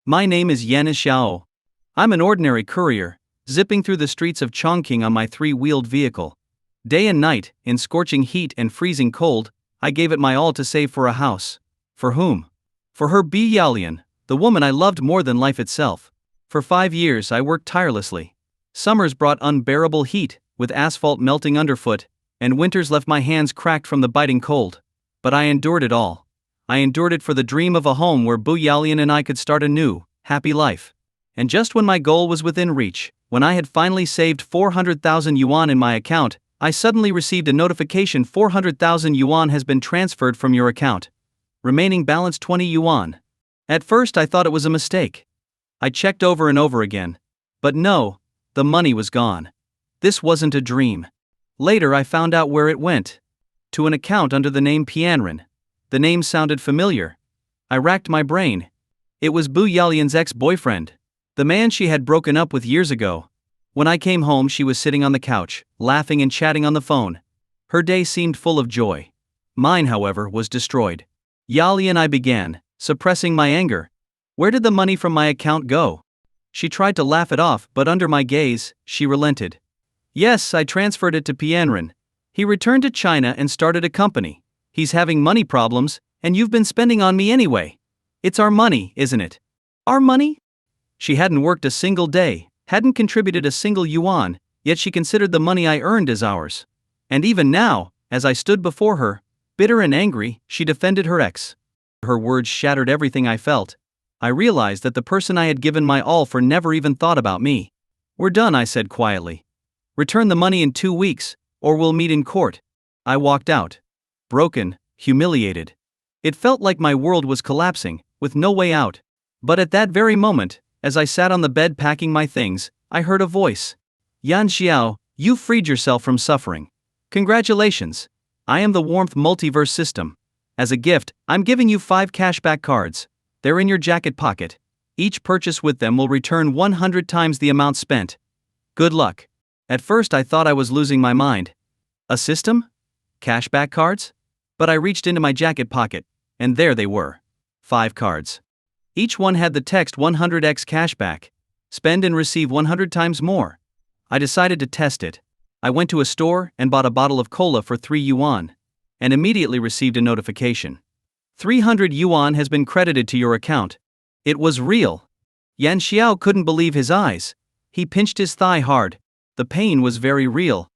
My name is Yan Xiao. I'm an ordinary courier, zipping through the streets of Chongqing on my three-wheeled vehicle. Day and night, in scorching heat and freezing cold, I gave it my all to save for a house. For whom? For her Bi Yaolian, the woman I loved more than life itself. For 5 years I worked tirelessly. Summers brought unbearable heat, with asphalt melting underfoot, and winters left my hands cracked from the biting cold. But I endured it all. I endured it for the dream of a home where Bu Yaolian and I could start a new, happy life. And just when my goal was within reach, when I had finally saved 400,000 yuan in my account, I suddenly received a notification: 400,000 yuan has been transferred from your account. Remaining balance 20 yuan. At first I thought it was a mistake. I checked over and over again. But no, the money was gone. This wasn't a dream. Later I found out where it went. To an account under the name Pianren. The name sounded familiar. I racked my brain. It was Bu Yaolian's ex-boyfriend. The man she had broken up with years ago. When I came home she was sitting on the couch, laughing and chatting on the phone. Her day seemed full of joy. Mine, however, was destroyed. Yaolian, I began, suppressing my anger. Where did the money from my account go? She tried to laugh it off, but under my gaze, she relented. Yes, I transferred it to Pianren. He returned to China and started a company. He's having money problems, and you've been spending on me anyway. It's our money, isn't it? Our money? She hadn't worked a single day, hadn't contributed a single yuan, yet she considered the money I earned as ours. And even now, as I stood before her, bitter and angry, she defended her ex. Her words shattered everything I felt. I realized that the person I had given my all for never even thought about me. We're done, I said quietly. Return the money in 2 weeks, or we'll meet in court. I walked out. Broken, humiliated. It felt like my world was collapsing, with no way out. But at that very moment, as I sat on the bed packing my things, I heard a voice. Yan Xiao, you freed yourself from suffering. Congratulations. I am the Warmth Multiverse System. As a gift, I'm giving you 5 cashback cards. They're in your jacket pocket. Each purchase with them will return 100 times the amount spent. Good luck. At first I thought I was losing my mind. A system? Cashback cards? But I reached into my jacket pocket, and there they were. 5 cards. Each one had the text 100x cashback. Spend and receive 100 times more. I decided to test it. I went to a store and bought a bottle of cola for 3 yuan. And immediately received a notification. 300 yuan has been credited to your account. It was real. Yan Xiao couldn't believe his eyes. He pinched his thigh hard. The pain was very real.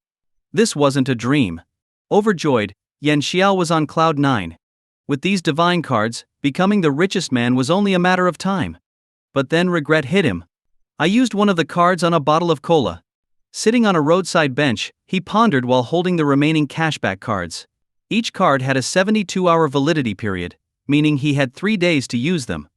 This wasn't a dream. Overjoyed, Yan Xiao was on cloud 9. With these divine cards, becoming the richest man was only a matter of time. But then regret hit him. I used one of the cards on a bottle of cola. Sitting on a roadside bench, he pondered while holding the remaining cashback cards. Each card had a 72-hour validity period, meaning he had 3 days to use them.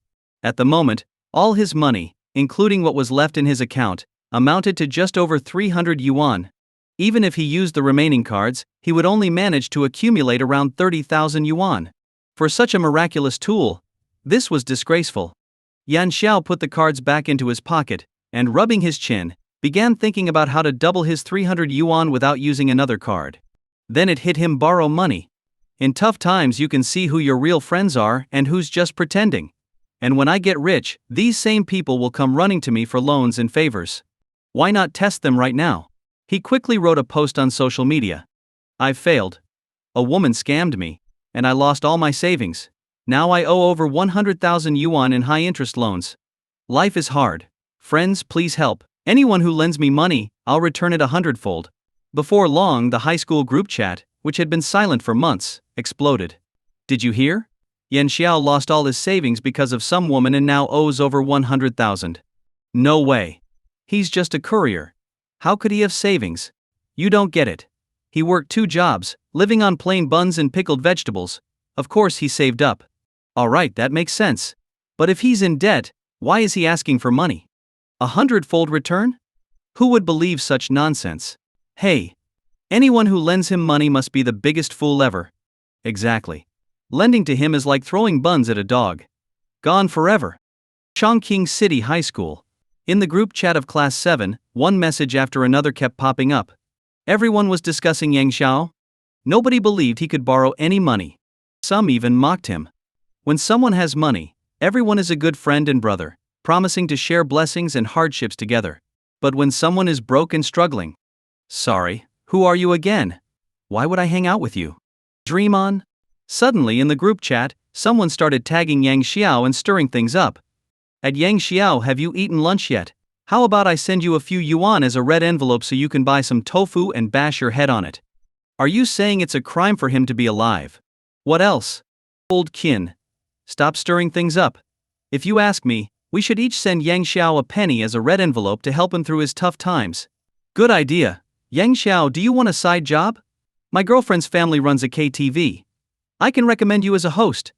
At the moment, all his money, including what was left in his account, amounted to just over 300 yuan. Even if he used the remaining cards, he would only manage to accumulate around 30,000 yuan. For such a miraculous tool, this was disgraceful. Yan Xiao put the cards back into his pocket, and rubbing his chin, began thinking about how to double his 300 yuan without using another card. Then it hit him: borrow money. In tough times you can see who your real friends are and who's just pretending. And when I get rich, these same people will come running to me for loans and favors. Why not test them right now? He quickly wrote a post on social media. I've failed. A woman scammed me, and I lost all my savings. Now I owe over 100,000 yuan in high-interest loans. Life is hard. Friends, please help. Anyone who lends me money, I'll return it 100-fold. Before long, the high school group chat, which had been silent for months, exploded. Did you hear? Yan Xiao lost all his savings because of some woman and now owes over 100,000. No way. He's just a courier. How could he have savings? You don't get it. He worked 2 jobs, living on plain buns and pickled vegetables. Of course he saved up. Alright, that makes sense. But if he's in debt, why is he asking for money? 100-fold return? Who would believe such nonsense? Hey. Anyone who lends him money must be the biggest fool ever. Exactly. Lending to him is like throwing buns at a dog. Gone forever. Chongqing City High School. In the group chat of Class 7, one message after another kept popping up. Everyone was discussing Yang Xiao. Nobody believed he could borrow any money. Some even mocked him. When someone has money, everyone is a good friend and brother. promising to share blessings and hardships together. But when someone is broke and struggling, sorry, who are you again? Why would I hang out with you? Dream on? Suddenly in the group chat, someone started tagging Yang Xiao and stirring things up. At Yang Xiao, have you eaten lunch yet? How about I send you a few yuan as a red envelope so you can buy some tofu and bash your head on it? Are you saying it's a crime for him to be alive? What else? Old kin. Stop stirring things up. If you ask me, we should each send Yang Xiao a penny as a red envelope to help him through his tough times. Good idea. Yang Xiao, do you want a side job? My girlfriend's family runs a KTV. I can recommend you as a host.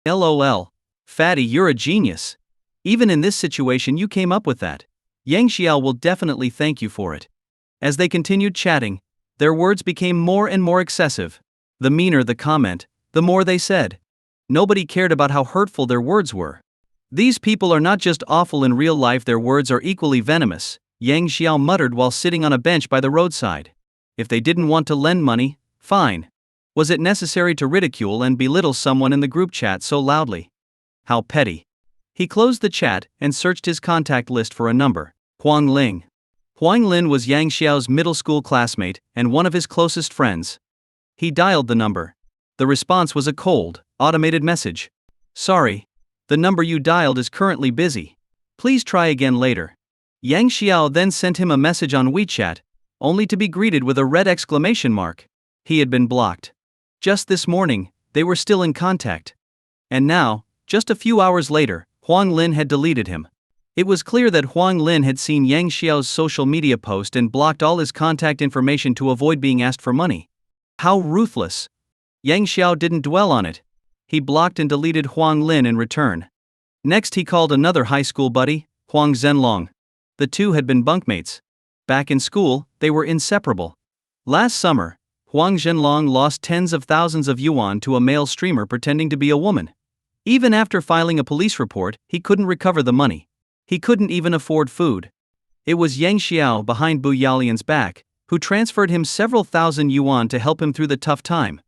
LOL. Fatty, you're a genius. Even in this situation you came up with that. Yang Xiao will definitely thank you for it. As they continued chatting, their words became more and more excessive. The meaner the comment, the more they said. Nobody cared about how hurtful their words were. These people are not just awful in real life, their words are equally venomous, Yang Xiao muttered while sitting on a bench by the roadside. If they didn't want to lend money, fine. Was it necessary to ridicule and belittle someone in the group chat so loudly? How petty. He closed the chat and searched his contact list for a number. Huang Ling. Huang Lin was Yang Xiao's middle school classmate and one of his closest friends. He dialed the number. The response was a cold, automated message. Sorry. The number you dialed is currently busy. Please try again later. Yang Xiao then sent him a message on WeChat, only to be greeted with a red exclamation mark. He had been blocked. Just this morning, they were still in contact. And now, just a few hours later, Huang Lin had deleted him. It was clear that Huang Lin had seen Yang Xiao's social media post and blocked all his contact information to avoid being asked for money. How ruthless. Yang Xiao didn't dwell on it. He blocked and deleted Huang Lin in return. Next he called another high school buddy, Huang Zhenlong. The two had been bunkmates. Back in school, they were inseparable. Last summer, Huang Zhenlong lost tens of thousands of yuan to a male streamer pretending to be a woman. Even after filing a police report, he couldn't recover the money. He couldn't even afford food. It was Yang Xiao behind Bu Yalian's back, who transferred him several thousand yuan to help him through the tough time.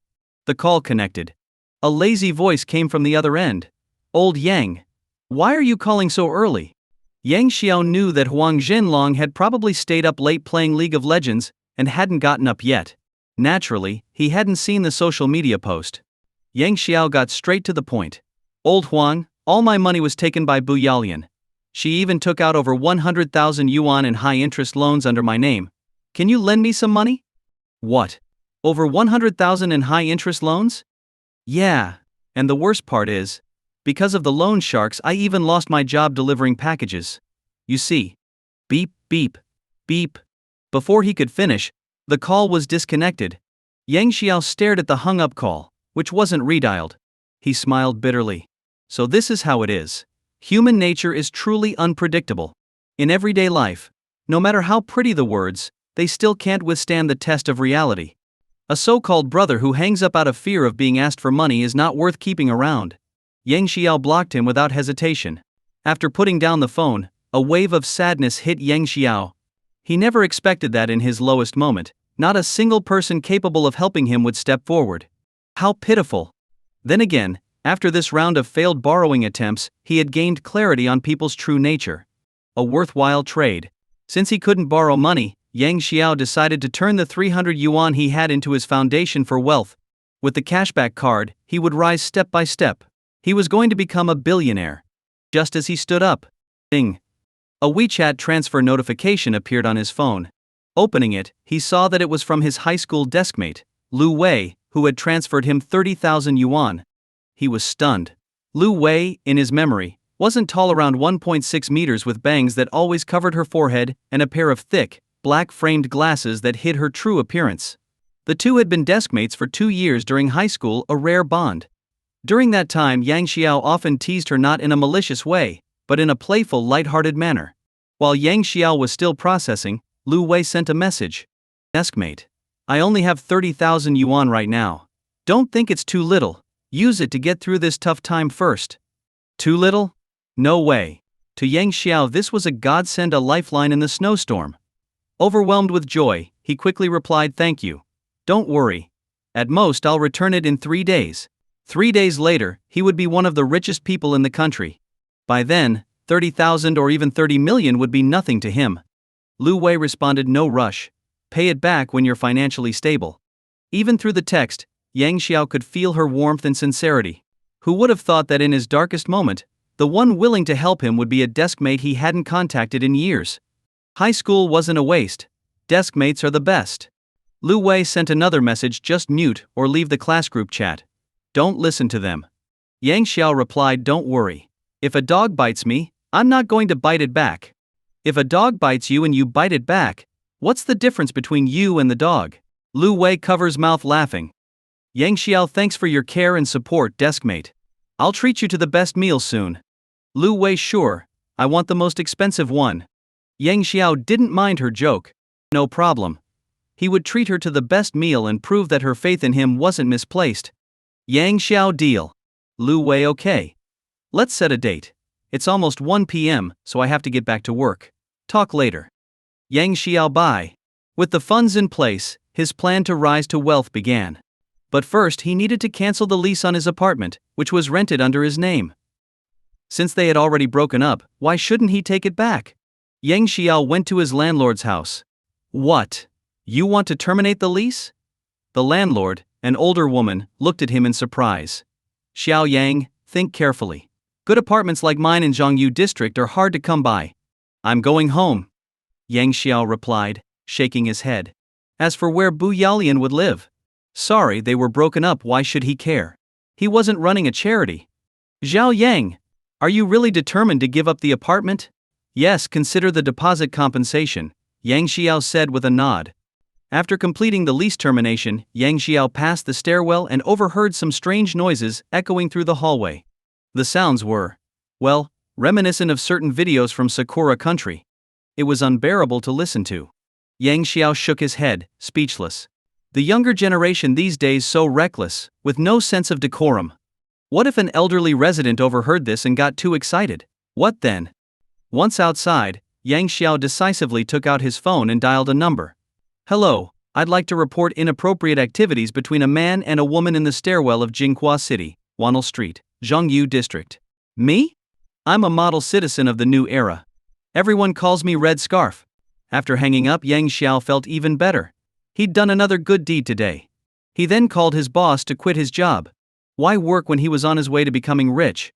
The call connected. A lazy voice came from the other end. Old Yang. Why are you calling so early? Yang Xiao knew that Huang Zhenlong had probably stayed up late playing League of Legends and hadn't gotten up yet. Naturally, he hadn't seen the social media post. Yang Xiao got straight to the point. Old Huang, all my money was taken by Bu Yalian. She even took out over 100,000 yuan in high-interest loans under my name. Can you lend me some money? What? Over 100,000 in high-interest loans? Yeah, and the worst part is, because of the loan sharks I even lost my job delivering packages. You see. Beep, beep, beep. Before he could finish, the call was disconnected. Yang Xiao stared at the hung-up call, which wasn't redialed. He smiled bitterly. So this is how it is. Human nature is truly unpredictable. In everyday life, no matter how pretty the words, they still can't withstand the test of reality. A so-called brother who hangs up out of fear of being asked for money is not worth keeping around. Yang Xiao blocked him without hesitation. After putting down the phone, a wave of sadness hit Yang Xiao. He never expected that in his lowest moment, not a single person capable of helping him would step forward. How pitiful. Then again, after this round of failed borrowing attempts, he had gained clarity on people's true nature. A worthwhile trade. Since he couldn't borrow money, Yang Xiao decided to turn the 300 yuan he had into his foundation for wealth. With the cashback card, he would rise step by step. He was going to become a billionaire. Just as he stood up, ding. A WeChat transfer notification appeared on his phone. Opening it, he saw that it was from his high school deskmate, Lu Wei, who had transferred him 30,000 yuan. He was stunned. Lu Wei, in his memory, wasn't tall, around 1.6 meters, with bangs that always covered her forehead and a pair of thick, black-framed glasses that hid her true appearance. The two had been deskmates for 2 years during high school, a rare bond. During that time, Yang Xiao often teased her, not in a malicious way, but in a playful, light-hearted manner. While Yang Xiao was still processing, Lu Wei sent a message. Deskmate. I only have 30,000 yuan right now. Don't think it's too little. Use it to get through this tough time first. Too little? No way. To Yang Xiao this was a godsend, a lifeline in the snowstorm. Overwhelmed with joy, he quickly replied, thank you. Don't worry. At most I'll return it in 3 days. 3 days later, he would be one of the richest people in the country. By then, 30,000 or even 30 million would be nothing to him. Lu Wei responded, no rush. Pay it back when you're financially stable. Even through the text, Yang Xiao could feel her warmth and sincerity. Who would have thought that in his darkest moment, the one willing to help him would be a deskmate he hadn't contacted in years? High school wasn't a waste. Deskmates are the best. Lu Wei sent another message, just mute or leave the class group chat. Don't listen to them. Yang Xiao replied, don't worry. If a dog bites me, I'm not going to bite it back. If a dog bites you and you bite it back, what's the difference between you and the dog? Lu Wei covers mouth laughing. Yang Xiao, thanks for your care and support, deskmate. I'll treat you to the best meal soon. Lu Wei, sure, I want the most expensive one. Yang Xiao didn't mind her joke. No problem. He would treat her to the best meal and prove that her faith in him wasn't misplaced. Yang Xiao, deal. Lu Wei, okay. Let's set a date. It's almost 1 p.m., so I have to get back to work. Talk later. Yang Xiao, bye. With the funds in place, his plan to rise to wealth began. But first he needed to cancel the lease on his apartment, which was rented under his name. Since they had already broken up, why shouldn't he take it back? Yang Xiao went to his landlord's house. What? You want to terminate the lease? The landlord, an older woman, looked at him in surprise. Xiao Yang, think carefully. Good apartments like mine in Zhongyu district are hard to come by. I'm going home. Yang Xiao replied, shaking his head. As for where Bu Yaolian would live? Sorry, they were broken up, why should he care? He wasn't running a charity. Xiao Yang, are you really determined to give up the apartment? Yes, consider the deposit compensation, Yang Xiao said with a nod. After completing the lease termination, Yang Xiao passed the stairwell and overheard some strange noises echoing through the hallway. The sounds were, well, reminiscent of certain videos from Sakura country. It was unbearable to listen to. Yang Xiao shook his head, speechless. The younger generation these days so reckless, with no sense of decorum. What if an elderly resident overheard this and got too excited? What then? Once outside, Yang Xiao decisively took out his phone and dialed a number. Hello, I'd like to report inappropriate activities between a man and a woman in the stairwell of Jinghua City, Wanel Street, Zhongyu District. Me? I'm a model citizen of the new era. Everyone calls me Red Scarf. After hanging up, Yang Xiao felt even better. He'd done another good deed today. He then called his boss to quit his job. Why work when he was on his way to becoming rich?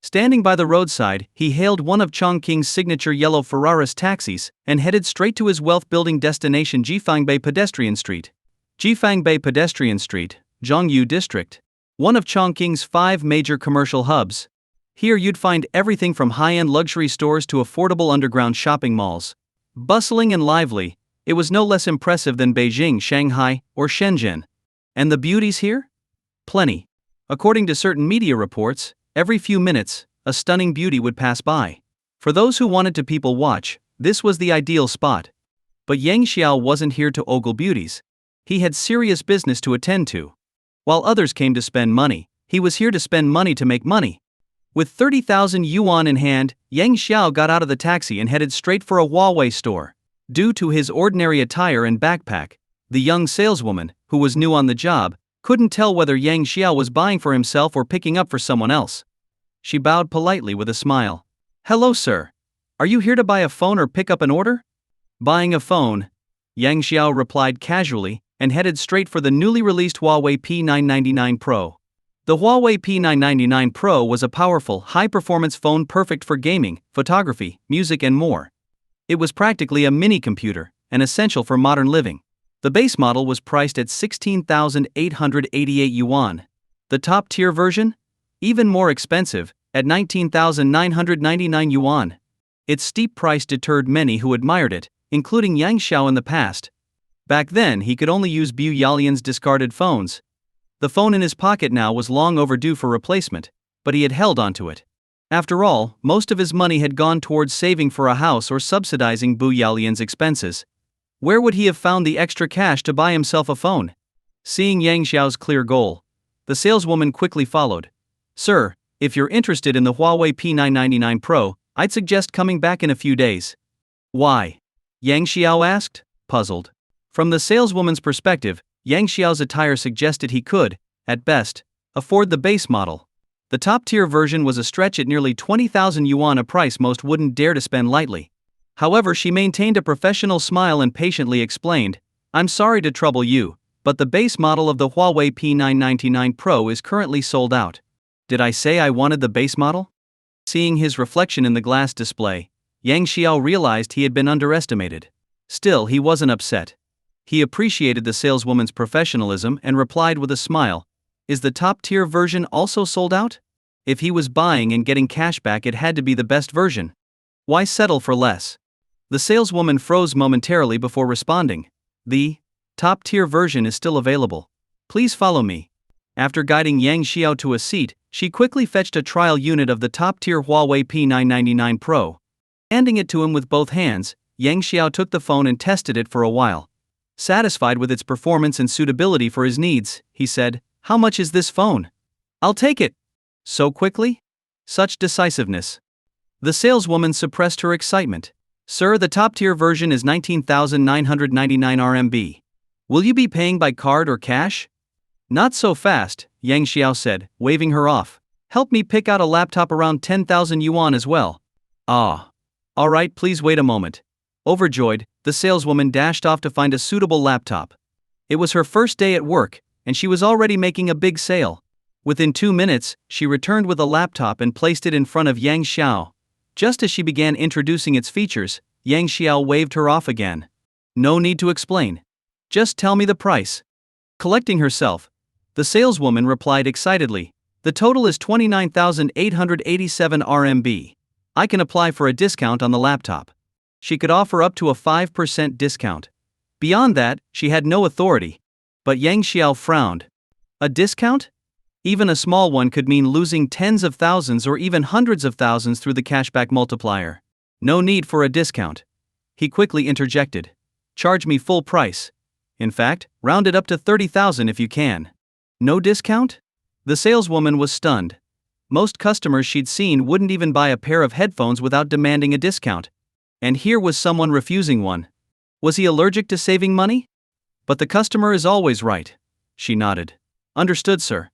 Standing by the roadside, he hailed one of Chongqing's signature yellow Ferraris taxis and headed straight to his wealth-building destination, Jifangbei Pedestrian Street. Jifangbei Pedestrian Street, Zhongyu District. One of Chongqing's 5 major commercial hubs. Here you'd find everything from high-end luxury stores to affordable underground shopping malls. Bustling and lively, it was no less impressive than Beijing, Shanghai, or Shenzhen. And the beauties here? Plenty. According to certain media reports, every few minutes, a stunning beauty would pass by. For those who wanted to people watch, this was the ideal spot. But Yang Xiao wasn't here to ogle beauties. He had serious business to attend to. While others came to spend money, he was here to spend money to make money. With 30,000 yuan in hand, Yang Xiao got out of the taxi and headed straight for a Huawei store. Due to his ordinary attire and backpack, the young saleswoman, who was new on the job, couldn't tell whether Yang Xiao was buying for himself or picking up for someone else. She bowed politely with a smile. Hello, sir. Are you here to buy a phone or pick up an order? Buying a phone, Yang Xiao replied casually, and headed straight for the newly released Huawei P999 Pro. The Huawei P999 Pro was a powerful, high-performance phone perfect for gaming, photography, music and more. It was practically a mini-computer, and essential for modern living. The base model was priced at 16,888 yuan. The top-tier version? Even more expensive, at 19,999 yuan. Its steep price deterred many who admired it, including Yang Xiao in the past. Back then he could only use Bu Yaolian's discarded phones. The phone in his pocket now was long overdue for replacement, but he had held onto it. After all, most of his money had gone towards saving for a house or subsidizing Bu Yaolian's expenses. Where would he have found the extra cash to buy himself a phone? Seeing Yang Xiao's clear goal, the saleswoman quickly followed. Sir, if you're interested in the Huawei P999 Pro, I'd suggest coming back in a few days. Why? Yang Xiao asked, puzzled. From the saleswoman's perspective, Yang Xiao's attire suggested he could, at best, afford the base model. The top-tier version was a stretch at nearly 20,000 yuan, a price most wouldn't dare to spend lightly. However, she maintained a professional smile and patiently explained, "I'm sorry to trouble you, but the base model of the Huawei P999 Pro is currently sold out." Did I say I wanted the base model? Seeing his reflection in the glass display, Yang Xiao realized he had been underestimated. Still, he wasn't upset. He appreciated the saleswoman's professionalism and replied with a smile, "Is the top-tier version also sold out?" If he was buying and getting cashback, it had to be the best version. Why settle for less? The saleswoman froze momentarily before responding. "The top-tier version is still available. Please follow me." After guiding Yang Xiao to a seat, she quickly fetched a trial unit of the top-tier Huawei P999 Pro. Handing it to him with both hands, Yang Xiao took the phone and tested it for a while. Satisfied with its performance and suitability for his needs, he said, "How much is this phone?" "I'll take it." So quickly? Such decisiveness. The saleswoman suppressed her excitement. "Sir, the top-tier version is 19,999 RMB. Will you be paying by card or cash?" "Not so fast," Yang Xiao said, waving her off. "Help me pick out a laptop around 10,000 yuan as well." "Ah. All right, please wait a moment." Overjoyed, the saleswoman dashed off to find a suitable laptop. It was her first day at work, and she was already making a big sale. Within 2 minutes, she returned with a laptop and placed it in front of Yang Xiao. Just as she began introducing its features, Yang Xiao waved her off again. "No need to explain. Just tell me the price." Collecting herself, the saleswoman replied excitedly, "The total is 29,887 RMB. I can apply for a discount on the laptop." She could offer up to a 5% discount. Beyond that, she had no authority. But Yang Xiao frowned. A discount? Even a small one could mean losing tens of thousands or even hundreds of thousands through the cashback multiplier. "No need for a discount." He quickly interjected. "Charge me full price. In fact, round it up to 30,000 if you can." "No discount?" The saleswoman was stunned. Most customers she'd seen wouldn't even buy a pair of headphones without demanding a discount. And here was someone refusing one. Was he allergic to saving money? "But the customer is always right." She nodded. "Understood, sir.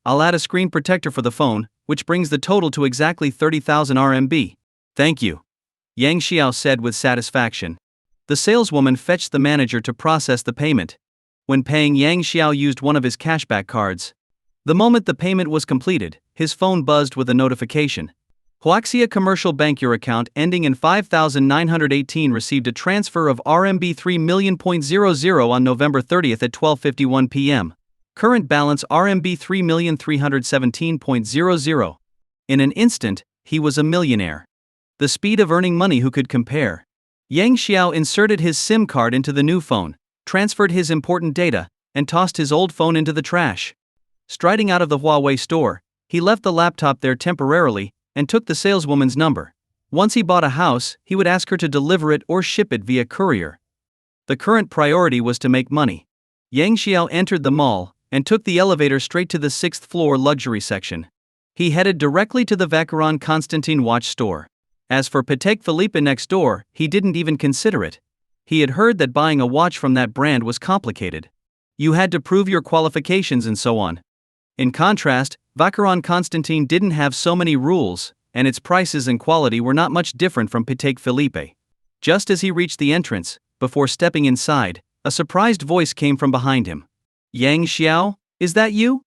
I'll add a screen protector for the phone, which brings the total to exactly 30,000 RMB. "Thank you," Yang Xiao said with satisfaction. The saleswoman fetched the manager to process the payment. When paying, Yang Xiao used one of his cashback cards. The moment the payment was completed, his phone buzzed with a notification. Huaxia Commercial Bank, your account ending in 5918 received a transfer of RMB 3,000,000 on November 30th at 12:51 p.m. Current balance RMB 3,317,000. In an instant, he was a millionaire. The speed of earning money, who could compare? Yang Xiao inserted his SIM card into the new phone, transferred his important data, and tossed his old phone into the trash. Striding out of the Huawei store, he left the laptop there temporarily and took the saleswoman's number. Once he bought a house, he would ask her to deliver it or ship it via courier. The current priority was to make money. Yang Xiao entered the mall and took the elevator straight to the 6th floor luxury section. He headed directly to the Vacheron Constantin watch store. As for Patek Philippe next door, he didn't even consider it. He had heard that buying a watch from that brand was complicated. You had to prove your qualifications and so on. In contrast, Vacheron Constantin didn't have so many rules, and its prices and quality were not much different from Patek Philippe. Just as he reached the entrance, before stepping inside, a surprised voice came from behind him. "Yang Xiao, is that you?"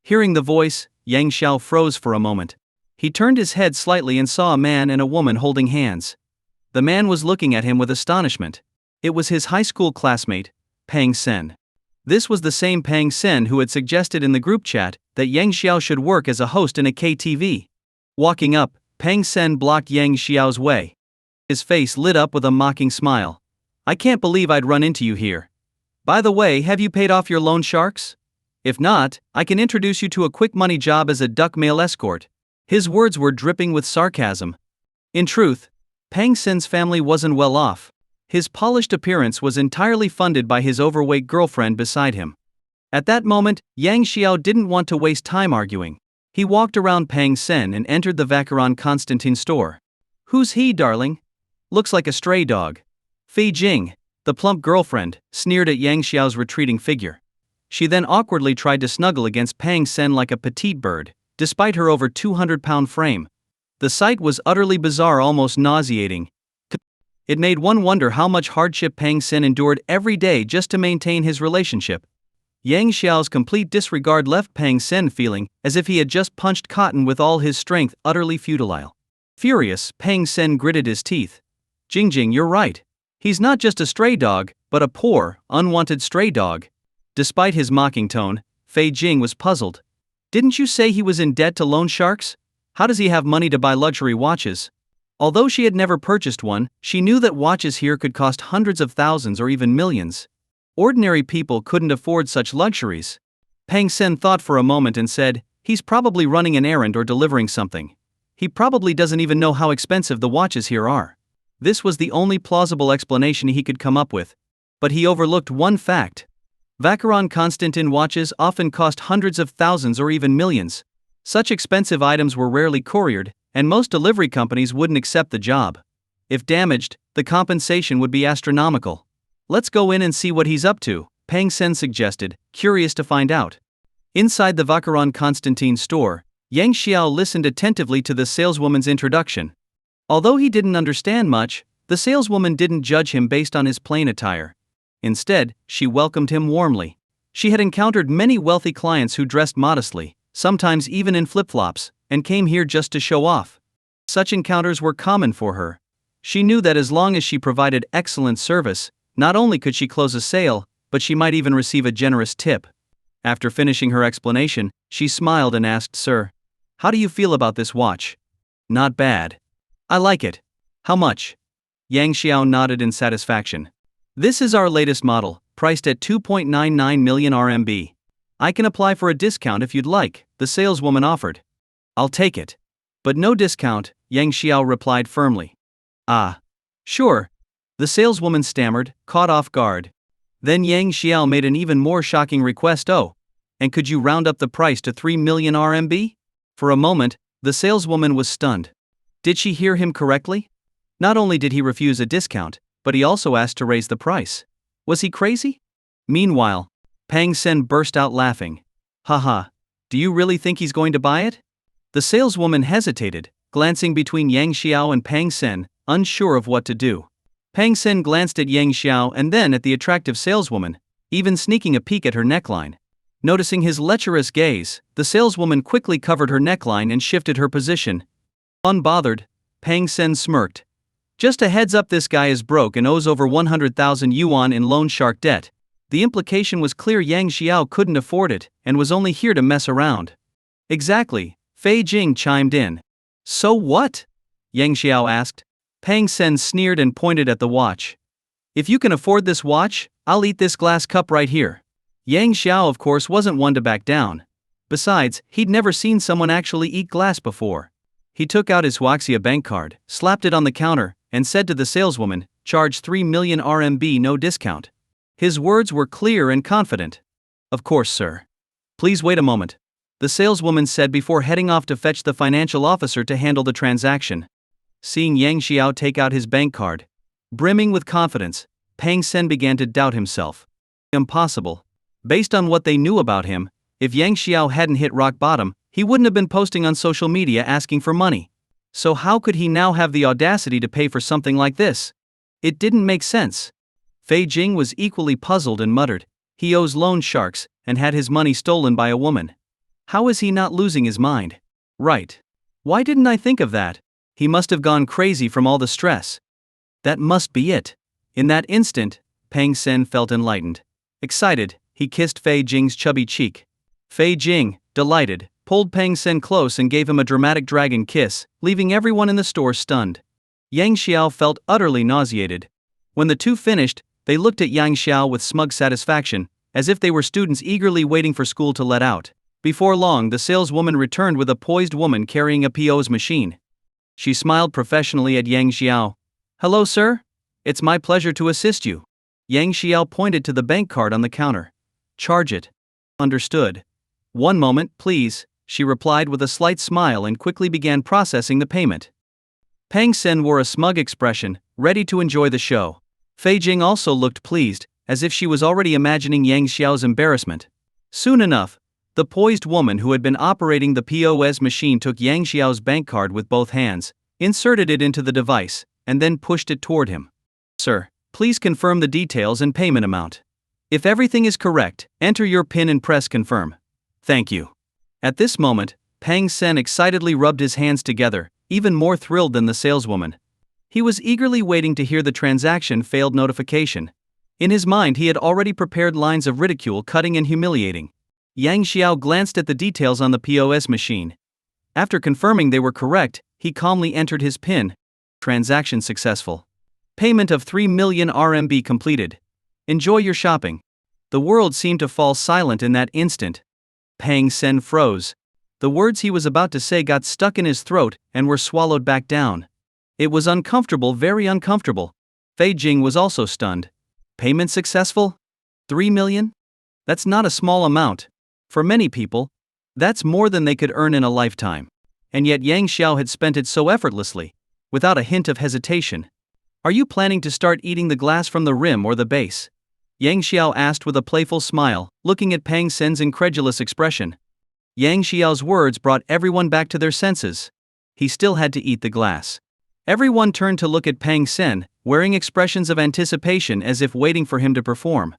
Hearing the voice, Yang Xiao froze for a moment. He turned his head slightly and saw a man and a woman holding hands. The man was looking at him with astonishment. It was his high school classmate, Pang Sen. This was the same Pang Sen who had suggested in the group chat that Yang Xiao should work as a host in a KTV. Walking up, Pang Sen blocked Yang Xiao's way. His face lit up with a mocking smile. "I can't believe I'd run into you here. By the way, have you paid off your loan sharks? If not, I can introduce you to a quick money job as a duck mail escort." His words were dripping with sarcasm. In truth, Pang Sen's family wasn't well off. His polished appearance was entirely funded by his overweight girlfriend beside him. At that moment, Yang Xiao didn't want to waste time arguing. He walked around Pang Sen and entered the Vacheron Constantin store. "Who's he, darling? Looks like a stray dog." Fei Jing, the plump girlfriend, sneered at Yang Xiao's retreating figure. She then awkwardly tried to snuggle against Pang Sen like a petite bird. despite her over 200-pound frame. The sight was utterly bizarre, almost nauseating. It made one wonder how much hardship Pang Sen endured every day just to maintain his relationship. Yang Xiao's complete disregard left Pang Sen feeling as if he had just punched cotton with all his strength, utterly futile. Furious, Pang Sen gritted his teeth. Jingjing, you're right. He's not just a stray dog, but a poor, unwanted stray dog. Despite his mocking tone, Fei Jing was puzzled. Didn't you say he was in debt to loan sharks? How does he have money to buy luxury watches? Although she had never purchased one, she knew that watches here could cost hundreds of thousands or even millions. Ordinary people couldn't afford such luxuries. Pang Sen thought for a moment and said, he's probably running an errand or delivering something. He probably doesn't even know how expensive the watches here are. This was the only plausible explanation he could come up with. But he overlooked one fact. Vacheron Constantin watches often cost hundreds of thousands or even millions. Such expensive items were rarely couriered, and most delivery companies wouldn't accept the job. If damaged, the compensation would be astronomical. Let's go in and see what he's up to, Pang Sen suggested, curious to find out. Inside the Vacheron Constantin store, Yang Xiao listened attentively to the saleswoman's introduction. Although he didn't understand much, the saleswoman didn't judge him based on his plain attire. Instead, she welcomed him warmly. She had encountered many wealthy clients who dressed modestly, sometimes even in flip-flops, and came here just to show off. Such encounters were common for her. She knew that as long as she provided excellent service, not only could she close a sale, but she might even receive a generous tip. After finishing her explanation, she smiled and asked, Sir, how do you feel about this watch? Not bad. I like it. How much? Yang Xiao nodded in satisfaction. This is our latest model, priced at 2.99 million RMB. I can apply for a discount if you'd like, the saleswoman offered. I'll take it. But no discount, Yang Xiao replied firmly. Ah. Sure. The saleswoman stammered, caught off guard. Then Yang Xiao made an even more shocking request. Oh, and could you round up the price to 3 million RMB? For a moment, the saleswoman was stunned. Did she hear him correctly? Not only did he refuse a discount, but he also asked to raise the price. Was he crazy? Meanwhile, Pang Sen burst out laughing. Haha, do you really think he's going to buy it? The saleswoman hesitated, glancing between Yang Xiao and Pang Sen, unsure of what to do. Pang Sen glanced at Yang Xiao and then at the attractive saleswoman, even sneaking a peek at her neckline. Noticing his lecherous gaze, the saleswoman quickly covered her neckline and shifted her position. Unbothered, Pang Sen smirked. Just a heads up, this guy is broke and owes over 100,000 yuan in loan shark debt. The implication was clear. Yang Xiao couldn't afford it and was only here to mess around. Exactly, Fei Jing chimed in. So what? Yang Xiao asked. Pang Sen sneered and pointed at the watch. If you can afford this watch, I'll eat this glass cup right here. Yang Xiao of course wasn't one to back down. Besides, he'd never seen someone actually eat glass before. He took out his Huaxia bank card, slapped it on the counter, and said to the saleswoman, charge 3 million RMB, no discount. His words were clear and confident. Of course, sir. Please wait a moment, the saleswoman said before heading off to fetch the financial officer to handle the transaction. Seeing Yang Xiao take out his bank card, brimming with confidence, Pang Sen began to doubt himself. Impossible. Based on what they knew about him, if Yang Xiao hadn't hit rock bottom, he wouldn't have been posting on social media asking for money. So how could he now have the audacity to pay for something like this? It didn't make sense. Fei Jing was equally puzzled and muttered, he owes loan sharks and had his money stolen by a woman. How is he not losing his mind? Right. Why didn't I think of that? He must have gone crazy from all the stress. That must be it. In that instant, Pang Sen felt enlightened. Excited, he kissed Fei Jing's chubby cheek. Fei Jing, delighted, pulled Pang Sen close and gave him a dramatic dragon kiss, leaving everyone in the store stunned. Yang Xiao felt utterly nauseated. When the two finished, they looked at Yang Xiao with smug satisfaction, as if they were students eagerly waiting for school to let out. Before long, the saleswoman returned with a poised woman carrying a POS machine. She smiled professionally at Yang Xiao. Hello, sir. It's my pleasure to assist you. Yang Xiao pointed to the bank card on the counter. Charge it. Understood. One moment, please, she replied with a slight smile and quickly began processing the payment. Pang Sen wore a smug expression, ready to enjoy the show. Fei Jing also looked pleased, as if she was already imagining Yang Xiao's embarrassment. Soon enough, The poised woman who had been operating the POS machine took Yang Xiao's bank card with both hands, inserted it into the device, and then pushed it toward him. Sir, please confirm the details and payment amount. If everything is correct, enter your PIN and press confirm. Thank you. At this moment, Pang Sen excitedly rubbed his hands together, even more thrilled than the saleswoman. He was eagerly waiting to hear the transaction failed notification. In his mind, he had already prepared lines of ridicule, cutting and humiliating. Yang Xiao glanced at the details on the POS machine. After confirming they were correct, he calmly entered his PIN. Transaction successful. Payment of 3 million RMB completed. Enjoy your shopping. The world seemed to fall silent in that instant. Pang Sen froze. The words he was about to say got stuck in his throat and were swallowed back down. It was uncomfortable, very uncomfortable. Fei Jing was also stunned. Payment successful? 3 million? That's not a small amount. For many people, that's more than they could earn in a lifetime. And yet Yang Xiao had spent it so effortlessly, without a hint of hesitation. Are you planning to start eating the glass from the rim or the base? Yang Xiao asked with a playful smile, looking at Pang Sen's incredulous expression. Yang Xiao's words brought everyone back to their senses. He still had to eat the glass. Everyone turned to look at Pang Sen, wearing expressions of anticipation as if waiting for him to perform.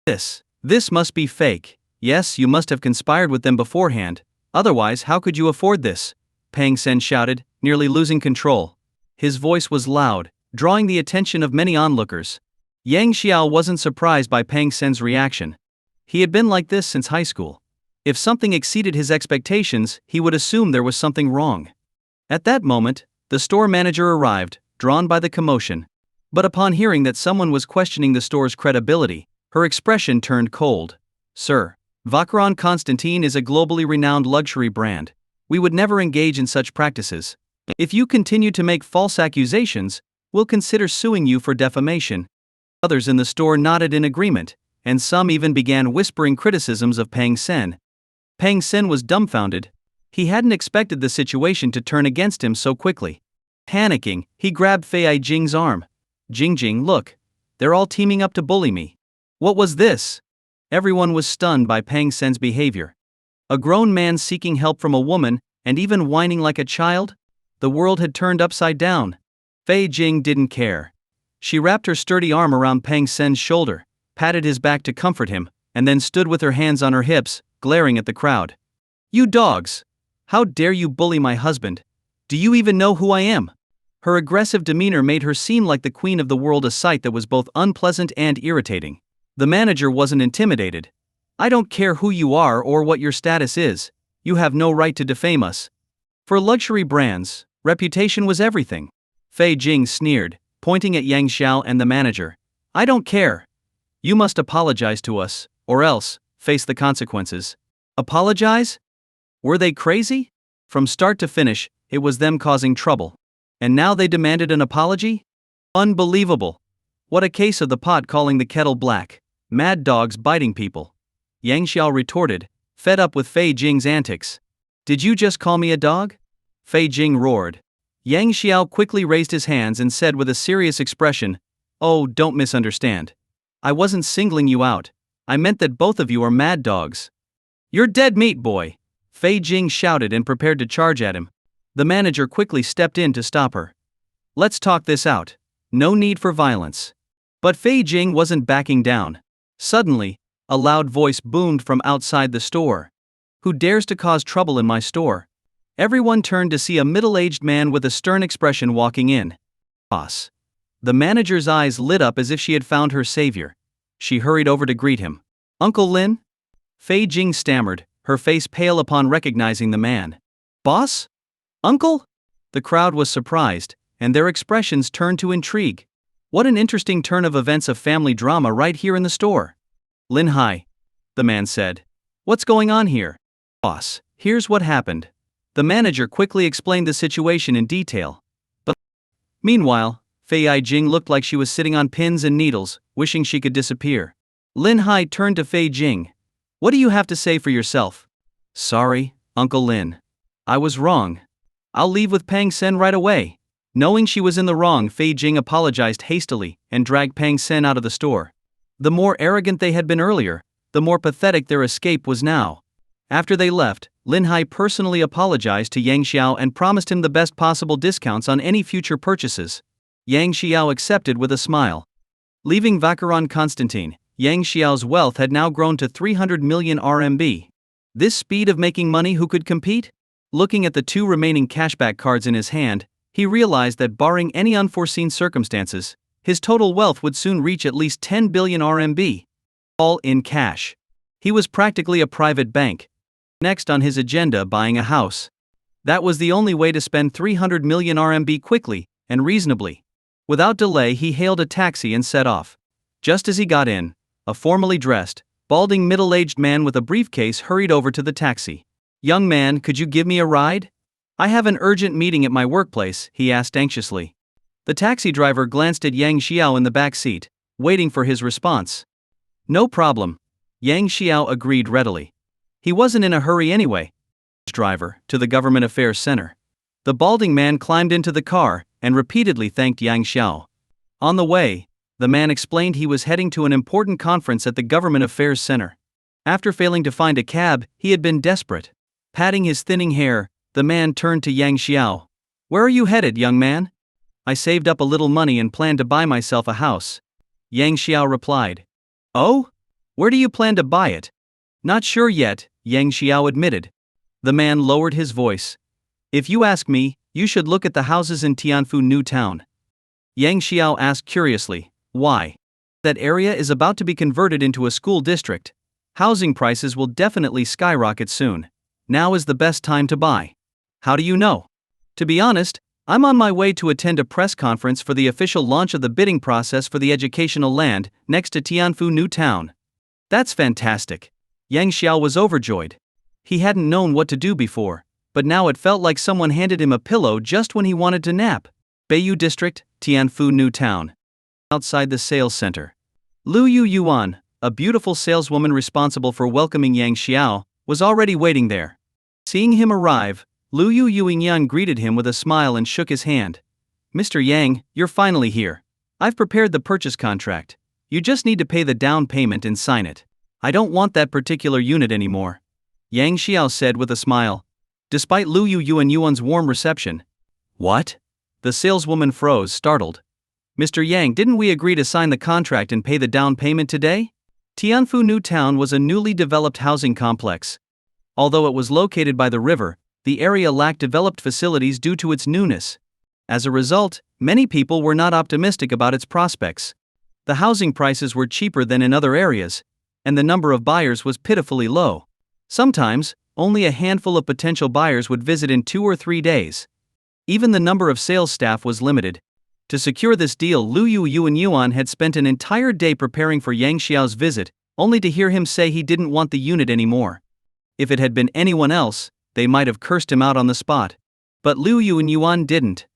This must be fake. Yes, you must have conspired with them beforehand, otherwise how could you afford this? Pang Sen shouted, nearly losing control. His voice was loud, drawing the attention of many onlookers. Yang Xiao wasn't surprised by Pang Sen's reaction. He had been like this since high school. If something exceeded his expectations, he would assume there was something wrong. At that moment, the store manager arrived, drawn by the commotion. But upon hearing that someone was questioning the store's credibility, her expression turned cold. Sir, Vacheron Constantin is a globally renowned luxury brand. We would never engage in such practices. If you continue to make false accusations, we'll consider suing you for defamation. Others in the store nodded in agreement, and some even began whispering criticisms of Pang Sen. Pang Sen was dumbfounded. He hadn't expected the situation to turn against him so quickly. Panicking, he grabbed Fei Jing's arm. Jing, look. They're all teaming up to bully me. What was this? Everyone was stunned by Pang Sen's behavior. A grown man seeking help from a woman, and even whining like a child? The world had turned upside down. Fei Jing didn't care. She wrapped her sturdy arm around Pang Sen's shoulder, patted his back to comfort him, and then stood with her hands on her hips, glaring at the crowd. You dogs! How dare you bully my husband? Do you even know who I am? Her aggressive demeanor made her seem like the queen of the world, a sight that was both unpleasant and irritating. The manager wasn't intimidated. I don't care who you are or what your status is, you have no right to defame us. For luxury brands, reputation was everything. Fei Jing sneered, pointing at Yang Xiao and the manager. I don't care. You must apologize to us, or else face the consequences. Apologize? Were they crazy? From start to finish, it was them causing trouble. And now they demanded an apology? Unbelievable. What a case of the pot calling the kettle black. Mad dogs biting people. Yang Xiao retorted, fed up with Fei Jing's antics. Did you just call me a dog? Fei Jing roared. Yang Xiao quickly raised his hands and said with a serious expression, Oh, don't misunderstand. I wasn't singling you out. I meant that both of you are mad dogs. You're dead meat, boy. Fei Jing shouted and prepared to charge at him. The manager quickly stepped in to stop her. Let's talk this out. No need for violence. But Fei Jing wasn't backing down. Suddenly, a loud voice boomed from outside the store. Who dares to cause trouble in my store? Everyone turned to see a middle-aged man with a stern expression walking in. Boss. The manager's eyes lit up as if she had found her savior. She hurried over to greet him. Uncle Lin? Fei Jing stammered, her face pale upon recognizing the man. Boss? Uncle? The crowd was surprised, and their expressions turned to intrigue. What an interesting turn of events of family drama right here in the store. Lin Hai. The man said. What's going on here? Boss, here's what happened. The manager quickly explained the situation in detail. But meanwhile, Fei Jing looked like she was sitting on pins and needles, wishing she could disappear. Lin Hai turned to Fei Jing. What do you have to say for yourself? Sorry, Uncle Lin. I was wrong. I'll leave with Pang Sen right away. Knowing she was in the wrong, Fei Jing apologized hastily and dragged Pang Sen out of the store. The more arrogant they had been earlier, the more pathetic their escape was now. After they left, Lin Hai personally apologized to Yang Xiao and promised him the best possible discounts on any future purchases. Yang Xiao accepted with a smile. Leaving Vacheron Constantine, Yang Xiao's wealth had now grown to 300 million RMB. This speed of making money, who could compete? Looking at the 2 remaining cashback cards in his hand, he realized that barring any unforeseen circumstances, his total wealth would soon reach at least 10 billion RMB. All in cash. He was practically a private bank. Next on his agenda, buying a house. That was the only way to spend 300 million RMB quickly and reasonably. Without delay, he hailed a taxi and set off. Just as he got in, a formally dressed, balding middle-aged man with a briefcase hurried over to the taxi. "Young man, could you give me a ride? I have an urgent meeting at my workplace," he asked anxiously. The taxi driver glanced at Yang Xiao in the back seat, waiting for his response. "No problem," Yang Xiao agreed readily. He wasn't in a hurry anyway. Driver, to the Government Affairs Center. The balding man climbed into the car and repeatedly thanked Yang Xiao. On the way, the man explained he was heading to an important conference at the Government Affairs Center. After failing to find a cab, he had been desperate. Patting his thinning hair, the man turned to Yang Xiao. "Where are you headed, young man?" "I saved up a little money and plan to buy myself a house," Yang Xiao replied. "Oh? Where do you plan to buy it?" "Not sure yet," Yang Xiao admitted. The man lowered his voice. "If you ask me, you should look at the houses in Tianfu New Town." Yang Xiao asked curiously, "Why?" "That area is about to be converted into a school district. Housing prices will definitely skyrocket soon. Now is the best time to buy." "How do you know?" "To be honest, I'm on my way to attend a press conference for the official launch of the bidding process for the educational land next to Tianfu New Town." "That's fantastic." Yang Xiao was overjoyed. He hadn't known what to do before, but now it felt like someone handed him a pillow just when he wanted to nap. Beiyu District, Tianfu New Town. Outside the sales center, Lu Yuan, a beautiful saleswoman responsible for welcoming Yang Xiao, was already waiting there. Seeing him arrive, Lu Yuan greeted him with a smile and shook his hand. "Mr. Yang, you're finally here. I've prepared the purchase contract. You just need to pay the down payment and sign it. I don't want that particular unit anymore," Yang Xiao said with a smile. Despite Lu Yuan's warm reception. "What?" The saleswoman froze, startled. "Mr. Yang, didn't we agree to sign the contract and pay the down payment today?" Tianfu New Town was a newly developed housing complex. Although it was located by the river, the area lacked developed facilities due to its newness. As a result, many people were not optimistic about its prospects. The housing prices were cheaper than in other areas, and the number of buyers was pitifully low. Sometimes, only a handful of potential buyers would visit in 2 or 3 days. Even the number of sales staff was limited. To secure this deal, Lu Yuan had spent an entire day preparing for Yang Xiao's visit, only to hear him say he didn't want the unit anymore. If it had been anyone else, they might have cursed him out on the spot. But Lu Yuan didn't.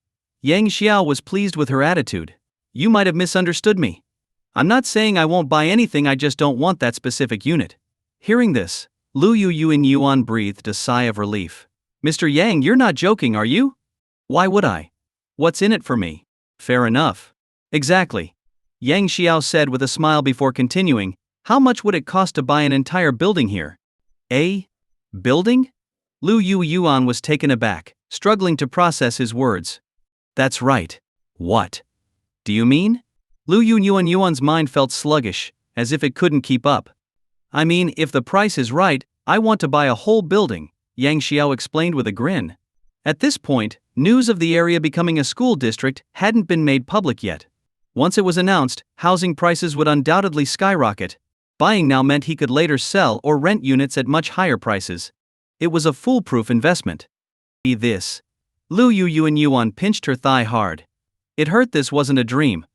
Yang Xiao was pleased with her attitude. "You might have misunderstood me. I'm not saying I won't buy anything, I just don't want that specific unit." Hearing this, Lu Yuan breathed a sigh of relief. "Mr. Yang, you're not joking, are you?" "Why would I? What's in it for me?" "Fair enough." "Exactly," Yang Xiao said with a smile before continuing. "How much would it cost to buy an entire building here?" "A building?" Lu Yuan was taken aback, struggling to process his words. "That's right. What do you mean?" Lu Yuan's mind felt sluggish, as if it couldn't keep up. "I mean, if the price is right, I want to buy a whole building," Yang Xiao explained with a grin. At this point, news of the area becoming a school district hadn't been made public yet. Once it was announced, housing prices would undoubtedly skyrocket. Buying now meant he could later sell or rent units at much higher prices. It was a foolproof investment. This. Lu Yuan pinched her thigh hard. It hurt. This wasn't a dream.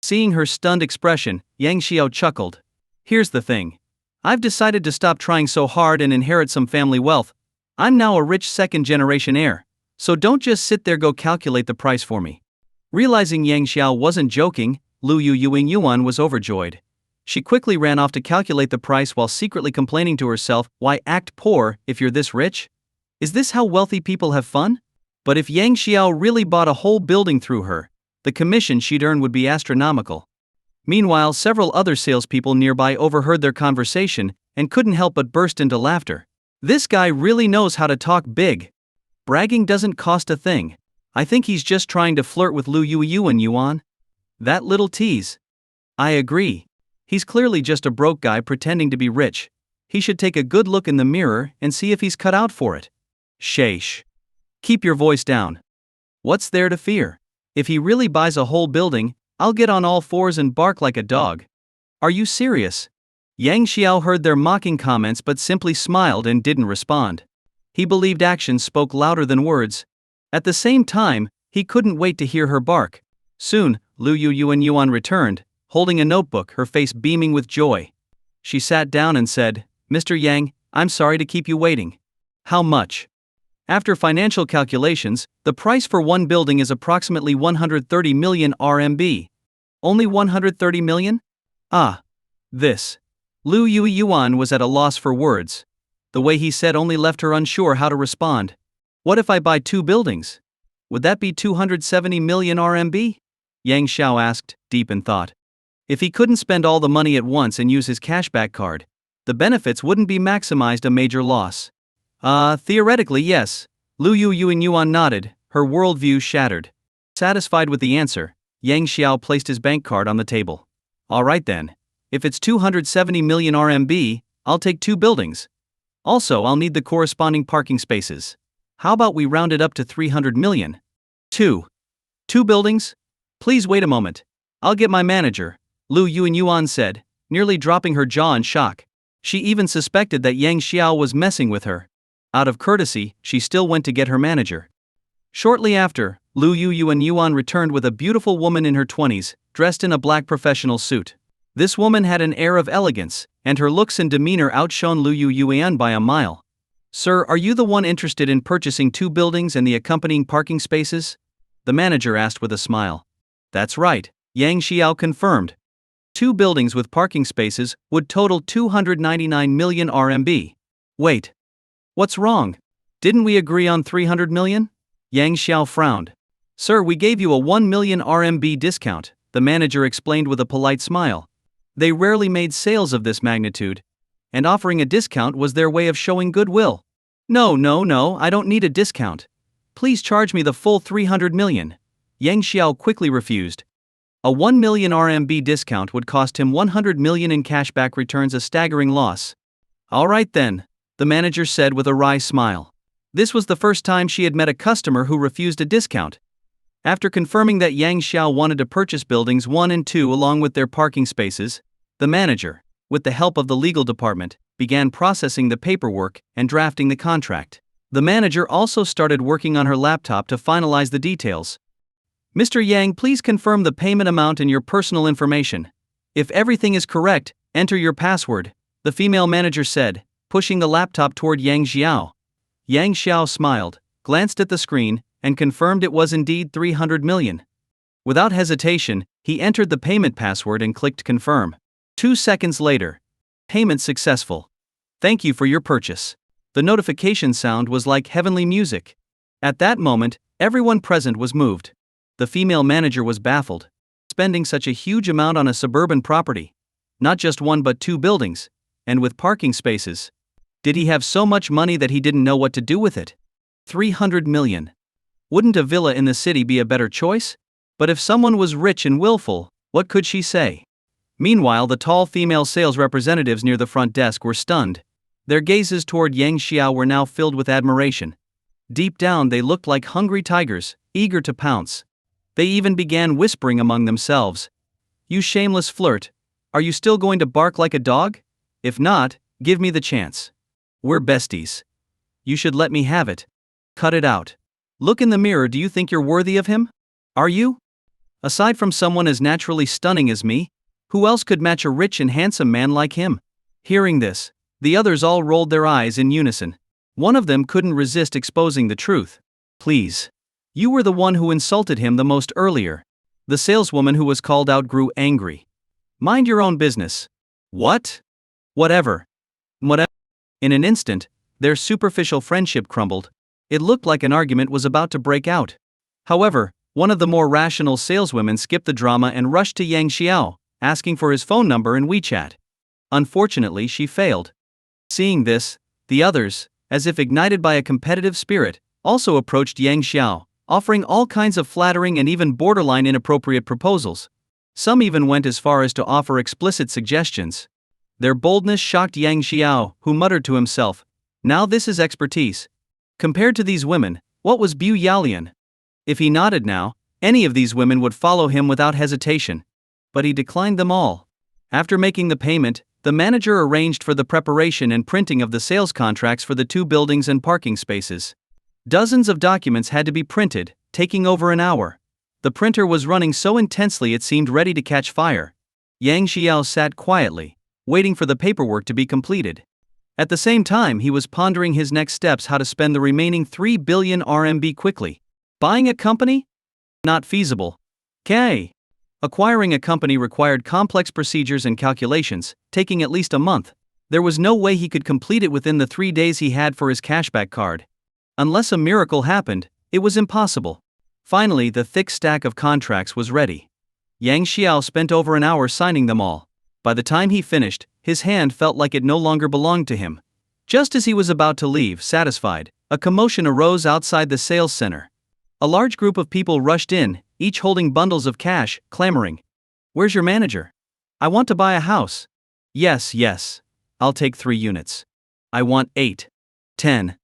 Seeing her stunned expression, Yang Xiao chuckled. "Here's the thing. I've decided to stop trying so hard and inherit some family wealth. I'm now a rich second-generation heir. So don't just sit there, go calculate the price for me." Realizing Yang Xiao wasn't joking, Lu Yuan was overjoyed. She quickly ran off to calculate the price while secretly complaining to herself, "Why act poor if you're this rich? Is this how wealthy people have fun?" But if Yang Xiao really bought a whole building through her, the commission she'd earn would be astronomical. Meanwhile, several other salespeople nearby overheard their conversation and couldn't help but burst into laughter. This guy really knows how to talk big. Bragging doesn't cost a thing. I think he's just trying to flirt with Lu Yu and Yuan. That little tease. I agree. He's clearly just a broke guy pretending to be rich. He should take a good look in the mirror and see if he's cut out for it. Sheesh. Keep your voice down. What's there to fear? If he really buys a whole building, I'll get on all fours and bark like a dog. Are you serious? Yang Xiao heard their mocking comments but simply smiled and didn't respond. He believed actions spoke louder than words. At the same time, he couldn't wait to hear her bark. Soon, Lu Yu and Yuan returned, holding a notebook, her face beaming with joy. She sat down and said, "Mr. Yang, I'm sorry to keep you waiting." "How much?" After financial calculations, the price for one building is approximately 130 million RMB. Only 130 million? Ah. This. Lu Yuan was at a loss for words. The way he said only left her unsure how to respond. What if I buy 2 buildings? Would that be 270 million RMB? Yang Xiao asked, deep in thought. If he couldn't spend all the money at once and use his cashback card, the benefits wouldn't be maximized a major loss. Theoretically yes. Lu Yuan nodded, her worldview shattered. Satisfied with the answer, Yang Xiao placed his bank card on the table. Alright then. If it's 270 million RMB, I'll take 2 buildings. Also, I'll need the corresponding parking spaces. How about we round it up to 300 million? 2 buildings? Please wait a moment. I'll get my manager, Lu Yuan said, nearly dropping her jaw in shock. She even suspected that Yang Xiao was messing with her. Out of courtesy, she still went to get her manager. Shortly after, Lu Yuan returned with a beautiful woman in her 20s, dressed in a black professional suit. This woman had an air of elegance, and her looks and demeanor outshone Lu Yuan by a mile. "Sir, are you the one interested in purchasing 2 buildings and the accompanying parking spaces?" the manager asked with a smile. "That's right," Yang Xiao confirmed. 2 buildings with parking spaces would total 299 million RMB. Wait. What's wrong? Didn't we agree on 300 million? Yang Xiao frowned. "Sir, we gave you a 1 million RMB discount," the manager explained with a polite smile. They rarely made sales of this magnitude, and offering a discount was their way of showing goodwill. No, I don't need a discount. Please charge me the full 300 million. Yang Xiao quickly refused. A 1 million RMB discount would cost him 100 million in cashback returns, a staggering loss. Alright then, the manager said with a wry smile. This was the first time she had met a customer who refused a discount. After confirming that Yang Xiao wanted to purchase buildings 1 and 2 along with their parking spaces, the manager, with the help of the legal department, began processing the paperwork and drafting the contract. The manager also started working on her laptop to finalize the details. "Mr. Yang, please confirm the payment amount and your personal information. If everything is correct, enter your password," the female manager said, pushing the laptop toward Yang Xiao. Yang Xiao smiled, glanced at the screen, and confirmed it was indeed 300 million. Without hesitation, he entered the payment password and clicked confirm. 2 seconds later. Payment successful. Thank you for your purchase. The notification sound was like heavenly music. At that moment, everyone present was moved. The female manager was baffled. Spending such a huge amount on a suburban property. Not just 1 but 2 buildings. And with parking spaces. Did he have so much money that he didn't know what to do with it? 300 million. Wouldn't a villa in the city be a better choice? But if someone was rich and willful, what could she say? Meanwhile, the tall female sales representatives near the front desk were stunned. Their gazes toward Yang Xiao were now filled with admiration. Deep down they looked like hungry tigers, eager to pounce. They even began whispering among themselves. "You shameless flirt. Are you still going to bark like a dog? If not, give me the chance. We're besties. You should let me have it. Cut it out. Look in the mirror, do you think you're worthy of him? Are you? Aside from someone as naturally stunning as me, who else could match a rich and handsome man like him?" Hearing this, the others all rolled their eyes in unison. One of them couldn't resist exposing the truth. "Please. You were the one who insulted him the most earlier." The saleswoman who was called out grew angry. "Mind your own business." "What? Whatever." In an instant, their superficial friendship crumbled. It looked like an argument was about to break out. However, one of the more rational saleswomen skipped the drama and rushed to Yang Xiao, asking for his phone number and WeChat. Unfortunately, she failed. Seeing this, the others, as if ignited by a competitive spirit, also approached Yang Xiao, offering all kinds of flattering and even borderline inappropriate proposals. Some even went as far as to offer explicit suggestions. Their boldness shocked Yang Xiao, who muttered to himself, "Now this is expertise." Compared to these women, what was Bu Yalian? If he nodded now, any of these women would follow him without hesitation. But he declined them all. After making the payment, the manager arranged for the preparation and printing of the sales contracts for the 2 buildings and parking spaces. Dozens of documents had to be printed, taking over an hour. The printer was running so intensely it seemed ready to catch fire. Yang Xiao sat quietly, waiting for the paperwork to be completed. At the same time, he was pondering his next steps: how to spend the remaining 3 billion RMB quickly. Buying a company? Not feasible. Acquiring a company required complex procedures and calculations, taking at least a month. There was no way he could complete it within the 3 days he had for his cashback card. Unless a miracle happened, it was impossible. Finally, the thick stack of contracts was ready. Yang Xiao spent over an hour signing them all. By the time he finished, his hand felt like it no longer belonged to him. Just as he was about to leave, satisfied, a commotion arose outside the sales center. A large group of people rushed in, each holding bundles of cash, clamoring, "Where's your manager? I want to buy a house." Yes. I'll take 3 units. I want 8. 10.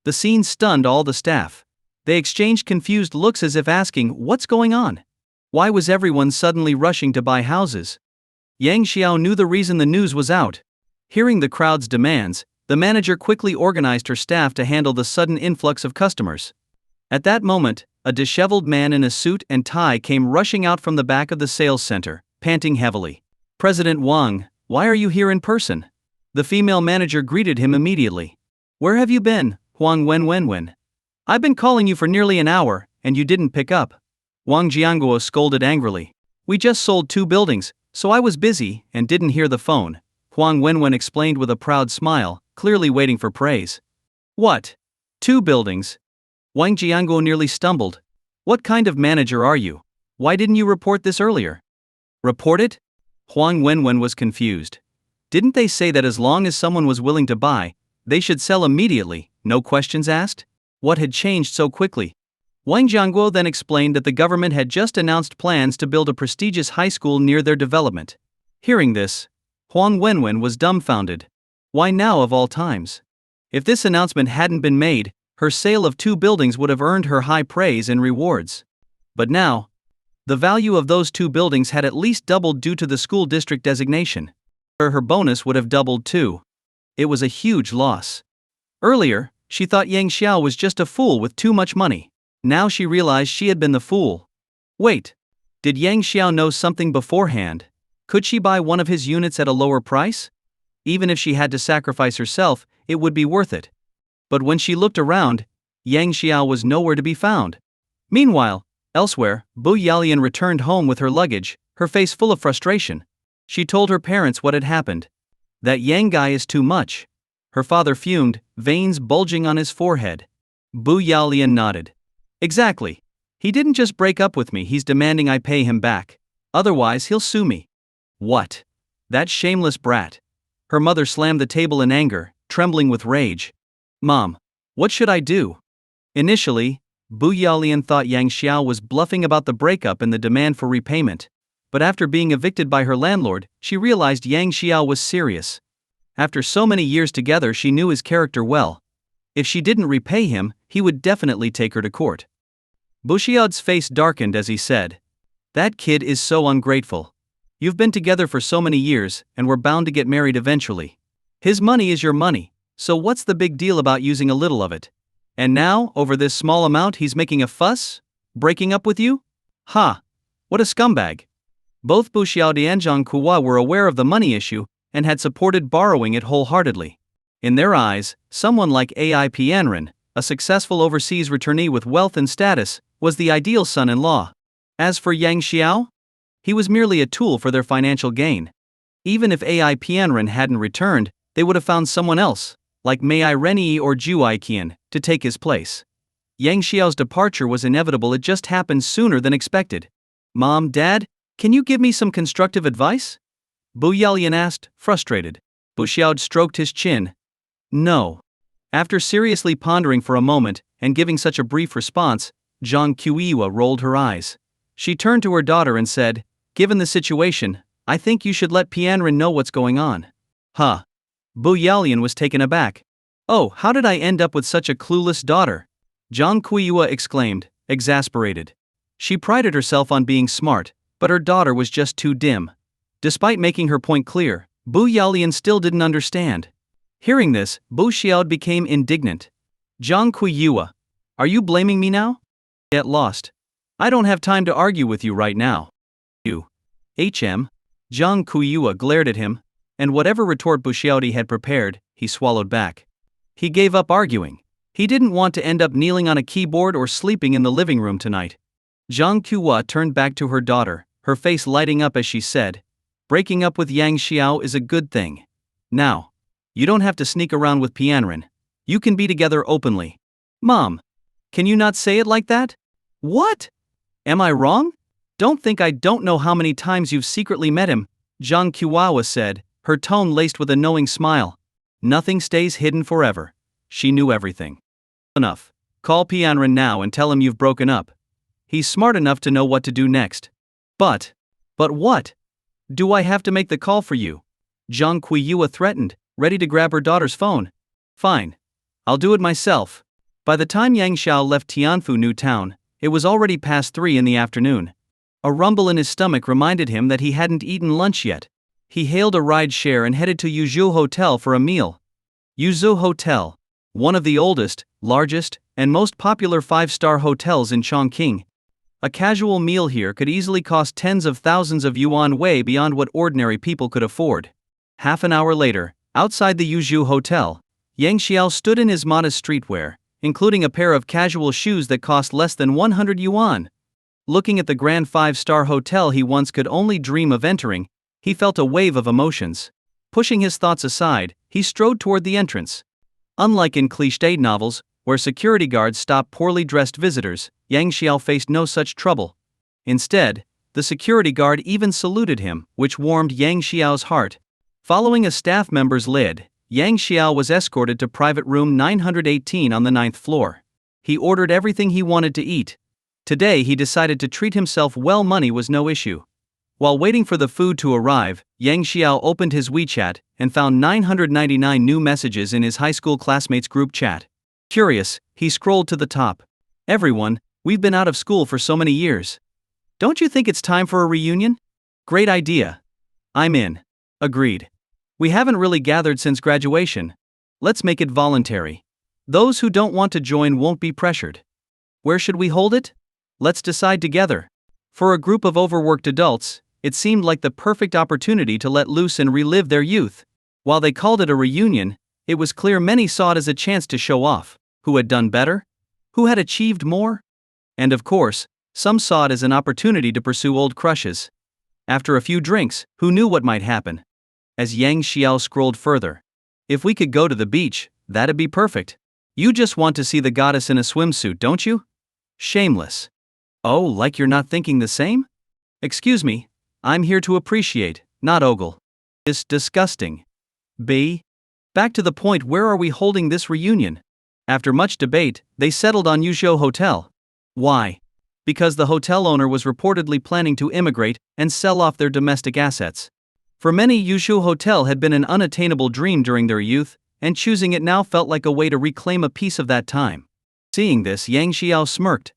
The scene stunned all the staff. They exchanged confused looks as if asking, "What's going on? Why was everyone suddenly rushing to buy houses?" Yang Xiao knew the reason the news was out. Hearing the crowd's demands, the manager quickly organized her staff to handle the sudden influx of customers. At that moment, a disheveled man in a suit and tie came rushing out from the back of the sales center, panting heavily. "President Wang, why are you here in person?" The female manager greeted him immediately. "Where have you been, Huang Wenwen? I've been calling you for nearly an hour, and you didn't pick up." Wang Jianguo scolded angrily. "We just sold 2 buildings, so I was busy and didn't hear the phone," Huang Wenwen explained with a proud smile, clearly waiting for praise. "What? 2 buildings?" Wang Jianguo nearly stumbled. "What kind of manager are you? Why didn't you report this earlier?" "Report it?" Huang Wenwen was confused. Didn't they say that as long as someone was willing to buy, they should sell immediately, no questions asked? What had changed so quickly? Wang Jianguo then explained that the government had just announced plans to build a prestigious high school near their development. Hearing this, Huang Wenwen was dumbfounded. Why now of all times? If this announcement hadn't been made, her sale of 2 buildings would have earned her high praise and rewards. But now, the value of those 2 buildings had at least doubled due to the school district designation. Her bonus would have doubled too. It was a huge loss. Earlier, she thought Yang Xiao was just a fool with too much money. Now she realized she had been the fool. Wait. Did Yang Xiao know something beforehand? Could she buy one of his units at a lower price? Even if she had to sacrifice herself, it would be worth it. But when she looked around, Yang Xiao was nowhere to be found. Meanwhile, elsewhere, Bu Yalian returned home with her luggage, her face full of frustration. She told her parents what had happened. "That Yang guy is too much." Her father fumed, veins bulging on his forehead. Bu Yalian nodded. "Exactly. He didn't just break up with me, he's demanding I pay him back. Otherwise he'll sue me." "What? That shameless brat." Her mother slammed the table in anger, trembling with rage. "Mom, what should I do?" Initially, Bu Yalian thought Yang Xiao was bluffing about the breakup and the demand for repayment. But after being evicted by her landlord, she realized Yang Xiao was serious. After so many years together, she knew his character well. If she didn't repay him, he would definitely take her to court. Bu Xiao's face darkened as he said, "That kid is so ungrateful. You've been together for so many years, and we're bound to get married eventually. His money is your money, so what's the big deal about using a little of it? And now, over this small amount he's making a fuss? Breaking up with you? Ha! What a scumbag." Both Bu Xiao and Zhang Kuwa were aware of the money issue, and had supported borrowing it wholeheartedly. In their eyes, someone like Ai Pianren, a successful overseas returnee with wealth and status, was the ideal son-in-law. As for Yang Xiao, he was merely a tool for their financial gain. Even if Ai Pianren hadn't returned, they would have found someone else, like Mei Renyi or Zhu Aiqian, to take his place. Yang Xiao's departure was inevitable, it just happened sooner than expected. "Mom, Dad, can you give me some constructive advice?" Bu Yalian asked, frustrated. Bu Xiao stroked his chin. "No. After seriously pondering for a moment, and giving such a brief response, Zhang Qiuyue rolled her eyes. She turned to her daughter and said, "Given the situation, I think you should let Pianren know what's going on." Huh. Bu Yalian was taken aback. "Oh, how did I end up with such a clueless daughter?" Zhang Qiuyue exclaimed, exasperated. She prided herself on being smart, but her daughter was just too dim. Despite making her point clear, Bu Yalian still didn't understand. Hearing this, Bu Xiao became indignant. "Zhang Qiuyue, are you blaming me now? Get lost. I don't have time to argue with you right now." You. HM. Zhang Qiuyue glared at him, and whatever retort Bu Xiao had prepared, he swallowed back. He gave up arguing. He didn't want to end up kneeling on a keyboard or sleeping in the living room tonight. Zhang Qiuyue turned back to her daughter, her face lighting up as she said, "Breaking up with Yang Xiao is a good thing. Now, you don't have to sneak around with Pianren. You can be together openly." "Mom, can you not say it like that?" "What? Am I wrong? Don't think I don't know how many times you've secretly met him," Zhang Qiuyue said, her tone laced with a knowing smile. Nothing stays hidden forever. She knew everything. "Enough. Call Pianren now and tell him you've broken up. He's smart enough to know what to do next." But what? "Do I have to make the call for you?" Zhang Qiuyue threatened, ready to grab her daughter's phone. "Fine. I'll do it myself." By the time Yang Xiao left Tianfu New Town, it was already past 3 in the afternoon. A rumble in his stomach reminded him that he hadn't eaten lunch yet. He hailed a ride share and headed to Yuzhou Hotel for a meal. Yuzhou Hotel, one of the oldest, largest, and most popular 5-star hotels in Chongqing. A casual meal here could easily cost tens of thousands of yuan, way beyond what ordinary people could afford. Half an hour later, outside the Yuzhou Hotel, Yang Xiao stood in his modest streetwear, including a pair of casual shoes that cost less than 100 yuan. Looking at the grand 5-star hotel he once could only dream of entering, he felt a wave of emotions. Pushing his thoughts aside, he strode toward the entrance. Unlike in cliché novels, where security guards stop poorly dressed visitors, Yang Xiao faced no such trouble. Instead, the security guard even saluted him, which warmed Yang Xiao's heart. Following a staff member's lead, Yang Xiao was escorted to private room 918 on the 9th floor. He ordered everything he wanted to eat. Today he decided to treat himself well. Money was no issue. While waiting for the food to arrive, Yang Xiao opened his WeChat and found 999 new messages in his high school classmates' group chat. Curious, he scrolled to the top. "Everyone, we've been out of school for so many years. Don't you think it's time for a reunion? Great idea. I'm in." Agreed. "We haven't really gathered since graduation. Let's make it voluntary. Those who don't want to join won't be pressured. Where should we hold it? Let's decide together." For a group of overworked adults, it seemed like the perfect opportunity to let loose and relive their youth. While they called it a reunion, it was clear many saw it as a chance to show off. Who had done better? Who had achieved more? And of course, some saw it as an opportunity to pursue old crushes. After a few drinks, who knew what might happen? As Yang Xiao scrolled further. "If we could go to the beach, that'd be perfect. You just want to see the goddess in a swimsuit, don't you? Shameless. Oh, like you're not thinking the same? Excuse me, I'm here to appreciate, not ogle. It's disgusting. B. Back to the point, where are we holding this reunion?" After much debate, they settled on Yuzhou Hotel. Why? Because the hotel owner was reportedly planning to immigrate and sell off their domestic assets. For many, Yuzhou Hotel had been an unattainable dream during their youth, and choosing it now felt like a way to reclaim a piece of that time. Seeing this, Yang Xiao smirked.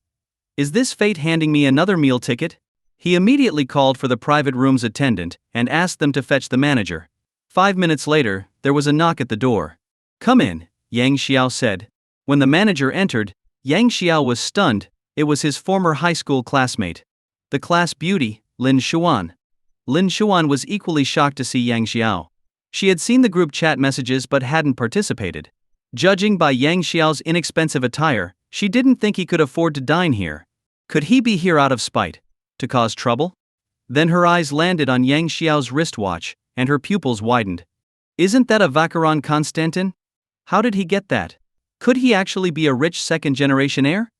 "Is this fate handing me another meal ticket?" He immediately called for the private room's attendant and asked them to fetch the manager. 5 minutes later, there was a knock at the door. "Come in," Yang Xiao said. When the manager entered, Yang Xiao was stunned. It was his former high school classmate, the class beauty, Lin Xuan. Lin Xuan was equally shocked to see Yang Xiao. She had seen the group chat messages but hadn't participated. Judging by Yang Xiao's inexpensive attire, she didn't think he could afford to dine here. Could he be here out of spite? To cause trouble? Then her eyes landed on Yang Xiao's wristwatch, and her pupils widened. Isn't that a Vacheron Constantin? How did he get that? Could he actually be a rich second-generation heir?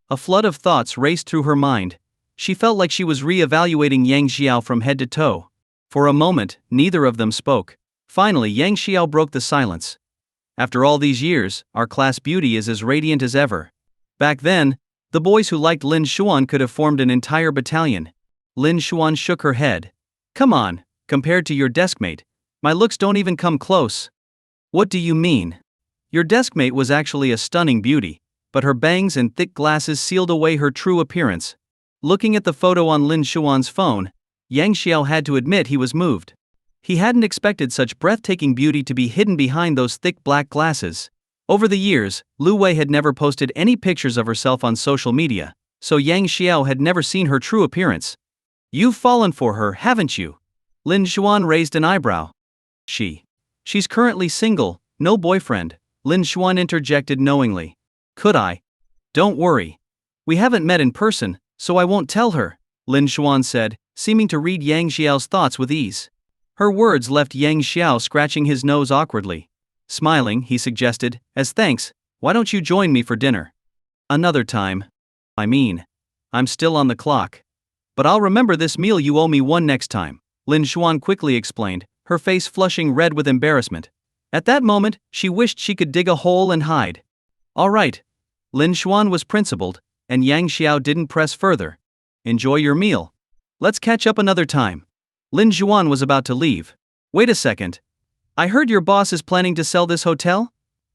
A flood of thoughts raced through her mind. She felt like she was re-evaluating Yang Xiao from head to toe. For a moment, neither of them spoke. Finally, Yang Xiao broke the silence. After all these years, our class beauty is as radiant as ever. Back then, the boys who liked Lin Xuan could have formed an entire battalion. Lin Xuan shook her head. Come on, compared to your deskmate, my looks don't even come close. What do you mean? Your deskmate was actually a stunning beauty, but her bangs and thick glasses sealed away her true appearance. Looking at the photo on Lin Xuan's phone, Yang Xiao had to admit he was moved. He hadn't expected such breathtaking beauty to be hidden behind those thick black glasses. Over the years, Lu Wei had never posted any pictures of herself on social media, so Yang Xiao had never seen her true appearance. You've fallen for her, haven't you? Lin Xuan raised an eyebrow. She's currently single, no boyfriend, Lin Xuan interjected knowingly. Could I? Don't worry. We haven't met in person, so I won't tell her, Lin Xuan said, seeming to read Yang Xiao's thoughts with ease. Her words left Yang Xiao scratching his nose awkwardly. Smiling, he suggested, as thanks, why don't you join me for dinner? Another time. I'm still on the clock. But I'll remember this meal, you owe me one next time, Lin Xuan quickly explained, her face flushing red with embarrassment. At that moment, she wished she could dig a hole and hide. All right. Lin Xuan was principled, and Yang Xiao didn't press further. Enjoy your meal. Let's catch up another time. Lin Xuan was about to leave. Wait a second. I heard your boss is planning to sell this hotel?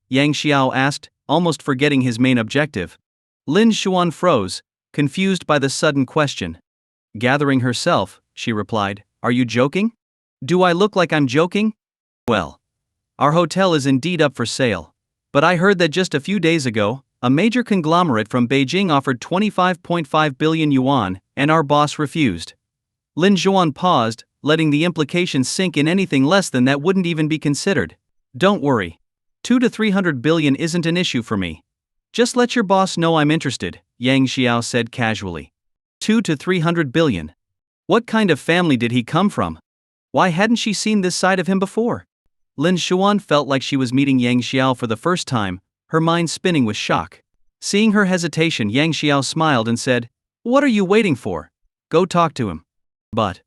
Yang Xiao asked, almost forgetting his main objective. Lin Xuan froze, confused by the sudden question. Gathering herself, she replied, Are you joking? Do I look like I'm joking? Well, our hotel is indeed up for sale. But I heard that just a few days ago, a major conglomerate from Beijing offered 25.5 billion yuan, and our boss refused. Lin Xuan paused, letting the implications sink in. Anything less than that wouldn't even be considered. Don't worry. 2 to 300 billion isn't an issue for me. Just let your boss know I'm interested, Yang Xiao said casually. 2 to 300 billion. What kind of family did he come from? Why hadn't she seen this side of him before? Lin Xuan felt like she was meeting Yang Xiao for the first time, her mind spinning with shock. Seeing her hesitation, Yang Xiao smiled and said, What are you waiting for? Go talk to him. But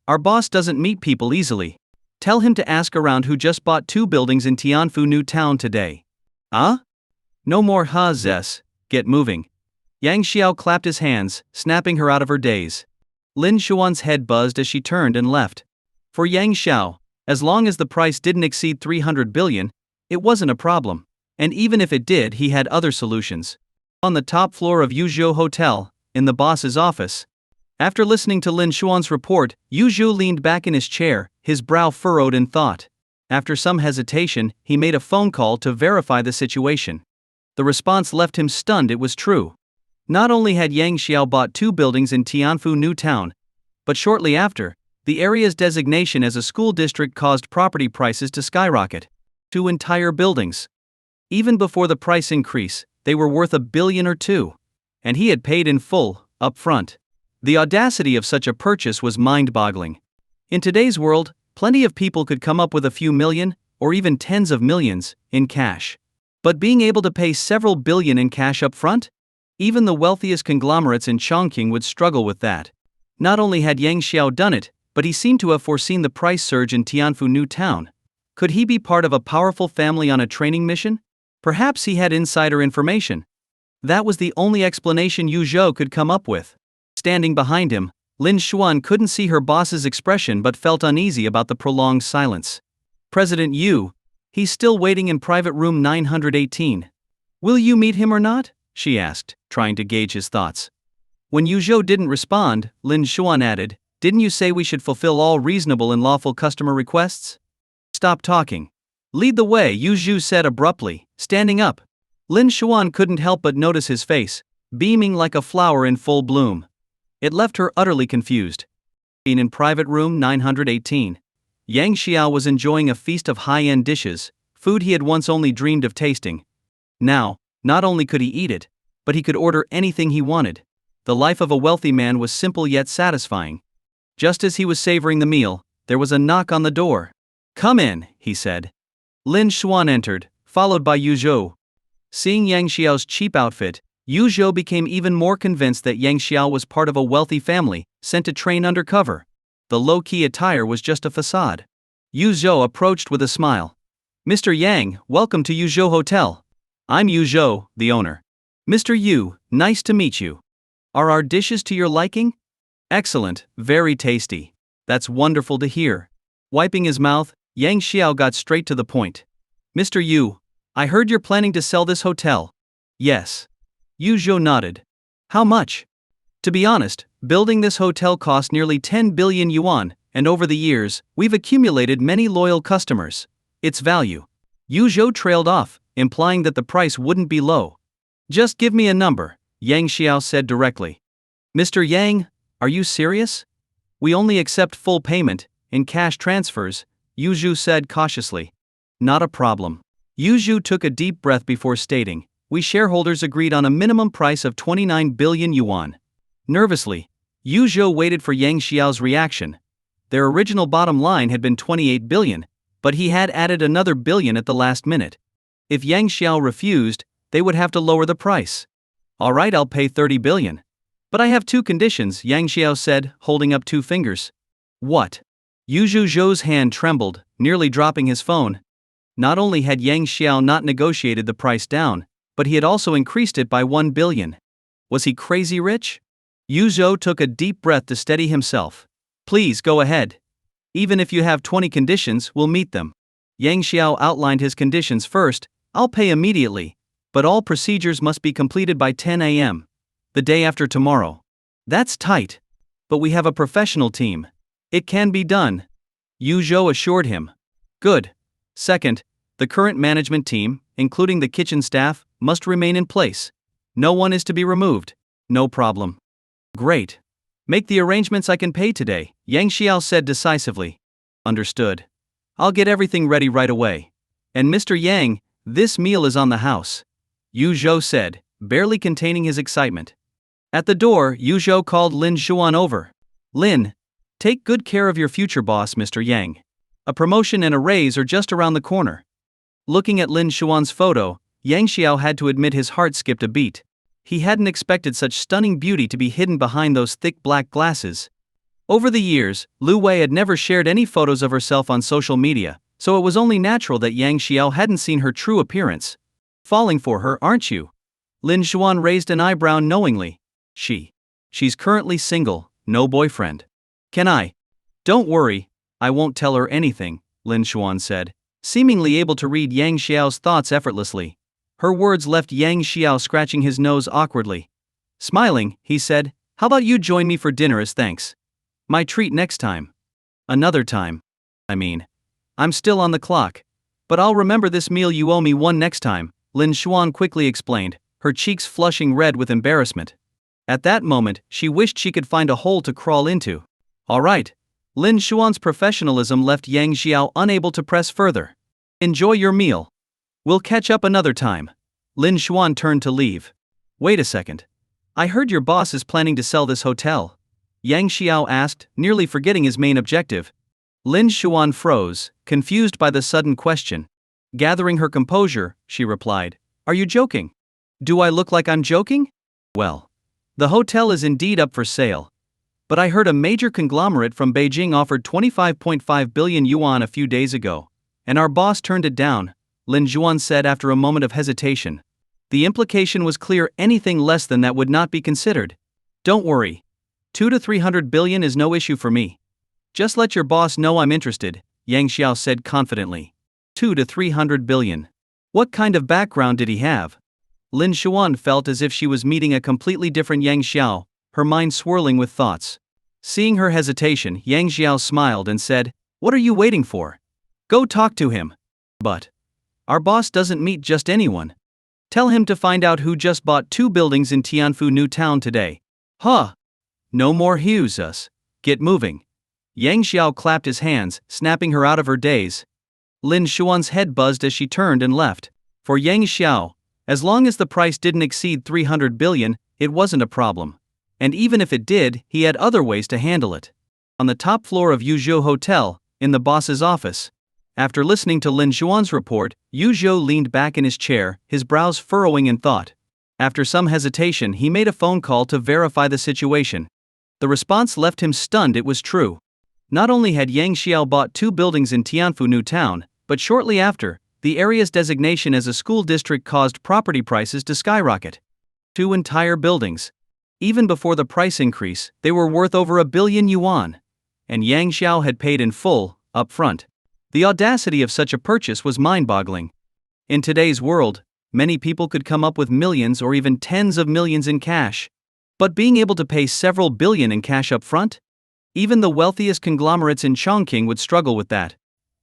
our boss doesn't meet people easily. Tell him to ask around who just bought 2 buildings in Tianfu New Town today. Huh? No more zess, get moving. Yang Xiao clapped his hands, snapping her out of her daze. Lin Xuan's head buzzed as she turned and left. For Yang Xiao, as long as the price didn't exceed 300 billion, it wasn't a problem. And even if it did, he had other solutions. On the top floor of Yuzhou Hotel, in the boss's office. After listening to Lin Xuan's report, Yu Zhu leaned back in his chair, his brow furrowed in thought. After some hesitation, he made a phone call to verify the situation. The response left him stunned. It was true. Not only had Yang Xiao bought 2 buildings in Tianfu New Town, but shortly after, the area's designation as a school district caused property prices to skyrocket. 2 entire buildings. Even before the price increase, they were worth $1 billion or $2. And he had paid in full, up front. The audacity of such a purchase was mind-boggling. In today's world, plenty of people could come up with a few million, or even tens of millions, in cash. But being able to pay several billion in cash up front? Even the wealthiest conglomerates in Chongqing would struggle with that. Not only had Yang Xiao done it, but he seemed to have foreseen the price surge in Tianfu New Town. Could he be part of a powerful family on a training mission? Perhaps he had insider information. That was the only explanation Yu Zhou could come up with. Standing behind him, Lin Xuan couldn't see her boss's expression but felt uneasy about the prolonged silence. President Yu, he's still waiting in private room 918. Will you meet him or not? She asked, trying to gauge his thoughts. When Yu Zhou didn't respond, Lin Xuan added, Didn't you say we should fulfill all reasonable and lawful customer requests? Stop talking. Lead the way, Yu Zhou said abruptly, standing up. Lin Xuan couldn't help but notice his face, beaming like a flower in full bloom. It left her utterly confused. In private room 918, Yang Xiao was enjoying a feast of high-end dishes, food he had once only dreamed of tasting. Now, not only could he eat it, but he could order anything he wanted. The life of a wealthy man was simple yet satisfying. Just as he was savoring the meal, there was a knock on the door. Come in, he said. Lin Xuan entered, followed by Yu Zhou. Seeing Yang Xiao's cheap outfit, Yu Zhou became even more convinced that Yang Xiao was part of a wealthy family, sent to train undercover. The low-key attire was just a facade. Yu Zhou approached with a smile. Mr. Yang, welcome to Yuzhou Hotel. I'm Yuzhou, the owner. Mr. Yu, nice to meet you. Are our dishes to your liking? Excellent, very tasty. That's wonderful to hear. Wiping his mouth, Yang Xiao got straight to the point. Mr. Yu, I heard you're planning to sell this hotel. Yes. Yu Zhou nodded. How much? To be honest, building this hotel cost nearly 10 billion yuan, and over the years, we've accumulated many loyal customers. Its value. Yu Zhou trailed off, implying that the price wouldn't be low. Just give me a number, Yang Xiao said directly. Mr. Yang, are you serious? We only accept full payment, in cash transfers, Yu Zhou said cautiously. Not a problem. Yu Zhou took a deep breath before stating, we shareholders agreed on a minimum price of 29 billion yuan. Nervously, Yu Zhou waited for Yang Xiao's reaction. Their original bottom line had been 28 billion, but he had added another billion at the last minute. If Yang Xiao refused, they would have to lower the price. Alright, I'll pay 30 billion. But I have two conditions, Yang Xiao said, holding up two fingers. What? Yu Zhou's hand trembled, nearly dropping his phone. Not only had Yang Xiao not negotiated the price down, but he had also increased it by 1 billion. Was he crazy rich? Yu Zhou took a deep breath to steady himself. Please go ahead. Even if you have 20 conditions, we'll meet them. Yang Xiao outlined his conditions first. I'll pay immediately, but all procedures must be completed by 10 a.m. the day after tomorrow. That's tight. But we have a professional team. It can be done. Yu Zhou assured him. Good. Second, the current management team, including the kitchen staff, must remain in place. No one is to be removed. No problem. Great. Make the arrangements, I can pay today, Yang Xiao said decisively. Understood. I'll get everything ready right away. And Mr. Yang, this meal is on the house, Yu Zhou said, barely containing his excitement. At the door, Yu Zhou called Lin Xuan over. Lin, take good care of your future boss, Mr. Yang. A promotion and a raise are just around the corner. Looking at Lin Xuan's photo, Yang Xiao had to admit his heart skipped a beat. He hadn't expected such stunning beauty to be hidden behind those thick black glasses. Over the years, Lu Wei had never shared any photos of herself on social media, so it was only natural that Yang Xiao hadn't seen her true appearance. Falling for her, aren't you? Lin Xuan raised an eyebrow knowingly. She's currently single, no boyfriend. Can I? Don't worry, I won't tell her anything, Lin Xuan said, seemingly able to read Yang Xiao's thoughts effortlessly. Her words left Yang Xiao scratching his nose awkwardly. Smiling, he said, how about you join me for dinner as thanks? My treat next time. Another time. I'm still on the clock. But I'll remember this meal, you owe me one next time, Lin Xuan quickly explained, her cheeks flushing red with embarrassment. At that moment, she wished she could find a hole to crawl into. Alright. Lin Xuan's professionalism left Yang Xiao unable to press further. Enjoy your meal. We'll catch up another time. Lin Xuan turned to leave. Wait a second. I heard your boss is planning to sell this hotel. Yang Xiao asked, nearly forgetting his main objective. Lin Xuan froze, confused by the sudden question. Gathering her composure, she replied, are you joking? Do I look like I'm joking? Well, the hotel is indeed up for sale. But I heard a major conglomerate from Beijing offered 25.5 billion yuan a few days ago, and our boss turned it down, Lin Xuan said after a moment of hesitation. The implication was clear, anything less than that would not be considered. Don't worry. 200 to 300 billion is no issue for me. Just let your boss know I'm interested, Yang Xiao said confidently. 200 to 300 billion. What kind of background did he have? Lin Xuan felt as if she was meeting a completely different Yang Xiao, her mind swirling with thoughts. Seeing her hesitation, Yang Xiao smiled and said, what are you waiting for? Go talk to him. But our boss doesn't meet just anyone. Tell him to find out who just bought 2 buildings in Tianfu New Town today. Huh. No more hues, us. Get moving. Yang Xiao clapped his hands, snapping her out of her daze. Lin Xuan's head buzzed as she turned and left. For Yang Xiao, as long as the price didn't exceed 300 billion, it wasn't a problem. And even if it did, he had other ways to handle it. On the top floor of Yuzhou Hotel, in the boss's office. After listening to Lin Xuan's report, Yu Zhou leaned back in his chair, his brows furrowing in thought. After some hesitation, he made a phone call to verify the situation. The response left him stunned. It was true. Not only had Yang Xiao bought 2 buildings in Tianfu New Town, but shortly after, The area's designation as a school district caused property prices to skyrocket. 2 entire buildings. Even before the price increase, they were worth over 1 billion yuan. And Yang Xiao had paid in full, up front. The audacity of such a purchase was mind-boggling. In today's world, many people could come up with millions or even tens of millions in cash. But being able to pay several billion in cash up front? Even the wealthiest conglomerates in Chongqing would struggle with that.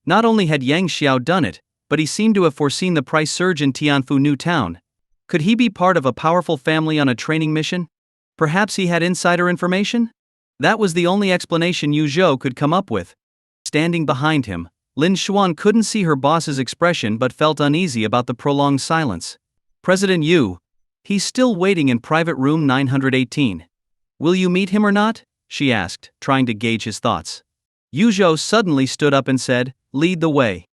Not only had Yang Xiao done it, but he seemed to have foreseen the price surge in Tianfu New Town. Could he be part of a powerful family on a training mission? Perhaps he had insider information? That was the only explanation Yu Zhou could come up with. Standing behind him, Lin Xuan couldn't see her boss's expression but felt uneasy about the prolonged silence. President Yu. He's still waiting in private room 918. Will you meet him or not? She asked, trying to gauge his thoughts. Yu Zhou suddenly stood up and said, lead the way.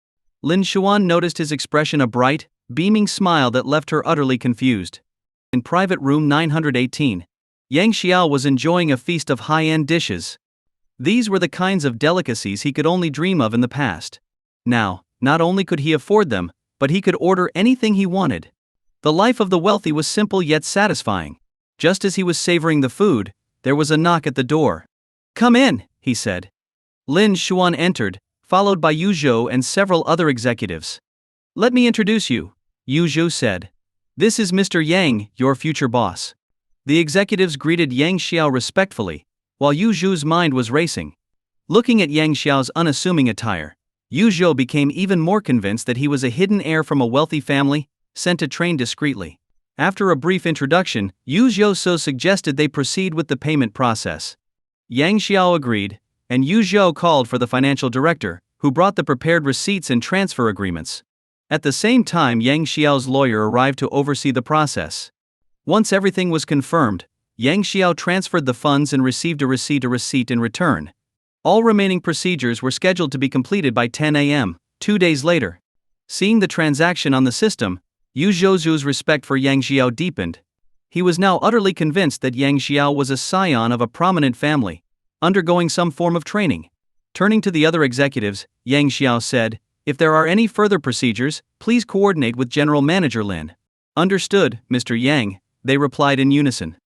Lin Xuan noticed his expression, a bright, beaming smile that left her utterly confused. In private room 918, Yang Xiao was enjoying a feast of high-end dishes. These were the kinds of delicacies he could only dream of in the past. Now, not only could he afford them, but he could order anything he wanted. The life of the wealthy was simple yet satisfying. Just as he was savoring the food, there was a knock at the door. Come in, he said. Lin Xuan entered, followed by Yu Zhou and several other executives. Let me introduce you, Yu Zhou said. This is Mr. Yang, your future boss. The executives greeted Yang Xiao respectfully, while Yu Zhou's mind was racing. Looking at Yang Xiao's unassuming attire, Yu Zhou became even more convinced that he was a hidden heir from a wealthy family, sent to train discreetly. After a brief introduction, Yu Zhou suggested they proceed with the payment process. Yang Xiao agreed, and Yu Zhou called for the financial director, who brought the prepared receipts and transfer agreements. At the same time, Yang Xiao's lawyer arrived to oversee the process. Once everything was confirmed, Yang Xiao transferred the funds and received a receipt in return. All remaining procedures were scheduled to be completed by 10 a.m., 2 days later. Seeing the transaction on the system, Yu Zhou's respect for Yang Xiao deepened. He was now utterly convinced that Yang Xiao was a scion of a prominent family, undergoing some form of training. Turning to the other executives, Yang Xiao said, if there are any further procedures, please coordinate with General Manager Lin. Understood, Mr. Yang, they replied in unison.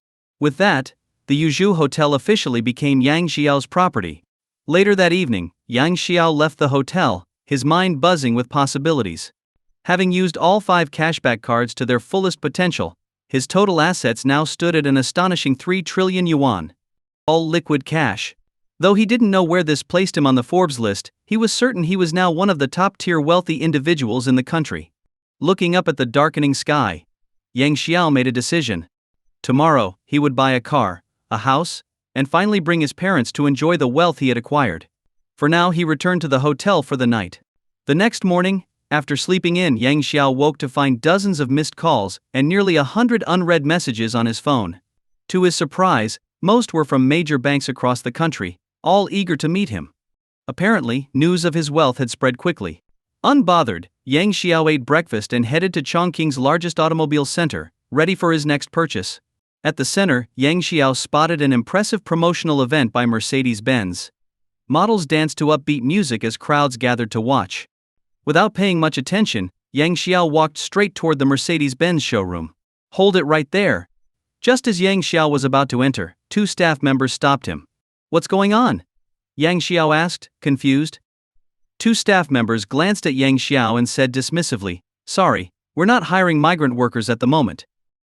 With that, the Yuzhou Hotel officially became Yang Xiao's property. Later that evening, Yang Xiao left the hotel, his mind buzzing with possibilities. Having used all 5 cashback cards to their fullest potential, his total assets now stood at an astonishing 3 trillion yuan. All liquid cash. Though he didn't know where this placed him on the Forbes list, he was certain he was now one of the top-tier wealthy individuals in the country. Looking up at the darkening sky, Yang Xiao made a decision. Tomorrow, he would buy a car, a house, and finally bring his parents to enjoy the wealth he had acquired. For now, he returned to the hotel for the night. The next morning, after sleeping in, Yang Xiao woke to find dozens of missed calls and nearly 100 unread messages on his phone. To his surprise, most were from major banks across the country, all eager to meet him. Apparently, news of his wealth had spread quickly. Unbothered, Yang Xiao ate breakfast and headed to Chongqing's largest automobile center, ready for his next purchase. At the center, Yang Xiao spotted an impressive promotional event by Mercedes-Benz. Models danced to upbeat music as crowds gathered to watch. Without paying much attention, Yang Xiao walked straight toward the Mercedes-Benz showroom. Hold it right there. Just as Yang Xiao was about to enter, 2 staff members stopped him. What's going on? Yang Xiao asked, confused. 2 staff members glanced at Yang Xiao and said dismissively, sorry, we're not hiring migrant workers at the moment.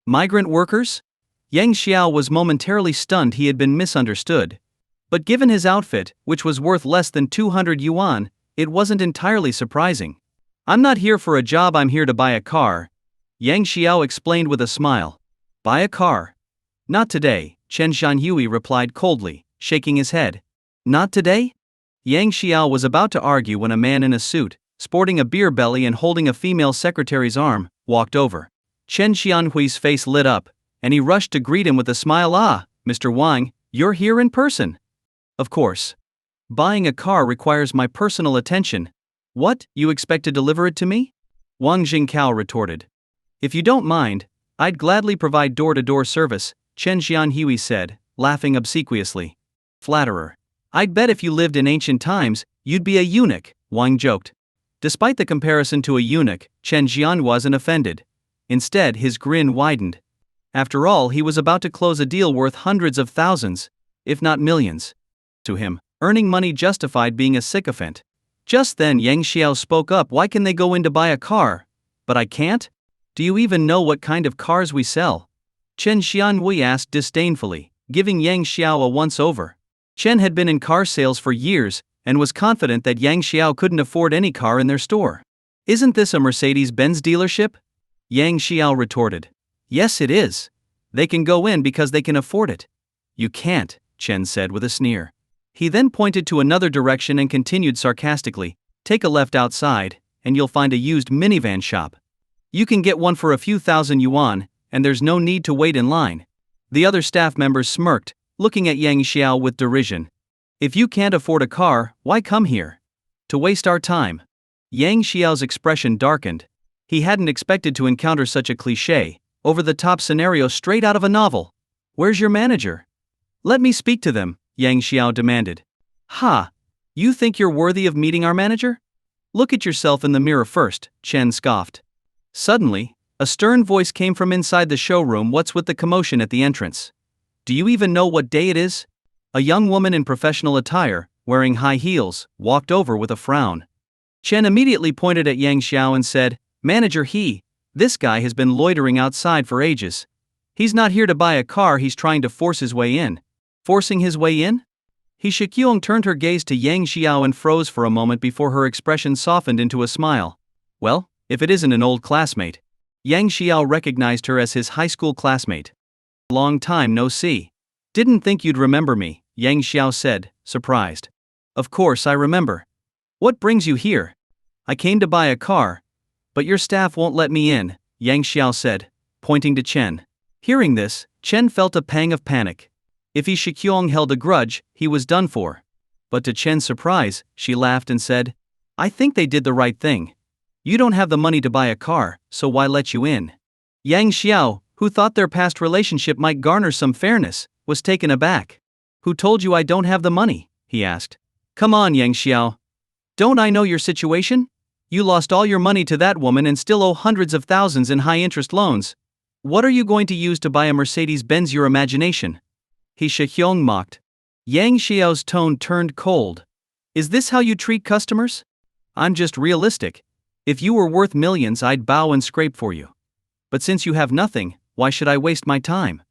Migrant workers? Yang Xiao was momentarily stunned. He had been misunderstood. But given his outfit, which was worth less than 200 yuan, it wasn't entirely surprising. I'm not here for a job, I'm here to buy a car. Yang Xiao explained with a smile. Buy a car? Not today, Chen Shanhui replied coldly, shaking his head. Not today? Yang Xiao was about to argue when a man in a suit, sporting a beer belly and holding a female secretary's arm, walked over. Chen Xianhui's face lit up, and he rushed to greet him with a smile. Ah, Mr. Wang, you're here in person. Of course. Buying a car requires my personal attention. What, you expect to deliver it to me? Wang Jingkao retorted. If you don't mind, I'd gladly provide door-to-door service, Chen Xianhui said, laughing obsequiously. Flatterer. I'd bet if you lived in ancient times, you'd be a eunuch, Wang joked. Despite the comparison to a eunuch, Chen Jian wasn't offended. Instead, his grin widened. After all, he was about to close a deal worth hundreds of thousands, if not millions. To him, earning money justified being a sycophant. Just then Yang Xiao spoke up. Why can they go in to buy a car? But I can't? Do you even know what kind of cars we sell? Chen Xianhui asked disdainfully, giving Yang Xiao a once-over. Chen had been in car sales for years, and was confident that Yang Xiao couldn't afford any car in their store. Isn't this a Mercedes-Benz dealership? Yang Xiao retorted. Yes, it is. They can go in because they can afford it. You can't, Chen said with a sneer. He then pointed to another direction and continued sarcastically, take a left outside, and you'll find a used minivan shop. You can get one for a few thousand yuan, and there's no need to wait in line. The other staff members smirked, looking at Yang Xiao with derision. If you can't afford a car, why come here? To waste our time. Yang Xiao's expression darkened. He hadn't expected to encounter such a cliché, over-the-top scenario straight out of a novel. Where's your manager? Let me speak to them, Yang Xiao demanded. Ha! You think you're worthy of meeting our manager? Look at yourself in the mirror first, Chen scoffed. Suddenly, a stern voice came from inside the showroom. What's with the commotion at the entrance? Do you even know what day it is? A young woman in professional attire, wearing high heels, walked over with a frown. Chen immediately pointed at Yang Xiao and said, Manager, this guy has been loitering outside for ages. He's not here to buy a car, he's trying to force his way in. Forcing his way in? He Shikyong turned her gaze to Yang Xiao and froze for a moment before her expression softened into a smile. Well, if it isn't an old classmate. Yang Xiao recognized her as his high school classmate. Long time no see. Didn't think you'd remember me, Yang Xiao said, surprised. Of course I remember. What brings you here? I came to buy a car. But your staff won't let me in, Yang Xiao said, pointing to Chen. Hearing this, Chen felt a pang of panic. If Yi Shikyong held a grudge, he was done for. But to Chen's surprise, she laughed and said, I think they did the right thing. You don't have the money to buy a car, so why let you in? Yang Xiao, who thought their past relationship might garner some fairness, was taken aback. Who told you I don't have the money? He asked. Come on, Yang Xiao. Don't I know your situation? You lost all your money to that woman and still owe hundreds of thousands in high-interest loans. What are you going to use to buy a Mercedes-Benz? Your imagination? He Shihyong mocked. Yang Xiao's tone turned cold. Is this how you treat customers? I'm just realistic. If you were worth millions, I'd bow and scrape for you. But since you have nothing, why should I waste my time?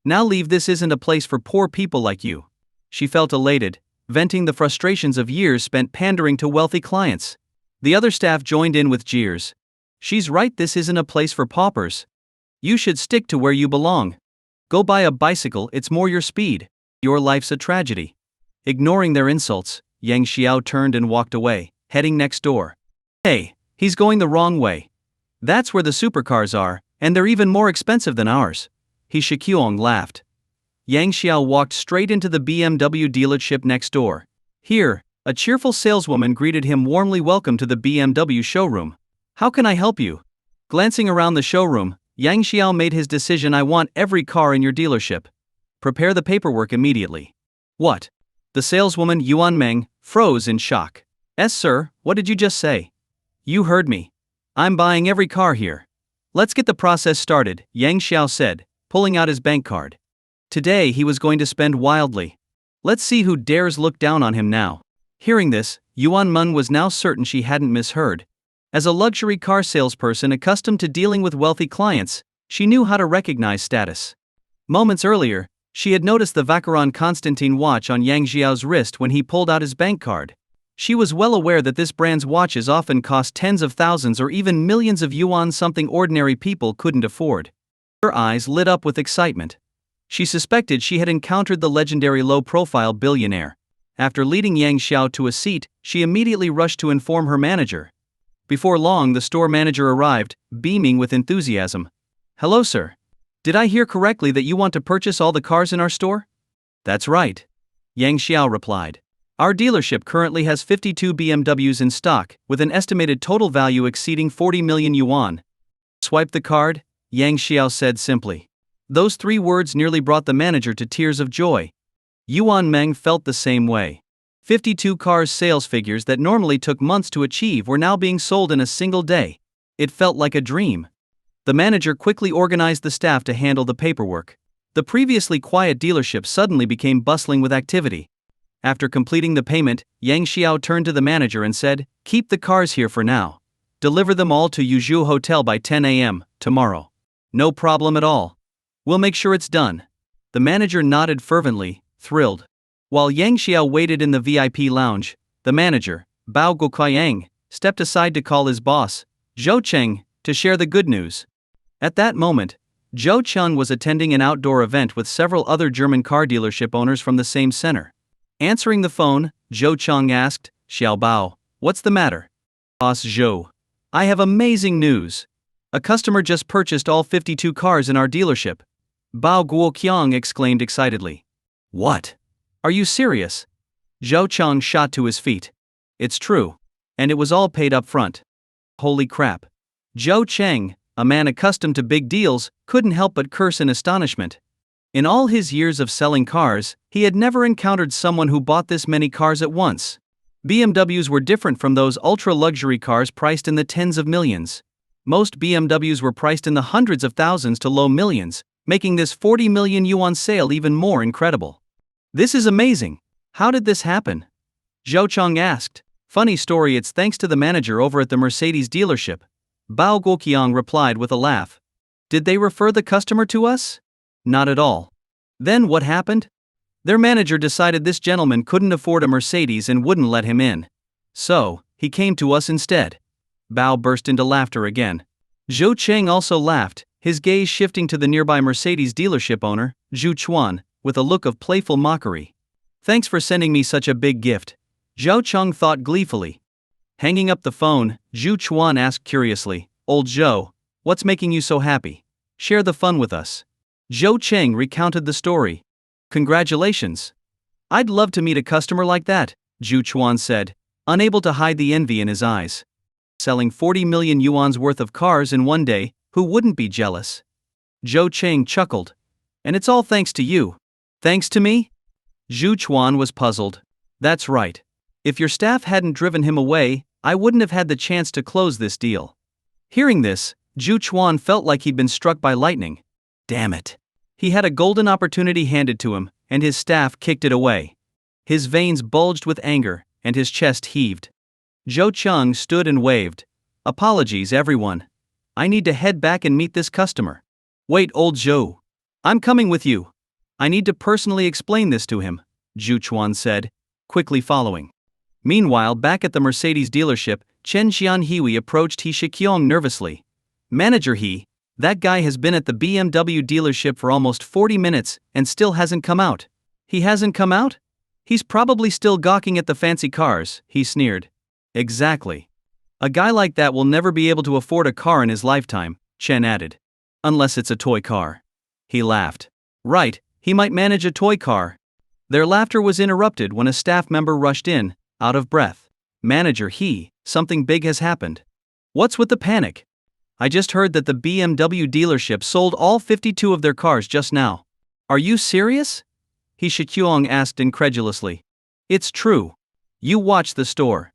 Now leave, this isn't a place for poor people like you. She felt elated, venting the frustrations of years spent pandering to wealthy clients. The other staff joined in with jeers. She's right, this isn't a place for paupers. You should stick to where you belong. Go buy a bicycle, it's more your speed. Your life's a tragedy. Ignoring their insults, Yang Xiao turned and walked away, heading next door. Hey, he's going the wrong way. That's where the supercars are, and they're even more expensive than ours. He Shikyong laughed. Yang Xiao walked straight into the BMW dealership next door. Here, a cheerful saleswoman greeted him warmly. Welcome to the BMW showroom. How can I help you? Glancing around the showroom, Yang Xiao made his decision. I want every car in your dealership. Prepare the paperwork immediately. What? The saleswoman Yuan Meng froze in shock. Yes, sir, what did you just say? You heard me. I'm buying every car here. Let's get the process started, Yang Xiao said, pulling out his bank card. Today he was going to spend wildly. Let's see who dares look down on him now. Hearing this, Yuan Meng was now certain she hadn't misheard. As a luxury car salesperson accustomed to dealing with wealthy clients, she knew how to recognize status. Moments earlier, she had noticed the Vacheron Constantin watch on Yang Xiao's wrist when he pulled out his bank card. She was well aware that this brand's watches often cost tens of thousands or even millions of yuan, something ordinary people couldn't afford. Her eyes lit up with excitement. She suspected she had encountered the legendary low-profile billionaire. After leading Yang Xiao to a seat, she immediately rushed to inform her manager. Before long, the store manager arrived, beaming with enthusiasm. Hello, sir. Did I hear correctly that you want to purchase all the cars in our store? That's right. Yang Xiao replied. Our dealership currently has 52 BMWs in stock, with an estimated total value exceeding 40 million yuan. Swipe the card, Yang Xiao said simply. Those 3 words nearly brought the manager to tears of joy. Yuan Meng felt the same way. 52 cars sales figures that normally took months to achieve were now being sold in a single day. It felt like a dream. The manager quickly organized the staff to handle the paperwork. The previously quiet dealership suddenly became bustling with activity. After completing the payment, Yang Xiao turned to the manager and said, "Keep the cars here for now. Deliver them all to Yuzhou Hotel by 10 a.m. tomorrow." "No problem at all. We'll make sure it's done." The manager nodded fervently, thrilled. While Yang Xiao waited in the VIP lounge, the manager, Bao Guoqiang, stepped aside to call his boss, Zhou Cheng, to share the good news. At that moment, Zhou Cheng was attending an outdoor event with several other German car dealership owners from the same center. Answering the phone, Zhou Cheng asked, "Xiao Bao, what's the matter?" "Boss Zhou, I have amazing news. A customer just purchased all 52 cars in our dealership." Bao Guoqiang exclaimed excitedly. "What? Are you serious?" Zhou Cheng shot to his feet. "It's true. And it was all paid up front." Holy crap. Zhou Cheng, a man accustomed to big deals, couldn't help but curse in astonishment. In all his years of selling cars, he had never encountered someone who bought this many cars at once. BMWs were different from those ultra-luxury cars priced in the tens of millions. Most BMWs were priced in the hundreds of thousands to low millions, making this 40 million yuan sale even more incredible. "This is amazing. How did this happen?" Zhou Cheng asked. "Funny story, it's thanks to the manager over at the Mercedes dealership." Bao Guoqiang replied with a laugh. "Did they refer the customer to us?" "Not at all." "Then what happened?" "Their manager decided this gentleman couldn't afford a Mercedes and wouldn't let him in. So, he came to us instead." Bao burst into laughter again. Zhou Cheng also laughed, his gaze shifting to the nearby Mercedes dealership owner, Zhu Chuan, with a look of playful mockery. "Thanks for sending me such a big gift," Zhou Cheng thought gleefully. Hanging up the phone, Zhu Chuan asked curiously, "Old Zhou, what's making you so happy? Share the fun with us." Zhou Cheng recounted the story. "Congratulations. I'd love to meet a customer like that," Zhu Chuan said, unable to hide the envy in his eyes. Selling 40 million yuan's worth of cars in one day, who wouldn't be jealous? Zhou Cheng chuckled. "And it's all thanks to you." "Thanks to me?" Zhu Chuan was puzzled. "That's right. If your staff hadn't driven him away, I wouldn't have had the chance to close this deal." Hearing this, Zhu Chuan felt like he'd been struck by lightning. Damn it. He had a golden opportunity handed to him, and his staff kicked it away. His veins bulged with anger, and his chest heaved. Zhou Cheng stood and waved. "Apologies, everyone. I need to head back and meet this customer." "Wait, old Zhou. I'm coming with you. I need to personally explain this to him," Zhu Chuan said, quickly following. Meanwhile, back at the Mercedes dealership, Chen Xianhui approached He Shiqiang nervously. "Manager He, that guy has been at the BMW dealership for almost 40 minutes and still hasn't come out." "He hasn't come out? He's probably still gawking at the fancy cars," he sneered. "Exactly. A guy like that will never be able to afford a car in his lifetime," Chen added. "Unless it's a toy car." He laughed. "Right, he might manage a toy car." Their laughter was interrupted when a staff member rushed in, out of breath. "Manager He, something big has happened." "What's with the panic?" "I just heard that the BMW dealership sold all 52 of their cars just now." "Are you serious?" He Shiqiang asked incredulously. "It's true. You watch the store."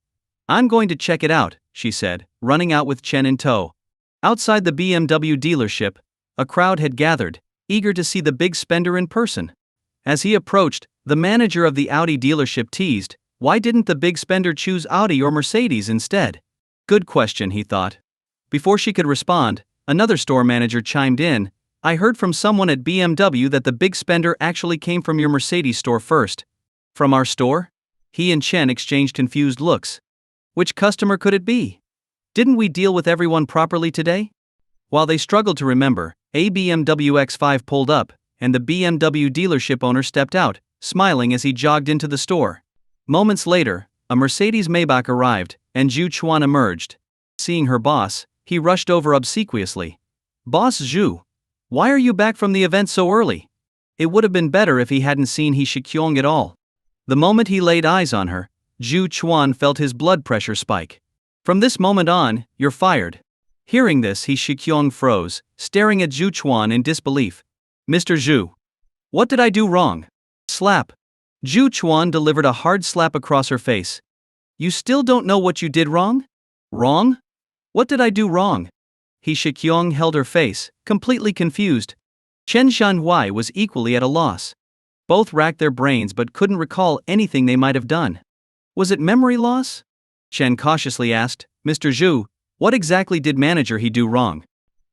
"I'm going to check it out," she said, running out with Chen in tow. Outside the BMW dealership, a crowd had gathered, eager to see the big spender in person. As he approached, the manager of the Audi dealership teased, "Why didn't the big spender choose Audi or Mercedes instead?" Good question, he thought. Before she could respond, another store manager chimed in, "I heard from someone at BMW that the big spender actually came from your Mercedes store first." "From our store?" He and Chen exchanged confused looks. Which customer could it be? Didn't we deal with everyone properly today? While they struggled to remember, a BMW X5 pulled up, and the BMW dealership owner stepped out, smiling as he jogged into the store. Moments later, a Mercedes Maybach arrived, and Zhu Chuan emerged. Seeing her boss, he rushed over obsequiously. "Boss Zhu, why are you back from the event so early?" It would have been better if he hadn't seen He Shiqiang at all. The moment he laid eyes on her, Zhu Chuan felt his blood pressure spike. "From this moment on, you're fired." Hearing this, He Shiqiang froze, staring at Zhu Chuan in disbelief. "Mr. Zhu, what did I do wrong?" Slap. Zhu Chuan delivered a hard slap across her face. You still don't know what you did wrong? Wrong? What did I do wrong? He Shikyong held her face, completely confused. Chen Shanhuai was equally at a loss. Both racked their brains but couldn't recall anything they might have done. Was it memory loss? Chen cautiously asked, Mr. Zhu, what exactly did manager he do wrong?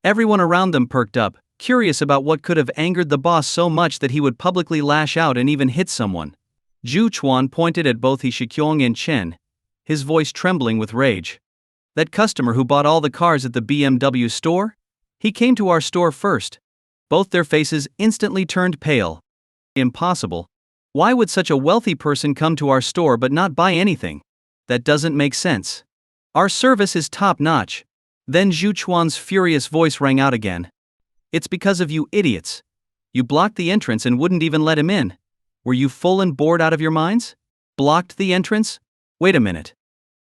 Everyone around them perked up, curious about what could have angered the boss so much that he would publicly lash out and even hit someone. Zhu Chuan pointed at both He Shikyong and Chen, his voice trembling with rage. That customer who bought all the cars at the BMW store? He came to our store first. Both their faces instantly turned pale. Impossible. Why would such a wealthy person come to our store but not buy anything? That doesn't make sense. Our service is top-notch. Then Zhu Chuan's furious voice rang out again. It's because of you idiots. You blocked the entrance and wouldn't even let him in. Were you full and bored out of your minds? Blocked the entrance? Wait a minute.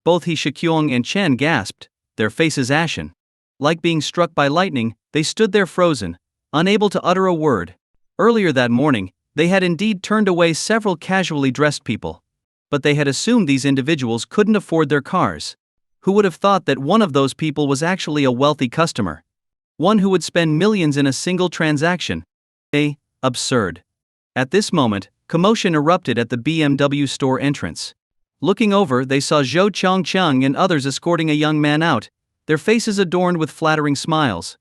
Both He Shikyong and Chen gasped, their faces ashen. Like being struck by lightning, they stood there frozen, unable to utter a word. Earlier that morning, they had indeed turned away several casually dressed people. But they had assumed these individuals couldn't afford their cars. Who would have thought that one of those people was actually a wealthy customer? One who would spend millions in a single transaction? Absurd. At this moment, commotion erupted at the BMW store entrance. Looking over, they saw Zhou Changcheng and others escorting a young man out, their faces adorned with flattering smiles.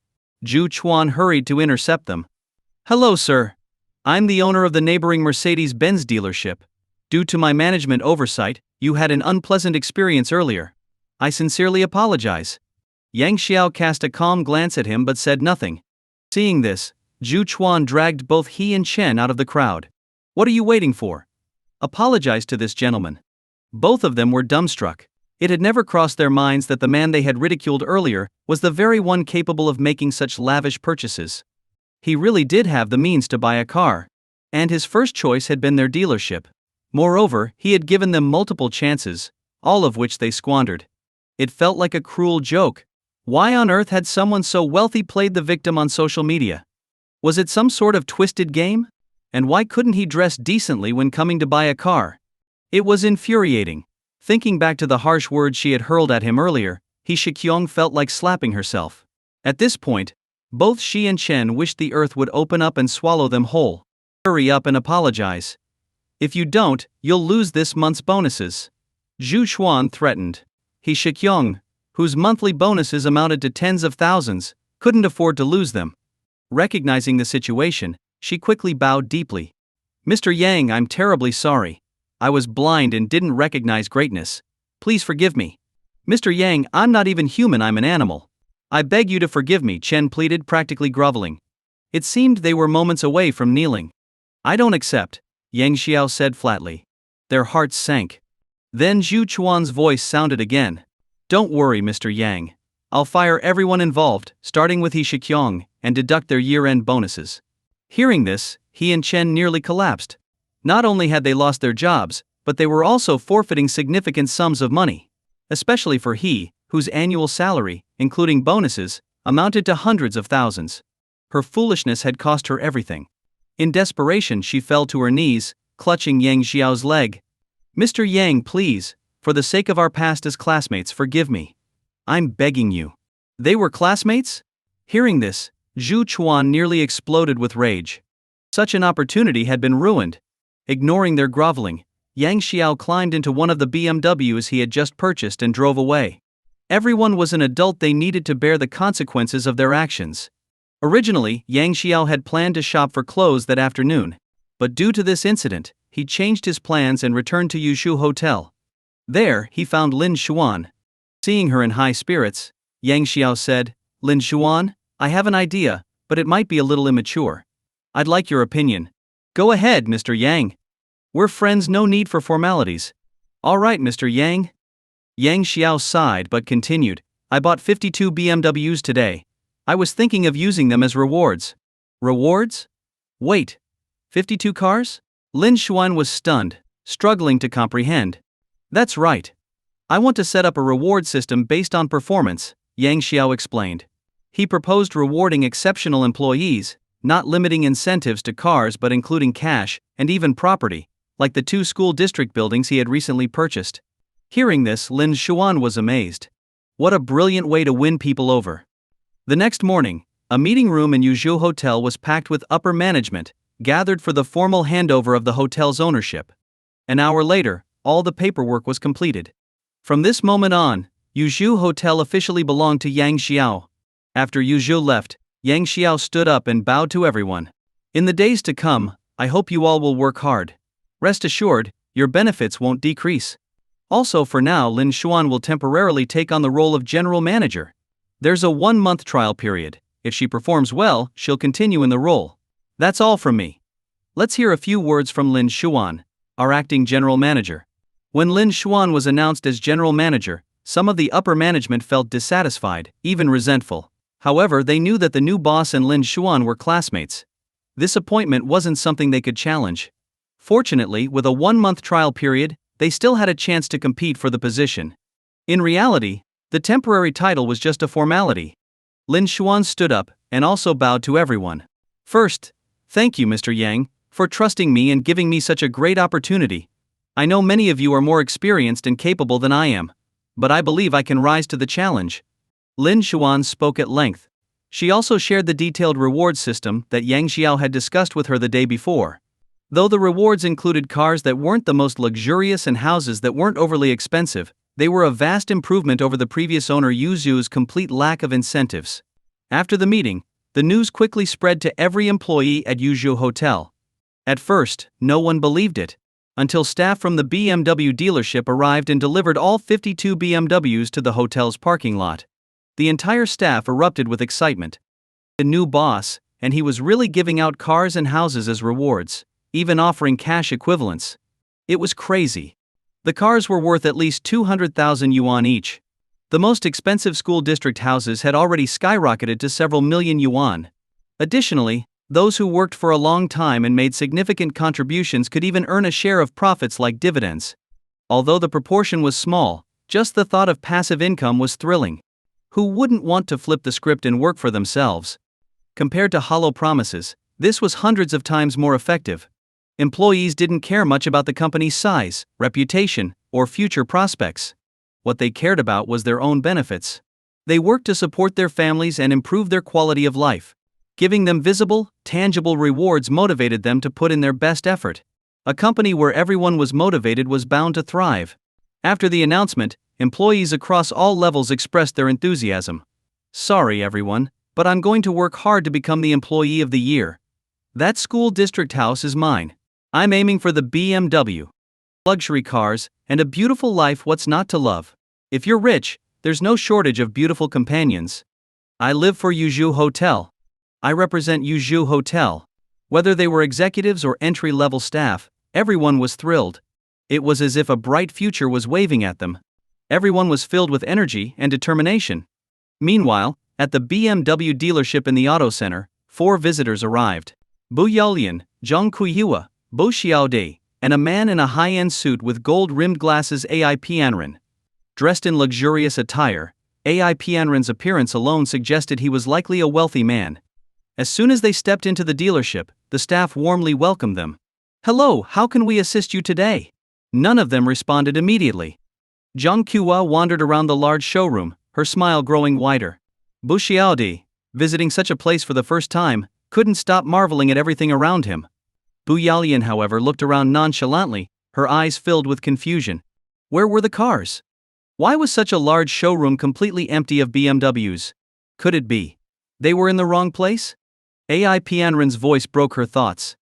Zhu Chuan hurried to intercept them. Hello, sir. I'm the owner of the neighboring Mercedes-Benz dealership. Due to my management oversight, you had an unpleasant experience earlier. I sincerely apologize. Yang Xiao cast a calm glance at him but said nothing. Seeing this, Zhu Chuan dragged both he and Chen out of the crowd. What are you waiting for? Apologize to this gentleman. Both of them were dumbstruck. It had never crossed their minds that the man they had ridiculed earlier was the very one capable of making such lavish purchases. He really did have the means to buy a car. And his first choice had been their dealership. Moreover, he had given them multiple chances, all of which they squandered. It felt like a cruel joke. Why on earth had someone so wealthy played the victim on social media? Was it some sort of twisted game? And why couldn't he dress decently when coming to buy a car? It was infuriating. Thinking back to the harsh words she had hurled at him earlier, He Shikyong felt like slapping herself. At this point, both she and Chen wished the earth would open up and swallow them whole. Hurry up and apologize. If you don't, you'll lose this month's bonuses. Zhu Chuan threatened. He Shikyong, whose monthly bonuses amounted to tens of thousands, couldn't afford to lose them. Recognizing the situation, she quickly bowed deeply. Mr. Yang, I'm terribly sorry. I was blind and didn't recognize greatness. Please forgive me. Mr. Yang, I'm not even human, I'm an animal. I beg you to forgive me, Chen pleaded, practically groveling. It seemed they were moments away from kneeling. I don't accept, Yang Xiao said flatly. Their hearts sank. Then Zhu Chuan's voice sounded again. Don't worry, Mr. Yang. I'll fire everyone involved, starting with He Shikyong, and deduct their year-end bonuses. Hearing this, he and Chen nearly collapsed. Not only had they lost their jobs, but they were also forfeiting significant sums of money. Especially for he, whose annual salary, including bonuses, amounted to hundreds of thousands. Her foolishness had cost her everything. In desperation, she fell to her knees, clutching Yang Xiao's leg. Mr. Yang, please, for the sake of our past as classmates, forgive me. I'm begging you. They were classmates? Hearing this, Zhu Chuan nearly exploded with rage. Such an opportunity had been ruined. Ignoring their groveling, Yang Xiao climbed into one of the BMWs he had just purchased and drove away. Everyone was an adult, they needed to bear the consequences of their actions. Originally, Yang Xiao had planned to shop for clothes that afternoon. But due to this incident, he changed his plans and returned to Yushu Hotel. There, he found Lin Xuan. Seeing her in high spirits, Yang Xiao said, Lin Xuan, I have an idea, but it might be a little immature. I'd like your opinion. Go ahead, Mr. Yang. We're friends, no need for formalities. All right, Mr. Yang. Yang Xiao sighed but continued, I bought 52 BMWs today. I was thinking of using them as rewards. Rewards? Wait. 52 cars? Lin Xuan was stunned, struggling to comprehend. That's right. I want to set up a reward system based on performance, Yang Xiao explained. He proposed rewarding exceptional employees, not limiting incentives to cars but including cash, and even property, like the 2 school district buildings he had recently purchased. Hearing this, Lin Xuan was amazed. What a brilliant way to win people over. The next morning, a meeting room in Yuzhou Hotel was packed with upper management, gathered for the formal handover of the hotel's ownership. An hour later, all the paperwork was completed. From this moment on, Yuzhou Hotel officially belonged to Yang Xiao. After Yuzhou left, Yang Xiao stood up and bowed to everyone. In the days to come, I hope you all will work hard. Rest assured, your benefits won't decrease. Also, for now, Lin Xuan will temporarily take on the role of general manager. There's a 1-month trial period. If she performs well, she'll continue in the role. That's all from me. Let's hear a few words from Lin Xuan, our acting general manager. When Lin Xuan was announced as general manager, some of the upper management felt dissatisfied, even resentful. However, they knew that the new boss and Lin Xuan were classmates. This appointment wasn't something they could challenge. Fortunately, with a 1-month trial period, they still had a chance to compete for the position. In reality, the temporary title was just a formality. Lin Xuan stood up and also bowed to everyone. First, thank you, Mr. Yang, for trusting me and giving me such a great opportunity. I know many of you are more experienced and capable than I am, but I believe I can rise to the challenge. Lin Xuan spoke at length. She also shared the detailed reward system that Yang Xiao had discussed with her the day before. Though the rewards included cars that weren't the most luxurious and houses that weren't overly expensive, they were a vast improvement over the previous owner Yuzhu's complete lack of incentives. After the meeting, the news quickly spread to every employee at Yuzhou Hotel. At first, no one believed it, until staff from the BMW dealership arrived and delivered all 52 BMWs to the hotel's parking lot. The entire staff erupted with excitement. The new boss, and he was really giving out cars and houses as rewards, even offering cash equivalents. It was crazy. The cars were worth at least 200,000 yuan each. The most expensive school district houses had already skyrocketed to several million yuan. Additionally, those who worked for a long time and made significant contributions could even earn a share of profits like dividends. Although the proportion was small, just the thought of passive income was thrilling. Who wouldn't want to flip the script and work for themselves? Compared to hollow promises, this was hundreds of times more effective. Employees didn't care much about the company's size, reputation, or future prospects. What they cared about was their own benefits. They worked to support their families and improve their quality of life. Giving them visible, tangible rewards motivated them to put in their best effort. A company where everyone was motivated was bound to thrive. After the announcement, employees across all levels expressed their enthusiasm. Sorry everyone, but I'm going to work hard to become the employee of the year. That school district house is mine. I'm aiming for the BMW. Luxury cars, and a beautiful life. What's not to love? If you're rich, there's no shortage of beautiful companions. I live for Yuzhou Hotel. I represent Yuzhou Hotel. Whether they were executives or entry-level staff, everyone was thrilled. It was as if a bright future was waving at them. Everyone was filled with energy and determination. Meanwhile, at the BMW dealership in the auto center, 4 visitors arrived. Bu Yaolian, Zhang Kuihua, Bo Xiaode, and a man in a high-end suit with gold-rimmed glasses. Ai Pianren. Dressed in luxurious attire, Ai Pianren's appearance alone suggested he was likely a wealthy man. As soon as they stepped into the dealership, the staff warmly welcomed them. Hello, how can we assist you today? None of them responded immediately. Zhang Kuihua wandered around the large showroom, her smile growing wider. Bu Xiaode, visiting such a place for the first time, couldn't stop marveling at everything around him. Bu Yaolian, however, looked around nonchalantly, her eyes filled with confusion. Where were the cars? Why was such a large showroom completely empty of BMWs? Could it be they were in the wrong place? Ai Pianren's voice broke her thoughts.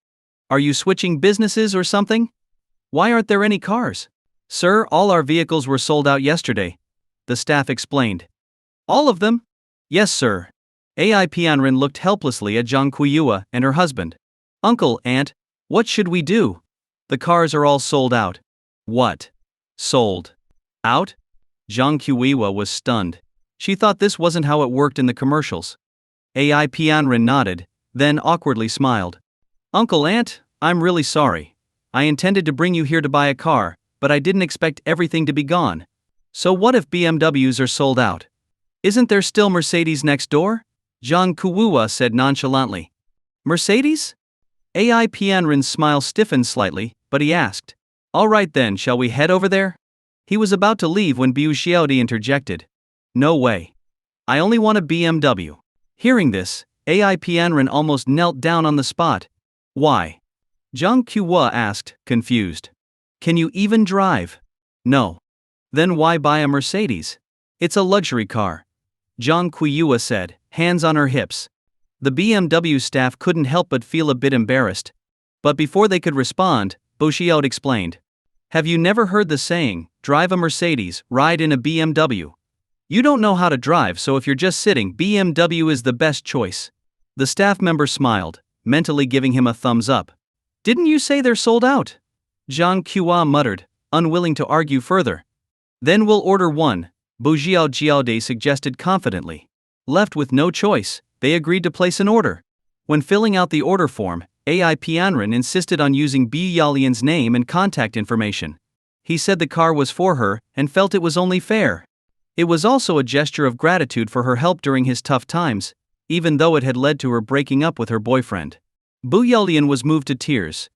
Are you switching businesses or something? Why aren't there any cars? Sir, all our vehicles were sold out yesterday, the staff explained. All of them? Yes, sir. Ai Pianren looked helplessly at Zhang Kuihua and her husband. Uncle, aunt, what should we do? The cars are all sold out. What? Sold out? Zhang Kuihua was stunned. She thought this wasn't how it worked in the commercials. Ai Pianren nodded, then awkwardly smiled. Uncle, aunt, I'm really sorry. I intended to bring you here to buy a car, but I didn't expect everything to be gone. So what if BMWs are sold out? Isn't there still Mercedes next door? Zhang Kuihua said nonchalantly. Mercedes? Ai Pianren's smile stiffened slightly, but he asked, "All right then, shall we head over there?" He was about to leave when Biu Xiaodi interjected, "No way. I only want a BMW." Hearing this, Ai Pianren almost knelt down on the spot. "Why?" Zhang Qiuhua asked, confused. "Can you even drive?" "No." "Then why buy a Mercedes? It's a luxury car," Zhang Qiuhua said, hands on her hips. The BMW staff couldn't help but feel a bit embarrassed. But before they could respond, Bo Xiao explained. "Have you never heard the saying, drive a Mercedes, ride in a BMW? You don't know how to drive, so if you're just sitting, BMW is the best choice." The staff member smiled, mentally giving him a thumbs up. "Didn't you say they're sold out?" Zhang Qiuhua muttered, unwilling to argue further. "Then we'll order one," Bo Xiaode suggested confidently. Left with no choice, they agreed to place an order. When filling out the order form, Ai Pianren insisted on using Bu Yalian's name and contact information. He said the car was for her and felt it was only fair. It was also a gesture of gratitude for her help during his tough times, even though it had led to her breaking up with her boyfriend. Bu Yalian was moved to tears.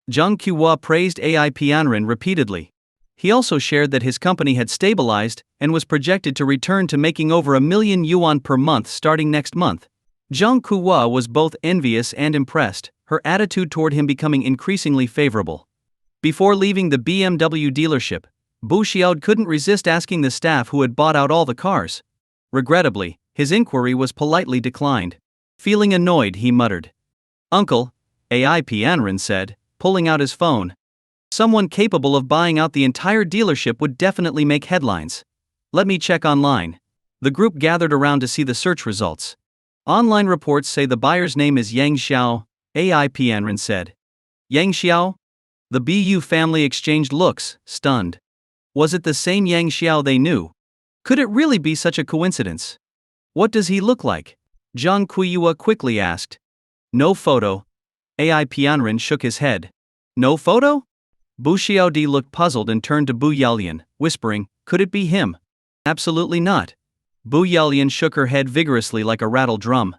Zhang Qiuhua praised Ai Pianren repeatedly. He also shared that his company had stabilized and was projected to return to making over 1 million yuan per month starting next month. Zhang Qiuhua was both envious and impressed, her attitude toward him becoming increasingly favorable. Before leaving the BMW dealership, Bu Xiao couldn't resist asking the staff who had bought out all the cars. Regrettably, his inquiry was politely declined. Feeling annoyed, he muttered, "Uncle," Ai Pianren said, pulling out his phone. "Someone capable of buying out the entire dealership would definitely make headlines. Let me check online." The group gathered around to see the search results. Online reports say the buyer's name is Yang Xiao, Ai Pianren said. Yang Xiao? The Bu family exchanged looks, stunned. Was it the same Yang Xiao they knew? Could it really be such a coincidence? "What does he look like?" Zhang Qiuhua quickly asked. "No photo." Ai Pianren shook his head. "No photo?" Bu Xiaodi looked puzzled and turned to Bu Yalian, whispering, "Could it be him?" "Absolutely not." Bu Yalian shook her head vigorously like a rattle drum.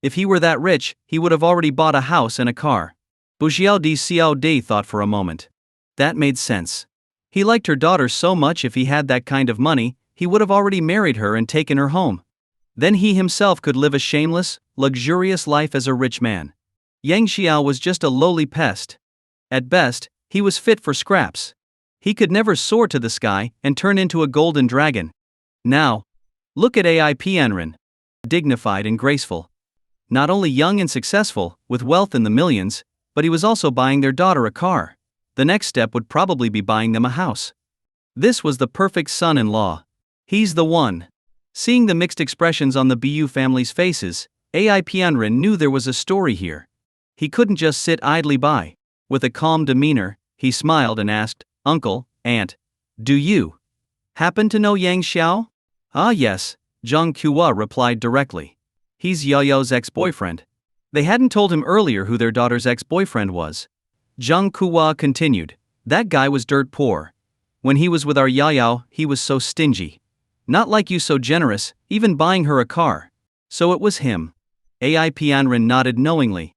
"If he were that rich, he would have already bought a house and a car." Bu Xiaodi thought for a moment. That made sense. He liked her daughter so much, if he had that kind of money, he would have already married her and taken her home. Then he himself could live a shameless, luxurious life as a rich man. Yang Xiao was just a lowly pest. At best, he was fit for scraps. He could never soar to the sky and turn into a golden dragon. Now, look at Ai Pianren. Dignified and graceful. Not only young and successful, with wealth in the millions, but he was also buying their daughter a car. The next step would probably be buying them a house. This was the perfect son-in-law. He's the one. Seeing the mixed expressions on the Bu family's faces, Ai Pianren knew there was a story here. He couldn't just sit idly by. With a calm demeanor, he smiled and asked, "Uncle, Aunt, do you happen to know Yang Xiao?" "Ah yes," Zhang Qiuhua replied directly. "He's Yao's ex-boyfriend." They hadn't told him earlier who their daughter's ex-boyfriend was. Zhang Qiuhua continued, "That guy was dirt poor. When he was with our Yao, he was so stingy. Not like you, so generous, even buying her a car. So it was him." Ai Pianren nodded knowingly.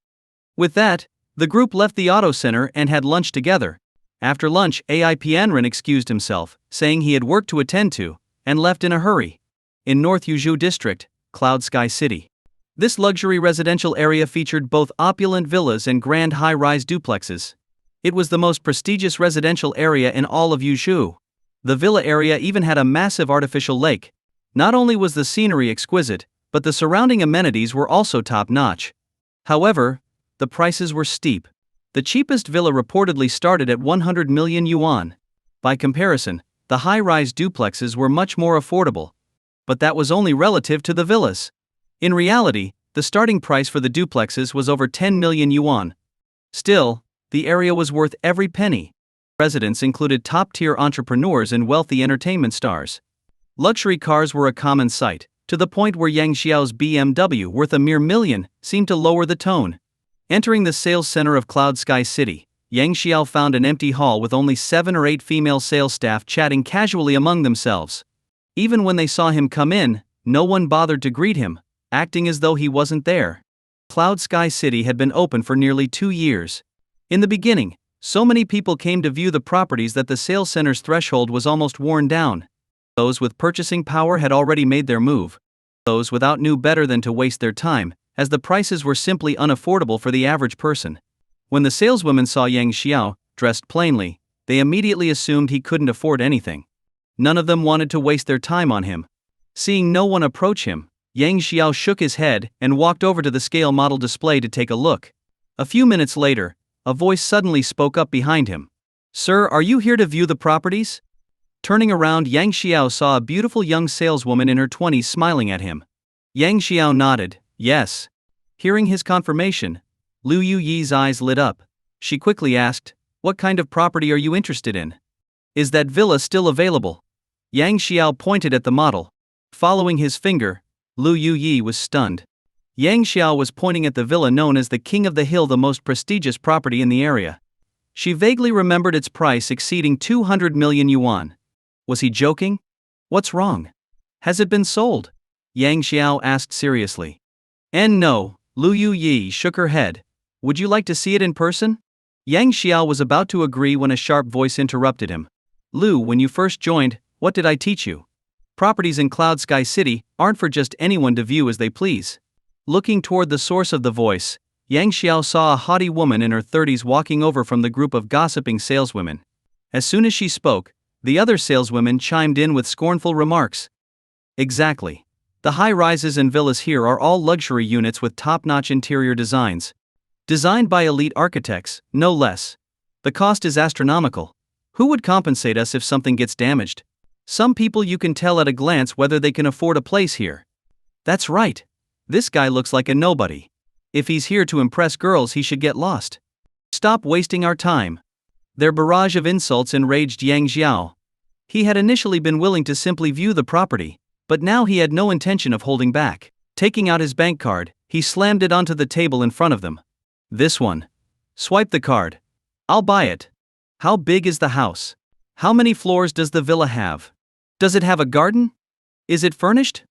With that, the group left the auto center and had lunch together. After lunch, Ai Pianren excused himself, saying he had work to attend to, and left in a hurry. In North Yuzhou District, Cloud Sky City. This luxury residential area featured both opulent villas and grand high-rise duplexes. It was the most prestigious residential area in all of Yuzhou. The villa area even had a massive artificial lake. Not only was the scenery exquisite, but the surrounding amenities were also top-notch. However, the prices were steep. The cheapest villa reportedly started at 100 million yuan. By comparison, the high-rise duplexes were much more affordable. But that was only relative to the villas. In reality, the starting price for the duplexes was over 10 million yuan. Still, the area was worth every penny. Residents included top-tier entrepreneurs and wealthy entertainment stars. Luxury cars were a common sight, to the point where Yang Xiao's BMW, worth a mere million, seemed to lower the tone. Entering the sales center of Cloud Sky City, Yang Xiao found an empty hall with only 7 or 8 female sales staff chatting casually among themselves. Even when they saw him come in, no one bothered to greet him, acting as though he wasn't there. Cloud Sky City had been open for nearly 2 years. In the beginning, So many people came to view the properties that the sales center's threshold was almost worn down. Those with purchasing power had already made their move. Those without knew better than to waste their time, as the prices were simply unaffordable for the average person. When the saleswomen saw Yang Xiao, dressed plainly, they immediately assumed he couldn't afford anything. None of them wanted to waste their time on him. Seeing no one approach him, Yang Xiao shook his head and walked over to the scale model display to take a look. A few minutes later, a voice suddenly spoke up behind him. "Sir, are you here to view the properties?" Turning around, Yang Xiao saw a beautiful young saleswoman in her 20s smiling at him. Yang Xiao nodded, "Yes." Hearing his confirmation, Lu Yuyi's eyes lit up. She quickly asked, "What kind of property are you interested in? Is that villa still available?" Yang Xiao pointed at the model. Following his finger, Lu Yuyi was stunned. Yang Xiao was pointing at the villa known as the King of the Hill, the most prestigious property in the area. She vaguely remembered its price exceeding 200 million yuan. Was he joking? What's wrong? Has it been sold? Yang Xiao asked seriously. No, Lu Yuyi shook her head. Would you like to see it in person? Yang Xiao was about to agree when a sharp voice interrupted him. Lu, when you first joined, what did I teach you? Properties in Cloud Sky City aren't for just anyone to view as they please. Looking toward the source of the voice, Yang Xiao saw a haughty woman in her 30s walking over from the group of gossiping saleswomen. As soon as she spoke, the other saleswomen chimed in with scornful remarks. Exactly. The high-rises and villas here are all luxury units with top-notch interior designs. Designed by elite architects, no less. The cost is astronomical. Who would compensate us if something gets damaged? Some people you can tell at a glance whether they can afford a place here. That's right. This guy looks like a nobody. If he's here to impress girls, he should get lost. Stop wasting our time. Their barrage of insults enraged Yang Xiao. He had initially been willing to simply view the property, but now he had no intention of holding back. Taking out his bank card, he slammed it onto the table in front of them. This one. Swipe the card. I'll buy it. How big is the house? How many floors does the villa have? Does it have a garden? Is it furnished?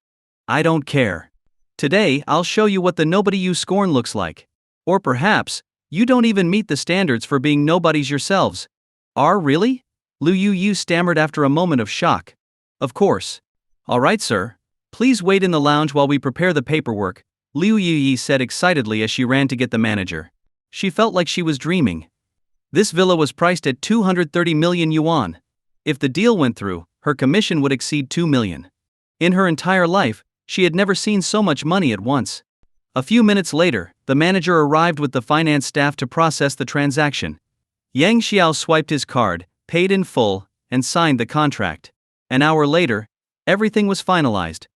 I don't care. Today I'll show you what the nobody you scorn looks like. Or perhaps, you don't even meet the standards for being nobodies yourselves. Really? Lu Yu stammered after a moment of shock. Of course. All right, sir. Please wait in the lounge while we prepare the paperwork, Liu Yuyi said excitedly as she ran to get the manager. She felt like she was dreaming. This villa was priced at 230 million yuan. If the deal went through, her commission would exceed 2 million. In her entire life, she had never seen so much money at once. A few minutes later, the manager arrived with the finance staff to process the transaction. Yang Xiao swiped his card, paid in full, and signed the contract. An hour later, everything was finalized.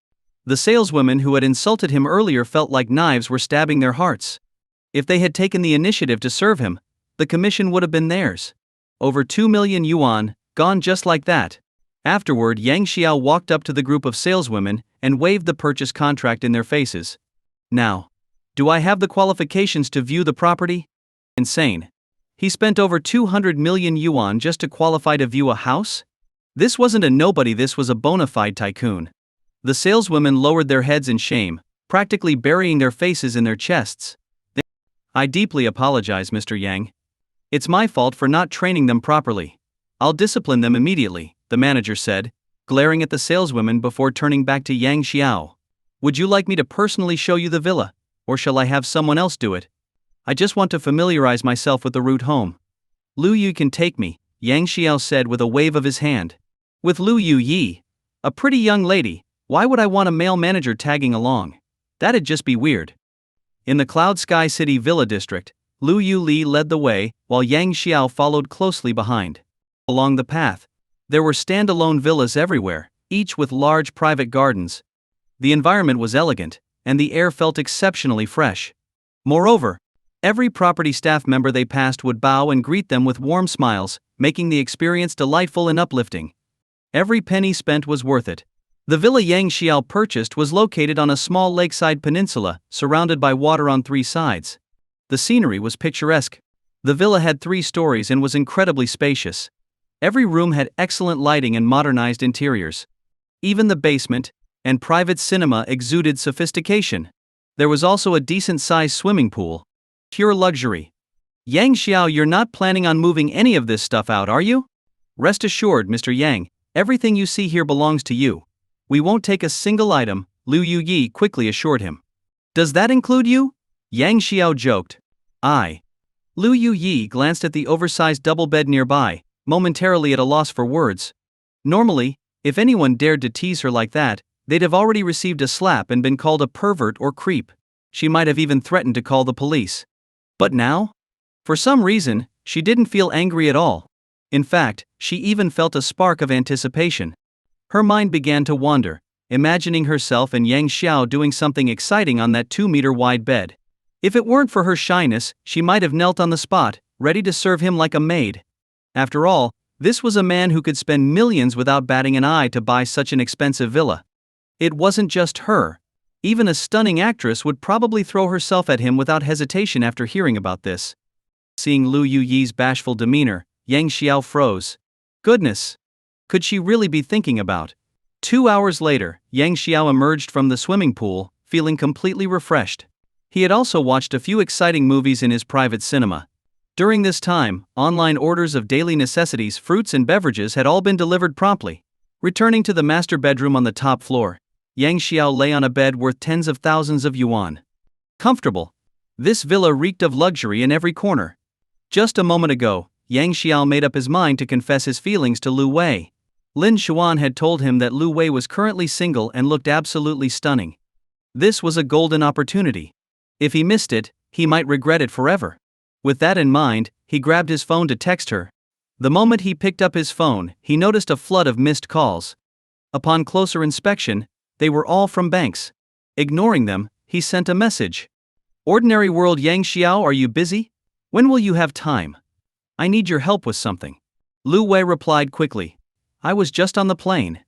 The saleswomen who had insulted him earlier felt like knives were stabbing their hearts. If they had taken the initiative to serve him, the commission would have been theirs. Over 2 million yuan, gone just like that. Afterward, Yang Xiao walked up to the group of saleswomen and waved the purchase contract in their faces. Now, do I have the qualifications to view the property? Insane. He spent over 200 million yuan just to qualify to view a house? This wasn't a nobody, this was a bona fide tycoon. The saleswomen lowered their heads in shame, practically burying their faces in their chests. I deeply apologize, Mr. Yang. It's my fault for not training them properly. I'll discipline them immediately, the manager said, glaring at the saleswomen before turning back to Yang Xiao. Would you like me to personally show you the villa, or shall I have someone else do it? I just want to familiarize myself with the route home. Lu Yu can take me, Yang Xiao said with a wave of his hand. With Lu Yu, a pretty young lady, why would I want a male manager tagging along? That'd just be weird. In the Cloud Sky City Villa District, Lu Yu led the way, while Yang Xiao followed closely behind. Along the path, there were standalone villas everywhere, each with large private gardens. The environment was elegant, and the air felt exceptionally fresh. Moreover, every property staff member they passed would bow and greet them with warm smiles, making the experience delightful and uplifting. Every penny spent was worth it. The villa Yang Xiao purchased was located on a small lakeside peninsula, surrounded by water on 3 sides. The scenery was picturesque. The villa had 3 stories and was incredibly spacious. Every room had excellent lighting and modernized interiors. Even the basement and private cinema exuded sophistication. There was also a decent-sized swimming pool. Pure luxury. Yang Xiao, you're not planning on moving any of this stuff out, are you? Rest assured, Mr. Yang, everything you see here belongs to you. We won't take a single item, Lu Yuyi quickly assured him. Does that include you? Yang Xiao joked. Lu Yuyi glanced at the oversized double bed nearby, momentarily at a loss for words. Normally, if anyone dared to tease her like that, they'd have already received a slap and been called a pervert or creep. She might have even threatened to call the police. But now? For some reason, she didn't feel angry at all. In fact, she even felt a spark of anticipation. Her mind began to wander, imagining herself and Yang Xiao doing something exciting on that 2-meter wide bed. If it weren't for her shyness, she might have knelt on the spot, ready to serve him like a maid. After all, this was a man who could spend millions without batting an eye to buy such an expensive villa. It wasn't just her. Even a stunning actress would probably throw herself at him without hesitation after hearing about this. Seeing Lu Yuyi's bashful demeanor, Yang Xiao froze. Goodness! Could she really be thinking about? 2 hours later, Yang Xiao emerged from the swimming pool, feeling completely refreshed. He had also watched a few exciting movies in his private cinema. During this time, online orders of daily necessities, fruits and beverages had all been delivered promptly. Returning to the master bedroom on the top floor, Yang Xiao lay on a bed worth tens of thousands of yuan. Comfortable. This villa reeked of luxury in every corner. Just a moment ago, Yang Xiao made up his mind to confess his feelings to Lu Wei. Lin Xuan had told him that Lu Wei was currently single and looked absolutely stunning. This was a golden opportunity. If he missed it, he might regret it forever. With that in mind, he grabbed his phone to text her. The moment he picked up his phone, he noticed a flood of missed calls. Upon closer inspection, they were all from banks. Ignoring them, he sent a message. Ordinary world Yang Xiao, are you busy? When will you have time? I need your help with something. Lu Wei replied quickly. I was just on the plane.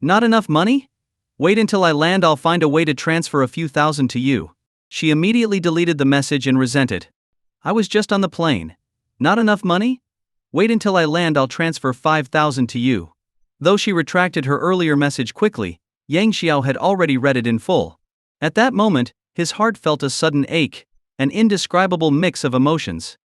Not enough money? Wait until I land, I'll find a way to transfer a few thousand to you. She immediately deleted the message and resented. I was just on the plane. Not enough money? Wait until I land, I'll transfer 5,000 to you. Though she retracted her earlier message quickly, Yang Xiao had already read it in full. At that moment, his heart felt a sudden ache, an indescribable mix of emotions.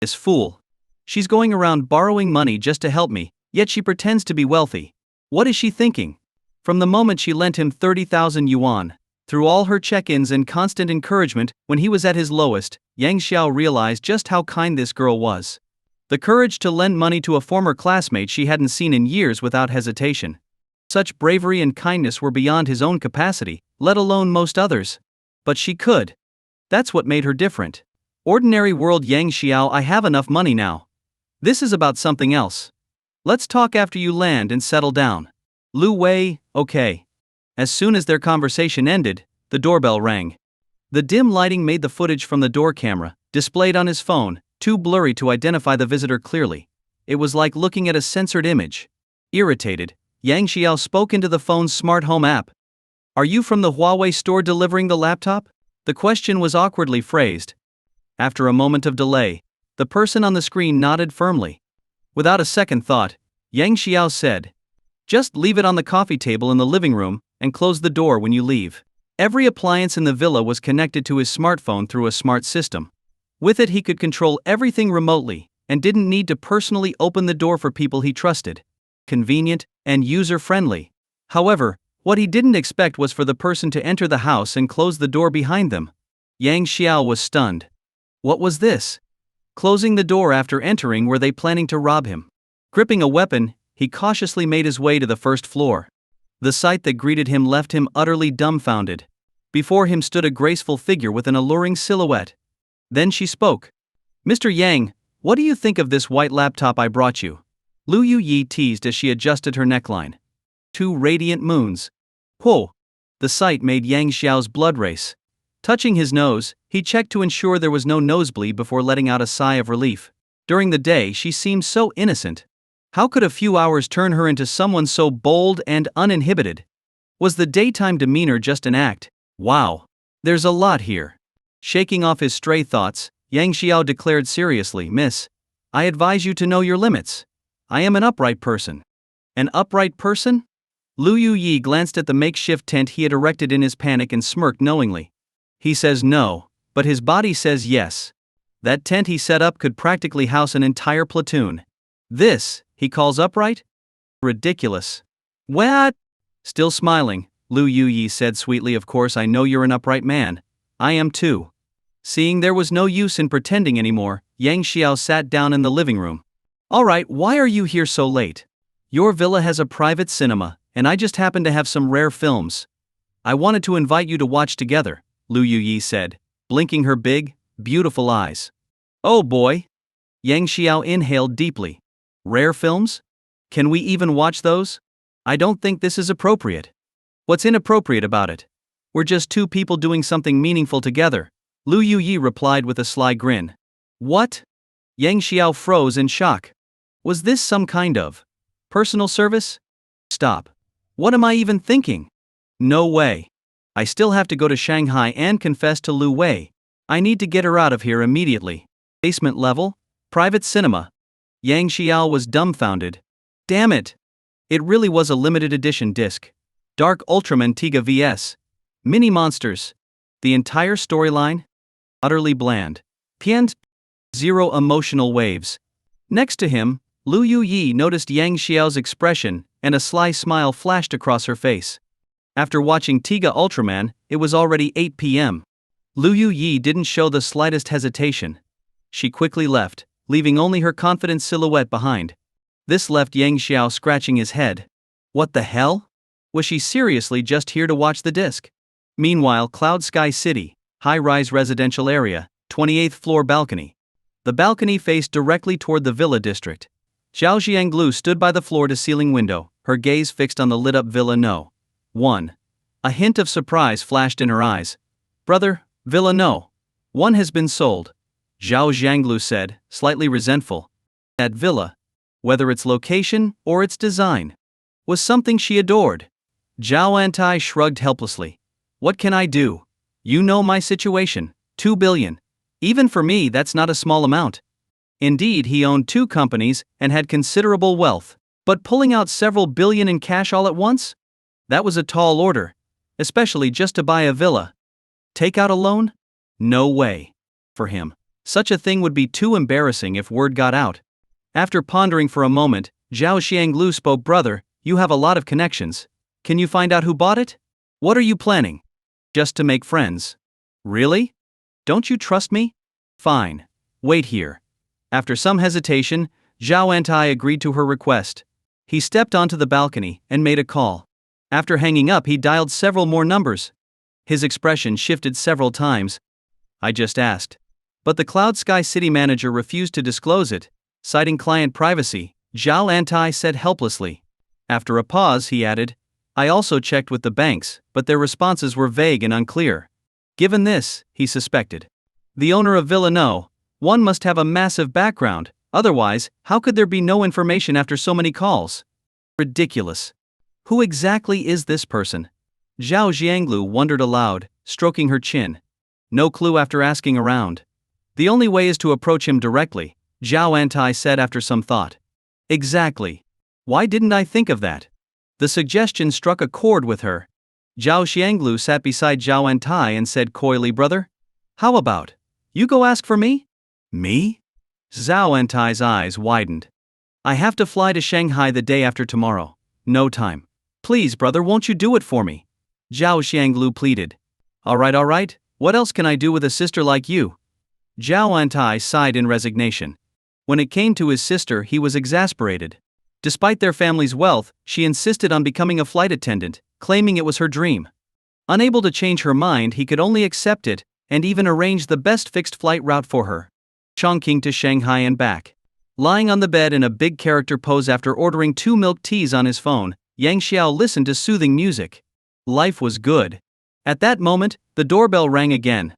This fool. She's going around borrowing money just to help me, yet she pretends to be wealthy. What is she thinking? From the moment she lent him 30,000 yuan, through all her check-ins and constant encouragement when he was at his lowest, Yang Xiao realized just how kind this girl was. The courage to lend money to a former classmate she hadn't seen in years without hesitation. Such bravery and kindness were beyond his own capacity, let alone most others. But she could. That's what made her different. Ordinary world Yang Xiao, I have enough money now. This is about something else. Let's talk after you land and settle down. Lu Wei, okay. As soon as their conversation ended, the doorbell rang. The dim lighting made the footage from the door camera, displayed on his phone, too blurry to identify the visitor clearly. It was like looking at a censored image. Irritated, Yang Xiao spoke into the phone's smart home app. Are you from the Huawei store delivering the laptop? The question was awkwardly phrased. After a moment of delay, the person on the screen nodded firmly. Without a second thought, Yang Xiao said, just leave it on the coffee table in the living room, and close the door when you leave. Every appliance in the villa was connected to his smartphone through a smart system. With it he could control everything remotely, and didn't need to personally open the door for people he trusted. Convenient, and user-friendly. However, what he didn't expect was for the person to enter the house and close the door behind them. Yang Xiao was stunned. What was this? Closing the door after entering, were they planning to rob him? Gripping a weapon, he cautiously made his way to the first floor. The sight that greeted him left him utterly dumbfounded. Before him stood a graceful figure with an alluring silhouette. Then she spoke. Mr. Yang, what do you think of this white laptop I brought you? Lu Yuyi teased as she adjusted her neckline. 2 radiant moons. Whoa! The sight made Yang Xiao's blood race. Touching his nose, he checked to ensure there was no nosebleed before letting out a sigh of relief. During the day she seemed so innocent. How could a few hours turn her into someone so bold and uninhibited? Was the daytime demeanor just an act? Wow! There's a lot here. Shaking off his stray thoughts, Yang Xiao declared seriously, Miss, I advise you to know your limits. I am an upright person. An upright person? Lu Yuyi glanced at the makeshift tent he had erected in his panic and smirked knowingly. He says no, but his body says yes. That tent he set up could practically house an entire platoon. This, he calls upright? Ridiculous. What? Still smiling, Lu Yuyi said sweetly, of course I know you're an upright man. I am too. Seeing there was no use in pretending anymore, Yang Xiao sat down in the living room. Alright, why are you here so late? Your villa has a private cinema, and I just happen to have some rare films. I wanted to invite you to watch together, Lu Yuyi said, blinking her big, beautiful eyes. Oh boy! Yang Xiao inhaled deeply. Rare films? Can we even watch those? I don't think this is appropriate. What's inappropriate about it? We're just two people doing something meaningful together, Lu Yuyi replied with a sly grin. What? Yang Xiao froze in shock. Was this some kind of personal service? Stop. What am I even thinking? No way. I still have to go to Shanghai and confess to Lu Wei. I need to get her out of here immediately. Basement level? Private cinema. Yang Xiao was dumbfounded. Damn it. It really was a limited edition disc. Dark Ultraman Tiga vs. Mini Monsters. The entire storyline? Utterly bland. Piend. Zero emotional waves. Next to him, Lu Yuyi noticed Yang Xiao's expression, and a sly smile flashed across her face. After watching Tiga Ultraman, it was already 8 p.m. Lu Yuyi didn't show the slightest hesitation. She quickly left, leaving only her confident silhouette behind. This left Yang Xiao scratching his head. What the hell? Was she seriously just here to watch the disc? Meanwhile, Cloud Sky City, high-rise residential area, 28th floor balcony. The balcony faced directly toward the villa district. Zhao Jianglu stood by the floor-to-ceiling window, her gaze fixed on the lit-up Villa No. 1. A hint of surprise flashed in her eyes. Brother, Villa No. 1 has been sold, Zhao Jianglu said, slightly resentful. That villa, whether its location or its design, was something she adored. Zhao Antai shrugged helplessly. What can I do? You know my situation, 2 billion. Even for me, that's not a small amount. Indeed, he owned 2 companies and had considerable wealth, but pulling out several billion in cash all at once? That was a tall order, especially just to buy a villa. Take out a loan? No way. For him, such a thing would be too embarrassing if word got out. After pondering for a moment, Zhao Xianglu spoke. Brother, you have a lot of connections. Can you find out who bought it? What are you planning? Just to make friends. Really? Don't you trust me? Fine. Wait here. After some hesitation, Zhao Antai agreed to her request. He stepped onto the balcony and made a call. After hanging up, he dialed several more numbers. His expression shifted several times. I just asked. But the Cloud Sky City manager refused to disclose it, citing client privacy, Zhao Antai said helplessly. After a pause, he added, I also checked with the banks, but their responses were vague and unclear. Given this, he suspected, the owner of Villa No. 1 must have a massive background, otherwise, how could there be no information after so many calls? Ridiculous. Who exactly is this person? Zhao Jianglu wondered aloud, stroking her chin. No clue after asking around. The only way is to approach him directly, Zhao Antai said after some thought. Exactly. Why didn't I think of that? The suggestion struck a chord with her. Zhao Xianglu sat beside Zhao Antai and said coyly, Brother, how about you go ask for me? Me? Zhao Antai's eyes widened. I have to fly to Shanghai the day after tomorrow. No time. Please, brother, won't you do it for me? Zhao Xianglu pleaded. All right, what else can I do with a sister like you? Zhao Antai sighed in resignation. When it came to his sister, he was exasperated. Despite their family's wealth, she insisted on becoming a flight attendant, claiming it was her dream. Unable to change her mind, he could only accept it, and even arrange the best fixed flight route for her. Chongqing to Shanghai and back. Lying on the bed in a big character pose after ordering 2 milk teas on his phone, Yang Xiao listened to soothing music. Life was good. At that moment, the doorbell rang again.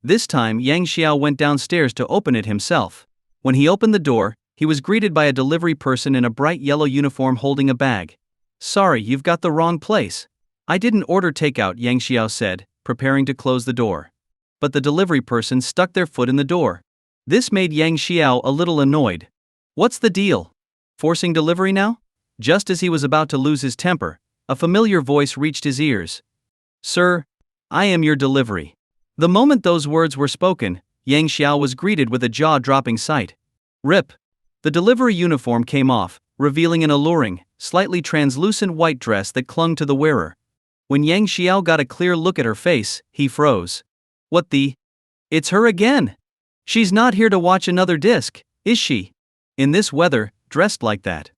This time, Yang Xiao went downstairs to open it himself. When he opened the door, he was greeted by a delivery person in a bright yellow uniform holding a bag. Sorry, you've got the wrong place. I didn't order takeout, Yang Xiao said, preparing to close the door. But the delivery person stuck their foot in the door. This made Yang Xiao a little annoyed. What's the deal? Forcing delivery now? Just as he was about to lose his temper, a familiar voice reached his ears. Sir, I am your delivery. The moment those words were spoken, Yang Xiao was greeted with a jaw-dropping sight. Rip. The delivery uniform came off, revealing an alluring, slightly translucent white dress that clung to the wearer. When Yang Xiao got a clear look at her face, he froze. What the? It's her again! She's not here to watch another disc, is she? In this weather, dressed like that.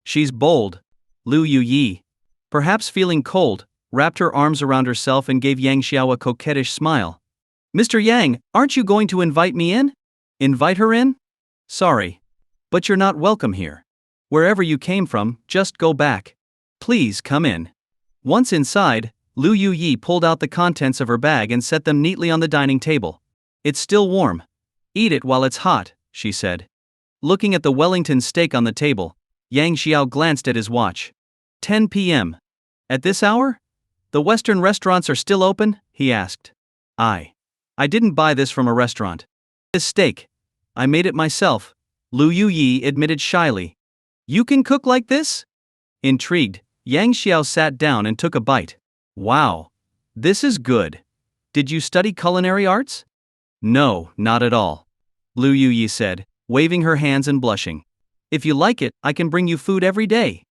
She's bold. Lu Yuyi, perhaps feeling cold, wrapped her arms around herself and gave Yang Xiao a coquettish smile. Mr. Yang, aren't you going to invite me in? Invite her in? Sorry. But you're not welcome here. Wherever you came from, just go back. Please come in. Once inside, Lu Yuyi pulled out the contents of her bag and set them neatly on the dining table. It's still warm. Eat it while it's hot, she said. Looking at the Wellington steak on the table, Yang Xiao glanced at his watch. 10 p.m. At this hour? The Western restaurants are still open? He asked. I didn't buy this from a restaurant. This steak. I made it myself, Lu Yuyi admitted shyly. You can cook like this? Intrigued, Yang Xiao sat down and took a bite. Wow. This is good. Did you study culinary arts? No, not at all, Lu Yuyi said, waving her hands and blushing. If you like it, I can bring you food every day.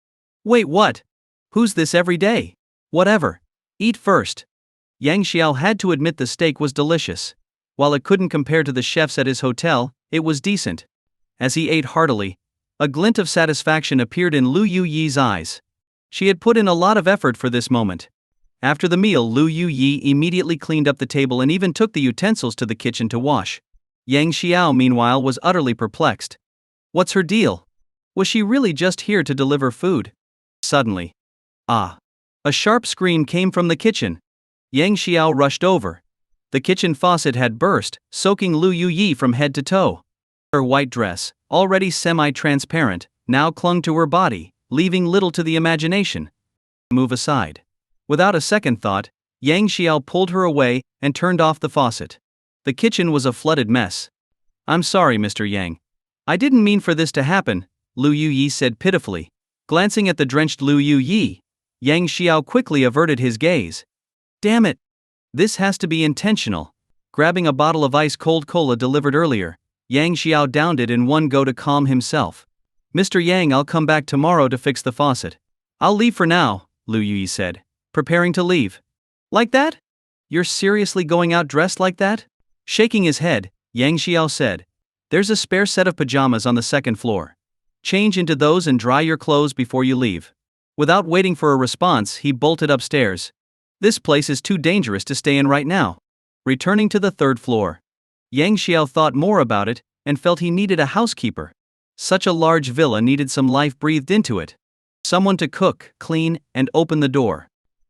Wait, what? Who's this every day? Whatever. Eat first. Yang Xiao had to admit the steak was delicious. While it couldn't compare to the chefs at his hotel, it was decent. As he ate heartily, a glint of satisfaction appeared in Lu Yuyi's eyes. She had put in a lot of effort for this moment. After the meal, Lu Yuyi immediately cleaned up the table and even took the utensils to the kitchen to wash. Yang Xiao, meanwhile, was utterly perplexed. What's her deal? Was she really just here to deliver food? Suddenly, a sharp scream came from the kitchen. Yang Xiao rushed over. The kitchen faucet had burst, soaking Lu Yuyi from head to toe. Her white dress, already semi-transparent, now clung to her body, leaving little to the imagination. Move aside. Without a second thought, Yang Xiao pulled her away and turned off the faucet. The kitchen was a flooded mess. I'm sorry, Mr. Yang. I didn't mean for this to happen, Lu Yuyi said pitifully. Glancing at the drenched Lu Yuyi, Yang Xiao quickly averted his gaze. Damn it! This has to be intentional. Grabbing a bottle of ice-cold cola delivered earlier, Yang Xiao downed it in one go to calm himself. Mr. Yang, I'll come back tomorrow to fix the faucet. I'll leave for now, Lu Yuyi said, preparing to leave. Like that? You're seriously going out dressed like that? Shaking his head, Yang Xiao said. There's a spare set of pajamas on the second floor. Change into those and dry your clothes before you leave. Without waiting for a response, he bolted upstairs. This place is too dangerous to stay in right now. Returning to the third floor, Yang Xiao thought more about it and felt he needed a housekeeper. Such a large villa needed some life breathed into it. Someone to cook, clean, and open the door.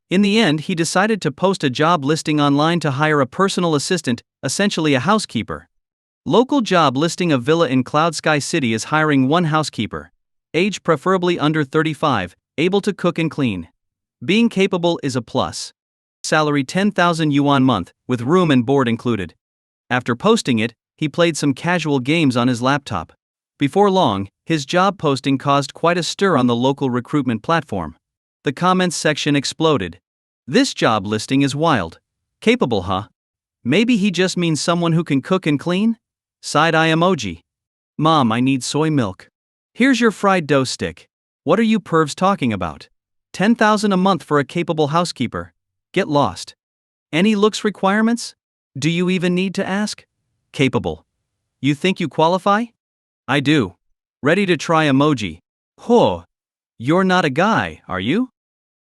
In the end, he decided to post a job listing online to hire a personal assistant, essentially a housekeeper. Local job listing: a villa in Cloud Sky City is hiring one housekeeper. Age preferably under 35, able to cook and clean. Being capable is a plus. Salary 10,000 yuan month, with room and board included. After posting it, he played some casual games on his laptop. Before long, his job posting caused quite a stir on the local recruitment platform. The comments section exploded. This job listing is wild. Capable, huh? Maybe he just means someone who can cook and clean? Side-eye emoji. Mom, I need soy milk. Here's your fried dough stick. What are you pervs talking about? 10,000 a month for a capable housekeeper. Get lost. Any looks requirements? Do you even need to ask? Capable. You think you qualify? I do. Ready to try emoji. Huh. You're not a guy, are you?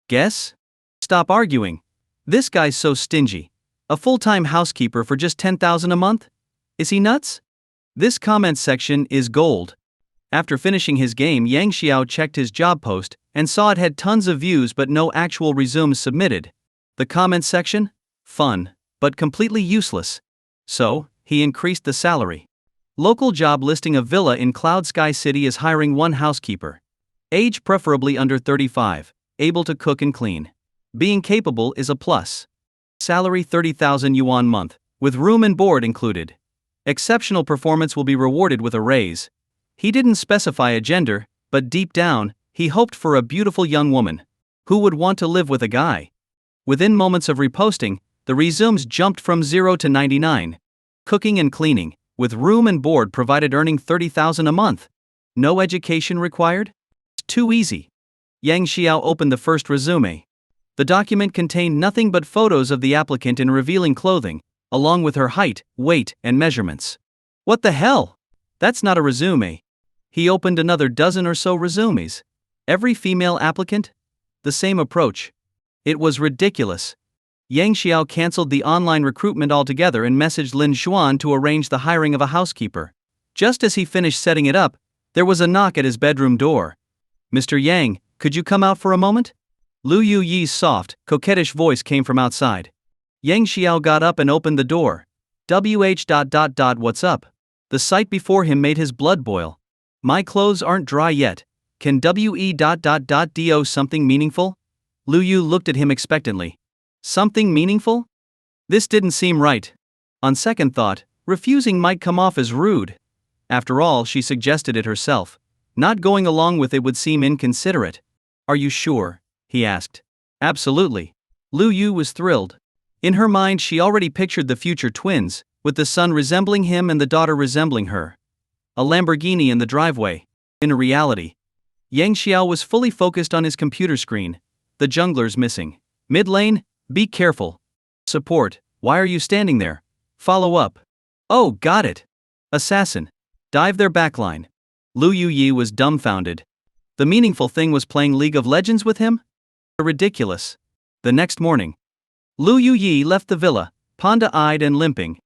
Guess? Stop arguing. This guy's so stingy. A full-time housekeeper for just 10,000 a month? Is he nuts? This comment section is gold. After finishing his game, Yang Xiao checked his job post and saw it had tons of views but no actual resumes submitted. The comment section? Fun, but completely useless. So, he increased the salary. Local job listing: a villa in Cloud Sky City is hiring one housekeeper. Age preferably under 35, able to cook and clean. Being capable is a plus. Salary 30,000 yuan month, with room and board included. Exceptional performance will be rewarded with a raise. He didn't specify a gender, but deep down, he hoped for a beautiful young woman. Who would want to live with a guy? Within moments of reposting, the resumes jumped from 0 to 99. cooking and cleaning, with room and board provided, earning 30,000 a month. No education required? Too easy. Yang Xiao opened the first resume. The document contained nothing but photos of the applicant in revealing clothing, along with her height, weight, and measurements. What the hell? That's not a resume. He opened another dozen or so resumes. Every female applicant? The same approach. It was ridiculous. Yang Xiao cancelled the online recruitment altogether and messaged Lin Xuan to arrange the hiring of a housekeeper. Just as he finished setting it up, there was a knock at his bedroom door. "Mr. Yang, could you come out for a moment?" Lu Yuyi's soft, coquettish voice came from outside. Yang Xiao got up and opened the door. What's up? The sight before him made his blood boil. "My clothes aren't dry yet. Can do something meaningful?" Lu Yu looked at him expectantly. Something meaningful? This didn't seem right. On second thought, refusing might come off as rude. After all, she suggested it herself. Not going along with it would seem inconsiderate. "Are you sure?" he asked. "Absolutely." Lu Yu was thrilled. In her mind, she already pictured the future twins, with the son resembling him and the daughter resembling her. A Lamborghini in the driveway. In reality, Yang Xiao was fully focused on his computer screen. The jungler's missing. Mid lane, be careful. Support, why are you standing there? Follow up. Oh, got it. Assassin. Dive their backline. Lu Yuyi was dumbfounded. The meaningful thing was playing League of Legends with him? Ridiculous. The next morning, Lu Yuyi left the villa, panda-eyed and limping.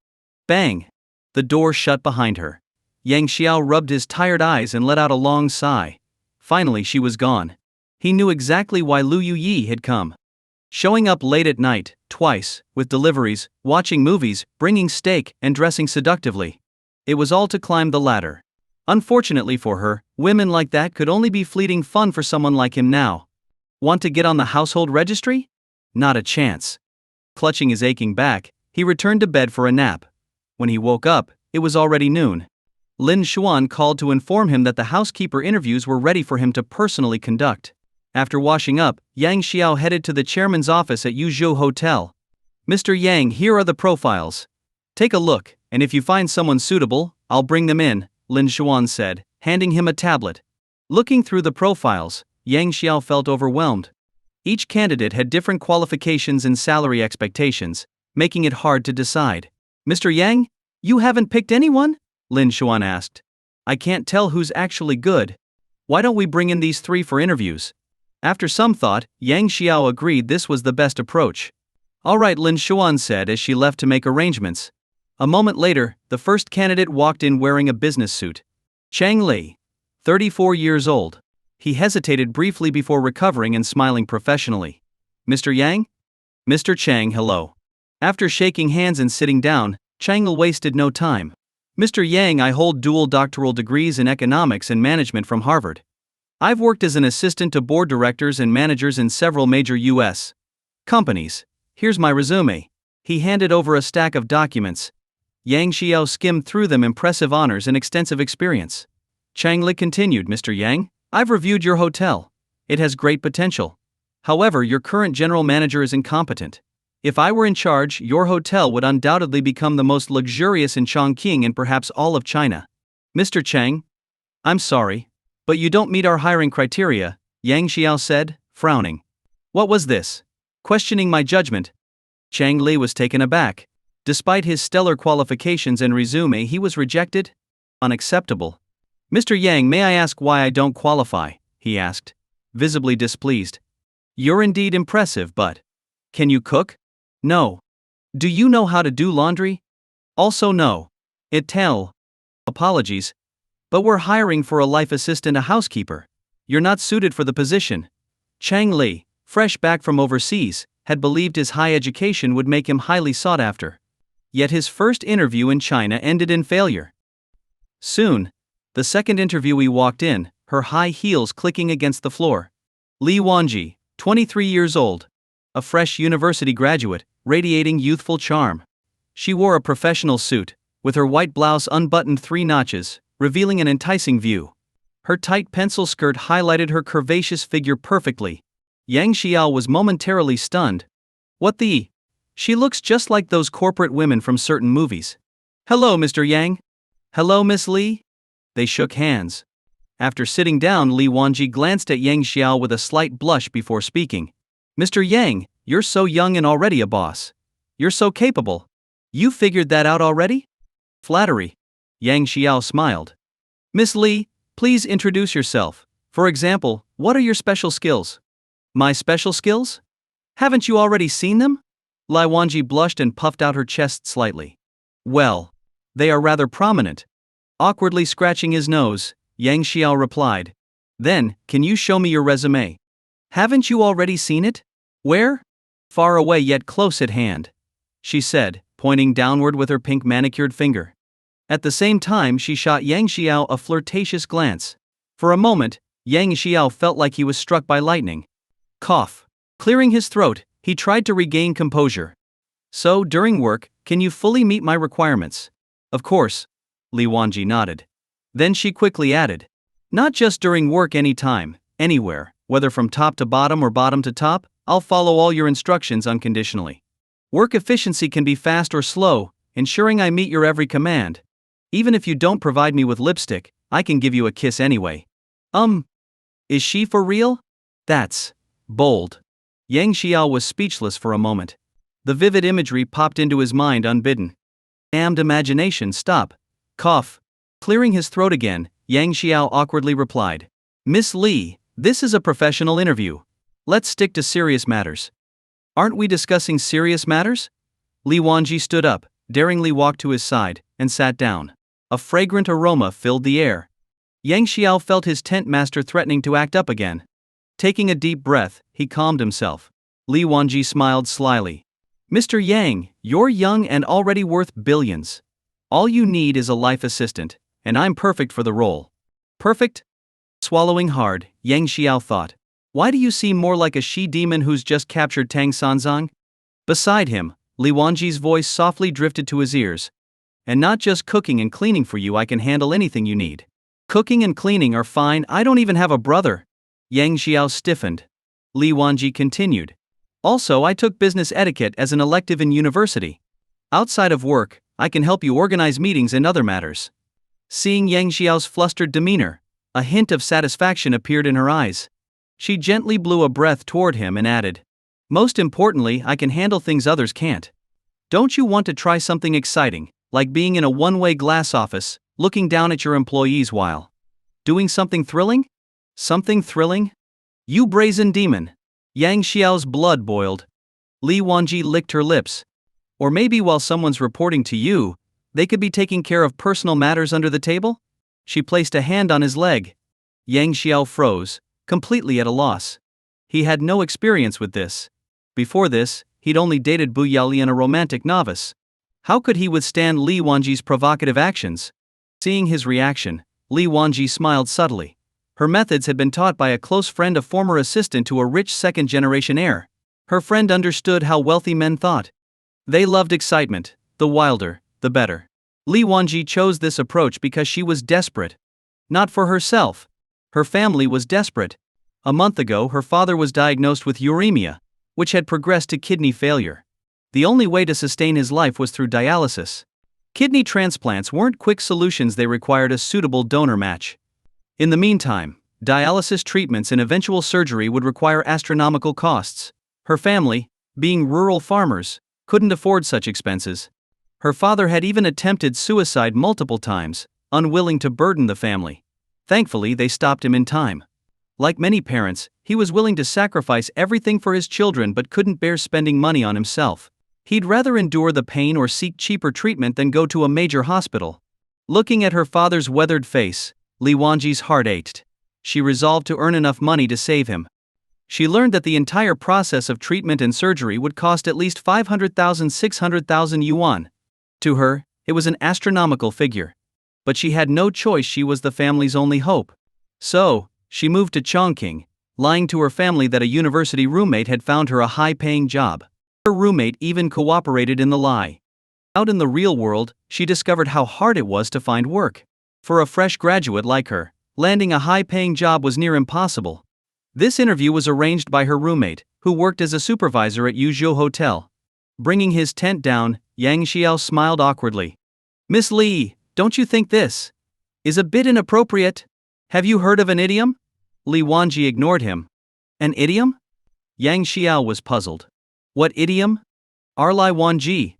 Bang! The door shut behind her. Yang Xiao rubbed his tired eyes and let out a long sigh. Finally she was gone. He knew exactly why Lu Yuyi had come. Showing up late at night, twice, with deliveries, watching movies, bringing steak, and dressing seductively. It was all to climb the ladder. Unfortunately for her, women like that could only be fleeting fun for someone like him now. Want to get on the household registry? Not a chance. Clutching his aching back, he returned to bed for a nap. When he woke up, it was already noon. Lin Xuan called to inform him that the housekeeper interviews were ready for him to personally conduct. After washing up, Yang Xiao headed to the chairman's office at Yuzhou Hotel. "Mr. Yang, here are the profiles. Take a look, and if you find someone suitable, I'll bring them in," Lin Xuan said, handing him a tablet. Looking through the profiles, Yang Xiao felt overwhelmed. Each candidate had different qualifications and salary expectations, making it hard to decide. "Mr. Yang, you haven't picked anyone?" Lin Xuan asked. "I can't tell who's actually good. Why don't we bring in these three for interviews?" After some thought, Yang Xiao agreed this was the best approach. "All right," Lin Xuan said as she left to make arrangements. A moment later, the first candidate walked in wearing a business suit. Chang Li, 34 years old. He hesitated briefly before recovering and smiling professionally. "Mr. Yang?" "Mr. Chang, hello." After shaking hands and sitting down, Chang Li wasted no time. "Mr. Yang, I hold dual doctoral degrees in economics and management from Harvard. I've worked as an assistant to board directors and managers in several major U.S. companies. Here's my resume." He handed over a stack of documents. Yang Xiao skimmed through them. Impressive honors and extensive experience. Chang Li continued, "Mr. Yang, I've reviewed your hotel. It has great potential. However, your current general manager is incompetent. If I were in charge, your hotel would undoubtedly become the most luxurious in Chongqing and perhaps all of China." "Mr. Chang, I'm sorry, but you don't meet our hiring criteria," Yang Xiao said, frowning. "What was this? Questioning my judgment?" Chang Li was taken aback. Despite his stellar qualifications and resume, he was rejected? Unacceptable. "Mr. Yang, may I ask why I don't qualify?" he asked, visibly displeased. "You're indeed impressive, but can you cook?" "No." "Do you know how to do laundry?" "Also no." "Tell." "Apologies, but we're hiring for a life assistant, a housekeeper. You're not suited for the position." Chang Li, fresh back from overseas, had believed his high education would make him highly sought after. Yet his first interview in China ended in failure. Soon, the second interviewee walked in, her high heels clicking against the floor. Li Wanji, 23 years old. A fresh university graduate, radiating youthful charm. She wore a professional suit, with her white blouse unbuttoned 3 notches, revealing an enticing view. Her tight pencil skirt highlighted her curvaceous figure perfectly. Yang Xiao was momentarily stunned. "What the? She looks just like those corporate women from certain movies." Hello, Mr. Yang. Hello, Miss Li. They shook hands. After sitting down, Li Wanji glanced at Yang Xiao with a slight blush before speaking. Mr. Yang, you're so young and already a boss. You're so capable. You figured that out already? Flattery. Yang Xiao smiled. Miss Li, please introduce yourself. For example, what are your special skills? My special skills? Haven't you already seen them? Li Wanji blushed and puffed out her chest slightly. Well, they are rather prominent. Awkwardly scratching his nose, Yang Xiao replied. Then, can you show me your resume? Haven't you already seen it? Where? Far away yet close at hand, she said, pointing downward with her pink manicured finger. At the same time, she shot Yang Xiao a flirtatious glance. For a moment, Yang Xiao felt like he was struck by lightning. Cough. Clearing his throat, he tried to regain composure. So, during work, can you fully meet my requirements? Of course. Li Wanji nodded. Then she quickly added. Not just during work, anytime, anywhere, whether from top to bottom or bottom to top, I'll follow all your instructions unconditionally. Work efficiency can be fast or slow, ensuring I meet your every command. Even if you don't provide me with lipstick, I can give you a kiss anyway. Is she for real? That's bold. Yang Xiao was speechless for a moment. The vivid imagery popped into his mind unbidden. Damned imagination, stop. Cough. Clearing his throat again, Yang Xiao awkwardly replied. Miss Li, this is a professional interview. Let's stick to serious matters. Aren't we discussing serious matters? Li Wanji stood up, daringly walked to his side, and sat down. A fragrant aroma filled the air. Yang Xiao felt his tent master threatening to act up again. Taking a deep breath, he calmed himself. Li Wanji smiled slyly. Mr. Yang, you're young and already worth billions. All you need is a life assistant, and I'm perfect for the role. Perfect? Swallowing hard, Yang Xiao thought. Why do you seem more like a she-demon who's just captured Tang Sanzang? Beside him, Li Wanji's voice softly drifted to his ears. And not just cooking and cleaning for you, I can handle anything you need. Cooking and cleaning are fine, I don't even have a brother. Yang Xiao stiffened. Li Wanji continued. Also, I took business etiquette as an elective in university. Outside of work, I can help you organize meetings and other matters. Seeing Yang Xiao's flustered demeanor, a hint of satisfaction appeared in her eyes. She gently blew a breath toward him and added, most importantly, I can handle things others can't. Don't you want to try something exciting, like being in a one-way glass office, looking down at your employees while doing something thrilling? Something thrilling? You brazen demon. Yang Xiao's blood boiled. Li Wanji licked her lips. Or maybe while someone's reporting to you, they could be taking care of personal matters under the table? She placed a hand on his leg. Yang Xiao froze, completely at a loss. He had no experience with this. Before this, he'd only dated Bu Yaoli and a romantic novice. How could he withstand Li Wanji's provocative actions? Seeing his reaction, Li Wanji smiled subtly. Her methods had been taught by a close friend, a former assistant to a rich second-generation heir. Her friend understood how wealthy men thought. They loved excitement, the wilder, the better. Li Wanji chose this approach because she was desperate. Not for herself. Her family was desperate. A month ago, her father was diagnosed with uremia, which had progressed to kidney failure. The only way to sustain his life was through dialysis. Kidney transplants weren't quick solutions, they required a suitable donor match. In the meantime, dialysis treatments and eventual surgery would require astronomical costs. Her family, being rural farmers, couldn't afford such expenses. Her father had even attempted suicide multiple times, unwilling to burden the family. Thankfully, they stopped him in time. Like many parents, he was willing to sacrifice everything for his children but couldn't bear spending money on himself. He'd rather endure the pain or seek cheaper treatment than go to a major hospital. Looking at her father's weathered face, Li Wanji's heart ached. She resolved to earn enough money to save him. She learned that the entire process of treatment and surgery would cost at least 500,000–600,000 yuan. To her, it was an astronomical figure. But she had no choice, she was the family's only hope. So, she moved to Chongqing, lying to her family that a university roommate had found her a high-paying job. Her roommate even cooperated in the lie. Out in the real world, she discovered how hard it was to find work. For a fresh graduate like her, landing a high-paying job was near impossible. This interview was arranged by her roommate, who worked as a supervisor at Yuzhou Hotel. Bringing his tent down, Yang Xiao smiled awkwardly. Miss Lee, don't you think this is a bit inappropriate? Have you heard of an idiom? Li Wanji ignored him. An idiom? Yang Xiao was puzzled. What idiom? Arlai Wanji,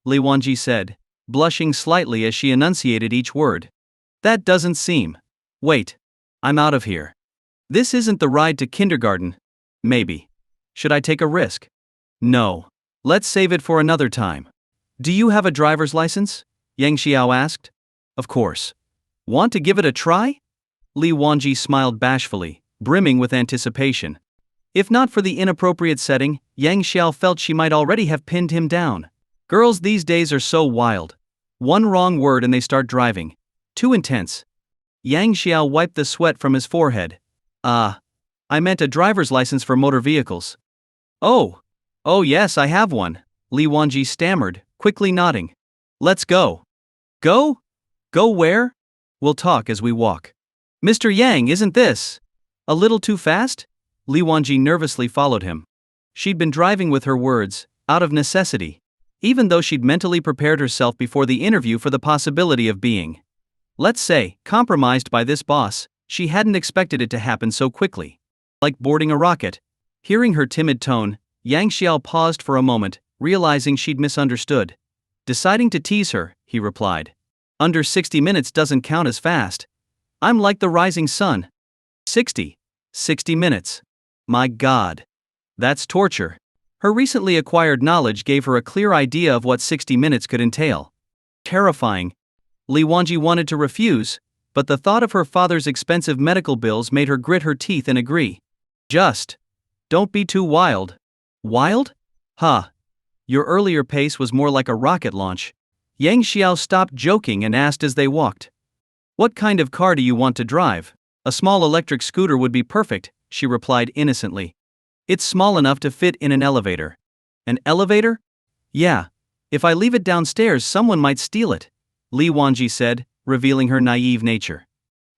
Li Wanji said, blushing slightly as she enunciated each word. That doesn't seem. Wait. I'm out of here. This isn't the ride to kindergarten. Maybe. Should I take a risk? No. Let's save it for another time. Do you have a driver's license? Yang Xiao asked. Of course. Want to give it a try? Li Wanji smiled bashfully, brimming with anticipation. If not for the inappropriate setting, Yang Xiao felt she might already have pinned him down. Girls these days are so wild. One wrong word and they start driving. Too intense. Yang Xiao wiped the sweat from his forehead. I meant a driver's license for motor vehicles. Oh yes, I have one, Li Wanji stammered, quickly nodding. Let's go. Go? Go where? We'll talk as we walk. Mr. Yang, isn't this a little too fast? Li Wanji nervously followed him. She'd been driving with her words, out of necessity, even though she'd mentally prepared herself before the interview for the possibility of being, let's say, compromised by this boss. She hadn't expected it to happen so quickly. Like boarding a rocket. Hearing her timid tone, Yang Xiao paused for a moment, realizing she'd misunderstood. Deciding to tease her, he replied. Under 60 minutes doesn't count as fast. I'm like the rising sun. 60 minutes. My God. That's torture. Her recently acquired knowledge gave her a clear idea of what 60 minutes could entail. Terrifying. Li Wanji wanted to refuse, but the thought of her father's expensive medical bills made her grit her teeth and agree. Just don't be too wild. Wild? Huh. Your earlier pace was more like a rocket launch. Yang Xiao stopped joking and asked as they walked. What kind of car do you want to drive? A small electric scooter would be perfect, she replied innocently. It's small enough to fit in an elevator. An elevator? Yeah. If I leave it downstairs, someone might steal it, Li Wanji said, revealing her naive nature.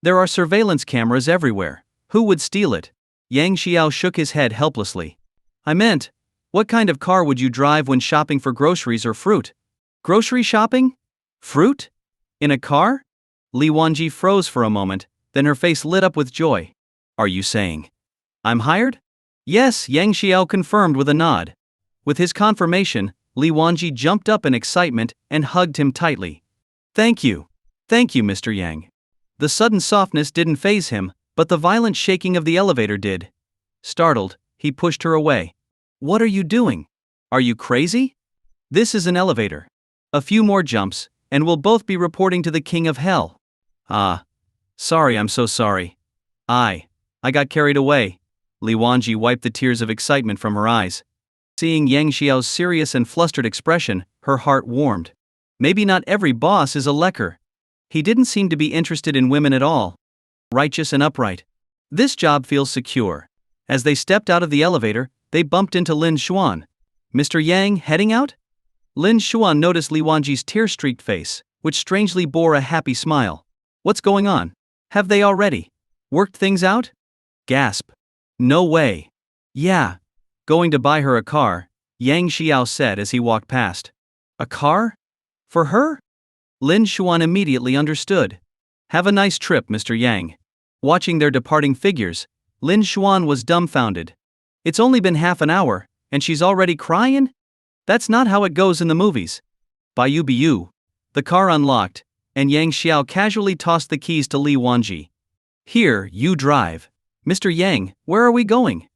There are surveillance cameras everywhere. Who would steal it? Yang Xiao shook his head helplessly. I meant, what kind of car would you drive when shopping for groceries or fruit? Grocery shopping? Fruit? In a car? Li Wanji froze for a moment, then her face lit up with joy. Are you saying I'm hired? Yes, Yang Xiao confirmed with a nod. With his confirmation, Li Wanji jumped up in excitement and hugged him tightly. Thank you, Mr. Yang. The sudden softness didn't faze him, but the violent shaking of the elevator did. Startled, he pushed her away. What are you doing? Are you crazy? This is an elevator. A few more jumps, and we'll both be reporting to the king of hell. Sorry, I'm so sorry. I got carried away. Li Wanji wiped the tears of excitement from her eyes. Seeing Yang Xiao's serious and flustered expression, her heart warmed. Maybe not every boss is a lecker. He didn't seem to be interested in women at all. Righteous and upright. This job feels secure. As they stepped out of the elevator, they bumped into Lin Xuan. Mr. Yang, heading out? Lin Xuan noticed Li Wanji's tear-streaked face, which strangely bore a happy smile. What's going on? Have they already worked things out? Gasp. No way. Yeah. Going to buy her a car, Yang Xiao said as he walked past. A car? For her? Lin Xuan immediately understood. Have a nice trip, Mr. Yang. Watching their departing figures, Lin Xuan was dumbfounded. It's only been half an hour, and she's already crying? That's not how it goes in the movies. Bu. The car unlocked, and Yang Xiao casually tossed the keys to Li Wanji. Here, you drive. Mr. Yang, where are we going?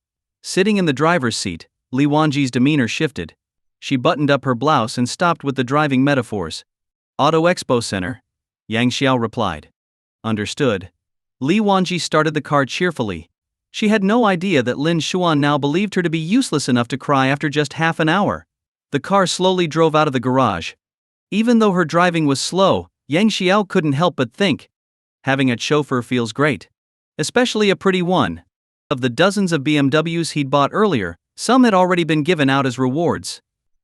Sitting in the driver's seat, Li Wanji's demeanor shifted. She buttoned up her blouse and stopped with the driving metaphors. Auto Expo Center, Yang Xiao replied. Understood. Li Wanji started the car cheerfully. She had no idea that Lin Xuan now believed her to be useless enough to cry after just half an hour. The car slowly drove out of the garage. Even though her driving was slow, Yang Xiao couldn't help but think. Having a chauffeur feels great. Especially a pretty one. Of the dozens of BMWs he'd bought earlier, some had already been given out as rewards.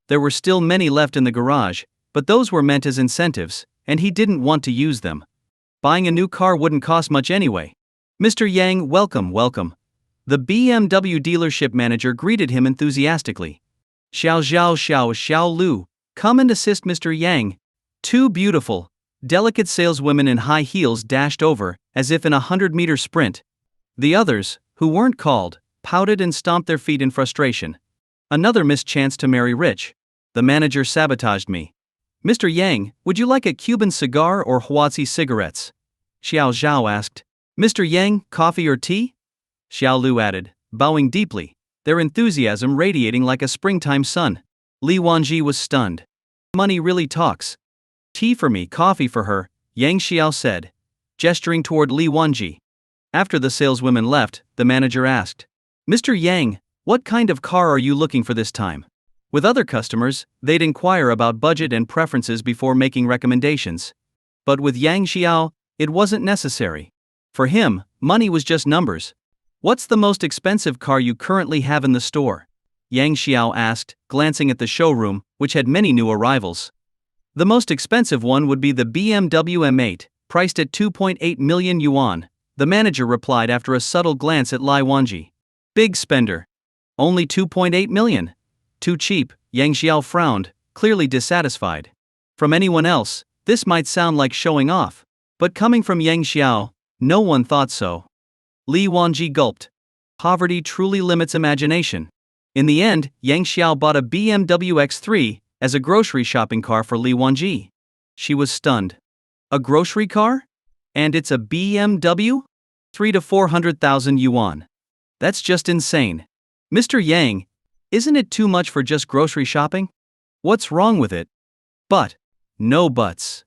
There were still many left in the garage, but those were meant as incentives, and he didn't want to use them. Buying a new car wouldn't cost much anyway. Mr. Yang, welcome. The BMW dealership manager greeted him enthusiastically. Xiao Lu, come and assist Mr. Yang. Too beautiful, Delicate saleswomen in high heels dashed over, as if in a 100-meter sprint. The others, who weren't called, pouted and stomped their feet in frustration. Another missed chance to marry rich. The manager sabotaged me. Mr. Yang, would you like a Cuban cigar or Huazi cigarettes? Xiao Zhao asked. Mr. Yang, coffee or tea? Xiao Lu added, bowing deeply, their enthusiasm radiating like a springtime sun. Li Wanji was stunned. Money really talks. Tea for me, coffee for her, Yang Xiao said, gesturing toward Li Wanji. After the saleswomen left, the manager asked, Mr. Yang, what kind of car are you looking for this time? With other customers, they'd inquire about budget and preferences before making recommendations. But with Yang Xiao, it wasn't necessary. For him, money was just numbers. What's the most expensive car you currently have in the store? Yang Xiao asked, glancing at the showroom, which had many new arrivals. The most expensive one would be the BMW M8, priced at 2.8 million yuan, the manager replied after a subtle glance at Li Wanji. Big spender. Only 2.8 million. Too cheap, Yang Xiao frowned, clearly dissatisfied. From anyone else, this might sound like showing off. But coming from Yang Xiao, no one thought so. Li Wanji gulped. Poverty truly limits imagination. In the end, Yang Xiao bought a BMW X3 as a grocery shopping car for Li Wanji. She was stunned. A grocery car? And it's a BMW? 300,000 to 400,000 yuan. That's just insane. Mr. Yang, isn't it too much for just grocery shopping? What's wrong with it? But. No buts.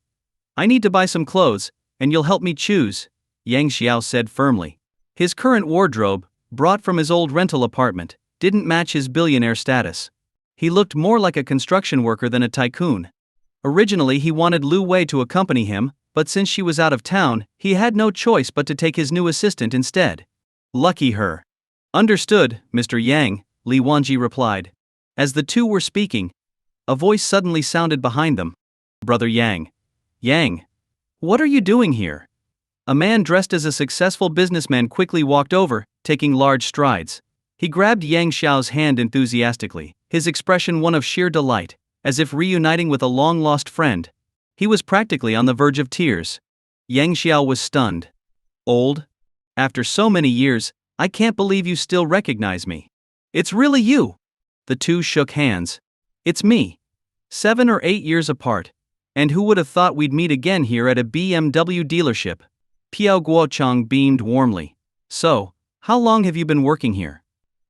I need to buy some clothes, and you'll help me choose, Yang Xiao said firmly. His current wardrobe, brought from his old rental apartment, didn't match his billionaire status. He looked more like a construction worker than a tycoon. Originally he wanted Lu Wei to accompany him, but since she was out of town, he had no choice but to take his new assistant instead. Lucky her. Understood, Mr. Yang, Li Wanji replied. As the two were speaking, a voice suddenly sounded behind them. Brother Yang. Yang. What are you doing here? A man dressed as a successful businessman quickly walked over, taking large strides. He grabbed Yang Xiao's hand enthusiastically, his expression one of sheer delight, as if reuniting with a long-lost friend. He was practically on the verge of tears. Yang Xiao was stunned. Old? After so many years, I can't believe you still recognize me. It's really you. The two shook hands. It's me. 7 or 8 years apart. And who would have thought we'd meet again here at a BMW dealership? Piao Guochang beamed warmly. So, how long have you been working here?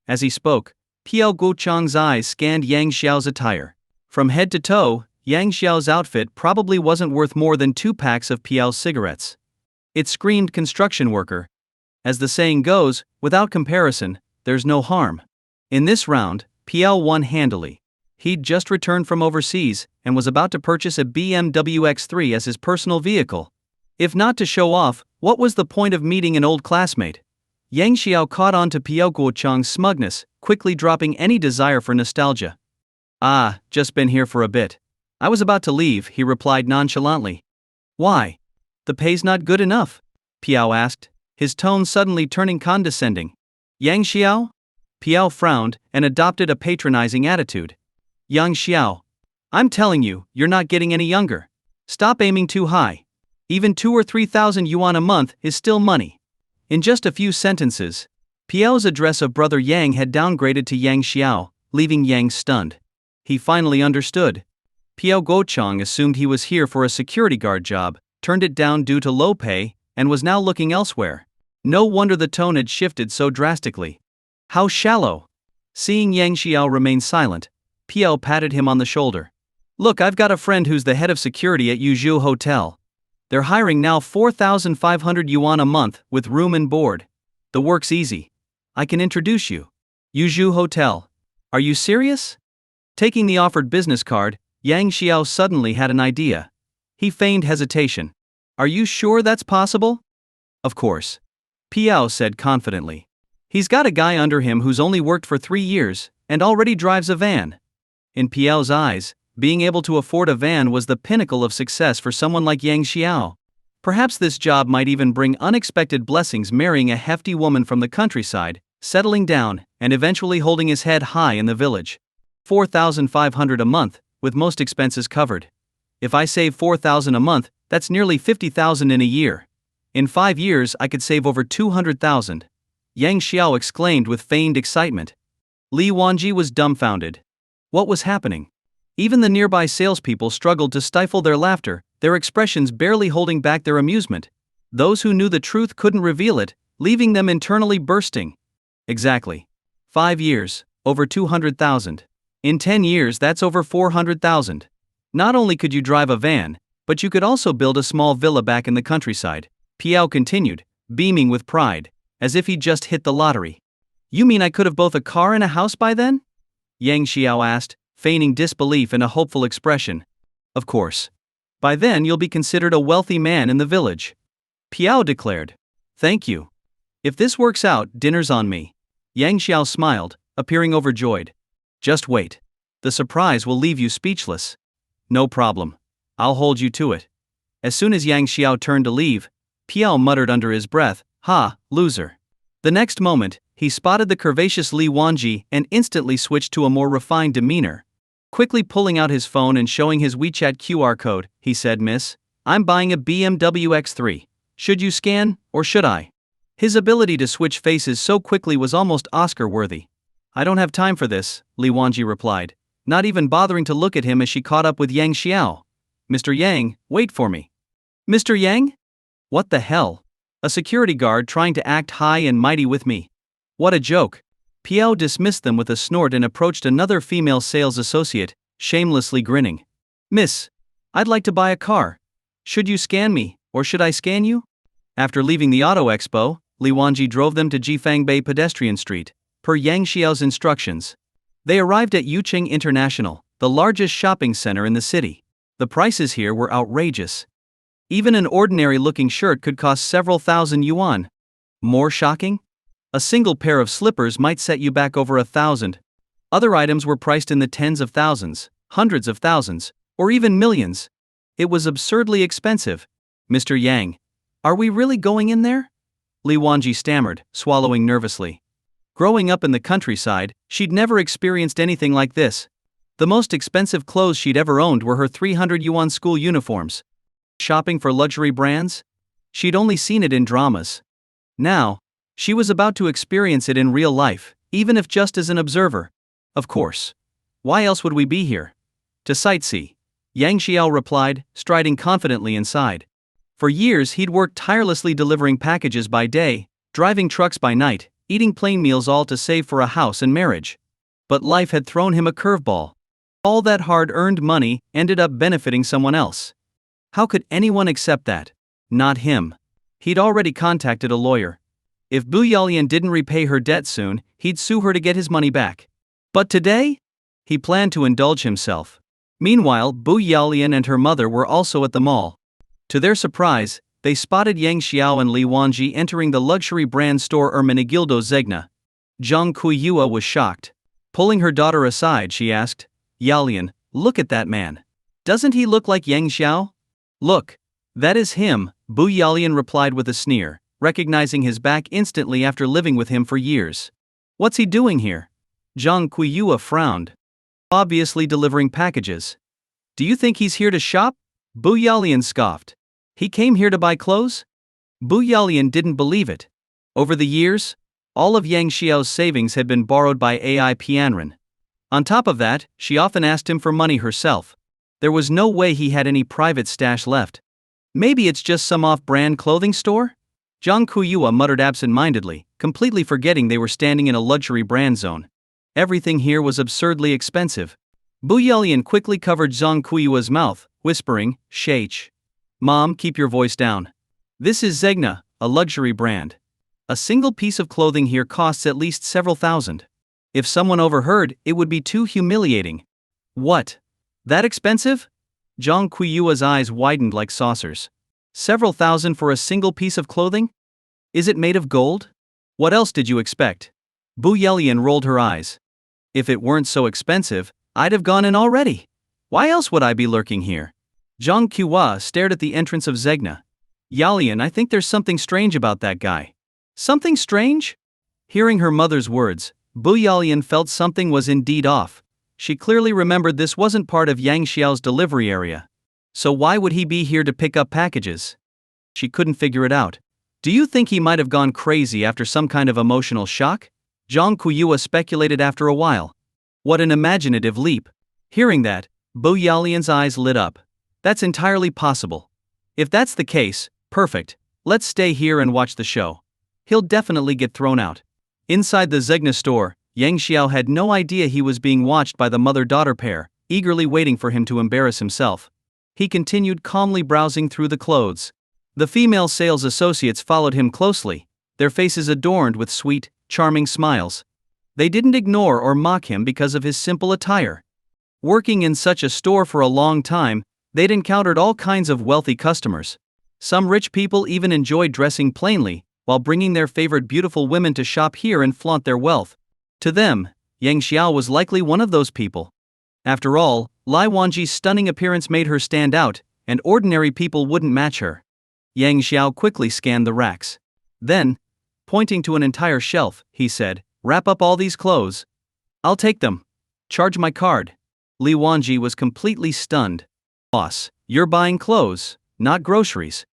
As he spoke, Piao Guochang's eyes scanned Yang Xiao's attire. From head to toe, Yang Xiao's outfit probably wasn't worth more than 2 packs of Piao's cigarettes. It screamed construction worker. As the saying goes, without comparison, there's no harm. In this round, Piao won handily. He'd just returned from overseas and was about to purchase a BMW X3 as his personal vehicle. If not to show off, what was the point of meeting an old classmate? Yang Xiao caught on to Piao Guochang's smugness, quickly dropping any desire for nostalgia. Ah, just been here for a bit. I was about to leave, he replied nonchalantly. Why? The pay's not good enough? Piao asked, his tone suddenly turning condescending. Yang Xiao? Piao frowned and adopted a patronizing attitude. Yang Xiao. I'm telling you, you're not getting any younger. Stop aiming too high. Even 2,000 or 3,000 yuan a month is still money. In just a few sentences, Piao's address of Brother Yang had downgraded to Yang Xiao, leaving Yang stunned. He finally understood. Piao Guochang assumed he was here for a security guard job, turned it down due to low pay, and was now looking elsewhere. No wonder the tone had shifted so drastically. How shallow. Seeing Yang Xiao remain silent, Piao patted him on the shoulder. Look, I've got a friend who's the head of security at Yuzhou Hotel. They're hiring now 4,500 yuan a month with room and board. The work's easy. I can introduce you. Yuzhou Hotel. Are you serious? Taking the offered business card, Yang Xiao suddenly had an idea. He feigned hesitation. Are you sure that's possible? Of course. Piao said confidently. He's got a guy under him who's only worked for 3 years and already drives a van. In Piao's eyes, being able to afford a van was the pinnacle of success for someone like Yang Xiao. Perhaps this job might even bring unexpected blessings, marrying a hefty woman from the countryside, settling down, and eventually holding his head high in the village. 4,500 a month, with most expenses covered. If I save 4,000 a month, That's nearly 50,000 in a year. In 5 years I could save over 200,000. Yang Xiao exclaimed with feigned excitement. Li Wanji was dumbfounded. What was happening? Even the nearby salespeople struggled to stifle their laughter, their expressions barely holding back their amusement. Those who knew the truth couldn't reveal it, leaving them internally bursting. Exactly. 5 years, over 200,000. In 10 years that's over 400,000. Not only could you drive a van, but you could also build a small villa back in the countryside, Piao continued, beaming with pride, as if he'd just hit the lottery. You mean I could have both a car and a house by then? Yang Xiao asked, feigning disbelief and a hopeful expression. Of course. By then you'll be considered a wealthy man in the village. Piao declared. Thank you. If this works out, dinner's on me. Yang Xiao smiled, appearing overjoyed. Just wait. The surprise will leave you speechless. No problem. I'll hold you to it. As soon as Yang Xiao turned to leave, Piao muttered under his breath, Ha, loser. The next moment, he spotted the curvaceous Li Wanji and instantly switched to a more refined demeanor. Quickly pulling out his phone and showing his WeChat QR code, he said, Miss, I'm buying a BMW X3. Should you scan, or should I? His ability to switch faces so quickly was almost Oscar-worthy. I don't have time for this, Li Wanji replied, not even bothering to look at him as she caught up with Yang Xiao. Mr. Yang, wait for me. Mr. Yang? What the hell? A security guard trying to act high and mighty with me. What a joke. Piao dismissed them with a snort and approached another female sales associate, shamelessly grinning. Miss, I'd like to buy a car. Should you scan me, or should I scan you? After leaving the Auto Expo, Li Wanji drove them to Jifangbei Pedestrian Street, per Yang Xiao's instructions. They arrived at Yucheng International, the largest shopping center in the city. The prices here were outrageous. Even an ordinary-looking shirt could cost several thousand yuan. More shocking? A single pair of slippers might set you back over 1,000. Other items were priced in the tens of thousands, hundreds of thousands, or even millions. It was absurdly expensive. Mr. Yang, are we really going in there? Li Wanji stammered, swallowing nervously. Growing up in the countryside, she'd never experienced anything like this. The most expensive clothes she'd ever owned were her 300 yuan school uniforms. Shopping for luxury brands? She'd only seen it in dramas. Now, she was about to experience it in real life, even if just as an observer. Of course. Why else would we be here? To sightsee. Yang Xiao replied, striding confidently inside. For years he'd worked tirelessly delivering packages by day, driving trucks by night, eating plain meals, all to save for a house and marriage. But life had thrown him a curveball. All that hard-earned money ended up benefiting someone else. How could anyone accept that? Not him. He'd already contacted a lawyer. If Bu Yalian didn't repay her debt soon, he'd sue her to get his money back. But today? He planned to indulge himself. Meanwhile, Bu Yalian and her mother were also at the mall. To their surprise, they spotted Yang Xiao and Li Wanji entering the luxury brand store Ermenegildo Zegna. Zhang Kuiyua was shocked. Pulling her daughter aside, she asked, Yalian, look at that man. Doesn't he look like Yang Xiao? Look. That is him, Bu Yalian replied with a sneer, recognizing his back instantly after living with him for years. What's he doing here? Zhang Kuiyua frowned. Obviously delivering packages. Do you think he's here to shop? Bu Yalian scoffed. He came here to buy clothes? Bu Yalian didn't believe it. Over the years, all of Yang Xiao's savings had been borrowed by Ai Pianren. On top of that, she often asked him for money herself. There was no way he had any private stash left. Maybe it's just some off-brand clothing store? Zhang Kuiyua muttered absent-mindedly, completely forgetting they were standing in a luxury brand zone. Everything here was absurdly expensive. Bu Yalian quickly covered Zhang Kuiyua's mouth, whispering, Shh. Mom, keep your voice down. This is Zegna, a luxury brand. A single piece of clothing here costs at least several thousand. If someone overheard, it would be too humiliating. What? That expensive? Zhang Kuiyua's eyes widened like saucers. Several thousand for a single piece of clothing? Is it made of gold? What else did you expect? Bu Yalian rolled her eyes. If it weren't so expensive, I'd have gone in already. Why else would I be lurking here? Zhang Kuiyua stared at the entrance of Zegna. Yalian, I think there's something strange about that guy. Something strange? Hearing her mother's words, Bu Yalian felt something was indeed off. She clearly remembered this wasn't part of Yang Xiao's delivery area. So why would he be here to pick up packages? She couldn't figure it out. Do you think he might have gone crazy after some kind of emotional shock? Zhang Kuyua speculated after a while. What an imaginative leap. Hearing that, Bu Yalian's eyes lit up. That's entirely possible. If that's the case, perfect. Let's stay here and watch the show. He'll definitely get thrown out. Inside the Zegna store, Yang Xiao had no idea he was being watched by the mother-daughter pair, eagerly waiting for him to embarrass himself. He continued calmly browsing through the clothes. The female sales associates followed him closely, their faces adorned with sweet, charming smiles. They didn't ignore or mock him because of his simple attire. Working in such a store for a long time, they'd encountered all kinds of wealthy customers. Some rich people even enjoyed dressing plainly, while bringing their favorite beautiful women to shop here and flaunt their wealth. To them, Yang Xiao was likely one of those people. After all, Lai Wanji's stunning appearance made her stand out, and ordinary people wouldn't match her. Yang Xiao quickly scanned the racks. Then, pointing to an entire shelf, he said, "Wrap up all these clothes. I'll take them. Charge my card." Li Wanji was completely stunned. "Boss, you're buying clothes, not groceries.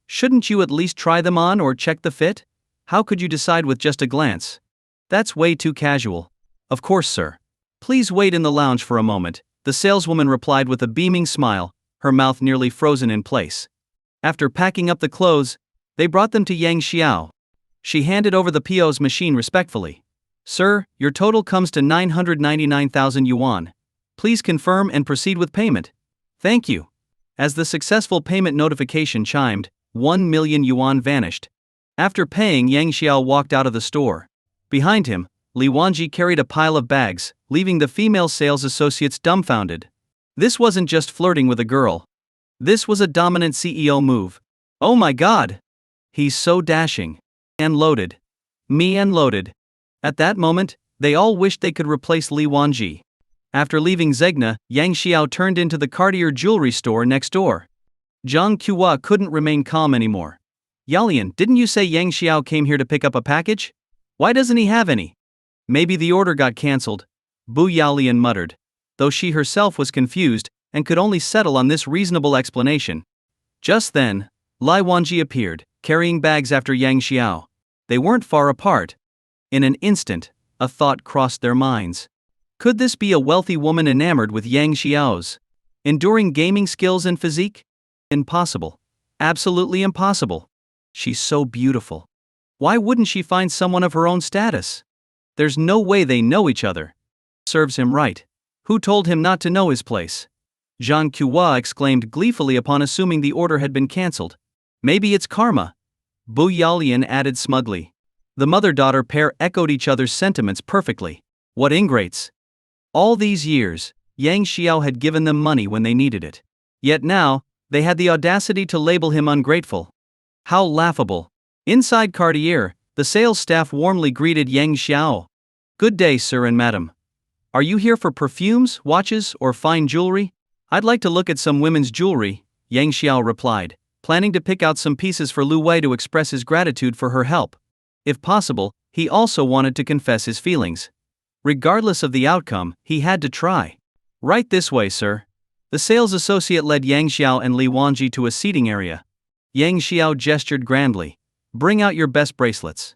Shouldn't you at least try them on or check the fit? How could you decide with just a glance? That's way too casual." "Of course, sir. Please wait in the lounge for a moment," the saleswoman replied with a beaming smile, her mouth nearly frozen in place. After packing up the clothes, they brought them to Yang Xiao. She handed over the PO's machine respectfully. "Sir, your total comes to 999,000 yuan. Please confirm and proceed with payment." "Thank you." As the successful payment notification chimed, 1 million yuan vanished. After paying, Yang Xiao walked out of the store. Behind him, Li Wanji carried a pile of bags, leaving the female sales associates dumbfounded. This wasn't just flirting with a girl. This was a dominant CEO move. "Oh my god! He's so dashing. And loaded. Me and loaded." At that moment, they all wished they could replace Li Wanji. After leaving Zegna, Yang Xiao turned into the Cartier jewelry store next door. Zhang Kuyua couldn't remain calm anymore. "Yalian, didn't you say Yang Xiao came here to pick up a package? Why doesn't he have any?" "Maybe the order got cancelled," Bu Yalian muttered, though she herself was confused and could only settle on this reasonable explanation. Just then, Lai Wanji appeared, carrying bags after Yang Xiao. They weren't far apart. In an instant, a thought crossed their minds. Could this be a wealthy woman enamored with Yang Xiao's enduring gaming skills and physique? Impossible. Absolutely impossible. She's so beautiful. Why wouldn't she find someone of her own status? There's no way they know each other. Serves him right. Who told him not to know his place? Zhang Kuyua exclaimed gleefully upon assuming the order had been cancelled. "Maybe it's karma," Bu Yalian added smugly. The mother-daughter pair echoed each other's sentiments perfectly. What ingrates! All these years, Yang Xiao had given them money when they needed it. Yet now, they had the audacity to label him ungrateful. How laughable! Inside Cartier, the sales staff warmly greeted Yang Xiao. "Good day, sir and madam. Are you here for perfumes, watches, or fine jewelry?" "I'd like to look at some women's jewelry," Yang Xiao replied, planning to pick out some pieces for Lu Wei to express his gratitude for her help. If possible, he also wanted to confess his feelings. Regardless of the outcome, he had to try. "Right this way, sir." The sales associate led Yang Xiao and Li Wanji to a seating area. Yang Xiao gestured grandly. "Bring out your best bracelets."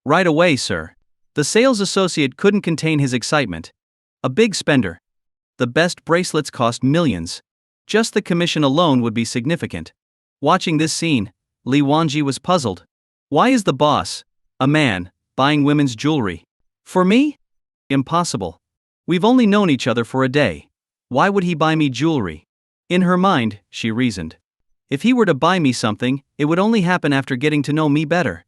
"Right away, sir." The sales associate couldn't contain his excitement. A big spender. The best bracelets cost millions. Just the commission alone would be significant. Watching this scene, Li Wanji was puzzled. Why is the boss, a man, buying women's jewelry? For me? Impossible. We've only known each other for a day. Why would he buy me jewelry? In her mind, she reasoned. If he were to buy me something, it would only happen after getting to know me better.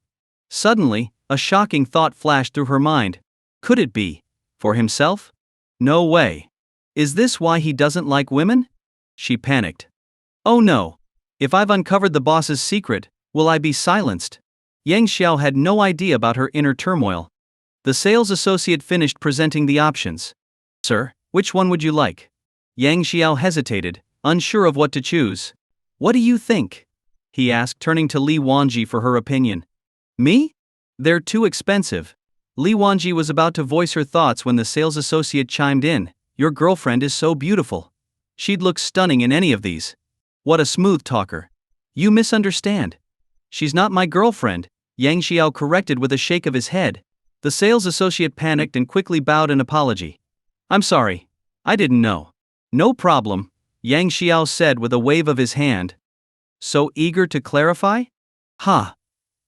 Suddenly, a shocking thought flashed through her mind. Could it be for himself? No way. Is this why he doesn't like women? She panicked. Oh no. If I've uncovered the boss's secret, will I be silenced? Yang Xiao had no idea about her inner turmoil. The sales associate finished presenting the options. Sir, which one would you like? Yang Xiao hesitated, unsure of what to choose. What do you think? He asked, turning to Li Wanji for her opinion. Me? They're too expensive. Li Wanji was about to voice her thoughts when the sales associate chimed in. Your girlfriend is so beautiful. She'd look stunning in any of these. What a smooth talker. You misunderstand. She's not my girlfriend, Yang Xiao corrected with a shake of his head. The sales associate panicked and quickly bowed in apology. I'm sorry. I didn't know. No problem, Yang Xiao said with a wave of his hand. So eager to clarify? Ha.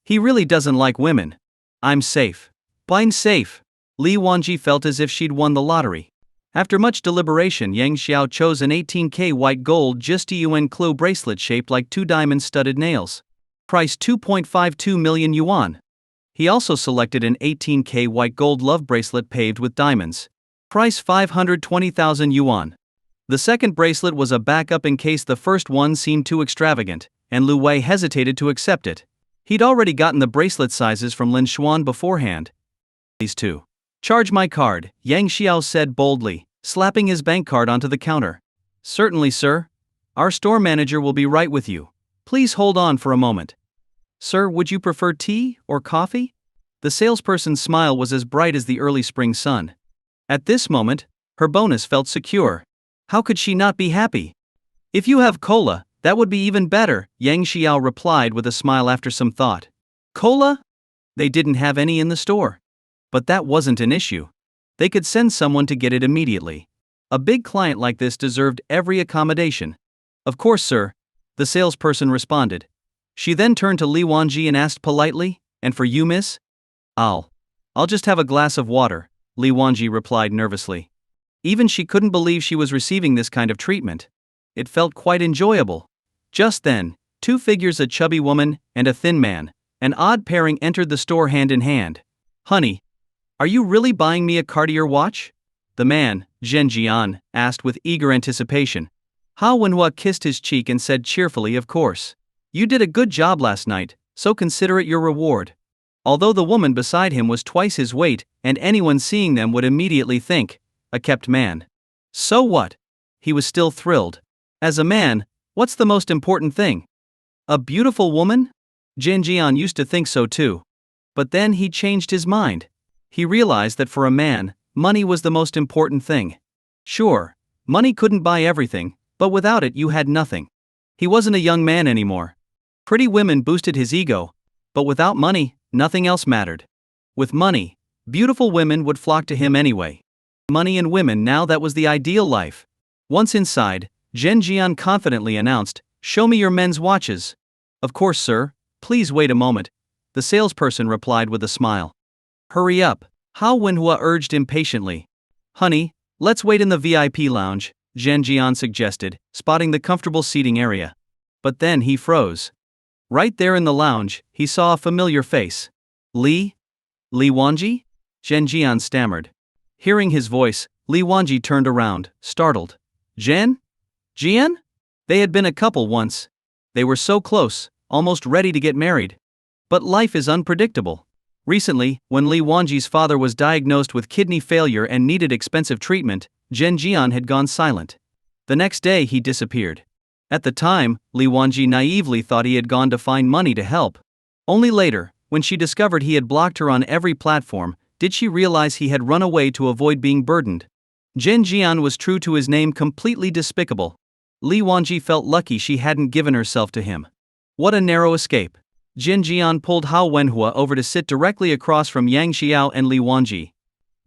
He really doesn't like women. I'm safe. Blind safe. Li Wanji felt as if she'd won the lottery. After much deliberation, Yang Xiao chose an 18K white gold just yuan claw bracelet shaped like 2 diamond-studded nails. Price 2.52 million yuan. He also selected an 18K white gold love bracelet paved with diamonds. Price 520,000 yuan. The second bracelet was a backup in case the first one seemed too extravagant, and Lu Wei hesitated to accept it. He'd already gotten the bracelet sizes from Lin Xuan beforehand. These two. Charge my card, Yang Xiao said boldly, slapping his bank card onto the counter. Certainly, sir. Our store manager will be right with you. Please hold on for a moment. Sir, would you prefer tea or coffee? The salesperson's smile was as bright as the early spring sun. At this moment, her bonus felt secure. How could she not be happy? If you have cola, that would be even better, Yang Xiao replied with a smile after some thought. Cola? They didn't have any in the store. But that wasn't an issue. They could send someone to get it immediately. A big client like this deserved every accommodation. Of course, sir, the salesperson responded. She then turned to Li Wanji and asked politely, and for you, miss? I'll just have a glass of water, Li Wanji replied nervously. Even she couldn't believe she was receiving this kind of treatment. It felt quite enjoyable. Just then, 2 figures, a chubby woman and a thin man, an odd pairing, entered the store hand in hand. Honey, are you really buying me a Cartier watch? The man, Zhen Jian, asked with eager anticipation. Hao Wenhua kissed his cheek and said cheerfully, of course. You did a good job last night, so consider it your reward. Although the woman beside him was twice his weight, and anyone seeing them would immediately think, a kept man. So what? He was still thrilled. As a man, what's the most important thing? A beautiful woman? Zhen Jian used to think so too. But then he changed his mind. He realized that for a man, money was the most important thing. Sure, money couldn't buy everything, but without it you had nothing. He wasn't a young man anymore. Pretty women boosted his ego, but without money, nothing else mattered. With money, beautiful women would flock to him anyway. Money and women, now that was the ideal life. Once inside, Zhen Jian confidently announced, Show me your men's watches. Of course, sir, please wait a moment, the salesperson replied with a smile. Hurry up, Hao Wenhua urged impatiently. Honey, let's wait in the VIP lounge, Zhen Jian suggested, spotting the comfortable seating area. But then he froze. Right there in the lounge, he saw a familiar face. Li Wanji? Zhen Jian stammered. Hearing his voice, Li Wanji turned around, startled. Jian? They had been a couple once. They were so close, almost ready to get married. But life is unpredictable. Recently, when Li Wanji's father was diagnosed with kidney failure and needed expensive treatment, Zhen Jian had gone silent. The next day he disappeared. At the time, Li Wanji naively thought he had gone to find money to help. Only later, when she discovered he had blocked her on every platform, did she realize he had run away to avoid being burdened. Zhen Jian was true to his name, completely despicable. Li Wanji felt lucky she hadn't given herself to him. What a narrow escape. Zhen Jian pulled Hao Wenhua over to sit directly across from Yang Xiao and Li Wanji.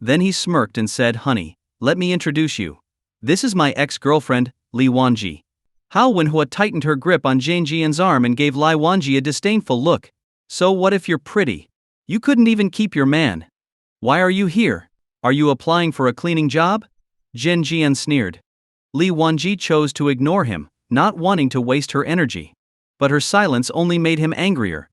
Then he smirked and said, Honey, let me introduce you. This is my ex-girlfriend, Li Wanji. Hao Wenhua tightened her grip on Zhen Jian's arm and gave Li Wanji a disdainful look. So what if you're pretty? You couldn't even keep your man. Why are you here? Are you applying for a cleaning job? Zhen Jian sneered. Li Wanji chose to ignore him, not wanting to waste her energy. But her silence only made him angrier.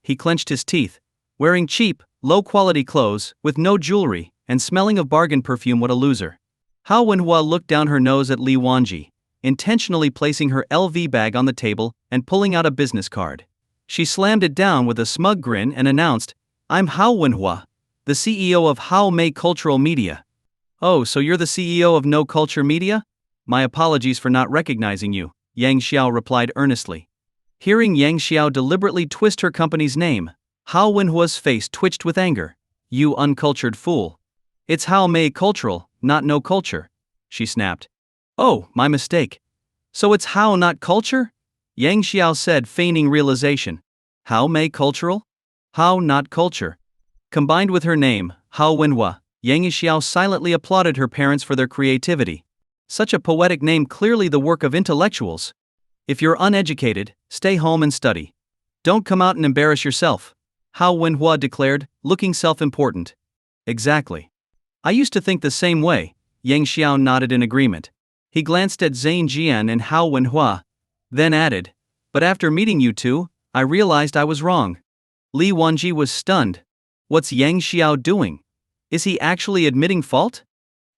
He clenched his teeth. Wearing cheap, low-quality clothes, with no jewelry, and smelling of bargain perfume, what a loser. Hao Wenhua looked down her nose at Li Wanji, intentionally placing her LV bag on the table and pulling out a business card. She slammed it down with a smug grin and announced, I'm Hao Wenhua, the CEO of Hao Mei Cultural Media. Oh, so you're the CEO of No Culture Media? My apologies for not recognizing you, Yang Xiao replied earnestly. Hearing Yang Xiao deliberately twist her company's name, Hao Wenhua's face twitched with anger. You uncultured fool. It's Hao Mei Cultural, not No Culture, she snapped. Oh, my mistake. So it's Hao, not Culture? Yang Xiao said, feigning realization. How may cultural? How not culture? Combined with her name, Hao Wenhua, Yang Xiao silently applauded her parents for their creativity. Such a poetic name, clearly the work of intellectuals. If you're uneducated, stay home and study. Don't come out and embarrass yourself, Hao Wenhua declared, looking self-important. Exactly. I used to think the same way, Yang Xiao nodded in agreement. He glanced at Zhang Jian and Hao Wenhua, then added, but after meeting you two, I realized I was wrong. Li Wanji was stunned. What's Yang Xiao doing? Is he actually admitting fault?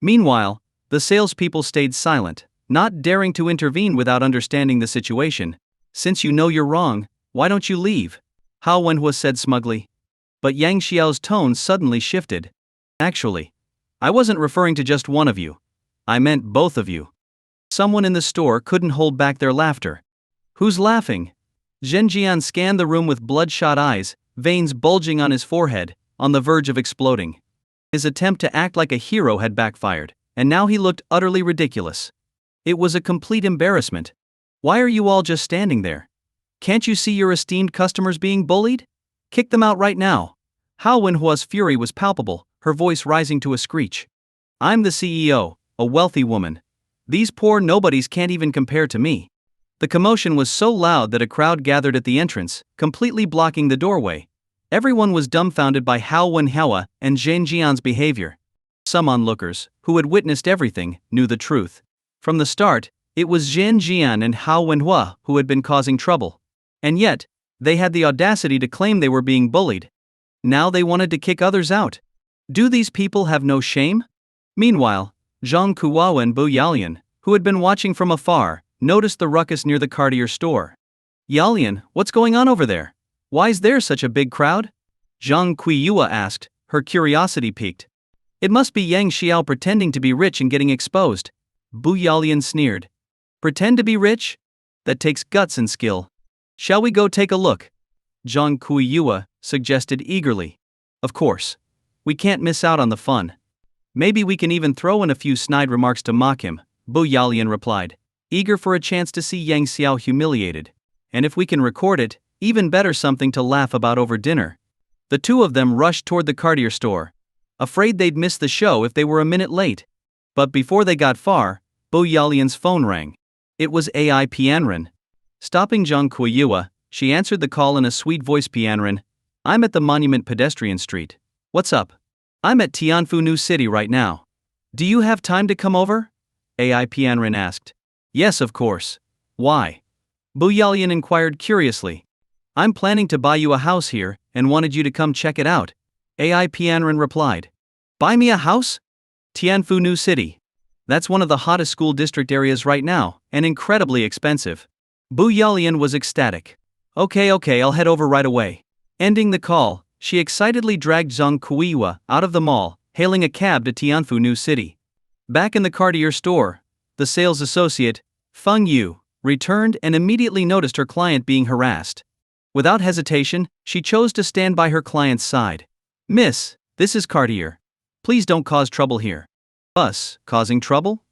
Meanwhile, the salespeople stayed silent, not daring to intervene without understanding the situation. Since you know you're wrong, why don't you leave? Hao Wenhua said smugly. But Yang Xiao's tone suddenly shifted. Actually, I wasn't referring to just one of you. I meant both of you. Someone in the store couldn't hold back their laughter. Who's laughing? Zhenjian scanned the room with bloodshot eyes, veins bulging on his forehead, on the verge of exploding. His attempt to act like a hero had backfired, and now he looked utterly ridiculous. It was a complete embarrassment. Why are you all just standing there? Can't you see your esteemed customers being bullied? Kick them out right now. Hao Wenhua's fury was palpable, her voice rising to a screech. I'm the CEO, a wealthy woman. These poor nobodies can't even compare to me. The commotion was so loud that a crowd gathered at the entrance, completely blocking the doorway. Everyone was dumbfounded by Hao Wenhua and Zhen Jian's behavior. Some onlookers, who had witnessed everything, knew the truth. From the start, it was Zhen Jian and Hao Wenhua who had been causing trouble. And yet, they had the audacity to claim they were being bullied. Now they wanted to kick others out. Do these people have no shame? Meanwhile, Zhang Kuo and Bu Yalian, who had been watching from afar, noticed the ruckus near the Cartier store. Yalian, what's going on over there? Why's there such a big crowd? Zhang Kuiyua asked, her curiosity piqued. It must be Yang Xiao pretending to be rich and getting exposed. Bu Yalian sneered. Pretend to be rich? That takes guts and skill. Shall we go take a look? Zhang Kuiyua suggested eagerly. Of course. We can't miss out on the fun. Maybe we can even throw in a few snide remarks to mock him, Bu Yalian replied, eager for a chance to see Yang Xiao humiliated. And if we can record it, even better, something to laugh about over dinner. The two of them rushed toward the Cartier store, afraid they'd miss the show if they were a minute late. But before they got far, Bu Yalian's phone rang. It was Ai Pianren. Stopping Zhang Kuiyua, she answered the call in a sweet voice. Pianren, I'm at the Monument Pedestrian Street. What's up? I'm at Tianfu New City right now. Do you have time to come over? Ai Pianren asked. Yes, of course. Why? Bu Yalian inquired curiously. I'm planning to buy you a house here, and wanted you to come check it out. Ai Pianren replied. Buy me a house? Tianfu New City. That's one of the hottest school district areas right now, and incredibly expensive. Bu Yalian was ecstatic. Okay, I'll head over right away. Ending the call, she excitedly dragged Zhang Kuiyua out of the mall, hailing a cab to Tianfu New City. Back in the Cartier store, the sales associate, Feng Yu, returned and immediately noticed her client being harassed. Without hesitation, she chose to stand by her client's side. Miss, this is Cartier. Please don't cause trouble here. Us, causing trouble?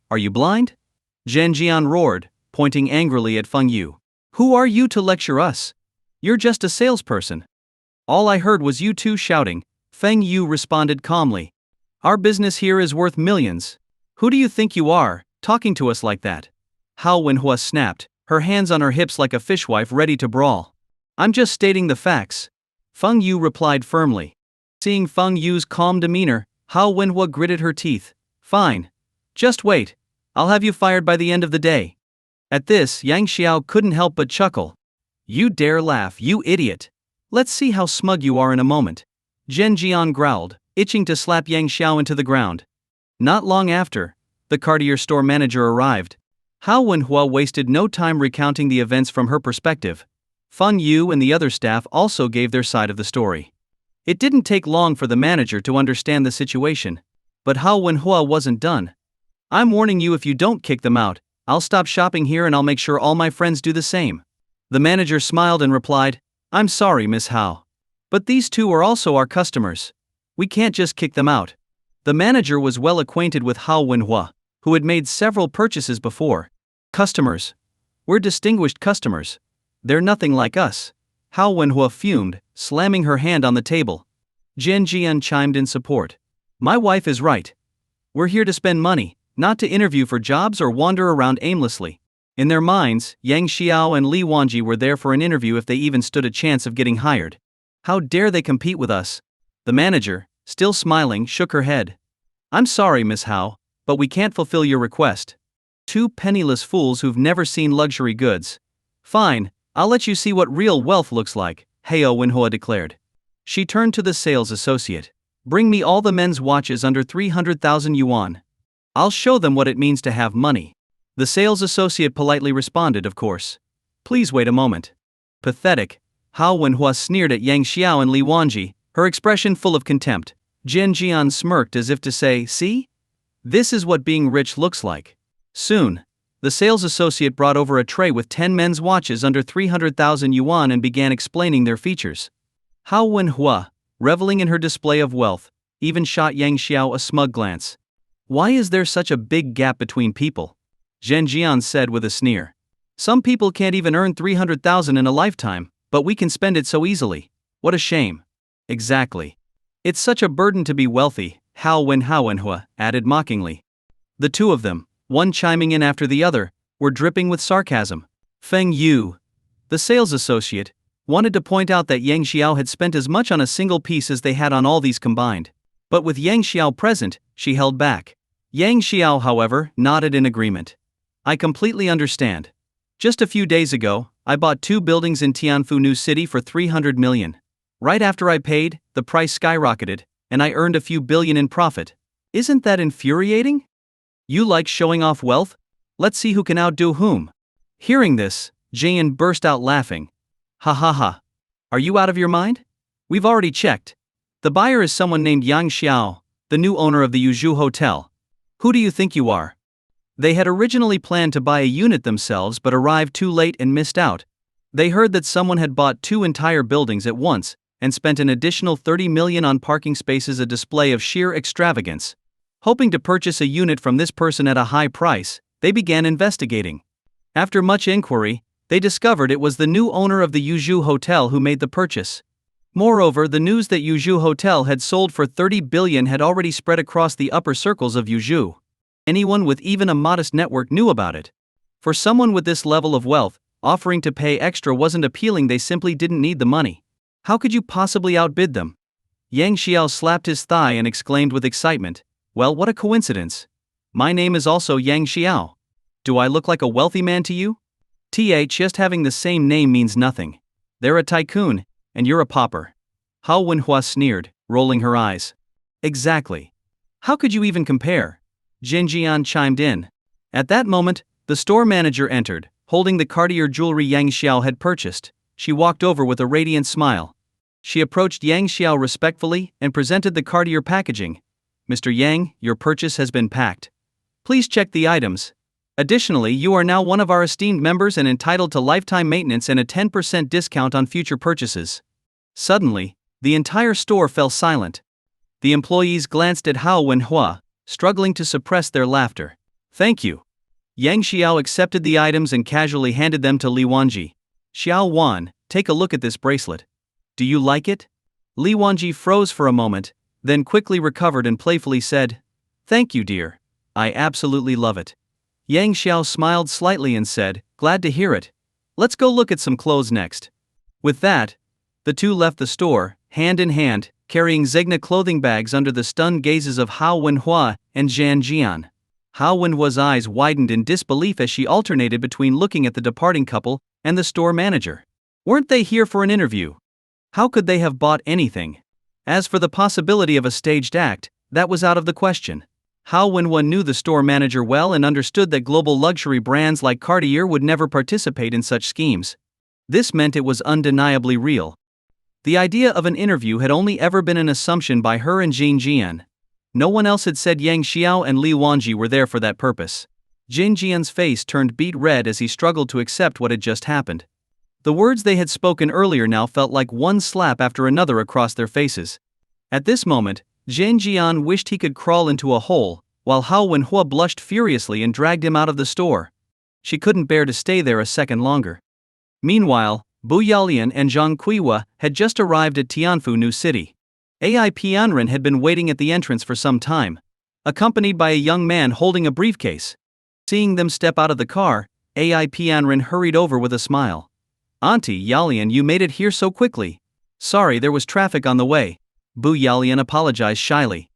Are you blind? Zhen Jian roared, pointing angrily at Feng Yu. Who are you to lecture us? You're just a salesperson. All I heard was you two shouting, Feng Yu responded calmly. Our business here is worth millions. Who do you think you are, talking to us like that? Hao Wenhua snapped, her hands on her hips like a fishwife ready to brawl. I'm just stating the facts. Feng Yu replied firmly. Seeing Feng Yu's calm demeanor, Hao Wenhua gritted her teeth. Fine. Just wait. I'll have you fired by the end of the day. At this, Yang Xiao couldn't help but chuckle. You dare laugh, you idiot. Let's see how smug you are in a moment. Zhen Jian growled, itching to slap Yang Xiao into the ground. Not long after, the Cartier store manager arrived. Hao Wenhua wasted no time recounting the events from her perspective. Feng Yu and the other staff also gave their side of the story. It didn't take long for the manager to understand the situation. But Hao Wenhua wasn't done. I'm warning you, if you don't kick them out, I'll stop shopping here and I'll make sure all my friends do the same. The manager smiled and replied, I'm sorry, Miss Hao. But these two are also our customers. We can't just kick them out. The manager was well acquainted with Hao Wenhua, who had made several purchases before. Customers? We're distinguished customers. They're nothing like us. Hao Wenhua fumed, slamming her hand on the table. Jian Jian chimed in support. My wife is right. We're here to spend money, not to interview for jobs or wander around aimlessly. In their minds, Yang Xiao and Li Wanji were there for an interview if they even stood a chance of getting hired. How dare they compete with us? The manager, still smiling, shook her head. I'm sorry, Miss Hao, but we can't fulfill your request. Two penniless fools who've never seen luxury goods. Fine, I'll let you see what real wealth looks like, Hao Wenhua declared. She turned to the sales associate. Bring me all the men's watches under 300,000 yuan. I'll show them what it means to have money. The sales associate politely responded, of course. Please wait a moment. Pathetic, Hao Wenhua sneered at Yang Xiao and Li Wanji, her expression full of contempt. Jian Jian smirked as if to say, see? This is what being rich looks like. Soon, the sales associate brought over a tray with 10 men's watches under 300,000 yuan and began explaining their features. Hao Wenhua, reveling in her display of wealth, even shot Yang Xiao a smug glance. Why is there such a big gap between people? Zhen Jian said with a sneer. Some people can't even earn 300,000 in a lifetime, but we can spend it so easily. What a shame. Exactly. It's such a burden to be wealthy, Hao Wenhua added mockingly. The two of them, one chiming in after the other, were dripping with sarcasm. Feng Yu, the sales associate, wanted to point out that Yang Xiao had spent as much on a single piece as they had on all these combined. But with Yang Xiao present, she held back. Yang Xiao, however, nodded in agreement. I completely understand. Just a few days ago, I bought 2 buildings in Tianfu New City for 300 million. Right after I paid, the price skyrocketed, and I earned a few billion in profit. Isn't that infuriating? You like showing off wealth? Let's see who can outdo whom. Hearing this, Jian burst out laughing. Ha ha ha. Are you out of your mind? We've already checked. The buyer is someone named Yang Xiao, the new owner of the Yuzhou Hotel. Who do you think you are? They had originally planned to buy a unit themselves but arrived too late and missed out. They heard that someone had bought 2 entire buildings at once and spent an additional 30 million on parking spaces, a display of sheer extravagance. Hoping to purchase a unit from this person at a high price, they began investigating. After much inquiry, they discovered it was the new owner of the Yuzhou Hotel who made the purchase. Moreover, the news that Yuzhou Hotel had sold for 30 billion had already spread across the upper circles of Yuzhou. Anyone with even a modest network knew about it. For someone with this level of wealth, offering to pay extra wasn't appealing. They simply didn't need the money. How could you possibly outbid them? Yang Xiao slapped his thigh and exclaimed with excitement, well, what a coincidence. My name is also Yang Xiao. Do I look like a wealthy man to you? Just having the same name means nothing. They're a tycoon, and you're a pauper. Hao Wenhua sneered, rolling her eyes. Exactly. How could you even compare? Jin Jian chimed in. At that moment, the store manager entered, holding the Cartier jewelry Yang Xiao had purchased. She walked over with a radiant smile. She approached Yang Xiao respectfully and presented the Cartier packaging. Mr. Yang, your purchase has been packed. Please check the items. Additionally, you are now one of our esteemed members and entitled to lifetime maintenance and a 10% discount on future purchases. Suddenly, the entire store fell silent. The employees glanced at Hao Wenhua, struggling to suppress their laughter. Thank you. Yang Xiao accepted the items and casually handed them to Li Wanji. Xiao Wan, take a look at this bracelet. Do you like it? Li Wanji froze for a moment, then quickly recovered and playfully said, Thank you, dear. I absolutely love it. Yang Xiao smiled slightly and said, Glad to hear it. Let's go look at some clothes next. With that, the two left the store, hand in hand, carrying Zegna clothing bags under the stunned gazes of Hao Wenhua and Zhan Jian. Hao Wenhua's eyes widened in disbelief as she alternated between looking at the departing couple and the store manager. Weren't they here for an interview? How could they have bought anything? As for the possibility of a staged act, that was out of the question. Hao Wenhua knew the store manager well and understood that global luxury brands like Cartier would never participate in such schemes. This meant it was undeniably real. The idea of an interview had only ever been an assumption by her and Jin Jian. No one else had said Yang Xiao and Li Wanji were there for that purpose. Jin Jian's face turned beet red as he struggled to accept what had just happened. The words they had spoken earlier now felt like one slap after another across their faces. At this moment, Jin Jian wished he could crawl into a hole, while Hao Wenhua blushed furiously and dragged him out of the store. She couldn't bear to stay there a second longer. Meanwhile, Bu Yalian and Zhang Kuiwa had just arrived at Tianfu New City. Ai Pianren had been waiting at the entrance for some time, accompanied by a young man holding a briefcase. Seeing them step out of the car, Ai Pianren hurried over with a smile. "Auntie Yalian, you made it here so quickly." "Sorry, there was traffic on the way." Bu Yalian apologized shyly.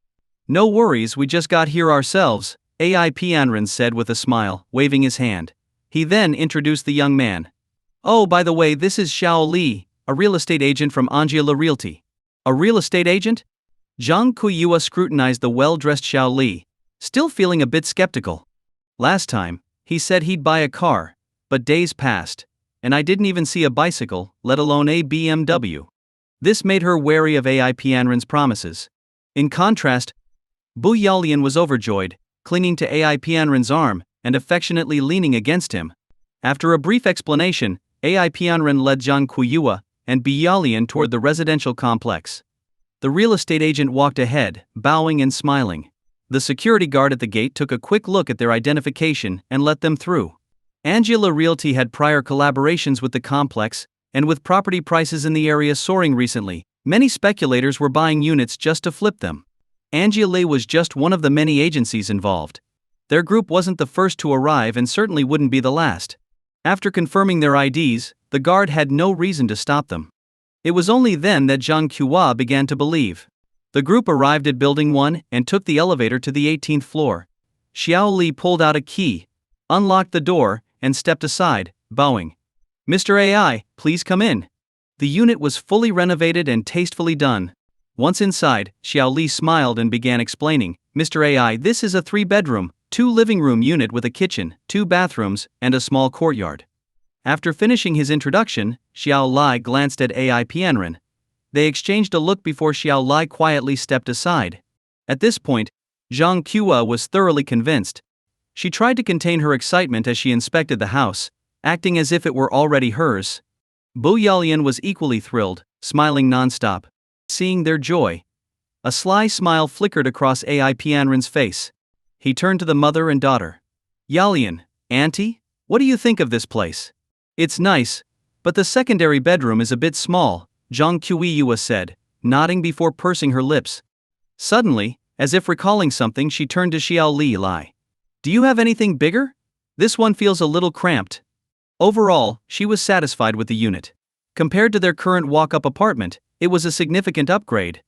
"No worries, we just got here ourselves," Ai Pianren said with a smile, waving his hand. He then introduced the young man. "Oh, by the way, this is Xiao Li, a real estate agent from Angela Realty." "A real estate agent?" Zhang Kuiyua scrutinized the well-dressed Xiao Li, still feeling a bit skeptical. "Last time, he said he'd buy a car, but days passed, and I didn't even see a bicycle, let alone a BMW." This made her wary of Ai Pianren's promises. In contrast, Bu Yalian was overjoyed, clinging to Ai Pianren's arm and affectionately leaning against him. After a brief explanation, Ai Pianren led Zhang Kuiyua and Bu Yalian toward the residential complex. The real estate agent walked ahead, bowing and smiling. The security guard at the gate took a quick look at their identification and let them through. Angela Realty had prior collaborations with the complex, and with property prices in the area soaring recently, many speculators were buying units just to flip them. Angela was just one of the many agencies involved. Their group wasn't the first to arrive and certainly wouldn't be the last. After confirming their IDs, the guard had no reason to stop them. It was only then that Zhang Kuiwa began to believe. The group arrived at Building 1 and took the elevator to the 18th floor. Xiao Li pulled out a key, unlocked the door, and stepped aside, bowing. "Mr. AI, please come in." The unit was fully renovated and tastefully done. Once inside, Xiao Li smiled and began explaining. "Mr. AI, this is a 3-bedroom, 2-living-room unit with a kitchen, 2 bathrooms, and a small courtyard." After finishing his introduction, Xiao Li glanced at Ai Pianren. They exchanged a look before Xiao Li quietly stepped aside. At this point, Zhang Kuiwa was thoroughly convinced. She tried to contain her excitement as she inspected the house, acting as if it were already hers. Bu Yalian was equally thrilled, smiling nonstop. Seeing their joy, a sly smile flickered across Ai Pianren's face. He turned to the mother and daughter. "Yalian, Auntie, what do you think of this place?" "It's nice, but the secondary bedroom is a bit small," Zhang Kuiyua said, nodding before pursing her lips. Suddenly, as if recalling something, she turned to Xiao Li. "Do you have anything bigger? This one feels a little cramped." Overall, she was satisfied with the unit. Compared to their current walk-up apartment, it was a significant upgrade.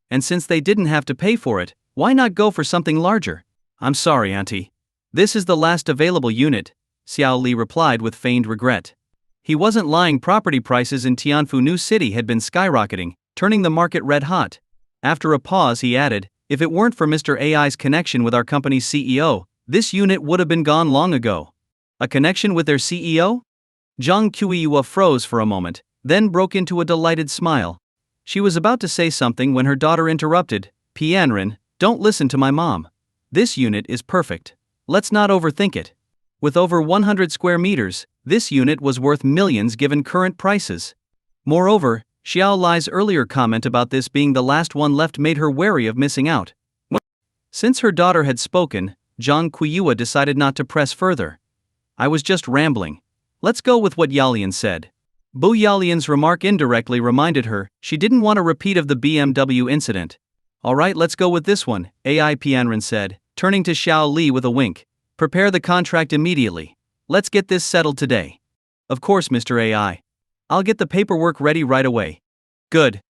And since they didn't have to pay for it, why not go for something larger? "I'm sorry, Auntie. This is the last available unit," Xiao Li replied with feigned regret. He wasn't lying. Property prices in Tianfu New City had been skyrocketing, turning the market red hot. After a pause, he added, "If it weren't for Mr. AI's connection with our company's CEO, this unit would have been gone long ago." "A connection with their CEO?" Zhang Kuiyua froze for a moment, then broke into a delighted smile. She was about to say something when her daughter interrupted. "Pianren, don't listen to my mom. This unit is perfect. Let's not overthink it." With over 100 square meters, this unit was worth millions given current prices. Moreover, Xiao Li's earlier comment about this being the last one left made her wary of missing out. Since her daughter had spoken, Zhang Kuiyua decided not to press further. "I was just rambling. Let's go with what Yalian said." Bu Yalian's remark indirectly reminded her she didn't want a repeat of the BMW incident. "Alright, let's go with this one," Ai Pianren said, turning to Xiao Li with a wink. "Prepare the contract immediately. Let's get this settled today." "Of course, Mr. AI. I'll get the paperwork ready right away." "Good."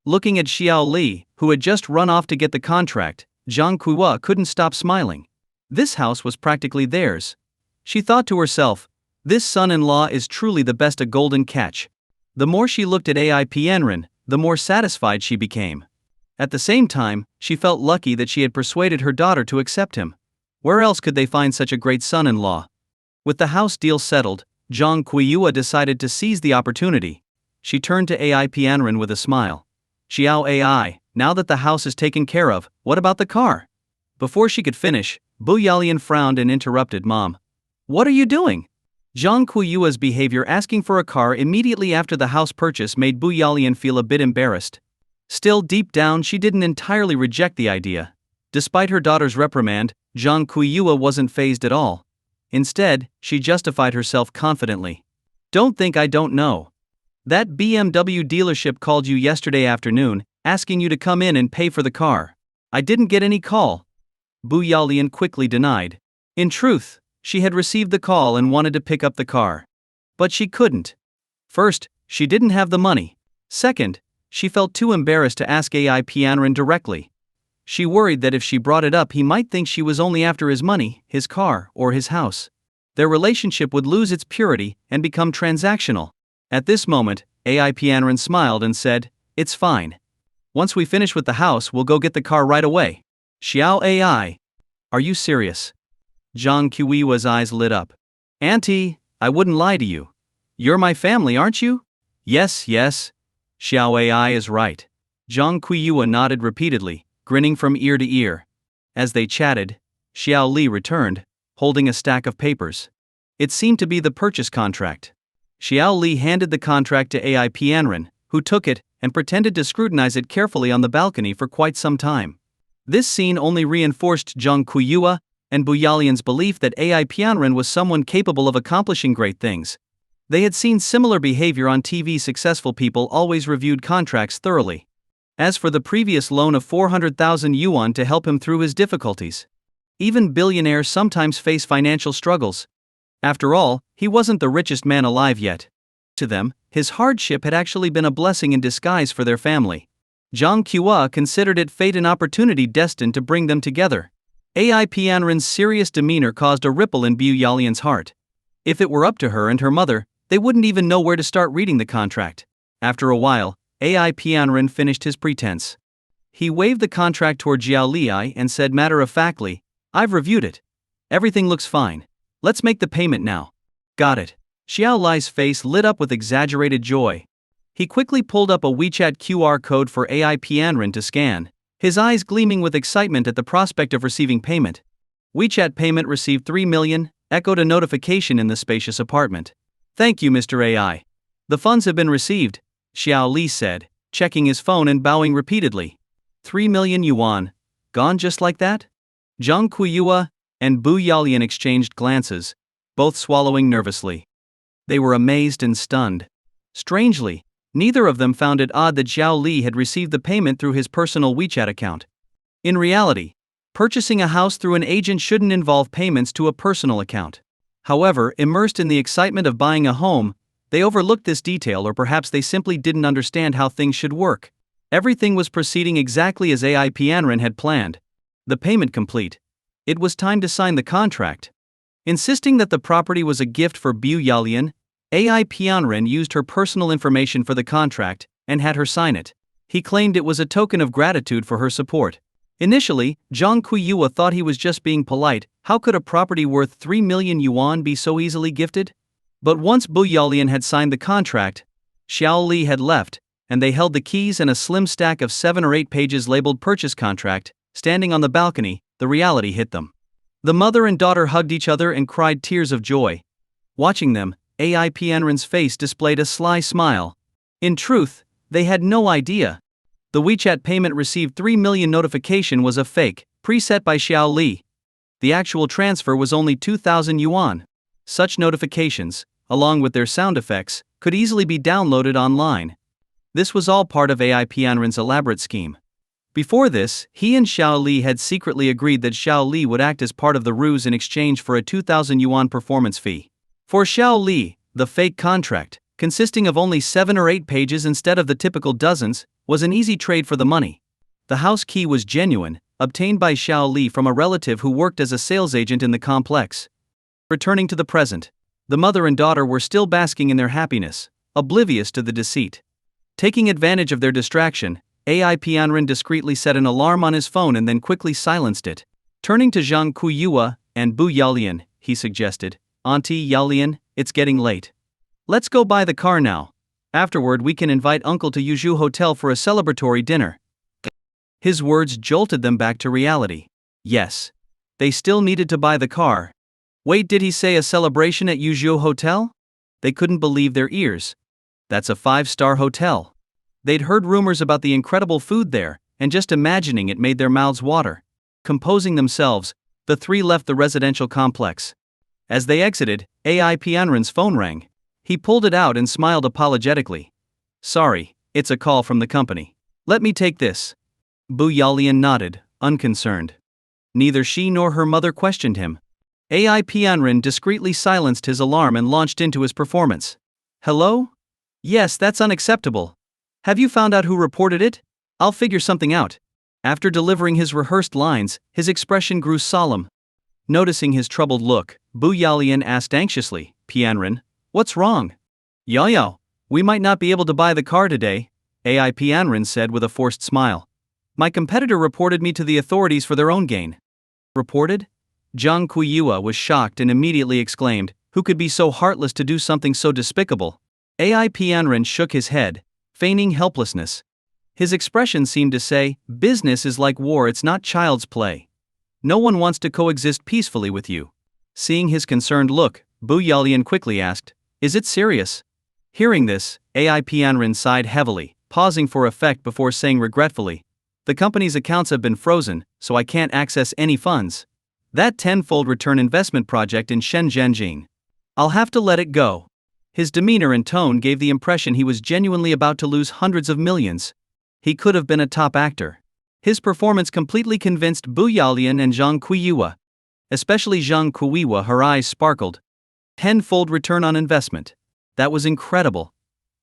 Looking at Xiao Li, who had just run off to get the contract, Zhang Kuiwa couldn't stop smiling. This house was practically theirs. She thought to herself, this son-in-law is truly the best, a golden catch. The more she looked at Ai Pianren, the more satisfied she became. At the same time, she felt lucky that she had persuaded her daughter to accept him. Where else could they find such a great son-in-law? With the house deal settled, Zhang Kuiyua decided to seize the opportunity. She turned to Ai Pianren with a smile. "Xiao AI, now that the house is taken care of, what about the car?" Before she could finish, Bu Yalian frowned and interrupted. "Mom, what are you doing?" Zhang Kuiyua's behavior asking for a car immediately after the house purchase made Bu Yalian feel a bit embarrassed. Still, deep down, she didn't entirely reject the idea. Despite her daughter's reprimand, Zhang Kuiyua wasn't fazed at all. Instead, she justified herself confidently. Don't think I don't know. That BMW dealership called you yesterday afternoon, asking you to come in and pay for the car. I didn't get any call. Bu Yalian quickly denied. In truth, she had received the call and wanted to pick up the car. But she couldn't. First, she didn't have the money. Second, she felt too embarrassed to ask Ai Pianren directly. She worried that if she brought it up he might think she was only after his money, his car, or his house. Their relationship would lose its purity and become transactional. At this moment, Ai Pianren smiled and said, "It's fine. Once we finish with the house we'll go get the car right away." Xiao Ai. Are you serious? Zhang Qiuiwa's eyes lit up. Auntie, I wouldn't lie to you. You're my family, aren't you? Yes. Xiao Ai is right. Zhang Qiuiwa nodded repeatedly, grinning from ear to ear. As they chatted, Xiao Li returned, holding a stack of papers. It seemed to be the purchase contract. Xiao Li handed the contract to Ai Pianren, who took it and pretended to scrutinize it carefully on the balcony for quite some time. This scene only reinforced Zhang Qiuiwa and Bu Yalian's belief that Ai Pianren was someone capable of accomplishing great things. They had seen similar behavior on TV. Successful people always reviewed contracts thoroughly. As for the previous loan of 400,000 yuan to help him through his difficulties, even billionaires sometimes face financial struggles. After all, he wasn't the richest man alive yet. To them, his hardship had actually been a blessing in disguise for their family. Zhang Qiuiwa considered it fate, an opportunity destined to bring them together. Ai Pianren's serious demeanor caused a ripple in Bu Yalian's heart. If it were up to her and her mother, they wouldn't even know where to start reading the contract. After a while, Ai Pianren finished his pretense. He waved the contract toward Xiao Li and said matter-of-factly, "I've reviewed it. Everything looks fine. Let's make the payment now." Got it. Xiao Li's face lit up with exaggerated joy. He quickly pulled up a WeChat QR code for Ai Pianren to scan, his eyes gleaming with excitement at the prospect of receiving payment. WeChat payment received 3 million, echoed a notification in the spacious apartment. Thank you, Mr. Ai. The funds have been received, Xiao Li said, checking his phone and bowing repeatedly. 3 million yuan. Gone just like that? Zhang Qiuiwa and Bu Yalian exchanged glances, both swallowing nervously. They were amazed and stunned. Strangely, neither of them found it odd that Xiao Li had received the payment through his personal WeChat account. In reality, purchasing a house through an agent shouldn't involve payments to a personal account. However, immersed in the excitement of buying a home, they overlooked this detail, or perhaps they simply didn't understand how things should work. Everything was proceeding exactly as Ai Pianren had planned. The payment complete, it was time to sign the contract. Insisting that the property was a gift for Bu Yalian, Ai Pianren used her personal information for the contract and had her sign it. He claimed it was a token of gratitude for her support. Initially, Zhang Qiuiwa thought he was just being polite. How could a property worth 3 million yuan be so easily gifted? But once Bu Yalian had signed the contract, Xiao Li had left, and they held the keys and a slim stack of 7 or 8 pages labeled purchase contract. Standing on the balcony, the reality hit them. The mother and daughter hugged each other and cried tears of joy. Watching them, Ai Pianren's face displayed a sly smile. In truth, they had no idea. The WeChat payment received 3 million notification was a fake, preset by Xiao Li. The actual transfer was only 2,000 yuan. Such notifications, along with their sound effects, could easily be downloaded online. This was all part of Ai Pianren's elaborate scheme. Before this, he and Xiao Li had secretly agreed that Xiao Li would act as part of the ruse in exchange for a 2,000 yuan performance fee. For Xiao Li, the fake contract, consisting of only 7 or 8 pages instead of the typical dozens, was an easy trade for the money. The house key was genuine, obtained by Xiao Li from a relative who worked as a sales agent in the complex. Returning to the present, the mother and daughter were still basking in their happiness, oblivious to the deceit. Taking advantage of their distraction, Ai Pianren discreetly set an alarm on his phone and then quickly silenced it. Turning to Zhang Qiuiwa and Bu Yalian, he suggested, "Auntie Yalian, it's getting late. Let's go buy the car now. Afterward we can invite Uncle to Yuzhou Hotel for a celebratory dinner." His words jolted them back to reality. Yes. They still needed to buy the car. Wait, did he say a celebration at Yuzhou Hotel? They couldn't believe their ears. That's a 5-star hotel. They'd heard rumors about the incredible food there, and just imagining it made their mouths water. Composing themselves, the three left the residential complex. As they exited, AI Pianren's phone rang. He pulled it out and smiled apologetically. Sorry, it's a call from the company. Let me take this. Bu Yalian nodded, unconcerned. Neither she nor her mother questioned him. AI Pianren discreetly silenced his alarm and launched into his performance. Hello? Yes, that's unacceptable. Have you found out who reported it? I'll figure something out. After delivering his rehearsed lines, his expression grew solemn. Noticing his troubled look, Bu Yalian asked anxiously, Pianren, what's wrong? Yao, we might not be able to buy the car today, AI Pianren said with a forced smile. My competitor reported me to the authorities for their own gain. Reported? Zhang Kuiyua was shocked and immediately exclaimed, who could be so heartless to do something so despicable? AI Pianren shook his head, feigning helplessness. His expression seemed to say, business is like war, it's not child's play. No one wants to coexist peacefully with you. Seeing his concerned look, Bu Yalian quickly asked, is it serious? Hearing this, AI Pianren sighed heavily, pausing for effect before saying regretfully, the company's accounts have been frozen, so I can't access any funds. That tenfold return investment project in Shenzhen. I'll have to let it go. His demeanor and tone gave the impression he was genuinely about to lose hundreds of millions. He could have been a top actor. His performance completely convinced Bu Yalian and Zhang Kuiyua. Especially Zhang Kuiyua, her eyes sparkled. Tenfold return on investment. That was incredible.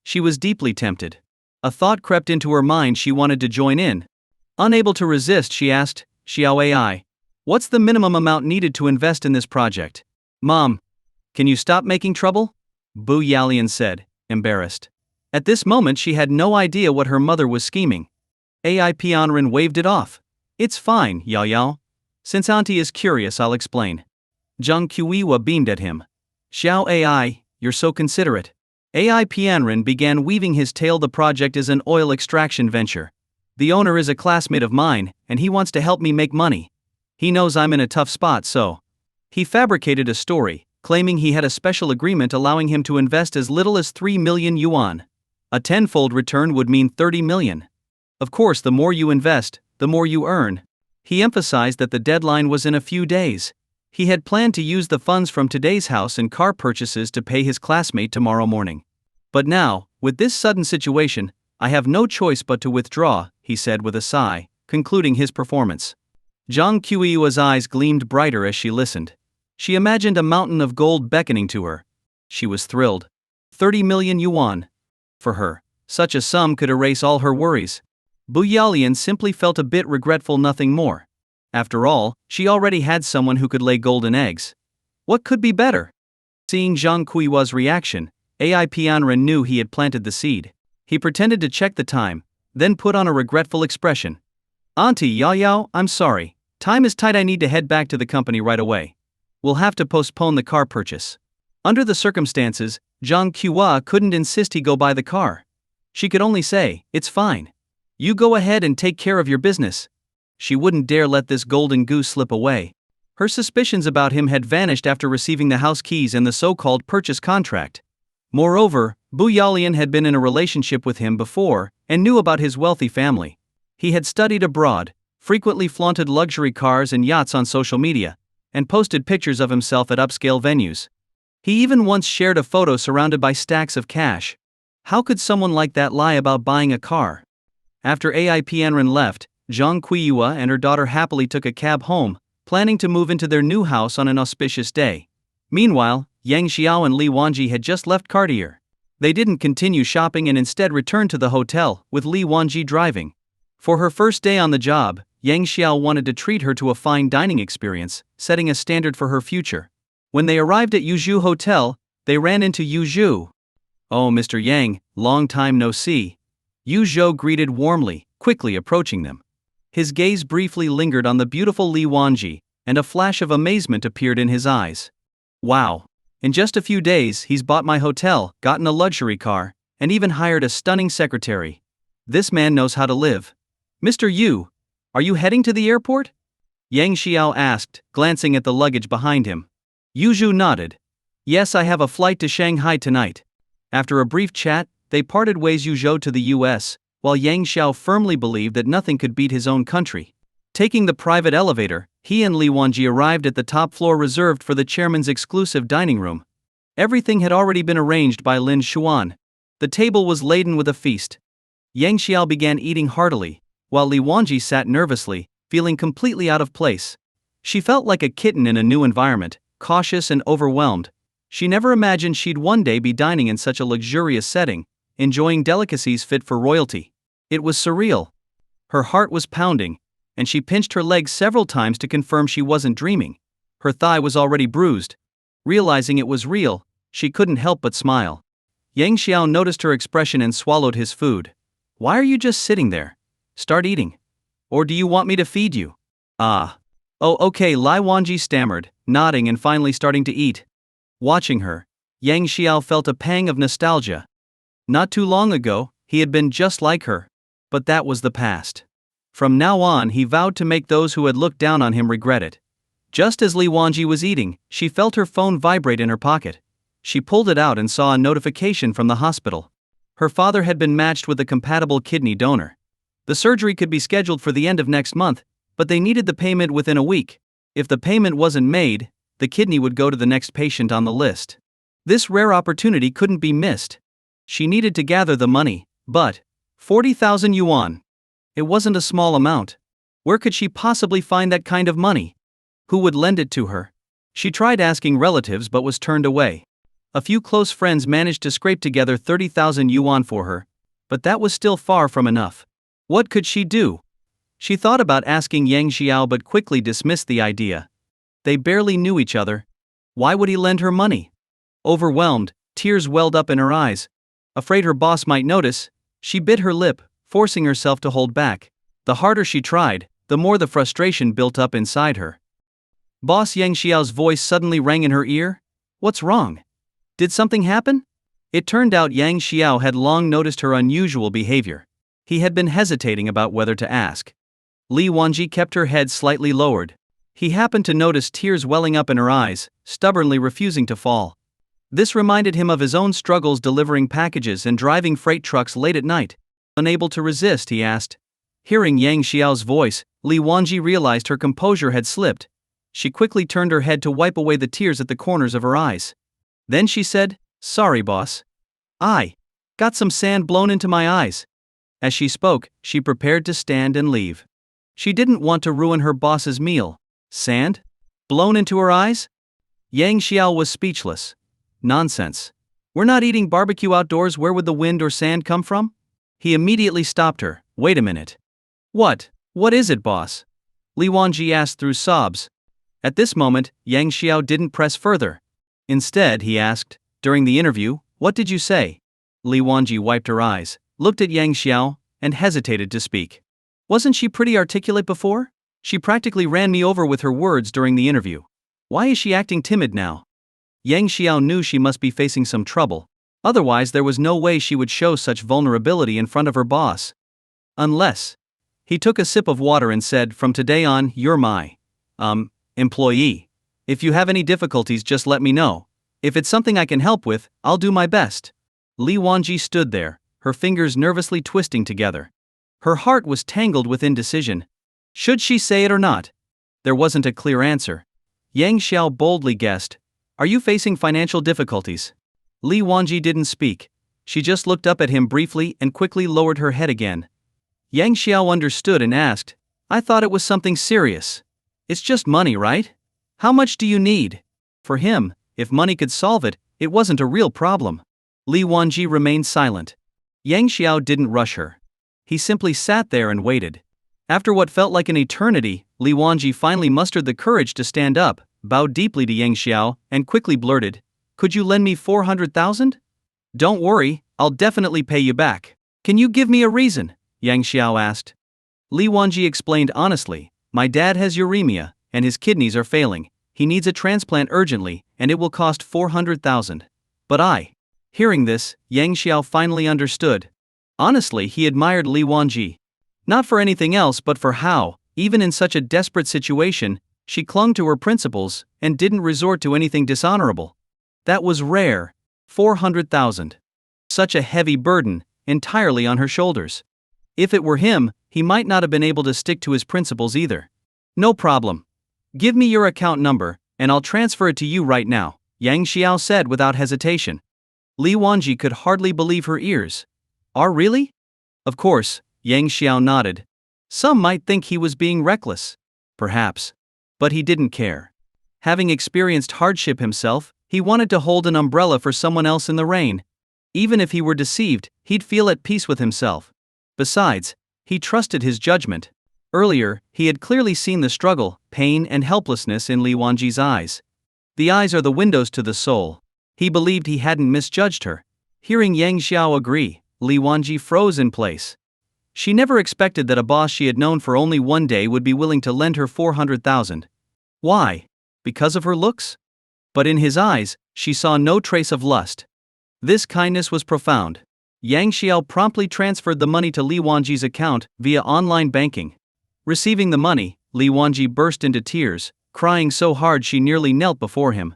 She was deeply tempted. A thought crept into her mind she wanted to join in. Unable to resist, she asked, Xiao AI, what's the minimum amount needed to invest in this project? Mom, can you stop making trouble? Bu Yalian said, embarrassed. At this moment she had no idea what her mother was scheming. AI Pianren waved it off. It's fine, Yao. Since Auntie is curious, I'll explain. Zhang Kuiyua beamed at him. Xiao AI, you're so considerate. AI Pianren began weaving his tale. The project is an oil extraction venture. The owner is a classmate of mine, and he wants to help me make money. He knows I'm in a tough spot, so he fabricated a story, claiming he had a special agreement allowing him to invest as little as 3 million yuan. A tenfold return would mean 30 million. Of course, the more you invest, the more you earn. He emphasized that the deadline was in a few days. He had planned to use the funds from today's house and car purchases to pay his classmate tomorrow morning. But now, with this sudden situation, I have no choice but to withdraw, he said with a sigh, concluding his performance. Zhang Kuiyua's eyes gleamed brighter as she listened. She imagined a mountain of gold beckoning to her. She was thrilled. 30 million yuan. For her, such a sum could erase all her worries. Bu Yalian simply felt a bit regretful, nothing more. After all, she already had someone who could lay golden eggs. What could be better? Seeing Zhang Kuiyua's reaction, AI Pianren knew he had planted the seed. He pretended to check the time, then put on a regretful expression. Auntie Yao, I'm sorry. Time is tight, I need to head back to the company right away. We'll have to postpone the car purchase. Under the circumstances, Zhang Kuiyua couldn't insist he go buy the car. She could only say, it's fine. You go ahead and take care of your business. She wouldn't dare let this golden goose slip away. Her suspicions about him had vanished after receiving the house keys and the so-called purchase contract. Moreover, Bu Yalian had been in a relationship with him before, and knew about his wealthy family. He had studied abroad, frequently flaunted luxury cars and yachts on social media, and posted pictures of himself at upscale venues. He even once shared a photo surrounded by stacks of cash. How could someone like that lie about buying a car? After AI Pianren left, Zhang Kuiyua and her daughter happily took a cab home, planning to move into their new house on an auspicious day. Meanwhile, Yang Xiao and Li Wanji had just left Cartier. They didn't continue shopping and instead returned to the hotel, with Li Wanji driving. For her first day on the job, Yang Xiao wanted to treat her to a fine dining experience, setting a standard for her future. When they arrived at Yuzhou Hotel, they ran into Yuzhou. Oh, Mr. Yang, long time no see. Yuzhou greeted warmly, quickly approaching them. His gaze briefly lingered on the beautiful Li Wanji, and a flash of amazement appeared in his eyes. Wow. In just a few days, he's bought my hotel, gotten a luxury car, and even hired a stunning secretary. This man knows how to live. Mr. Yu, are you heading to the airport? Yang Xiao asked, glancing at the luggage behind him. Yuzhou nodded. Yes, I have a flight to Shanghai tonight. After a brief chat, they parted ways. Yuzhou to the US, while Yang Xiao firmly believed that nothing could beat his own country. Taking the private elevator, He and Li Wanji arrived at the top floor reserved for the chairman's exclusive dining room. Everything had already been arranged by Lin Xuan. The table was laden with a feast. Yang Xiao began eating heartily, while Li Wanji sat nervously, feeling completely out of place. She felt like a kitten in a new environment, cautious and overwhelmed. She never imagined she'd one day be dining in such a luxurious setting, enjoying delicacies fit for royalty. It was surreal. Her heart was pounding, and she pinched her leg several times to confirm she wasn't dreaming. Her thigh was already bruised. Realizing it was real, she couldn't help but smile. Yang Xiao noticed her expression and swallowed his food. "Why are you just sitting there? Start eating. Or do you want me to feed you?" "Ah. Oh, okay," Li Wanji stammered, nodding and finally starting to eat. Watching her, Yang Xiao felt a pang of nostalgia. Not too long ago, he had been just like her. But that was the past. From now on, he vowed to make those who had looked down on him regret it. Just as Li Wanji was eating, she felt her phone vibrate in her pocket. She pulled it out and saw a notification from the hospital. Her father had been matched with a compatible kidney donor. The surgery could be scheduled for the end of next month, but they needed the payment within a week. If the payment wasn't made, the kidney would go to the next patient on the list. This rare opportunity couldn't be missed. She needed to gather the money, but 40,000 yuan. It wasn't a small amount. Where could she possibly find that kind of money? Who would lend it to her? She tried asking relatives but was turned away. A few close friends managed to scrape together 30,000 yuan for her, but that was still far from enough. What could she do? She thought about asking Yang Xiao but quickly dismissed the idea. They barely knew each other. Why would he lend her money? Overwhelmed, tears welled up in her eyes. Afraid her boss might notice, she bit her lip, forcing herself to hold back. The harder she tried, the more the frustration built up inside her. Boss Yang Xiao's voice suddenly rang in her ear. "What's wrong? Did something happen?" It turned out Yang Xiao had long noticed her unusual behavior. He had been hesitating about whether to ask. Li Wanji kept her head slightly lowered. He happened to notice tears welling up in her eyes, stubbornly refusing to fall. This reminded him of his own struggles delivering packages and driving freight trucks late at night. Unable to resist, he asked. Hearing Yang Xiao's voice, Li Wanji realized her composure had slipped. She quickly turned her head to wipe away the tears at the corners of her eyes. Then she said, "Sorry, boss. I got some sand blown into my eyes." As she spoke, she prepared to stand and leave. She didn't want to ruin her boss's meal. Sand? Blown into her eyes? Yang Xiao was speechless. Nonsense. We're not eating barbecue outdoors. Where would the wind or sand come from? He immediately stopped her. Wait a minute. What is it, boss? Li Wanji asked through sobs. At this moment, Yang Xiao didn't press further. Instead, he asked, during the interview, "What did you say?" Li Wanji wiped her eyes, looked at Yang Xiao, and hesitated to speak. Wasn't she pretty articulate before? She practically ran me over with her words during the interview. Why is she acting timid now? Yang Xiao knew she must be facing some trouble. Otherwise, there was no way she would show such vulnerability in front of her boss. Unless. He took a sip of water and said, "From today on, you're my employee. If you have any difficulties, just let me know. If it's something I can help with, I'll do my best." Li Wanji stood there, her fingers nervously twisting together. Her heart was tangled with indecision. Should she say it or not? There wasn't a clear answer. Yang Xiao boldly guessed, "Are you facing financial difficulties?" Li Wanji didn't speak. She just looked up at him briefly and quickly lowered her head again. Yang Xiao understood and asked, "I thought it was something serious. It's just money, right? How much do you need?" For him, if money could solve it, it wasn't a real problem. Li Wanji remained silent. Yang Xiao didn't rush her. He simply sat there and waited. After what felt like an eternity, Li Wanji finally mustered the courage to stand up, bowed deeply to Yang Xiao, and quickly blurted, "Could you lend me 400,000? Don't worry, I'll definitely pay you back." "Can you give me a reason?" Yang Xiao asked. Li Wanji explained honestly, "My dad has uremia, and his kidneys are failing. He needs a transplant urgently, and it will cost 400,000. But I." Hearing this, Yang Xiao finally understood. Honestly, he admired Li Wanji. Not for anything else but for how, even in such a desperate situation, she clung to her principles and didn't resort to anything dishonorable. That was rare. 400,000. Such a heavy burden, entirely on her shoulders. If it were him, he might not have been able to stick to his principles either. "No problem. Give me your account number, and I'll transfer it to you right now, Yang Xiao said without hesitation. Li Wanji could hardly believe her ears. Really? Of course, Yang Xiao nodded. Some might think he was being reckless. Perhaps. But he didn't care. Having experienced hardship himself, he wanted to hold an umbrella for someone else in the rain. Even if he were deceived, he'd feel at peace with himself. Besides, he trusted his judgment. Earlier, he had clearly seen the struggle, pain, and helplessness in Li Wanji's eyes. The eyes are the windows to the soul. He believed he hadn't misjudged her. Hearing Yang Xiao agree, Li Wanji froze in place. She never expected that a boss she had known for only one day would be willing to lend her 400,000. Why? Because of her looks? But in his eyes, she saw no trace of lust. This kindness was profound. Yang Xiao promptly transferred the money to Li Wanji's account via online banking. Receiving the money, Li Wanji burst into tears, crying so hard she nearly knelt before him.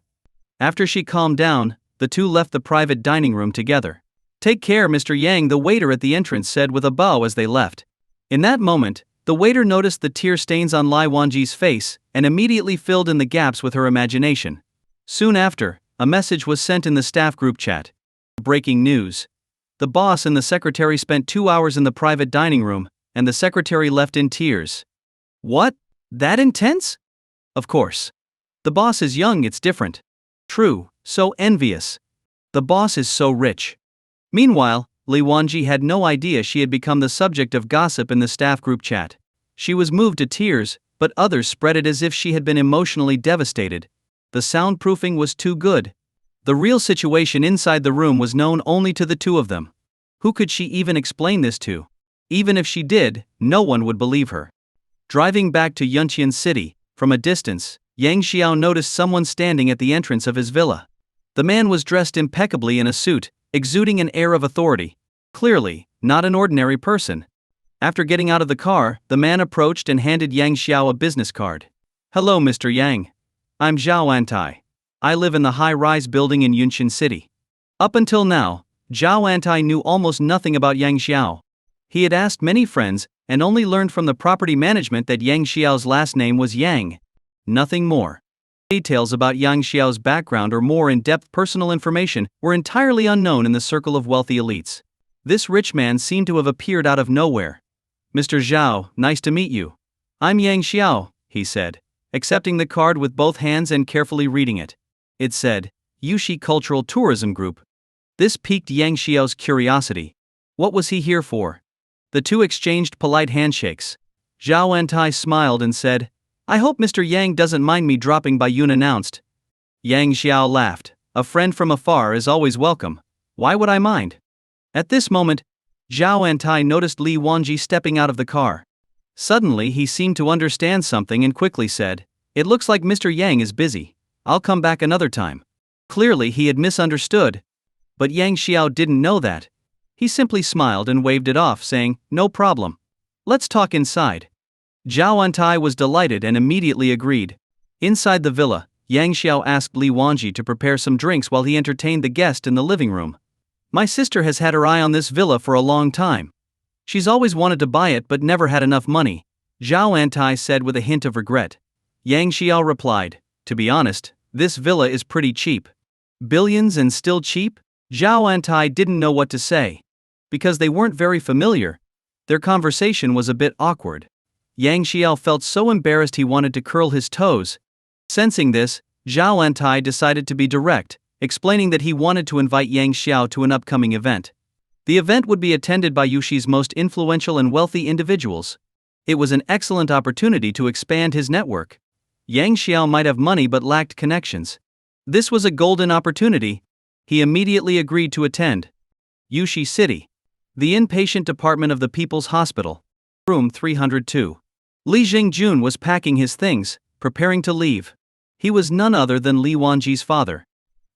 After she calmed down, the two left the private dining room together. Take care, Mr. Yang, the waiter at the entrance said with a bow as they left. In that moment, the waiter noticed the tear stains on Li Wanji's face and immediately filled in the gaps with her imagination. Soon after, a message was sent in the staff group chat. Breaking news. The boss and the secretary spent 2 hours in the private dining room, and the secretary left in tears. What? That intense? Of course. The boss is young, it's different. True, so envious. The boss is so rich. Meanwhile, Li Wanji had no idea she had become the subject of gossip in the staff group chat. She was moved to tears, but others spread it as if she had been emotionally devastated. The soundproofing was too good. The real situation inside the room was known only to the two of them. Who could she even explain this to? Even if she did, no one would believe her. Driving back to Yunqian City, from a distance, Yang Xiao noticed someone standing at the entrance of his villa. The man was dressed impeccably in a suit, exuding an air of authority. Clearly, not an ordinary person. After getting out of the car, the man approached and handed Yang Xiao a business card. Hello, Mr. Yang. I'm Zhao Antai. I live in the high-rise building in Yunqian City. Up until now, Zhao Antai knew almost nothing about Yang Xiao. He had asked many friends and only learned from the property management that Yang Xiao's last name was Yang. Nothing more. Details about Yang Xiao's background or more in-depth personal information were entirely unknown in the circle of wealthy elites. This rich man seemed to have appeared out of nowhere. Mr. Zhao, nice to meet you. I'm Yang Xiao, he said, accepting the card with both hands and carefully reading it. It said, Yushi Cultural Tourism Group. This piqued Yang Xiao's curiosity. What was he here for? The two exchanged polite handshakes. Zhao Antai smiled and said, I hope Mr. Yang doesn't mind me dropping by, Yun announced. Yang Xiao laughed. A friend from afar is always welcome. Why would I mind? At this moment, Zhao Antai noticed Li Wanji stepping out of the car. Suddenly he seemed to understand something and quickly said, It looks like Mr. Yang is busy. I'll come back another time. Clearly he had misunderstood. But Yang Xiao didn't know that. He simply smiled and waved it off, saying, No problem. Let's talk inside. Zhao Antai was delighted and immediately agreed. Inside the villa, Yang Xiao asked Li Wanji to prepare some drinks while he entertained the guest in the living room. My sister has had her eye on this villa for a long time. She's always wanted to buy it but never had enough money, Zhao Antai said with a hint of regret. Yang Xiao replied, To be honest, this villa is pretty cheap. Billions and still cheap? Zhao Antai didn't know what to say. Because they weren't very familiar, their conversation was a bit awkward. Yang Xiao felt so embarrassed he wanted to curl his toes. Sensing this, Zhao Antai decided to be direct, explaining that he wanted to invite Yang Xiao to an upcoming event. The event would be attended by Yushi's most influential and wealthy individuals. It was an excellent opportunity to expand his network. Yang Xiao might have money but lacked connections. This was a golden opportunity. He immediately agreed to attend. Yushi City. The inpatient department of the People's Hospital. Room 302. Li Jingjun was packing his things, preparing to leave. He was none other than Li Wanji's father.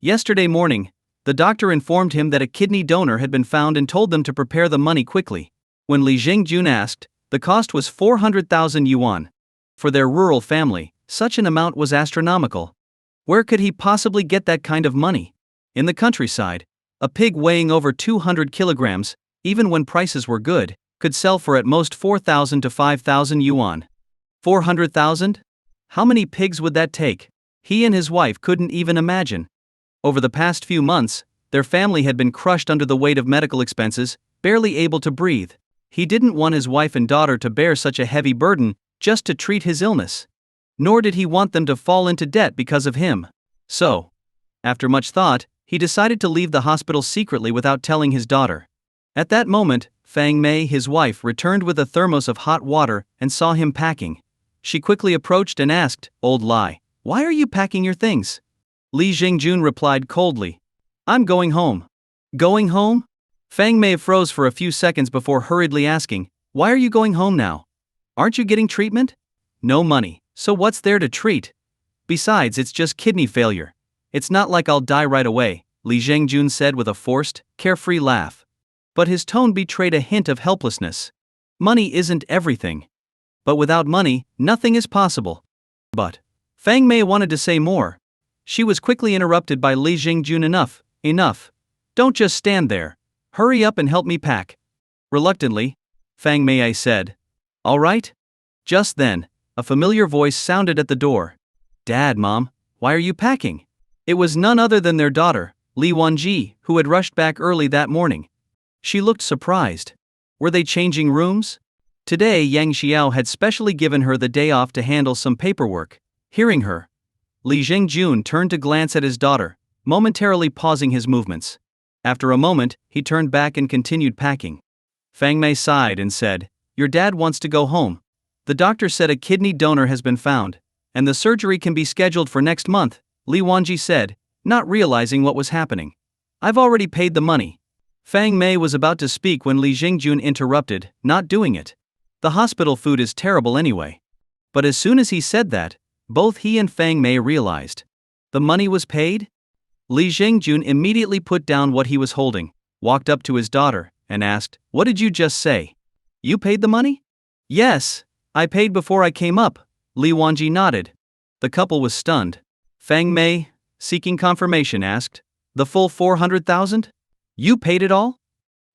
Yesterday morning, the doctor informed him that a kidney donor had been found and told them to prepare the money quickly. When Li Jingjun asked, the cost was 400,000 yuan. For their rural family, such an amount was astronomical. Where could he possibly get that kind of money? In the countryside, a pig weighing over 200 kilograms, even when prices were good, could sell for at most 4,000 to 5,000 yuan. 400,000? How many pigs would that take? He and his wife couldn't even imagine. Over the past few months, their family had been crushed under the weight of medical expenses, barely able to breathe. He didn't want his wife and daughter to bear such a heavy burden just to treat his illness. Nor did he want them to fall into debt because of him. So, after much thought, he decided to leave the hospital secretly without telling his daughter. At that moment, Fang Mei, his wife, returned with a thermos of hot water and saw him packing. She quickly approached and asked, "Old Lai, why are you packing your things?" Li Jingjun replied coldly, "I'm going home." Going home? Fang Mei froze for a few seconds before hurriedly asking, "Why are you going home now? Aren't you getting treatment?" "No money, so what's there to treat? Besides, it's just kidney failure. It's not like I'll die right away," Li Jingjun said with a forced, carefree laugh. But his tone betrayed a hint of helplessness. Money isn't everything. But without money, nothing is possible. But Fang Mei wanted to say more. She was quickly interrupted by Li Jingjun. Enough. Don't just stand there. Hurry up and help me pack." Reluctantly, Fang Mei said, "All right." Just then, a familiar voice sounded at the door. "Dad, Mom, why are you packing?" It was none other than their daughter, Li Wanji, who had rushed back early that morning. She looked surprised. Were they changing rooms? Today Yang Xiao had specially given her the day off to handle some paperwork. Hearing her, Li Jingjun turned to glance at his daughter, momentarily pausing his movements. After a moment, he turned back and continued packing. Fang Mei sighed and said, "Your dad wants to go home. The doctor said a kidney donor has been found, and the surgery can be scheduled for next month," Li Wanji said, not realizing what was happening. "I've already paid the money." Fang Mei was about to speak when Li Jingjun interrupted, not doing it. "The hospital food is terrible anyway." But as soon as he said that, both he and Fang Mei realized. The money was paid? Li Jingjun immediately put down what he was holding, walked up to his daughter, and asked, "What did you just say? You paid the money?" "Yes, I paid before I came up," Li Wanji nodded. The couple was stunned. Fang Mei, seeking confirmation, asked, "The full 400,000? You paid it all?"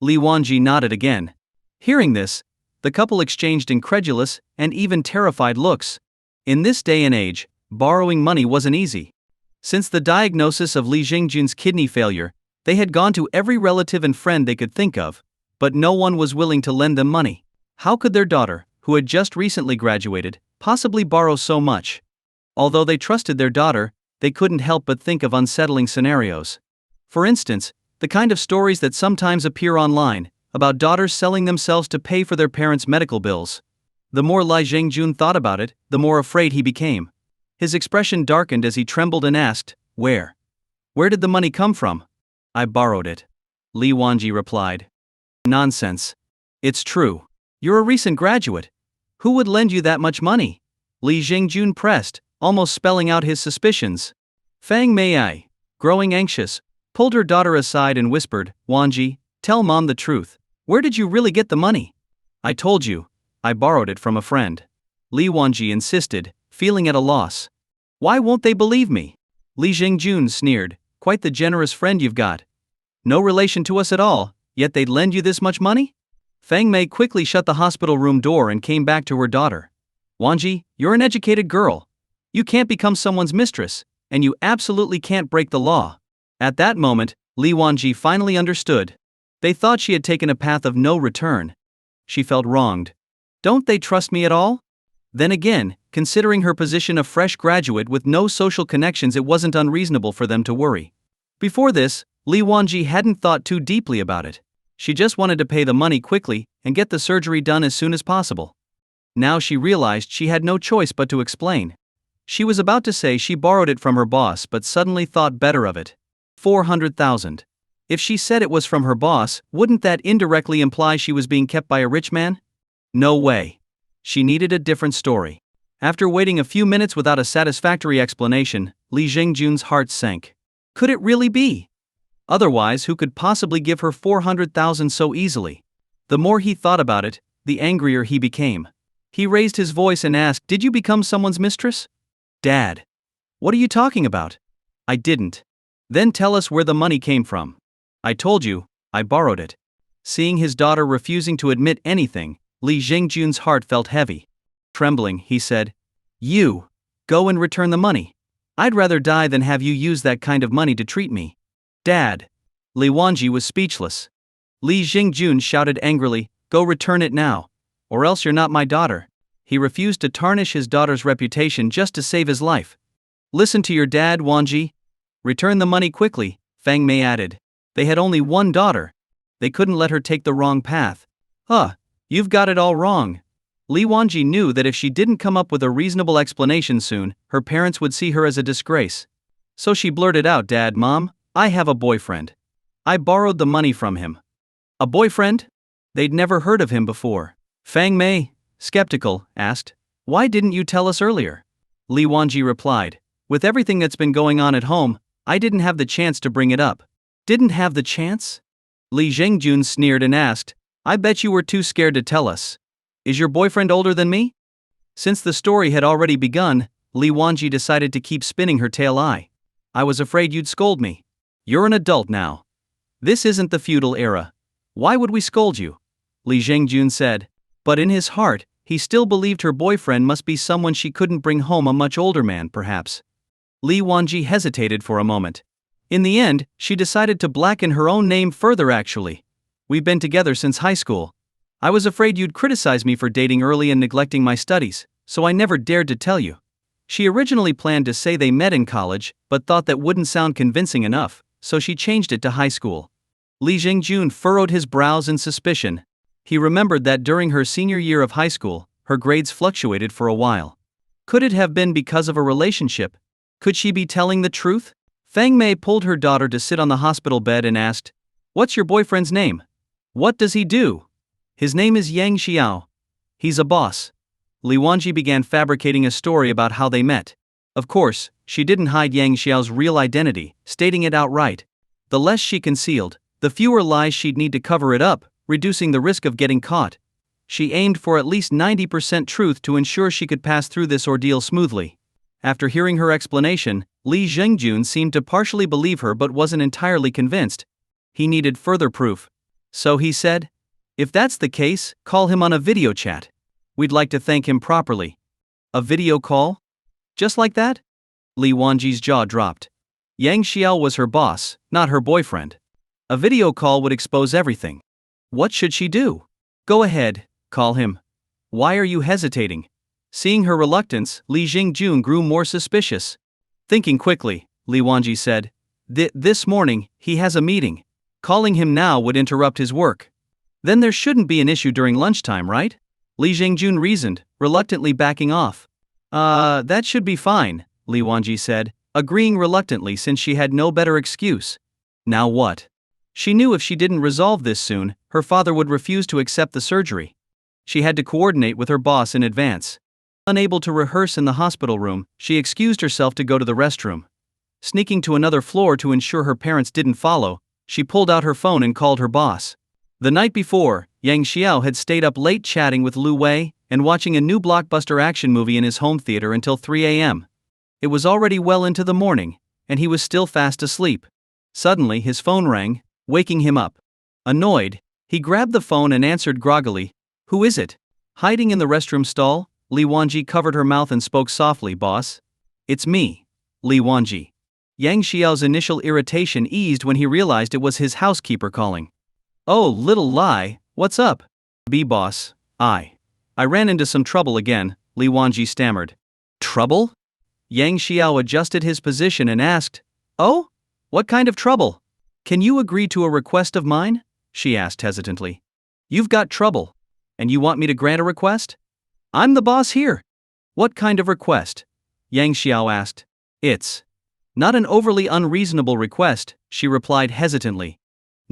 Li Wanji nodded again. Hearing this, the couple exchanged incredulous and even terrified looks. In this day and age, borrowing money wasn't easy. Since the diagnosis of Li Jingjun's kidney failure, they had gone to every relative and friend they could think of, but no one was willing to lend them money. How could their daughter, who had just recently graduated, possibly borrow so much? Although they trusted their daughter, they couldn't help but think of unsettling scenarios. For instance, the kind of stories that sometimes appear online, about daughters selling themselves to pay for their parents' medical bills. The more Li Jingjun thought about it, the more afraid he became. His expression darkened as he trembled and asked, "Where? Where did the money come from?" "I borrowed it," Li Wanji replied. "Nonsense. It's true. You're a recent graduate. Who would lend you that much money?" Li Jingjun pressed, almost spelling out his suspicions. Fang Mei, growing anxious, pulled her daughter aside and whispered, "Wanji, tell Mom the truth. Where did you really get the money?" "I told you. I borrowed it from a friend," Li Wanji insisted, feeling at a loss. "Why won't they believe me?" Li Jingjun sneered, "Quite the generous friend you've got. No relation to us at all, yet they'd lend you this much money?" Fang Mei quickly shut the hospital room door and came back to her daughter. "Wanji, you're an educated girl. You can't become someone's mistress, and you absolutely can't break the law." At that moment, Li Wanji finally understood. They thought she had taken a path of no return. She felt wronged. Don't they trust me at all? Then again, considering her position of fresh graduate with no social connections, it wasn't unreasonable for them to worry. Before this, Li Wanji hadn't thought too deeply about it. She just wanted to pay the money quickly and get the surgery done as soon as possible. Now she realized she had no choice but to explain. She was about to say she borrowed it from her boss, but suddenly thought better of it. 400,000. If she said it was from her boss, wouldn't that indirectly imply she was being kept by a rich man? No way. She needed a different story. After waiting a few minutes without a satisfactory explanation, Li Jingjun's heart sank. Could it really be? Otherwise, who could possibly give her 400,000 so easily? The more he thought about it, the angrier he became. He raised his voice and asked, "Did you become someone's mistress?" "Dad. What are you talking about?" "I didn't." "Then tell us where the money came from." "I told you, I borrowed it." Seeing his daughter refusing to admit anything, Li Jingjun's heart felt heavy. Trembling, he said, "You Go and return the money. I'd rather die than have you use that kind of money to treat me. Dad. Li Wanji was speechless. Li Jingjun shouted angrily, go return it now. Or else you're not my daughter. He refused to tarnish his daughter's reputation just to save his life. Listen to your dad, Wanji. Return the money quickly, Fang Mei added. They had only one daughter. They couldn't let her take the wrong path. You've got it all wrong. Li Wanji knew that if she didn't come up with a reasonable explanation soon, her parents would see her as a disgrace. So she blurted out, Dad, Mom, I have a boyfriend. I borrowed the money from him. A boyfriend? They'd never heard of him before. Fang Mei, skeptical, asked, why didn't you tell us earlier? Li Wanji replied, with everything that's been going on at home, I didn't have the chance to bring it up. Didn't have the chance? Li Jingjun sneered and asked, I bet you were too scared to tell us. Is your boyfriend older than me? Since the story had already begun, Li Wanji decided to keep spinning her tale. I was afraid you'd scold me. You're an adult now. This isn't the feudal era. Why would we scold you? Li Jingjun said. But in his heart, he still believed her boyfriend must be someone she couldn't bring home, a much older man perhaps. Li Wanji hesitated for a moment. In the end, she decided to blacken her own name further. Actually, we've been together since high school. I was afraid you'd criticize me for dating early and neglecting my studies, so I never dared to tell you. She originally planned to say they met in college, but thought that wouldn't sound convincing enough, so she changed it to high school. Li Jingjun furrowed his brows in suspicion. He remembered that during her senior year of high school, her grades fluctuated for a while. Could it have been because of a relationship? Could she be telling the truth? Fang Mei pulled her daughter to sit on the hospital bed and asked, what's your boyfriend's name? What does he do? His name is Yang Xiao. He's a boss. Li Wanji began fabricating a story about how they met. Of course, she didn't hide Yang Xiao's real identity, stating it outright. The less she concealed, the fewer lies she'd need to cover it up, reducing the risk of getting caught. She aimed for at least 90% truth to ensure she could pass through this ordeal smoothly. After hearing her explanation, Li Jingjun seemed to partially believe her but wasn't entirely convinced. He needed further proof. So he said, if that's the case, call him on a video chat. We'd like to thank him properly. A video call? Just like that? Li Wanji's jaw dropped. Yang Xiao was her boss, not her boyfriend. A video call would expose everything. What should she do? Go ahead, call him. Why are you hesitating? Seeing her reluctance, Li Jingjun grew more suspicious. Thinking quickly, Li Wanji said, this morning, he has a meeting. Calling him now would interrupt his work. Then there shouldn't be an issue during lunchtime, right? Li Jingjun reasoned, reluctantly backing off. That should be fine, Li Wanji said, agreeing reluctantly since she had no better excuse. Now what? She knew if she didn't resolve this soon, her father would refuse to accept the surgery. She had to coordinate with her boss in advance. Unable to rehearse in the hospital room, she excused herself to go to the restroom. Sneaking to another floor to ensure her parents didn't follow, she pulled out her phone and called her boss. The night before, Yang Xiao had stayed up late chatting with Lu Wei and watching a new blockbuster action movie in his home theater until 3 a.m. It was already well into the morning, and he was still fast asleep. Suddenly his phone rang, waking him up. Annoyed, he grabbed the phone and answered groggily, who is it? Hiding in the restroom stall, Li Wanji covered her mouth and spoke softly, boss. It's me, Li Wanji. Yang Xiao's initial irritation eased when he realized it was his housekeeper calling. Oh, little Lai, what's up? Boss, I ran into some trouble again, Li Wanji stammered. Trouble? Yang Xiao adjusted his position and asked, oh? What kind of trouble? Can you agree to a request of mine? She asked hesitantly. You've got trouble. And you want me to grant a request? I'm the boss here. What kind of request? Yang Xiao asked. It's not an overly unreasonable request, she replied hesitantly.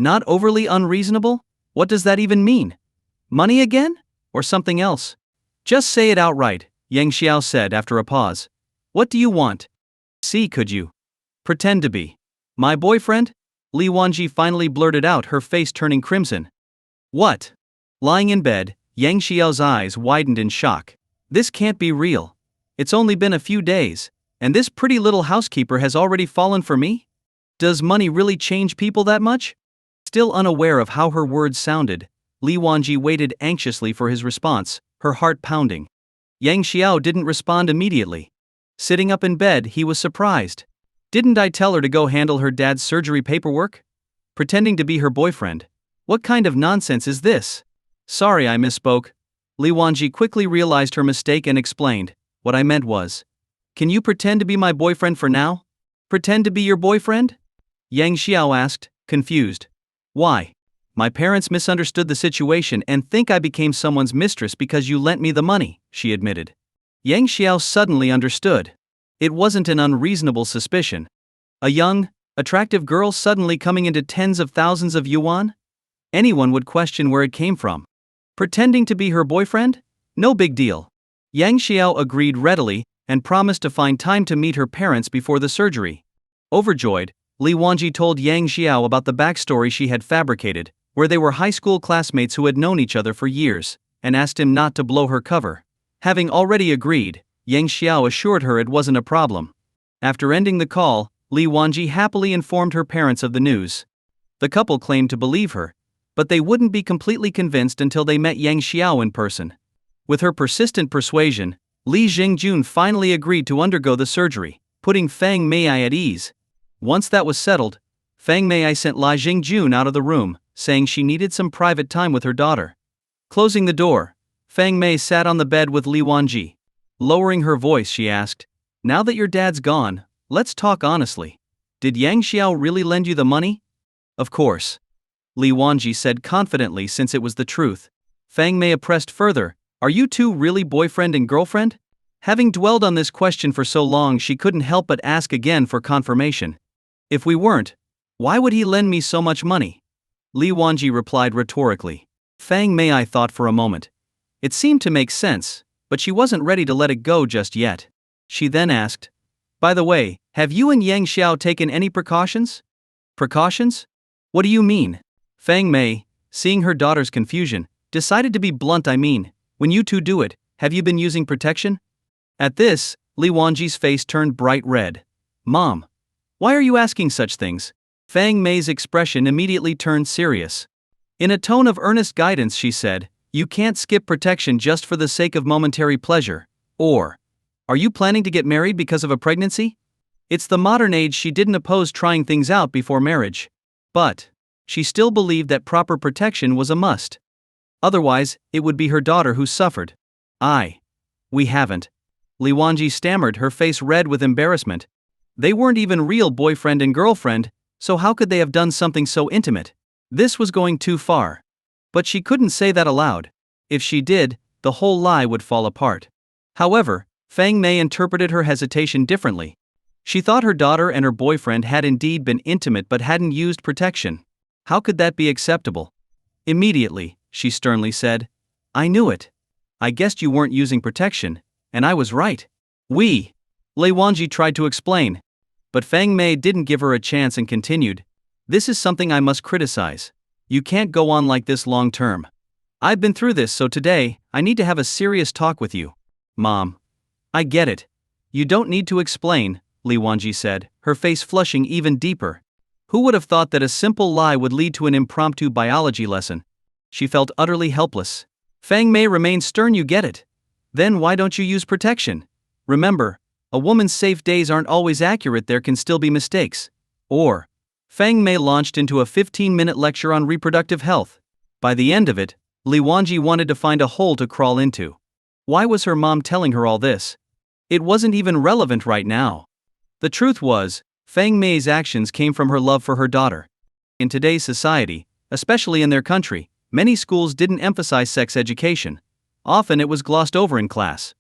Not overly unreasonable? What does that even mean? Money again? Or something else? Just say it outright, Yang Xiao said after a pause. What do you want? See, could you pretend to be my boyfriend? Li Wanji finally blurted out, her face turning crimson. What? Lying in bed, Yang Xiao's eyes widened in shock. This can't be real. It's only been a few days, and this pretty little housekeeper has already fallen for me? Does money really change people that much? Still unaware of how her words sounded, Li Wanji waited anxiously for his response, her heart pounding. Yang Xiao didn't respond immediately. Sitting up in bed, he was surprised. Didn't I tell her to go handle her dad's surgery paperwork? Pretending to be her boyfriend. What kind of nonsense is this? Sorry, I misspoke. Li Wanji quickly realized her mistake and explained. What I meant was, can you pretend to be my boyfriend for now? Pretend to be your boyfriend? Yang Xiao asked, confused. Why? My parents misunderstood the situation and think I became someone's mistress because you lent me the money, she admitted. Yang Xiao suddenly understood. It wasn't an unreasonable suspicion. A young, attractive girl suddenly coming into tens of thousands of yuan? Anyone would question where it came from. Pretending to be her boyfriend? No big deal. Yang Xiao agreed readily and promised to find time to meet her parents before the surgery. Overjoyed, Li Wanji told Yang Xiao about the backstory she had fabricated, where they were high school classmates who had known each other for years, and asked him not to blow her cover. Having already agreed, Yang Xiao assured her it wasn't a problem. After ending the call, Li Wanji happily informed her parents of the news. The couple claimed to believe her, but they wouldn't be completely convinced until they met Yang Xiao in person. With her persistent persuasion, Li Jingjun finally agreed to undergo the surgery, putting Fang Mei at ease. Once that was settled, Fang Mei sent Li Jingjun out of the room, saying she needed some private time with her daughter. Closing the door, Fang Mei sat on the bed with Li Wanji. Lowering her voice, she asked, "Now that your dad's gone, let's talk honestly. Did Yang Xiao really lend you the money?" "Of course," Li Wanji said confidently since it was the truth. Fang Mei pressed further, "Are you two really boyfriend and girlfriend?" Having dwelled on this question for so long, she couldn't help but ask again for confirmation. "If we weren't, why would he lend me so much money?" Li Wanji replied rhetorically. Fang Mei thought for a moment. It seemed to make sense, but she wasn't ready to let it go just yet. She then asked, "By the way, have you and Yang Xiao taken any precautions?" "Precautions? What do you mean?" Fang Mei, seeing her daughter's confusion, decided to be blunt. "I mean, when you two do it, have you been using protection?" At this, Li Wanji's face turned bright red. "Mom, why are you asking such things?" Fang Mei's expression immediately turned serious. In a tone of earnest guidance, she said, "You can't skip protection just for the sake of momentary pleasure. Or, are you planning to get married because of a pregnancy?" It's the modern age. She didn't oppose trying things out before marriage. But she still believed that proper protection was a must. Otherwise, it would be her daughter who suffered. We haven't." Li Wanji stammered, her face red with embarrassment. They weren't even real boyfriend and girlfriend, so how could they have done something so intimate? This was going too far. But she couldn't say that aloud. If she did, the whole lie would fall apart. However, Fang Mei interpreted her hesitation differently. She thought her daughter and her boyfriend had indeed been intimate but hadn't used protection. How could that be acceptable? Immediately, she sternly said, "I knew it. I guessed you weren't using protection, and I was right." Li Wanji tried to explain. But Fang Mei didn't give her a chance and continued, "This is something I must criticize. You can't go on like this long term. I've been through this, so today, I need to have a serious talk with you." "Mom, I get it. You don't need to explain," Li Wanji said, her face flushing even deeper. Who would have thought that a simple lie would lead to an impromptu biology lesson? She felt utterly helpless. Fang Mei remained stern. "You get it. Then why don't you use protection? Remember, a woman's safe days aren't always accurate. There can still be mistakes." Fang Mei launched into a 15-minute lecture on reproductive health. By the end of it, Li Wanji wanted to find a hole to crawl into. Why was her mom telling her all this? It wasn't even relevant right now. The truth was, Fang Mei's actions came from her love for her daughter. In today's society, especially in their country, many schools didn't emphasize sex education. Often it was glossed over in class.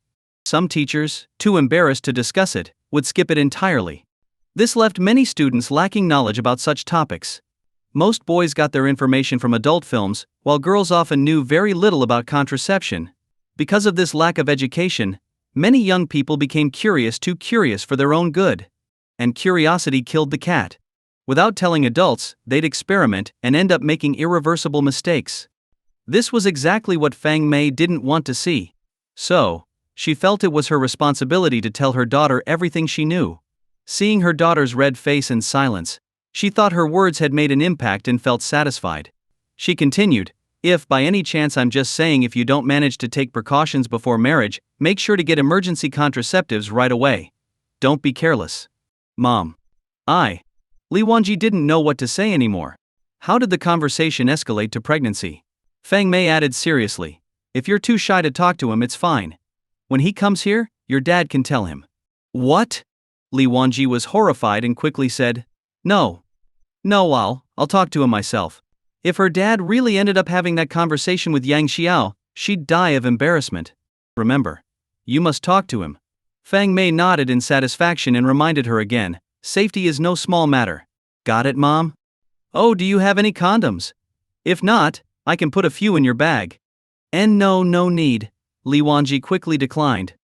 Some teachers, too embarrassed to discuss it, would skip it entirely. This left many students lacking knowledge about such topics. Most boys got their information from adult films, while girls often knew very little about contraception. Because of this lack of education, many young people became too curious for their own good. And curiosity killed the cat. Without telling adults, they'd experiment and end up making irreversible mistakes. This was exactly what Fang Mei didn't want to see. So, she felt it was her responsibility to tell her daughter everything she knew. Seeing her daughter's red face and silence, she thought her words had made an impact and felt satisfied. She continued, "If by any chance I'm just saying, if you don't manage to take precautions before marriage, make sure to get emergency contraceptives right away. don't be careless. Mom. Li Wanji didn't know what to say anymore. How did the conversation escalate to pregnancy? Fang Mei added seriously. If you're too shy to talk to him, it's fine. When he comes here, your dad can tell him. What? Li Wanji was horrified and quickly said, No, I'll talk to him myself. If her dad really ended up having that conversation with Yang Xiao, she'd die of embarrassment. Remember, you must talk to him. Fang Mei nodded in satisfaction and reminded her again, safety is no small matter. Got it, Mom? Oh, do you have any condoms? If not, I can put a few in your bag. And no need. Li Wanji quickly declined.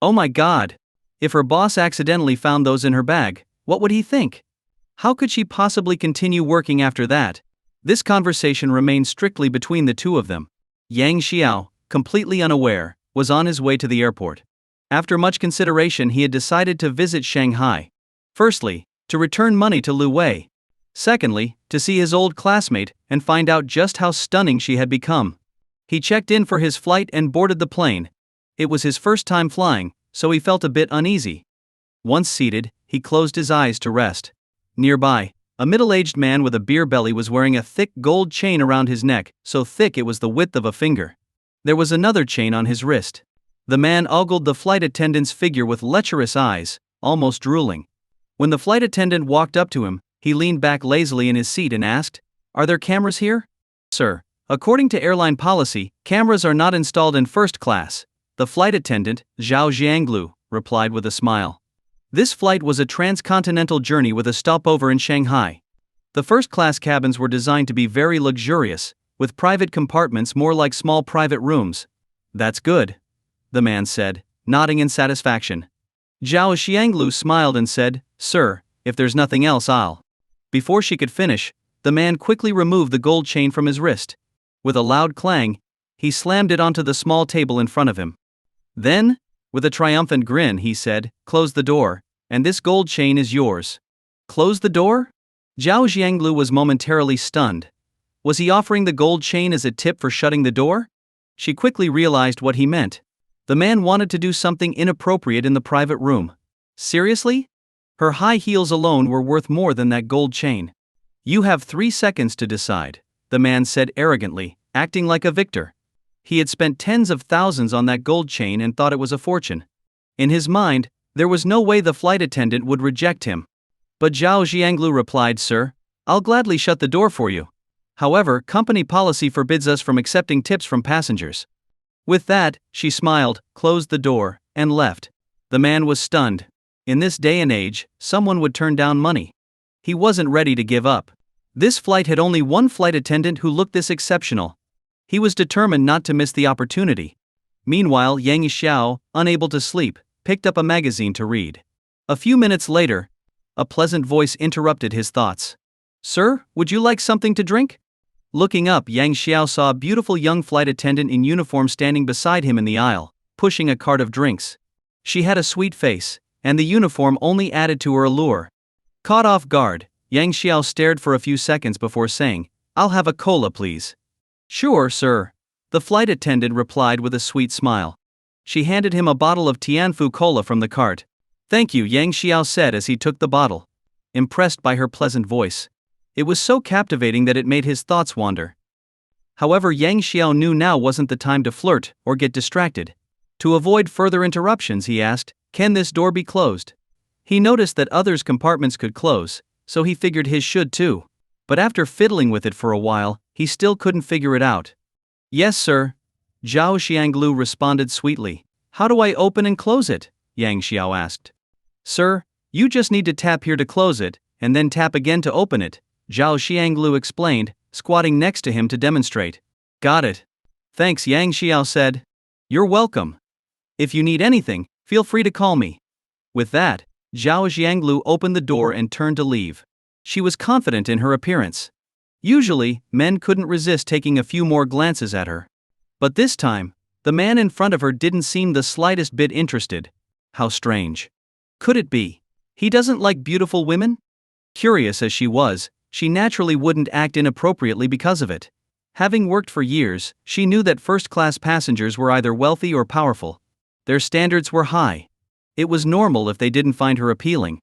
Oh my god. If her boss accidentally found those in her bag, what would he think? How could she possibly continue working after that? This conversation remained strictly between the two of them. Yang Xiao, completely unaware, was on his way to the airport. After much consideration, he had decided to visit Shanghai. Firstly, to return money to Lu Wei. Secondly, to see his old classmate and find out just how stunning she had become. He checked in for his flight and boarded the plane. It was his first time flying, so he felt a bit uneasy. Once seated, he closed his eyes to rest. Nearby, a middle-aged man with a beer belly was wearing a thick gold chain around his neck, so thick it was the width of a finger. There was another chain on his wrist. The man ogled the flight attendant's figure with lecherous eyes, almost drooling. When the flight attendant walked up to him, he leaned back lazily in his seat and asked, Are there cameras here? Sir, according to airline policy, cameras are not installed in first class. The flight attendant, Zhao Jianglu, replied with a smile. This flight was a transcontinental journey with a stopover in Shanghai. The first-class cabins were designed to be very luxurious, with private compartments more like small private rooms. That's good, the man said, nodding in satisfaction. Zhao Xianglu smiled and said, Sir, if there's nothing else I'll. Before she could finish, the man quickly removed the gold chain from his wrist. With a loud clang, he slammed it onto the small table in front of him. Then, with a triumphant grin, he said, Close the door, and this gold chain is yours. Close the door? Zhao Jianglu was momentarily stunned. Was he offering the gold chain as a tip for shutting the door? She quickly realized what he meant. The man wanted to do something inappropriate in the private room. Seriously? Her high heels alone were worth more than that gold chain. You have 3 seconds to decide, the man said arrogantly, acting like a victor. He had spent tens of thousands on that gold chain and thought it was a fortune. In his mind, there was no way the flight attendant would reject him. But Zhao Jianglu replied, Sir, I'll gladly shut the door for you. However, company policy forbids us from accepting tips from passengers. With that, she smiled, closed the door, and left. The man was stunned. In this day and age, someone would turn down money. He wasn't ready to give up. This flight had only one flight attendant who looked this exceptional. He was determined not to miss the opportunity. Meanwhile, Yang Xiao, unable to sleep, picked up a magazine to read. A few minutes later, a pleasant voice interrupted his thoughts. Sir, would you like something to drink? Looking up, Yang Xiao saw a beautiful young flight attendant in uniform standing beside him in the aisle, pushing a cart of drinks. She had a sweet face, and the uniform only added to her allure. Caught off guard, Yang Xiao stared for a few seconds before saying, I'll have a cola please. Sure, sir, the flight attendant replied with a sweet smile. She handed him a bottle of Tianfu cola from the cart. Thank you, Yang Xiao said as he took the bottle. Impressed by her pleasant voice. It was so captivating that it made his thoughts wander. However, Yang Xiao knew now wasn't the time to flirt or get distracted. To avoid further interruptions, he asked, Can this door be closed? He noticed that others' compartments could close, so he figured his should too. But after fiddling with it for a while, he still couldn't figure it out. Yes, sir. Zhao Xianglu responded sweetly. How do I open and close it? Yang Xiao asked. Sir, you just need to tap here to close it, and then tap again to open it, Zhao Xianglu explained, squatting next to him to demonstrate. Got it. Thanks, Yang Xiao said. You're welcome. If you need anything, feel free to call me. With that, Zhao Jianglu opened the door and turned to leave. She was confident in her appearance. Usually, men couldn't resist taking a few more glances at her. But this time, the man in front of her didn't seem the slightest bit interested. How strange. Could it be? He doesn't like beautiful women? Curious as she was, she naturally wouldn't act inappropriately because of it. Having worked for years, she knew that first-class passengers were either wealthy or powerful. Their standards were high. It was normal if they didn't find her appealing.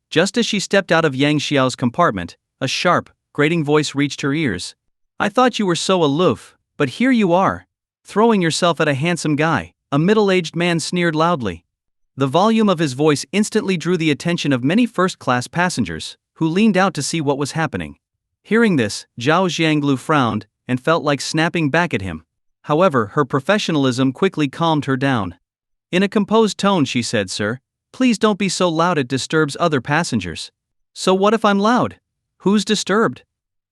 Just as she stepped out of Yang Xiao's compartment, a sharp, grating voice reached her ears. I thought you were so aloof, but here you are, throwing yourself at a handsome guy, a middle-aged man sneered loudly. The volume of his voice instantly drew the attention of many first-class passengers, who leaned out to see what was happening. Hearing this, Zhao Xianglu frowned, and felt like snapping back at him. However, her professionalism quickly calmed her down. In a composed tone she said, Sir, please don't be so loud, it disturbs other passengers. So what if I'm loud? Who's disturbed?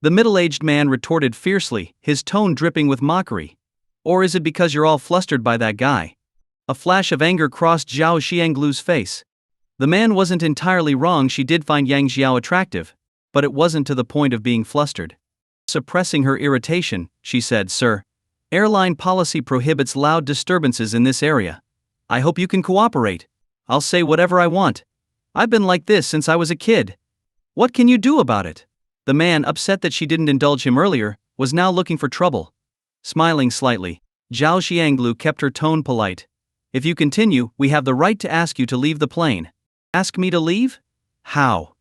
The middle-aged man retorted fiercely, his tone dripping with mockery. Or is it because you're all flustered by that guy? A flash of anger crossed Zhao Xianglu's face. The man wasn't entirely wrong, she did find Yang Xiao attractive, but it wasn't to the point of being flustered. Suppressing her irritation, she said, Sir, airline policy prohibits loud disturbances in this area. I hope you can cooperate. I'll say whatever I want. I've been like this since I was a kid. What can you do about it? The man, upset that she didn't indulge him earlier, was now looking for trouble. Smiling slightly, Zhao Xianglu kept her tone polite. If you continue, we have the right to ask you to leave the plane. Ask me to leave? How?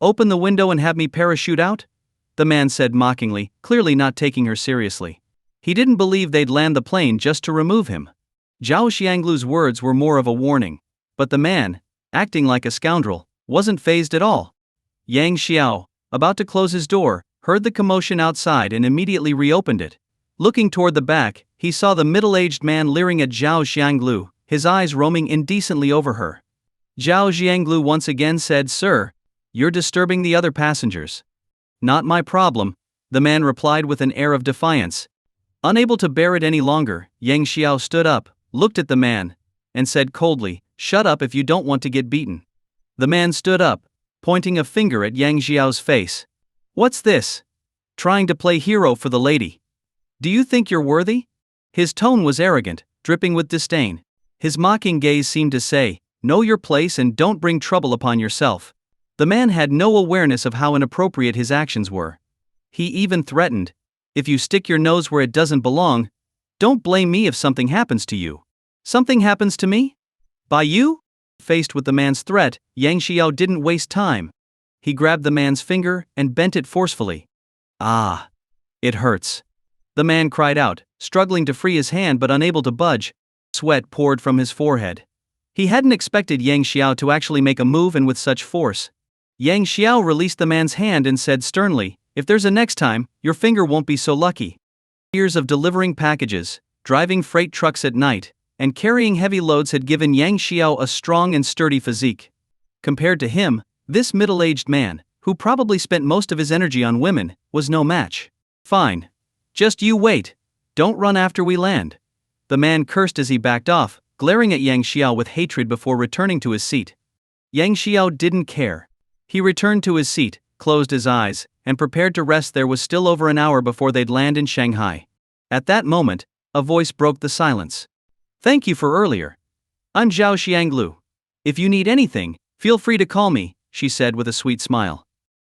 Open the window and have me parachute out? The man said mockingly, clearly not taking her seriously. He didn't believe they'd land the plane just to remove him. Zhao Xianglu's words were more of a warning, but the man, acting like a scoundrel, wasn't fazed at all. Yang Xiao, about to close his door, heard the commotion outside and immediately reopened it. Looking toward the back, he saw the middle-aged man leering at Zhao Xianglu, his eyes roaming indecently over her. Zhao Xianglu once again said, Sir, you're disturbing the other passengers. Not my problem, the man replied with an air of defiance. Unable to bear it any longer, Yang Xiao stood up, looked at the man, and said coldly, Shut up if you don't want to get beaten. The man stood up, pointing a finger at Yang Xiao's face. What's this? Trying to play hero for the lady. Do you think you're worthy? His tone was arrogant, dripping with disdain. His mocking gaze seemed to say, Know your place and don't bring trouble upon yourself. The man had no awareness of how inappropriate his actions were. He even threatened, If you stick your nose where it doesn't belong, don't blame me if something happens to you. Something happens to me? By you? Faced with the man's threat, Yang Xiao didn't waste time. He grabbed the man's finger and bent it forcefully. Ah! It hurts. The man cried out, struggling to free his hand but unable to budge. Sweat poured from his forehead. He hadn't expected Yang Xiao to actually make a move and with such force. Yang Xiao released the man's hand and said sternly, If there's a next time, your finger won't be so lucky. Years of delivering packages, driving freight trucks at night, and carrying heavy loads had given Yang Xiao a strong and sturdy physique. Compared to him, this middle-aged man, who probably spent most of his energy on women, was no match. Fine. Just you wait. Don't run after we land. The man cursed as he backed off, glaring at Yang Xiao with hatred before returning to his seat. Yang Xiao didn't care. He returned to his seat, closed his eyes, and prepared to rest. There was still over an hour before they'd land in Shanghai. At that moment, a voice broke the silence. Thank you for earlier. I'm Zhao Xianglu. If you need anything, feel free to call me, she said with a sweet smile.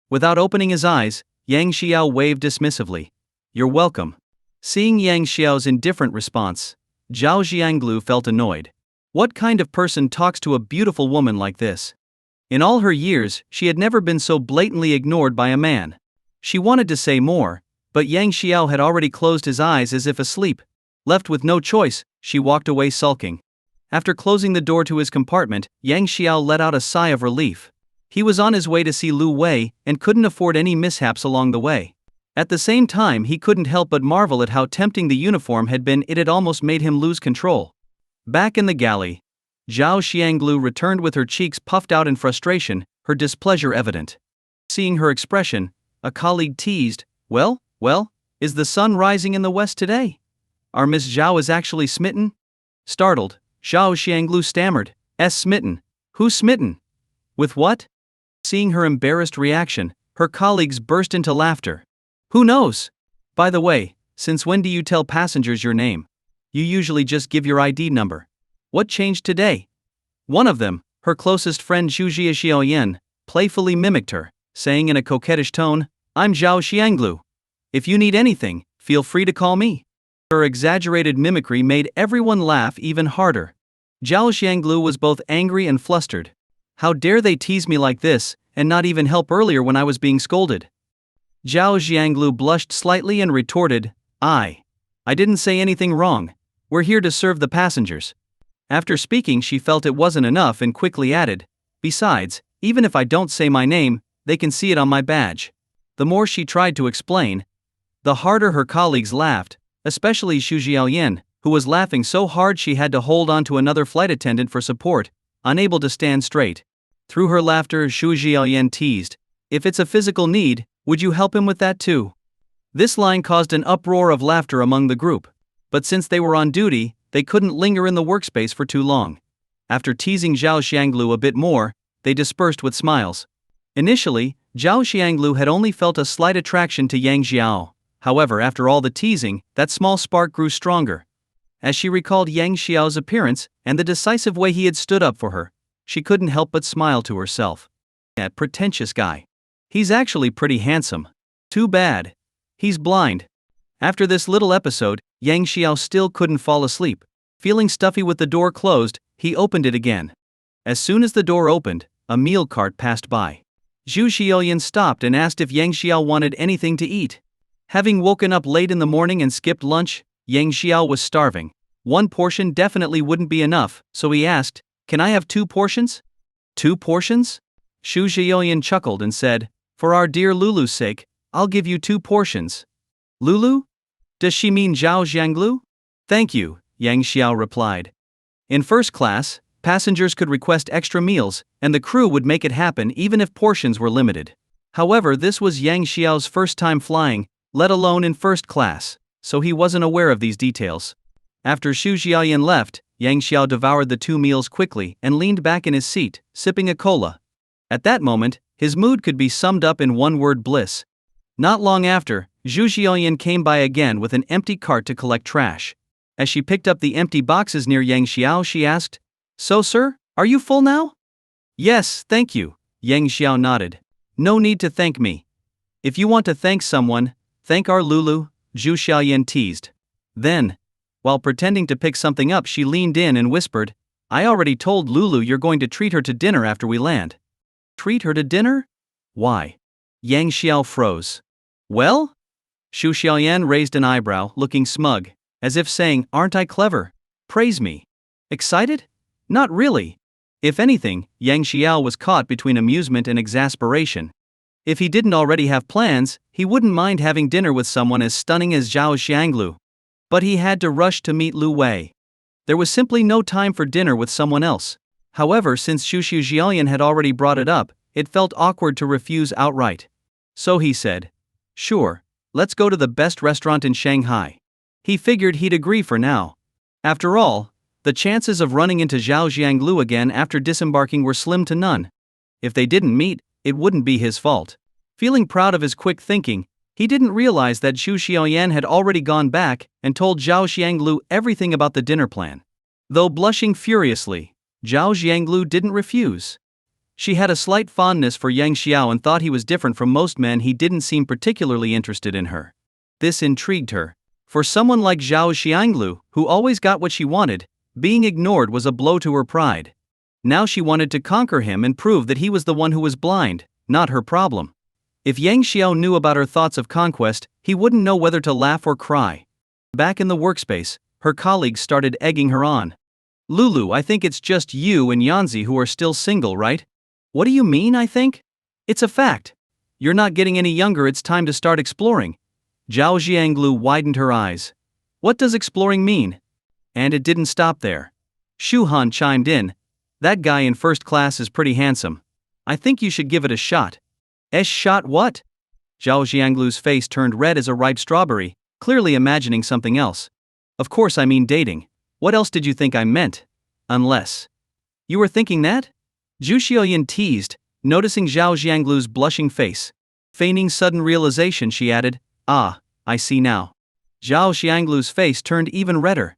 Without opening his eyes, Yang Xiao waved dismissively. You're welcome. Seeing Yang Xiao's indifferent response, Zhao Xianglu felt annoyed. What kind of person talks to a beautiful woman like this? In all her years, she had never been so blatantly ignored by a man. She wanted to say more, but Yang Xiao had already closed his eyes as if asleep. Left with no choice, she walked away sulking. After closing the door to his compartment, Yang Xiao let out a sigh of relief. He was on his way to see Lu Wei and couldn't afford any mishaps along the way. At the same time, he couldn't help but marvel at how tempting the uniform had been. It had almost made him lose control. Back in the galley, Zhao Xianglu returned with her cheeks puffed out in frustration, her displeasure evident. Seeing her expression, a colleague teased, Well, is the sun rising in the west today? Our Miss Zhao is actually smitten? Startled, Zhao Xianglu stammered, smitten? Who's smitten? With what? Seeing her embarrassed reaction, her colleagues burst into laughter. Who knows? By the way, since when do you tell passengers your name? You usually just give your ID number. What changed today? One of them, her closest friend Zhu Xiaoyan, playfully mimicked her, saying in a coquettish tone, I'm Zhao Xianglu. If you need anything, feel free to call me. Her exaggerated mimicry made everyone laugh even harder. Zhao Xianglu was both angry and flustered. How dare they tease me like this, and not even help earlier when I was being scolded? Zhao Xianglu blushed slightly and retorted, I didn't say anything wrong. We're here to serve the passengers. After speaking, she felt it wasn't enough and quickly added, besides, even if I don't say my name, they can see it on my badge. The more she tried to explain, the harder her colleagues laughed, especially Xu Xiaoyan, who was laughing so hard she had to hold on to another flight attendant for support, unable to stand straight. Through her laughter, Xu Xiaoyan teased, if it's a physical need, would you help him with that too? This line caused an uproar of laughter among the group. But since they were on duty, they couldn't linger in the workspace for too long. After teasing Zhao Xianglu a bit more, they dispersed with smiles. Initially, Zhao Xianglu had only felt a slight attraction to Yang Xiao. However, after all the teasing, that small spark grew stronger. As she recalled Yang Xiao's appearance and the decisive way he had stood up for her, she couldn't help but smile to herself. That pretentious guy. He's actually pretty handsome. Too bad. He's blind. After this little episode, Yang Xiao still couldn't fall asleep. Feeling stuffy with the door closed, he opened it again. As soon as the door opened, a meal cart passed by. Zhu Xiaoyan stopped and asked if Yang Xiao wanted anything to eat. Having woken up late in the morning and skipped lunch, Yang Xiao was starving. One portion definitely wouldn't be enough, so he asked, can I have 2 portions? 2 portions? Xu Xiaoyan chuckled and said, for our dear Lulu's sake, I'll give you 2 portions. Lulu? Does she mean Zhao Xianglu? Thank you, Yang Xiao replied. In first class, passengers could request extra meals, and the crew would make it happen even if portions were limited. However, this was Yang Xiao's first time flying, let alone in first class, so he wasn't aware of these details. After Xu Xiaoyan left, Yang Xiao devoured the 2 meals quickly and leaned back in his seat, sipping a cola. At that moment, his mood could be summed up in one word: bliss. Not long after, Zhu Xiaoyan came by again with an empty cart to collect trash. As she picked up the empty boxes near Yang Xiao, she asked, so sir, are you full now? Yes, thank you, Yang Xiao nodded. No need to thank me. If you want to thank someone, thank our Lulu, Zhu Xiaoyan teased. Then, while pretending to pick something up, she leaned in and whispered, I already told Lulu you're going to treat her to dinner after we land. Treat her to dinner? Why? Yang Xiao froze. Well? Xu Xiaoyan raised an eyebrow, looking smug, as if saying, aren't I clever? Praise me. Excited? Not really. If anything, Yang Xiao was caught between amusement and exasperation. If he didn't already have plans, he wouldn't mind having dinner with someone as stunning as Zhao Xianglu. But he had to rush to meet Lu Wei. There was simply no time for dinner with someone else. However, since Xu Xiaoyan had already brought it up, it felt awkward to refuse outright. So he said, sure, let's go to the best restaurant in Shanghai. He figured he'd agree for now. After all, the chances of running into Zhao Xianglu again after disembarking were slim to none. If they didn't meet, it wouldn't be his fault. Feeling proud of his quick thinking, he didn't realize that Xu Xiaoyan had already gone back and told Zhao Xianglu everything about the dinner plan. Though blushing furiously, Zhao Xianglu didn't refuse. She had a slight fondness for Yang Xiao and thought he was different from most men. He didn't seem particularly interested in her. This intrigued her. For someone like Zhao Xianglu, who always got what she wanted, being ignored was a blow to her pride. Now she wanted to conquer him and prove that he was the one who was blind, not her problem. If Yang Xiao knew about her thoughts of conquest, he wouldn't know whether to laugh or cry. Back in the workspace, her colleagues started egging her on. Lulu, I think it's just you and Yanzi who are still single, right? What do you mean, I think? It's a fact. You're not getting any younger, it's time to start exploring. Zhao Xianglu widened her eyes. What does exploring mean? And it didn't stop there. Shu Han chimed in. That guy in first class is pretty handsome. I think you should give it a shot. Shot what? Zhao Xianglu's face turned red as a ripe strawberry, clearly imagining something else. Of course I mean dating. What else did you think I meant? Unless. You were thinking that? Zhu Xiaoyan teased, noticing Zhao Xianglu's blushing face. Feigning sudden realization, she added, ah, I see now. Zhao Xianglu's face turned even redder.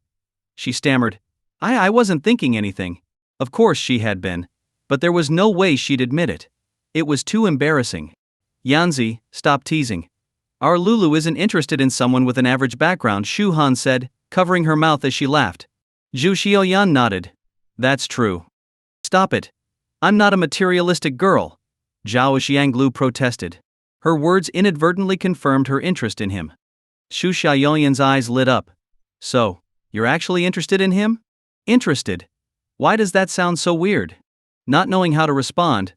She stammered, I wasn't thinking anything. Of course she had been. But there was no way she'd admit it. It was too embarrassing. Yanzi, stop teasing. Our Lulu isn't interested in someone with an average background, Shu Han said, covering her mouth as she laughed. Zhu Xiaoyan nodded. That's true. Stop it. I'm not a materialistic girl, Zhao Xianglu protested. Her words inadvertently confirmed her interest in him. Xu Xiaoyan's eyes lit up. So, you're actually interested in him? Interested? Why does that sound so weird? Not knowing how to respond,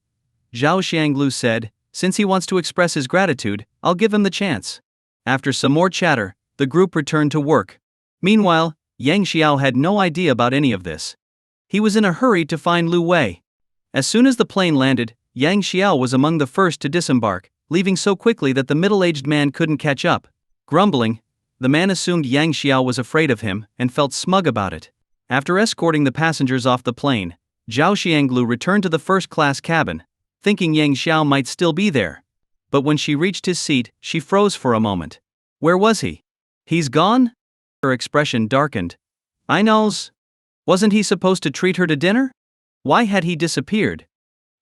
Zhao Xianglu said, since he wants to express his gratitude, I'll give him the chance. After some more chatter, the group returned to work. Meanwhile, Yang Xiao had no idea about any of this. He was in a hurry to find Lu Wei. As soon as the plane landed, Yang Xiao was among the first to disembark, leaving so quickly that the middle-aged man couldn't catch up. Grumbling, the man assumed Yang Xiao was afraid of him and felt smug about it. After escorting the passengers off the plane, Zhao Xianglu returned to the first-class cabin, thinking Yang Xiao might still be there. But when she reached his seat, she froze for a moment. Where was he? He's gone? Her expression darkened. I knows. Wasn't he supposed to treat her to dinner? Why had he disappeared?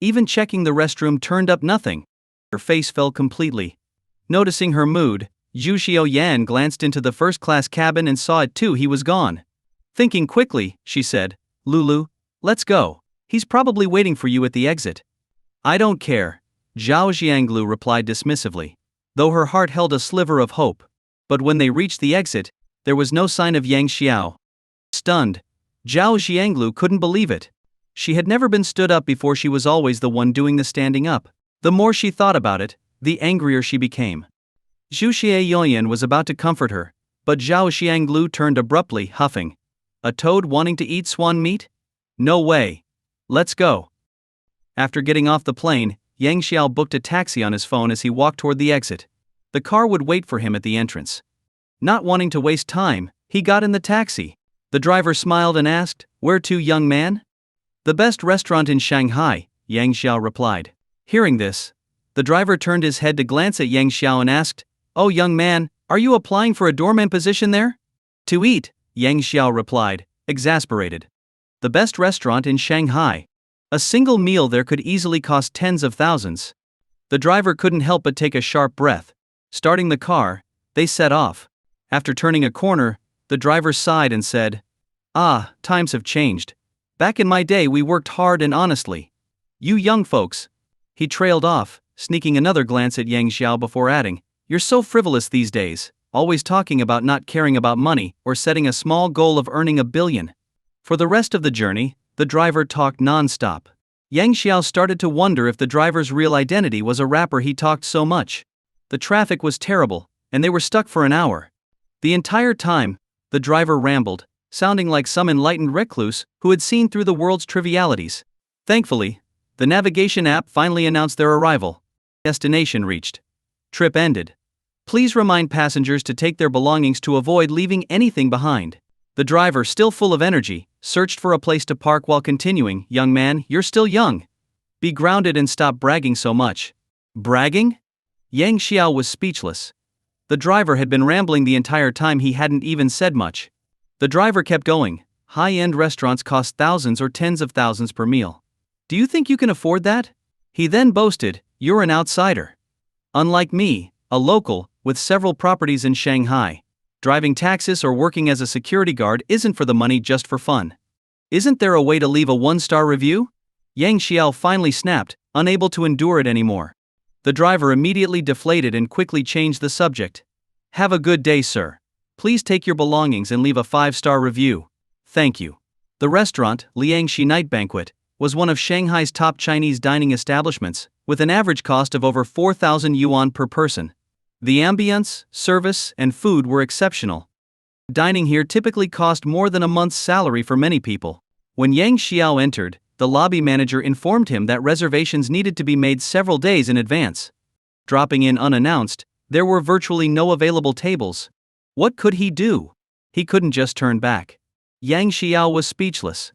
Even checking the restroom turned up nothing. Her face fell completely. Noticing her mood, Zhu Xiaoyan glanced into the first-class cabin and saw it too. He was gone. Thinking quickly, she said, Lulu, let's go. He's probably waiting for you at the exit. I don't care, Zhao Xianglu replied dismissively, though her heart held a sliver of hope. But when they reached the exit, there was no sign of Yang Xiao. Stunned, Zhao Xianglu couldn't believe it. She had never been stood up before. She was always the one doing the standing up. The more she thought about it, the angrier she became. Zhu Xiaoyan was about to comfort her, but Zhao Xianglu turned abruptly, huffing. A toad wanting to eat swan meat? No way. Let's go. After getting off the plane, Yang Xiao booked a taxi on his phone as he walked toward the exit. The car would wait for him at the entrance. Not wanting to waste time, he got in the taxi. The driver smiled and asked, Where to, young man? The best restaurant in Shanghai, Yang Xiao replied. Hearing this, the driver turned his head to glance at Yang Xiao and asked, Oh young man, are you applying for a doorman position there? To eat, Yang Xiao replied, exasperated. The best restaurant in Shanghai. A single meal there could easily cost tens of thousands. The driver couldn't help but take a sharp breath. Starting the car, they set off. After turning a corner, the driver sighed and said, Ah, times have changed. Back in my day we worked hard and honestly. You young folks. He trailed off, sneaking another glance at Yang Xiao before adding, You're so frivolous these days, always talking about not caring about money or setting a small goal of earning $1 billion. For the rest of the journey, the driver talked non-stop. Yang Xiao started to wonder if the driver's real identity was a rapper. He talked so much. The traffic was terrible, and they were stuck for an hour. The entire time, the driver rambled, sounding like some enlightened recluse who had seen through the world's trivialities. Thankfully, the navigation app finally announced their arrival. Destination reached. Trip ended. Please remind passengers to take their belongings to avoid leaving anything behind. The driver, still full of energy, searched for a place to park while continuing, Young man, you're still young. Be grounded and stop bragging so much. Bragging? Yang Xiao was speechless. The driver had been rambling the entire time. He hadn't even said much. The driver kept going. High-end restaurants cost thousands or tens of thousands per meal. Do you think you can afford that? He then boasted, You're an outsider. Unlike me, a local, with several properties in Shanghai. Driving taxis or working as a security guard isn't for the money, just for fun. Isn't there a way to leave a 1-star review? Yang Xiao finally snapped, unable to endure it anymore. The driver immediately deflated and quickly changed the subject. Have a good day, sir. Please take your belongings and leave a 5-star review. Thank you. The restaurant, Liangxi Night Banquet, was one of Shanghai's top Chinese dining establishments, with an average cost of over 4,000 yuan per person. The ambience, service, and food were exceptional. Dining here typically cost more than a month's salary for many people. When Yang Xiao entered, the lobby manager informed him that reservations needed to be made several days in advance. Dropping in unannounced, there were virtually no available tables. What could he do? He couldn't just turn back. Yang Xiao was speechless.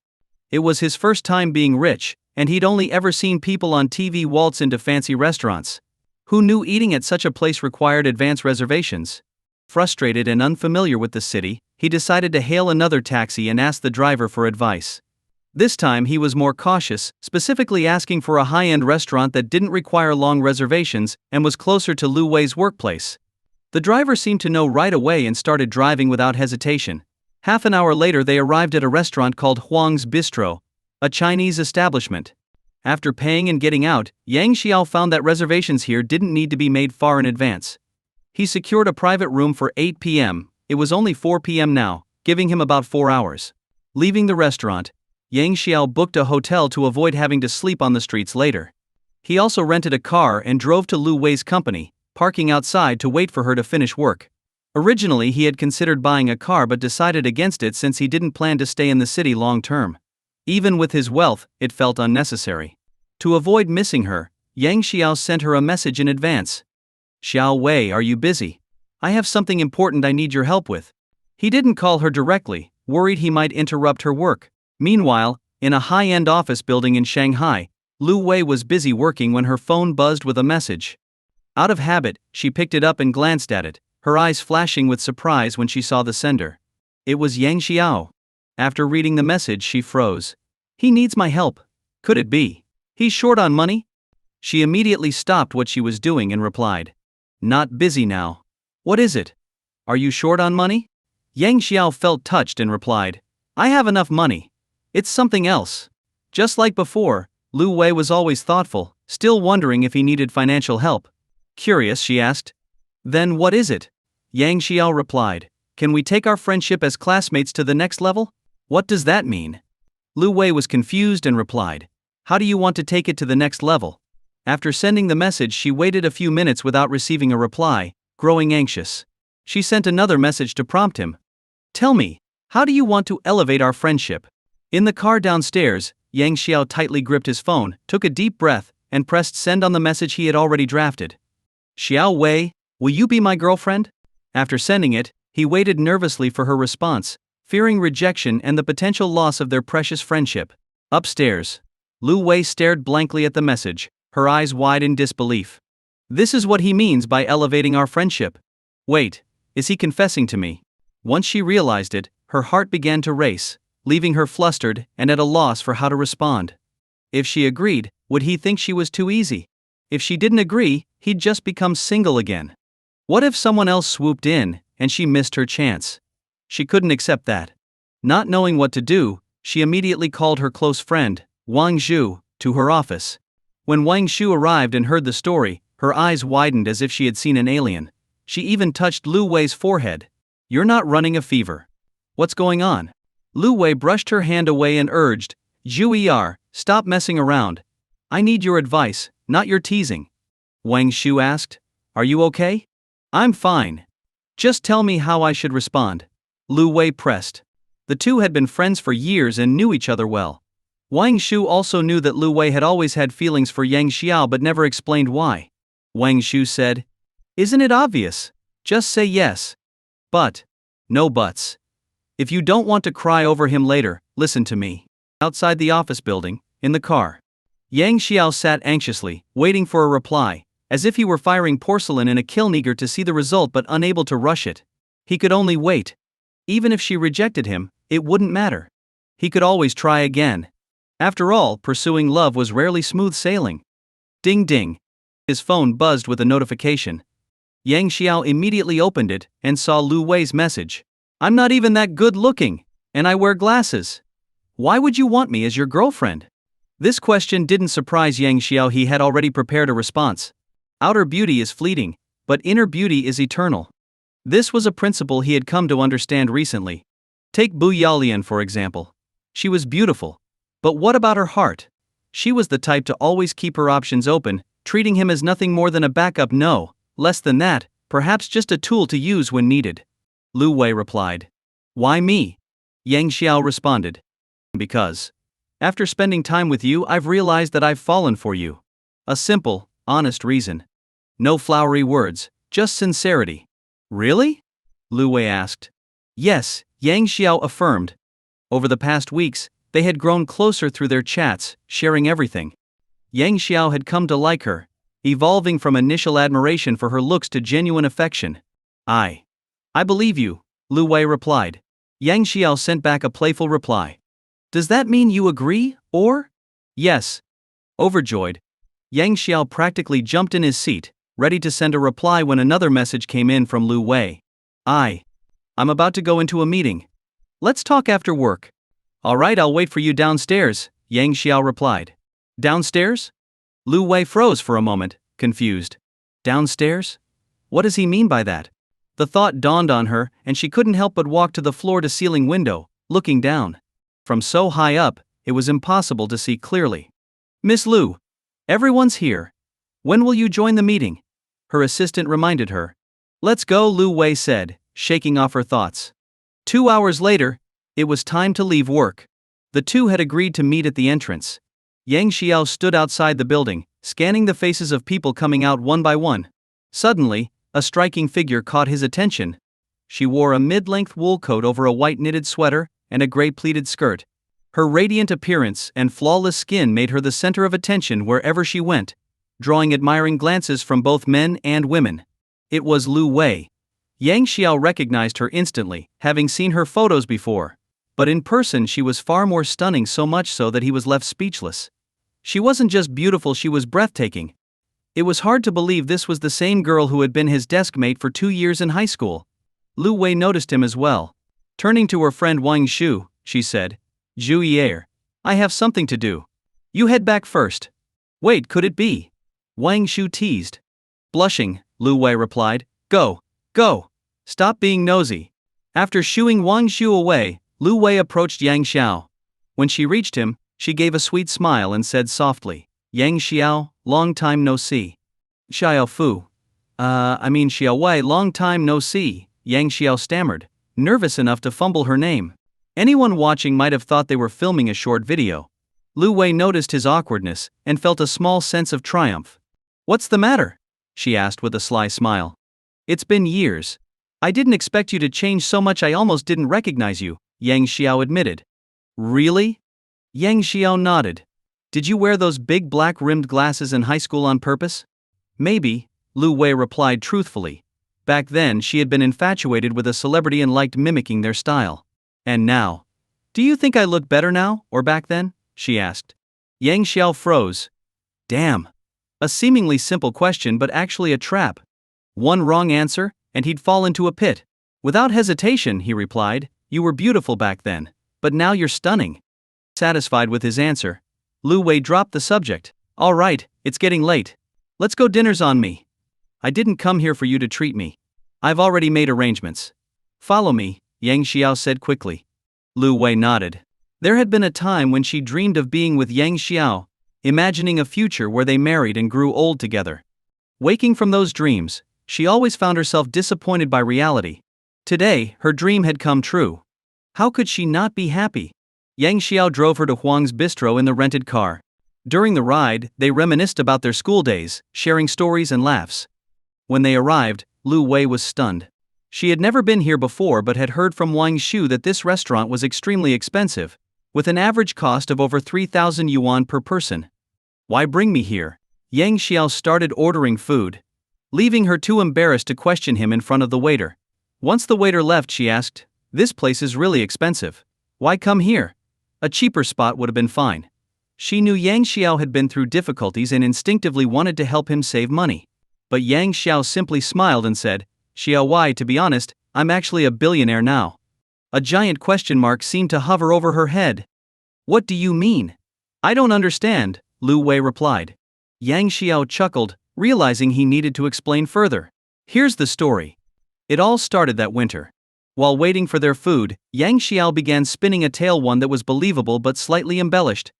It was his first time being rich, and he'd only ever seen people on TV waltz into fancy restaurants. Who knew eating at such a place required advance reservations? Frustrated and unfamiliar with the city, he decided to hail another taxi and ask the driver for advice. This time he was more cautious, specifically asking for a high-end restaurant that didn't require long reservations and was closer to Lu Wei's workplace. The driver seemed to know right away and started driving without hesitation. Half an hour later they arrived at a restaurant called Huang's Bistro, A Chinese establishment. After paying and getting out, Yang Xiao found that reservations here didn't need to be made far in advance. He secured a private room for 8 p.m., it was only 4 p.m. now, giving him about 4 hours. Leaving the restaurant, Yang Xiao booked a hotel to avoid having to sleep on the streets later. He also rented a car and drove to Lu Wei's company, parking outside to wait for her to finish work. Originally he had considered buying a car but decided against it since he didn't plan to stay in the city long term. Even with his wealth, it felt unnecessary. To avoid missing her, Yang Xiao sent her a message in advance. "Xiao Wei, are you busy? I have something important I need your help with." He didn't call her directly, worried he might interrupt her work. Meanwhile, in a high-end office building in Shanghai, Lu Wei was busy working when her phone buzzed with a message. Out of habit, she picked it up and glanced at it, her eyes flashing with surprise when she saw the sender. It was Yang Xiao. After reading the message, she froze. "He needs my help. Could it be he's short on money?" She immediately stopped what she was doing and replied, "Not busy now." "What is it? Are you short on money?" Yang Xiao felt touched and replied, "I have enough money. It's something else." Just like before, Lu Wei was always thoughtful, still wondering if he needed financial help. Curious, she asked, "Then what is it?" Yang Xiao replied, "Can we take our friendship as classmates to the next level?" "What does that mean?" Lu Wei was confused and replied, "How do you want to take it to the next level?" After sending the message, she waited a few minutes without receiving a reply, growing anxious. She sent another message to prompt him. "Tell me, how do you want to elevate our friendship?" In the car downstairs, Yang Xiao tightly gripped his phone, took a deep breath, and pressed send on the message he had already drafted. "Xiao Wei, will you be my girlfriend?" After sending it, he waited nervously for her response, fearing rejection and the potential loss of their precious friendship. Upstairs, Lu Wei stared blankly at the message, her eyes wide in disbelief. This is what he means by elevating our friendship. Wait, is he confessing to me? Once she realized it, her heart began to race, leaving her flustered and at a loss for how to respond. If she agreed, would he think she was too easy? If she didn't agree, he'd just become single again. What if someone else swooped in, and she missed her chance? She couldn't accept that. Not knowing what to do, she immediately called her close friend, Wang Zhu, to her office. When Wang Zhu arrived and heard the story, her eyes widened as if she had seen an alien. She even touched Lu Wei's forehead. "You're not running a fever. What's going on?" Lu Wei brushed her hand away and urged, "Zhu, stop messing around. I need your advice, not your teasing." Wang Zhu asked, "Are you okay?" "I'm fine. Just tell me how I should respond." Lu Wei pressed. The two had been friends for years and knew each other well. Wang Zhu also knew that Lu Wei had always had feelings for Yang Xiao but never explained why. Wang Zhu said, "Isn't it obvious? Just say yes." "But." "No buts. If you don't want to cry over him later, listen to me." Outside the office building, in the car, Yang Xiao sat anxiously, waiting for a reply, as if he were firing porcelain in a kiln, eager to see the result but unable to rush it. He could only wait. Even if she rejected him, it wouldn't matter. He could always try again. After all, pursuing love was rarely smooth sailing. Ding ding. His phone buzzed with a notification. Yang Xiao immediately opened it and saw Lu Wei's message. "I'm not even that good looking, and I wear glasses. Why would you want me as your girlfriend?" This question didn't surprise Yang Xiao. He had already prepared a response. Outer beauty is fleeting, but inner beauty is eternal. This was a principle he had come to understand recently. Take Bu Yalian for example. She was beautiful. But what about her heart? She was the type to always keep her options open, treating him as nothing more than a backup. No, less than that, perhaps just a tool to use when needed. Lu Wei replied. "Why me?" Yang Xiao responded. "Because. After spending time with you, I've realized that I've fallen for you. A simple, honest reason. No flowery words, just sincerity." "Really?" Lu Wei asked. "Yes," Yang Xiao affirmed. Over the past weeks, they had grown closer through their chats, sharing everything. Yang Xiao had come to like her, evolving from initial admiration for her looks to genuine affection. I believe you," Lu Wei replied. Yang Xiao sent back a playful reply. "Does that mean you agree, or?" "Yes." Overjoyed, Yang Xiao practically jumped in his seat, ready to send a reply when another message came in from Lu Wei. I'm about to go into a meeting. Let's talk after work." "All right, I'll wait for you downstairs," Yang Xiao replied. Downstairs? Lu Wei froze for a moment, confused. Downstairs? What does he mean by that? The thought dawned on her, and she couldn't help but walk to the floor-to-ceiling window, looking down. From so high up, it was impossible to see clearly. Miss Lu, everyone's here. When will you join the meeting? Her assistant reminded her. Let's go, Lu Wei said, shaking off her thoughts. 2 hours later, it was time to leave work. The two had agreed to meet at the entrance. Yang Xiao stood outside the building, scanning the faces of people coming out one by one. Suddenly, a striking figure caught his attention. She wore a mid-length wool coat over a white knitted sweater and a gray pleated skirt. Her radiant appearance and flawless skin made her the center of attention wherever she went, drawing admiring glances from both men and women. It was Lu Wei. Yang Xiao recognized her instantly, having seen her photos before. But in person she was far more stunning, so much so that he was left speechless. She wasn't just beautiful, she was breathtaking. It was hard to believe this was the same girl who had been his desk mate for 2 years in high school. Lu Wei noticed him as well. Turning to her friend Wang Shu, she said, Zhu Yi'er, I have something to do. You head back first. Wait, could it be? Wang Shu teased. Blushing, Lu Wei replied, Go, go. Stop being nosy. After shooing Wang Shu away, Lu Wei approached Yang Xiao. When she reached him, she gave a sweet smile and said softly, Yang Xiao, long time no see. Xiao Fu. Xiao Wei, long time no see, Yang Xiao stammered, nervous enough to fumble her name. Anyone watching might have thought they were filming a short video. Lu Wei noticed his awkwardness and felt a small sense of triumph. What's the matter? She asked with a sly smile. It's been years. I didn't expect you to change so much, I almost didn't recognize you, Yang Xiao admitted. Really? Yang Xiao nodded. Did you wear those big black-rimmed glasses in high school on purpose? Maybe, Lu Wei replied truthfully. Back then she had been infatuated with a celebrity and liked mimicking their style. And now? Do you think I look better now, or back then? She asked. Yang Xiao froze. Damn. A seemingly simple question, but actually a trap. One wrong answer, and he'd fall into a pit. Without hesitation, he replied, You were beautiful back then, but now you're stunning. Satisfied with his answer, Lu Wei dropped the subject. All right, it's getting late. Let's go, dinner's on me. I didn't come here for you to treat me. I've already made arrangements. Follow me, Yang Xiao said quickly. Lu Wei nodded. There had been a time when she dreamed of being with Yang Xiao, imagining a future where they married and grew old together. Waking from those dreams, she always found herself disappointed by reality. Today, her dream had come true. How could she not be happy? Yang Xiao drove her to Huang's bistro in the rented car. During the ride, they reminisced about their school days, sharing stories and laughs. When they arrived, Lu Wei was stunned. She had never been here before but had heard from Wang Shu that this restaurant was extremely expensive, with an average cost of over 3,000 yuan per person. Why bring me here? Yang Xiao started ordering food, leaving her too embarrassed to question him in front of the waiter. Once the waiter left, she asked, This place is really expensive. Why come here? A cheaper spot would have been fine. She knew Yang Xiao had been through difficulties and instinctively wanted to help him save money. But Yang Xiao simply smiled and said, Xiao Wei, to be honest, I'm actually a billionaire now. A giant question mark seemed to hover over her head. What do you mean? I don't understand, Lu Wei replied. Yang Xiao chuckled, realizing he needed to explain further. Here's the story. It all started that winter. While waiting for their food, Yang Xiao began spinning a tale, one that was believable but slightly embellished.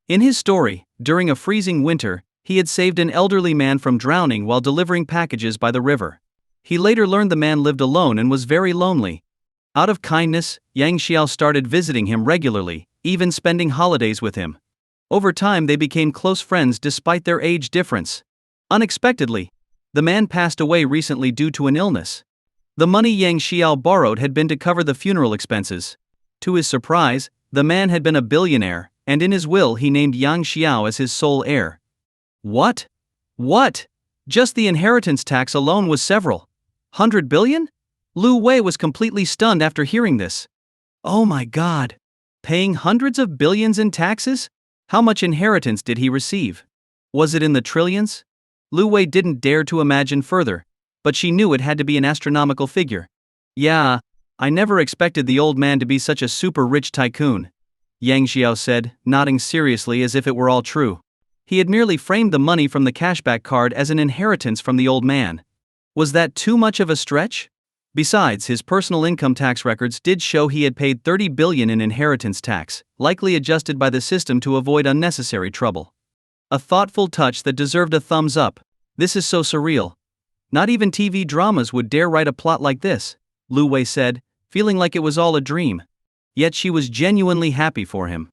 In his story, during a freezing winter, he had saved an elderly man from drowning while delivering packages by the river. He later learned the man lived alone and was very lonely. Out of kindness, Yang Xiao started visiting him regularly, even spending holidays with him. Over time they became close friends despite their age difference. Unexpectedly, the man passed away recently due to an illness. The money Yang Xiao borrowed had been to cover the funeral expenses. To his surprise, the man had been a billionaire, and in his will he named Yang Xiao as his sole heir. What? What? Just the inheritance tax alone was several 100 billion? Lu Wei was completely stunned after hearing this. Oh my God! Paying hundreds of billions in taxes? How much inheritance did he receive? Was it in the trillions? Lu Wei didn't dare to imagine further, but she knew it had to be an astronomical figure. Yeah, I never expected the old man to be such a super rich tycoon. Yang Xiao said, nodding seriously as if it were all true. He had merely framed the money from the cashback card as an inheritance from the old man. Was that too much of a stretch? Besides, his personal income tax records did show he had paid 30 billion in inheritance tax, likely adjusted by the system to avoid unnecessary trouble. A thoughtful touch that deserved a thumbs up. This is so surreal. Not even TV dramas would dare write a plot like this, Lu Wei said, feeling like it was all a dream. Yet she was genuinely happy for him.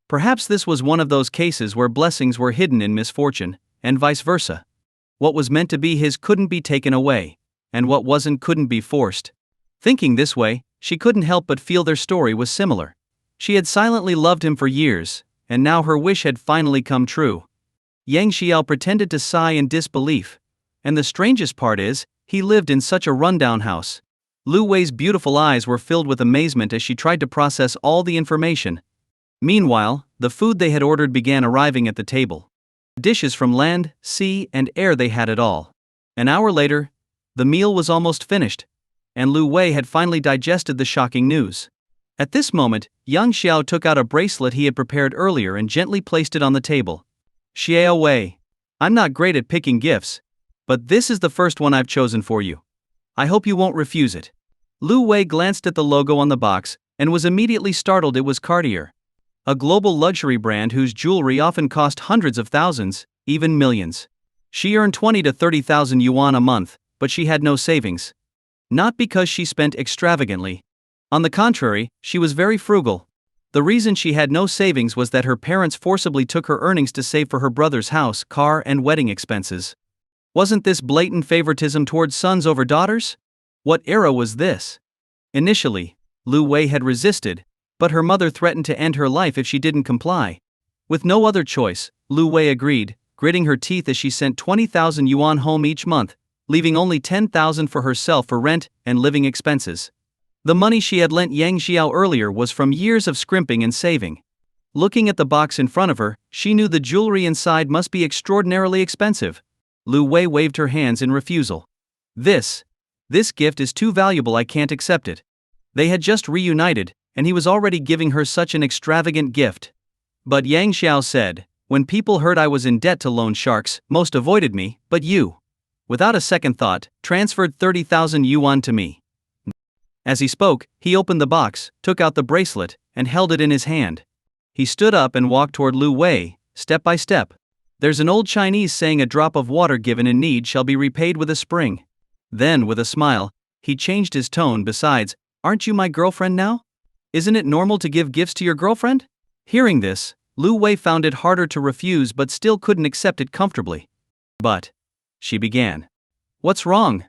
Perhaps this was one of those cases where blessings were hidden in misfortune, and vice versa. What was meant to be his couldn't be taken away, and what wasn't couldn't be forced. Thinking this way, she couldn't help but feel their story was similar. She had silently loved him for years, and now her wish had finally come true. Yang Xiao pretended to sigh in disbelief. And the strangest part is, he lived in such a rundown house. Lu Wei's beautiful eyes were filled with amazement as she tried to process all the information. Meanwhile, the food they had ordered began arriving at the table. Dishes from land, sea, and air, they had it all. An hour later, the meal was almost finished, and Lu Wei had finally digested the shocking news. At this moment, Yang Xiao took out a bracelet he had prepared earlier and gently placed it on the table. Xiao Wei, I'm not great at picking gifts, but this is the first one I've chosen for you. I hope you won't refuse it. Lu Wei glanced at the logo on the box and was immediately startled. It was Cartier, a global luxury brand whose jewelry often cost hundreds of thousands, even millions. She earned 20 to 30,000 yuan a month, but she had no savings. Not because she spent extravagantly. On the contrary, she was very frugal. The reason she had no savings was that her parents forcibly took her earnings to save for her brother's house, car, and wedding expenses. Wasn't this blatant favoritism towards sons over daughters? What era was this? Initially, Lu Wei had resisted, but her mother threatened to end her life if she didn't comply. With no other choice, Lu Wei agreed, gritting her teeth as she sent 20,000 yuan home each month, leaving only 10,000 for herself for rent and living expenses. The money she had lent Yang Xiao earlier was from years of scrimping and saving. Looking at the box in front of her, she knew the jewelry inside must be extraordinarily expensive. Lu Wei waved her hands in refusal. This gift is too valuable, I can't accept it. They had just reunited, and he was already giving her such an extravagant gift. But Yang Xiao said, when people heard I was in debt to loan sharks, most avoided me, but you, without a second thought, transferred 30,000 yuan to me. As he spoke, he opened the box, took out the bracelet, and held it in his hand. He stood up and walked toward Lu Wei, step by step. There's an old Chinese saying, a drop of water given in need shall be repaid with a spring. Then, with a smile, he changed his tone. Besides, aren't you my girlfriend now? Isn't it normal to give gifts to your girlfriend? Hearing this, Lu Wei found it harder to refuse but still couldn't accept it comfortably. But, she began. What's wrong?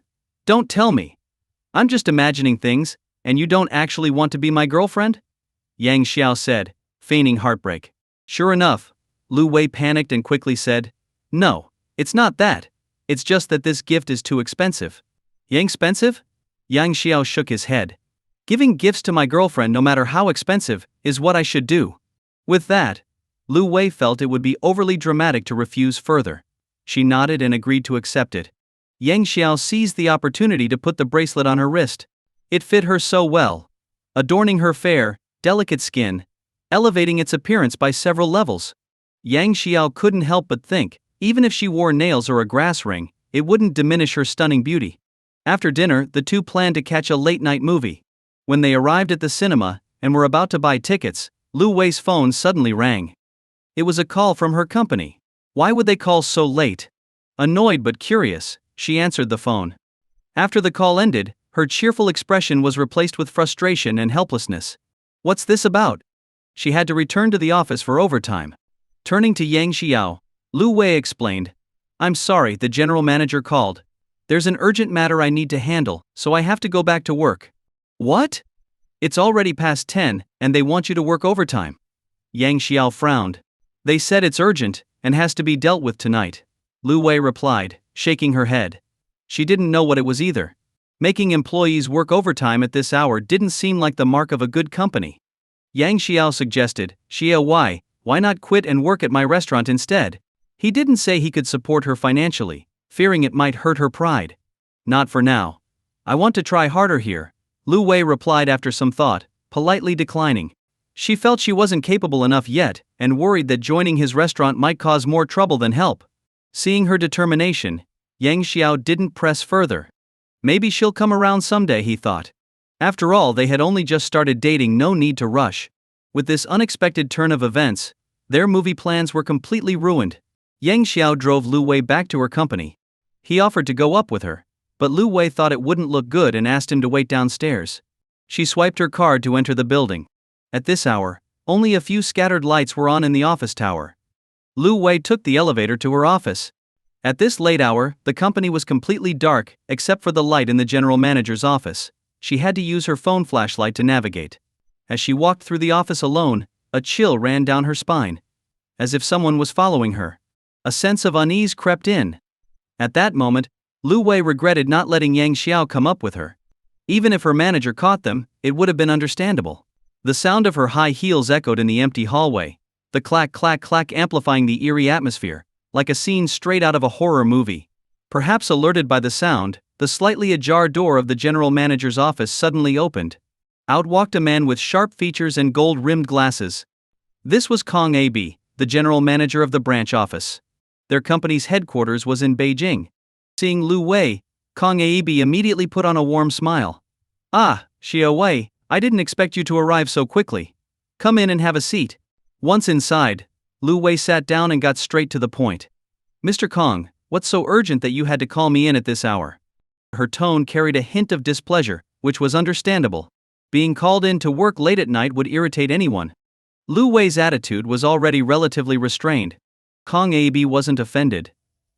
Don't tell me. I'm just imagining things, and you don't actually want to be my girlfriend? Yang Xiao said, feigning heartbreak. Sure enough, Lu Wei panicked and quickly said, no, it's not that. It's just that this gift is too expensive. Yang expensive? Yang Xiao shook his head. Giving gifts to my girlfriend, no matter how expensive, is what I should do. With that, Lu Wei felt it would be overly dramatic to refuse further. She nodded and agreed to accept it. Yang Xiao seized the opportunity to put the bracelet on her wrist. It fit her so well, adorning her fair, delicate skin, elevating its appearance by several levels. Yang Xiao couldn't help but think, even if she wore nails or a grass ring, it wouldn't diminish her stunning beauty. After dinner, the two planned to catch a late-night movie. When they arrived at the cinema and were about to buy tickets, Lu Wei's phone suddenly rang. It was a call from her company. Why would they call so late? Annoyed but curious, she answered the phone. After the call ended, her cheerful expression was replaced with frustration and helplessness. What's this about? She had to return to the office for overtime. Turning to Yang Xiao, Lu Wei explained, I'm sorry, the general manager called. There's an urgent matter I need to handle, so I have to go back to work. What? It's already past 10, and they want you to work overtime. Yang Xiao frowned. They said it's urgent, and has to be dealt with tonight. Lu Wei replied, shaking her head. She didn't know what it was either. Making employees work overtime at this hour didn't seem like the mark of a good company. Yang Xiao suggested, Xiao, why not quit and work at my restaurant instead? He didn't say he could support her financially, fearing it might hurt her pride. Not for now. I want to try harder here, Lu Wei replied after some thought, politely declining. She felt she wasn't capable enough yet, and worried that joining his restaurant might cause more trouble than help. Seeing her determination, Yang Xiao didn't press further. Maybe she'll come around someday, he thought. After all, they had only just started dating, no need to rush. With this unexpected turn of events, their movie plans were completely ruined. Yang Xiao drove Lu Wei back to her company. He offered to go up with her, but Lu Wei thought it wouldn't look good and asked him to wait downstairs. She swiped her card to enter the building. At this hour, only a few scattered lights were on in the office tower. Lu Wei took the elevator to her office. At this late hour, the company was completely dark, except for the light in the general manager's office. She had to use her phone flashlight to navigate. As she walked through the office alone, a chill ran down her spine. As if someone was following her. A sense of unease crept in. At that moment, Lu Wei regretted not letting Yang Xiao come up with her. Even if her manager caught them, it would have been understandable. The sound of her high heels echoed in the empty hallway, the clack clack clack amplifying the eerie atmosphere, like a scene straight out of a horror movie. Perhaps alerted by the sound, the slightly ajar door of the general manager's office suddenly opened. Out walked a man with sharp features and gold-rimmed glasses. This was Kong Ab, the general manager of the branch office. Their company's headquarters was in Beijing. Seeing Lu Wei, Kong Ab immediately put on a warm smile. "Ah, Xiao Wei, I didn't expect you to arrive so quickly. Come in and have a seat." Once inside, Lu Wei sat down and got straight to the point. "Mr. Kong, what's so urgent that you had to call me in at this hour?" Her tone carried a hint of displeasure, which was understandable. Being called in to work late at night would irritate anyone. Lu Wei's attitude was already relatively restrained. Kong Ab wasn't offended.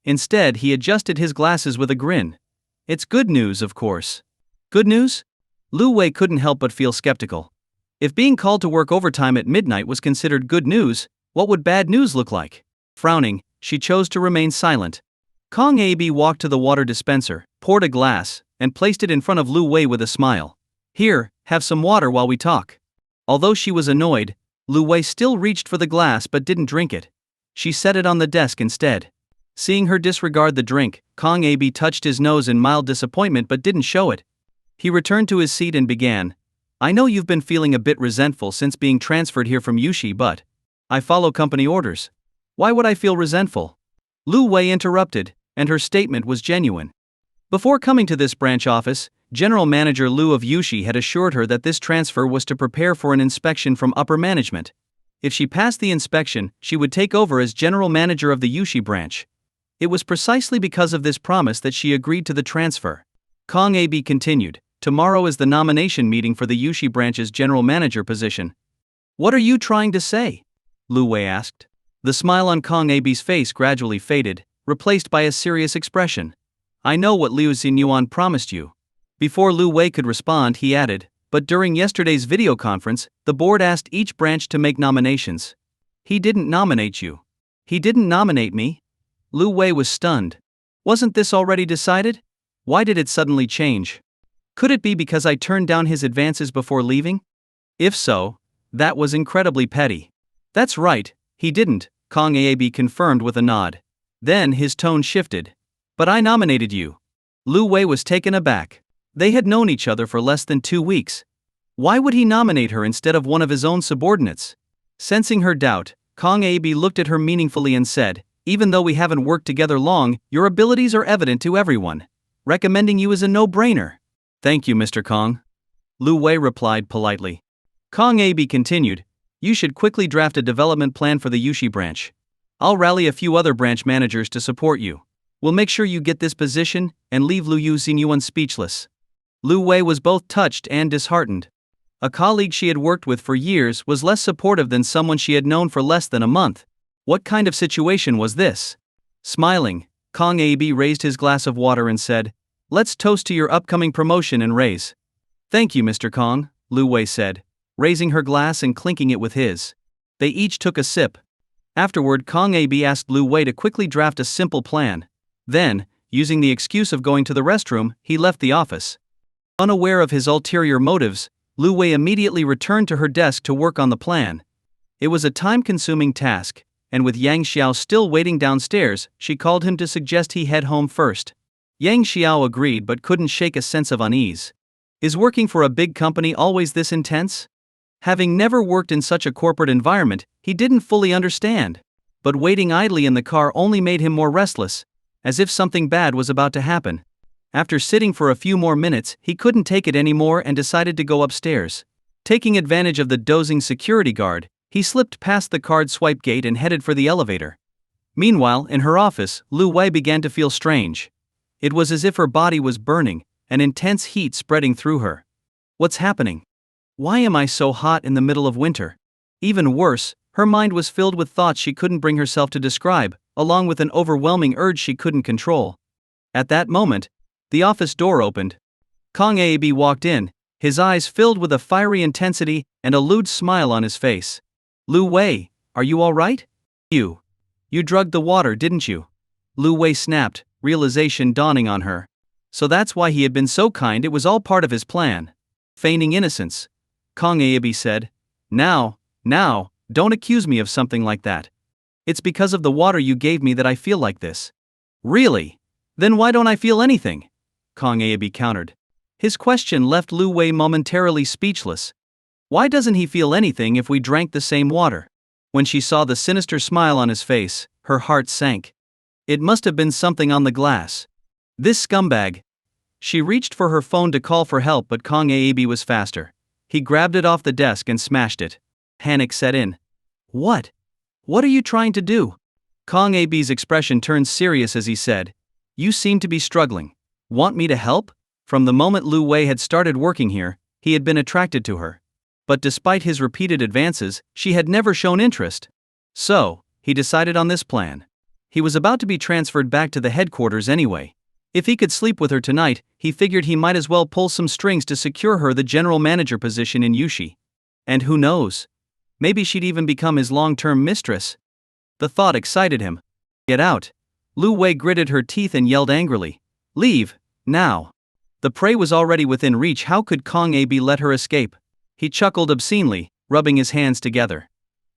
Instead, he adjusted his glasses with a grin. "It's good news, of course." "Good news?" Lu Wei couldn't help but feel skeptical. If being called to work overtime at midnight was considered good news, what would bad news look like? Frowning, she chose to remain silent. Kong Ab walked to the water dispenser, poured a glass, and placed it in front of Lu Wei with a smile. "Here, have some water while we talk." Although she was annoyed, Lu Wei still reached for the glass but didn't drink it. She set it on the desk instead. Seeing her disregard the drink, Kong Ab touched his nose in mild disappointment but didn't show it. He returned to his seat and began. "I know you've been feeling a bit resentful since being transferred here from Yushi, but I follow company orders. Why would I feel resentful?" Lu Wei interrupted, and her statement was genuine. Before coming to this branch office, General Manager Lu of Yushi had assured her that this transfer was to prepare for an inspection from upper management. If she passed the inspection, she would take over as General Manager of the Yushi branch. It was precisely because of this promise that she agreed to the transfer. Kong Ab continued, "Tomorrow is the nomination meeting for the Yushi branch's General Manager position." "What are you trying to say?" Lu Wei asked. The smile on Kong Ab's face gradually faded, replaced by a serious expression. "I know what Liu Xinyuan promised you." Before Lu Wei could respond, he added, "But during yesterday's video conference, the board asked each branch to make nominations. He didn't nominate you." "He didn't nominate me?" Lu Wei was stunned. "Wasn't this already decided? Why did it suddenly change? Could it be because I turned down his advances before leaving? If so, that was incredibly petty." "That's right, he didn't," Kong Ab confirmed with a nod. Then his tone shifted. "But I nominated you." Lu Wei was taken aback. They had known each other for less than 2 weeks. Why would he nominate her instead of one of his own subordinates? Sensing her doubt, Kong Ab looked at her meaningfully and said, "Even though we haven't worked together long, your abilities are evident to everyone. Recommending you is a no-brainer." "Thank you, Mr. Kong," Lu Wei replied politely. Kong Ab continued, "You should quickly draft a development plan for the Yushi branch. I'll rally a few other branch managers to support you. We'll make sure you get this position and leave Liu Xinyuan speechless." Lu Wei was both touched and disheartened. A colleague she had worked with for years was less supportive than someone she had known for less than a month. What kind of situation was this? Smiling, Kong Ab raised his glass of water and said, "Let's toast to your upcoming promotion and raise." "Thank you, Mr. Kong," Lu Wei said, raising her glass and clinking it with his. They each took a sip. Afterward, Kong Ab asked Lu Wei to quickly draft a simple plan. Then, using the excuse of going to the restroom, he left the office. Unaware of his ulterior motives, Lu Wei immediately returned to her desk to work on the plan. It was a time-consuming task, and with Yang Xiao still waiting downstairs, she called him to suggest he head home first. Yang Xiao agreed but couldn't shake a sense of unease. Is working for a big company always this intense? Having never worked in such a corporate environment, he didn't fully understand. But waiting idly in the car only made him more restless, as if something bad was about to happen. After sitting for a few more minutes, he couldn't take it anymore and decided to go upstairs. Taking advantage of the dozing security guard, he slipped past the card swipe gate and headed for the elevator. Meanwhile, in her office, Lu Wei began to feel strange. It was as if her body was burning, an intense heat spreading through her. What's happening? Why am I so hot in the middle of winter? Even worse, her mind was filled with thoughts she couldn't bring herself to describe, along with an overwhelming urge she couldn't control. At that moment, the office door opened. Kang Aab walked in, his eyes filled with a fiery intensity and a lewd smile on his face. Lu Wei, are you all right? You drugged the water, didn't you? Lu Wei snapped, realization dawning on her. So that's why he had been so kind, it was all part of his plan. Feigning innocence. Kang Aab said. Now, don't accuse me of something like that. It's because of the water you gave me that I feel like this. Really? Then why don't I feel anything? Kang Aab countered. His question left Lu Wei momentarily speechless. Why doesn't he feel anything if we drank the same water? When she saw the sinister smile on his face, her heart sank. It must have been something on the glass. This scumbag. She reached for her phone to call for help, but Kang Aab was faster. He grabbed it off the desk and smashed it. Panic set in. What? What are you trying to do? Kang Aab's expression turned serious as he said, You seem to be struggling. Want me to help? From the moment Lu Wei had started working here, he had been attracted to her. But despite his repeated advances, she had never shown interest. So, he decided on this plan. He was about to be transferred back to the headquarters anyway. If he could sleep with her tonight, he figured he might as well pull some strings to secure her the general manager position in Yushi. And who knows? Maybe she'd even become his long-term mistress. The thought excited him. Get out. Lu Wei gritted her teeth and yelled angrily. Leave, now. The prey was already within reach. How could Kang Aab let her escape? He chuckled obscenely, rubbing his hands together.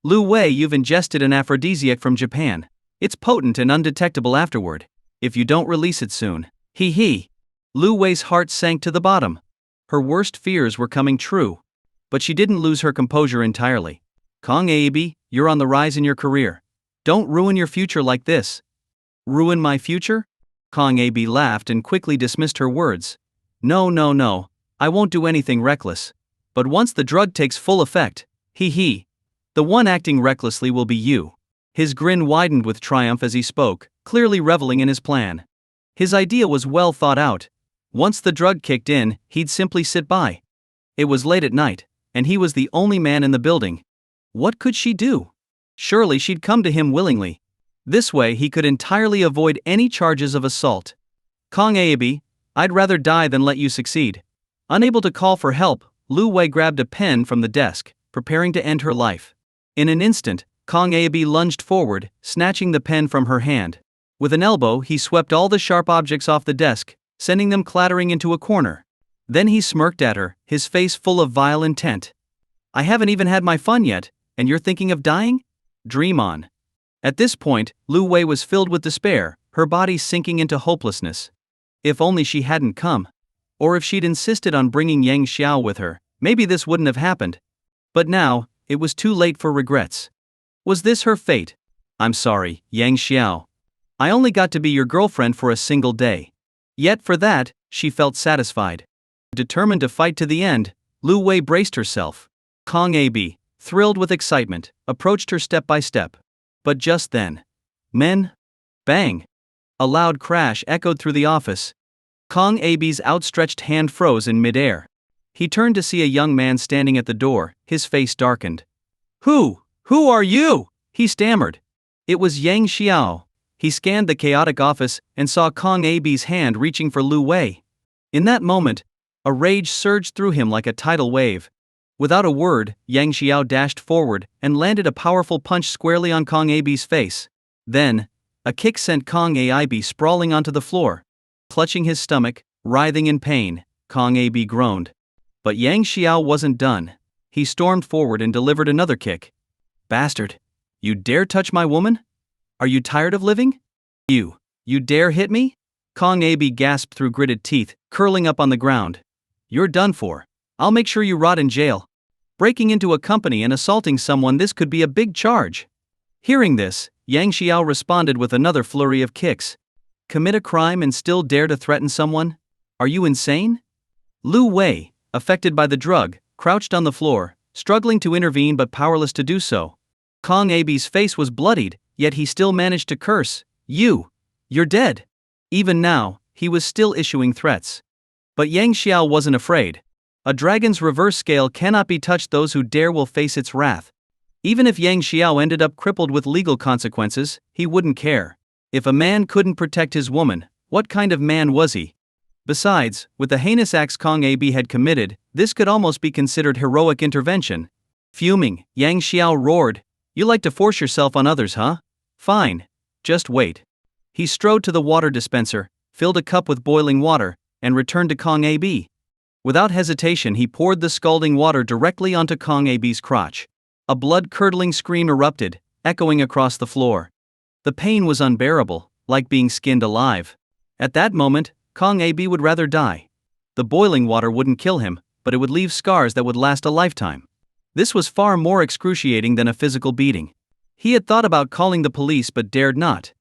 Lu Wei, you've ingested an aphrodisiac from Japan. It's potent and undetectable afterward. If you don't release it soon. He. Lu Wei's heart sank to the bottom. Her worst fears were coming true. But she didn't lose her composure entirely. Kang Aab, you're on the rise in your career. Don't ruin your future like this. Ruin my future? Kang Aab laughed and quickly dismissed her words. No. I won't do anything reckless. But once the drug takes full effect, the one acting recklessly will be you. His grin widened with triumph as he spoke, clearly reveling in his plan. His idea was well thought out. Once the drug kicked in, he'd simply sit by. It was late at night, and he was the only man in the building. What could she do? Surely she'd come to him willingly. This way he could entirely avoid any charges of assault. Kang Aab, I'd rather die than let you succeed. Unable to call for help, Lu Wei grabbed a pen from the desk, preparing to end her life. In an instant, Kang Aab lunged forward, snatching the pen from her hand. With an elbow, he swept all the sharp objects off the desk, sending them clattering into a corner. Then he smirked at her, his face full of vile intent. I haven't even had my fun yet, and you're thinking of dying? Dream on. At this point, Lu Wei was filled with despair, her body sinking into hopelessness. If only she hadn't come. Or if she'd insisted on bringing Yang Xiao with her, maybe this wouldn't have happened. But now, it was too late for regrets. Was this her fate? I'm sorry, Yang Xiao. I only got to be your girlfriend for a single day. Yet for that, she felt satisfied. Determined to fight to the end, Lu Wei braced herself. Kang Aab, thrilled with excitement, approached her step by step. But just then. Bang! A loud crash echoed through the office. Kang Aab's outstretched hand froze in midair. He turned to see a young man standing at the door, his face darkened. Who are you? He stammered. It was Yang Xiao. He scanned the chaotic office and saw Kang Aab's hand reaching for Lu Wei. In that moment, a rage surged through him like a tidal wave. Without a word, Yang Xiao dashed forward and landed a powerful punch squarely on Kang Aab's face. Then, a kick sent Kang Aab sprawling onto the floor. Clutching his stomach, writhing in pain, Kang Aab groaned. But Yang Xiao wasn't done. He stormed forward and delivered another kick. Bastard! You dare touch my woman? Are you tired of living? You dare hit me? Kang Aab gasped through gritted teeth, curling up on the ground. You're done for. I'll make sure you rot in jail. Breaking into a company and assaulting someone, this could be a big charge. Hearing this, Yang Xiao responded with another flurry of kicks. Commit a crime and still dare to threaten someone? Are you insane? Lu Wei, affected by the drug, crouched on the floor, struggling to intervene but powerless to do so. Kong Abe's face was bloodied, yet he still managed to curse, You're dead. Even now, he was still issuing threats. But Yang Xiao wasn't afraid. A dragon's reverse scale cannot be touched. Those who dare will face its wrath. Even if Yang Xiao ended up crippled with legal consequences, he wouldn't care. If a man couldn't protect his woman, what kind of man was he? Besides, with the heinous acts Kong Abe had committed, this could almost be considered heroic intervention. Fuming, Yang Xiao roared, "You like to force yourself on others, huh? Fine. Just wait." He strode to the water dispenser, filled a cup with boiling water, and returned to Kong Abe. Without hesitation, he poured the scalding water directly onto Kong Abe's crotch. A blood-curdling scream erupted, echoing across the floor. The pain was unbearable, like being skinned alive. At that moment, Kong Abe would rather die. The boiling water wouldn't kill him, but it would leave scars that would last a lifetime. This was far more excruciating than a physical beating. He had thought about calling the police but dared not.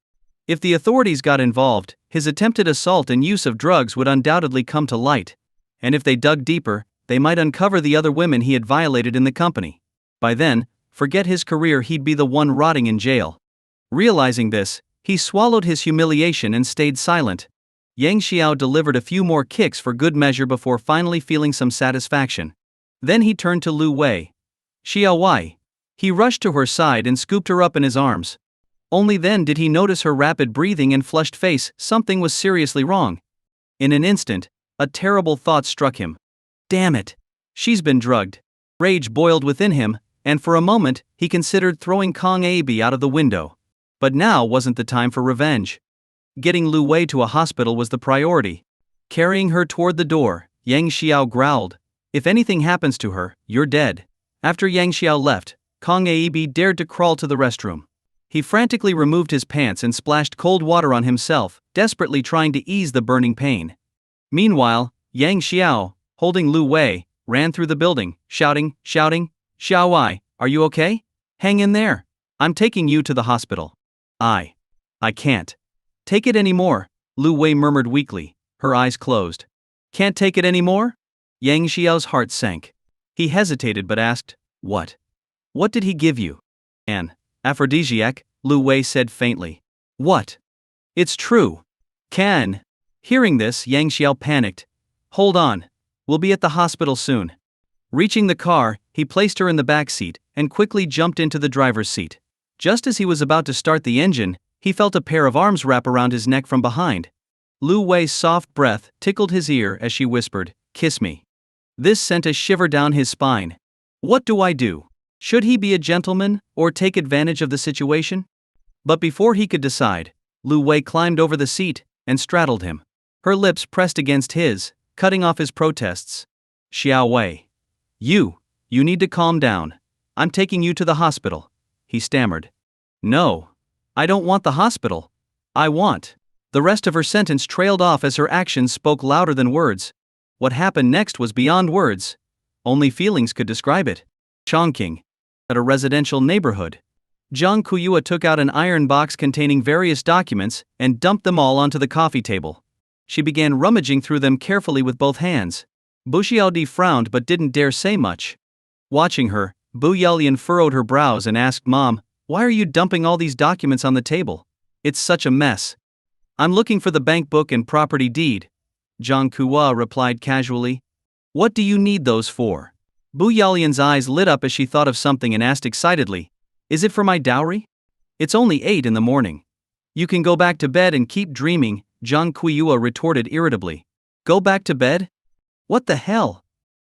If the authorities got involved, his attempted assault and use of drugs would undoubtedly come to light. And if they dug deeper, they might uncover the other women he had violated in the company. By then, forget his career, he'd be the one rotting in jail. Realizing this, he swallowed his humiliation and stayed silent. Yang Xiao delivered a few more kicks for good measure before finally feeling some satisfaction. Then he turned to Lu Wei. "Xiao Wei." He rushed to her side and scooped her up in his arms. Only then did he notice her rapid breathing and flushed face. Something was seriously wrong. In an instant, a terrible thought struck him. Damn it! She's been drugged. Rage boiled within him, and for a moment, he considered throwing Kong Abe out of the window. But now wasn't the time for revenge. Getting Lu Wei to a hospital was the priority. Carrying her toward the door, Yang Xiao growled, "If anything happens to her, you're dead." After Yang Xiao left, Kong Abe dared to crawl to the restroom. He frantically removed his pants and splashed cold water on himself, desperately trying to ease the burning pain. Meanwhile, Yang Xiao, holding Lu Wei, ran through the building, shouting, "Xiao Wei, are you okay? Hang in there. I'm taking you to the hospital." I can't take it anymore," Lu Wei murmured weakly, her eyes closed. "Can't take it anymore?" Yang Xiao's heart sank. He hesitated but asked, "What? What did he give you?" "An aphrodisiac," Lu Wei said faintly. "What?" "It's true." "Can." Hearing this, Yang Xiao panicked. "Hold on. We'll be at the hospital soon." Reaching the car, he placed her in the back seat and quickly jumped into the driver's seat. Just as he was about to start the engine, he felt a pair of arms wrap around his neck from behind. Lu Wei's soft breath tickled his ear as she whispered, "Kiss me." This sent a shiver down his spine. What do I do? Should he be a gentleman, or take advantage of the situation? But before he could decide, Lu Wei climbed over the seat and straddled him. Her lips pressed against his, cutting off his protests. "Xiao Wei. You need to calm down. I'm taking you to the hospital," he stammered. "No. I don't want the hospital. I want." The rest of her sentence trailed off as her actions spoke louder than words. What happened next was beyond words. Only feelings could describe it. Chongqing. At a residential neighborhood. Zhang Kuyua took out an iron box containing various documents and dumped them all onto the coffee table. She began rummaging through them carefully with both hands. Bu Xiaodi frowned but didn't dare say much. Watching her, Bu Yalian furrowed her brows and asked, "Mom, why are you dumping all these documents on the table? It's such a mess." "I'm looking for the bank book and property deed," Zhang Kuyua replied casually. "What do you need those for?" Bu Yalian's eyes lit up as she thought of something and asked excitedly, "Is it for my dowry?" "It's only 8 in the morning. You can go back to bed and keep dreaming," Zhang Kuyua retorted irritably. "Go back to bed? What the hell?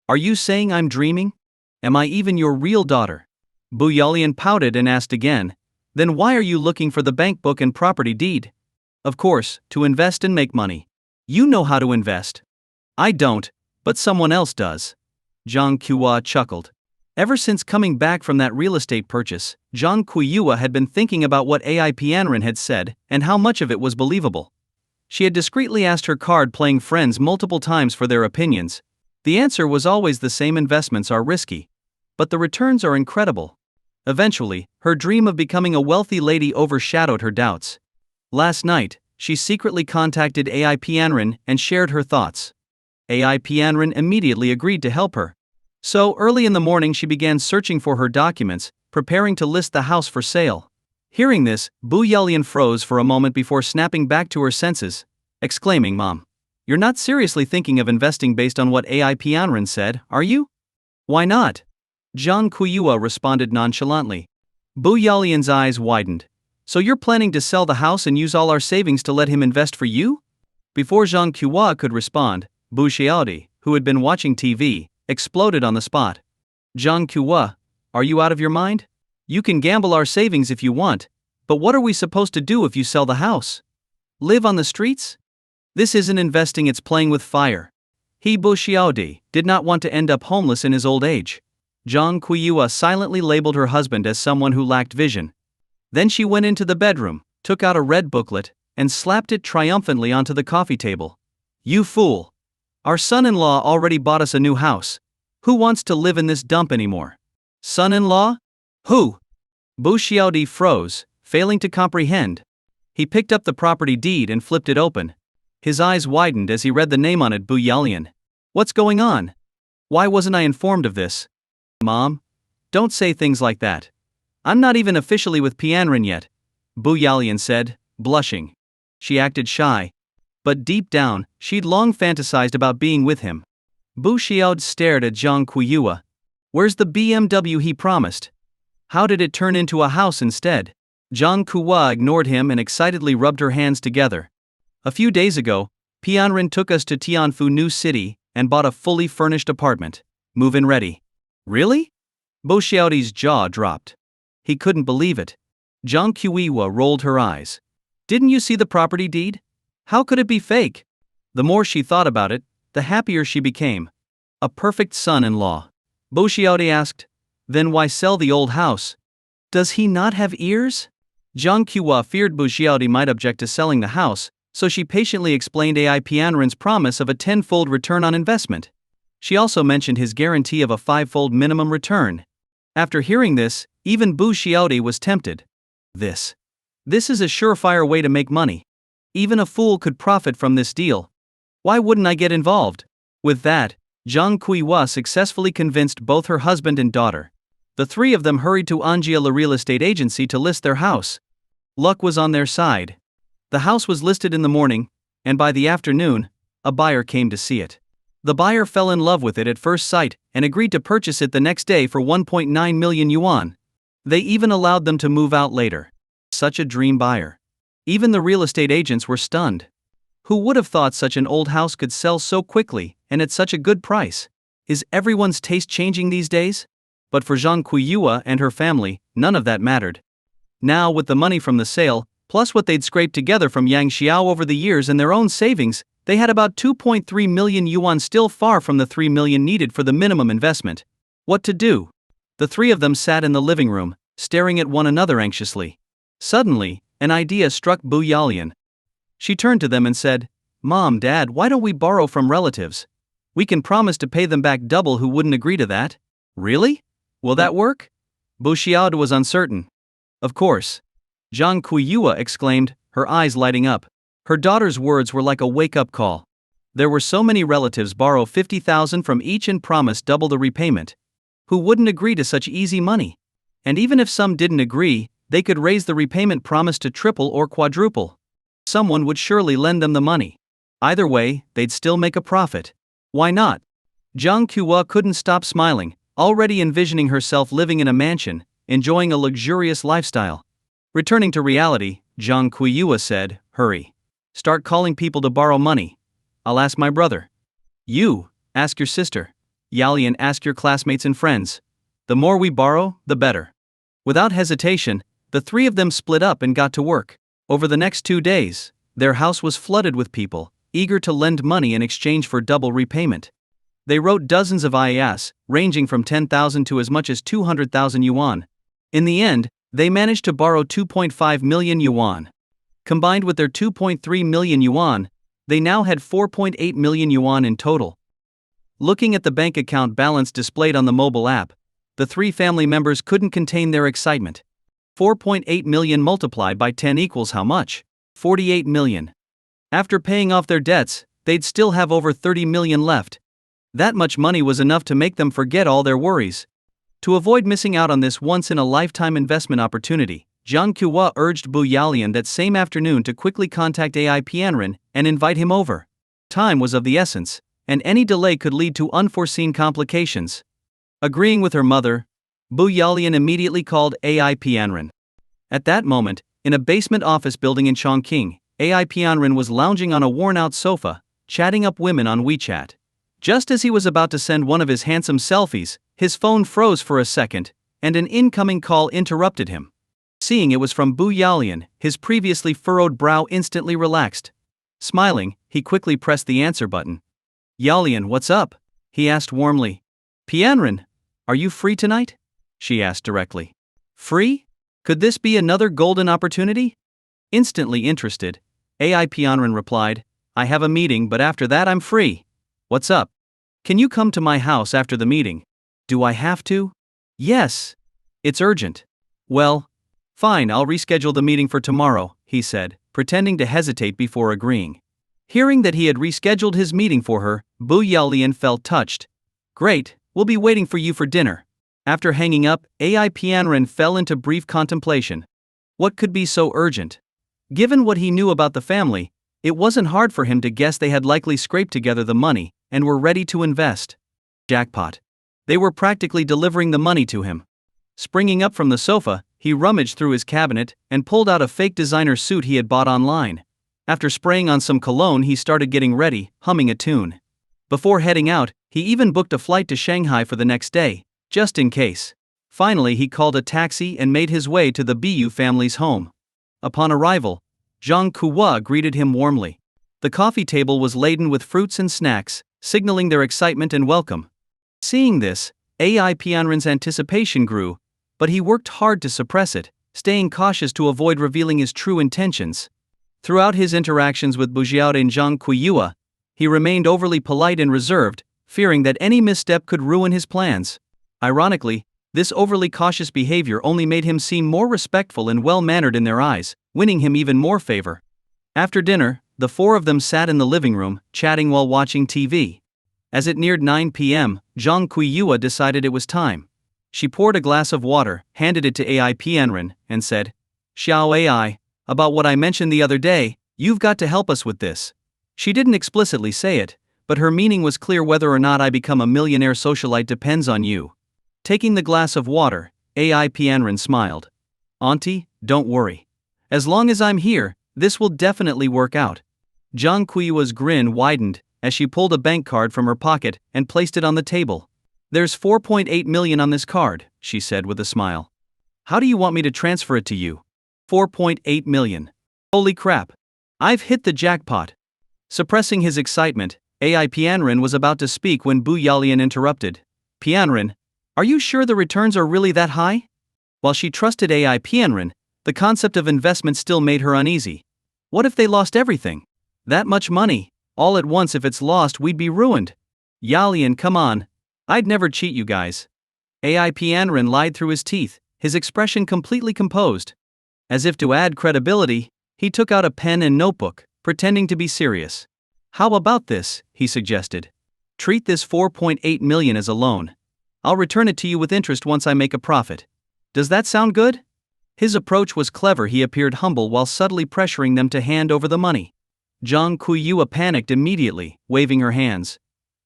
Are you saying I'm dreaming? Am I even your real daughter?" Bu Yalian pouted and asked again, "Then why are you looking for the bank book and property deed?" "Of course, to invest and make money. You know how to invest." "I don't, but someone else does." Zhang Kuyua chuckled. Ever since coming back from that real estate purchase, Zhang Kuyua had been thinking about what Ai Pianren had said and how much of it was believable. She had discreetly asked her card-playing friends multiple times for their opinions. The answer was always the same: investments are risky. but the returns are incredible. Eventually, her dream of becoming a wealthy lady overshadowed her doubts. Last night, she secretly contacted AI Pianren and shared her thoughts. AI Pianren immediately agreed to help her. So early in the morning she began searching for her documents, preparing to list the house for sale. Hearing this, Bu Yalian froze for a moment before snapping back to her senses, exclaiming, "Mom, you're not seriously thinking of investing based on what AI Pianren said, are you?" "Why not?" Zhang Kuyua responded nonchalantly. Bu Yalian's eyes widened. "So you're planning to sell the house and use all our savings to let him invest for you?" Before Zhang Kuyua could respond, Bu Xiaodi, who had been watching TV, exploded on the spot. "Zhang Kuyua, are you out of your mind? You can gamble our savings if you want, but what are we supposed to do if you sell the house? Live on the streets? This isn't investing, it's playing with fire." He, Bu Xiaodi, did not want to end up homeless in his old age. Zhang Kuyua silently labeled her husband as someone who lacked vision. Then she went into the bedroom, took out a red booklet, and slapped it triumphantly onto the coffee table. "You fool! Our son-in-law already bought us a new house. Who wants to live in this dump anymore?" "Son-in-law? Who?" Bu Xiaodi froze, failing to comprehend. He picked up the property deed and flipped it open. His eyes widened as he read the name on it, Bu Yalian. "What's going on? Why wasn't I informed of this?" "Mom, don't say things like that. I'm not even officially with Pianren yet," Bu Yalian said, blushing. She acted shy. But deep down, she'd long fantasized about being with him. Bu Xiaod stared at Zhang Kuyua. "Where's the BMW he promised? How did it turn into a house instead?" Zhang Kuyua ignored him and excitedly rubbed her hands together. "A few days ago, Pianren took us to Tianfu New City and bought a fully furnished apartment. Move-in ready." "Really?" Bu Xiaodi's jaw dropped. He couldn't believe it. Zhang Kuyua rolled her eyes. "Didn't you see the property deed? How could it be fake?" The more she thought about it, the happier she became. A perfect son-in-law. Bu Xiaodi asked, "Then why sell the old house? Does he not have ears?" Zhang Kuyua feared Bu Xiaodi might object to selling the house, so she patiently explained AI Pianren's promise of a 10-fold return on investment. She also mentioned his guarantee of a 5-fold minimum return. After hearing this, even Bu Xiaodi was tempted. This is a surefire way to make money. Even a fool could profit from this deal. Why wouldn't I get involved? With that, Zhang Kuyua successfully convinced both her husband and daughter. The three of them hurried to Anjia, the real estate agency, to list their house. Luck was on their side. The house was listed in the morning, and by the afternoon, a buyer came to see it. The buyer fell in love with it at first sight and agreed to purchase it the next day for 1.9 million yuan. They even allowed them to move out later. Such a dream buyer. Even the real estate agents were stunned. Who would have thought such an old house could sell so quickly and at such a good price? Is everyone's taste changing these days? But for Zhang Kuyua and her family, none of that mattered. Now, with the money from the sale, plus what they'd scraped together from Yang Xiao over the years and their own savings, they had about 2.3 million yuan, still far from the 3 million needed for the minimum investment. What to do? The three of them sat in the living room, staring at one another anxiously. Suddenly, an idea struck Bu Yalian. She turned to them and said, "Mom, Dad, why don't we borrow from relatives? We can promise to pay them back double." "Who wouldn't agree to that?" "Really? Will that work?" Bu Xiaod was uncertain. "Of course." Zhang Kuyua exclaimed, her eyes lighting up. Her daughter's words were like a wake-up call. There were so many relatives borrow 50,000 from each and promise double the repayment. Who wouldn't agree to such easy money? And even if some didn't agree, they could raise the repayment promise to triple or quadruple. Someone would surely lend them the money. Either way, they'd still make a profit. Why not? Zhang Kuyua couldn't stop smiling, already envisioning herself living in a mansion, enjoying a luxurious lifestyle. Returning to reality, Zhang Kuyua said, "Hurry. Start calling people to borrow money. I'll ask my brother. You, ask your sister. Yalian, ask your classmates and friends. The more we borrow, the better." Without hesitation, the three of them split up and got to work. Over the next 2 days, their house was flooded with people, eager to lend money in exchange for double repayment. They wrote dozens of IAS, ranging from 10,000 to as much as 200,000 yuan. In the end, they managed to borrow 2.5 million yuan. Combined with their 2.3 million yuan, they now had 4.8 million yuan in total. Looking at the bank account balance displayed on the mobile app, The 3 family members couldn't contain their excitement. 4.8 million multiplied by 10 equals how much? 48 million. After paying off their debts, they'd still have over 30 million left. That much money was enough to make them forget all their worries. To avoid missing out on this once-in-a-lifetime investment opportunity, Jiang Kuwa urged Bu Yalian that same afternoon to quickly contact Ai Pianren and invite him over. Time was of the essence, and any delay could lead to unforeseen complications. Agreeing with her mother, Bu Yalian immediately called Ai Pianren. At that moment, in a basement office building in Chongqing, Ai Pianren was lounging on a worn-out sofa, chatting up women on WeChat. Just as he was about to send one of his handsome selfies, his phone froze for a second, and an incoming call interrupted him. Seeing it was from Bu Yalian, his previously furrowed brow instantly relaxed. Smiling, he quickly pressed the answer button. "Yalian, what's up?" he asked warmly. "Pianren, are you free tonight?" she asked directly. "Free? Could this be another golden opportunity?" Instantly interested, Ai Pianren replied, "I have a meeting, but after that I'm free. What's up? Can you come to my house after the meeting?" "Do I have to?" "Yes. It's urgent." "Well, fine, I'll reschedule the meeting for tomorrow," he said, pretending to hesitate before agreeing. Hearing that he had rescheduled his meeting for her, Bu Yalian felt touched. "Great, we'll be waiting for you for dinner." After hanging up, Ai Pianren fell into brief contemplation. What could be so urgent? Given what he knew about the family, it wasn't hard for him to guess they had likely scraped together the money and were ready to invest. Jackpot. They were practically delivering the money to him. Springing up from the sofa, he rummaged through his cabinet and pulled out a fake designer suit he had bought online. After spraying on some cologne, he started getting ready, humming a tune. Before heading out, he even booked a flight to Shanghai for the next day, just in case. Finally, he called a taxi and made his way to the Bu family's home. Upon arrival, Jiang Kuwa greeted him warmly. The coffee table was laden with fruits and snacks, signaling their excitement and welcome. Seeing this, Ai Pianren's anticipation grew, but he worked hard to suppress it, staying cautious to avoid revealing his true intentions. Throughout his interactions with Bujiao and Jiang Kuwa, he remained overly polite and reserved, fearing that any misstep could ruin his plans. Ironically, this overly cautious behavior only made him seem more respectful and well-mannered in their eyes, winning him even more favor. After dinner, the 4 of them sat in the living room, chatting while watching TV. As it neared 9 p.m., Jiang Kuwa decided it was time. She poured a glass of water, handed it to Ai Pianren, and said, "Xiao Ai, about what I mentioned the other day, you've got to help us with this." She didn't explicitly say it, but her meaning was clear. "Whether or not I become a millionaire socialite depends on you." Taking the glass of water, Ai Pianren smiled. "Auntie, don't worry. As long as I'm here, this will definitely work out." Jiang Kuiwa's grin widened as she pulled a bank card from her pocket and placed it on the table. "There's 4.8 million on this card," she said with a smile. "How do you want me to transfer it to you?" 4.8 million. Holy crap. I've hit the jackpot. Suppressing his excitement, Ai Pianren was about to speak when Bu Yalian interrupted. "Pianren, are you sure the returns are really that high?" While she trusted Ai Pianren, the concept of investment still made her uneasy. What if they lost everything? That much money, all at once. If it's lost, we'd be ruined. "Yalian, come on. I'd never cheat you guys." Ai Pianren lied through his teeth, his expression completely composed. As if to add credibility, he took out a pen and notebook, pretending to be serious. "How about this?" he suggested. "Treat this 4.8 million as a loan. I'll return it to you with interest once I make a profit. Does that sound good?" His approach was clever. He appeared humble while subtly pressuring them to hand over the money. Jiang Kuwa panicked immediately, waving her hands.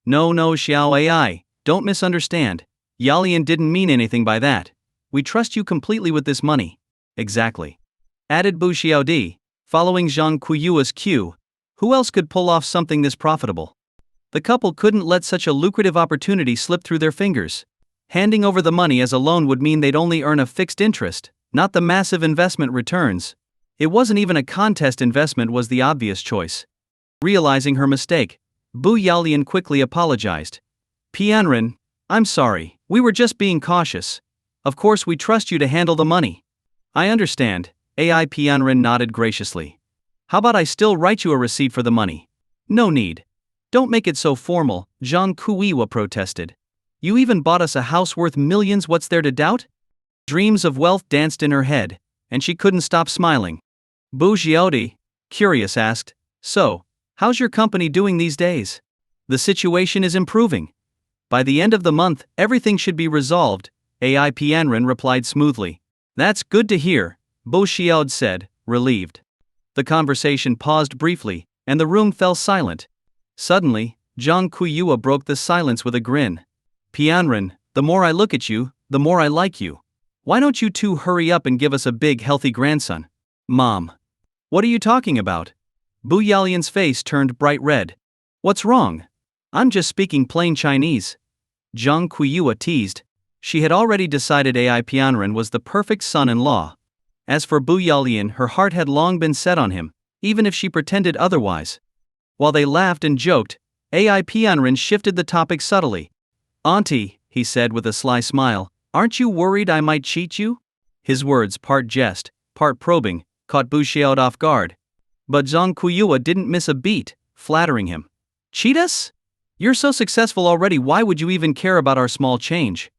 No, Xiao Ai, don't misunderstand. Yalian didn't mean anything by that. We trust you completely with this money." "Exactly," added Bu Xiaodi, following Jiang Kuwa's cue. Who else could pull off something this profitable? The couple couldn't let such a lucrative opportunity slip through their fingers. Handing over the money as a loan would mean they'd only earn a fixed interest, not the massive investment returns. It wasn't even a contest. Investment was the obvious choice. Realizing her mistake, Bu Yalian quickly apologized. "Pianren, I'm sorry, we were just being cautious. Of course we trust you to handle the money." "I understand," Ai Pianren nodded graciously. "How about I still write you a receipt for the money?" "No need. Don't make it so formal," Jiang Kuwa protested. You even bought us a house worth millions, what's there to doubt? Dreams of wealth danced in her head, and she couldn't stop smiling. Bu Xiaodi, curious, asked, "So, how's your company doing these days?" "The situation is improving. By the end of the month, everything should be resolved," Ai Pianren replied smoothly. "That's good to hear," Bu Xiaod said, relieved. The conversation paused briefly, and the room fell silent. Suddenly, Zhang Kuyua broke the silence with a grin. "Pianren, the more I look at you, the more I like you. Why don't you two hurry up and give us a big healthy grandson?" "Mom. What are you talking about?" Bu Yalian's face turned bright red. "What's wrong? I'm just speaking plain Chinese," Zhang Kuyua teased. She had already decided Ai Pianren was the perfect son-in-law. As for Bu Yalian, her heart had long been set on him, even if she pretended otherwise. While they laughed and joked, Ai Pianren shifted the topic subtly. "Auntie," he said with a sly smile, "aren't you worried I might cheat you?" His words, part jest, part probing, caught Bu Xiaod off guard. But Zhang Kuyua didn't miss a beat, flattering him. "Cheat us? You're so successful already, why would you even care about our small change?"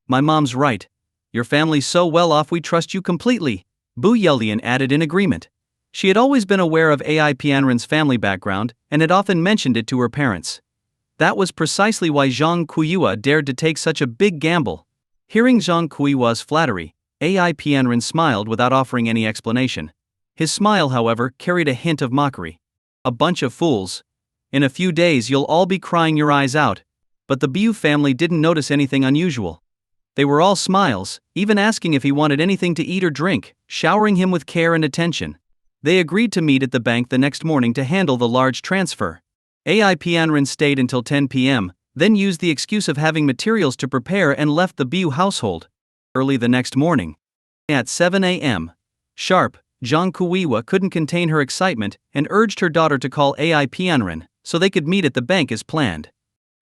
"My mom's right. Your family's so well off, we trust you completely," Bu Yelian added in agreement. She had always been aware of Ai Pianren's family background and had often mentioned it to her parents. That was precisely why Zhang Kuyua dared to take such a big gamble. Hearing Zhang Kuyua's flattery, Ai Pianren smiled without offering any explanation. His smile, however, carried a hint of mockery. "A bunch of fools. In a few days you'll all be crying your eyes out." But the Bu family didn't notice anything unusual. They were all smiles, even asking if he wanted anything to eat or drink, showering him with care and attention. They agreed to meet at the bank the next morning to handle the large transfer. Ai Pianren stayed until 10 p.m., then used the excuse of having materials to prepare and left the Bu household. Early the next morning, at 7 a.m. sharp, Zhang Kuyua couldn't contain her excitement and urged her daughter to call Ai Pianren so they could meet at the bank as planned.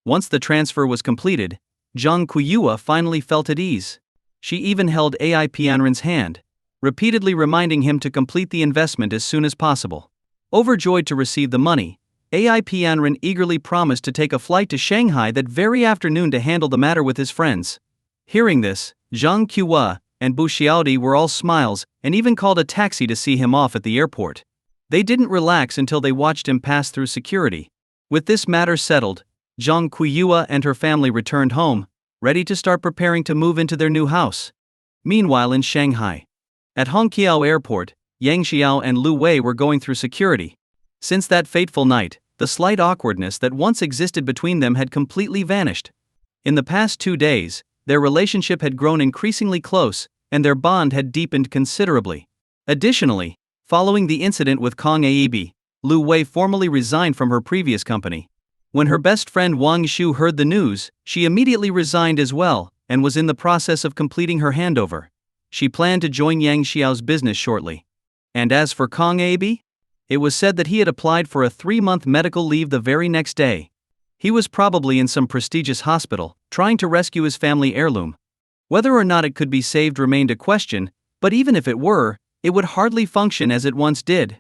Once the transfer was completed, Zhang Kuyua finally felt at ease. She even held Ai Pianren's hand, repeatedly reminding him to complete the investment as soon as possible. Overjoyed to receive the money, Ai Pianren eagerly promised to take a flight to Shanghai that very afternoon to handle the matter with his friends. Hearing this, Zhang Kuyua and Bu Xiaodi were all smiles and even called a taxi to see him off at the airport. They didn't relax until they watched him pass through security. With this matter settled, Zhang Kuyua and her family returned home, ready to start preparing to move into their new house. Meanwhile in Shanghai, at Hongqiao Airport, Yang Xiao and Lu Wei were going through security. Since that fateful night, the slight awkwardness that once existed between them had completely vanished. In the past 2 days, their relationship had grown increasingly close, and their bond had deepened considerably. Additionally, following the incident with Kong Aebe, Lu Wei formally resigned from her previous company. When her best friend Wang Shu heard the news, she immediately resigned as well, and was in the process of completing her handover. She planned to join Yang Xiao's business shortly. And as for Kong Aebe, it was said that he had applied for a 3-month medical leave the very next day. He was probably in some prestigious hospital, trying to rescue his family heirloom. Whether or not it could be saved remained a question, but even if it were, it would hardly function as it once did.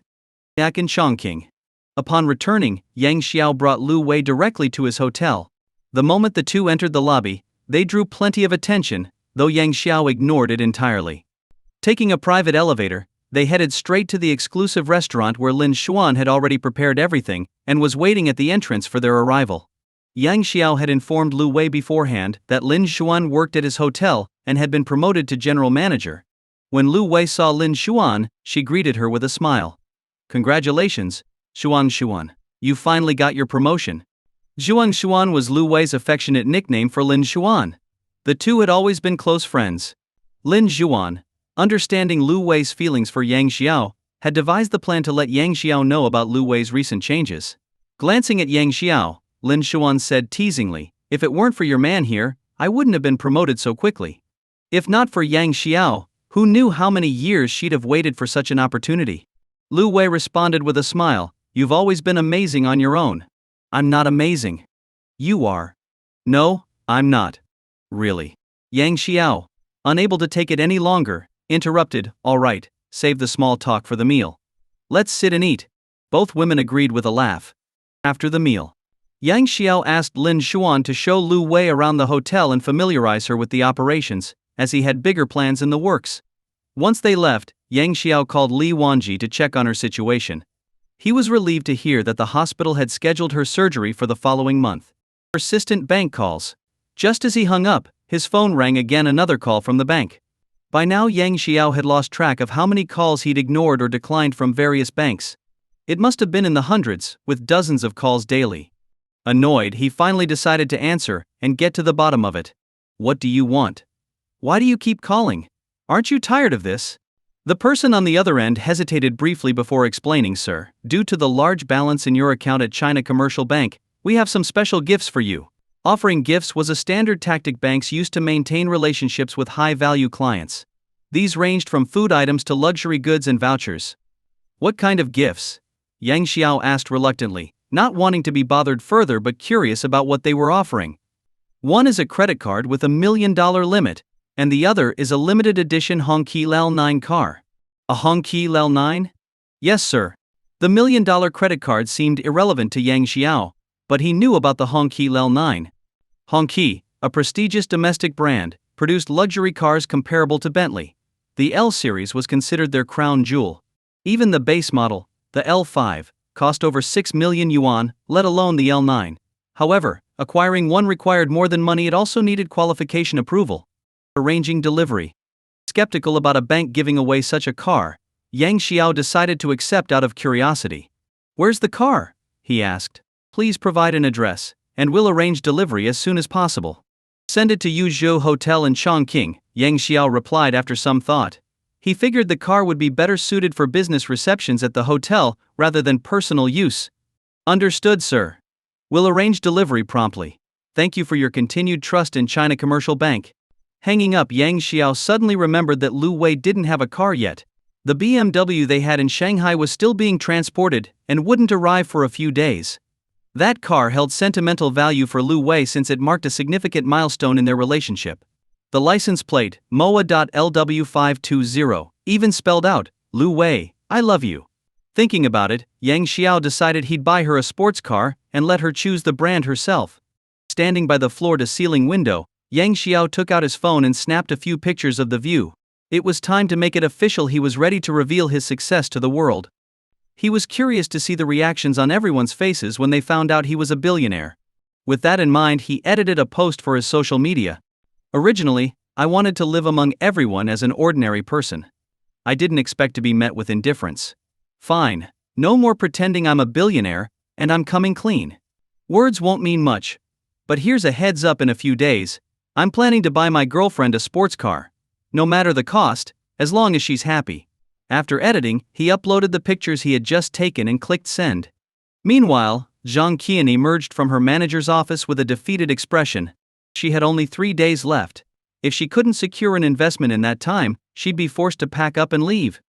Back in Chongqing. Upon returning, Yang Xiao brought Lu Wei directly to his hotel. The moment the two entered the lobby, they drew plenty of attention, though Yang Xiao ignored it entirely. Taking a private elevator, they headed straight to the exclusive restaurant where Lin Xuan had already prepared everything and was waiting at the entrance for their arrival. Yang Xiao had informed Lu Wei beforehand that Lin Xuan worked at his hotel and had been promoted to general manager. When Lu Wei saw Lin Xuan, she greeted her with a smile. "Congratulations, Xuan. You finally got your promotion." Xuan was Lu Wei's affectionate nickname for Lin Xuan. The two had always been close friends. Lin Xuan, understanding Lu Wei's feelings for Yang Xiao, had devised the plan to let Yang Xiao know about Lu Wei's recent changes. Glancing at Yang Xiao, Lin Xuan said teasingly, "If it weren't for your man here, I wouldn't have been promoted so quickly." If not for Yang Xiao, who knew how many years she'd have waited for such an opportunity? Lu Wei responded with a smile, "You've always been amazing on your own." "I'm not amazing. You are." "No, I'm not. Really." Yang Xiao, unable to take it any longer, interrupted, "All right, save the small talk for the meal. Let's sit and eat." Both women agreed with a laugh. After the meal, Yang Xiao asked Lin Xuan to show Lu Wei around the hotel and familiarize her with the operations, as he had bigger plans in the works. Once they left, Yang Xiao called Li Wanji to check on her situation. He was relieved to hear that the hospital had scheduled her surgery for the following month. Persistent bank calls. Just as he hung up, his phone rang again, another call from the bank. By now Yang Xiao had lost track of how many calls he'd ignored or declined from various banks. It must have been in the hundreds, with dozens of calls daily. Annoyed, he finally decided to answer and get to the bottom of it. What do you want? Why do you keep calling? Aren't you tired of this? The person on the other end hesitated briefly before explaining. Sir, due to the large balance in your account at China Commercial Bank, we have some special gifts for you. Offering gifts was a standard tactic banks used to maintain relationships with high-value clients. These ranged from food items to luxury goods and vouchers. What kind of gifts? Yang Xiao asked reluctantly, not wanting to be bothered further but curious about what they were offering. One is a credit card with $1 million limit, and the other is a limited edition Hongqi L9 car. A Hongqi L9? Yes, sir. The $1 million credit card seemed irrelevant to Yang Xiao, but he knew about the Hongqi L9. Hongqi, a prestigious domestic brand, produced luxury cars comparable to Bentley. The L series was considered their crown jewel. Even the base model, the L5, cost over 6 million yuan, let alone the L9. However, acquiring one required more than money, it also needed qualification approval. Arranging delivery. Skeptical about a bank giving away such a car, Yang Xiao decided to accept out of curiosity. Where's the car? He asked. Please provide an address, and we'll arrange delivery as soon as possible. Send it to Yuzhou Hotel in Chongqing, Yang Xiao replied after some thought. He figured the car would be better suited for business receptions at the hotel rather than personal use. Understood, sir. We'll arrange delivery promptly. Thank you for your continued trust in China Commercial Bank. Hanging up, Yang Xiao suddenly remembered that Lu Wei didn't have a car yet. The BMW they had in Shanghai was still being transported and wouldn't arrive for a few days. That car held sentimental value for Lu Wei since it marked a significant milestone in their relationship. The license plate, MOA.LW520, even spelled out, Lu Wei, I love you. Thinking about it, Yang Xiao decided he'd buy her a sports car and let her choose the brand herself. Standing by the floor-to-ceiling window, Yang Xiao took out his phone and snapped a few pictures of the view. It was time to make it official. He was ready to reveal his success to the world. He was curious to see the reactions on everyone's faces when they found out he was a billionaire. With that in mind, he edited a post for his social media. Originally, I wanted to live among everyone as an ordinary person. I didn't expect to be met with indifference. Fine, no more pretending I'm a billionaire, and I'm coming clean. Words won't mean much. But here's a heads up: in a few days, I'm planning to buy my girlfriend a sports car. No matter the cost, as long as she's happy. After editing, he uploaded the pictures he had just taken and clicked send. Meanwhile, Zhang Qian emerged from her manager's office with a defeated expression. She had only 3 days left. If she couldn't secure an investment in that time, she'd be forced to pack up and leave.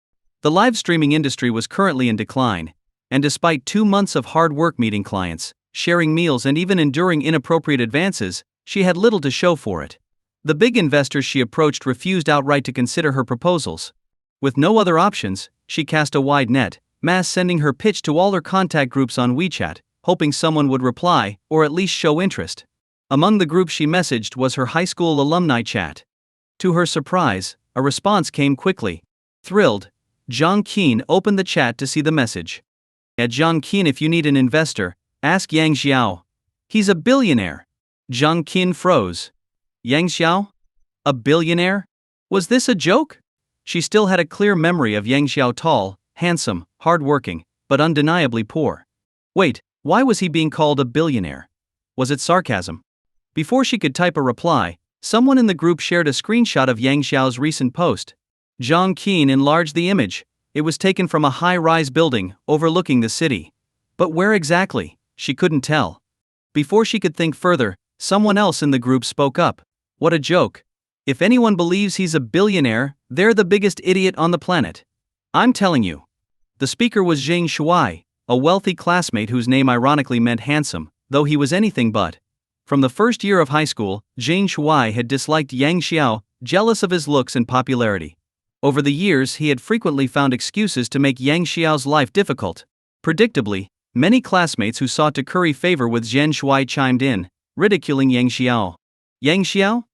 The live streaming industry was currently in decline, and despite 2 months of hard work meeting clients, sharing meals and even enduring inappropriate advances, she had little to show for it. The big investors she approached refused outright to consider her proposals. With no other options, she cast a wide net, mass sending her pitch to all her contact groups on WeChat, hoping someone would reply or at least show interest. Among the groups she messaged was her high school alumni chat. To her surprise, a response came quickly. Thrilled, Zhang Qian opened the chat to see the message. At Zhang Qian, if you need an investor, ask Yang Xiao. He's a billionaire. Zhang Qian froze. Yang Xiao? A billionaire? Was this a joke? She still had a clear memory of Yang Xiao, tall, handsome, hard-working, but undeniably poor. Wait, why was he being called a billionaire? Was it sarcasm? Before she could type a reply, someone in the group shared a screenshot of Yang Xiao's recent post. Zhang Qian enlarged the image. It was taken from a high-rise building overlooking the city. But where exactly? She couldn't tell. Before she could think further, someone else in the group spoke up. What a joke. If anyone believes he's a billionaire, they're the biggest idiot on the planet. I'm telling you. The speaker was Zhang Shuai, a wealthy classmate whose name ironically meant handsome, though he was anything but. From the first year of high school, Zhang Shuai had disliked Yang Xiao, jealous of his looks and popularity. Over the years, he had frequently found excuses to make Yang Xiao's life difficult. Predictably, Many classmates who sought to curry favor with Zhen Shuai chimed in, ridiculing Yang Xiao. Yang Xiao?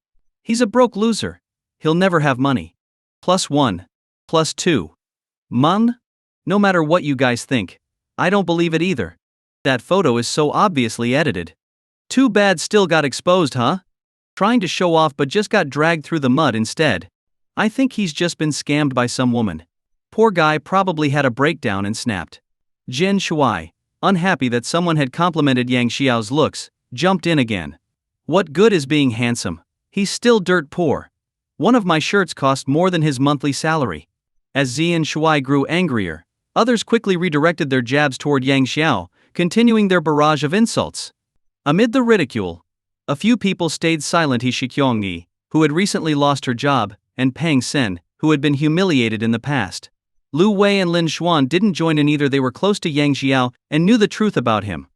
He's a broke loser. He'll never have money. +1. +2. Mun? No matter what you guys think, I don't believe it either. That photo is so obviously edited. Too bad still got exposed, huh? Trying to show off but just got dragged through the mud instead. I think he's just been scammed by some woman. Poor guy probably had a breakdown and snapped. Jin Shuai, unhappy that someone had complimented Yang Xiao's looks, jumped in again. What good is being handsome? He's still dirt poor. One of my shirts cost more than his monthly salary. As Zian Shuai grew angrier, others quickly redirected their jabs toward Yang Xiao, continuing their barrage of insults. Amid the ridicule, a few people stayed silent. He Shikyongyi, who had recently lost her job, and Pang Sen, who had been humiliated in the past. Lu Wei and Lin Xuan didn't join in either. They were close to Yang Xiao and knew the truth about him.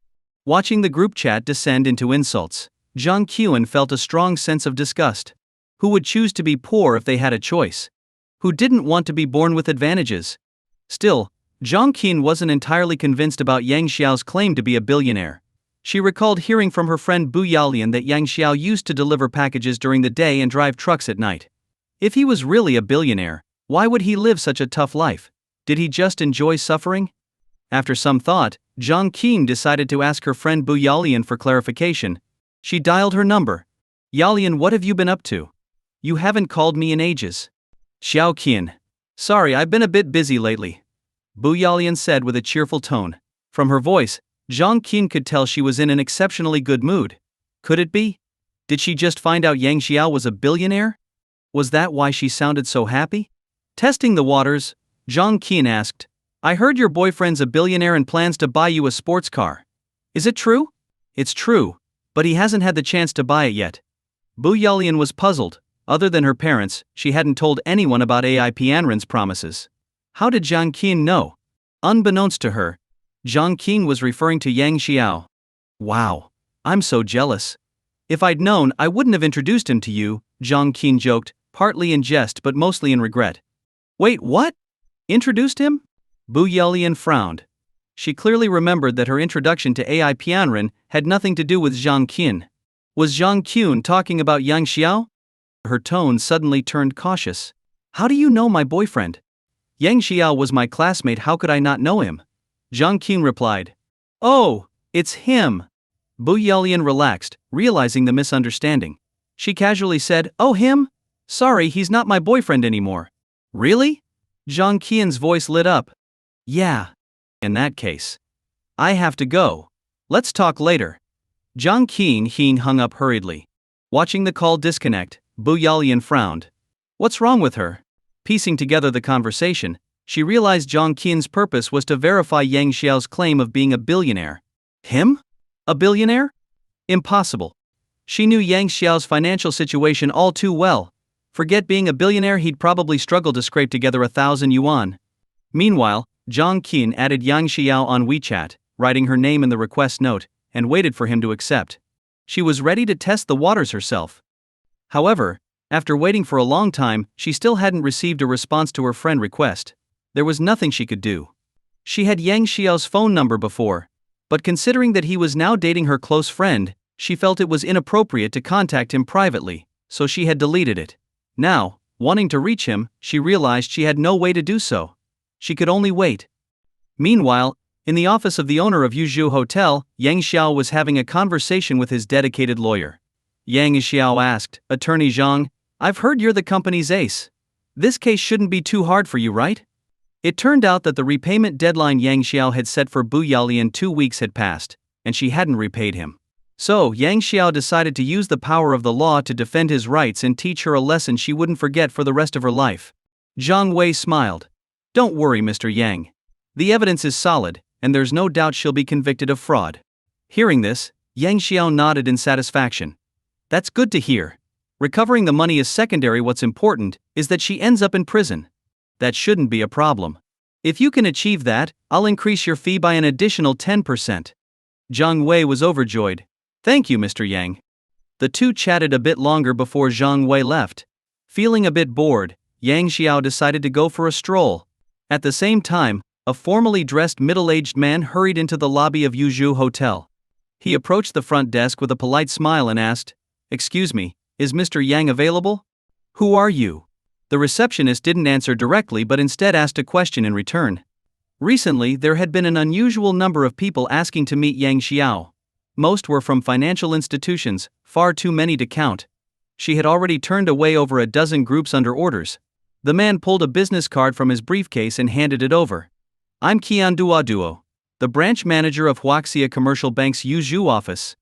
Watching the group chat descend into insults, Zhang Qian felt a strong sense of disgust. Who would choose to be poor if they had a choice? Who didn't want to be born with advantages? Still, Zhang Qian wasn't entirely convinced about Yang Xiao's claim to be a billionaire. She recalled hearing from her friend Bu Yalian that Yang Xiao used to deliver packages during the day and drive trucks at night. If he was really a billionaire, why would he live such a tough life? Did he just enjoy suffering? After some thought, Zhang Qian decided to ask her friend Bu Yalian for clarification. She dialed her number. Yalian, what have you been up to? You haven't called me in ages. Xiao Qian. Sorry, I've been a bit busy lately. Bu Yalian said with a cheerful tone. From her voice, Zhang Qian could tell she was in an exceptionally good mood. Could it be? Did she just find out Yang Xiao was a billionaire? Was that why she sounded so happy? Testing the waters, Zhang Qian asked, I heard your boyfriend's a billionaire and plans to buy you a sports car. Is it true? It's true, but he hasn't had the chance to buy it yet. Bu Yalian was puzzled. Other than her parents, she hadn't told anyone about AI Pianren's promises. How did Zhang Qian know? Unbeknownst to her, Zhang Qian was referring to Yang Xiao. Wow, I'm so jealous. If I'd known, I wouldn't have introduced him to you, Zhang Qian joked, partly in jest but mostly in regret. Wait, what? Introduced him? Bu Yalian frowned. She clearly remembered that her introduction to AI Pianren had nothing to do with Zhang Qian. Was Zhang Qian talking about Yang Xiao? Her tone suddenly turned cautious. How do you know my boyfriend? Yang Xiao was my classmate, how could I not know him? Zhang Qian replied. Oh, it's him. Bu Yalian relaxed, realizing the misunderstanding. She casually said, oh him? Sorry, he's not my boyfriend anymore. Really? Zhang Qian's voice lit up. Yeah. In that case, I have to go. Let's talk later. Zhang Qian hung up hurriedly. Watching the call disconnect, Bu Yalian frowned. What's wrong with her? Piecing together the conversation, she realized Zhang Qian's purpose was to verify Yang Xiao's claim of being a billionaire. Him? A billionaire? Impossible. She knew Yang Xiao's financial situation all too well. Forget being a billionaire, he'd probably struggle to scrape together 1,000 yuan. Meanwhile, Zhang Qian added Yang Xiao on WeChat, writing her name in the request note, and waited for him to accept. She was ready to test the waters herself. However, after waiting for a long time, she still hadn't received a response to her friend request. There was nothing she could do. She had Yang Xiao's phone number before, but considering that he was now dating her close friend, she felt it was inappropriate to contact him privately, so she had deleted it. Now, wanting to reach him, she realized she had no way to do so. She could only wait. Meanwhile, in the office of the owner of Yuzhou Hotel, Yang Xiao was having a conversation with his dedicated lawyer. Yang Xiao asked, Attorney Zhang, I've heard you're the company's ace. This case shouldn't be too hard for you, right? It turned out that the repayment deadline Yang Xiao had set for Bu Yalian 2 weeks had passed, and she hadn't repaid him. So, Yang Xiao decided to use the power of the law to defend his rights and teach her a lesson she wouldn't forget for the rest of her life. Zhang Wei smiled. Don't worry, Mr. Yang. The evidence is solid, and there's no doubt she'll be convicted of fraud. Hearing this, Yang Xiao nodded in satisfaction. That's good to hear. Recovering the money is secondary, what's important is that she ends up in prison. That shouldn't be a problem. If you can achieve that, I'll increase your fee by an additional 10%. Zhang Wei was overjoyed. Thank you, Mr. Yang. The two chatted a bit longer before Zhang Wei left. Feeling a bit bored, Yang Xiao decided to go for a stroll. At the same time, A formally dressed middle-aged man hurried into the lobby of Yuzhou Hotel. He approached the front desk with a polite smile and asked, "Excuse me, is Mr. Yang available?" "Who are you?" The receptionist didn't answer directly but instead asked a question in return. Recently, there had been an unusual number of people asking to meet Yang Xiao. Most were from financial institutions, far too many to count. She had already turned away over a dozen groups under orders. The man pulled a business card from his briefcase and handed it over. "I'm Qian Duoduo, the branch manager of Huaxia Commercial Bank's Yuzhou office.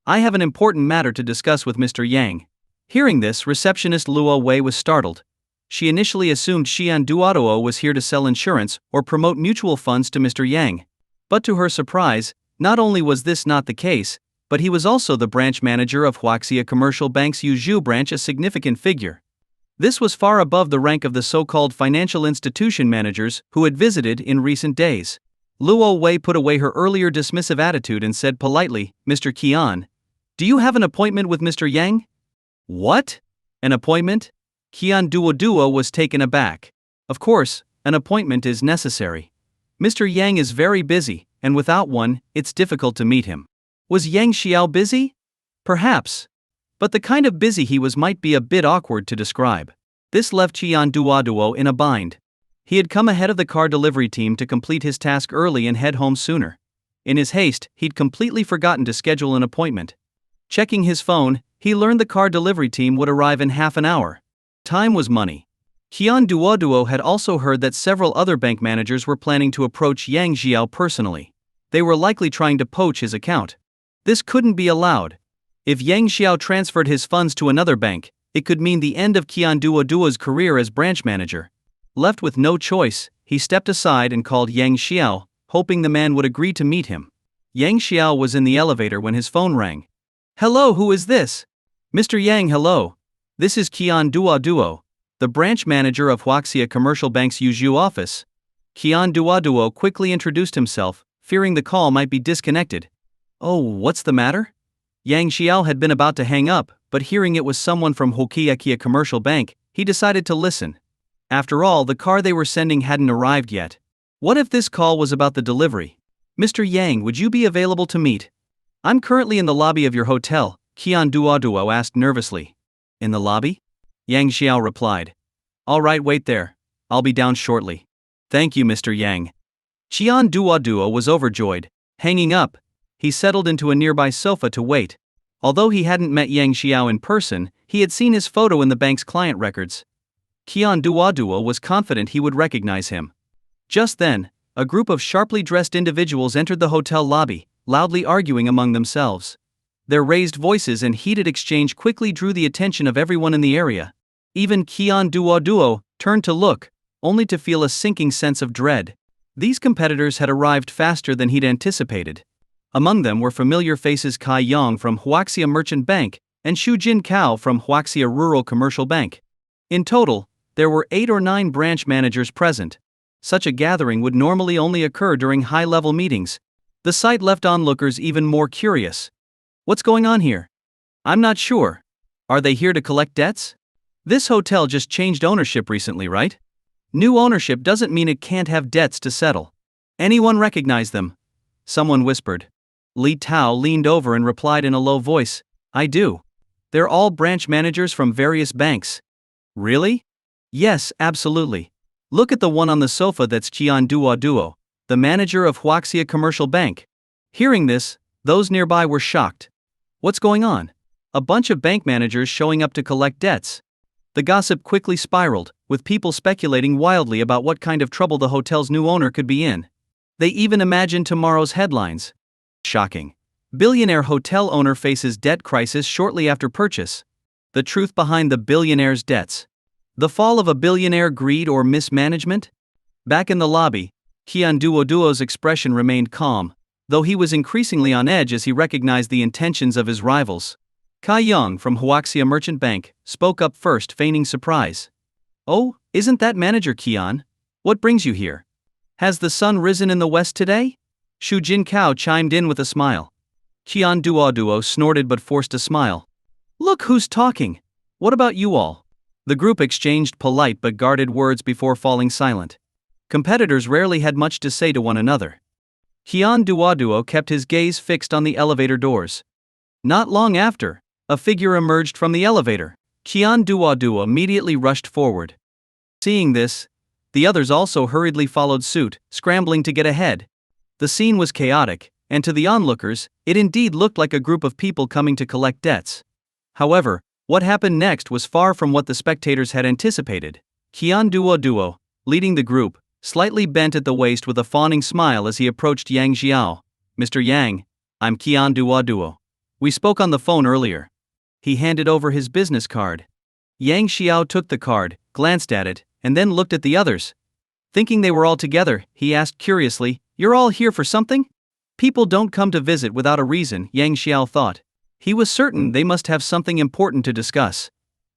I have an important matter to discuss with Mr. Yang." Hearing this, receptionist Luo Wei was startled. She initially assumed Qian Duoduo was here to sell insurance or promote mutual funds to Mr. Yang. But to her surprise, not only was this not the case, but he was also the branch manager of Huaxia Commercial Bank's Yuzhou branch, a significant figure. This was far above the rank of the so-called financial institution managers who had visited in recent days. Luo Wei put away her earlier dismissive attitude and said politely, "Mr. Qian, do you have an appointment with Mr. Yang?" "What? An appointment?" Qian Duoduo was taken aback. Of course, an appointment is necessary. Mr. Yang is very busy, and without one, it's difficult to meet him. Was Yang Xiao busy? Perhaps. But the kind of busy he was might be a bit awkward to describe. This left Qian Duoduo in a bind. He had come ahead of the car delivery team to complete his task early and head home sooner. In his haste, he'd completely forgotten to schedule an appointment. Checking his phone, he learned the car delivery team would arrive in half an hour. Time was money. Qian Duoduo had also heard that several other bank managers were planning to approach Yang Xiao personally. They were likely trying to poach his account. This couldn't be allowed. If Yang Xiao transferred his funds to another bank, it could mean the end of Qian Duoduo's career as branch manager. Left with no choice, he stepped aside and called Yang Xiao, hoping the man would agree to meet him. Yang Xiao was in the elevator when his phone rang. "Hello, who is this?" "Mr. Yang, hello. This is Qian Duoduo, the branch manager of Huaxia Commercial Bank's Yuzhou office." Qian Duoduo quickly introduced himself, fearing the call might be disconnected. "Oh, what's the matter?" Yang Xiao had been about to hang up, but hearing it was someone from Huaxia Commercial Bank, he decided to listen. After all, the car they were sending hadn't arrived yet. What if this call was about the delivery? "Mr. Yang, would you be available to meet?" "I'm currently in the lobby of your hotel," Qian Duoduo asked nervously. "In the lobby?" Yang Xiao replied. "All right, wait there. I'll be down shortly." "Thank you, Mr. Yang." Qian Duoduo was overjoyed. Hanging up, he settled into a nearby sofa to wait. Although he hadn't met Yang Xiao in person, he had seen his photo in the bank's client records. Qian Duoduo was confident he would recognize him. Just then, a group of sharply dressed individuals entered the hotel lobby, loudly arguing among themselves. Their raised voices and heated exchange quickly drew the attention of everyone in the area. Even Qian Duoduo turned to look, only to feel a sinking sense of dread. These competitors had arrived faster than he'd anticipated. Among them were familiar faces Kai Yong from Huaxia Merchant Bank and Xu Jin Kao from Huaxia Rural Commercial Bank. In total, there were 8 or 9 branch managers present. Such a gathering would normally only occur during high-level meetings. The sight left onlookers even more curious. What's going on here? I'm not sure. Are they here to collect debts? This hotel just changed ownership recently, right? New ownership doesn't mean it can't have debts to settle. Anyone recognize them? Someone whispered. Li Tao leaned over and replied in a low voice, "I do. They're all branch managers from various banks." "Really?" "Yes, absolutely. Look at the one on the sofa, that's Qian Duoduo, the manager of Huaxia Commercial Bank." Hearing this, those nearby were shocked. What's going on? A bunch of bank managers showing up to collect debts. The gossip quickly spiraled, with people speculating wildly about what kind of trouble the hotel's new owner could be in. They even imagined tomorrow's headlines. Shocking. Billionaire hotel owner faces debt crisis shortly after purchase. The truth behind the billionaire's debts. The fall of a billionaire, greed or mismanagement? Back in the lobby, Qian Duoduo's expression remained calm, though he was increasingly on edge as he recognized the intentions of his rivals. Kai Yong from Huaxia Merchant Bank spoke up first, feigning surprise. "Oh, isn't that Manager Qian? What brings you here? Has the sun risen in the west today?" Xu Jin Kao chimed in with a smile. Qian Duoduo snorted but forced a smile. "Look who's talking. What about you all?" The group exchanged polite but guarded words before falling silent. Competitors rarely had much to say to one another. Hyun Duo kept his gaze fixed on the elevator doors. Not long after, a figure emerged from the elevator. Hyun Duo immediately rushed forward. Seeing this, the others also hurriedly followed suit, scrambling to get ahead. The scene was chaotic, and to the onlookers, it indeed looked like a group of people coming to collect debts. However, what happened next was far from what the spectators had anticipated. Hyun Duo, leading the group, slightly bent at the waist with a fawning smile as he approached Yang Xiao. "Mr. Yang, I'm Hyun Duo. We spoke on the phone earlier." He handed over his business card. Yang Xiao took the card, glanced at it, and then looked at the others. Thinking they were all together, he asked curiously, "You're all here for something?" People don't come to visit without a reason, Yang Xiao thought. He was certain they must have something important to discuss.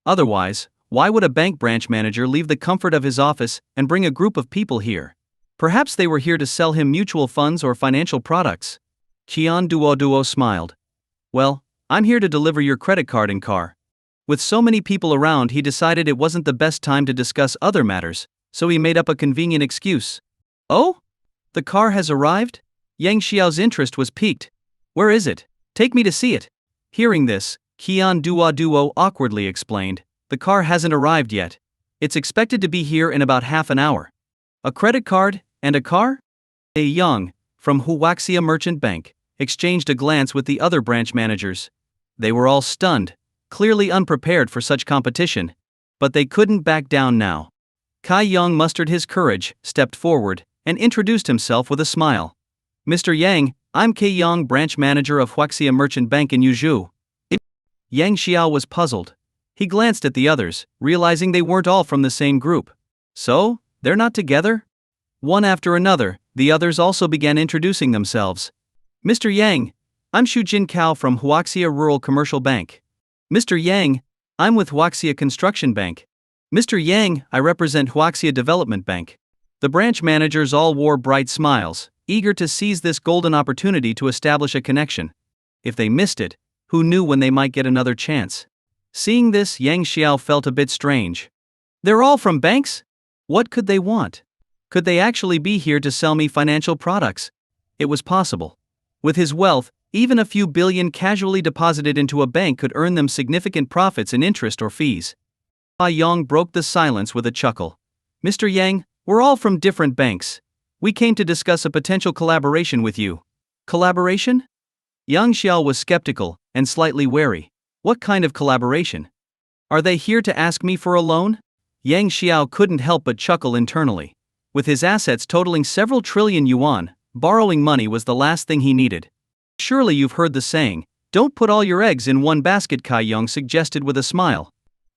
Otherwise, why would a bank branch manager leave the comfort of his office and bring a group of people here? Perhaps they were here to sell him mutual funds or financial products. Hyun Duo smiled. "Well, I'm here to deliver your credit card and car." With so many people around, he decided it wasn't the best time to discuss other matters, so he made up a convenient excuse. "Oh? The car has arrived?" Yang Xiao's interest was piqued. "Where is it? Take me to see it." Hearing this, Hyun Duo awkwardly explained, "The car hasn't arrived yet. It's expected to be here in about half an hour." "A credit card, and a car?" A Young, from Huaxia Merchant Bank, exchanged a glance with the other branch managers. They were all stunned, clearly unprepared for such competition. But they couldn't back down now. Kai Young mustered his courage, stepped forward, and introduced himself with a smile. "Mr. Yang, I'm Kai Young, branch manager of Huaxia Merchant Bank in Yuzhou." Yang Xiao was puzzled. He glanced at the others, realizing they weren't all from the same group. So, they're not together? One after another, the others also began introducing themselves. "Mr. Yang, I'm Xu Jin Kao from Huaxia Rural Commercial Bank." "Mr. Yang, I'm with Huaxia Construction Bank." "Mr. Yang, I represent Huaxia Development Bank." The branch managers all wore bright smiles, eager to seize this golden opportunity to establish a connection. If they missed it, who knew when they might get another chance? Seeing this, Yang Xiao felt a bit strange. "They're all from banks? What could they want? Could they actually be here to sell me financial products?" It was possible. With his wealth, even a few billion casually deposited into a bank could earn them significant profits in interest or fees. Kai Yang broke the silence with a chuckle. "Mr. Yang, we're all from different banks. We came to discuss a potential collaboration with you." "Collaboration?" Yang Xiao was skeptical and slightly wary. What kind of collaboration? Are they here to ask me for a loan? Yang Xiao couldn't help but chuckle internally. With his assets totaling several trillion yuan, borrowing money was the last thing he needed. "Surely you've heard the saying, don't put all your eggs in one basket," Kai Young suggested with a smile.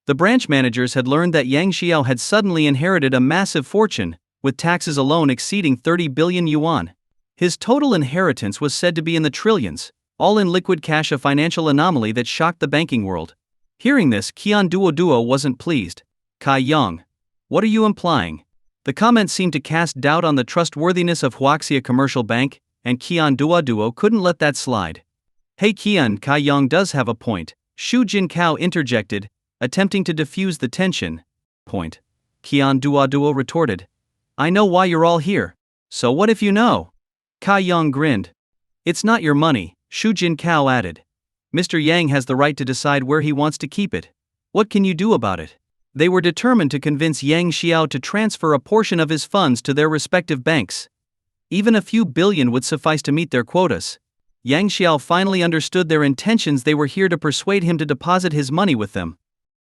The branch managers had learned that Yang Xiao had suddenly inherited a massive fortune, with taxes alone exceeding 30 billion yuan. His total inheritance was said to be in the trillions, all in liquid cash, a financial anomaly that shocked the banking world. Hearing this, Hyun Duo wasn't pleased. "Kai Young, what are you implying?" The comment seemed to cast doubt on the trustworthiness of Huaxia Commercial Bank, and Hyun Duo couldn't let that slide. "Hey Hyun, Kai Young does have a point," Xu Jin Kao interjected, attempting to diffuse the tension. "Point?" Hyun Duo retorted. "I know why you're all here. So what if you know?" Kai Young grinned. "It's not your money," Xu Jin Kao added. "Mr. Yang has the right to decide where he wants to keep it. What can you do about it?" They were determined to convince Yang Xiao to transfer a portion of his funds to their respective banks. Even a few billion would suffice to meet their quotas. Yang Xiao finally understood their intentions. They were here to persuade him to deposit his money with them.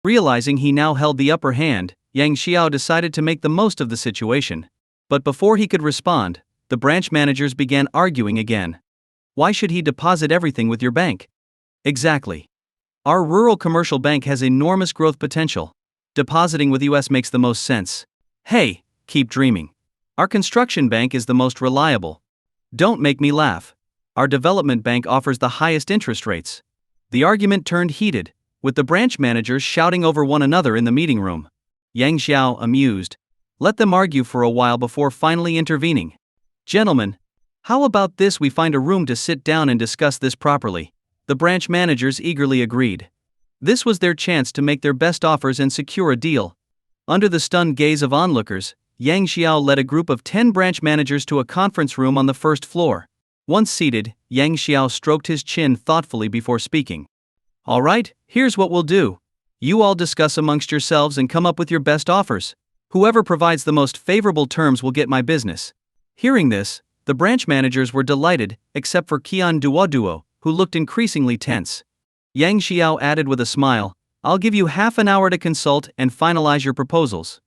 Realizing he now held the upper hand, Yang Xiao decided to make the most of the situation. But before he could respond, the branch managers began arguing again. "Why should he deposit everything with your bank?" "Exactly. Our rural commercial bank has enormous growth potential. Depositing with US makes the most sense." "Hey, keep dreaming. Our construction bank is the most reliable." "Don't make me laugh. Our development bank offers the highest interest rates." The argument turned heated, with the branch managers shouting over one another in the meeting room. Yang Xiao, amused, let them argue for a while before finally intervening. "Gentlemen, how about this? We find a room to sit down and discuss this properly." The branch managers eagerly agreed. This was their chance to make their best offers and secure a deal. Under the stunned gaze of onlookers, Yang Xiao led a group of 10 branch managers to a conference room on the first floor. Once seated, Yang Xiao stroked his chin thoughtfully before speaking. All right, here's what we'll do. You all discuss amongst yourselves and come up with your best offers. Whoever provides the most favorable terms will get my business. Hearing this, the branch managers were delighted, except for Qian Duoduo, who looked increasingly tense. Yang Xiao added with a smile, I'll give you half an hour to consult and finalize your proposals.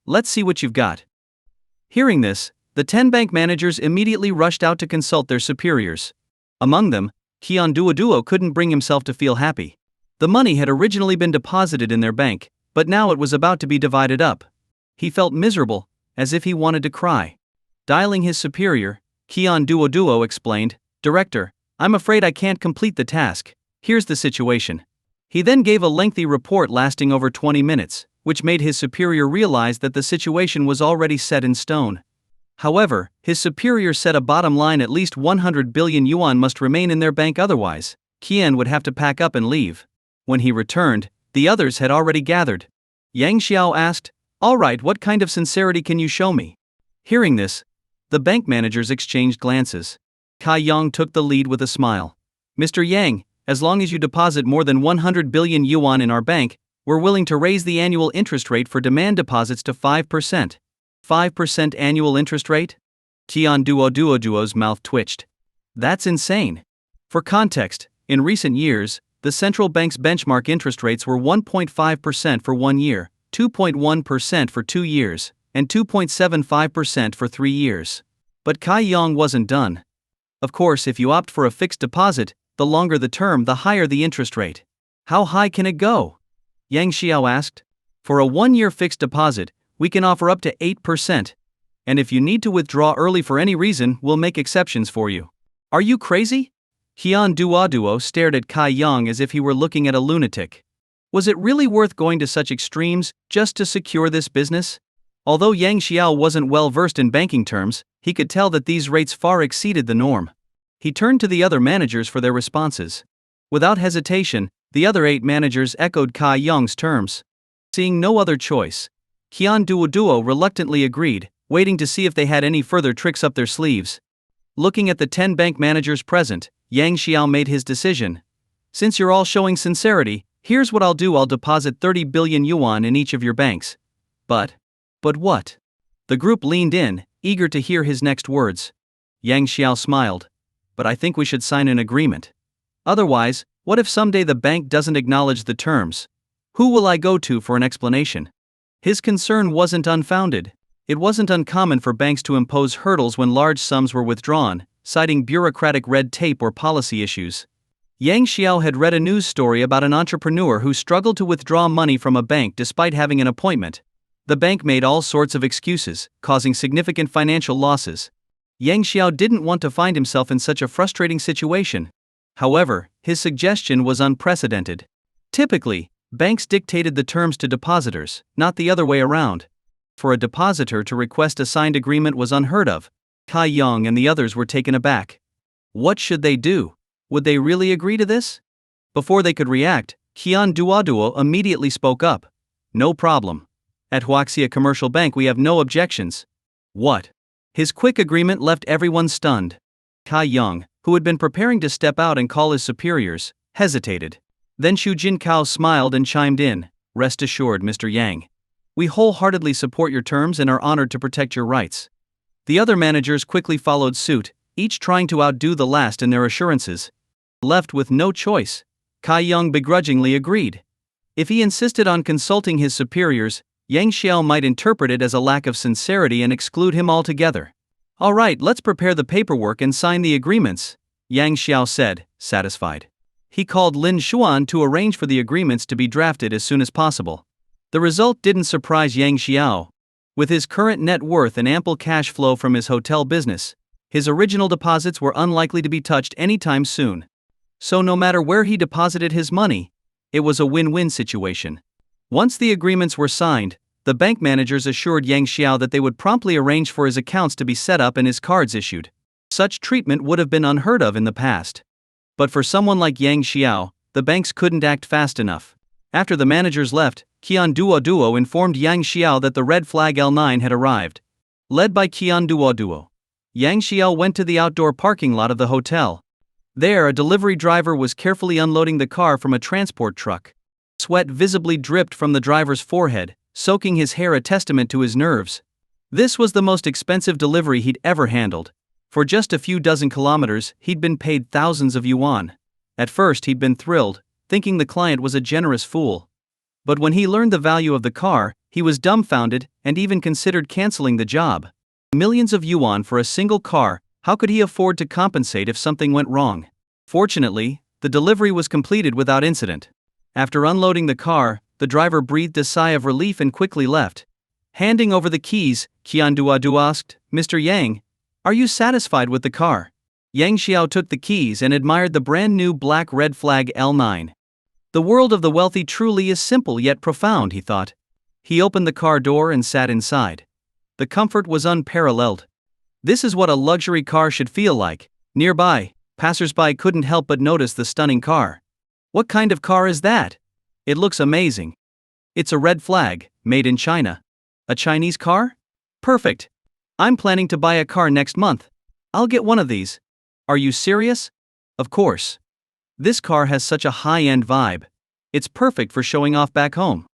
Let's see what you've got. Hearing this, the 10 bank managers immediately rushed out to consult their superiors. Among them, Qian Duoduo couldn't bring himself to feel happy. The money had originally been deposited in their bank, but now it was about to be divided up. He felt miserable, as if he wanted to cry. Dialing his superior, Qian Duoduo explained, Director, I'm afraid I can't complete the task. Here's the situation. He then gave a lengthy report lasting over 20 minutes, which made his superior realize that the situation was already set in stone. However, his superior set a bottom line: at least 100 billion yuan must remain in their bank, otherwise, Qian would have to pack up and leave. When he returned, the others had already gathered. Yang Xiao asked, All right, what kind of sincerity can you show me? Hearing this, the bank managers exchanged glances. Kai Yang took the lead with a smile. Mr. Yang, as long as you deposit more than 100 billion yuan in our bank, we're willing to raise the annual interest rate for demand deposits to 5%. 5% annual interest rate? Qian Duoduo's mouth twitched. That's insane. For context, in recent years, the central bank's benchmark interest rates were 1.5% for 1 year, 2.1% for 2 years, and 2.75% for 3 years. But Kai Yang wasn't done. Of course, if you opt for a fixed deposit, the longer the term, the higher the interest rate. How high can it go? Yang Xiao asked. For a 1-year fixed deposit, we can offer up to 8%. And if you need to withdraw early for any reason, we'll make exceptions for you. Are you crazy? Qian Duoduo stared at Kai Yang as if he were looking at a lunatic. Was it really worth going to such extremes just to secure this business? Although Yang Xiao wasn't well versed in banking terms, he could tell that these rates far exceeded the norm. He turned to the other managers for their responses. Without hesitation, the other 8 managers echoed Kai Yang's terms. Seeing no other choice, Qian Duoduo reluctantly agreed, waiting to see if they had any further tricks up their sleeves. Looking at the 10 bank managers present, Yang Xiao made his decision. Since you're all showing sincerity, here's what I'll do: I'll deposit 30 billion yuan in each of your banks. But what? The group leaned in, eager to hear his next words. Yang Xiao smiled. But I think we should sign an agreement. Otherwise, what if someday the bank doesn't acknowledge the terms? Who will I go to for an explanation? His concern wasn't unfounded. It wasn't uncommon for banks to impose hurdles when large sums were withdrawn, citing bureaucratic red tape or policy issues. Yang Xiao had read a news story about an entrepreneur who struggled to withdraw money from a bank despite having an appointment. The bank made all sorts of excuses, causing significant financial losses. Yang Xiao didn't want to find himself in such a frustrating situation. However, his suggestion was unprecedented. Typically, banks dictated the terms to depositors, not the other way around. For a depositor to request a signed agreement was unheard of. Kai Yang and the others were taken aback. What should they do? Would they really agree to this? Before they could react, Qian Duoduo immediately spoke up. No problem. At Huaxia Commercial Bank we have no objections. What? His quick agreement left everyone stunned. Kai Yang, who had been preparing to step out and call his superiors, hesitated. Then Xu Jinkao smiled and chimed in. Rest assured, Mr. Yang. We wholeheartedly support your terms and are honored to protect your rights. The other managers quickly followed suit, each trying to outdo the last in their assurances. Left with no choice, Kai Yang begrudgingly agreed. If he insisted on consulting his superiors, Yang Xiao might interpret it as a lack of sincerity and exclude him altogether. All right, let's prepare the paperwork and sign the agreements, Yang Xiao said, satisfied. He called Lin Xuan to arrange for the agreements to be drafted as soon as possible. The result didn't surprise Yang Xiao. With his current net worth and ample cash flow from his hotel business, his original deposits were unlikely to be touched anytime soon. So no matter where he deposited his money, it was a win-win situation. Once the agreements were signed, the bank managers assured Yang Xiao that they would promptly arrange for his accounts to be set up and his cards issued. Such treatment would have been unheard of in the past. But for someone like Yang Xiao, the banks couldn't act fast enough. After the managers left, Qian Duo informed Yang Xiao that the red flag L9 had arrived. Led by Qian Duo, Yang Xiao went to the outdoor parking lot of the hotel. There, a delivery driver was carefully unloading the car from a transport truck. Sweat visibly dripped from the driver's forehead, soaking his hair, a testament to his nerves. This was the most expensive delivery he'd ever handled. For just a few dozen kilometers, he'd been paid thousands of yuan. At first, he'd been thrilled, thinking the client was a generous fool. But when he learned the value of the car, he was dumbfounded and even considered canceling the job. Millions of yuan for a single car, how could he afford to compensate if something went wrong? Fortunately, the delivery was completed without incident. After unloading the car, the driver breathed a sigh of relief and quickly left. Handing over the keys, Qian Duo asked, "Mr. Yang, are you satisfied with the car?" Yang Xiao took the keys and admired the brand new black red flag L9. The world of the wealthy truly is simple yet profound, he thought. He opened the car door and sat inside. The comfort was unparalleled. This is what a luxury car should feel like. Nearby, passers-by couldn't help but notice the stunning car. What kind of car is that? It looks amazing. It's a red flag, made in China. A Chinese car? Perfect. I'm planning to buy a car next month. I'll get one of these. Are you serious? Of course. This car has such a high-end vibe. It's perfect for showing off back home.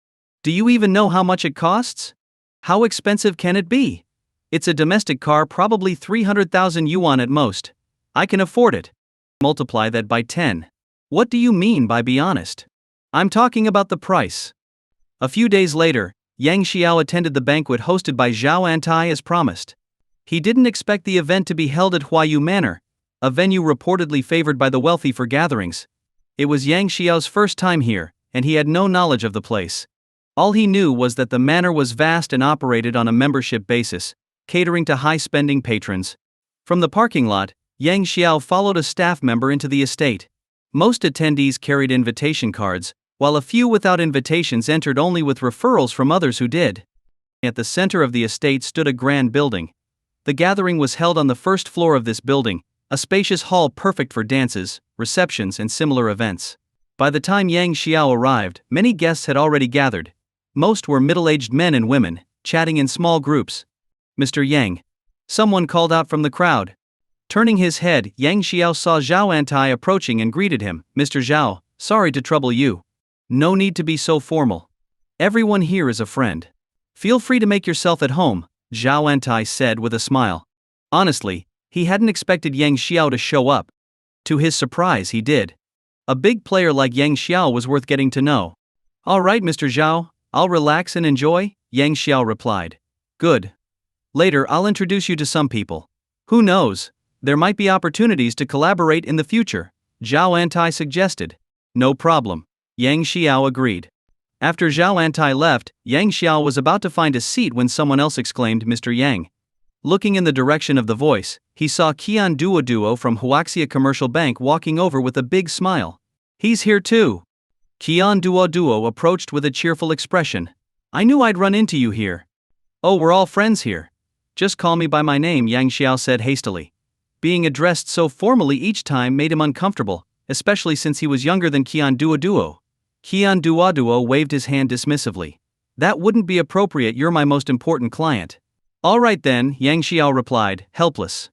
Do you even know how much it costs? How expensive can it be? It's a domestic car, probably 300,000 yuan at most. I can afford it. Multiply that by 10. What do you mean by be honest? I'm talking about the price. A few days later, Yang Xiao attended the banquet hosted by Zhao Antai as promised. He didn't expect the event to be held at Huayu Manor, a venue reportedly favored by the wealthy for gatherings. It was Yang Xiao's first time here, and he had no knowledge of the place. All he knew was that the manor was vast and operated on a membership basis, catering to high-spending patrons. From the parking lot, Yang Xiao followed a staff member into the estate. Most attendees carried invitation cards, while a few without invitations entered only with referrals from others who did. At the center of the estate stood a grand building. The gathering was held on the first floor of this building, a spacious hall perfect for dances, receptions, and similar events. By the time Yang Xiao arrived, many guests had already gathered. Most were middle-aged men and women, chatting in small groups. "Mr. Yang." Someone called out from the crowd. Turning his head, Yang Xiao saw Zhao Antai approaching and greeted him. "Mr. Zhao, sorry to trouble you." "No need to be so formal. Everyone here is a friend. Feel free to make yourself at home," Zhao Antai said with a smile. Honestly, he hadn't expected Yang Xiao to show up. To his surprise, he did. A big player like Yang Xiao was worth getting to know. "All right, Mr. Zhao, I'll relax and enjoy," Yang Xiao replied. "Good. Later I'll introduce you to some people. Who knows, there might be opportunities to collaborate in the future," Zhao Antai suggested. "No problem," Yang Xiao agreed. After Zhao Antai left, Yang Xiao was about to find a seat when someone else exclaimed, "Mr. Yang." Looking in the direction of the voice, he saw Qian Duo from Huaxia Commercial Bank walking over with a big smile. "He's here too." Qian Duo approached with a cheerful expression. "I knew I'd run into you here." "Oh, we're all friends here. Just call me by my name," Yang Xiao said hastily. Being addressed so formally each time made him uncomfortable, especially since he was younger than Qian Duo. Qian Duo waved his hand dismissively. "That wouldn't be appropriate, you're my most important client." "All right then," Yang Xiao replied, helpless.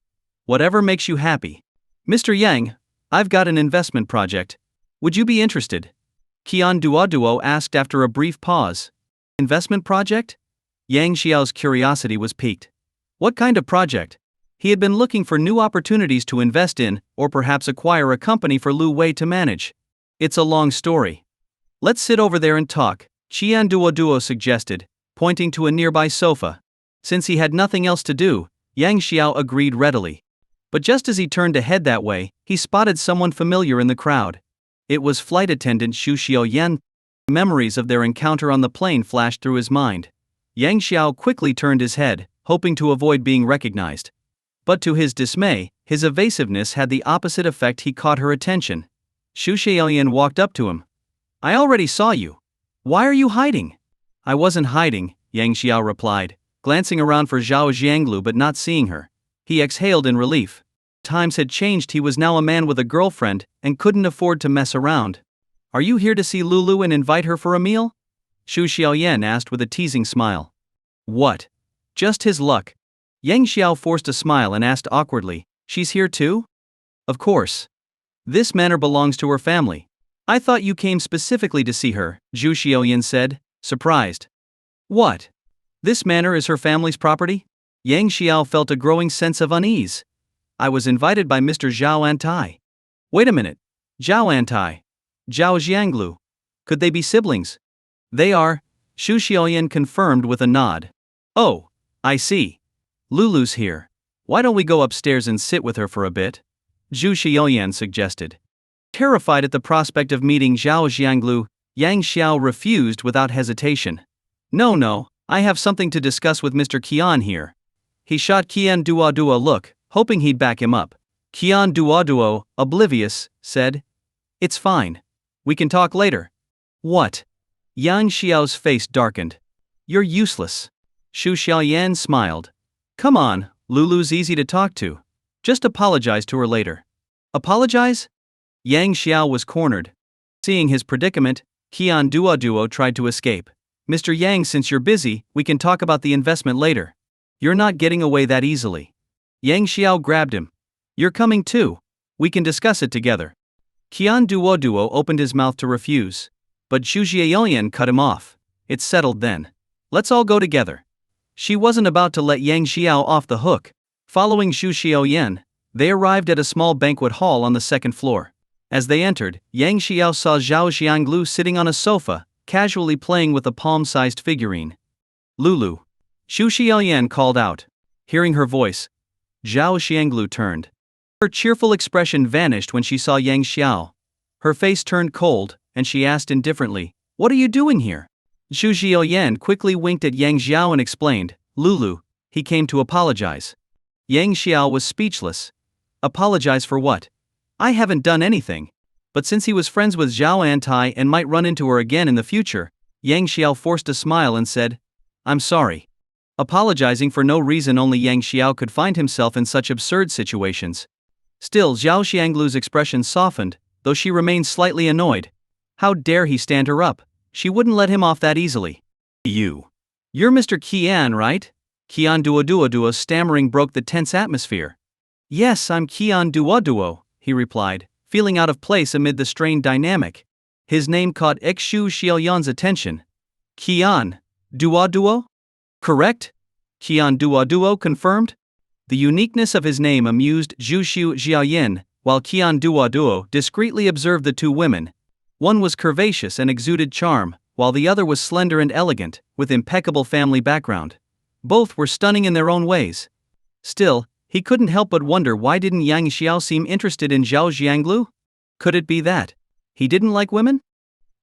"Whatever makes you happy." "Mr. Yang, I've got an investment project. Would you be interested?" Qian Duo asked after a brief pause. "Investment project?" Yang Xiao's curiosity was piqued. What kind of project? He had been looking for new opportunities to invest in, or perhaps acquire a company for Lu Wei to manage. "It's a long story. Let's sit over there and talk," Qian Duo suggested, pointing to a nearby sofa. Since he had nothing else to do, Yang Xiao agreed readily. But just as he turned to head that way, he spotted someone familiar in the crowd. It was flight attendant Xu Xiaoyan. Memories of their encounter on the plane flashed through his mind. Yang Xiao quickly turned his head, hoping to avoid being recognized. But to his dismay, his evasiveness had the opposite effect. He caught her attention. Xu Xiaoyan walked up to him. "I already saw you. Why are you hiding?" "I wasn't hiding," Yang Xiao replied, glancing around for Zhao Jianglu but not seeing her. He exhaled in relief. Times had changed. He was now a man with a girlfriend and couldn't afford to mess around. Are you here to see Lulu and invite her for a meal? Xu Xiaoyan asked with a teasing smile. What? Just his luck. Yang Xiao forced a smile and asked awkwardly, she's here too? Of course. This manor belongs to her family. I thought you came specifically to see her, Zhu Xiaoyan said, surprised. What? This manor is her family's property? Yang Xiao felt a growing sense of unease. I was invited by Mr. Zhao Antai. Wait a minute. Zhao Antai. Zhao Jianglu. Could they be siblings? They are, Xu Xiaoyan confirmed with a nod. Oh, I see. Lulu's here. Why don't we go upstairs and sit with her for a bit? Zhu Xiaoyan suggested. Terrified at the prospect of meeting Zhao Jianglu, Yang Xiao refused without hesitation. No, I have something to discuss with Mr. Qian here. He shot Qian Duo a look, hoping he'd back him up. Qian Duo, oblivious, said, It's fine. We can talk later. What? Yang Xiao's face darkened. You're useless. Xu Xiaoyan smiled. Come on, Lulu's easy to talk to. Just apologize to her later. Apologize? Yang Xiao was cornered. Seeing his predicament, Qian Duo tried to escape. Mr. Yang, since you're busy, we can talk about the investment later. You're not getting away that easily. Yang Xiao grabbed him. You're coming too. We can discuss it together. Qian Duo opened his mouth to refuse. But Xu Xiaoyan cut him off. It's settled then. Let's all go together. She wasn't about to let Yang Xiao off the hook. Following Xu Xiaoyan, they arrived at a small banquet hall on the second floor. As they entered, Yang Xiao saw Zhao Jianglu sitting on a sofa, casually playing with a palm-sized figurine. Lulu. Xu Xiaoyan called out. Hearing her voice, Zhao Jianglu turned. Her cheerful expression vanished when she saw Yang Xiao. Her face turned cold, and she asked indifferently, What are you doing here? Xu Xiaoyan quickly winked at Yang Xiao and explained, Lulu, he came to apologize. Yang Xiao was speechless. Apologize for what? I haven't done anything. But since he was friends with Zhao Antai and might run into her again in the future, Yang Xiao forced a smile and said, I'm sorry. Apologizing for no reason, only Yang Xiao could find himself in such absurd situations. Still, Zhao Xianglu's expression softened, though she remained slightly annoyed. How dare he stand her up? She wouldn't let him off that easily. You're Mr. Qian, right? Qian Duo stammering broke the tense atmosphere. Yes, I'm Qian Duo, he replied, feeling out of place amid the strained dynamic. His name caught Xu Xiaoyan's attention. Qian Duo? Correct? Qian Duo confirmed. The uniqueness of his name amused Zhu Xiaoyan, while Qian Duo discreetly observed the two women. One was curvaceous and exuded charm, while the other was slender and elegant, with impeccable family background. Both were stunning in their own ways. Still, he couldn't help but wonder, why didn't Yang Xiao seem interested in Zhao Jianglu? Could it be that he didn't like women?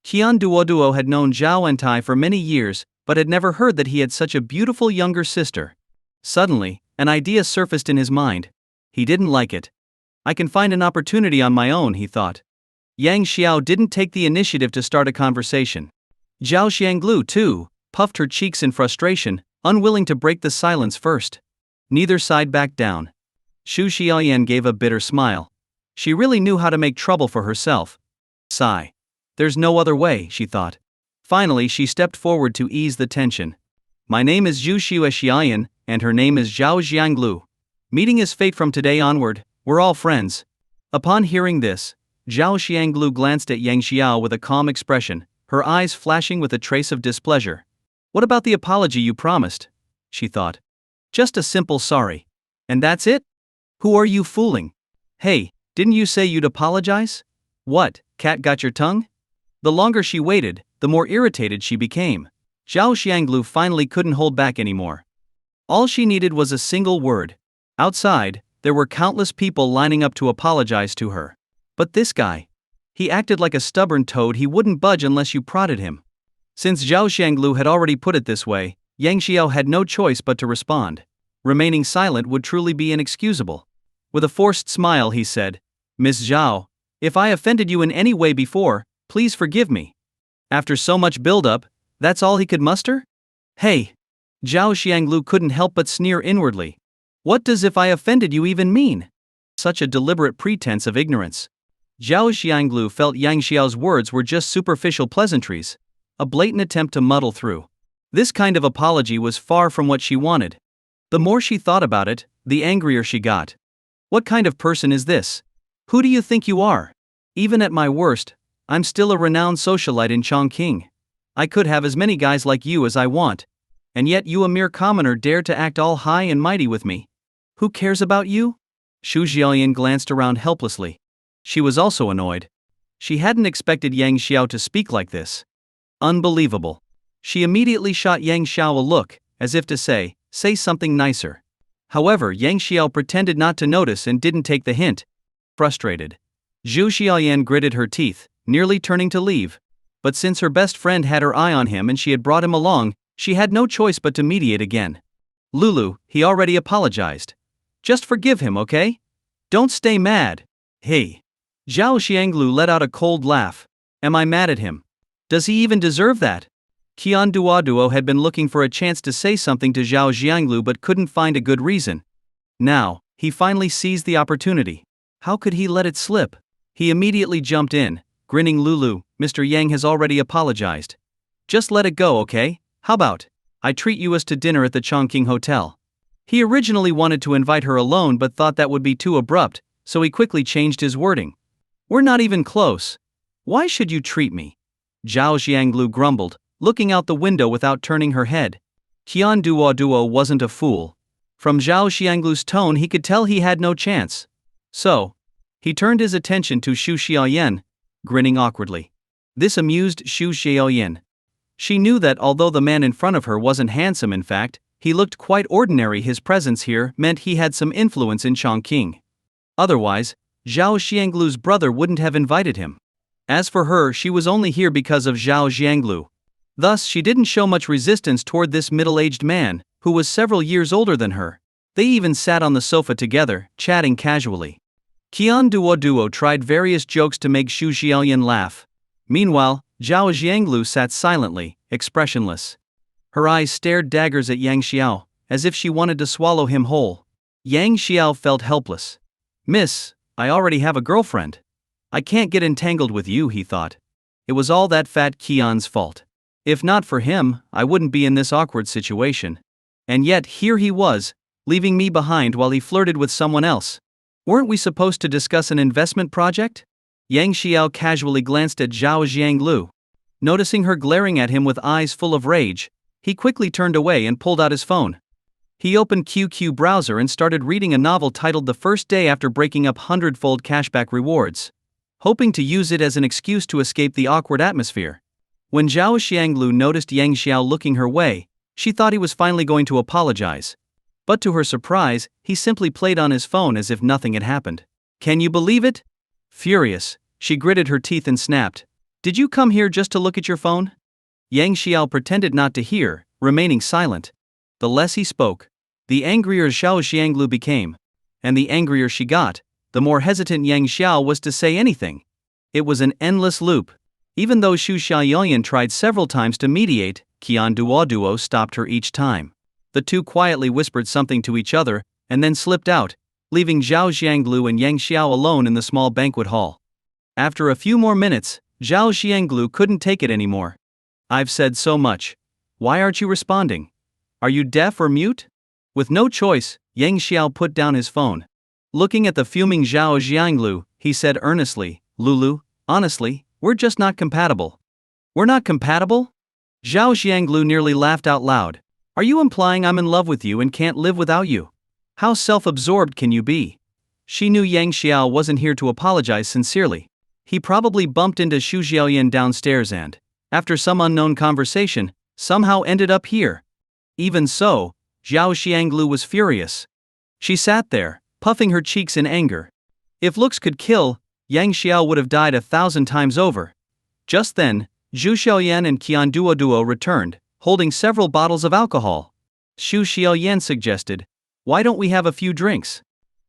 Qian Duo had known Zhao Antai for many years, but had never heard that he had such a beautiful younger sister. Suddenly, an idea surfaced in his mind. He didn't like it. I can find an opportunity on my own, he thought. Yang Xiao didn't take the initiative to start a conversation. Zhao Jianglu, too, puffed her cheeks in frustration, unwilling to break the silence first. Neither side backed down. Xu Xiaoyan gave a bitter smile. She really knew how to make trouble for herself. Sigh. There's no other way, she thought. Finally, she stepped forward to ease the tension. My name is Xu Xiaoyan, and her name is Zhao Jianglu. Meeting is fate from today onward, we're all friends. Upon hearing this, Zhao Jianglu glanced at Yang Xiao with a calm expression, her eyes flashing with a trace of displeasure. What about the apology you promised? She thought. Just a simple sorry. And that's it? Who are you fooling? Hey, didn't you say you'd apologize? What, cat got your tongue? The longer she waited, the more irritated she became. Zhao Jianglu finally couldn't hold back anymore. All she needed was a single word. Outside, there were countless people lining up to apologize to her. But this guy. He acted like a stubborn toad, he wouldn't budge unless you prodded him. Since Zhao Jianglu had already put it this way, Yang Xiao had no choice but to respond. Remaining silent would truly be inexcusable. With a forced smile he said, Miss Zhao, if I offended you in any way before, please forgive me. After so much build-up, that's all he could muster? Hey! Zhao Jianglu couldn't help but sneer inwardly. What does "if I offended you" even mean? Such a deliberate pretense of ignorance. Zhao Xianglu felt Yang Xiao's words were just superficial pleasantries, a blatant attempt to muddle through. This kind of apology was far from what she wanted. The more she thought about it, the angrier she got. What kind of person is this? Who do you think you are? Even at my worst, I'm still a renowned socialite in Chongqing. I could have as many guys like you as I want. And yet you, a mere commoner, dare to act all high and mighty with me. Who cares about you? Xu Xiaoyan glanced around helplessly. She was also annoyed. She hadn't expected Yang Xiao to speak like this. Unbelievable. She immediately shot Yang Xiao a look, as if to say something nicer. However, Yang Xiao pretended not to notice and didn't take the hint. Frustrated, Xu Xiaoyan gritted her teeth, nearly turning to leave. But since her best friend had her eye on him and she had brought him along, she had no choice but to mediate again. Lulu, he already apologized. Just forgive him, okay? Don't stay mad. Hey. Zhao Xianglu let out a cold laugh. Am I mad at him? Does he even deserve that? Qian Duoduo had been looking for a chance to say something to Zhao Xianglu but couldn't find a good reason. Now, he finally seized the opportunity. How could he let it slip? He immediately jumped in, grinning. Lulu, Mr. Yang has already apologized. Just let it go, okay? How about I treat you to dinner at the Chongqing Hotel? He originally wanted to invite her alone but thought that would be too abrupt, so he quickly changed his wording. We're not even close. Why should you treat me? Zhao Xianglu grumbled, looking out the window without turning her head. Qian Duoduo wasn't a fool. From Zhao Xianglu's tone he could tell he had no chance. So, he turned his attention to Xu Xiaoyan, grinning awkwardly. This amused Xu Xiaoyan. She knew that although the man in front of her wasn't handsome, in fact, he looked quite ordinary. His presence here meant he had some influence in Chongqing. Otherwise, Zhao Xianglu's brother wouldn't have invited him. As for her, she was only here because of Zhao Xianglu. Thus, she didn't show much resistance toward this middle-aged man, who was several years older than her. They even sat on the sofa together, chatting casually. Qian Duoduo tried various jokes to make Xu Xiaoyan laugh. Meanwhile, Zhao Xianglu sat silently, expressionless. Her eyes stared daggers at Yang Xiao, as if she wanted to swallow him whole. Yang Xiao felt helpless. Miss, I already have a girlfriend. I can't get entangled with you, he thought. It was all that fat Qian's fault. If not for him, I wouldn't be in this awkward situation. And yet here he was, leaving me behind while he flirted with someone else. Weren't we supposed to discuss an investment project? Yang Xiao casually glanced at Zhao Xianglu. Noticing her glaring at him with eyes full of rage, he quickly turned away and pulled out his phone. He opened QQ browser and started reading a novel titled The First Day After Breaking Up 100-Fold Cashback Rewards, hoping to use it as an excuse to escape the awkward atmosphere. When Zhao Xianglu noticed Yang Xiao looking her way, she thought he was finally going to apologize. But to her surprise, he simply played on his phone as if nothing had happened. Can you believe it? Furious, she gritted her teeth and snapped. Did you come here just to look at your phone? Yang Xiao pretended not to hear, remaining silent. The less he spoke, the angrier Zhao Xianglu became. And the angrier she got, the more hesitant Yang Xiao was to say anything. It was an endless loop. Even though Xu Xiaoyan tried several times to mediate, Qian Duoduo stopped her each time. The two quietly whispered something to each other, and then slipped out, leaving Zhao Xianglu and Yang Xiao alone in the small banquet hall. After a few more minutes, Zhao Xianglu couldn't take it anymore. I've said so much. Why aren't you responding? Are you deaf or mute? With no choice, Yang Xiao put down his phone. Looking at the fuming Zhao Xianglu, he said earnestly, Lulu, honestly, we're just not compatible. We're not compatible? Zhao Xianglu nearly laughed out loud. Are you implying I'm in love with you and can't live without you? How self-absorbed can you be? She knew Yang Xiao wasn't here to apologize sincerely. He probably bumped into Xu Xiaoyan downstairs and, after some unknown conversation, somehow ended up here. Even so, Zhao Xianglu was furious. She sat there, puffing her cheeks in anger. If looks could kill, Yang Xiao would have died 1,000 times over. Just then, Xu Xiaoyan and Qian Duoduo returned, holding several bottles of alcohol. Xu Xiaoyan suggested, why don't we have a few drinks?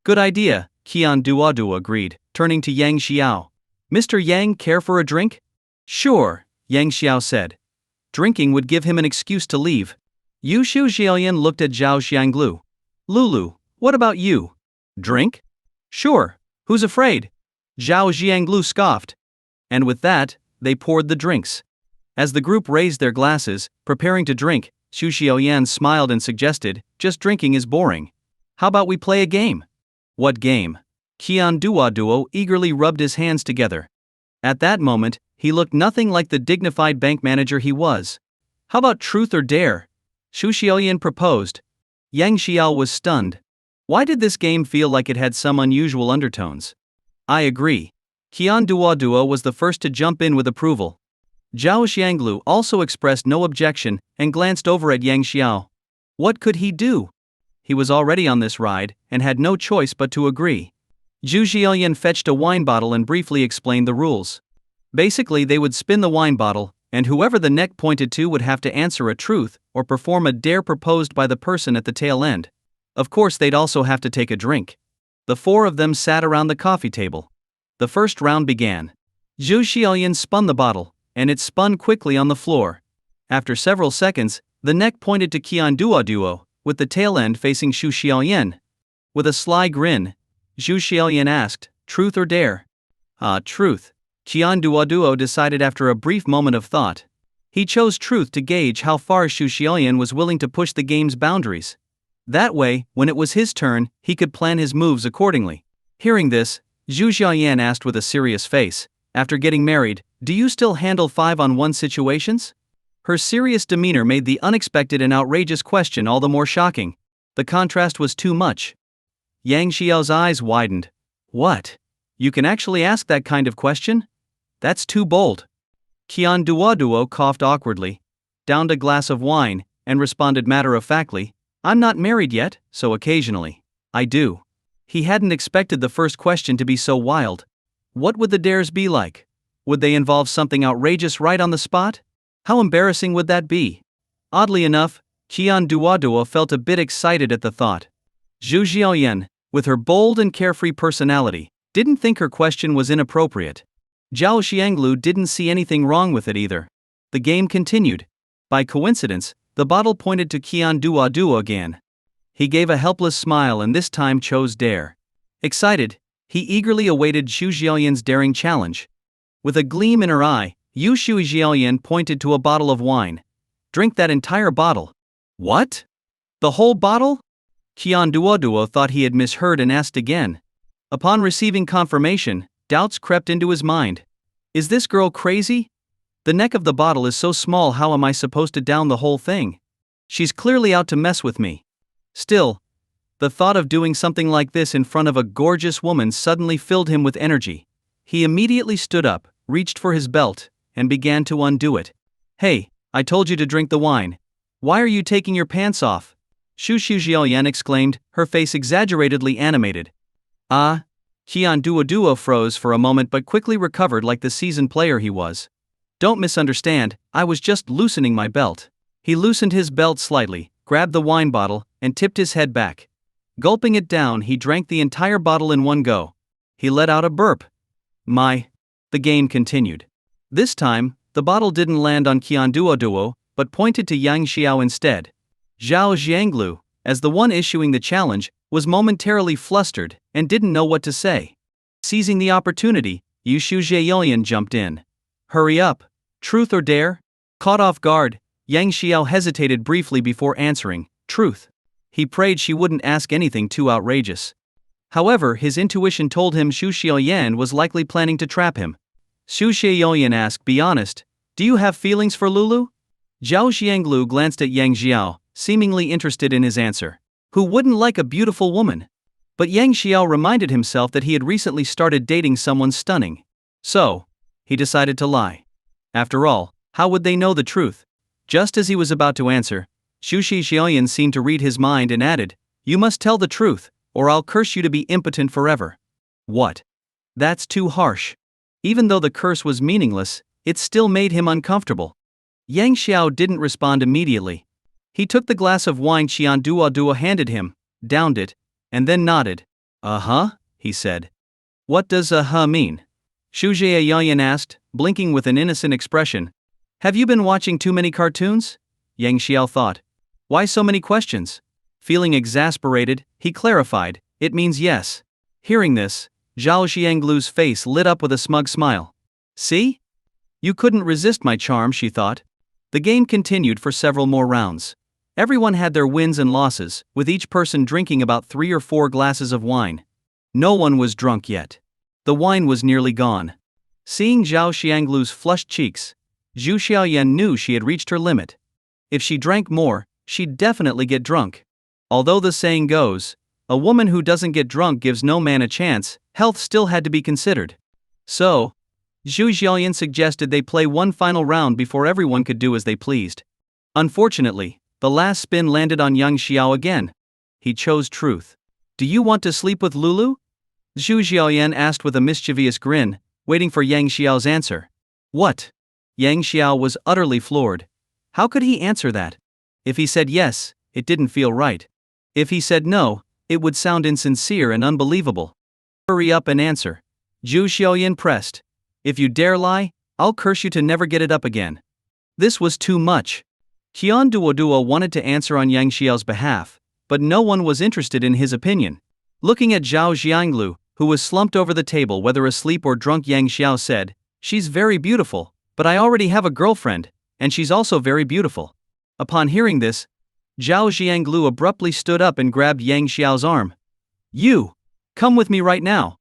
Good idea, Qian Duoduo agreed, turning to Yang Xiao. Mr. Yang, care for a drink? Sure, Yang Xiao said. Drinking would give him an excuse to leave. Xu Xiaoyan looked at Zhao Xianglu. Lulu, what about you? Drink? Sure, who's afraid? Zhao Jianglu scoffed. And with that, they poured the drinks. As the group raised their glasses, preparing to drink, Xu Xiaoyan smiled and suggested, just drinking is boring. How about we play a game? What game? Qian Duo eagerly rubbed his hands together. At that moment, he looked nothing like the dignified bank manager he was. How about truth or dare? Xu Xiaoyan proposed. Yang Xiao was stunned. Why did this game feel like it had some unusual undertones? I agree. Qian Duo was the first to jump in with approval. Zhao Xianglu also expressed no objection and glanced over at Yang Xiao. What could he do? He was already on this ride and had no choice but to agree. Zhu Xiaoyan fetched a wine bottle and briefly explained the rules. Basically, they would spin the wine bottle, and whoever the neck pointed to would have to answer a truth or perform a dare proposed by the person at the tail end. Of course, they'd also have to take a drink. The four of them sat around the coffee table. The first round began. Zhu Xiaoyan spun the bottle, and it spun quickly on the floor. After several seconds, the neck pointed to Qian Duo, with the tail end facing Xu Xiaoyan. With a sly grin, Zhu Xiaoyan asked, truth or dare? Truth. Qian Duo decided after a brief moment of thought. He chose truth to gauge how far Xu Xiaoyan was willing to push the game's boundaries. That way, when it was his turn, he could plan his moves accordingly. Hearing this, Zhu Xiaoyan asked with a serious face, after getting married, do you still handle 5-on-1 situations? Her serious demeanor made the unexpected and outrageous question all the more shocking. The contrast was too much. Yang Xiao's eyes widened. What? You can actually ask that kind of question? That's too bold. Qian Duo coughed awkwardly, downed a glass of wine, and responded matter-of-factly, I'm not married yet, so occasionally, I do. He hadn't expected the first question to be so wild. What would the dares be like? Would they involve something outrageous right on the spot? How embarrassing would that be? Oddly enough, Qian Duo felt a bit excited at the thought. Zhu Xiaoyan, with her bold and carefree personality, didn't think her question was inappropriate. Zhao Xianglu didn't see anything wrong with it either. The game continued. By coincidence, the bottle pointed to Qian Duo again. He gave a helpless smile and this time chose dare. Excited, he eagerly awaited Xu Xiaoyan's daring challenge. With a gleam in her eye, Xu Xiaoyan pointed to a bottle of wine. Drink that entire bottle. What? The whole bottle? Qian Duo thought he had misheard and asked again. Upon receiving confirmation, doubts crept into his mind. Is this girl crazy? The neck of the bottle is so small, how am I supposed to down the whole thing? She's clearly out to mess with me. Still, the thought of doing something like this in front of a gorgeous woman suddenly filled him with energy. He immediately stood up, reached for his belt, and began to undo it. Hey, I told you to drink the wine. Why are you taking your pants off? Xu Xiaoyan exclaimed, her face exaggeratedly animated. Qian Duo froze for a moment but quickly recovered like the seasoned player he was. Don't misunderstand, I was just loosening my belt. He loosened his belt slightly, grabbed the wine bottle, and tipped his head back. Gulping it down, he drank the entire bottle in one go. He let out a burp. The game continued. This time, the bottle didn't land on Qian Duo, but pointed to Yang Xiao instead. Zhao Jianglu, as the one issuing the challenge, was momentarily flustered and didn't know what to say. Seizing the opportunity, Xu Xiaoyan jumped in. Hurry up. Truth or dare? Caught off guard, Yang Xiao hesitated briefly before answering, truth. He prayed she wouldn't ask anything too outrageous. However, his intuition told him Xu Xiaoyan was likely planning to trap him. Xu Xiaoyan asked, be honest, do you have feelings for Lulu? Zhao Xianglu glanced at Yang Xiao, seemingly interested in his answer. Who wouldn't like a beautiful woman? But Yang Xiao reminded himself that he had recently started dating someone stunning. So, he decided to lie. After all, how would they know the truth? Just as he was about to answer, Xu Xiaoyan seemed to read his mind and added, you must tell the truth, or I'll curse you to be impotent forever. What? That's too harsh. Even though the curse was meaningless, it still made him uncomfortable. Yang Xiao didn't respond immediately. He took the glass of wine Qian Duo handed him, downed it, and then nodded. He said. What does mean? Xu Xiaoyan asked, blinking with an innocent expression. Have you been watching too many cartoons? Yang Xiao thought. Why so many questions? Feeling exasperated, he clarified, it means yes. Hearing this, Zhao Xianglu's face lit up with a smug smile. See? You couldn't resist my charm, she thought. The game continued for several more rounds. Everyone had their wins and losses, with each person drinking about 3 or 4 glasses of wine. No one was drunk yet. The wine was nearly gone. Seeing Zhao Xianglu's flushed cheeks, Zhu Xiaoyan knew she had reached her limit. If she drank more, she'd definitely get drunk. Although the saying goes, a woman who doesn't get drunk gives no man a chance, health still had to be considered. So, Zhu Xiaoyan suggested they play one final round before everyone could do as they pleased. Unfortunately, the last spin landed on Yang Xiao again. He chose truth. Do you want to sleep with Lulu? Zhu Xiaoyan asked with a mischievous grin, waiting for Yang Xiao's answer. What? Yang Xiao was utterly floored. How could he answer that? If he said yes, it didn't feel right. If he said no, it would sound insincere and unbelievable. Hurry up and answer. Zhu Xiaoyan pressed. If you dare lie, I'll curse you to never get it up again. This was too much. Qian Duoduo wanted to answer on Yang Xiao's behalf, but no one was interested in his opinion. Looking at Zhao Xianglu, who was slumped over the table whether asleep or drunk, Yang Xiao said, She's very beautiful, but I already have a girlfriend, and she's also very beautiful. Upon hearing this, Zhao Xianglu abruptly stood up and grabbed Yang Xiao's arm. You! Come with me right now!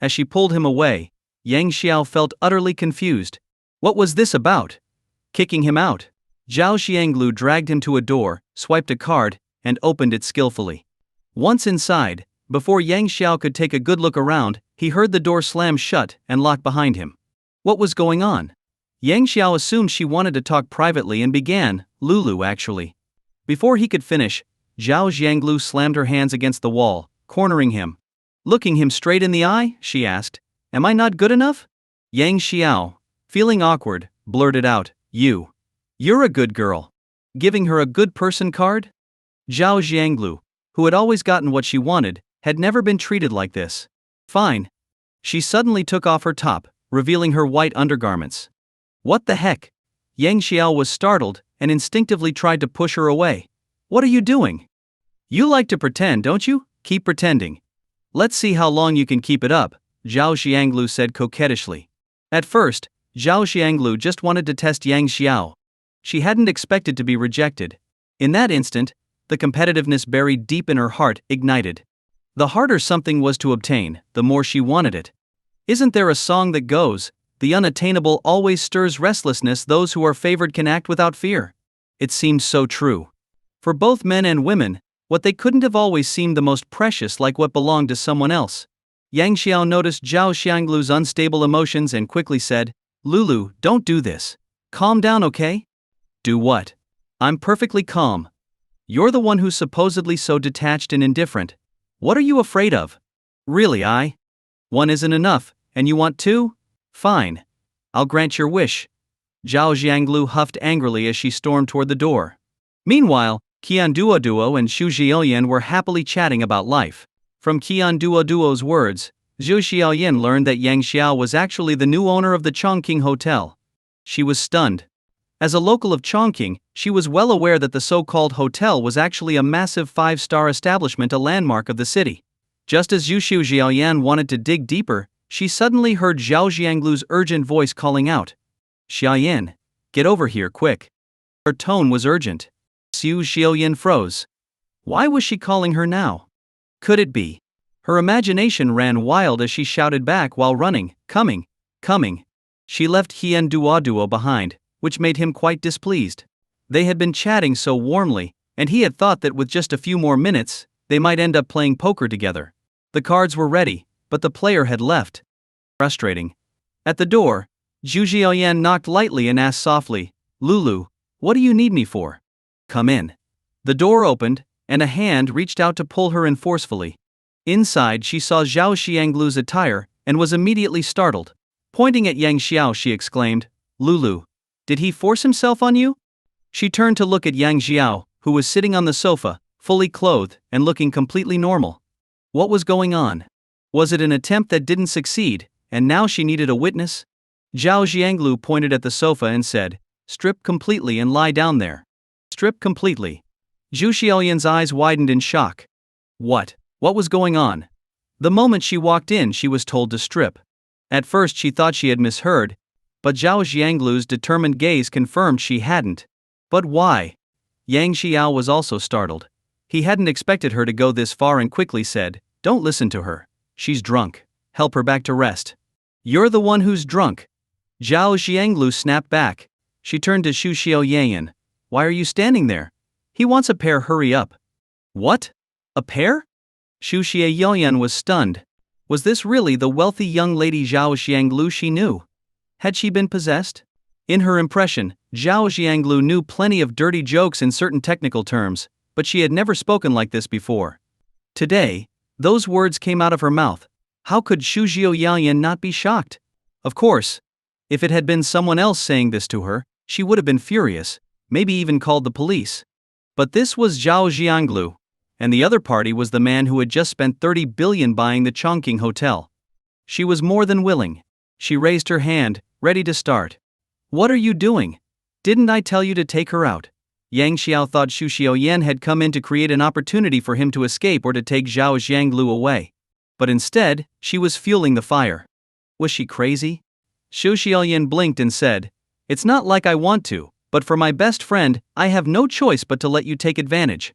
As she pulled him away, Yang Xiao felt utterly confused. What was this about? Kicking him out? Zhao Xianglu dragged him to a door, swiped a card, and opened it skillfully. Once inside, before Yang Xiao could take a good look around, he heard the door slam shut and lock behind him. What was going on? Yang Xiao assumed she wanted to talk privately and began, Lulu actually. Before he could finish, Zhao Xianglu slammed her hands against the wall, cornering him. Looking him straight in the eye, she asked, Am I not good enough? Yang Xiao, feeling awkward, blurted out, You're a good girl. Giving her a good person card? Zhao Xianglu, who had always gotten what she wanted, had never been treated like this. Fine. She suddenly took off her top, revealing her white undergarments. What the heck? Yang Xiao was startled and instinctively tried to push her away. What are you doing? You like to pretend, don't you? Keep pretending. Let's see how long you can keep it up, Zhao Xianglu said coquettishly. At first, Zhao Xianglu just wanted to test Yang Xiao. She hadn't expected to be rejected. In that instant, the competitiveness buried deep in her heart ignited. The harder something was to obtain, the more she wanted it. Isn't there a song that goes, The unattainable always stirs restlessness, those who are favored can act without fear? It seemed so true. For both men and women, what they couldn't have always seemed the most precious, like what belonged to someone else. Yang Xiao noticed Zhao Xianglu's unstable emotions and quickly said, Lulu, don't do this. Calm down, okay? Do what? I'm perfectly calm. You're the one who's supposedly so detached and indifferent. What are you afraid of? Really, one isn't enough, and you want 2? Fine. I'll grant your wish. Zhao Xianglu huffed angrily as she stormed toward the door. Meanwhile, Qian Duoduo and Xu Xiaoyan were happily chatting about life. From Qian Duoduo's words, Zhu Xiaoyan learned that Yang Xiao was actually the new owner of the Chongqing Hotel. She was stunned. As a local of Chongqing, she was well aware that the so-called hotel was actually a massive 5-star establishment, a landmark of the city. Just as Xu Xiaoyan wanted to dig deeper, she suddenly heard Zhao Xianglu's urgent voice calling out. Xiaoyan, get over here quick. Her tone was urgent. Xu Xiaoyan froze. Why was she calling her now? Could it be? Her imagination ran wild as she shouted back while running, Coming. She left Qian Duoduo behind, which made him quite displeased. They had been chatting so warmly, and he had thought that with just a few more minutes, they might end up playing poker together. The cards were ready, but the player had left. Frustrating. At the door, Zhu Xiaoyan knocked lightly and asked softly, Lulu, what do you need me for? Come in. The door opened, and a hand reached out to pull her in forcefully. Inside, she saw Zhao Xianglu's attire, and was immediately startled. Pointing at Yang Xiao, she exclaimed, Lulu, did he force himself on you? She turned to look at Yang Xiao, who was sitting on the sofa, fully clothed, and looking completely normal. What was going on? Was it an attempt that didn't succeed, and now she needed a witness? Zhao Xianglu pointed at the sofa and said, Strip completely and lie down there. Strip completely. Zhu Xiaoyan's eyes widened in shock. What was going on? The moment she walked in, she was told to strip. At first she thought she had misheard, but Zhao Xianglu's determined gaze confirmed she hadn't. But why? Yang Xiao was also startled. He hadn't expected her to go this far and quickly said, "Don't listen to her. She's drunk. Help her back to rest." "You're the one who's drunk." Zhao Xianglu snapped back. She turned to Xu Xiaoyan. "Why are you standing there? He wants a pair, hurry up." "What? A pair?" Xu Xiaoyan was stunned. Was this really the wealthy young lady Zhao Xianglu she knew? Had she been possessed? In her impression, Zhao Xianglu knew plenty of dirty jokes in certain technical terms, but she had never spoken like this before. Today, those words came out of her mouth. How could Xu Xiaoyan not be shocked? Of course, if it had been someone else saying this to her, she would have been furious, maybe even called the police. But this was Zhao Xianglu, and the other party was the man who had just spent 30 billion buying the Chongqing hotel. She was more than willing. She raised her hand, ready to start. "What are you doing? Didn't I tell you to take her out?" Yang Xiao thought Xu Xiaoyan had come in to create an opportunity for him to escape or to take Zhao Xianglu away. But instead, she was fueling the fire. Was she crazy? Xu Xiaoyan blinked and said, "It's not like I want to, but for my best friend, I have no choice but to let you take advantage.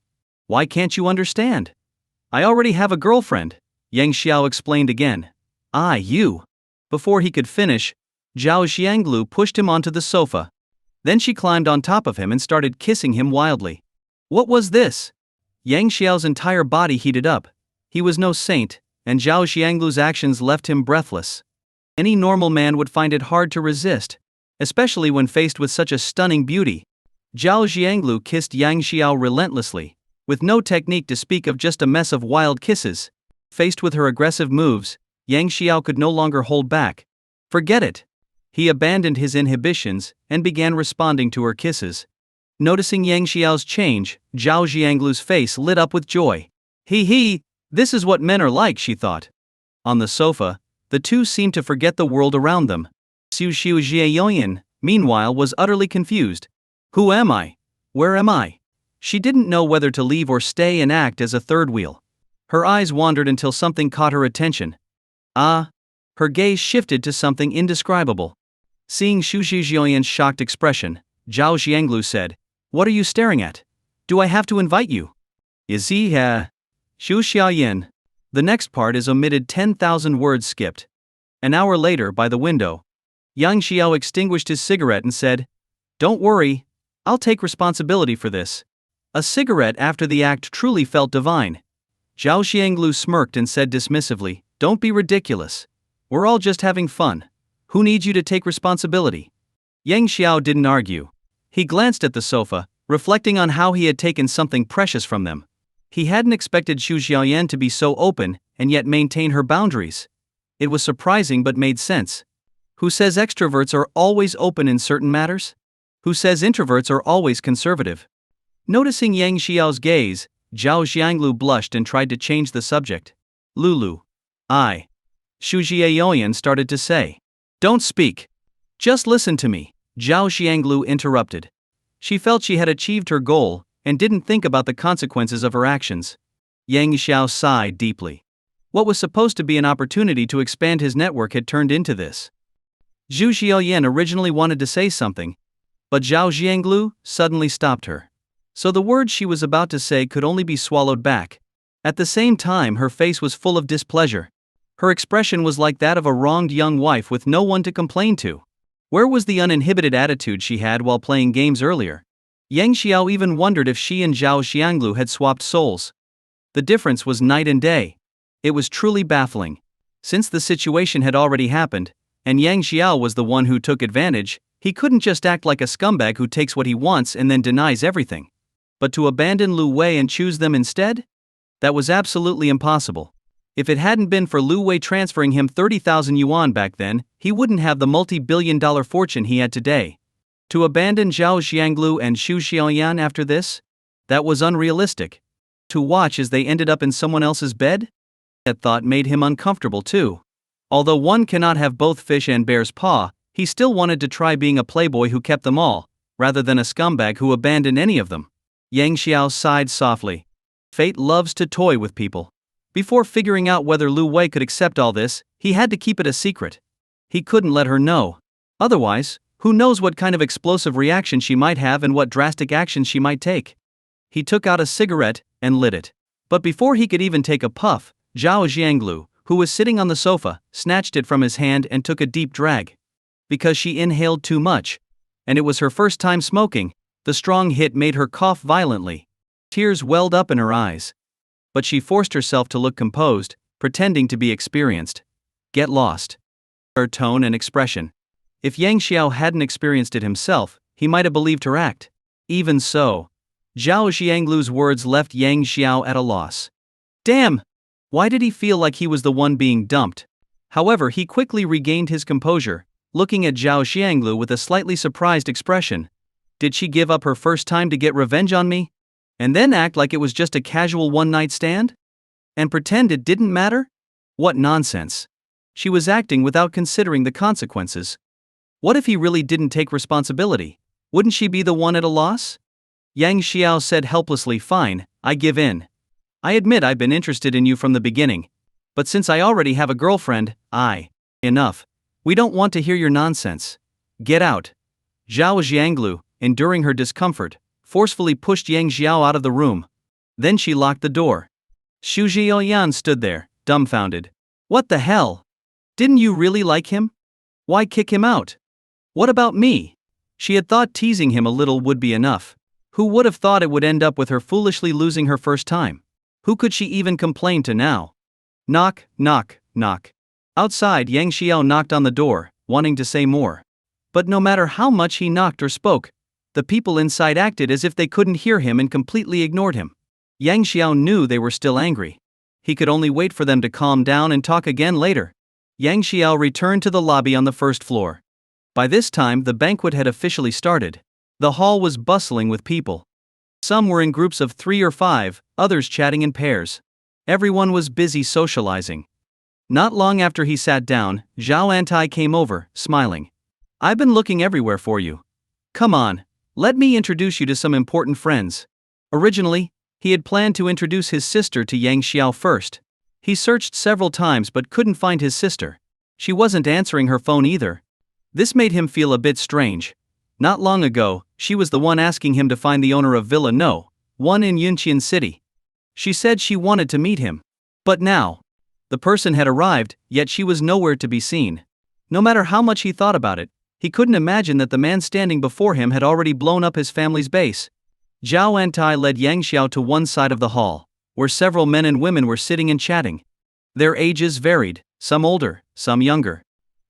Why can't you understand? I already have a girlfriend," Yang Xiao explained again. You." Before he could finish, Zhao Xianglu pushed him onto the sofa. Then she climbed on top of him and started kissing him wildly. What was this? Yang Xiao's entire body heated up. He was no saint, and Zhao Xianglu's actions left him breathless. Any normal man would find it hard to resist, especially when faced with such a stunning beauty. Zhao Xianglu kissed Yang Xiao relentlessly, with no technique to speak of, just a mess of wild kisses. Faced with her aggressive moves, Yang Xiao could no longer hold back. Forget it. He abandoned his inhibitions and began responding to her kisses. Noticing Yang Xiao's change, Zhao Xianglu's face lit up with joy. He, this is what men are like, she thought. On the sofa, the two seemed to forget the world around them. Xu Xiaoyan, meanwhile, was utterly confused. Who am I? Where am I? She didn't know whether to leave or stay and act as a third wheel. Her eyes wandered until something caught her attention. Her gaze shifted to something indescribable. Seeing Xu Xiaoyan's shocked expression, Zhao Xianglu said, "What are you staring at? Do I have to invite you?" Is he, Xu Xiaoyan. The next part is omitted, 10,000 words skipped. An hour later, by the window, Yang Xiao extinguished his cigarette and said, "Don't worry, I'll take responsibility for this." A cigarette after the act truly felt divine. Zhao Xianglu smirked and said dismissively, "Don't be ridiculous. We're all just having fun. Who needs you to take responsibility?" Yang Xiao didn't argue. He glanced at the sofa, reflecting on how he had taken something precious from them. He hadn't expected Xu Xiaoyan to be so open and yet maintain her boundaries. It was surprising but made sense. Who says extroverts are always open in certain matters? Who says introverts are always conservative? Noticing Yang Xiao's gaze, Zhao Xianglu blushed and tried to change the subject. "Lulu. Xu Xiaoyan started to say. "Don't speak. Just listen to me," Zhao Xianglu interrupted. She felt she had achieved her goal and didn't think about the consequences of her actions. Yang Xiao sighed deeply. What was supposed to be an opportunity to expand his network had turned into this. Xu Xiaoyan originally wanted to say something, but Zhao Xianglu suddenly stopped her. So the words she was about to say could only be swallowed back. At the same time, her face was full of displeasure. Her expression was like that of a wronged young wife with no one to complain to. Where was the uninhibited attitude she had while playing games earlier? Yang Xiao even wondered if she and Zhao Xianglu had swapped souls. The difference was night and day. It was truly baffling. Since the situation had already happened, and Yang Xiao was the one who took advantage, he couldn't just act like a scumbag who takes what he wants and then denies everything. But to abandon Lu Wei and choose them instead? That was absolutely impossible. If it hadn't been for Lu Wei transferring him 30,000 yuan back then, he wouldn't have the multi-billion-dollar fortune he had today. To abandon Zhao Xianglu and Xu Xiaoyan after this? That was unrealistic. To watch as they ended up in someone else's bed? That thought made him uncomfortable too. Although one cannot have both fish and bear's paw, he still wanted to try being a playboy who kept them all, rather than a scumbag who abandoned any of them. Yang Xiao sighed softly. Fate loves to toy with people. Before figuring out whether Lu Wei could accept all this, he had to keep it a secret. He couldn't let her know. Otherwise, who knows what kind of explosive reaction she might have and what drastic actions she might take. He took out a cigarette and lit it. But before he could even take a puff, Zhao Jianglu, who was sitting on the sofa, snatched it from his hand and took a deep drag. Because she inhaled too much, and it was her first time smoking, the strong hit made her cough violently. Tears welled up in her eyes. But she forced herself to look composed, pretending to be experienced. Get lost. Her tone and expression. If Yang Xiao hadn't experienced it himself, he might have believed her act. Even so, Zhao Jianglu's words left Yang Xiao at a loss. Damn! Why did he feel like he was the one being dumped? However, he quickly regained his composure, looking at Zhao Jianglu with a slightly surprised expression. Did she give up her first time to get revenge on me? And then act like it was just a casual one-night stand? And pretend it didn't matter? What nonsense. She was acting without considering the consequences. What if he really didn't take responsibility? Wouldn't she be the one at a loss? Yang Xiao said helplessly, fine, I give in. I admit I've been interested in you from the beginning. But since I already have a girlfriend, enough. We don't want to hear your nonsense. Get out. Zhao Jianglu, enduring her discomfort, forcefully pushed Yang Xiao out of the room. Then she locked the door. Xu Jiaoyan stood there, dumbfounded. What the hell? Didn't you really like him? Why kick him out? What about me? She had thought teasing him a little would be enough. Who would have thought it would end up with her foolishly losing her first time? Who could she even complain to now? Knock, knock, knock. Outside, Yang Xiao knocked on the door, wanting to say more. But no matter how much he knocked or spoke, the people inside acted as if they couldn't hear him and completely ignored him. Yang Xiao knew they were still angry. He could only wait for them to calm down and talk again later. Yang Xiao returned to the lobby on the first floor. By this time, the banquet had officially started. The hall was bustling with people. Some were in groups of 3 or 5, others chatting in pairs. Everyone was busy socializing. Not long after he sat down, Zhao Antai came over, smiling. I've been looking everywhere for you. Come on, let me introduce you to some important friends. Originally, he had planned to introduce his sister to Yang Xiao first. He searched several times but couldn't find his sister. She wasn't answering her phone either. This made him feel a bit strange. Not long ago, she was the one asking him to find the owner of Villa No. 1 in Yunqian City. She said she wanted to meet him. But now, the person had arrived, yet she was nowhere to be seen. No matter how much he thought about it, he couldn't imagine that the man standing before him had already blown up his family's base. Zhao Antai led Yang Xiao to one side of the hall, where several men and women were sitting and chatting. Their ages varied, some older, some younger.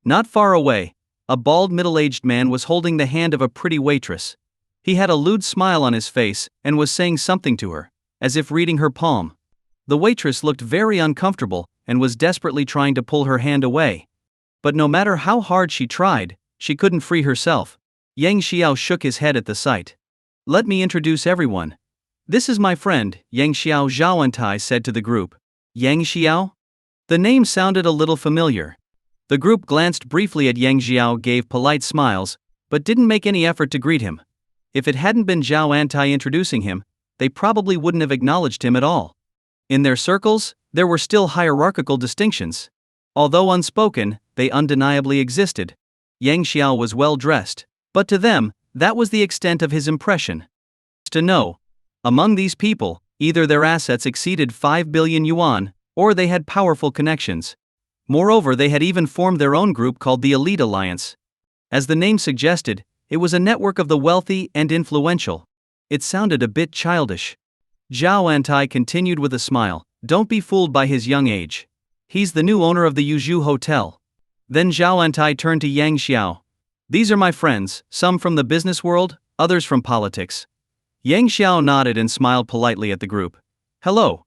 Not far away, a bald middle-aged man was holding the hand of a pretty waitress. He had a lewd smile on his face and was saying something to her, as if reading her palm. The waitress looked very uncomfortable and was desperately trying to pull her hand away. But no matter how hard she tried, she couldn't free herself. Yang Xiao shook his head at the sight. Let me introduce everyone. This is my friend, Yang Xiao. Zhao Antai said to the group. Yang Xiao? The name sounded a little familiar. The group glanced briefly at Yang Xiao, gave polite smiles, but didn't make any effort to greet him. If it hadn't been Zhao Antai introducing him, they probably wouldn't have acknowledged him at all. In their circles, there were still hierarchical distinctions. Although unspoken, they undeniably existed. Yang Xiao was well dressed, but to them, that was the extent of his impression. To know, among these people, either their assets exceeded 5 billion yuan, or they had powerful connections. Moreover, they had even formed their own group called the Elite Alliance. As the name suggested, it was a network of the wealthy and influential. It sounded a bit childish. Zhao Antai continued with a smile, don't be fooled by his young age. He's the new owner of the Yuzhu Hotel. Then Zhao Antai turned to Yang Xiao. These are my friends, some from the business world, others from politics. Yang Xiao nodded and smiled politely at the group. Hello.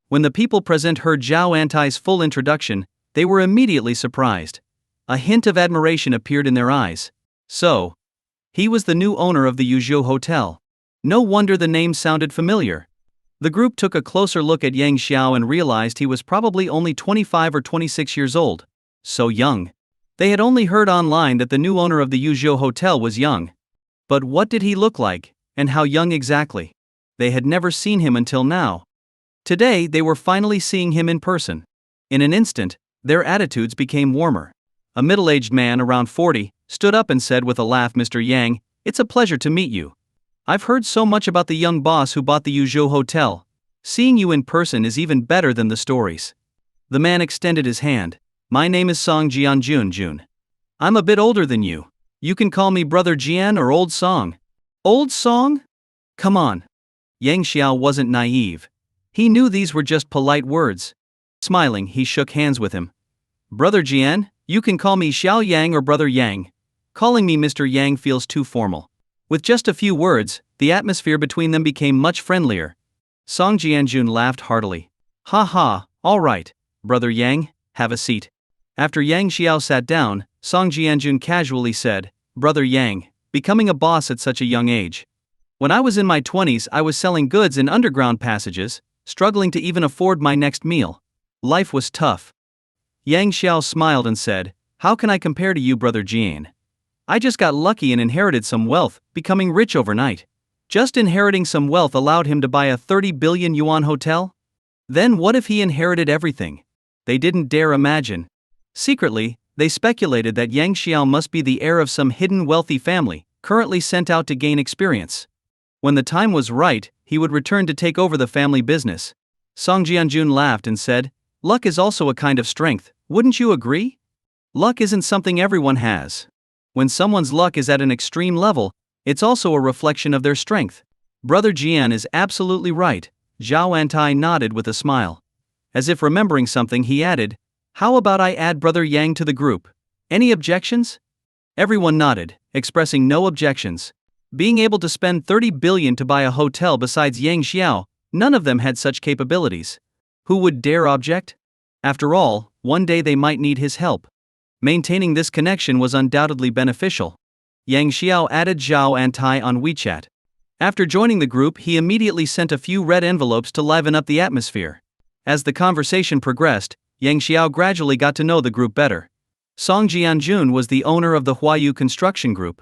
When the people present heard Zhao Antai's full introduction, they were immediately surprised. A hint of admiration appeared in their eyes. So, he was the new owner of the Yuzhou Hotel. No wonder the name sounded familiar. The group took a closer look at Yang Xiao and realized he was probably only 25 or 26 years old. So young. They had only heard online that the new owner of the Yuzhou Hotel was young. But what did he look like, and how young exactly? They had never seen him until now. Today they were finally seeing him in person. In an instant, their attitudes became warmer. A middle-aged man around 40 stood up and said with a laugh, "Mr. Yang, it's a pleasure to meet you. I've heard so much about the young boss who bought the Yuzhou Hotel. Seeing you in person is even better than the stories." The man extended his hand. "My name is Song Jianjun. I'm a bit older than you. You can call me Brother Jian or Old Song." "Old Song? Come on." Yang Xiao wasn't naive. He knew these were just polite words. Smiling, he shook hands with him. "Brother Jian, you can call me Xiao Yang or Brother Yang. Calling me Mr. Yang feels too formal." With just a few words, the atmosphere between them became much friendlier. Song Jianjun laughed heartily. "Ha ha, all right, Brother Yang, have a seat." After Yang Xiao sat down, Song Jianjun casually said, "Brother Yang, becoming a boss at such a young age. When I was in my 20s, I was selling goods in underground passages, struggling to even afford my next meal. Life was tough." Yang Xiao smiled and said, "How can I compare to you, Brother Jian? I just got lucky and inherited some wealth, becoming rich overnight." Just inheriting some wealth allowed him to buy a 30 billion yuan hotel? Then what if he inherited everything? They didn't dare imagine. Secretly, they speculated that Yang Xiao must be the heir of some hidden wealthy family, currently sent out to gain experience. When the time was right, he would return to take over the family business. Song Jianjun laughed and said, "Luck is also a kind of strength, wouldn't you agree? Luck isn't something everyone has. When someone's luck is at an extreme level, it's also a reflection of their strength." "Brother Jian is absolutely right," Zhao Antai nodded with a smile. As if remembering something, he added, "How about I add Brother Yang to the group? Any objections?" Everyone nodded, expressing no objections. Being able to spend 30 billion to buy a hotel besides Yang Xiao, none of them had such capabilities. Who would dare object? After all, one day they might need his help. Maintaining this connection was undoubtedly beneficial. Yang Xiao added Zhao Antai on WeChat. After joining the group, he immediately sent a few red envelopes to liven up the atmosphere. As the conversation progressed, Yang Xiao gradually got to know the group better. Song Jianjun was the owner of the Huayu Construction Group.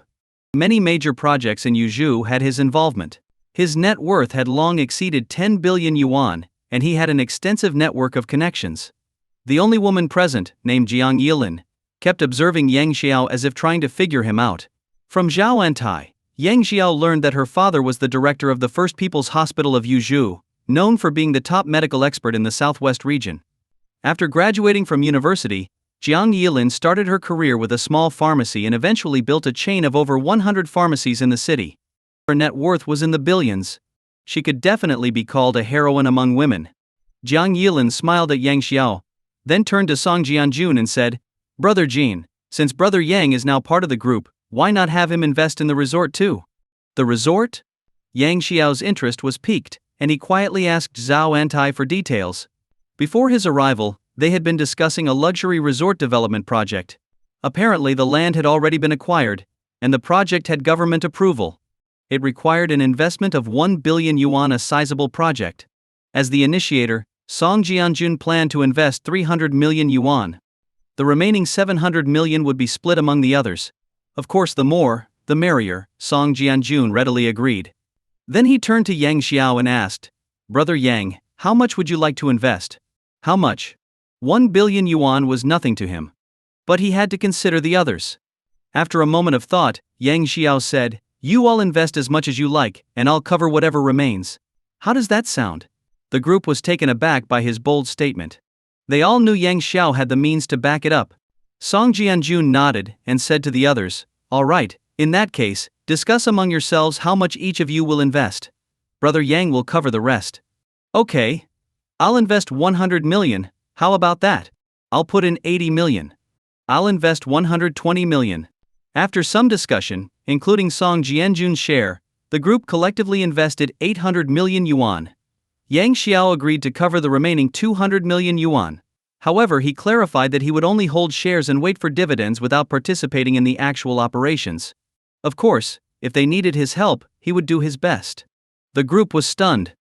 Many major projects in Yuzhou had his involvement. His net worth had long exceeded 10 billion yuan, and he had an extensive network of connections. The only woman present, named Jiang Yilin, kept observing Yang Xiao as if trying to figure him out. From Zhao Antai, Yang Xiao learned that her father was the director of the First People's Hospital of Yuzhou, known for being the top medical expert in the southwest region. After graduating from university, Jiang Yilin started her career with a small pharmacy and eventually built a chain of over 100 pharmacies in the city. Her net worth was in the billions. She could definitely be called a heroine among women. Jiang Yilin smiled at Yang Xiao, then turned to Song Jianjun and said, "Brother Jin, since Brother Yang is now part of the group, why not have him invest in the resort too?" "The resort?" Yang Xiao's interest was piqued, and he quietly asked Zhao Antai for details. Before his arrival, they had been discussing a luxury resort development project. Apparently the land had already been acquired, and the project had government approval. It required an investment of 1 billion yuan, a sizable project. As the initiator, Song Jianjun planned to invest 300 million yuan. The remaining 700 million would be split among the others. Of course, the more, the merrier, Song Jianjun readily agreed. Then he turned to Yang Xiao and asked, "Brother Yang, how much would you like to invest?" "How much?" 1 billion yuan was nothing to him. But he had to consider the others. After a moment of thought, Yang Xiao said, "You all invest as much as you like, and I'll cover whatever remains." "How does that sound?" The group was taken aback by his bold statement. They all knew Yang Xiao had the means to back it up. Song Jianjun nodded and said to the others, "All right, in that case, discuss among yourselves how much each of you will invest. Brother Yang will cover the rest." "Okay. I'll invest 100 million, how about that? I'll put in 80 million. I'll invest 120 million. After some discussion, including Song Jianjun's share, the group collectively invested 800 million yuan. Yang Xiao agreed to cover the remaining 200 million yuan. However, he clarified that he would only hold shares and wait for dividends without participating in the actual operations. Of course, if they needed his help, he would do his best. The group was stunned.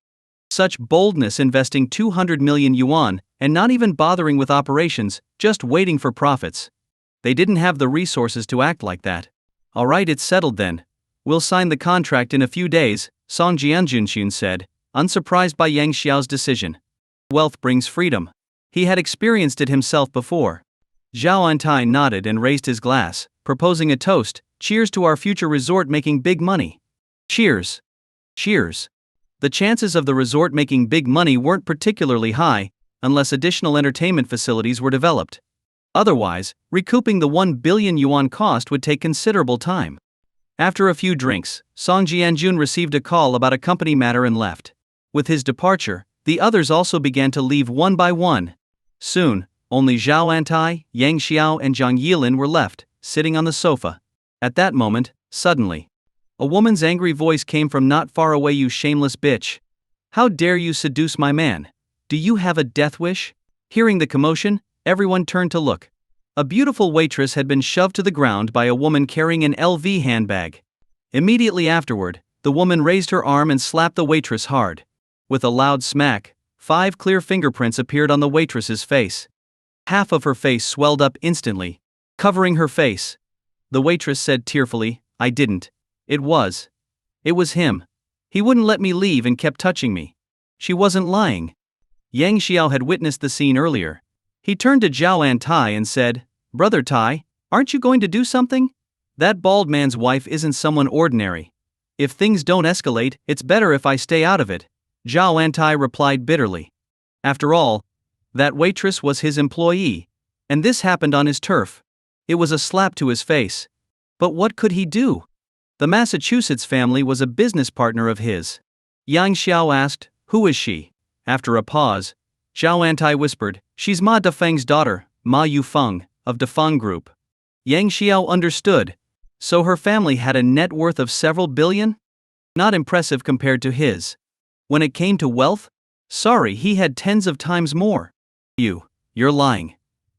Such boldness, investing 200 million yuan, and not even bothering with operations, just waiting for profits. They didn't have the resources to act like that. "All right, it's settled then. We'll sign the contract in a few days," Song Jianjun said, unsurprised by Yang Xiao's decision. Wealth brings freedom. He had experienced it himself before. Zhao Antai nodded and raised his glass, proposing a toast. Cheers to our future resort making big money. Cheers. Cheers. The chances of the resort making big money weren't particularly high, unless additional entertainment facilities were developed. Otherwise, recouping the 1 billion yuan cost would take considerable time. After a few drinks, Song Jianjun received a call about a company matter and left. With his departure, the others also began to leave one by one. Soon, only Zhao Antai, Yang Xiao and Zhang Yilin were left, sitting on the sofa. At that moment, suddenly, a woman's angry voice came from not far away. You shameless bitch. How dare you seduce my man? Do you have a death wish? Hearing the commotion, everyone turned to look. A beautiful waitress had been shoved to the ground by a woman carrying an LV handbag. Immediately afterward, the woman raised her arm and slapped the waitress hard. With a loud smack, 5 clear fingerprints appeared on the waitress's face. Half of her face swelled up instantly, covering her face. The waitress said tearfully, I didn't. It was him. He wouldn't let me leave and kept touching me. She wasn't lying. Yang Xiao had witnessed the scene earlier. He turned to Zhao Antai and said, Brother Tai, aren't you going to do something? That bald man's wife isn't someone ordinary. If things don't escalate, it's better if I stay out of it. Zhao Antai replied bitterly. After all, that waitress was his employee, and this happened on his turf. It was a slap to his face. But what could he do? The Massachusetts family was a business partner of his. Yang Xiao asked, Who is she? After a pause, Zhao Antai whispered, She's Ma Dafeng's daughter, Ma Yufeng, of Dafeng Group. Yang Xiao understood. So her family had a net worth of several billion? Not impressive compared to his. When it came to wealth? Sorry, he had tens of times more. You're lying.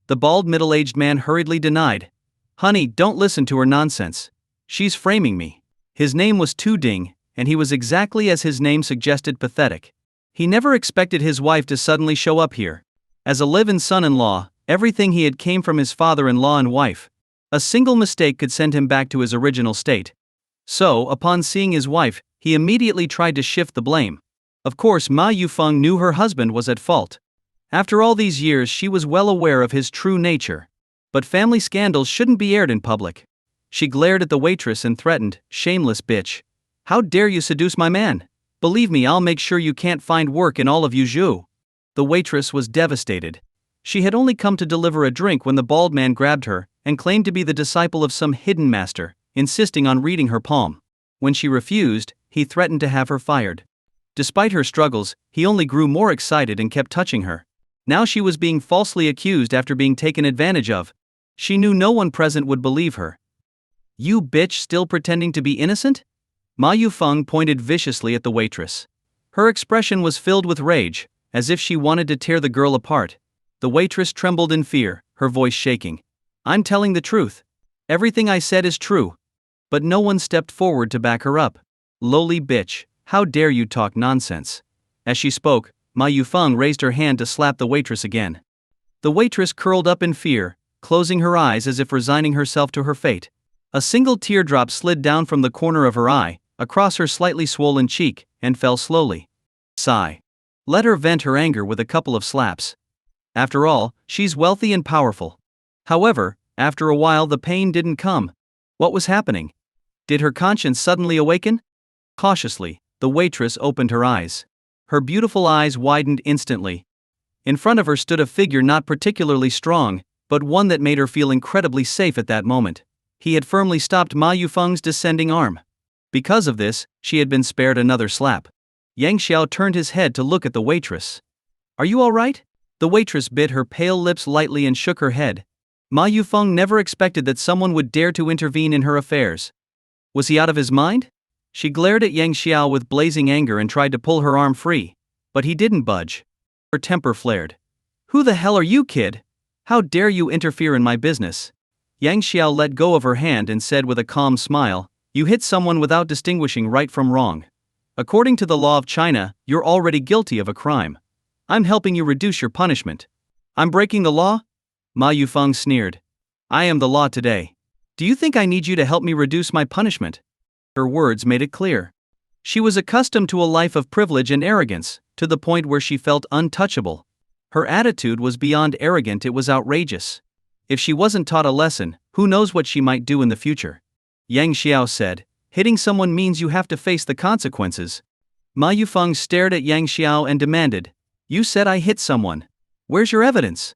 The bald middle-aged man hurriedly denied. Honey, don't listen to her nonsense. She's framing me. His name was Tu Ding, and he was exactly as his name suggested, pathetic. He never expected his wife to suddenly show up here. As a live-in son-in-law, everything he had came from his father-in-law and wife. A single mistake could send him back to his original state. So, upon seeing his wife, he immediately tried to shift the blame. Of course, Ma Yufeng knew her husband was at fault. After all these years, she was well aware of his true nature. But family scandals shouldn't be aired in public. She glared at the waitress and threatened, Shameless bitch. How dare you seduce my man? Believe me, I'll make sure you can't find work in all of Yuzhou. The waitress was devastated. She had only come to deliver a drink when the bald man grabbed her and claimed to be the disciple of some hidden master, insisting on reading her palm. When she refused, he threatened to have her fired. Despite her struggles, he only grew more excited and kept touching her. Now she was being falsely accused after being taken advantage of. She knew no one present would believe her. You bitch, still pretending to be innocent? Ma Yufeng pointed viciously at the waitress. Her expression was filled with rage, as if she wanted to tear the girl apart. The waitress trembled in fear, her voice shaking. I'm telling the truth. Everything I said is true. But no one stepped forward to back her up. Lowly bitch, how dare you talk nonsense? As she spoke, Ma Yufeng raised her hand to slap the waitress again. The waitress curled up in fear, closing her eyes as if resigning herself to her fate. A single teardrop slid down from the corner of her eye, across her slightly swollen cheek, and fell slowly. Sigh. Let her vent her anger with a couple of slaps. After all, she's wealthy and powerful. However, after a while the pain didn't come. What was happening? Did her conscience suddenly awaken? Cautiously, the waitress opened her eyes. Her beautiful eyes widened instantly. In front of her stood a figure not particularly strong, but one that made her feel incredibly safe at that moment. He had firmly stopped Ma Yufeng's descending arm. Because of this, she had been spared another slap. Yang Xiao turned his head to look at the waitress. Are you all right? The waitress bit her pale lips lightly and shook her head. Ma Yufeng never expected that someone would dare to intervene in her affairs. Was he out of his mind? She glared at Yang Xiao with blazing anger and tried to pull her arm free. But he didn't budge. Her temper flared. Who the hell are you, kid? How dare you interfere in my business? Yang Xiao let go of her hand and said with a calm smile, You hit someone without distinguishing right from wrong. According to the law of China, you're already guilty of a crime. I'm helping you reduce your punishment. I'm breaking the law? Ma Yufeng sneered. I am the law today. Do you think I need you to help me reduce my punishment? Her words made it clear. She was accustomed to a life of privilege and arrogance, to the point where she felt untouchable. Her attitude was beyond arrogant, it was outrageous. If she wasn't taught a lesson, who knows what she might do in the future. Yang Xiao said, hitting someone means you have to face the consequences. Ma Yufeng stared at Yang Xiao and demanded, you said I hit someone. Where's your evidence?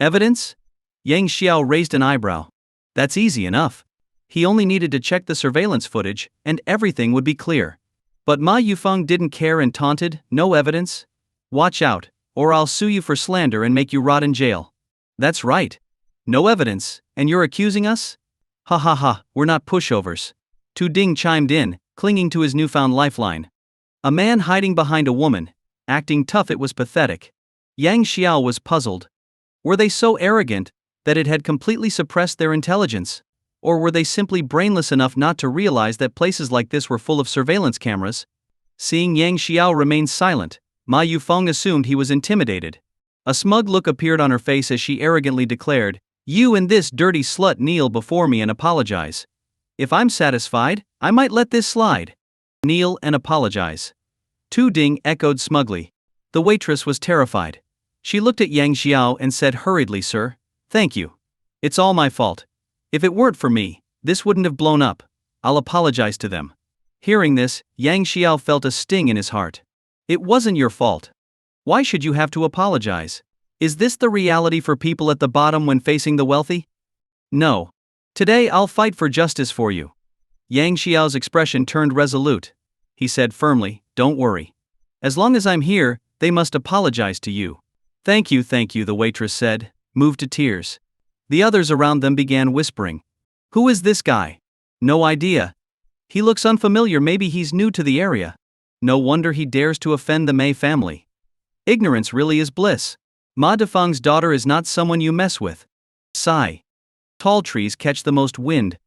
Evidence? Yang Xiao raised an eyebrow. That's easy enough. He only needed to check the surveillance footage, and everything would be clear. But Ma Yufeng didn't care and taunted, no evidence? Watch out, or I'll sue you for slander and make you rot in jail. That's right. No evidence, and you're accusing us? Ha ha ha, we're not pushovers. Tu Ding chimed in, clinging to his newfound lifeline. A man hiding behind a woman, acting tough, it was pathetic. Yang Xiao was puzzled. Were they so arrogant that it had completely suppressed their intelligence? Or were they simply brainless enough not to realize that places like this were full of surveillance cameras? Seeing Yang Xiao remain silent, Ma Yufeng assumed he was intimidated. A smug look appeared on her face as she arrogantly declared, you and this dirty slut kneel before me and apologize. If I'm satisfied, I might let this slide. Kneel and apologize. Tu Ding echoed smugly. The waitress was terrified. She looked at Yang Xiao and said hurriedly, sir, thank you. It's all my fault. If it weren't for me, this wouldn't have blown up. I'll apologize to them. Hearing this, Yang Xiao felt a sting in his heart. It wasn't your fault. Why should you have to apologize? Is this the reality for people at the bottom when facing the wealthy? No. Today I'll fight for justice for you. Yang Xiao's expression turned resolute. He said firmly, don't worry. As long as I'm here, they must apologize to you. Thank you, the waitress said, moved to tears. The others around them began whispering. Who is this guy? No idea. He looks unfamiliar, maybe he's new to the area. No wonder he dares to offend the Mei family. Ignorance really is bliss. Ma Defeng's daughter is not someone you mess with. Sigh. Tall trees catch the most wind.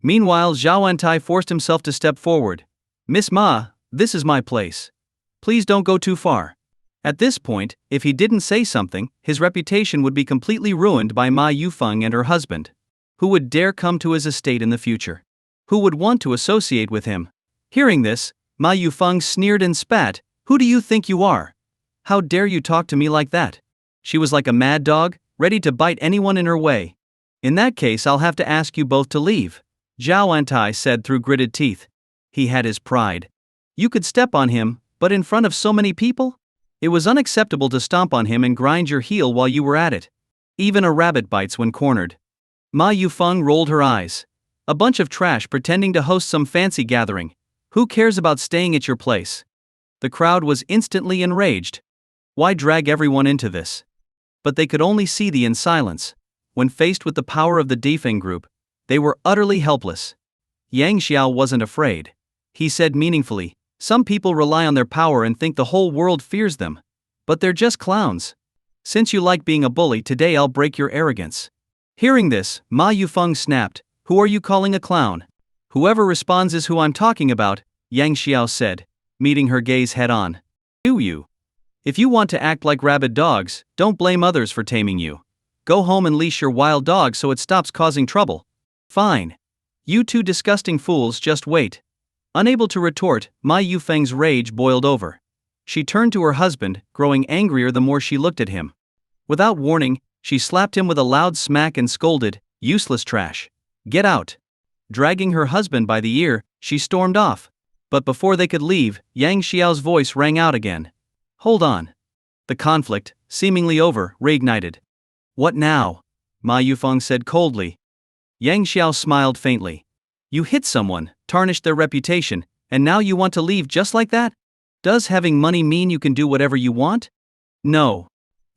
Meanwhile, Zhao Antai forced himself to step forward. Miss Ma, this is my place. Please don't go too far. At this point, if he didn't say something, his reputation would be completely ruined by Ma Yufeng and her husband. Who would dare come to his estate in the future? Who would want to associate with him? Hearing this, Ma Yufeng sneered and spat, who do you think you are? How dare you talk to me like that? She was like a mad dog, ready to bite anyone in her way. In that case, I'll have to ask you both to leave, Zhao Antai said through gritted teeth. He had his pride. You could step on him, but in front of so many people? It was unacceptable to stomp on him and grind your heel while you were at it. Even a rabbit bites when cornered. Ma Yufeng rolled her eyes. A bunch of trash pretending to host some fancy gathering. Who cares about staying at your place? The crowd was instantly enraged. Why drag everyone into this? But they could only see in silence. When faced with the power of the Defeng group, they were utterly helpless. Yang Xiao wasn't afraid. He said meaningfully, some people rely on their power and think the whole world fears them. But they're just clowns. Since you like being a bully, today I'll break your arrogance. Hearing this, Ma Yufeng snapped, who are you calling a clown? Whoever responds is who I'm talking about, Yang Xiao said, meeting her gaze head on. Do you? If you want to act like rabid dogs, don't blame others for taming you. Go home and leash your wild dog so it stops causing trouble. Fine. You two disgusting fools, just wait. Unable to retort, Ma Yufeng's rage boiled over. She turned to her husband, growing angrier the more she looked at him. Without warning, she slapped him with a loud smack and scolded, useless trash. Get out. Dragging her husband by the ear, she stormed off. But before they could leave, Yang Xiao's voice rang out again. Hold on. The conflict, seemingly over, reignited. What now? Ma Yufeng said coldly. Yang Xiao smiled faintly. You hit someone, tarnished their reputation, and now you want to leave just like that? Does having money mean you can do whatever you want? No.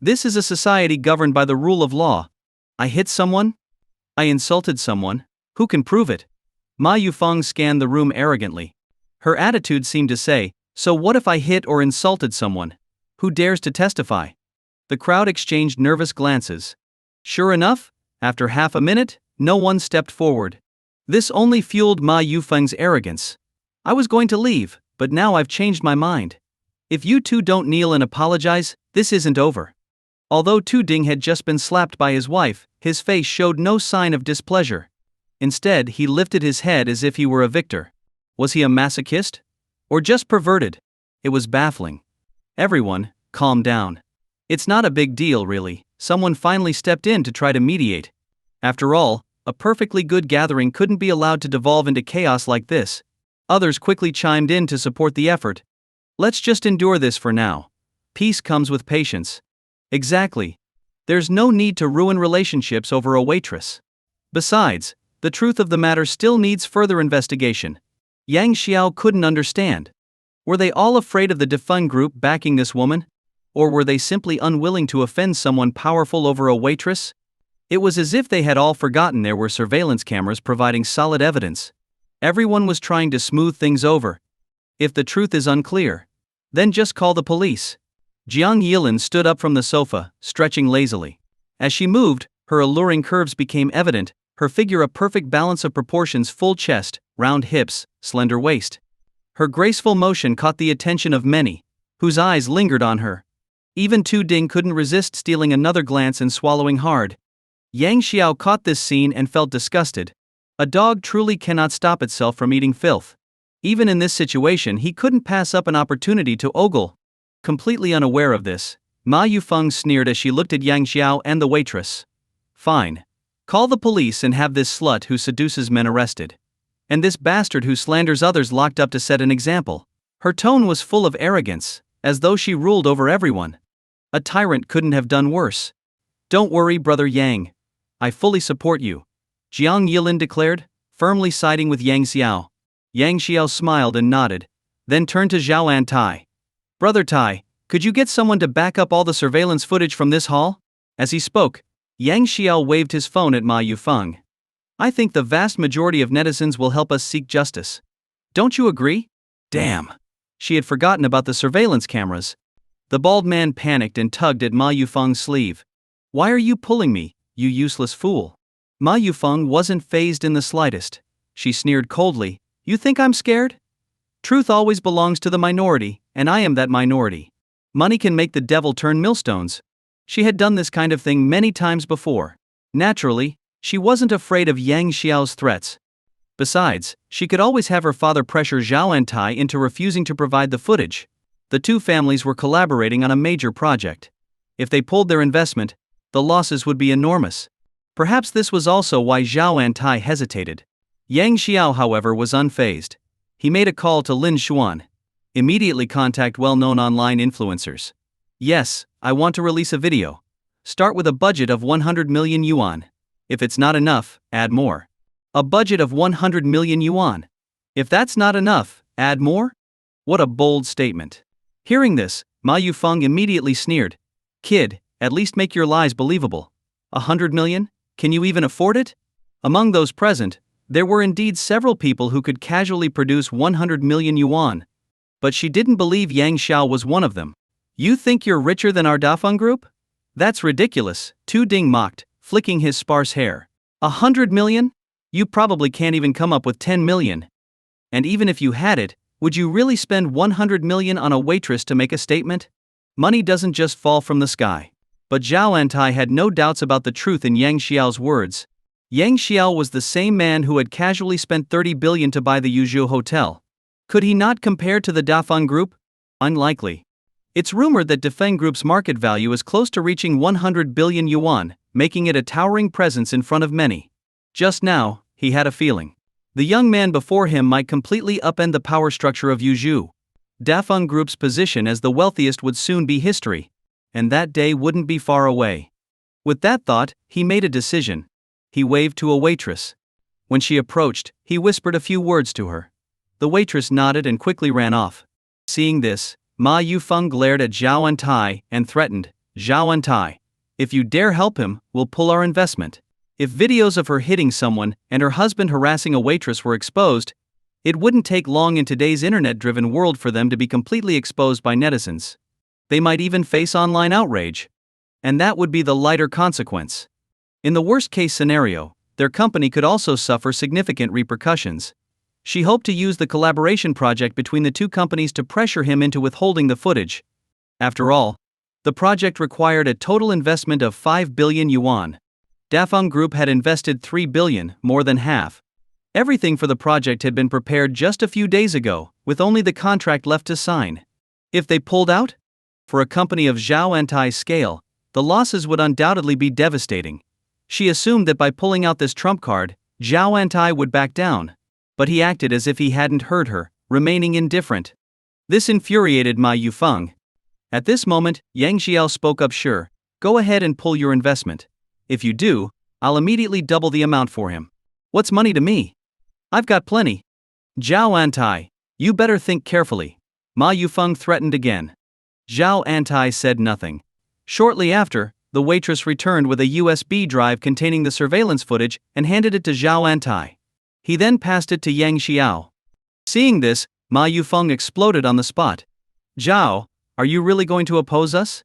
This is a society governed by the rule of law. I hit someone? I insulted someone? Who can prove it? Ma Yufeng scanned the room arrogantly. Her attitude seemed to say, so what if I hit or insulted someone? Who dares to testify? The crowd exchanged nervous glances. Sure enough, after half a minute, no one stepped forward. This only fueled Ma Yufeng's arrogance. I was going to leave, but now I've changed my mind. If you two don't kneel and apologize, this isn't over. Although Tu Ding had just been slapped by his wife, his face showed no sign of displeasure. Instead, he lifted his head as if he were a victor. Was he a masochist? Or just perverted? It was baffling. Everyone, calm down. It's not a big deal, really. Someone finally stepped in to try to mediate. After all, a perfectly good gathering couldn't be allowed to devolve into chaos like this. Others quickly chimed in to support the effort. Let's just endure this for now. Peace comes with patience. Exactly. There's no need to ruin relationships over a waitress. Besides, the truth of the matter still needs further investigation. Yang Xiao couldn't understand. Were they all afraid of the defund group backing this woman? Or were they simply unwilling to offend someone powerful over a waitress? It was as if they had all forgotten there were surveillance cameras providing solid evidence. Everyone was trying to smooth things over. If the truth is unclear, then just call the police. Jiang Yilin stood up from the sofa, stretching lazily. As she moved, her alluring curves became evident, her figure a perfect balance of proportions: full chest, round hips, slender waist. Her graceful motion caught the attention of many, whose eyes lingered on her. Even Tu Ding couldn't resist stealing another glance and swallowing hard. Yang Xiao caught this scene and felt disgusted. A dog truly cannot stop itself from eating filth. Even in this situation, he couldn't pass up an opportunity to ogle. Completely unaware of this, Ma Yufeng sneered as she looked at Yang Xiao and the waitress. Fine. Call the police and have this slut who seduces men arrested. And this bastard who slanders others locked up to set an example. Her tone was full of arrogance, as though she ruled over everyone. A tyrant couldn't have done worse. Don't worry, brother Yang. I fully support you, Jiang Yilin declared, firmly siding with Yang Xiao. Yang Xiao smiled and nodded, then turned to Zhao Tai. Brother Tai, could you get someone to back up all the surveillance footage from this hall? As he spoke, Yang Xiao waved his phone at Ma Yufeng. I think the vast majority of netizens will help us seek justice. Don't you agree? Damn. She had forgotten about the surveillance cameras. The bald man panicked and tugged at Ma Yufeng's sleeve. Why are you pulling me, you useless fool? Ma Yufeng wasn't fazed in the slightest. She sneered coldly. You think I'm scared? Truth always belongs to the minority, and I am that minority. Money can make the devil turn millstones. She had done this kind of thing many times before. Naturally, she wasn't afraid of Yang Xiao's threats. Besides, she could always have her father pressure Zhao Tai into refusing to provide the footage. The two families were collaborating on a major project. If they pulled their investment, the losses would be enormous. Perhaps this was also why Zhao Tai hesitated. Yang Xiao, however, was unfazed. He made a call to Lin Xuan. Immediately contact well-known online influencers. Yes, I want to release a video. Start with a budget of 100 million yuan. If it's not enough, add more. A budget of 100 million yuan. If that's not enough, add more? What a bold statement. Hearing this, Ma Yufeng immediately sneered. Kid, at least make your lies believable. 100 million? Can you even afford it? Among those present, there were indeed several people who could casually produce 100 million yuan. But she didn't believe Yang Xiao was one of them. You think you're richer than our Dafeng group? That's ridiculous, Tu Ding mocked, flicking his sparse hair. 100 million? You probably can't even come up with 10 million. And even if you had it, would you really spend 100 million on a waitress to make a statement? Money doesn't just fall from the sky. But Zhao Tai had no doubts about the truth in Yang Xiao's words. Yang Xiao was the same man who had casually spent 30 billion to buy the Yuzhou Hotel. Could he not compare to the Dafeng Group? Unlikely. It's rumored that Dafeng Group's market value is close to reaching 100 billion yuan, making it a towering presence in front of many. Just now, he had a feeling. The young man before him might completely upend the power structure of Yuzhou. Dafeng Group's position as the wealthiest would soon be history. And that day wouldn't be far away. With that thought, he made a decision. He waved to a waitress. When she approached, he whispered a few words to her. The waitress nodded and quickly ran off. Seeing this, Ma Yufeng glared at Zhao Tai and threatened, Zhao Tai, if you dare help him, we'll pull our investment. If videos of her hitting someone and her husband harassing a waitress were exposed, it wouldn't take long in today's internet-driven world for them to be completely exposed by netizens. They might even face online outrage. And that would be the lighter consequence. In the worst-case scenario, their company could also suffer significant repercussions. She hoped to use the collaboration project between the two companies to pressure him into withholding the footage. After all, the project required a total investment of 5 billion yuan. Dafeng Group had invested 3 billion, more than half. Everything for the project had been prepared just a few days ago, with only the contract left to sign. If they pulled out, For a company of Zhao Antai's scale, the losses would undoubtedly be devastating. She assumed that by pulling out this trump card, Zhao Antai would back down. But he acted as if he hadn't heard her, remaining indifferent. This infuriated Ma Yufeng. At this moment, Yang Xiao spoke up. Sure, go ahead and pull your investment. If you do, I'll immediately double the amount for him. What's money to me? I've got plenty. Zhao Antai, you better think carefully. Ma Yufeng threatened again. Zhao Antai said nothing. Shortly after, the waitress returned with a USB drive containing the surveillance footage and handed it to Zhao Antai. He then passed it to Yang Xiao. Seeing this, Ma Yufeng exploded on the spot. Zhao, are you really going to oppose us?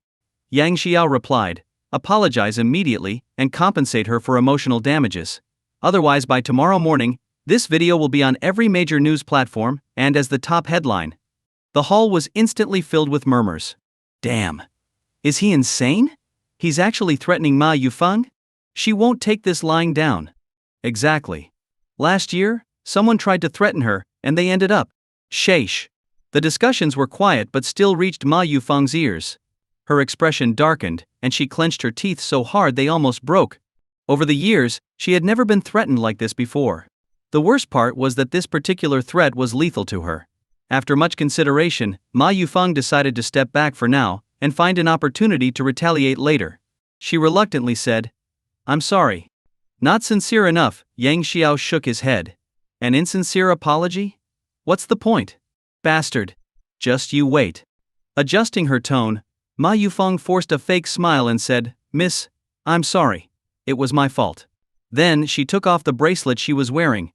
Yang Xiao replied, apologize immediately and compensate her for emotional damages. Otherwise by tomorrow morning, this video will be on every major news platform and as the top headline. The hall was instantly filled with murmurs. Damn. Is he insane? He's actually threatening Ma Yufeng? She won't take this lying down. Exactly. Last year, someone tried to threaten her, and they ended up. Sheesh. The discussions were quiet but still reached Ma Yufeng's ears. Her expression darkened, and she clenched her teeth so hard they almost broke. Over the years, she had never been threatened like this before. The worst part was that this particular threat was lethal to her. After much consideration, Ma Yufeng decided to step back for now and find an opportunity to retaliate later. She reluctantly said, I'm sorry. Not sincere enough. Yang Xiao shook his head. An insincere apology? What's the point? Bastard. Just you wait. Adjusting her tone, Ma Yufeng forced a fake smile and said, Miss, I'm sorry. It was my fault. Then she took off the bracelet she was wearing.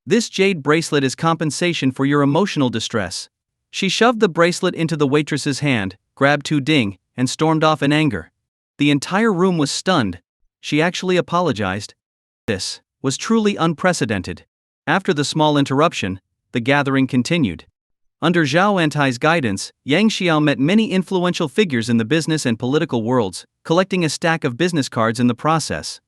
This jade bracelet is compensation for your emotional distress. She shoved the bracelet into the waitress's hand, grabbed Tu Ding, and stormed off in anger. The entire room was stunned. She actually apologized. This was truly unprecedented. After the small interruption, the gathering continued. Under Zhao Antai's guidance, Yang Xiao met many influential figures in the business and political worlds, collecting a stack of business cards in the process.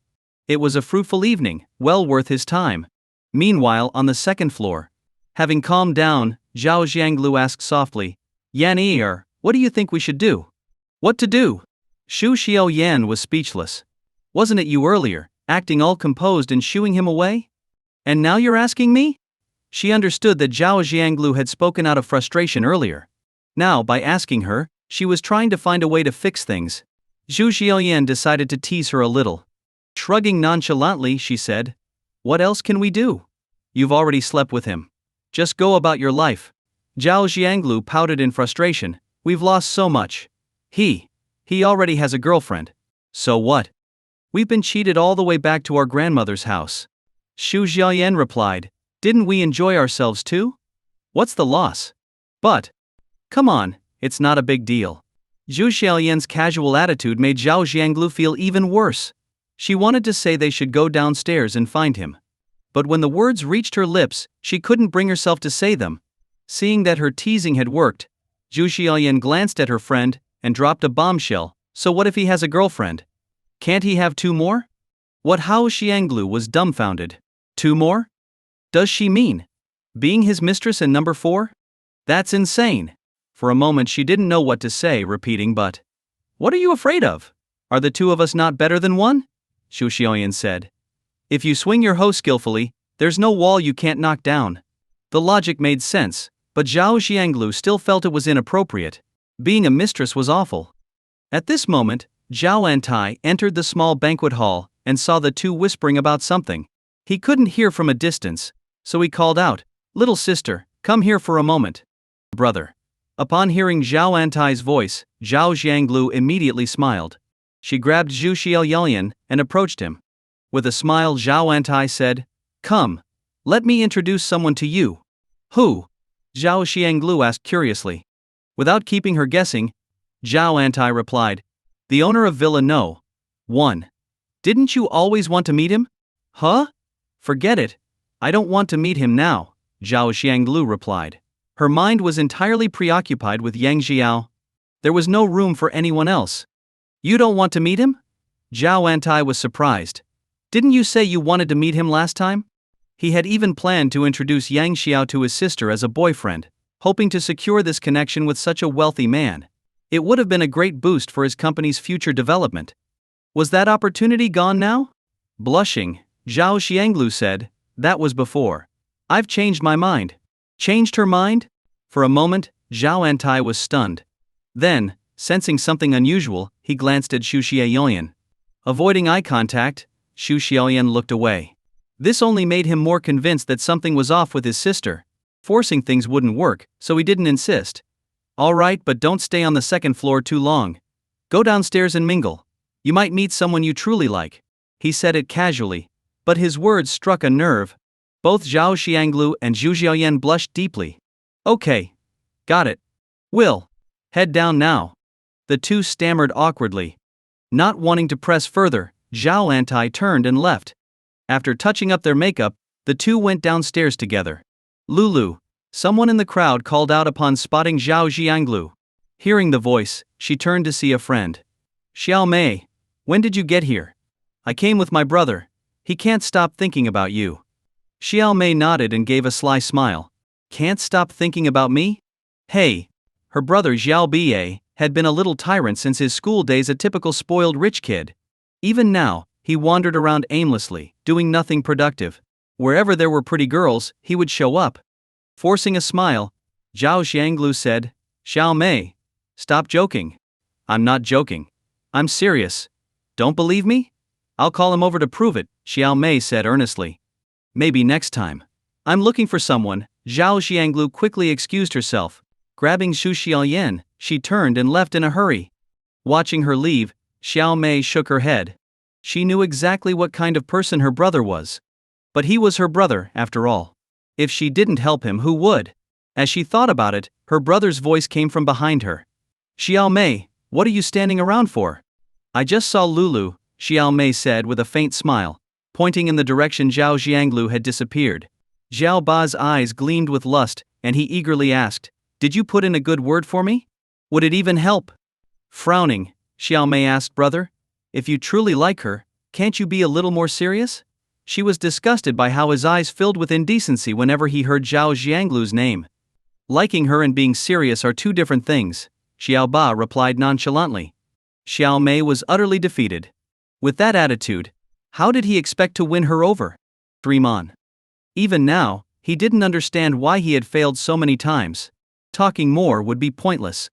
It was a fruitful evening, well worth his time. Meanwhile, on the second floor, having calmed down, Zhao Jianglu asked softly, Yan Er, what do you think we should do? What to do? Shu Xiao Yan was speechless. Wasn't it you earlier, acting all composed and shooing him away? And now you're asking me? She understood that Zhao Jianglu had spoken out of frustration earlier. Now, by asking her, she was trying to find a way to fix things. Zhu Xiaoyan decided to tease her a little. Shrugging nonchalantly, she said, What else can we do? You've already slept with him. Just go about your life. Zhao Jianglu pouted in frustration. We've lost so much. He already has a girlfriend. So what? We've been cheated all the way back to our grandmother's house. Shu Xiaoyan replied, Didn't we enjoy ourselves too? What's the loss? But, come on, it's not a big deal. Zhu Xiaoyan's casual attitude made Zhao Jianglu feel even worse. She wanted to say they should go downstairs and find him. But when the words reached her lips, she couldn't bring herself to say them. Seeing that her teasing had worked, Zhu Xiaoyan glanced at her friend and dropped a bombshell. So what if he has a girlfriend? Can't he have two more? What? Hao Xianglu was dumbfounded. Two more? Does she mean being his mistress and number 4? That's insane. For a moment she didn't know what to say, repeating, But what are you afraid of? Are the two of us not better than one? Shu Xiaoyan said. If you swing your hoe skillfully, there's no wall you can't knock down. The logic made sense, but Zhao Jianglu still felt it was inappropriate. Being a mistress was awful. At this moment, Zhao Antai entered the small banquet hall and saw the two whispering about something. He couldn't hear from a distance, so he called out, Little sister, come here for a moment. Brother. Upon hearing Zhao Antai's voice, Zhao Jianglu immediately smiled. She grabbed Zhu Xiaoyan and approached him. With a smile, Zhao Antai said, Come, let me introduce someone to you. Who? Zhao Jianglu asked curiously. Without keeping her guessing, Zhao Antai replied, The owner of Villa No. 1. Didn't you always want to meet him? Huh? Forget it. I don't want to meet him now, Zhao Jianglu replied. Her mind was entirely preoccupied with Yang Xiao. There was no room for anyone else. You don't want to meet him? Zhao Antai was surprised. Didn't you say you wanted to meet him last time? He had even planned to introduce Yang Xiao to his sister as a boyfriend, hoping to secure this connection with such a wealthy man. It would have been a great boost for his company's future development. Was that opportunity gone now? Blushing, Zhao Xianglu said, "That was before. I've changed my mind." Changed her mind? For a moment, Zhao Antai was stunned. Then, sensing something unusual, he glanced at Xu Xiaoyan. Avoiding eye contact, Xu Xiaoyan looked away. This only made him more convinced that something was off with his sister. Forcing things wouldn't work, so he didn't insist. "All right, but don't stay on the second floor too long. Go downstairs and mingle. You might meet someone you truly like." He said it casually, but his words struck a nerve. Both Zhao Xianglu and Xu Xiaoyan blushed deeply. "Okay. Got it. Will. Head down now." The two stammered awkwardly. Not wanting to press further, Zhao Antai turned and left. After touching up their makeup, the two went downstairs together. "Lulu," someone in the crowd called out upon spotting Zhao Xianglu. Hearing the voice, she turned to see a friend. "Xiao Mei, when did you get here?" "I came with my brother. He can't stop thinking about you." Xiao Mei nodded and gave a sly smile. "Can't stop thinking about me?" Hey! Her brother Xiao Ba had been a little tyrant since his school days, a typical spoiled rich kid. Even now, he wandered around aimlessly, doing nothing productive. Wherever there were pretty girls, he would show up. Forcing a smile, Zhao Xianglu said, "Xiao Mei, stop joking." "I'm not joking. I'm serious. Don't believe me? I'll call him over to prove it," Xiao Mei said earnestly. "Maybe next time. I'm looking for someone." Zhao Xianglu quickly excused herself. Grabbing Xu Xiaoyan, she turned and left in a hurry. Watching her leave, Xiao Mei shook her head. She knew exactly what kind of person her brother was. But he was her brother, after all. If she didn't help him, who would? As she thought about it, her brother's voice came from behind her. "Xiao Mei, what are you standing around for?" "I just saw Lulu," Xiao Mei said with a faint smile, pointing in the direction Zhao Xianglu had disappeared. Zhao Ba's eyes gleamed with lust, and he eagerly asked, "Did you put in a good word for me? Would it even help?" Frowning, Xiao Mei asked, "Brother, if you truly like her, can't you be a little more serious?" She was disgusted by how his eyes filled with indecency whenever he heard Zhao Xianglu's name. "Liking her and being serious are two different things," Xiao Ba replied nonchalantly. Xiao Mei was utterly defeated. With that attitude, how did he expect to win her over? Dream on. Even now, he didn't understand why he had failed so many times. Talking more would be pointless.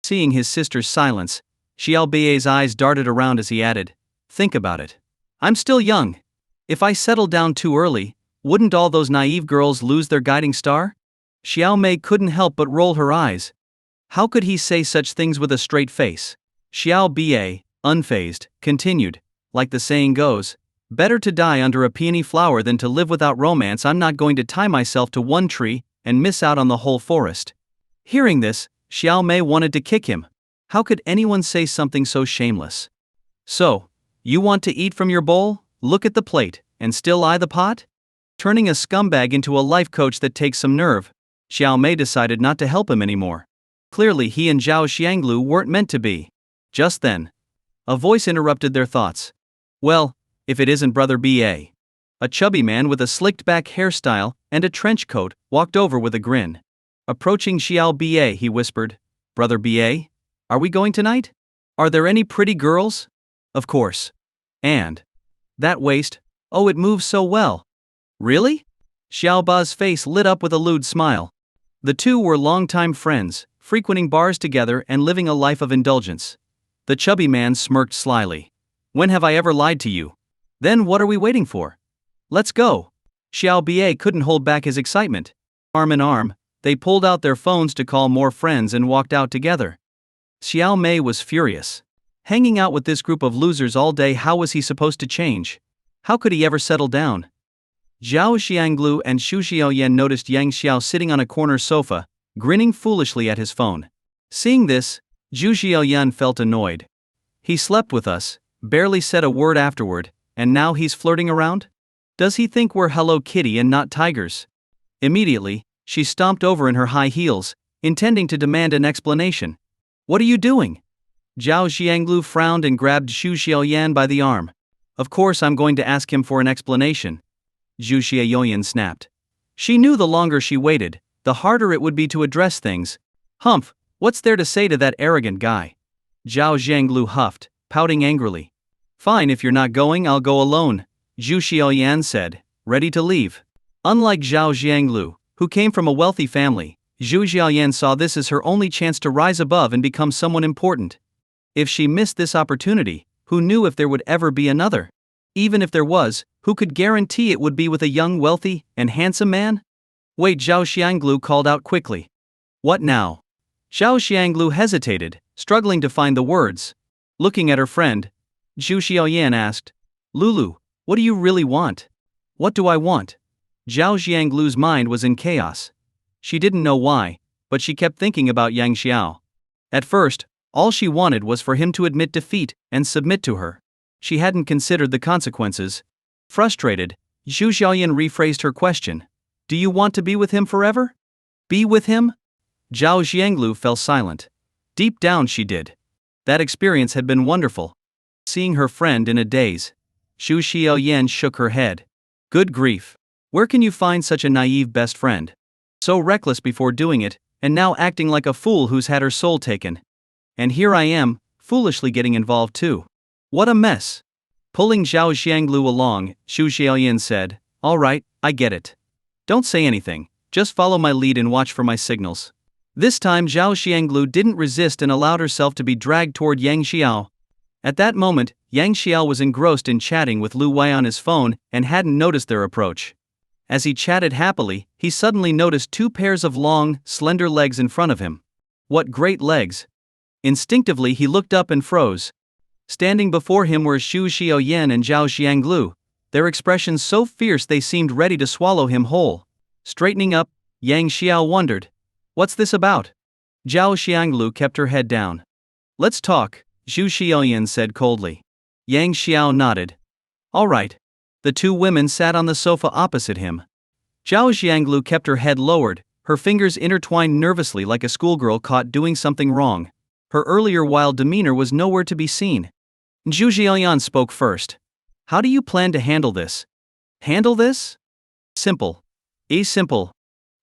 Seeing his sister's silence, Xiao Bai's eyes darted around as he added, "Think about it. I'm still young. If I settle down too early, wouldn't all those naive girls lose their guiding star?" Xiao Mei couldn't help but roll her eyes. How could he say such things with a straight face? Xiao Ba, unfazed, continued, "Like the saying goes, better to die under a peony flower than to live without romance. I'm not going to tie myself to one tree and miss out on the whole forest." Hearing this, Xiao Mei wanted to kick him. How could anyone say something so shameless? "So, you want to eat from your bowl, look at the plate, and still eye the pot?" Turning a scumbag into a life coach that takes some nerve, Xiao Mei decided not to help him anymore. Clearly he and Zhao Xianglu weren't meant to be. Just then, a voice interrupted their thoughts. "Well, if it isn't Brother B.A." A chubby man with a slicked-back hairstyle and a trench coat walked over with a grin. Approaching Xiao B.A., he whispered, "Brother B.A., are we going tonight? Are there any pretty girls?" "Of course. And that waist, oh, it moves so well." "Really?" Xiao Ba's face lit up with a lewd smile. The two were longtime friends, frequenting bars together and living a life of indulgence. The chubby man smirked slyly. "When have I ever lied to you? Then what are we waiting for? Let's go." Xiao Ba couldn't hold back his excitement. Arm in arm, they pulled out their phones to call more friends and walked out together. Xiao Mei was furious. Hanging out with this group of losers all day, how was he supposed to change? How could he ever settle down? Zhao Xianglu and Xu Xiaoyan noticed Yang Xiao sitting on a corner sofa, grinning foolishly at his phone. Seeing this, Zhu Xiaoyan felt annoyed. "He slept with us, barely said a word afterward, and now he's flirting around? Does he think we're Hello Kitty and not tigers?" Immediately, she stomped over in her high heels, intending to demand an explanation. "What are you doing?" Zhao Xianglu frowned and grabbed Xu Xiaoyan by the arm. "Of course I'm going to ask him for an explanation," Zhu Xiaoyan snapped. She knew the longer she waited, the harder it would be to address things. "Humph, What's there to say to that arrogant guy? Zhao Zhanglu huffed, pouting angrily. Fine, if you're not going, I'll go alone, Zhu Xiaoyan said, ready to leave. Unlike Zhao Zhanglu, who came from a wealthy family, Zhu Xiaoyan saw this as her only chance to rise above and become someone important. If she missed this opportunity, who knew if there would ever be another? Even if there was, who could guarantee it would be with a young, wealthy, and handsome man? Wait, Zhao Xianglu called out quickly. What now? Zhao Xianglu hesitated, struggling to find the words. Looking at her friend, Zhu Xiaoyan asked, Lulu, what do you really want? What do I want? Zhao Xianglu's mind was in chaos. She didn't know why, but she kept thinking about Yang Xiao. At first, all she wanted was for him to admit defeat and submit to her. She hadn't considered the consequences. Frustrated, Zhu Xiaoyan rephrased her question. Do you want to be with him forever? Be with him? Zhao Xianglu fell silent. Deep down she did. That experience had been wonderful. Seeing her friend in a daze. Zhu Xiaoyan shook her head. Good grief. Where can you find such a naive best friend? So reckless before doing it, and now acting like a fool who's had her soul taken. And here I am, foolishly getting involved too. What a mess. Pulling Zhao Xianglu along, Zhu Xiaoyan said, All right, I get it. Don't say anything, just follow my lead and watch for my signals. This time Zhao Xianglu didn't resist and allowed herself to be dragged toward Yang Xiao. At that moment, Yang Xiao was engrossed in chatting with Lu Wei on his phone and hadn't noticed their approach. As he chatted happily, he suddenly noticed two pairs of long, slender legs in front of him. What great legs! Instinctively he looked up and froze. Standing before him were Zhu Xiaoyan and Zhao Xianglu, their expressions so fierce they seemed ready to swallow him whole. Straightening up, Yang Xiao wondered, What's this about? Zhao Xianglu kept her head down. Let's talk, Zhu Xiaoyan said coldly. Yang Xiao nodded. All right. The two women sat on the sofa opposite him. Zhao Xianglu kept her head lowered, her fingers intertwined nervously like a schoolgirl caught doing something wrong. Her earlier wild demeanor was nowhere to be seen. Zhu Xiaoyan spoke first. How do you plan to handle this? Handle this? Simple. Simple.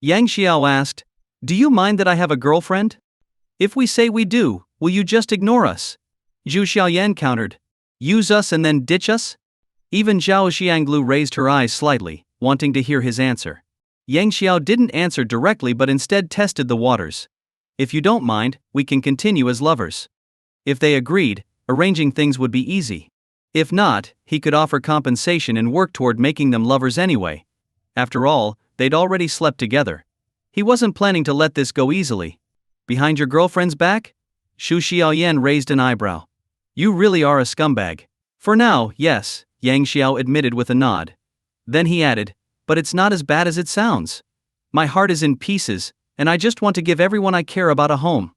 Yang Xiao asked, Do you mind that I have a girlfriend? If we say we do, will you just ignore us? Zhu Xiaoyan countered. Use us and then ditch us? Even Zhao Xianglu raised her eyes slightly, wanting to hear his answer. Yang Xiao didn't answer directly but instead tested the waters. If you don't mind, we can continue as lovers. If they agreed, arranging things would be easy. If not, he could offer compensation and work toward making them lovers anyway. After all, they'd already slept together. He wasn't planning to let this go easily. Behind your girlfriend's back? Zhu Xiaoyan raised an eyebrow. You really are a scumbag. For now, yes, Yang Xiao admitted with a nod. Then he added, But it's not as bad as it sounds. My heart is in pieces, and I just want to give everyone I care about a home.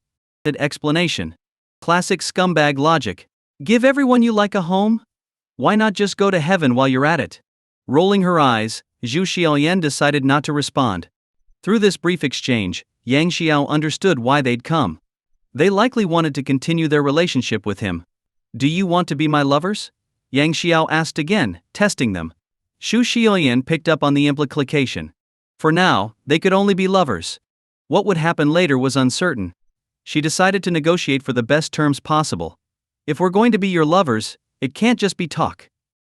Explanation. Classic scumbag logic. Give everyone you like a home? Why not just go to heaven while you're at it? Rolling her eyes, Zhu Xiaoyan decided not to respond. Through this brief exchange, Yang Xiao understood why they'd come. They likely wanted to continue their relationship with him. Do you want to be my lovers? Yang Xiao asked again, testing them. Zhu Xiaoyan picked up on the implication. For now, they could only be lovers. What would happen later was uncertain. She decided to negotiate for the best terms possible. If we're going to be your lovers, it can't just be talk.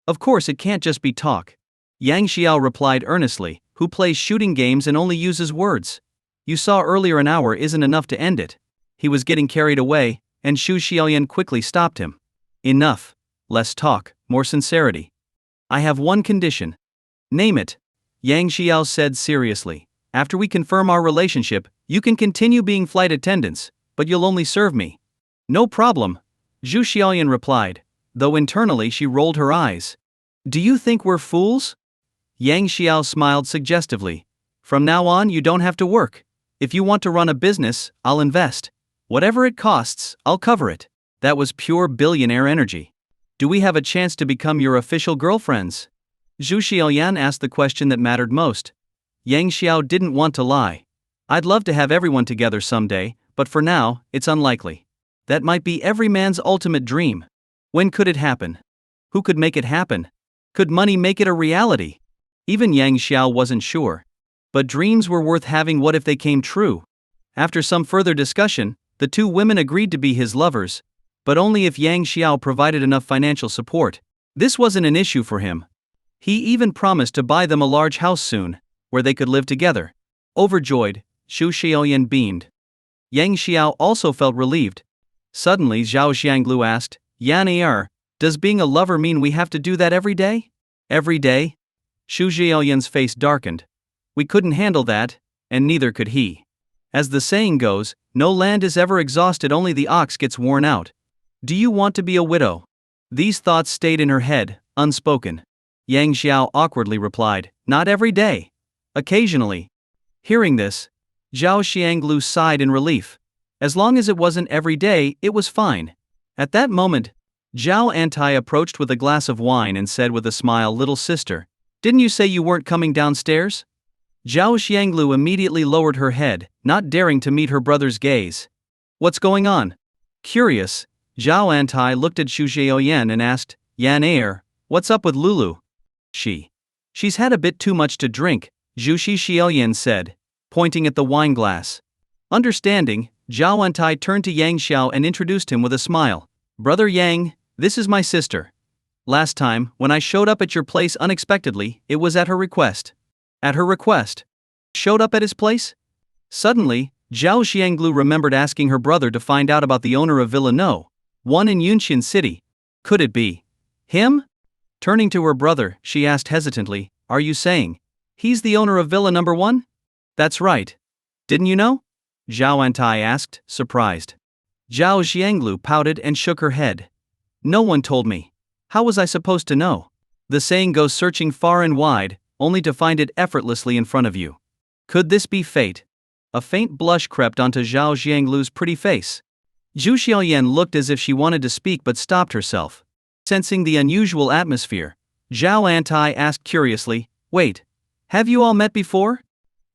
Of course it can't just be talk. Yang Xiao replied earnestly, Who plays shooting games and only uses words? You saw earlier an hour isn't enough to end it. He was getting carried away, and Zhu Xiaoyan quickly stopped him. Enough. Less talk, more sincerity. I have one condition. Name it. Yang Xiao said seriously. After we confirm our relationship, you can continue being flight attendants, but you'll only serve me. No problem. Zhu Xiaoyan replied, though internally she rolled her eyes. Do you think we're fools? Yang Xiao smiled suggestively. From now on you don't have to work. If you want to run a business, I'll invest. Whatever it costs, I'll cover it. That was pure billionaire energy. Do we have a chance to become your official girlfriends? Zhu Xiaoyan asked the question that mattered most. Yang Xiao didn't want to lie. I'd love to have everyone together someday, but for now, it's unlikely. That might be every man's ultimate dream. When could it happen? Who could make it happen? Could money make it a reality? Even Yang Xiao wasn't sure. But dreams were worth having. What if they came true? After some further discussion, The two women agreed to be his lovers, but only if Yang Xiao provided enough financial support. This wasn't an issue for him. He even promised to buy them a large house soon, where they could live together. Overjoyed, Xu Xiaoyan beamed. Yang Xiao also felt relieved. Suddenly Zhao Xianglu asked, Yan does being a lover mean we have to do that every day? Every day? Xu Xiaoyan's face darkened. We couldn't handle that, and neither could he. As the saying goes, no land is ever exhausted, only the ox gets worn out. Do you want to be a widow? These thoughts stayed in her head, unspoken. Yang Xiao awkwardly replied, not every day. Occasionally. Hearing this, Zhao Xianglu sighed in relief. As long as it wasn't every day, it was fine. At that moment, Zhao Antai approached with a glass of wine and said with a smile, little sister, didn't you say you weren't coming downstairs? Zhao Xianglu immediately lowered her head, not daring to meet her brother's gaze. What's going on? Curious, Zhao Antai looked at Xu Xiaoyan and asked, Yan what's up with Lulu? She's had a bit too much to drink, Zhu Xiaoyan said, pointing at the wine glass. Understanding, Zhao Antai turned to Yang Xiao and introduced him with a smile. Brother Yang, this is my sister. Last time, when I showed up at your place unexpectedly, it was at her request. At her request? Showed up at his place? Suddenly, Zhao Xianglu remembered asking her brother to find out about the owner of Villa No. 1 in Yunxian City. Could it be him? Turning to her brother, she asked hesitantly, are you saying he's the owner of Villa No. 1? That's right. Didn't you know? Zhao Antai asked, surprised. Zhao Xianglu pouted and shook her head. No one told me. How was I supposed to know? The saying goes, searching far and wide, only to find it effortlessly in front of you. Could this be fate? A faint blush crept onto Zhao Xianglu's pretty face. Zhu Xiaoyan looked as if she wanted to speak but stopped herself. Sensing the unusual atmosphere, Zhao Antai asked curiously, wait, have you all met before?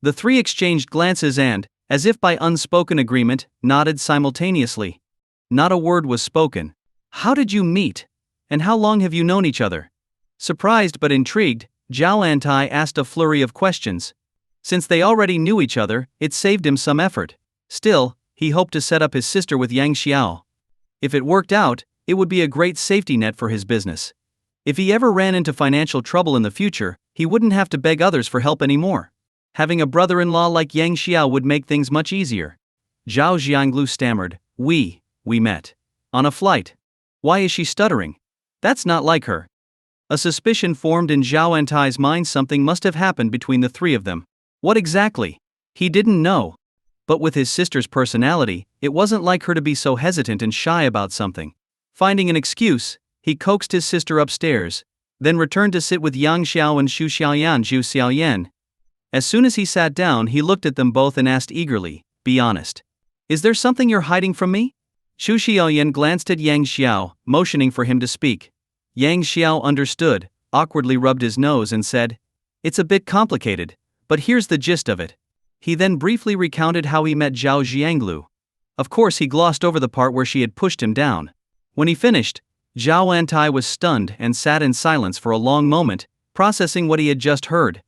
The three exchanged glances and, as if by unspoken agreement, nodded simultaneously. Not a word was spoken. How did you meet? And how long have you known each other? Surprised but intrigued, Zhao Antai asked a flurry of questions. Since they already knew each other, it saved him some effort. Still, he hoped to set up his sister with Yang Xiao. If it worked out, it would be a great safety net for his business. If he ever ran into financial trouble in the future, he wouldn't have to beg others for help anymore. Having a brother-in-law like Yang Xiao would make things much easier. Zhao Xianglu stammered, we met. On a flight. Why is she stuttering? That's not like her. A suspicion formed in Zhao Antai's mind. Something must have happened between the three of them. What exactly? He didn't know. But with his sister's personality, it wasn't like her to be so hesitant and shy about something. Finding an excuse, he coaxed his sister upstairs, then returned to sit with Yang Xiao and Xu Xiaoyan. As soon as he sat down, he looked at them both and asked eagerly, be honest. Is there something you're hiding from me? Xu Xiaoyan glanced at Yang Xiao, motioning for him to speak. Yang Xiao understood, awkwardly rubbed his nose and said, it's a bit complicated, but here's the gist of it. He then briefly recounted how he met Zhao Xianglu. Of course, he glossed over the part where she had pushed him down. When he finished, Zhao Antai was stunned and sat in silence for a long moment, processing what he had just heard.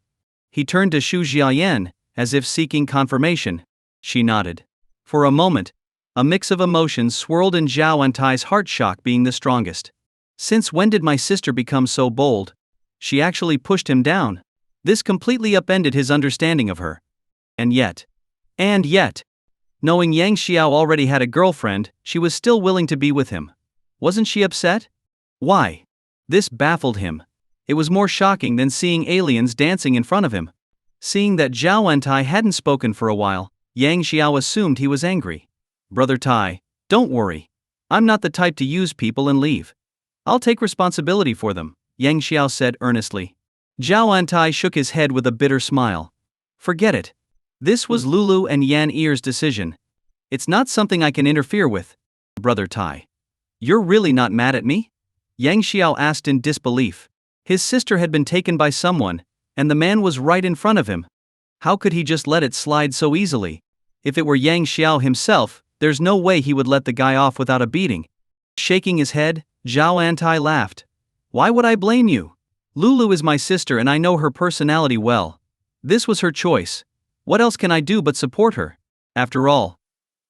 He turned to Xu Xiaoyan, as if seeking confirmation. She nodded. For a moment, a mix of emotions swirled in Zhao Antai's heart, shock being the strongest. Since when did my sister become so bold? She actually pushed him down. This completely upended his understanding of her. And yet, knowing Yang Xiao already had a girlfriend, she was still willing to be with him. Wasn't she upset? Why? This baffled him. It was more shocking than seeing aliens dancing in front of him. Seeing that Zhao Antai hadn't spoken for a while, Yang Xiao assumed he was angry. Brother Tai, don't worry. I'm not the type to use people and leave. I'll take responsibility for them, Yang Xiao said earnestly. Zhao Antai shook his head with a bitter smile. Forget it. This was Lulu and Yan Er's decision. It's not something I can interfere with. Brother Tai. You're really not mad at me? Yang Xiao asked in disbelief. His sister had been taken by someone, and the man was right in front of him. How could he just let it slide so easily? If it were Yang Xiao himself, there's no way he would let the guy off without a beating. Shaking his head, Zhao Antai laughed. Why would I blame you? Lulu is my sister and I know her personality well. This was her choice. What else can I do but support her? After all,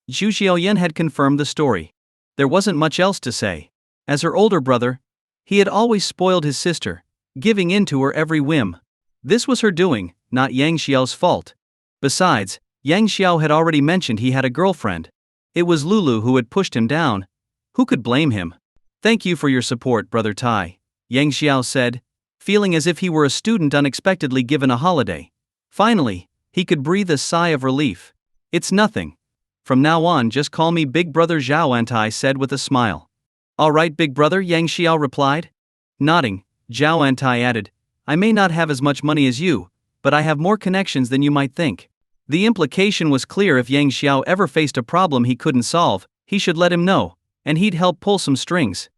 Zhu Xiaoyan had confirmed the story. There wasn't much else to say. As her older brother, he had always spoiled his sister, giving in to her every whim. This was her doing, not Yang Xiao's fault. Besides, Yang Xiao had already mentioned he had a girlfriend. It was Lulu who had pushed him down. Who could blame him? Thank you for your support, Brother Tai, Yang Xiao said, feeling as if he were a student unexpectedly given a holiday. Finally, he could breathe a sigh of relief. It's nothing. From now on, just call me Big Brother Zhao, Antai said with a smile. All right, Big Brother, Yang Xiao replied. Nodding, Zhao Antai added, I may not have as much money as you, but I have more connections than you might think. The implication was clear: if Yang Xiao ever faced a problem he couldn't solve, he should let him know, and he'd help pull some strings.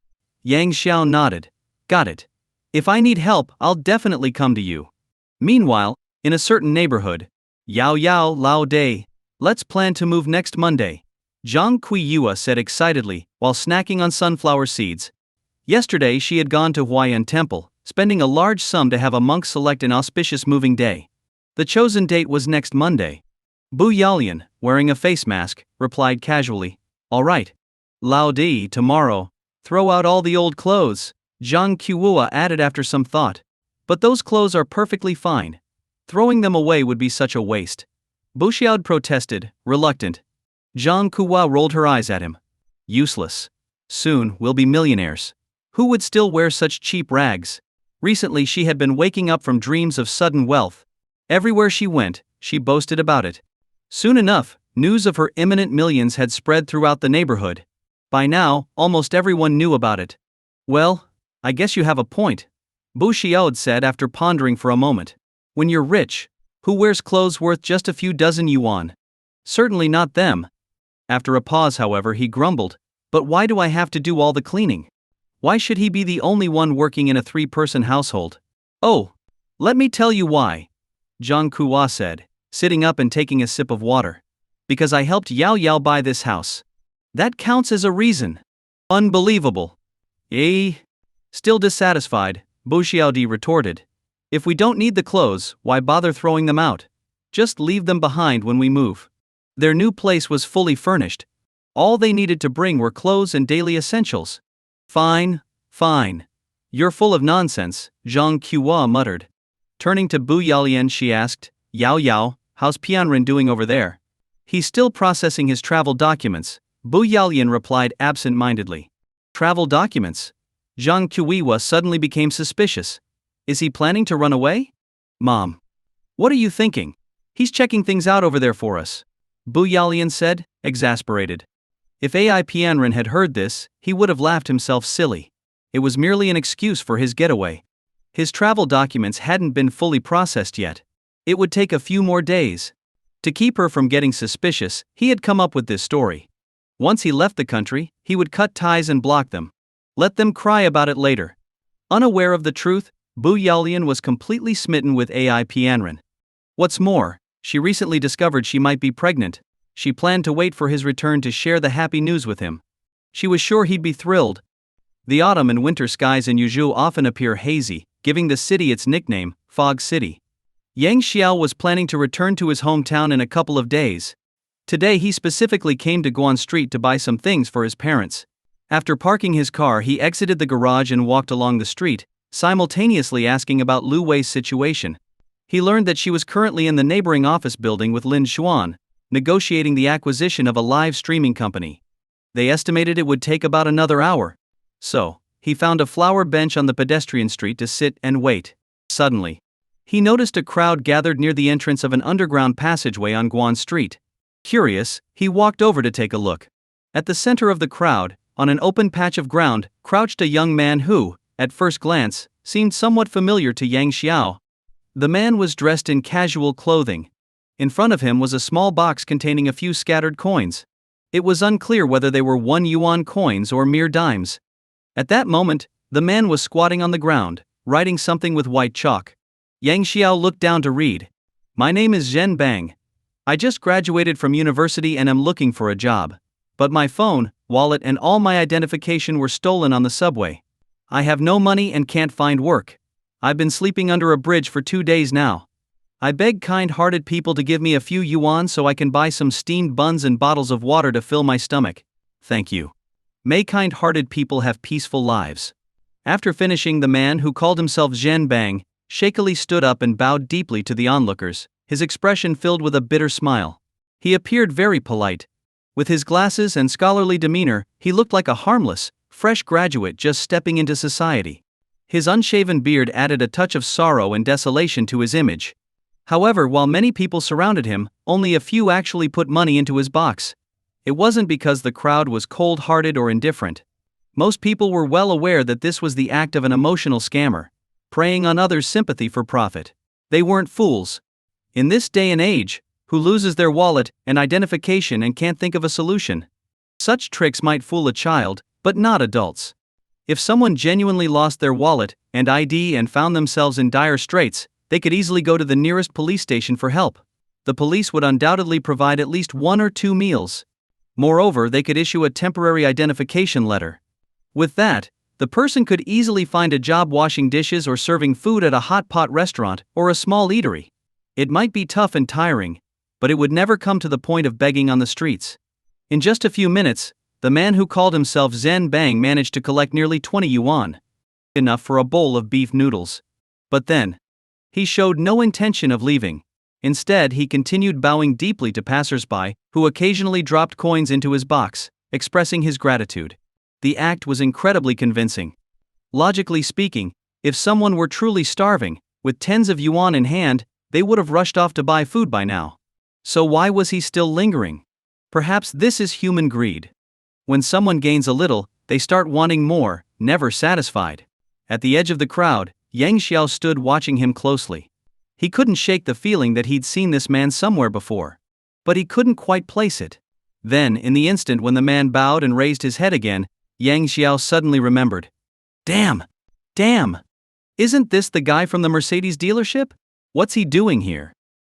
Yang Xiao nodded. Got it. If I need help, I'll definitely come to you. Meanwhile, in a certain neighborhood, Yao Yao Lao Day. Let's plan to move next Monday, Zhang Qiuyua said excitedly, while snacking on sunflower seeds. Yesterday she had gone to Huayan Temple, spending a large sum to have a monk select an auspicious moving day. The chosen date was next Monday. Bu Yalian, wearing a face mask, replied casually, All right. Lao Di, tomorrow. Throw out all the old clothes, Zhang Qiuyua added after some thought. But those clothes are perfectly fine. Throwing them away would be such a waste. Bu Xiao protested, reluctant. Zhang Qiuyua rolled her eyes at him. Useless. Soon, we'll be millionaires. Who would still wear such cheap rags? Recently she had been waking up from dreams of sudden wealth. Everywhere she went, she boasted about it. Soon enough, news of her imminent millions had spread throughout the neighborhood. By now, almost everyone knew about it. Well, I guess you have a point, Bu Xiao said after pondering for a moment. When you're rich, who wears clothes worth just a few dozen yuan? Certainly not them. After a pause, however, he grumbled, But why do I have to do all the cleaning? Why should he be the only one working in a 3-person household? Oh, let me tell you why, Zhang Qiuyua said, sitting up and taking a sip of water. Because I helped Yao Yao buy this house. That counts as a reason. Unbelievable. Eh? Still dissatisfied, Bu Xiaodi retorted. If we don't need the clothes, why bother throwing them out? Just leave them behind when we move. Their new place was fully furnished. All they needed to bring were clothes and daily essentials. Fine, fine. You're full of nonsense, Zhang Qiuyua muttered. Turning to Bu Yalian, she asked, Yao Yao, how's Pianren doing over there? He's still processing his travel documents, Bu Yalian replied absent-mindedly. Travel documents? Zhang Qiuyua suddenly became suspicious. Is he planning to run away? Mom. What are you thinking? He's checking things out over there for us, Bu Yalian said, exasperated. If AI Pianren had heard this, he would have laughed himself silly. It was merely an excuse for his getaway. His travel documents hadn't been fully processed yet. It would take a few more days. To keep her from getting suspicious, he had come up with this story. Once he left the country, he would cut ties and block them. Let them cry about it later. Unaware of the truth, Bu Yalian was completely smitten with AI Pianren. What's more, she recently discovered she might be pregnant. She planned to wait for his return to share the happy news with him. She was sure he'd be thrilled. The autumn and winter skies in Yuzhou often appear hazy, giving the city its nickname, Fog City. Yang Xiao was planning to return to his hometown in a couple of days. Today he specifically came to Guan Street to buy some things for his parents. After parking his car, he exited the garage and walked along the street, simultaneously asking about Lu Wei's situation. He learned that she was currently in the neighboring office building with Lin Xuan, negotiating the acquisition of a live streaming company. They estimated it would take about another hour. So, he found a flower bench on the pedestrian street to sit and wait. Suddenly, he noticed a crowd gathered near the entrance of an underground passageway on Guan Street. Curious, he walked over to take a look. At the center of the crowd, on an open patch of ground, crouched a young man who, at first glance, seemed somewhat familiar to Yang Xiao. The man was dressed in casual clothing. In front of him was a small box containing a few scattered coins. It was unclear whether they were 1 yuan coins or mere dimes. At that moment, the man was squatting on the ground, writing something with white chalk. Yang Xiao looked down to read. My name is Zhen Bang. I just graduated from university and am looking for a job. But my phone, wallet and all my identification were stolen on the subway. I have no money and can't find work. I've been sleeping under a bridge for 2 days now. I beg kind-hearted people to give me a few yuan so I can buy some steamed buns and bottles of water to fill my stomach. Thank you. May kind-hearted people have peaceful lives. After finishing, the man who called himself Zhen Bang shakily stood up and bowed deeply to the onlookers, his expression filled with a bitter smile. He appeared very polite. With his glasses and scholarly demeanor, he looked like a harmless, fresh graduate just stepping into society. His unshaven beard added a touch of sorrow and desolation to his image. However, while many people surrounded him, only a few actually put money into his box. It wasn't because the crowd was cold-hearted or indifferent. Most people were well aware that this was the act of an emotional scammer, preying on others' sympathy for profit. They weren't fools. In this day and age, who loses their wallet and identification and can't think of a solution? Such tricks might fool a child, but not adults. If someone genuinely lost their wallet and ID and found themselves in dire straits, they could easily go to the nearest police station for help. The police would undoubtedly provide at least 1 or 2 meals. Moreover, they could issue a temporary identification letter. With that, the person could easily find a job washing dishes or serving food at a hot pot restaurant or a small eatery. It might be tough and tiring, but it would never come to the point of begging on the streets. In just a few minutes, the man who called himself Zhen Bang managed to collect nearly 20 yuan. Enough for a bowl of beef noodles. But then, he showed no intention of leaving. Instead, he continued bowing deeply to passers-by, who occasionally dropped coins into his box, expressing his gratitude. The act was incredibly convincing. Logically speaking, if someone were truly starving, with tens of yuan in hand, they would have rushed off to buy food by now. So why was he still lingering? Perhaps this is human greed. When someone gains a little, they start wanting more, never satisfied. At the edge of the crowd, Yang Xiao stood watching him closely. He couldn't shake the feeling that he'd seen this man somewhere before. But he couldn't quite place it. Then, in the instant when the man bowed and raised his head again, Yang Xiao suddenly remembered. Damn! Isn't this the guy from the Mercedes dealership? What's he doing here?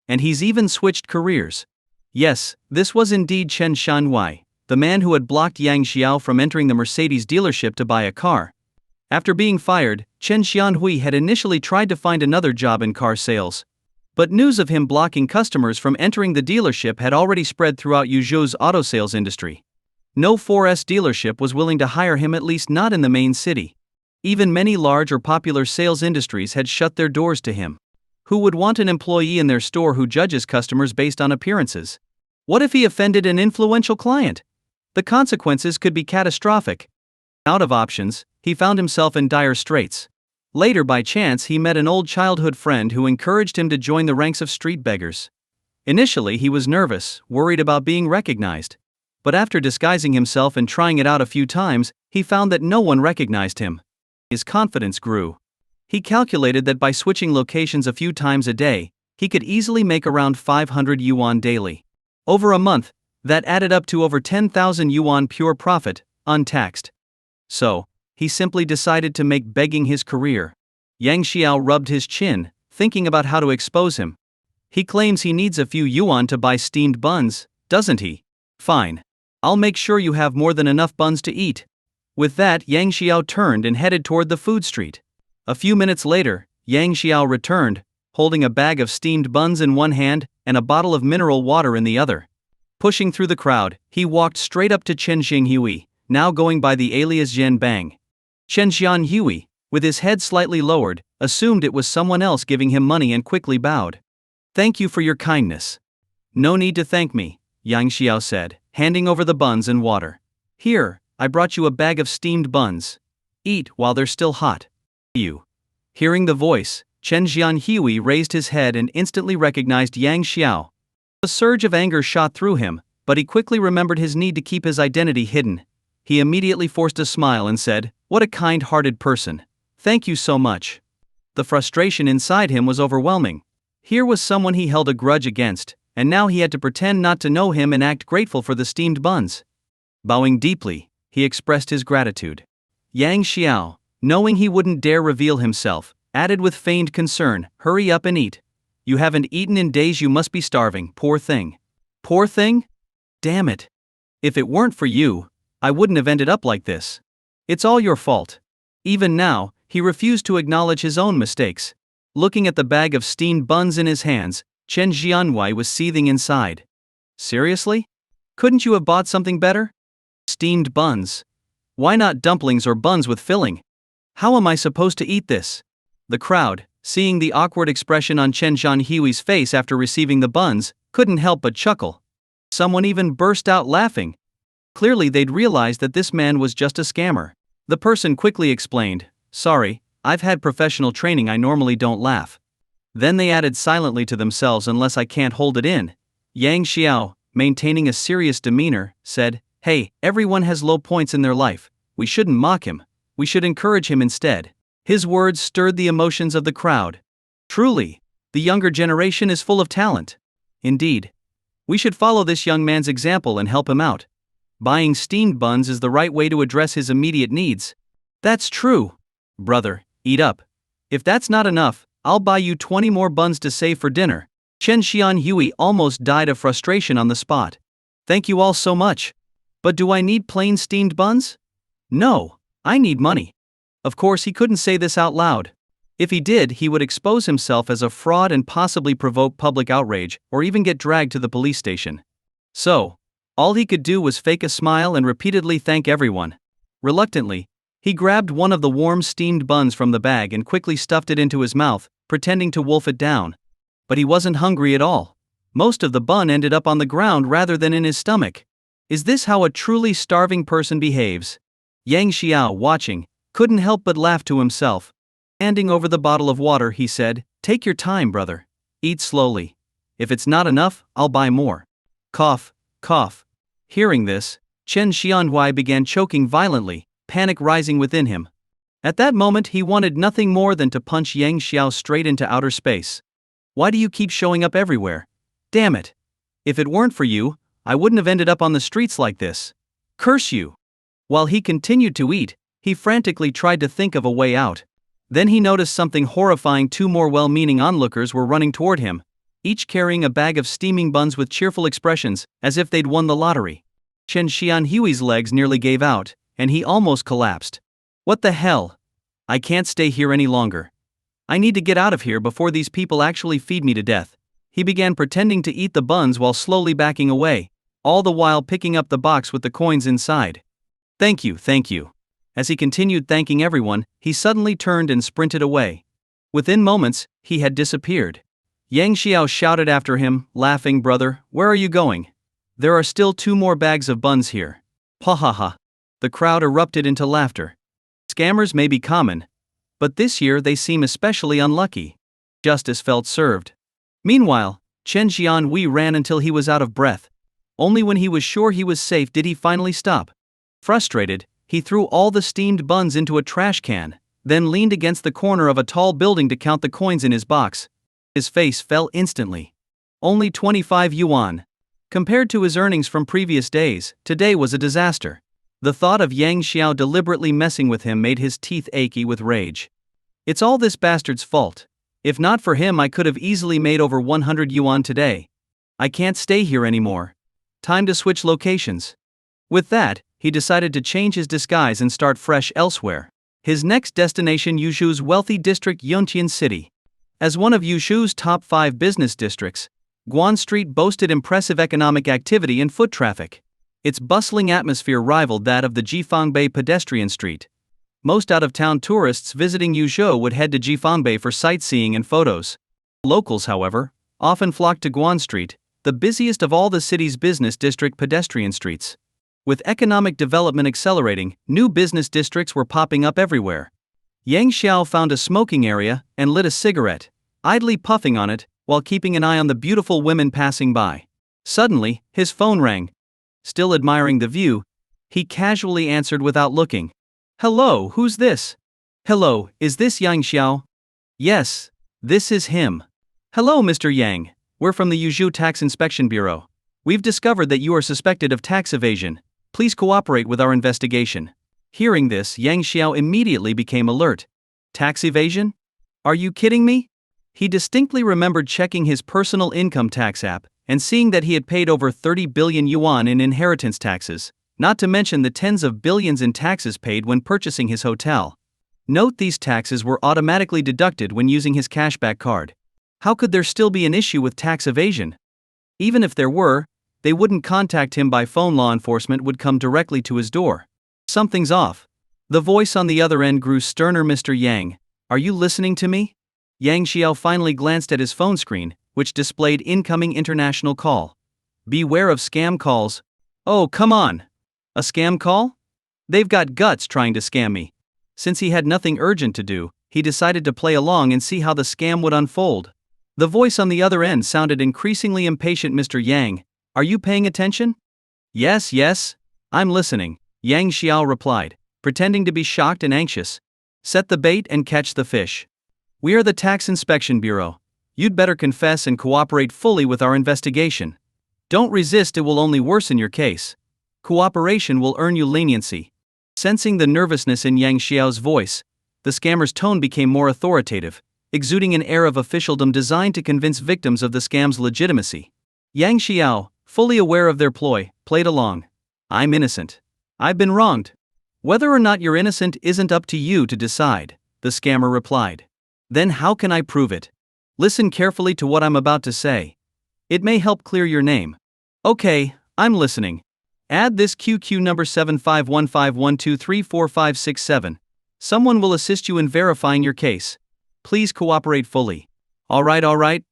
And he's even switched careers. Yes, this was indeed Chen Shanwei, the man who had blocked Yang Xiao from entering the Mercedes dealership to buy a car. After being fired, Chen Xianhui had initially tried to find another job in car sales. But news of him blocking customers from entering the dealership had already spread throughout Yuzhou's auto sales industry. No 4S dealership was willing to hire him, at least not in the main city. Even many large or popular sales industries had shut their doors to him. Who would want an employee in their store who judges customers based on appearances? What if he offended an influential client? The consequences could be catastrophic. Out of options, he found himself in dire straits. Later, by chance, he met an old childhood friend who encouraged him to join the ranks of street beggars. Initially, he was nervous, worried about being recognized. But after disguising himself and trying it out a few times, he found that no one recognized him. His confidence grew. He calculated that by switching locations a few times a day, he could easily make around 500 yuan daily. Over a month, that added up to over 10,000 yuan pure profit, untaxed. So, he simply decided to make begging his career. Yang Xiao rubbed his chin, thinking about how to expose him. He claims he needs a few yuan to buy steamed buns, doesn't he? Fine. I'll make sure you have more than enough buns to eat. With that, Yang Xiao turned and headed toward the food street. A few minutes later, Yang Xiao returned, holding a bag of steamed buns in one hand and a bottle of mineral water in the other. Pushing through the crowd, he walked straight up to Chen Xianhui, now going by the alias Zhen Bang. Chen Xianhui, with his head slightly lowered, assumed it was someone else giving him money and quickly bowed. Thank you for your kindness. No need to thank me, Yang Xiao said, handing over the buns and water. Here, I brought you a bag of steamed buns. Eat while they're still hot. You. Hearing the voice, Chen Xianhui raised his head and instantly recognized Yang Xiao. A surge of anger shot through him, but he quickly remembered his need to keep his identity hidden. He immediately forced a smile and said, "What a kind-hearted person. Thank you so much." The frustration inside him was overwhelming. Here was someone he held a grudge against, and now he had to pretend not to know him and act grateful for the steamed buns. Bowing deeply, he expressed his gratitude. Yang Xiao, knowing he wouldn't dare reveal himself, added with feigned concern, "Hurry up and eat. You haven't eaten in days, you must be starving, poor thing." Poor thing? Damn it. If it weren't for you, I wouldn't have ended up like this. It's all your fault. Even now, he refused to acknowledge his own mistakes. Looking at the bag of steamed buns in his hands, Chen Xianwei was seething inside. Seriously? Couldn't you have bought something better? Steamed buns. Why not dumplings or buns with filling? How am I supposed to eat this? The crowd, seeing the awkward expression on Chen Xianhui's face after receiving the buns, couldn't help but chuckle. Someone even burst out laughing. Clearly they'd realized that this man was just a scammer. The person quickly explained, "Sorry, I've had professional training, I normally don't laugh." Then they added silently to themselves, "Unless I can't hold it in." Yang Xiao, maintaining a serious demeanor, said, "Hey, everyone has low points in their life. We shouldn't mock him. We should encourage him instead." His words stirred the emotions of the crowd. Truly, the younger generation is full of talent. Indeed. We should follow this young man's example and help him out. Buying steamed buns is the right way to address his immediate needs. That's true. Brother, eat up. If that's not enough, I'll buy you 20 more buns to save for dinner. Chen Xianhui almost died of frustration on the spot. Thank you all so much. But do I need plain steamed buns? No, I need money. Of course, he couldn't say this out loud. If he did, he would expose himself as a fraud and possibly provoke public outrage, or even get dragged to the police station. So, all he could do was fake a smile and repeatedly thank everyone. Reluctantly, he grabbed one of the warm steamed buns from the bag and quickly stuffed it into his mouth, pretending to wolf it down. But he wasn't hungry at all. Most of the bun ended up on the ground rather than in his stomach. Is this how a truly starving person behaves? Yang Xiao, watching, couldn't help but laugh to himself. Handing over the bottle of water, he said, "Take your time, brother. Eat slowly. If it's not enough, I'll buy more." Cough, cough. Hearing this, Chen Xianhui began choking violently, panic rising within him. At that moment, he wanted nothing more than to punch Yang Xiao straight into outer space. Why do you keep showing up everywhere? Damn it. If it weren't for you, I wouldn't have ended up on the streets like this. Curse you. While he continued to eat, he frantically tried to think of a way out. Then he noticed something horrifying. 2 more well-meaning onlookers were running toward him, each carrying a bag of steaming buns with cheerful expressions, as if they'd won the lottery. Chen Xianhui's legs nearly gave out, and he almost collapsed. What the hell? I can't stay here any longer. I need to get out of here before these people actually feed me to death. He began pretending to eat the buns while slowly backing away, all the while picking up the box with the coins inside. Thank you, thank you. As he continued thanking everyone, he suddenly turned and sprinted away. Within moments, he had disappeared. Yang Xiao shouted after him, laughing, "Brother, where are you going? There are still 2 more bags of buns here." Ha ha ha. The crowd erupted into laughter. Scammers may be common, but this year they seem especially unlucky. Justice felt served. Meanwhile, Chen Xianhui ran until he was out of breath. Only when he was sure he was safe did he finally stop. Frustrated, he threw all the steamed buns into a trash can, then leaned against the corner of a tall building to count the coins in his box. His face fell instantly. Only 25 yuan. Compared to his earnings from previous days, today was a disaster. The thought of Yang Xiao deliberately messing with him made his teeth achy with rage. It's all this bastard's fault. If not for him, I could have easily made over 100 yuan today. I can't stay here anymore. Time to switch locations. With that, he decided to change his disguise and start fresh elsewhere. His next destination, Yushu's wealthy district, Yunqian City. As one of Yushu's top 5 business districts, Guan Street boasted impressive economic activity and foot traffic. Its bustling atmosphere rivaled that of the Jifangbei pedestrian street. Most out-of-town tourists visiting Yuzhou would head to Jifangbei for sightseeing and photos. Locals, however, often flocked to Guan Street, the busiest of all the city's business district pedestrian streets. With economic development accelerating, new business districts were popping up everywhere. Yang Xiao found a smoking area and lit a cigarette, idly puffing on it while keeping an eye on the beautiful women passing by. Suddenly, his phone rang. Still admiring the view, he casually answered without looking. "Hello, who's this?" "Hello, is this Yang Xiao?" "Yes, this is him." "Hello, Mr. Yang. We're from the Yuzhou Tax Inspection Bureau. We've discovered that you are suspected of tax evasion. Please cooperate with our investigation." Hearing this, Yang Xiao immediately became alert. Tax evasion? Are you kidding me? He distinctly remembered checking his personal income tax app and seeing that he had paid over 30 billion yuan in inheritance taxes, not to mention the tens of billions in taxes paid when purchasing his hotel. Note these taxes were automatically deducted when using his cashback card. How could there still be an issue with tax evasion? Even if there were, they wouldn't contact him by phone. Law enforcement would come directly to his door. Something's off. The voice on the other end grew sterner. Mr. Yang, are you listening to me? Yang Xiao finally glanced at his phone screen, which displayed incoming international call. Beware of scam calls. Oh, come on. A scam call? They've got guts trying to scam me. Since he had nothing urgent to do, he decided to play along and see how the scam would unfold. The voice on the other end sounded increasingly impatient. Mr. Yang, are you paying attention? Yes, I'm listening, Yang Xiao replied, pretending to be shocked and anxious. Set the bait and catch the fish. We are the Tax Inspection Bureau. You'd better confess and cooperate fully with our investigation. Don't resist, it will only worsen your case. Cooperation will earn you leniency. Sensing the nervousness in Yang Xiao's voice, the scammer's tone became more authoritative, exuding an air of officialdom designed to convince victims of the scam's legitimacy. Yang Xiao, fully aware of their ploy, played along. I'm innocent. I've been wronged. Whether or not you're innocent isn't up to you to decide, the scammer replied. Then how can I prove it? Listen carefully to what I'm about to say. It may help clear your name. Okay, I'm listening. Add this QQ number 751512345567. Someone will assist you in verifying your case. Please cooperate fully. Alright.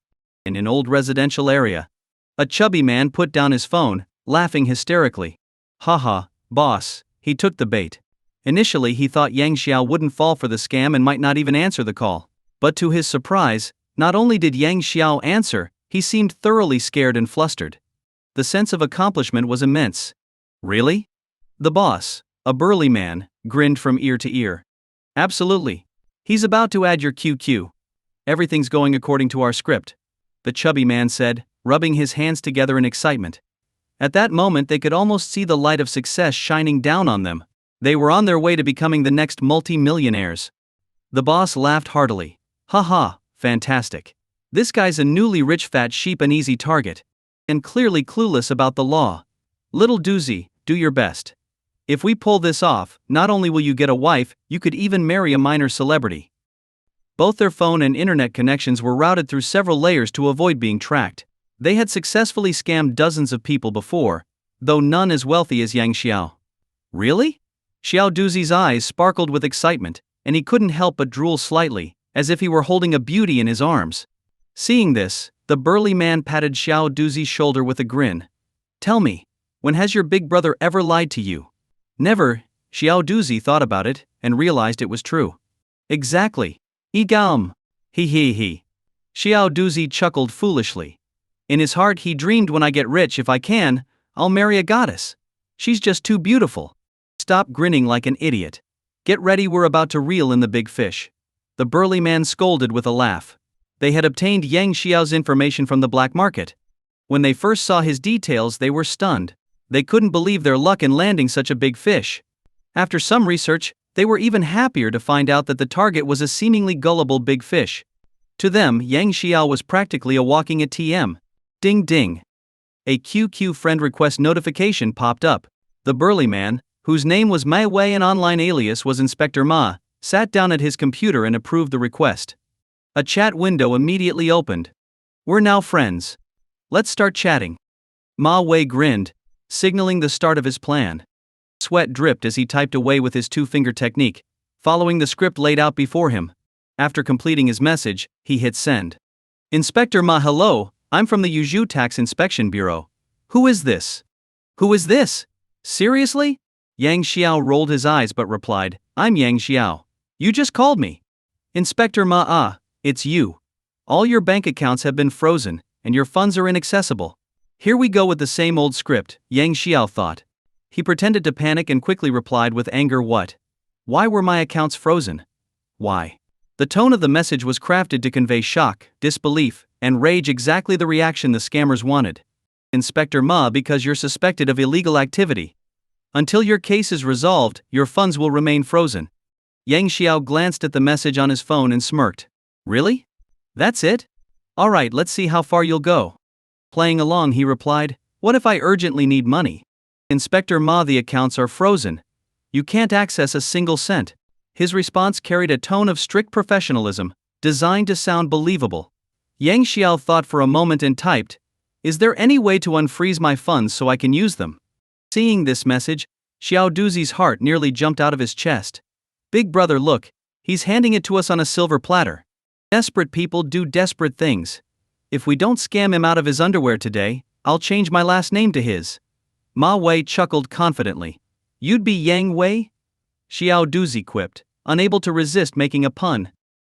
In an old residential area, a chubby man put down his phone, laughing hysterically. Haha, boss, he took the bait. Initially he thought Yang Xiao wouldn't fall for the scam and might not even answer the call. But to his surprise, not only did Yang Xiao answer, he seemed thoroughly scared and flustered. The sense of accomplishment was immense. Really? The boss, a burly man, grinned from ear to ear. Absolutely. He's about to add your QQ. Everything's going according to our script, the chubby man said, rubbing his hands together in excitement. At that moment they could almost see the light of success shining down on them. They were on their way to becoming the next multi-millionaires. The boss laughed heartily. Haha, fantastic. This guy's a newly rich fat sheep, an easy target. And clearly clueless about the law. Little doozy, do your best. If we pull this off, not only will you get a wife, you could even marry a minor celebrity. Both their phone and internet connections were routed through several layers to avoid being tracked. They had successfully scammed dozens of people before, though none as wealthy as Yang Xiao. Really? Xiao Duzi's eyes sparkled with excitement, and he couldn't help but drool slightly, as if he were holding a beauty in his arms. Seeing this, the burly man patted Xiao Duzi's shoulder with a grin. Tell me, when has your big brother ever lied to you? Never. Xiao Duzi thought about it, and realized it was true. Exactly. Egam. He. Xiao Duzi chuckled foolishly. In his heart he dreamed, when I get rich, if I can, I'll marry a goddess. She's just too beautiful. Stop grinning like an idiot. Get ready, we're about to reel in the big fish. The burly man scolded with a laugh. They had obtained Yang Xiao's information from the black market. When they first saw his details they were stunned. They couldn't believe their luck in landing such a big fish. After some research, they were even happier to find out that the target was a seemingly gullible big fish. To them, Yang Xiao was practically a walking ATM. Ding ding. A QQ friend request notification popped up. The burly man, whose name was Mai Wei and online alias was Inspector Ma, sat down at his computer and approved the request. A chat window immediately opened. We're now friends. Let's start chatting. Ma Wei grinned, signaling the start of his plan. Sweat dripped as he typed away with his two-finger technique, following the script laid out before him. After completing his message, he hit send. Inspector Ma, hello, I'm from the Yuzhou Tax Inspection Bureau. Who is this? Who is this? Seriously? Yang Xiao rolled his eyes but replied, I'm Yang Xiao. You just called me. Inspector Ma, it's you. All your bank accounts have been frozen, and your funds are inaccessible. Here we go with the same old script, Yang Xiao thought. He pretended to panic and quickly replied with anger, what? Why were my accounts frozen? Why? The tone of the message was crafted to convey shock, disbelief, and rage, exactly the reaction the scammers wanted. Inspector Ma, because you're suspected of illegal activity. Until your case is resolved, your funds will remain frozen. Yang Xiao glanced at the message on his phone and smirked. Really? That's it? Alright, let's see how far you'll go. Playing along, he replied, what if I urgently need money? Inspector Ma, the accounts are frozen. You can't access a single cent. His response carried a tone of strict professionalism, designed to sound believable. Yang Xiao thought for a moment and typed, "Is there any way to unfreeze my funds so I can use them?" Seeing this message, Xiao Duzi's heart nearly jumped out of his chest. "Big brother, look, he's handing it to us on a silver platter. Desperate people do desperate things. If we don't scam him out of his underwear today, I'll change my last name to his." Ma Wei chuckled confidently. "You'd be Yang Wei?" Xiao Duzi quipped, unable to resist making a pun.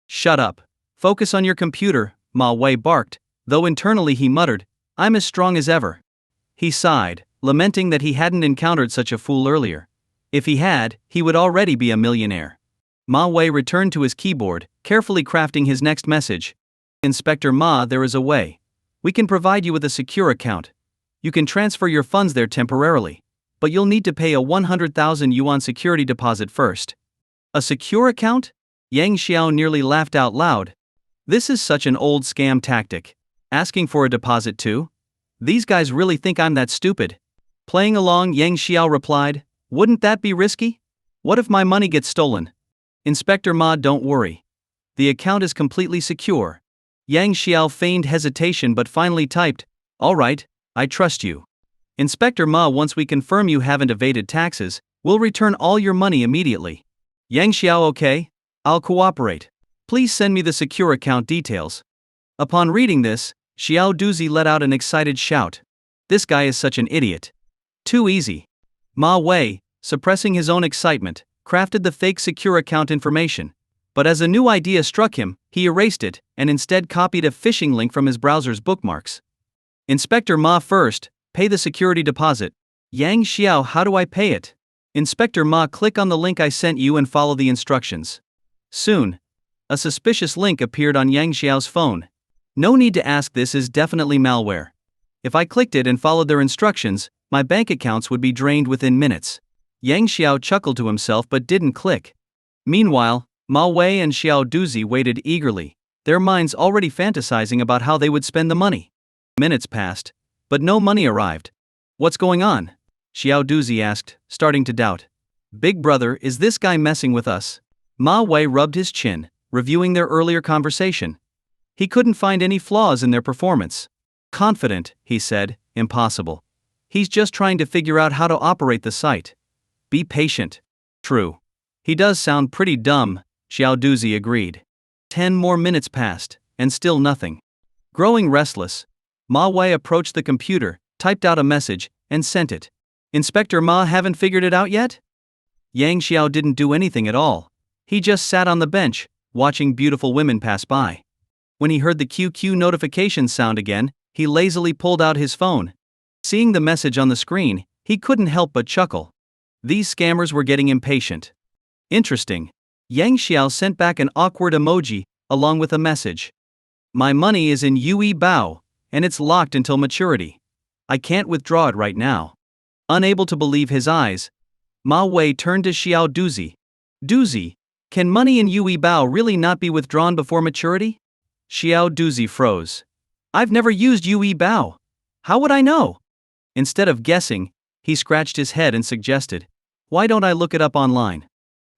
"Shut up. Focus on your computer," Ma Wei barked, though internally he muttered, "I'm as strong as ever." He sighed, lamenting that he hadn't encountered such a fool earlier. If he had, he would already be a millionaire. Ma Wei returned to his keyboard, carefully crafting his next message. "Inspector Ma, there is a way. We can provide you with a secure account. You can transfer your funds there temporarily, but you'll need to pay a 100,000 yuan security deposit first." "A secure account?" Yang Xiao nearly laughed out loud. This is such an old scam tactic. Asking for a deposit too? These guys really think I'm that stupid. Playing along, Yang Xiao replied, "Wouldn't that be risky? What if my money gets stolen?" "Inspector Ma, don't worry. The account is completely secure." Yang Xiao feigned hesitation but finally typed, "All right, I trust you. Inspector Ma, once we confirm you haven't evaded taxes, we'll return all your money immediately." Yang Xiao, "Okay, I'll cooperate. Please send me the secure account details." Upon reading this, Xiao Duzi let out an excited shout. This guy is such an idiot. Too easy. Ma Wei, suppressing his own excitement, crafted the fake secure account information. But as a new idea struck him, he erased it and instead copied a phishing link from his browser's bookmarks. "Inspector Ma, first, pay the security deposit." "Yang Xiao, how do I pay it?" "Inspector Ma, click on the link I sent you and follow the instructions." Soon, a suspicious link appeared on Yang Xiao's phone. "No need to ask, this is definitely malware. If I clicked it and followed their instructions, my bank accounts would be drained within minutes." Yang Xiao chuckled to himself but didn't click. Meanwhile, Ma Wei and Xiao Duzi waited eagerly, their minds already fantasizing about how they would spend the money. Minutes passed, but no money arrived. "What's going on?" Xiao Duzi asked, starting to doubt. "Big brother, is this guy messing with us?" Ma Wei rubbed his chin, reviewing their earlier conversation. He couldn't find any flaws in their performance. "Confident," he said, "impossible. He's just trying to figure out how to operate the site. Be patient." "True. He does sound pretty dumb," Xiao Duzi agreed. 10 more minutes passed, and still nothing. Growing restless, Ma Wei approached the computer, typed out a message, and sent it. "Inspector Ma, haven't figured it out yet?" Yang Xiao didn't do anything at all. He just sat on the bench, watching beautiful women pass by. When he heard the QQ notification sound again, he lazily pulled out his phone. Seeing the message on the screen, he couldn't help but chuckle. These scammers were getting impatient. Interesting. Yang Xiao sent back an awkward emoji, along with a message. "My money is in Yue Bao, and it's locked until maturity. I can't withdraw it right now." Unable to believe his eyes, Ma Wei turned to Xiao Duzi. "Duzi, can money in Yue Bao really not be withdrawn before maturity?" Xiao Duzi froze. "I've never used Yue Bao. How would I know?" Instead of guessing, he scratched his head and suggested, "Why don't I look it up online?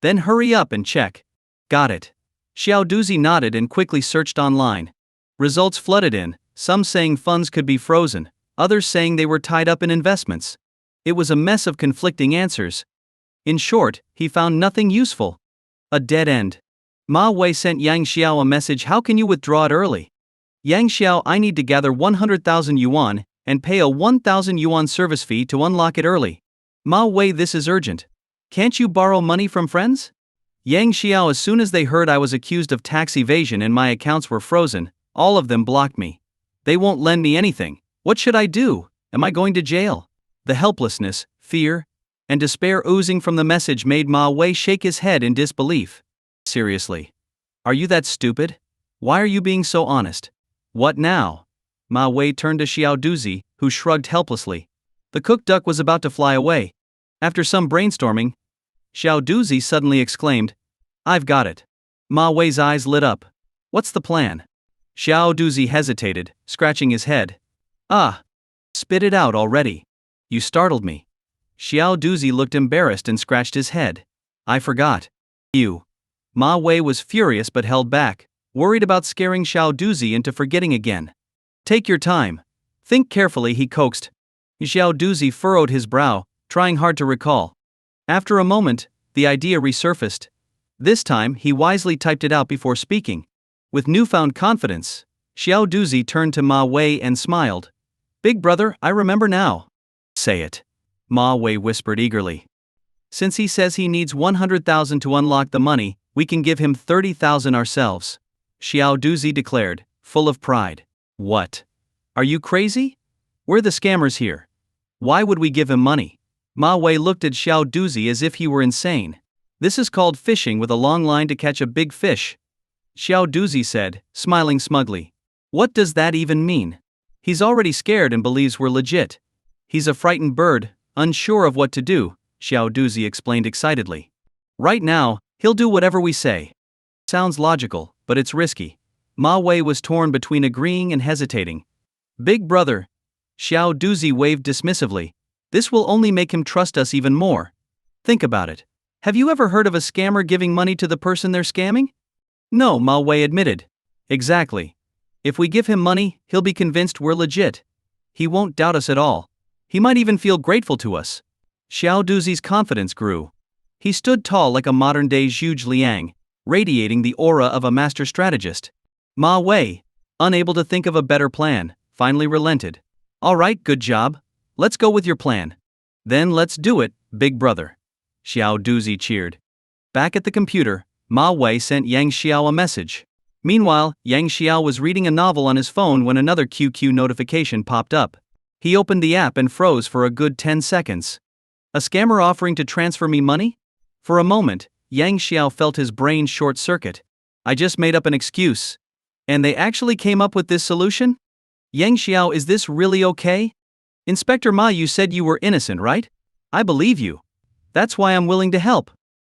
Then hurry up and check." "Got it." Xiao Duzi nodded and quickly searched online. Results flooded in, some saying funds could be frozen, others saying they were tied up in investments. It was a mess of conflicting answers. In short, he found nothing useful. A dead end. Ma Wei sent Yang Xiao a message, "How can you withdraw it early?" "Yang Xiao, I need to gather 100,000 yuan and pay a 1,000 yuan service fee to unlock it early." "Ma Wei, this is urgent. Can't you borrow money from friends?" Yang Xiao, as soon as they heard I was accused of tax evasion and my accounts were frozen, all of them blocked me. They won't lend me anything. What should I do? Am I going to jail? The helplessness, fear, and despair oozing from the message made Ma Wei shake his head in disbelief. "Seriously? Are you that stupid? Why are you being so honest?" "What now?" Ma Wei turned to Xiao Duzi, who shrugged helplessly. The cooked duck was about to fly away. After some brainstorming, Xiao Duzi suddenly exclaimed, "I've got it." Ma Wei's eyes lit up. "What's the plan?" Xiao Duzi hesitated, scratching his head. "Ah! Spit it out already. You startled me." Xiao Duzi looked embarrassed and scratched his head. "I forgot. You. Ma Wei was furious but held back, worried about scaring Xiao Duzi into forgetting again. Take your time. Think carefully, he coaxed. Xiao Duzi furrowed his brow, trying hard to recall. After a moment, the idea resurfaced. This time, he wisely typed it out before speaking. With newfound confidence, Xiao Duzi turned to Ma Wei and smiled. Big brother, I remember now. Say it. Ma Wei whispered eagerly. Since he says he needs 100,000 to unlock the money, we can give him 30,000 ourselves. Xiao Duzi declared, full of pride. What? Are you crazy? We're the scammers here. Why would we give him money? Ma Wei looked at Xiao Duzi as if he were insane. This is called fishing with a long line to catch a big fish. Xiao Duzi said, smiling smugly. What does that even mean? He's already scared and believes we're legit. He's a frightened bird, unsure of what to do, Xiao Duzi explained excitedly. Right now, he'll do whatever we say. Sounds logical, but it's risky. Ma Wei was torn between agreeing and hesitating. Big brother, Xiao Duzi waved dismissively. This will only make him trust us even more. Think about it. Have you ever heard of a scammer giving money to the person they're scamming? No, Ma Wei admitted. Exactly. If we give him money, he'll be convinced we're legit. He won't doubt us at all. He might even feel grateful to us. Xiao Duzi's confidence grew. He stood tall like a modern-day Zhuge Liang, radiating the aura of a master strategist. Ma Wei, unable to think of a better plan, finally relented. All right, good job. Let's go with your plan. Then let's do it, big brother. Xiao Duzi cheered. Back at the computer, Ma Wei sent Yang Xiao a message. Meanwhile, Yang Xiao was reading a novel on his phone when another QQ notification popped up. He opened the app and froze for a good 10 seconds. A scammer offering to transfer me money? For a moment, Yang Xiao felt his brain short-circuit. I just made up an excuse. And they actually came up with this solution? Yang Xiao, is this really okay? Inspector Ma, you said you were innocent, right? I believe you. That's why I'm willing to help.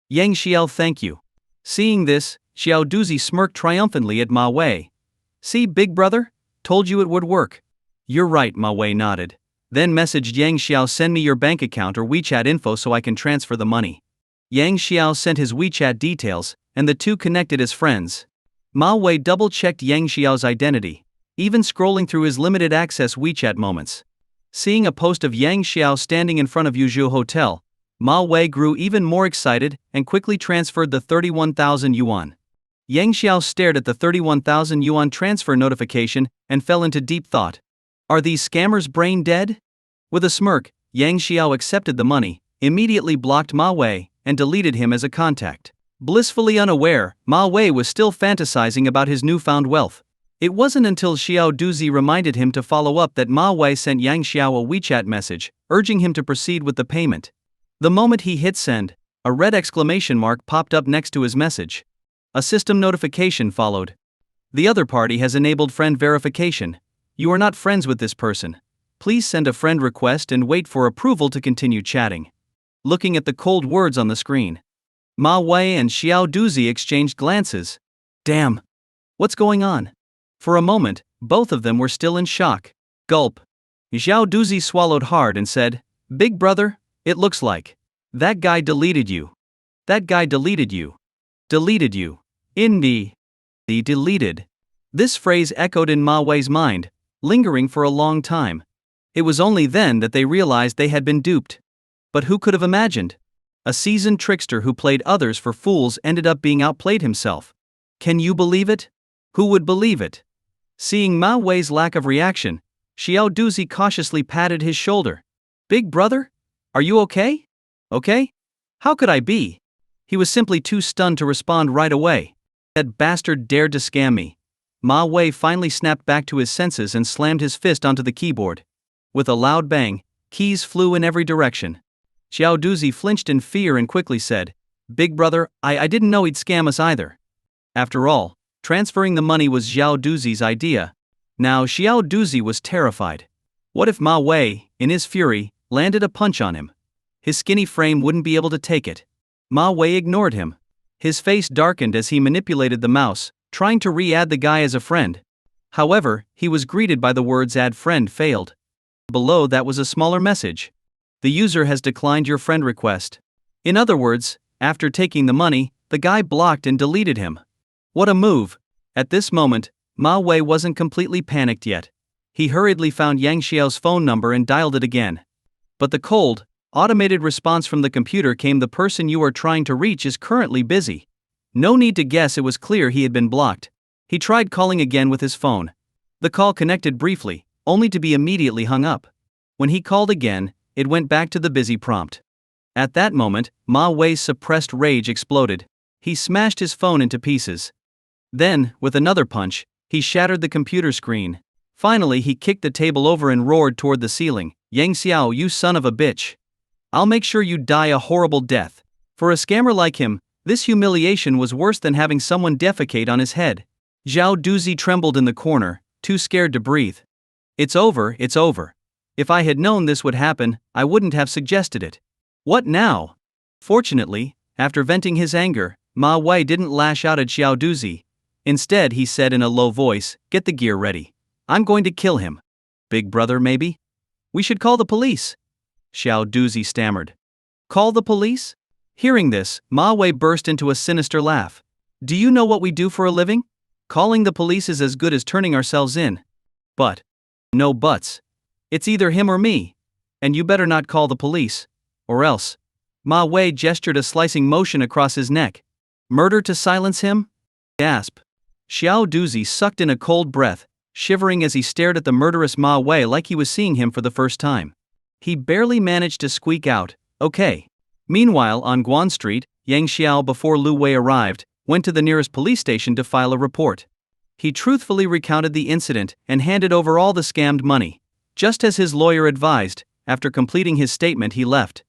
Yang Xiao, thank you. Seeing this, Xiao Duzi smirked triumphantly at Ma Wei. See, big brother? Told you it would work. You're right, Ma Wei nodded. Then messaged Yang Xiao, send me your bank account or WeChat info so I can transfer the money. Yang Xiao sent his WeChat details, and the two connected as friends. Ma Wei double-checked Yang Xiao's identity, even scrolling through his limited access WeChat moments. Seeing a post of Yang Xiao standing in front of Yuzhou Hotel, Ma Wei grew even more excited and quickly transferred the 31,000 yuan. Yang Xiao stared at the 31,000 yuan transfer notification and fell into deep thought. Are these scammers brain dead? With a smirk, Yang Xiao accepted the money, immediately blocked Ma Wei, and deleted him as a contact. Blissfully unaware, Ma Wei was still fantasizing about his newfound wealth. It wasn't until Xiao Duzi reminded him to follow up that Ma Wei sent Yang Xiao a WeChat message, urging him to proceed with the payment. The moment he hit send, a red exclamation mark popped up next to his message. A system notification followed. The other party has enabled friend verification. You are not friends with this person. Please send a friend request and wait for approval to continue chatting. Looking at the cold words on the screen, Ma Wei and Xiao Duzi exchanged glances. Damn! What's going on? For a moment, both of them were still in shock. Gulp. Xiao Duzi swallowed hard and said, Big brother, it looks like that guy deleted you. That guy deleted you. Deleted you. Indeed. The deleted. This phrase echoed in Ma Wei's mind, lingering for a long time. It was only then that they realized they had been duped. But who could have imagined? A seasoned trickster who played others for fools ended up being outplayed himself. Can you believe it? Who would believe it? Seeing Ma Wei's lack of reaction, Xiao Duzi cautiously patted his shoulder. Big brother? Are you okay? Okay? How could I be? He was simply too stunned to respond right away. That bastard dared to scam me. Ma Wei finally snapped back to his senses and slammed his fist onto the keyboard. With a loud bang, keys flew in every direction. Xiao Duzi flinched in fear and quickly said, Big brother, I didn't know he'd scam us either. After all, transferring the money was Xiao Duzi's idea. Now Xiao Duzi was terrified. What if Ma Wei, in his fury, landed a punch on him? His skinny frame wouldn't be able to take it. Ma Wei ignored him. His face darkened as he manipulated the mouse, trying to re-add the guy as a friend. However, he was greeted by the words add friend failed. Below that was a smaller message. The user has declined your friend request. In other words, after taking the money, The guy blocked and deleted him. What a move! At this moment, Ma Wei wasn't completely panicked yet. He hurriedly found Yang Xiao's phone number and dialed it again. But the cold, automated response from the computer came: "The person you are trying to reach is currently busy." No need to guess, it was clear he had been blocked. He tried calling again with his phone. The call connected briefly, only to be immediately hung up. When he called again, it went back to the busy prompt. At that moment, Ma Wei's suppressed rage exploded. He smashed his phone into pieces. Then, with another punch, he shattered the computer screen. Finally, he kicked the table over and roared toward the ceiling, "Yang Xiao, you son of a bitch! I'll make sure you die a horrible death." For a scammer like him, this humiliation was worse than having someone defecate on his head. Zhao Duzi trembled in the corner, too scared to breathe. It's over, it's over. If I had known this would happen, I wouldn't have suggested it. What now? Fortunately, after venting his anger, Ma Wei didn't lash out at Zhao Duzi. Instead, he said in a low voice, "Get the gear ready. I'm going to kill him." "Big brother, maybe? We should call the police." Zhao Duzi stammered. "Call the police?" Hearing this, Ma Wei burst into a sinister laugh. "Do you know what we do for a living? Calling the police is as good as turning ourselves in." "But." "No buts. It's either him or me. And you better not call the police. Or else." Ma Wei gestured a slicing motion across his neck. "Murder to silence him?" Gasp. Xiao Duzi sucked in a cold breath, shivering as he stared at the murderous Ma Wei like he was seeing him for the first time. He barely managed to squeak out, "Okay." Meanwhile, on Guan Street, Yang Xiao, before Lu Wei arrived, went to the nearest police station to file a report. He truthfully recounted the incident and handed over all the scammed money. Just as his lawyer advised, after completing his statement he left.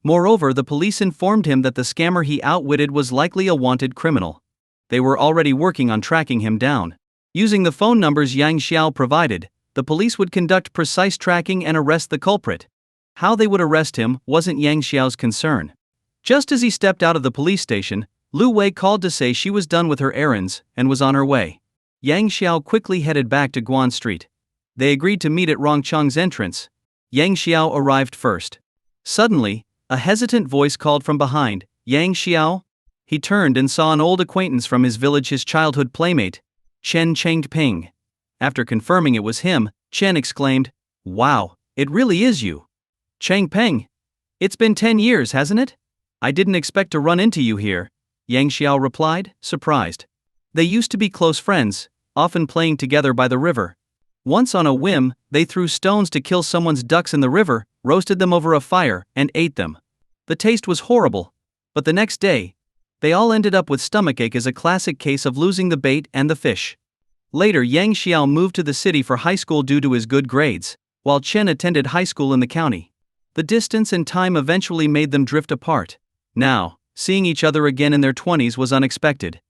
Moreover, the police informed him that the scammer he outwitted was likely a wanted criminal. They were already working on tracking him down. Using the phone numbers Yang Xiao provided, the police would conduct precise tracking and arrest the culprit. How they would arrest him wasn't Yang Xiao's concern. Just as he stepped out of the police station, Lu Wei called to say she was done with her errands and was on her way. Yang Xiao quickly headed back to Guan Street. They agreed to meet at Rongcheng's entrance. Yang Xiao arrived first. Suddenly, a hesitant voice called from behind, "Yang Xiao?" He turned and saw an old acquaintance from his village, his childhood playmate, Chen Changping. After confirming it was him, Chen exclaimed, "Wow, it really is you. Changpeng. It's been 10 years, hasn't it? I didn't expect to run into you here," Yang Xiao replied, surprised. They used to be close friends, often playing together by the river. Once on a whim, they threw stones to kill someone's ducks in the river, roasted them over a fire, and ate them. The taste was horrible. But the next day, they all ended up with stomachache as a classic case of losing the bait and the fish. Later, Yang Xiao moved to the city for high school due to his good grades, while Chen attended high school in the county. The distance and time eventually made them drift apart. Now, seeing each other again in their 20s was unexpected.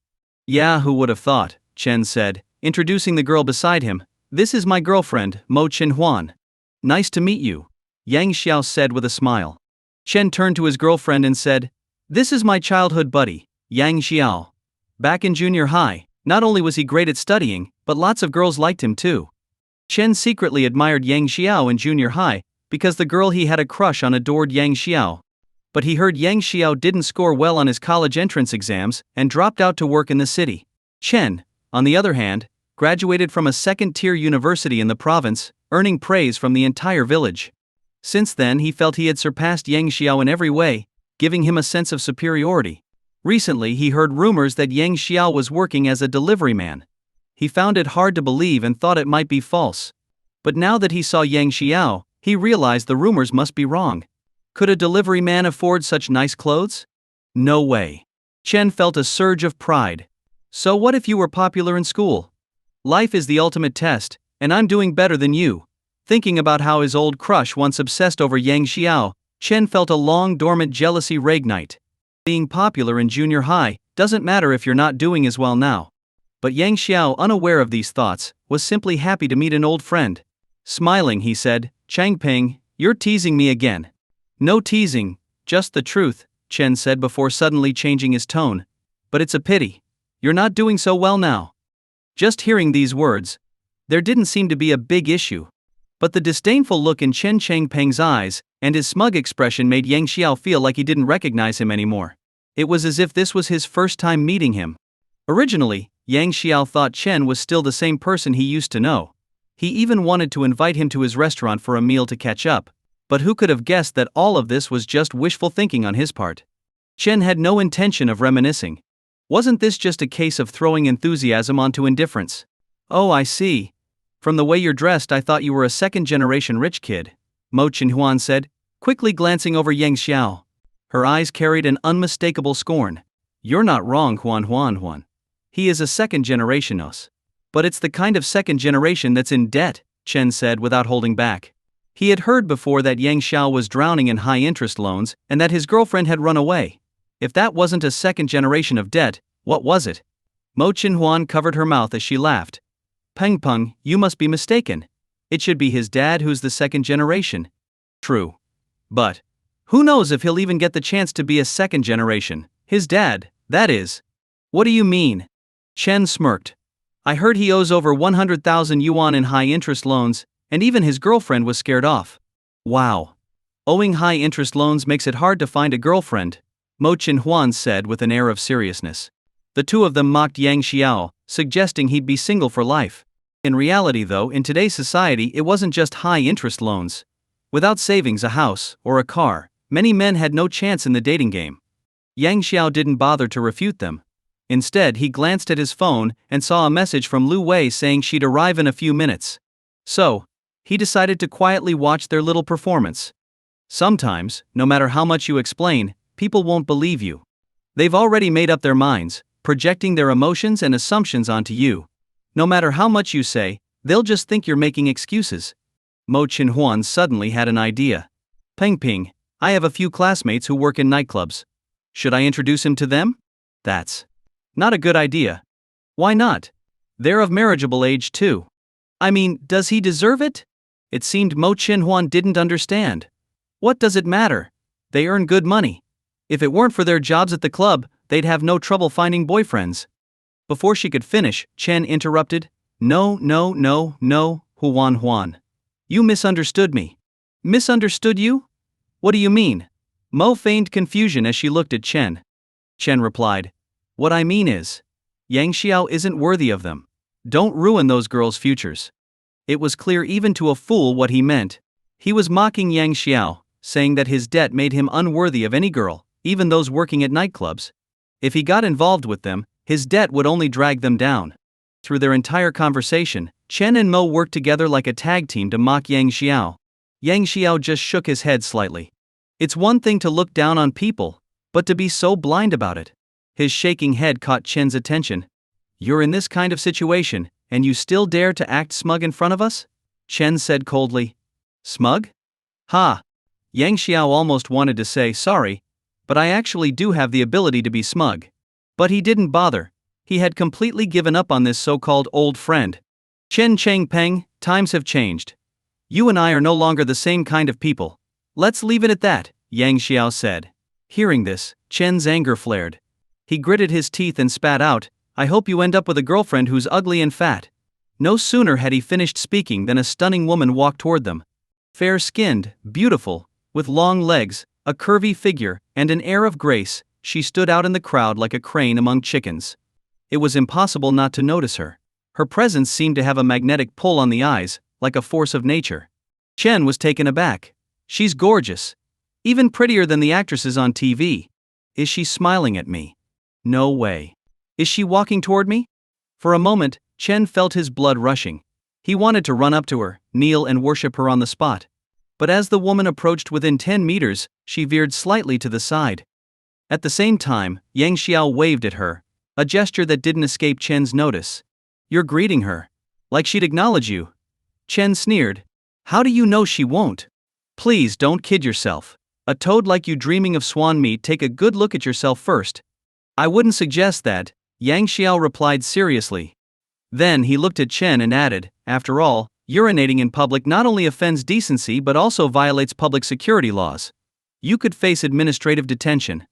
"Yeah, who would have thought," Chen said, introducing the girl beside him. "This is my girlfriend, Mo Chinhuan." "Nice to meet you," Yang Xiao said with a smile. Chen turned to his girlfriend and said, "This is my childhood buddy, Yang Xiao. Back in junior high, not only was he great at studying, but lots of girls liked him too." Chen secretly admired Yang Xiao in junior high, because the girl he had a crush on adored Yang Xiao. But he heard Yang Xiao didn't score well on his college entrance exams and dropped out to work in the city. Chen, on the other hand, graduated from a second-tier university in the province, earning praise from the entire village. Since then he felt he had surpassed Yang Xiao in every way, giving him a sense of superiority. Recently he heard rumors that Yang Xiao was working as a delivery man. He found it hard to believe and thought it might be false. But now that he saw Yang Xiao, he realized the rumors must be wrong. Could a delivery man afford such nice clothes? No way. Chen felt a surge of pride. "So what if you were popular in school? Life is the ultimate test, and I'm doing better than you." Thinking about how his old crush once obsessed over Yang Xiao, Chen felt a long dormant jealousy reignite. Being popular in junior high doesn't matter if you're not doing as well now. But Yang Xiao, unaware of these thoughts, was simply happy to meet an old friend. Smiling, he said, "Changping, you're teasing me again." "No teasing, just the truth," Chen said before suddenly changing his tone. "But it's a pity. You're not doing so well now." Just hearing these words, there didn't seem to be a big issue. But the disdainful look in Chen Changpeng's eyes and his smug expression made Yang Xiao feel like he didn't recognize him anymore. It was as if this was his first time meeting him. Originally, Yang Xiao thought Chen was still the same person he used to know. He even wanted to invite him to his restaurant for a meal to catch up, but who could have guessed that all of this was just wishful thinking on his part? Chen had no intention of reminiscing. Wasn't this just a case of throwing enthusiasm onto indifference? Oh, I see. From the way you're dressed, I thought you were a second-generation rich kid, Mo Chinhuan said, quickly glancing over Yang Xiao. Her eyes carried an unmistakable scorn. You're not wrong, Huan. He is a second-generation us. But it's the kind of second generation that's in debt, Chen said without holding back. He had heard before that Yang Xiao was drowning in high-interest loans and that his girlfriend had run away. If that wasn't a second generation of debt, what was it? Mo Chinhuan covered her mouth as she laughed. Peng, you must be mistaken. It should be his dad who's the second generation. True. But who knows if he'll even get the chance to be a second generation? His dad, that is. What do you mean? Chen smirked. I heard he owes over 100,000 yuan in high-interest loans, and even his girlfriend was scared off. Wow. Owing high-interest loans makes it hard to find a girlfriend, Mo Chinhuan said with an air of seriousness. The two of them mocked Yang Xiao, suggesting he'd be single for life. In reality though, in today's society it wasn't just high-interest loans. Without savings, a house, or a car, many men had no chance in the dating game. Yang Xiao didn't bother to refute them. Instead, he glanced at his phone and saw a message from Lu Wei saying she'd arrive in a few minutes. So, he decided to quietly watch their little performance. Sometimes, no matter how much you explain, people won't believe you. They've already made up their minds, projecting their emotions and assumptions onto you. No matter how much you say, they'll just think you're making excuses. Mo Chinhuan suddenly had an idea. Peng, I have a few classmates who work in nightclubs. Should I introduce him to them? That's not a good idea. Why not? They're of marriageable age too. I mean, does he deserve it? It seemed Mo Chinhuan didn't understand. What does it matter? They earn good money. If it weren't for their jobs at the club, they'd have no trouble finding boyfriends. Before she could finish, Chen interrupted. No, Huan. You misunderstood me. Misunderstood you? What do you mean? Mo feigned confusion as she looked at Chen. Chen replied. What I mean is, Yang Xiao isn't worthy of them. Don't ruin those girls' futures. It was clear even to a fool what he meant. He was mocking Yang Xiao, saying that his debt made him unworthy of any girl, even those working at nightclubs. If he got involved with them, his debt would only drag them down. Through their entire conversation, Chen and Mo worked together like a tag team to mock Yang Xiao. Yang Xiao just shook his head slightly. It's one thing to look down on people, but to be so blind about it. His shaking head caught Chen's attention. You're in this kind of situation, and you still dare to act smug in front of us? Chen said coldly. Smug? Ha! Yang Xiao almost wanted to say sorry, but I actually do have the ability to be smug. But he didn't bother. He had completely given up on this so-called old friend. Chen Changpeng, times have changed. You and I are no longer the same kind of people. Let's leave it at that, Yang Xiao said. Hearing this, Chen's anger flared. He gritted his teeth and spat out, I hope you end up with a girlfriend who's ugly and fat. No sooner had he finished speaking than a stunning woman walked toward them. Fair-skinned, beautiful, with long legs, a curvy figure, and an air of grace, she stood out in the crowd like a crane among chickens. It was impossible not to notice her. Her presence seemed to have a magnetic pull on the eyes, like a force of nature. Chen was taken aback. She's gorgeous. Even prettier than the actresses on TV. Is she smiling at me? No way. Is she walking toward me? For a moment, Chen felt his blood rushing. He wanted to run up to her, kneel and worship her on the spot. But as the woman approached within 10 meters, she veered slightly to the side. At the same time, Yang Xiao waved at her, a gesture that didn't escape Chen's notice. You're greeting her. Like she'd acknowledge you. Chen sneered. How do you know she won't? Please don't kid yourself. A toad like you dreaming of swan meat, take a good look at yourself first. I wouldn't suggest that, Yang Xiao replied seriously. Then he looked at Chen and added, after all, urinating in public not only offends decency but also violates public security laws. You could face administrative detention.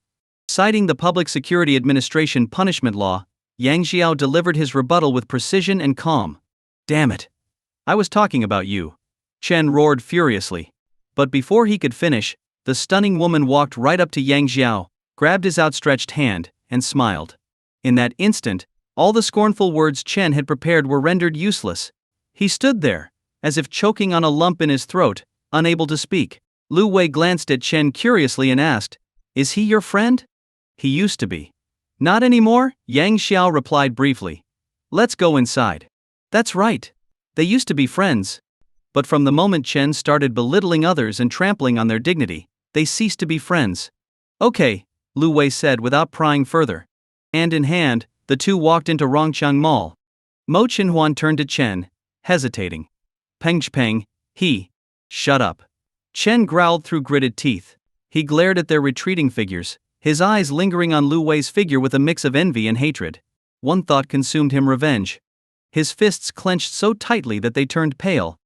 Citing the Public Security Administration punishment law, Yang Xiao delivered his rebuttal with precision and calm. Damn it. I was talking about you. Chen roared furiously. But before he could finish, the stunning woman walked right up to Yang Xiao, grabbed his outstretched hand, and smiled. In that instant, all the scornful words Chen had prepared were rendered useless. He stood there, as if choking on a lump in his throat, unable to speak. Lu Wei glanced at Chen curiously and asked, "Is he your friend?" "He used to be." "Not anymore?" Yang Xiao replied briefly. "Let's go inside." That's right. They used to be friends. But from the moment Chen started belittling others and trampling on their dignity, they ceased to be friends. "Okay," Lu Wei said without prying further. Hand in hand, the two walked into Rongqiang Mall. Mo Chinhuan turned to Chen, hesitating. "Peng, shut up." Chen growled through gritted teeth. He glared at their retreating figures, his eyes lingering on Lu Wei's figure with a mix of envy and hatred. One thought consumed him: revenge. His fists clenched so tightly that they turned pale.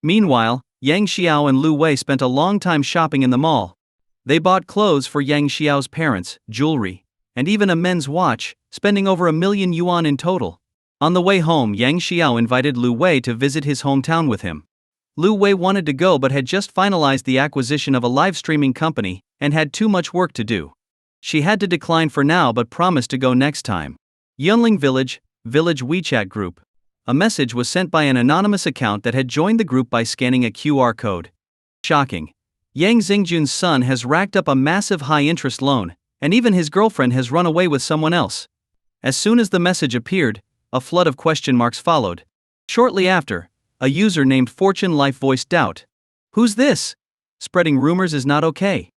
Meanwhile, Yang Xiao and Lu Wei spent a long time shopping in the mall. They bought clothes for Yang Xiao's parents, jewelry, and even a men's watch, spending over 1,000,000 yuan in total. On the way home, Yang Xiao invited Lu Wei to visit his hometown with him. Lu Wei wanted to go but had just finalized the acquisition of a live streaming company and had too much work to do. She had to decline for now but promised to go next time. Yunling Village WeChat group. A message was sent by an anonymous account that had joined the group by scanning a QR code. Shocking. Yang Xingjun's son has racked up a massive high-interest loan, and even his girlfriend has run away with someone else. As soon as the message appeared, a flood of question marks followed. Shortly after, a user named Fortune Life voiced doubt. "Who's this? Spreading rumors is not okay."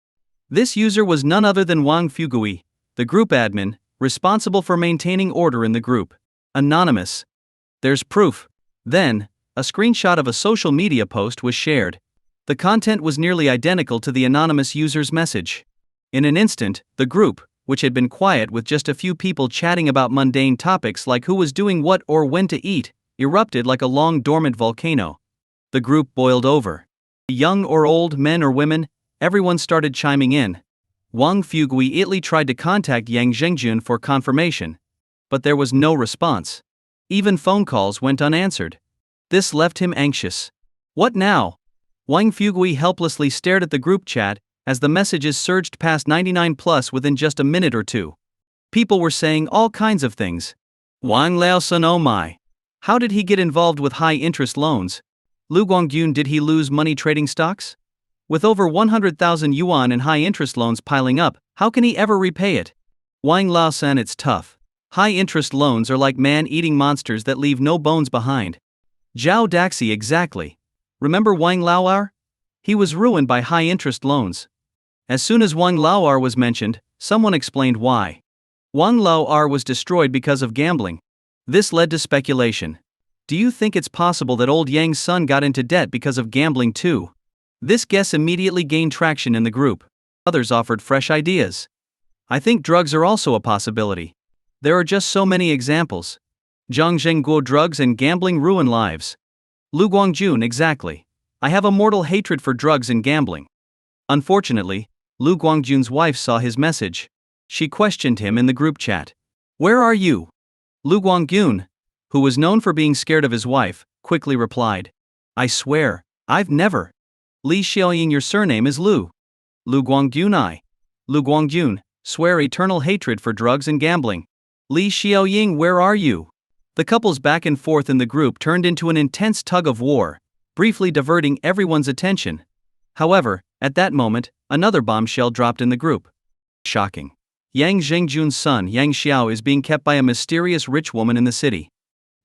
This user was none other than Wang Fugui, the group admin, responsible for maintaining order in the group. Anonymous. There's proof. Then, a screenshot of a social media post was shared. The content was nearly identical to the anonymous user's message. In an instant, the group, which had been quiet with just a few people chatting about mundane topics like who was doing what or when to eat, erupted like a long dormant volcano. The group boiled over. Young or old, men or women, everyone started chiming in. Wang Fugui immediately tried to contact Yang Zhengjun for confirmation, but there was no response. Even phone calls went unanswered. This left him anxious. What now? Wang Fugui helplessly stared at the group chat as the messages surged past 99 plus within just a minute or two. People were saying all kinds of things. Wang Laosun, oh my. How did he get involved with high-interest loans? Lu Guangyun, did he lose money trading stocks? With over 100,000 yuan in high-interest loans piling up, how can he ever repay it? Wang Laosun, it's tough. High-interest loans are like man-eating monsters that leave no bones behind. Zhao Daxi, exactly. Remember Wang Lao'er? He was ruined by high-interest loans. As soon as Wang Lao'er was mentioned, someone explained why. Wang Lao'er was destroyed because of gambling. This led to speculation. Do you think it's possible that old Yang's son got into debt because of gambling too? This guess immediately gained traction in the group. Others offered fresh ideas. I think drugs are also a possibility. There are just so many examples. Zhangzhengguo, drugs and gambling ruin lives. Lu Guangjun, exactly. I have a mortal hatred for drugs and gambling. Unfortunately, Lu Guangjun's wife saw his message. She questioned him in the group chat. Where are you? Lu Guangjun, who was known for being scared of his wife, quickly replied. I swear, I've never. Li Xiaoying, your surname is Lu. Lu Guangjun, Lu Guangjun, swear eternal hatred for drugs and gambling. Li Xiaoying, where are you? The couple's back and forth in the group turned into an intense tug of war, briefly diverting everyone's attention. However, at that moment, another bombshell dropped in the group. Shocking. Yang Zhengjun's son Yang Xiao is being kept by a mysterious rich woman in the city.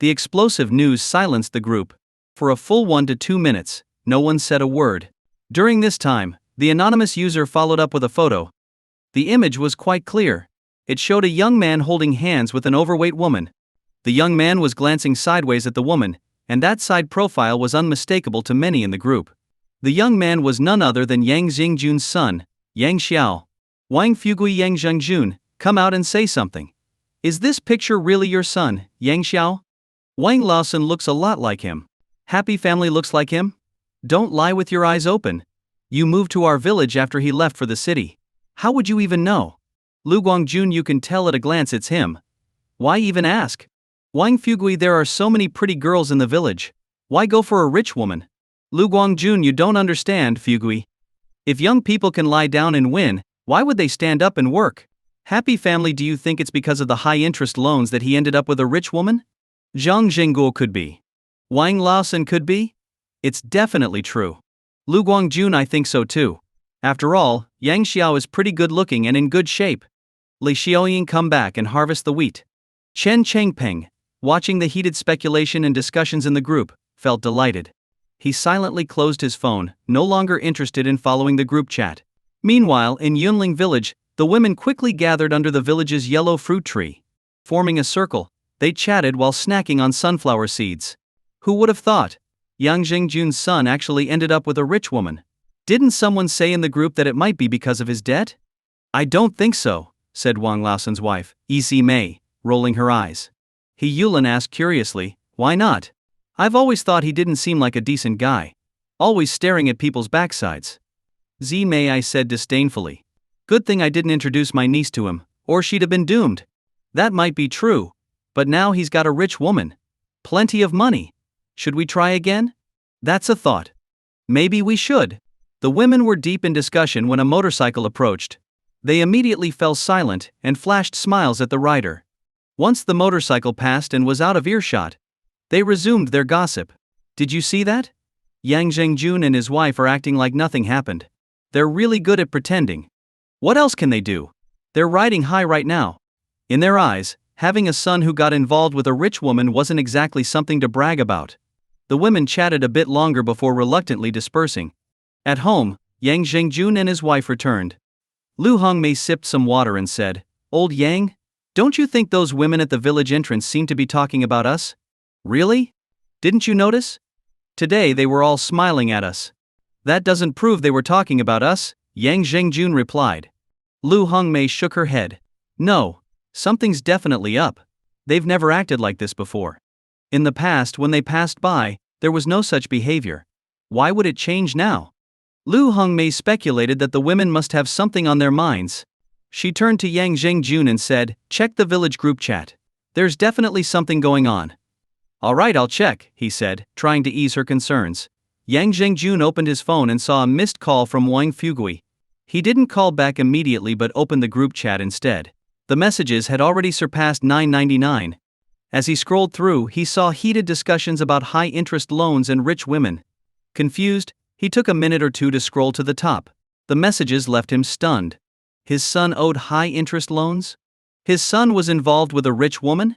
The explosive news silenced the group. For a full 1 to 2 minutes, no one said a word. During this time, the anonymous user followed up with a photo. The image was quite clear. It showed a young man holding hands with an overweight woman. The young man was glancing sideways at the woman, and that side profile was unmistakable to many in the group. The young man was none other than Yang Xingjun's son, Yang Xiao. Wang Fugui, Yang Zhengjun, come out and say something. Is this picture really your son, Yang Xiao? Wang Laosun looks a lot like him. Happy family looks like him? Don't lie with your eyes open. You moved to our village after he left for the city. How would you even know? Lu Guangjun, you can tell at a glance it's him. Why even ask? Wang Fugui, there are so many pretty girls in the village. Why go for a rich woman? Lu Guangjun, you don't understand, Fugui. If young people can lie down and win, why would they stand up and work? Happy family. Do you think it's because of the high-interest loans that he ended up with a rich woman? Zhang Zhengguo could be. Wang Laosan could be? It's definitely true. Lu Guangjun, I think so too. After all, Yang Xiao is pretty good looking and in good shape. Li Xiaoying come back and harvest the wheat. Chen Chengpeng, watching the heated speculation and discussions in the group, felt delighted. He silently closed his phone, no longer interested in following the group chat. Meanwhile, in Yunling village, the women quickly gathered under the village's yellow fruit tree. Forming a circle, they chatted while snacking on sunflower seeds. Who would have thought? Yang Zhengjun's son actually ended up with a rich woman. Didn't someone say in the group that it might be because of his debt? I don't think so, said Wang Laosan's wife, Isi Mei, rolling her eyes. He Yulin asked curiously, why not? I've always thought he didn't seem like a decent guy. Always staring at people's backsides. Zi Mei, I said disdainfully. Good thing I didn't introduce my niece to him, or she'd have been doomed. That might be true. But now he's got a rich woman. Plenty of money. Should we try again? That's a thought. Maybe we should. The women were deep in discussion when a motorcycle approached. They immediately fell silent and flashed smiles at the rider. Once the motorcycle passed and was out of earshot, they resumed their gossip. Did you see that? Yang Zhengjun and his wife are acting like nothing happened. They're really good at pretending. What else can they do? They're riding high right now. In their eyes, having a son who got involved with a rich woman wasn't exactly something to brag about. The women chatted a bit longer before reluctantly dispersing. At home, Yang Zhengjun and his wife returned. Lu Hongmei sipped some water and said, Old Yang, don't you think those women at the village entrance seem to be talking about us? Really? Didn't you notice? Today they were all smiling at us. That doesn't prove they were talking about us, Yang Zhengjun replied. Lu Hongmei shook her head. No, something's definitely up. They've never acted like this before. In the past, when they passed by, there was no such behavior. Why would it change now? Lu Hongmei speculated that the women must have something on their minds. She turned to Yang Zhengjun and said, check the village group chat. There's definitely something going on. Alright, I'll check, he said, trying to ease her concerns. Yang Zhengjun opened his phone and saw a missed call from Wang Fugui. He didn't call back immediately but opened the group chat instead. The messages had already surpassed 999. As he scrolled through, he saw heated discussions about high-interest loans and rich women. Confused, he took a minute or two to scroll to the top. The messages left him stunned. His son owed high-interest loans? His son was involved with a rich woman?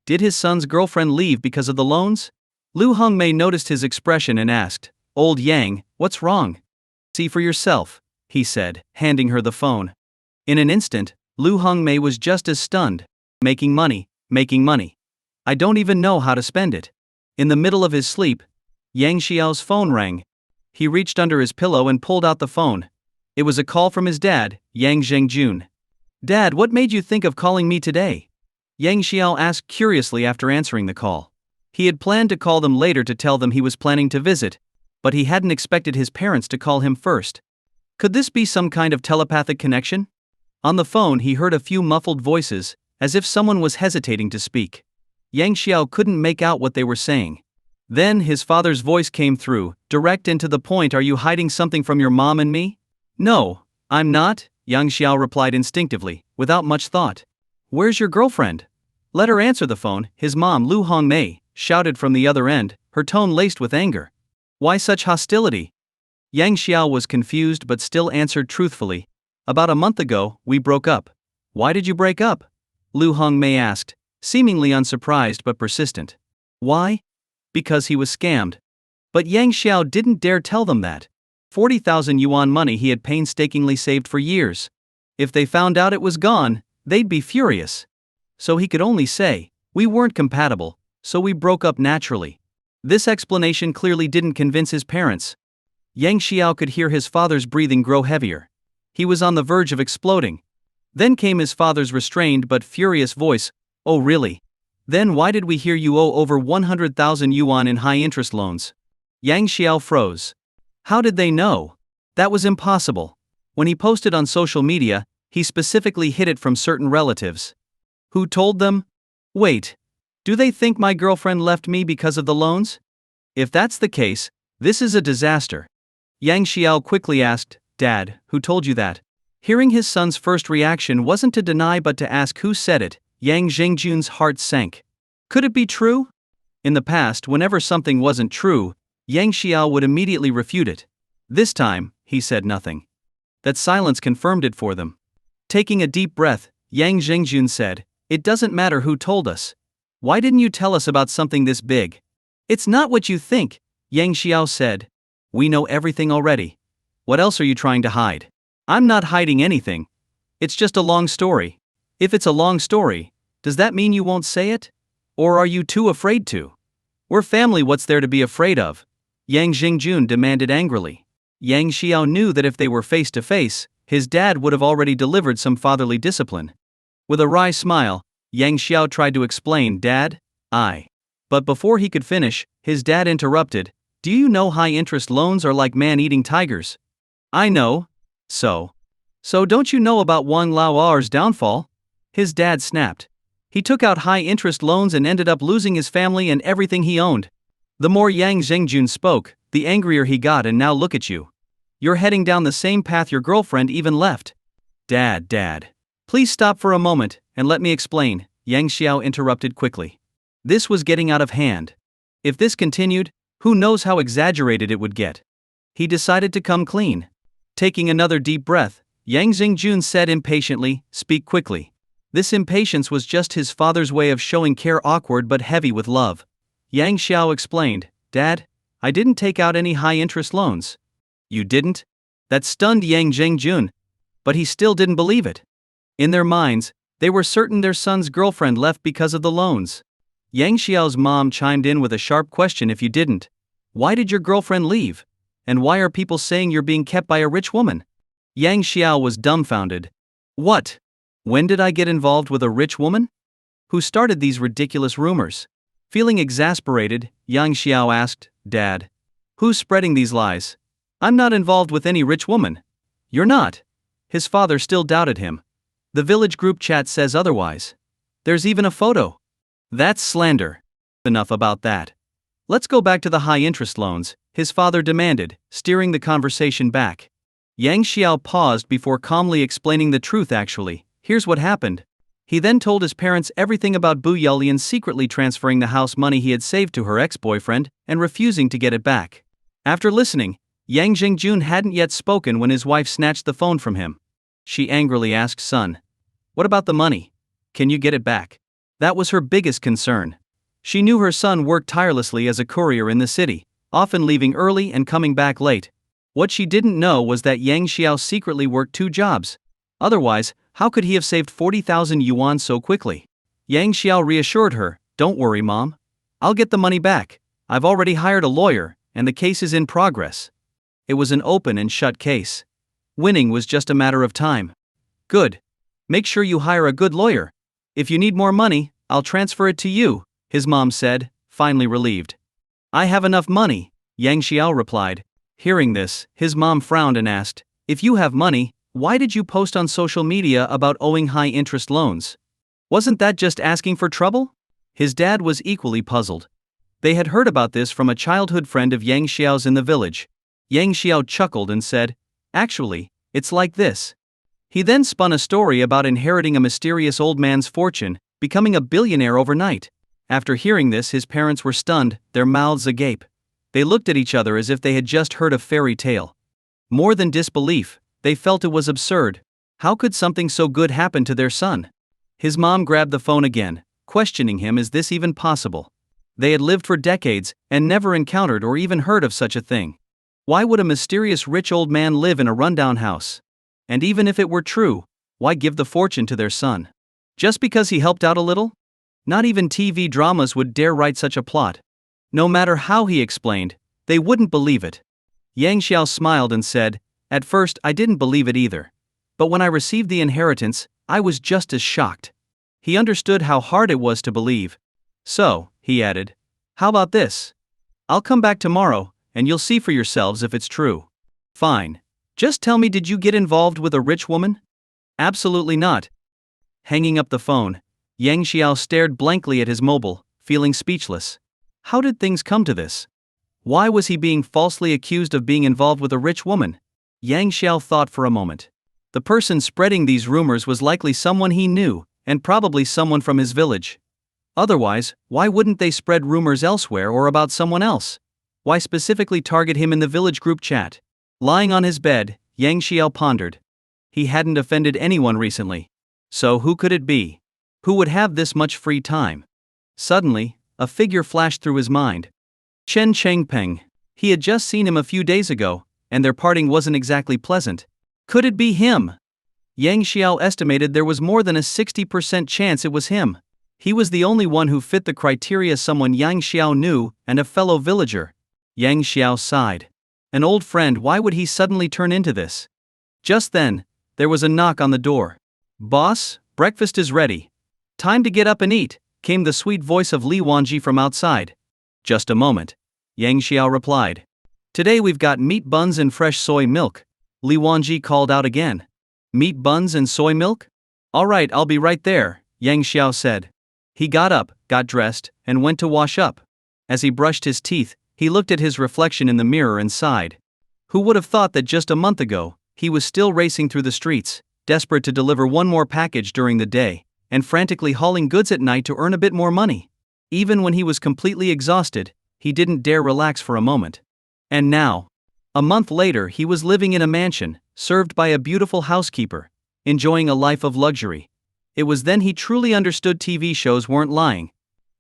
Did his son's girlfriend leave because of the loans? Lu Hongmei noticed his expression and asked, Old Yang, what's wrong? See for yourself, he said, handing her the phone. In an instant, Lu Hongmei was just as stunned. Making money. I don't even know how to spend it. In the middle of his sleep, Yang Xiao's phone rang. He reached under his pillow and pulled out the phone. It was a call from his dad, Yang Zhengjun. Dad, what made you think of calling me today? Yang Xiao asked curiously after answering the call. He had planned to call them later to tell them he was planning to visit, but he hadn't expected his parents to call him first. Could this be some kind of telepathic connection? On the phone he heard a few muffled voices, as if someone was hesitating to speak. Yang Xiao couldn't make out what they were saying. Then his father's voice came through, direct and to the point. Are you hiding something from your mom and me? No, I'm not, Yang Xiao replied instinctively, without much thought. Where's your girlfriend? Let her answer the phone, his mom Lu Hongmei shouted from the other end, her tone laced with anger. Why such hostility? Yang Xiao was confused but still answered truthfully. About a month ago, we broke up. Why did you break up? Lu Hongmei asked, seemingly unsurprised but persistent. Why? Because he was scammed. But Yang Xiao didn't dare tell them that. 40,000 yuan money he had painstakingly saved for years. If they found out it was gone, they'd be furious. So he could only say, we weren't compatible, so we broke up naturally. This explanation clearly didn't convince his parents. Yang Xiao could hear his father's breathing grow heavier. He was on the verge of exploding. Then came his father's restrained but furious voice, oh really? Then why did we hear you owe over 100,000 yuan in high-interest loans? Yang Xiao froze. How did they know? That was impossible. When he posted on social media, he specifically hid it from certain relatives. Who told them? Wait. Do they think my girlfriend left me because of the loans? If that's the case, this is a disaster. Yang Xiao quickly asked, Dad, who told you that? Hearing his son's first reaction wasn't to deny but to ask who said it, Yang Zhengjun's heart sank. Could it be true? In the past, whenever something wasn't true, Yang Xiao would immediately refute it. This time, he said nothing. That silence confirmed it for them. Taking a deep breath, Yang Zhengjun said, "It doesn't matter who told us. Why didn't you tell us about something this big?" "It's not what you think," Yang Xiao said. "We know everything already. What else are you trying to hide?" "I'm not hiding anything. It's just a long story." "If it's a long story, does that mean you won't say it? Or are you too afraid to?" "We're family, what's there to be afraid of?" Yang Zhengjun demanded angrily. Yang Xiao knew that if they were face to face, his dad would have already delivered some fatherly discipline. With a wry smile, Yang Xiao tried to explain, "Dad, I." But before he could finish, his dad interrupted, "Do you know high-interest loans are like man-eating tigers?" "I know. So don't you know about Wang Lao's downfall?" His dad snapped. "He took out high-interest loans and ended up losing his family and everything he owned." The more Yang Zhengjun spoke, the angrier he got, and now look at you. You're heading down the same path your girlfriend even left. Dad. Please stop for a moment, and let me explain, Yang Xiao interrupted quickly. This was getting out of hand. If this continued, who knows how exaggerated it would get. He decided to come clean. Taking another deep breath, Yang Zhengjun said impatiently, "Speak quickly." This impatience was just his father's way of showing care, awkward but heavy with love. Yang Xiao explained, "Dad, I didn't take out any high-interest loans." "You didn't?" That stunned Yang Zhengjun. But he still didn't believe it. In their minds, they were certain their son's girlfriend left because of the loans. Yang Xiao's mom chimed in with a sharp question. "If you didn't, why did your girlfriend leave? And why are people saying you're being kept by a rich woman?" Yang Xiao was dumbfounded. "What? When did I get involved with a rich woman? Who started these ridiculous rumors?" Feeling exasperated, Yang Xiao asked, "Dad, who's spreading these lies? I'm not involved with any rich woman." "You're not?" His father still doubted him. "The village group chat says otherwise. There's even a photo." "That's slander." "Enough about that. Let's go back to the high-interest loans," his father demanded, steering the conversation back. Yang Xiao paused before calmly explaining the truth. "Actually, here's what happened." He then told his parents everything about Bu Yulian secretly transferring the house money he had saved to her ex-boyfriend and refusing to get it back. After listening, Yang Zhengjun hadn't yet spoken when his wife snatched the phone from him. She angrily asked, "Son, what about the money? Can you get it back?" That was her biggest concern. She knew her son worked tirelessly as a courier in the city, often leaving early and coming back late. What she didn't know was that Yang Xiao secretly worked 2 jobs. Otherwise, how could he have saved 40,000 yuan so quickly? Yang Xiao reassured her, "Don't worry, Mom. I'll get the money back. I've already hired a lawyer, and the case is in progress." It was an open and shut case. Winning was just a matter of time. "Good. Make sure you hire a good lawyer. If you need more money, I'll transfer it to you," his mom said, finally relieved. "I have enough money," Yang Xiao replied. Hearing this, his mom frowned and asked, "If you have money, why did you post on social media about owing high-interest loans? Wasn't that just asking for trouble?" His dad was equally puzzled. They had heard about this from a childhood friend of Yang Xiao's in the village. Yang Xiao chuckled and said, "Actually, it's like this." He then spun a story about inheriting a mysterious old man's fortune, becoming a billionaire overnight. After hearing this, his parents were stunned, their mouths agape. They looked at each other as if they had just heard a fairy tale. More than disbelief, they felt it was absurd. How could something so good happen to their son? His mom grabbed the phone again, questioning him, is this even possible? They had lived for decades and never encountered or even heard of such a thing. Why would a mysterious rich old man live in a rundown house? And even if it were true, why give the fortune to their son? Just because he helped out a little? Not even TV dramas would dare write such a plot. No matter how he explained, they wouldn't believe it. Yang Xiao smiled and said, "At first I didn't believe it either. But when I received the inheritance, I was just as shocked." He understood how hard it was to believe. "So," he added, "how about this? I'll come back tomorrow, and you'll see for yourselves if it's true." "Fine. Just tell me, did you get involved with a rich woman?" "Absolutely not." Hanging up the phone, Yang Xiao stared blankly at his mobile, feeling speechless. How did things come to this? Why was he being falsely accused of being involved with a rich woman? Yang Xiao thought for a moment. The person spreading these rumors was likely someone he knew, and probably someone from his village. Otherwise, why wouldn't they spread rumors elsewhere or about someone else? Why specifically target him in the village group chat? Lying on his bed, Yang Xiao pondered. He hadn't offended anyone recently. So who could it be? Who would have this much free time? Suddenly, a figure flashed through his mind. Chen Chengpeng. He had just seen him a few days ago, and their parting wasn't exactly pleasant. Could it be him? Yang Xiao estimated there was more than a 60% chance it was him. He was the only one who fit the criteria, someone Yang Xiao knew, and a fellow villager. Yang Xiao sighed. An old friend, why would he suddenly turn into this? Just then, there was a knock on the door. "Boss, breakfast is ready. Time to get up and eat," came the sweet voice of Li Wanji from outside. "Just a moment," Yang Xiao replied. "Today we've got meat buns and fresh soy milk," Li Wanji called out again. "Meat buns and soy milk? All right, I'll be right there," Yang Xiao said. He got up, got dressed, and went to wash up. As he brushed his teeth, he looked at his reflection in the mirror and sighed. Who would have thought that just a month ago, he was still racing through the streets, desperate to deliver one more package during the day, and frantically hauling goods at night to earn a bit more money. Even when he was completely exhausted, he didn't dare relax for a moment. And now, a month later, he was living in a mansion, served by a beautiful housekeeper, enjoying a life of luxury. It was then he truly understood TV shows weren't lying.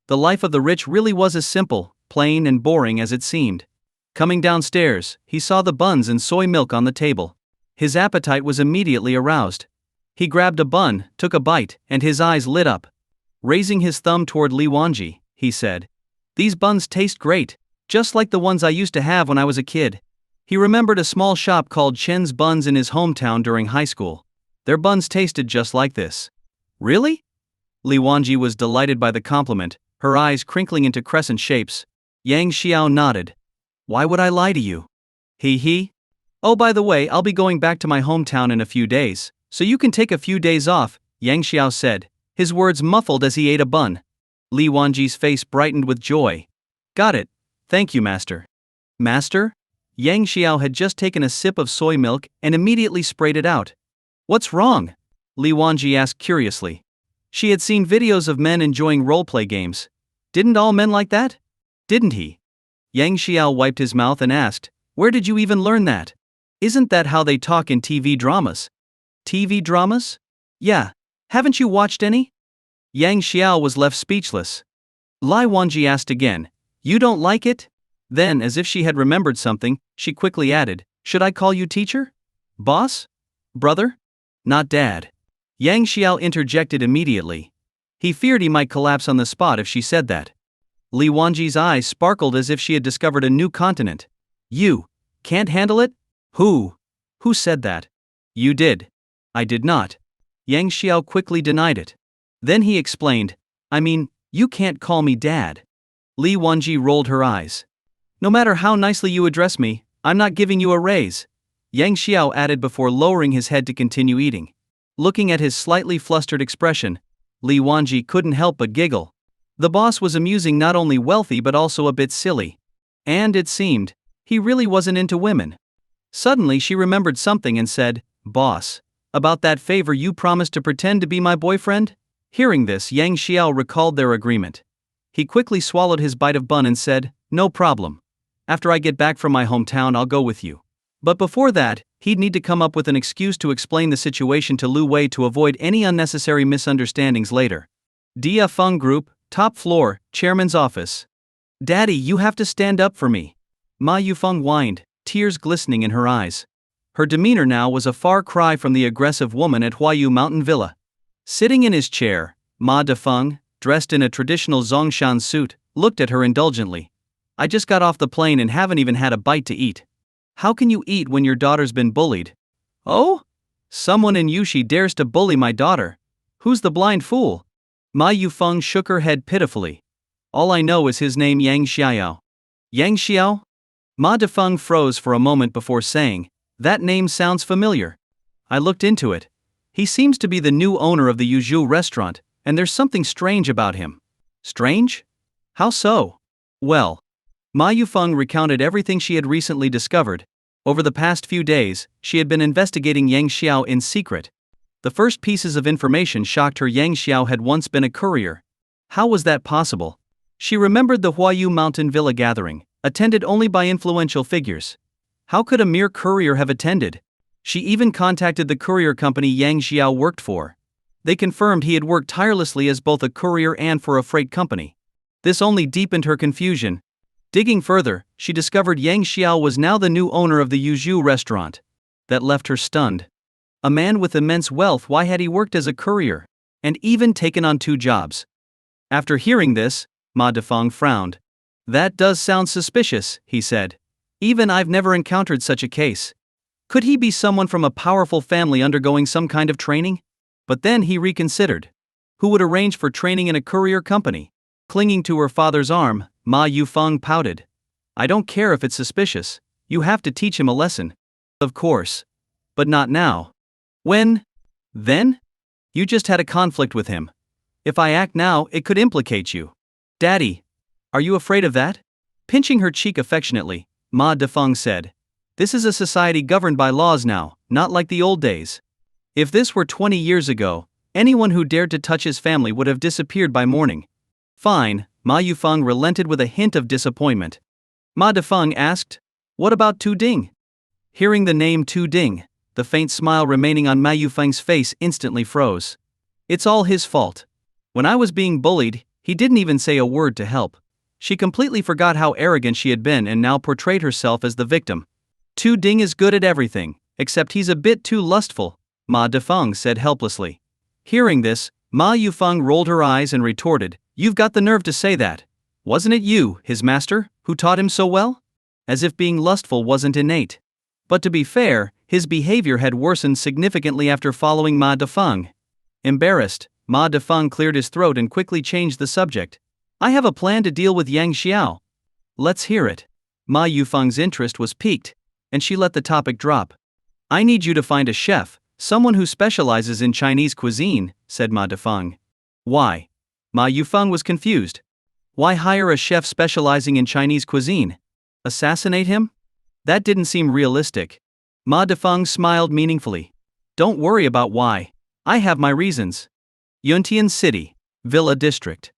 The life of the rich really was as simple, plain and boring as it seemed. Coming downstairs, he saw the buns and soy milk on the table. His appetite was immediately aroused. He grabbed a bun, took a bite, and his eyes lit up. Raising his thumb toward Li Wanji, he said, "These buns taste great, just like the ones I used to have when I was a kid." He remembered a small shop called Chen's Buns in his hometown during high school. Their buns tasted just like this. "Really?" Li Wanji was delighted by the compliment, her eyes crinkling into crescent shapes. Yang Xiao nodded. "Why would I lie to you?" He. "Oh, by the way, I'll be going back to my hometown in a few days, so you can take a few days off," Yang Xiao said, his words muffled as he ate a bun. Li Wanji's face brightened with joy. "Got it. Thank you, master." "Master?" Yang Xiao had just taken a sip of soy milk and immediately sprayed it out. "What's wrong?" Li Wanji asked curiously. She had seen videos of men enjoying role-play games. Didn't all men like that? Didn't he? Yang Xiao wiped his mouth and asked, "Where did you even learn that? Isn't that how they talk in TV dramas?" "TV dramas? Yeah. Haven't you watched any?" Yang Xiao was left speechless. Li Wanji asked again, "You don't like it?" Then, as if she had remembered something, she quickly added, "Should I call you teacher? Boss? Brother? Not dad." Yang Xiao interjected immediately. He feared he might collapse on the spot if she said that. Li Wanji's eyes sparkled as if she had discovered a new continent. "You can't handle it? Who? Who said that?" "You did." "I did not." Yang Xiao quickly denied it. Then he explained, "I mean, you can't call me dad." Li Wanji rolled her eyes. "No matter how nicely you address me, I'm not giving you a raise," Yang Xiao added before lowering his head to continue eating. Looking at his slightly flustered expression, Li Wanji couldn't help but giggle. The boss was amusing, not only wealthy but also a bit silly. And it seemed, he really wasn't into women. Suddenly she remembered something and said, "Boss, about that favor you promised to pretend to be my boyfriend?" Hearing this, Yang Xiao recalled their agreement. He quickly swallowed his bite of bun and said, "No problem. After I get back from my hometown, I'll go with you." But before that, he'd need to come up with an excuse to explain the situation to Lu Wei to avoid any unnecessary misunderstandings later. Dia Feng Group, top floor, chairman's office. "Daddy, you have to stand up for me." Ma Yufeng whined, tears glistening in her eyes. Her demeanor now was a far cry from the aggressive woman at Huayu Mountain Villa. Sitting in his chair, Ma Defeng, dressed in a traditional Zongshan suit, looked at her indulgently. "I just got off the plane and haven't even had a bite to eat. How can you eat when your daughter's been bullied?" "Oh? Someone in Yushi dares to bully my daughter. Who's the blind fool?" Ma Yufeng shook her head pitifully. "All I know is his name, Yang Xiao." "Yang Xiao?" Ma Defeng froze for a moment before saying, "That name sounds familiar. I looked into it. He seems to be the new owner of the Yuzhou restaurant, and there's something strange about him." "Strange? How so?" "Well." Ma Yufeng recounted everything she had recently discovered. Over the past few days, she had been investigating Yang Xiao in secret. The first pieces of information shocked her. Yang Xiao had once been a courier. How was that possible? She remembered the Huayu Mountain Villa gathering, attended only by influential figures. How could a mere courier have attended? She even contacted the courier company Yang Xiao worked for. They confirmed he had worked tirelessly as both a courier and for a freight company. This only deepened her confusion. Digging further, she discovered Yang Xiao was now the new owner of the Yuzhu restaurant. That left her stunned. A man with immense wealth, why had he worked as a courier? And even taken on 2 jobs? After hearing this, Ma Dafeng frowned. That does sound suspicious, he said. Even I've never encountered such a case. Could he be someone from a powerful family undergoing some kind of training? But then he reconsidered. Who would arrange for training in a courier company? Clinging to her father's arm, Ma Yufeng pouted. I don't care if it's suspicious, you have to teach him a lesson. Of course. But not now. When? Then? You just had a conflict with him. If I act now, it could implicate you. Daddy. Are you afraid of that? Pinching her cheek affectionately, Ma Dafeng said. This is a society governed by laws now, not like the old days. If this were 20 years ago, anyone who dared to touch his family would have disappeared by morning. Fine, Ma Yufeng relented with a hint of disappointment. Ma Dafeng asked, what about Tu Ding? Hearing the name Tu Ding, the faint smile remaining on Ma Yufeng's face instantly froze. It's all his fault. When I was being bullied, he didn't even say a word to help. She completely forgot how arrogant she had been and now portrayed herself as the victim. Tu Ding is good at everything, except he's a bit too lustful, Ma Dafeng said helplessly. Hearing this, Ma Yufeng rolled her eyes and retorted, you've got the nerve to say that. Wasn't it you, his master, who taught him so well? As if being lustful wasn't innate. But to be fair, his behavior had worsened significantly after following Ma Dafeng. Embarrassed, Ma Dafeng cleared his throat and quickly changed the subject. I have a plan to deal with Yang Xiao. Let's hear it. Ma Yufeng's interest was piqued, and she let the topic drop. I need you to find a chef, someone who specializes in Chinese cuisine, said Ma Dafeng. Why? Ma Yufeng was confused. Why hire a chef specializing in Chinese cuisine? Assassinate him? That didn't seem realistic. Ma Dafeng smiled meaningfully. Don't worry about why. I have my reasons. Yuntian City, Villa District.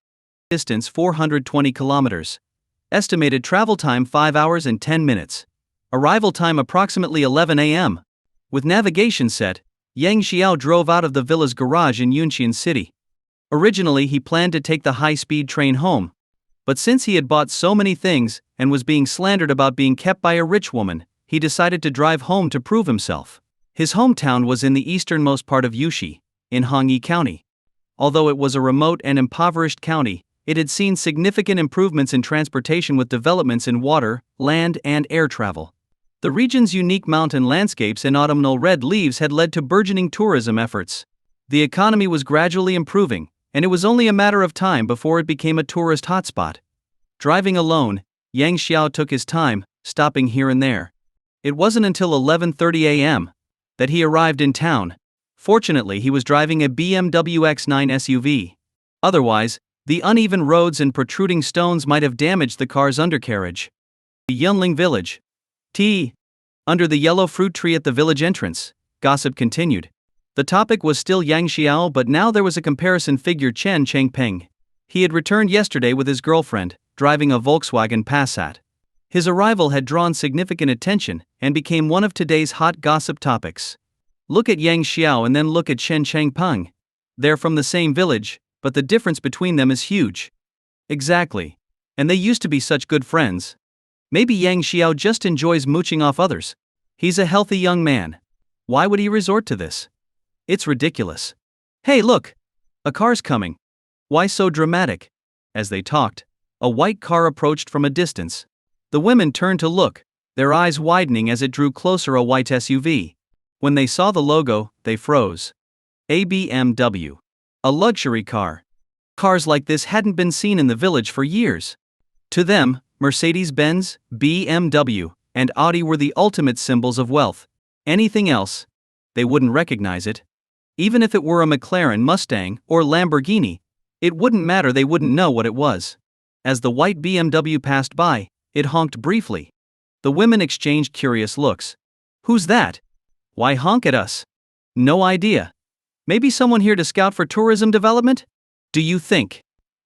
Distance 420 kilometers. Estimated travel time 5 hours and 10 minutes. Arrival time approximately 11 a.m. With navigation set, Yang Xiao drove out of the villa's garage in Yuntian City. Originally he planned to take the high-speed train home. But since he had bought so many things, and was being slandered about being kept by a rich woman, he decided to drive home to prove himself. His hometown was in the easternmost part of Yushi, in Hongyi County. Although it was a remote and impoverished county, it had seen significant improvements in transportation with developments in water, land, and air travel. The region's unique mountain landscapes and autumnal red leaves had led to burgeoning tourism efforts. The economy was gradually improving, and it was only a matter of time before it became a tourist hotspot. Driving alone, Yang Xiao took his time, stopping here and there. It wasn't until 11:30 a.m. that he arrived in town. Fortunately, he was driving a BMW X9 SUV. Otherwise, the uneven roads and protruding stones might have damaged the car's undercarriage. The Yunling village. Under the yellow fruit tree at the village entrance, gossip continued. The topic was still Yang Xiao, but now there was a comparison figure, Chen Chengpeng. He had returned yesterday with his girlfriend, driving a Volkswagen Passat. His arrival had drawn significant attention and became one of today's hot gossip topics. Look at Yang Xiao and then look at Chen Chengpeng. They're from the same village, but the difference between them is huge. Exactly. And they used to be such good friends. Maybe Yang Xiao just enjoys mooching off others. He's a healthy young man. Why would he resort to this? It's ridiculous. Hey, look! A car's coming. Why so dramatic? As they talked, a white car approached from a distance. The women turned to look, their eyes widening as it drew closer, a white SUV. When they saw the logo, they froze. A BMW. A luxury car. Cars like this hadn't been seen in the village for years. To them, Mercedes-Benz, BMW, and Audi were the ultimate symbols of wealth. Anything else, they wouldn't recognize it. Even if it were a McLaren Mustang or Lamborghini, it wouldn't matter, they wouldn't know what it was. As the white BMW passed by, it honked briefly. The women exchanged curious looks. Who's that? Why honk at us? No idea. Maybe someone here to scout for tourism development? Do you think?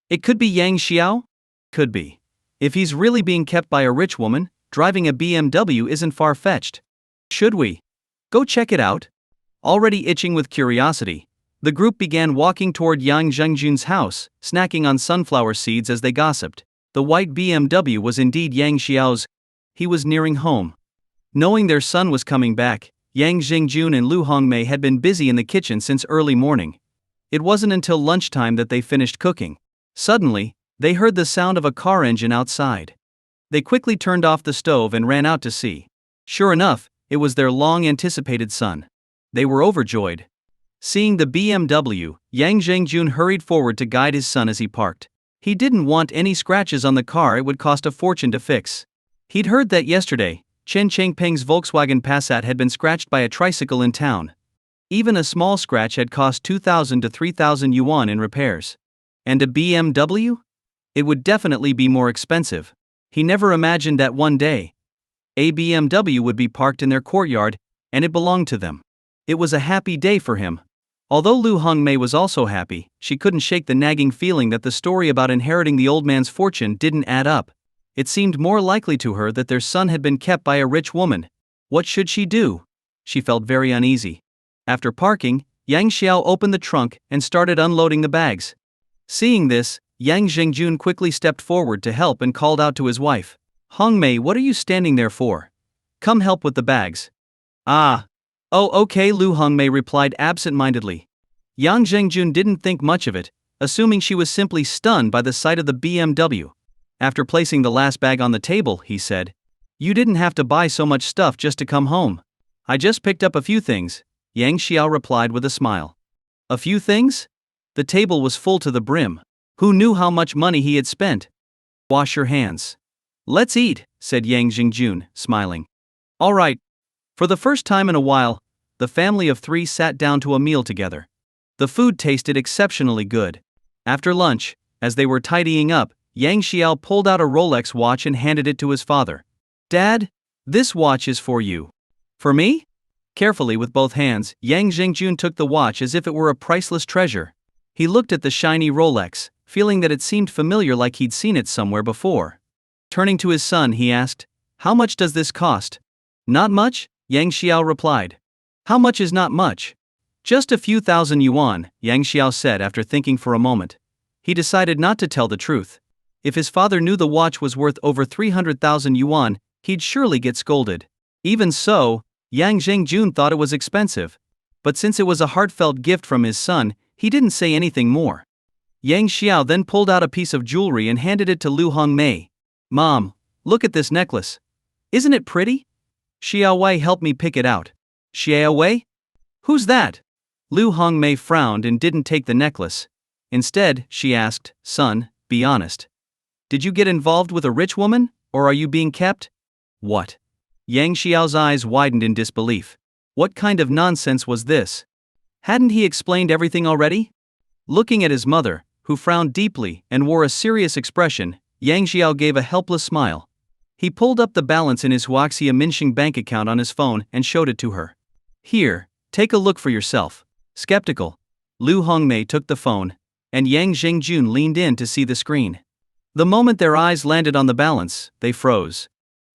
It could be Yang Xiao? Could be. If he's really being kept by a rich woman, driving a BMW isn't far-fetched. Should we go check it out? Already itching with curiosity, the group began walking toward Yang Zhengjun's house, snacking on sunflower seeds as they gossiped. The white BMW was indeed Yang Xiao's. He was nearing home. Knowing their son was coming back, Yang Zhengjun and Lu Hongmei had been busy in the kitchen since early morning. It wasn't until lunchtime that they finished cooking. Suddenly, they heard the sound of a car engine outside. They quickly turned off the stove and ran out to see. Sure enough, it was their long-anticipated son. They were overjoyed. Seeing the BMW, Yang Zhengjun hurried forward to guide his son as he parked. He didn't want any scratches on the car, it would cost a fortune to fix. He'd heard that yesterday, Chen Changpeng's Volkswagen Passat had been scratched by a tricycle in town. Even a small scratch had cost 2,000 to 3,000 yuan in repairs. And a BMW? It would definitely be more expensive. He never imagined that one day a BMW would be parked in their courtyard, and it belonged to them. It was a happy day for him. Although Lu Hongmei was also happy, she couldn't shake the nagging feeling that the story about inheriting the old man's fortune didn't add up. It seemed more likely to her that their son had been kept by a rich woman. What should she do? She felt very uneasy. After parking, Yang Xiao opened the trunk and started unloading the bags. Seeing this, Yang Zhengjun quickly stepped forward to help and called out to his wife. Hongmei, what are you standing there for? Come help with the bags. Ah. Oh, okay, Lu Hongmei replied absent-mindedly. Yang Zhengjun didn't think much of it, assuming she was simply stunned by the sight of the BMW. After placing the last bag on the table, he said, You didn't have to buy so much stuff just to come home. I just picked up a few things, Yang Xiao replied with a smile. A few things? The table was full to the brim. Who knew how much money he had spent? Wash your hands. Let's eat, said Yang Zhengjun, smiling. All right. For the first time in a while, the family of three sat down to a meal together. The food tasted exceptionally good. After lunch, as they were tidying up, Yang Xiao pulled out a Rolex watch and handed it to his father. Dad, this watch is for you. For me? Carefully with both hands, Yang Zhengjun took the watch as if it were a priceless treasure. He looked at the shiny Rolex, feeling that it seemed familiar, like he'd seen it somewhere before. Turning to his son, he asked, How much does this cost? Not much, Yang Xiao replied. How much is not much? Just a few thousand yuan, Yang Xiao said after thinking for a moment. He decided not to tell the truth. If his father knew the watch was worth over 300,000 yuan, he'd surely get scolded. Even so, Yang Zhengjun thought it was expensive. But since it was a heartfelt gift from his son, he didn't say anything more. Yang Xiao then pulled out a piece of jewelry and handed it to Lu Hongmei. Mom, look at this necklace. Isn't it pretty? Xiaowei helped me pick it out. Xiaowei? Who's that? Lu Hongmei frowned and didn't take the necklace. Instead, she asked, Son, be honest. Did you get involved with a rich woman, or are you being kept? What? Yang Xiao's eyes widened in disbelief. What kind of nonsense was this? Hadn't he explained everything already? Looking at his mother, who frowned deeply and wore a serious expression, Yang Xiao gave a helpless smile. He pulled up the balance in his Huaxia Minxing bank account on his phone and showed it to her. Here, take a look for yourself. Skeptical, Lu Hongmei took the phone, and Yang Zhengjun leaned in to see the screen. The moment their eyes landed on the balance, they froze.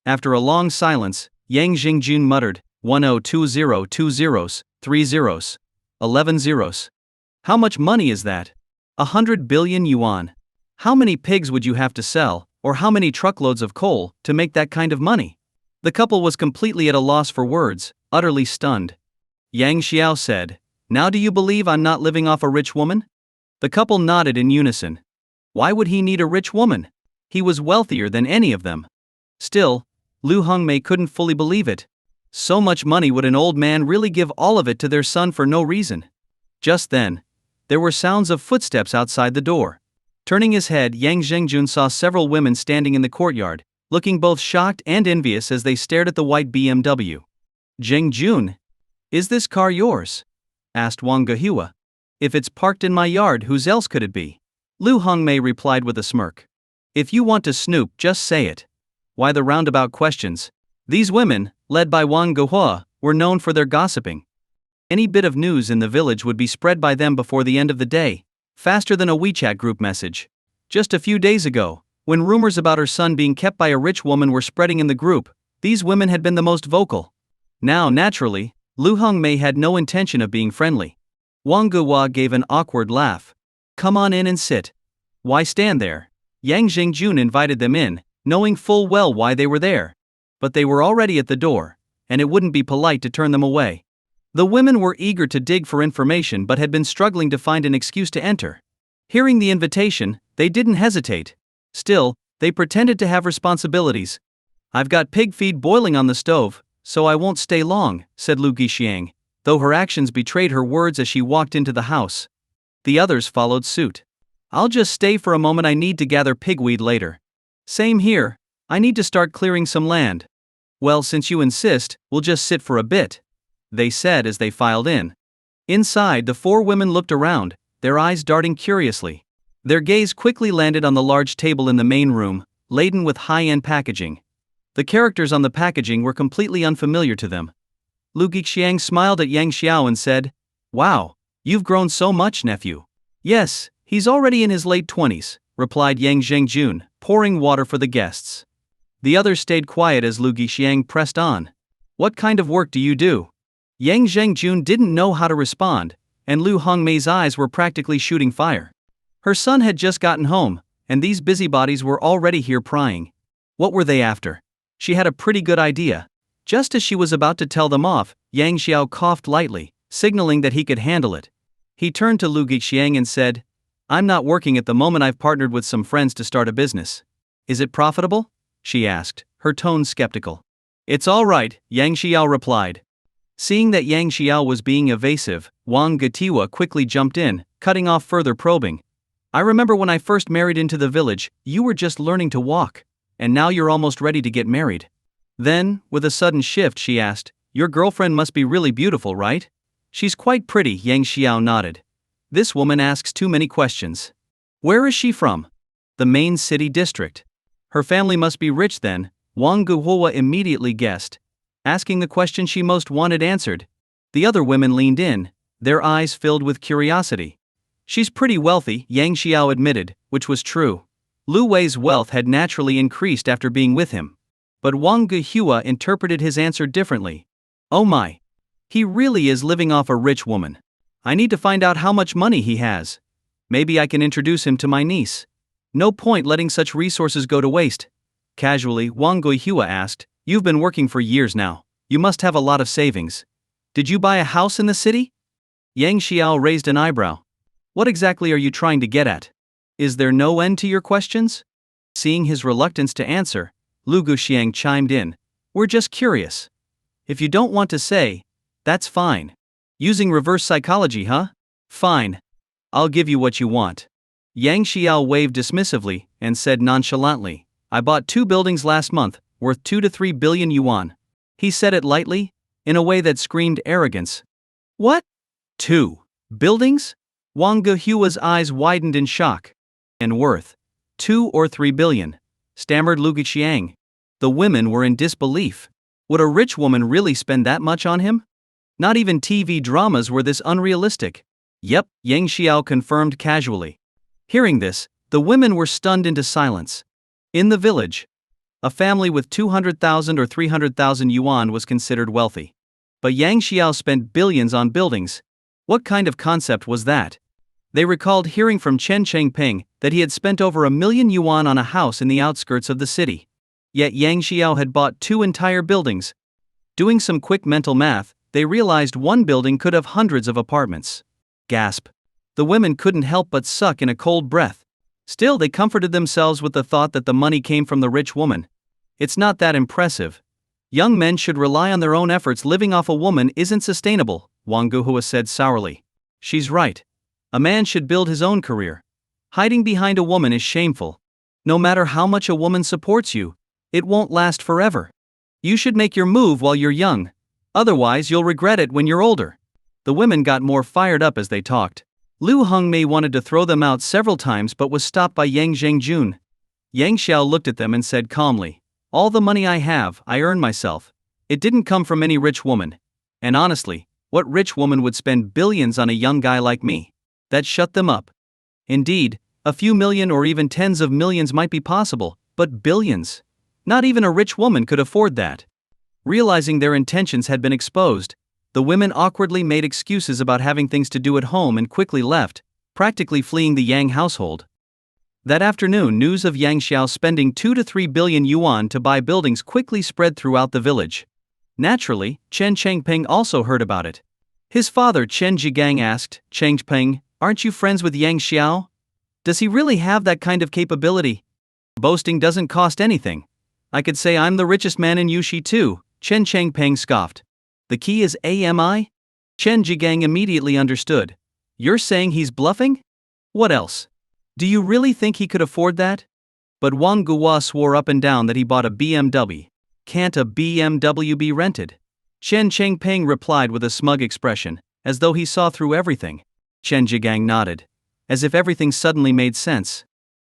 After a long silence, Yang Zhengjun muttered, 1020 2 zeros, 3 zeros, 11 zeros. How much money is that? 100 billion yuan. How many pigs would you have to sell, or how many truckloads of coal, to make that kind of money? The couple was completely at a loss for words, utterly stunned. Yang Xiao said, Now do you believe I'm not living off a rich woman? The couple nodded in unison. Why would he need a rich woman? He was wealthier than any of them. Still, Lu Hongmei couldn't fully believe it. So much money, would an old man really give all of it to their son for no reason? Just then, there were sounds of footsteps outside the door. Turning his head, Yang Zhengjun saw several women standing in the courtyard, looking both shocked and envious as they stared at the white BMW. Zhengjun, is this car yours? Asked Wang Gehua. If it's parked in my yard, whose else could it be? Lu Hongmei replied with a smirk. If you want to snoop, just say it. Why the roundabout questions? These women, led by Wang Guhua, were known for their gossiping. Any bit of news in the village would be spread by them before the end of the day, faster than a WeChat group message. Just a few days ago, when rumors about her son being kept by a rich woman were spreading in the group, these women had been the most vocal. Now, naturally, Lu Hongmei had no intention of being friendly. Wang Guhua gave an awkward laugh. "Come on in and sit. Why stand there?" Yang Xingjun invited them in, knowing full well why they were there. But they were already at the door, and it wouldn't be polite to turn them away. The women were eager to dig for information but had been struggling to find an excuse to enter. Hearing the invitation, they didn't hesitate. Still, they pretended to have responsibilities. "I've got pig feed boiling on the stove, so I won't stay long," said Lu Guixiang, though her actions betrayed her words as she walked into the house. The others followed suit. "I'll just stay for a moment, I need to gather pigweed later." "Same here, I need to start clearing some land." "Well, since you insist, we'll just sit for a bit," they said as they filed in. Inside, the four women looked around, their eyes darting curiously. Their gaze quickly landed on the large table in the main room, laden with high-end packaging. The characters on the packaging were completely unfamiliar to them. Lu Guixiang smiled at Yang Xiao and said, "Wow, you've grown so much, nephew." "Yes, he's already in his late 20s, replied Yang Zhengjun, pouring water for the guests. The others stayed quiet as Lu Guixiang pressed on. "What kind of work do you do?" Yang Zhengjun didn't know how to respond, and Lu Hongmei's eyes were practically shooting fire. Her son had just gotten home, and these busybodies were already here prying. What were they after? She had a pretty good idea. Just as she was about to tell them off, Yang Xiao coughed lightly, signaling that he could handle it. He turned to Lu Guixiang and said, "I'm not working at the moment, I've partnered with some friends to start a business." "Is it profitable?" she asked, her tone skeptical. "It's all right," Yang Xiao replied. Seeing that Yang Xiao was being evasive, Wang Getiwa quickly jumped in, cutting off further probing. "I remember when I first married into the village, you were just learning to walk, and now you're almost ready to get married." Then, with a sudden shift, she asked, "Your girlfriend must be really beautiful, right?" "She's quite pretty," Yang Xiao nodded. "This woman asks too many questions. Where is she from?" "The main city district." "Her family must be rich then," Wang Guhua immediately guessed, asking the question she most wanted answered. The other women leaned in, their eyes filled with curiosity. "She's pretty wealthy," Yang Xiao admitted, which was true. Lu Wei's wealth had naturally increased after being with him. But Wang Guhua interpreted his answer differently. "Oh my! He really is living off a rich woman. I need to find out how much money he has. Maybe I can introduce him to my niece. No point letting such resources go to waste." Casually, Wang Guhua asked, "You've been working for years now. You must have a lot of savings. Did you buy a house in the city?" Yang Xiao raised an eyebrow. "What exactly are you trying to get at? Is there no end to your questions?" Seeing his reluctance to answer, Lu Guixiang chimed in, "We're just curious. If you don't want to say, that's fine. Using reverse psychology, huh? Fine. I'll give you what you want." Yang Xiao waved dismissively and said nonchalantly, "I bought 2 buildings last month, worth 2 to 3 billion yuan. He said it lightly, in a way that screamed arrogance. "What? 2 buildings?" Wang Gehua's eyes widened in shock. "And worth 2 or 3 billion, stammered Lu Guixiang. The women were in disbelief. Would a rich woman really spend that much on him? Not even TV dramas were this unrealistic. "Yep," Yang Xiao confirmed casually. Hearing this, the women were stunned into silence. In the village, a family with 200,000 or 300,000 yuan was considered wealthy. But Yang Xiao spent billions on buildings. What kind of concept was that? They recalled hearing from Chen Chengping that he had spent over 1 million yuan on a house in the outskirts of the city. Yet Yang Xiao had bought 2 entire buildings. Doing some quick mental math, they realized one building could have hundreds of apartments. Gasp. The women couldn't help but suck in a cold breath. Still, they comforted themselves with the thought that the money came from the rich woman. It's not that impressive. Young men should rely on their own efforts. Living off a woman isn't sustainable, Wang Guhua said sourly. She's right. A man should build his own career. Hiding behind a woman is shameful. No matter how much a woman supports you, it won't last forever. You should make your move while you're young. Otherwise, you'll regret it when you're older. The women got more fired up as they talked. Lu Hongmei wanted to throw them out several times but was stopped by Yang Zhengjun. Yang Xiao looked at them and said calmly, All the money I have, I earned myself. It didn't come from any rich woman. And honestly, what rich woman would spend billions on a young guy like me? That shut them up. Indeed, a few million or even tens of millions might be possible, but billions? Not even a rich woman could afford that. Realizing their intentions had been exposed, the women awkwardly made excuses about having things to do at home and quickly left, practically fleeing the Yang household. That afternoon, news of Yang Xiao spending 2 to 3 billion yuan to buy buildings quickly spread throughout the village. Naturally, Chen Changpeng also heard about it. His father Chen Jigang asked, "Changpeng, aren't you friends with Yang Xiao? Does he really have that kind of capability? Boasting doesn't cost anything. I could say I'm the richest man in Yushi too," Chen Changpeng scoffed. "The key is AMI?" Chen Jigang immediately understood. "You're saying he's bluffing? What else? Do you really think he could afford that?" But Wang Guo swore up and down that he bought a BMW. "Can't a BMW be rented?" Chen Changpeng replied with a smug expression, as though he saw through everything. Chen Jigang nodded, as if everything suddenly made sense.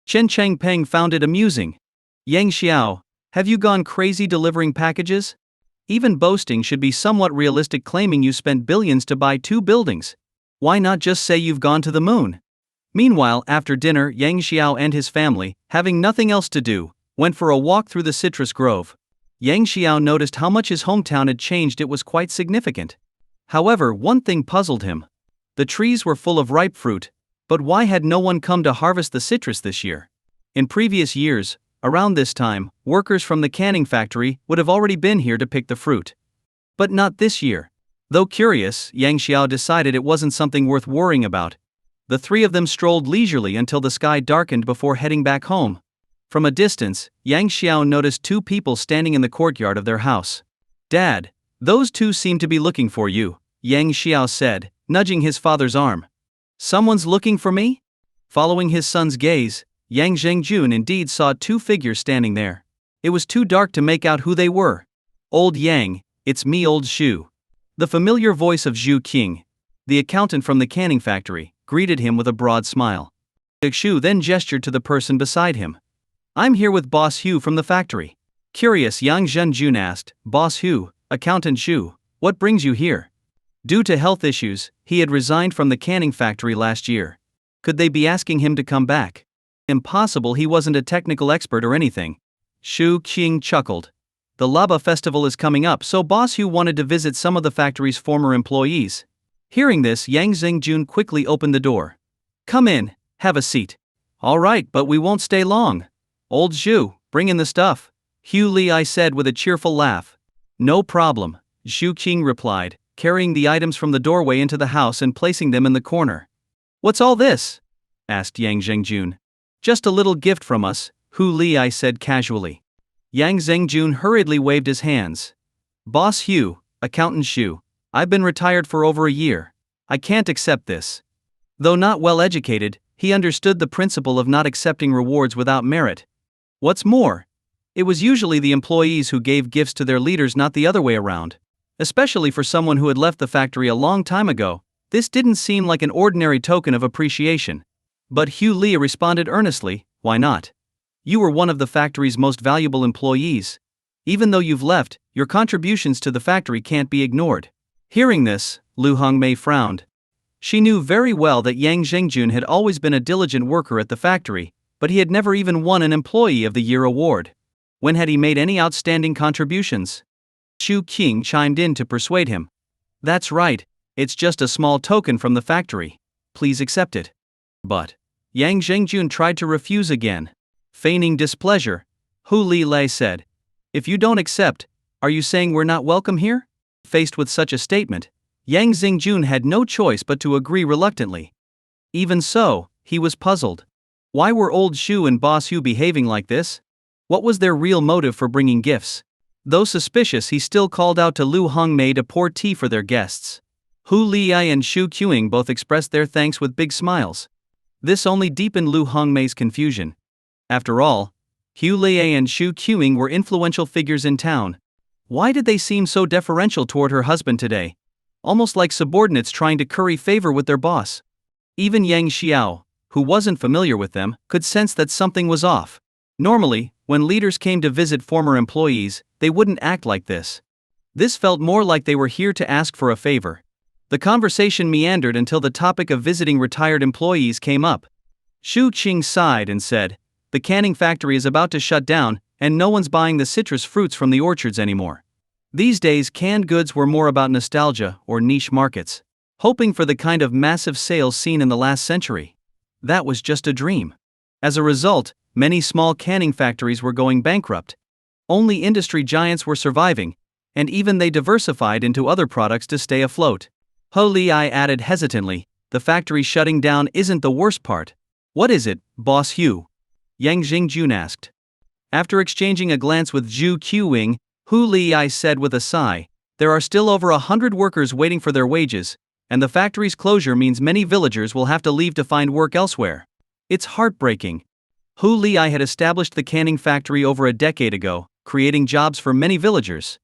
Chen Changpeng found it amusing. "Yang Xiao, have you gone crazy delivering packages? Even boasting should be somewhat realistic, claiming you spent billions to buy 2 buildings. Why not just say you've gone to the moon?" Meanwhile, after dinner, Yang Xiao and his family, having nothing else to do, went for a walk through the citrus grove. Yang Xiao noticed how much his hometown had changed. It was quite significant. However, one thing puzzled him. The trees were full of ripe fruit, but why had no one come to harvest the citrus this year? In previous years, around this time, workers from the canning factory would have already been here to pick the fruit. But not this year. Though curious, Yang Xiao decided it wasn't something worth worrying about. The three of them strolled leisurely until the sky darkened before heading back home. From a distance, Yang Xiao noticed 2 people standing in the courtyard of their house. "Dad, those 2 seem to be looking for you," Yang Xiao said, nudging his father's arm. "Someone's looking for me?" Following his son's gaze, Yang Zhengjun indeed saw 2 figures standing there. It was too dark to make out who they were. "Old Yang, it's me, old Xu." The familiar voice of Zhu Qing, the accountant from the canning factory, greeted him with a broad smile. Xu then gestured to the person beside him. "I'm here with Boss Hu from the factory." Curious, Yang Zhengjun asked, "Boss Hu, Accountant Xu, what brings you here?" Due to health issues, he had resigned from the canning factory last year. Could they be asking him to come back? Impossible, he wasn't a technical expert or anything. Xu Qing chuckled. "The Laba festival is coming up, so Boss Hu wanted to visit some of the factory's former employees." Hearing this, Yang Zhengjun quickly opened the door. "Come in, have a seat." "All right, but we won't stay long." "Old Xu, bring in the stuff," Hu Li said with a cheerful laugh. "No problem," Xu Qing replied, carrying the items from the doorway into the house and placing them in the corner. "What's all this?" asked Yang Zhengjun. "Just a little gift from us," Hu Li said casually. Yang Zhengjun hurriedly waved his hands. "Boss Hu, Accountant Xu, I've been retired for over a year. I can't accept this." Though not well educated, he understood the principle of not accepting rewards without merit. What's more, it was usually the employees who gave gifts to their leaders, not the other way around. Especially for someone who had left the factory a long time ago, this didn't seem like an ordinary token of appreciation. But Hu Li responded earnestly, "Why not? You were one of the factory's most valuable employees. Even though you've left, your contributions to the factory can't be ignored." Hearing this, Lu Hongmei frowned. She knew very well that Yang Zhengjun had always been a diligent worker at the factory, but he had never even won an Employee of the Year award. When had he made any outstanding contributions? Xu Qing chimed in to persuade him. "That's right, it's just a small token from the factory. Please accept it." But Yang Zhengjun tried to refuse again. Feigning displeasure, Hu Li said, "If you don't accept, are you saying we're not welcome here?" Faced with such a statement, Yang Zhengjun had no choice but to agree reluctantly. Even so, he was puzzled. Why were old Xu and Boss Hu behaving like this? What was their real motive for bringing gifts? Though suspicious, he still called out to Lu Hongmei to pour tea for their guests. Hu Li and Xu Qing both expressed their thanks with big smiles. This only deepened Lu Hongmei's confusion. After all, Hu Li and Xu Qing were influential figures in town. Why did they seem so deferential toward her husband today? Almost like subordinates trying to curry favor with their boss. Even Yang Xiao, who wasn't familiar with them, could sense that something was off. Normally, when leaders came to visit former employees, they wouldn't act like this. This felt more like they were here to ask for a favor. The conversation meandered until the topic of visiting retired employees came up. Xu Qing sighed and said, "The canning factory is about to shut down, and no one's buying the citrus fruits from the orchards anymore." These days, canned goods were more about nostalgia or niche markets, hoping for the kind of massive sales seen in the last century. That was just a dream. As a result, many small canning factories were going bankrupt. Only industry giants were surviving, and even they diversified into other products to stay afloat. Ho Li added hesitantly, "The factory shutting down isn't the worst part." "What is it, Boss Hu?" Yang Jingjun asked. After exchanging a glance with Zhu Qiwing, Hu Li said with a sigh, "There are still over 100 workers waiting for their wages, and the factory's closure means many villagers will have to leave to find work elsewhere. It's heartbreaking." Hu Li had established the canning factory over a decade ago, creating jobs for many villagers.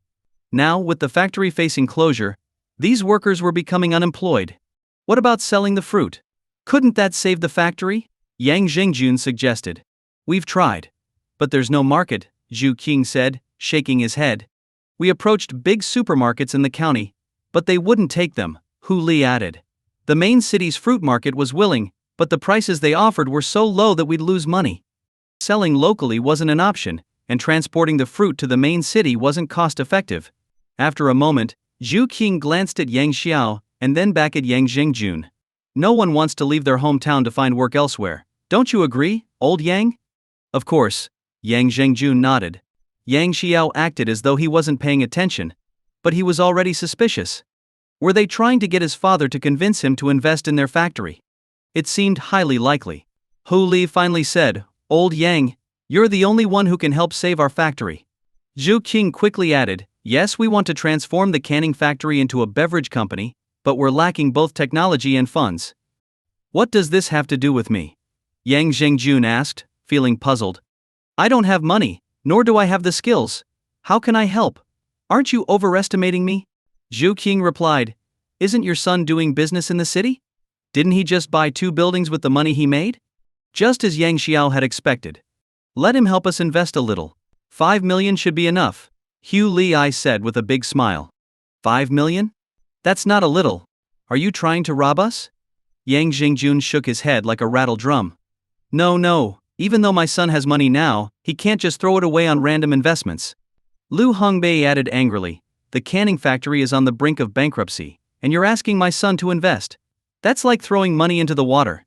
Now, with the factory facing closure, these workers were becoming unemployed. What about selling the fruit? Couldn't that save the factory? Yang Jingjun suggested. "We've tried. But there's no market," Zhu Qing said, shaking his head. "We approached big supermarkets in the county, but they wouldn't take them," Hu Li added. "The main city's fruit market was willing, but the prices they offered were so low that we'd lose money. Selling locally wasn't an option, and transporting the fruit to the main city wasn't cost-effective." After a moment, Zhu Qing glanced at Yang Xiao, and then back at Yang Jingjun. "No one wants to leave their hometown to find work elsewhere. Don't you agree, old Yang?" "Of course," Yang Jingjun nodded. Yang Xiao acted as though he wasn't paying attention, but he was already suspicious. Were they trying to get his father to convince him to invest in their factory? It seemed highly likely. Hu Li finally said, "Old Yang, you're the only one who can help save our factory." Zhu Qing quickly added, "Yes, we want to transform the canning factory into a beverage company, but we're lacking both technology and funds." "What does this have to do with me?" Yang Jingjun asked, feeling puzzled. "I don't have money, nor do I have the skills. How can I help? Aren't you overestimating me?" Zhu Qing replied, "Isn't your son doing business in the city? Didn't he just buy 2 buildings with the money he made?" Just as Yang Xiao had expected. "Let him help us invest a little. 5 million should be enough," Hu Li said with a big smile. 5 million? That's not a little. Are you trying to rob us? Yang Jingjun shook his head like a rattle drum. No, even though my son has money now, he can't just throw it away on random investments. Lu Hongbei added angrily, "The canning factory is on the brink of bankruptcy, and you're asking my son to invest? That's like throwing money into the water."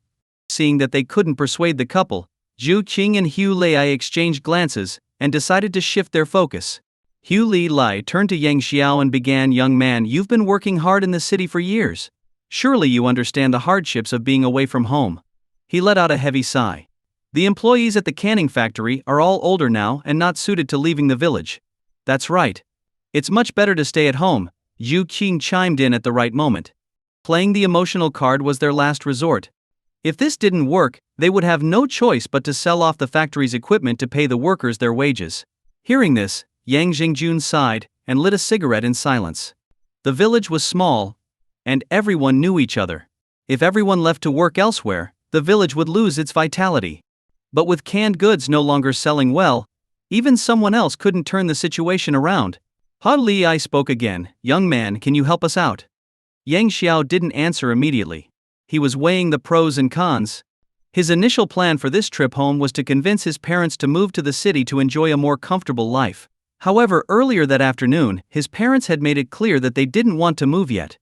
Seeing that they couldn't persuade the couple, Zhu Qing and Hu Lei exchanged glances and decided to shift their focus. Hu Li turned to Yang Xiao and began, "Young man, you've been working hard in the city for years. Surely you understand the hardships of being away from home." He let out a heavy sigh. "The employees at the canning factory are all older now and not suited to leaving the village." "That's right. It's much better to stay at home," Zhu Qing chimed in at the right moment. Playing the emotional card was their last resort. If this didn't work, they would have no choice but to sell off the factory's equipment to pay the workers their wages. Hearing this, Yang Jingjun sighed and lit a cigarette in silence. The village was small, and everyone knew each other. If everyone left to work elsewhere, the village would lose its vitality. But with canned goods no longer selling well, even someone else couldn't turn the situation around. Ha Li spoke again, "Young man, can you help us out?" Yang Xiao didn't answer immediately. He was weighing the pros and cons. His initial plan for this trip home was to convince his parents to move to the city to enjoy a more comfortable life. However, earlier that afternoon, his parents had made it clear that they didn't want to move yet.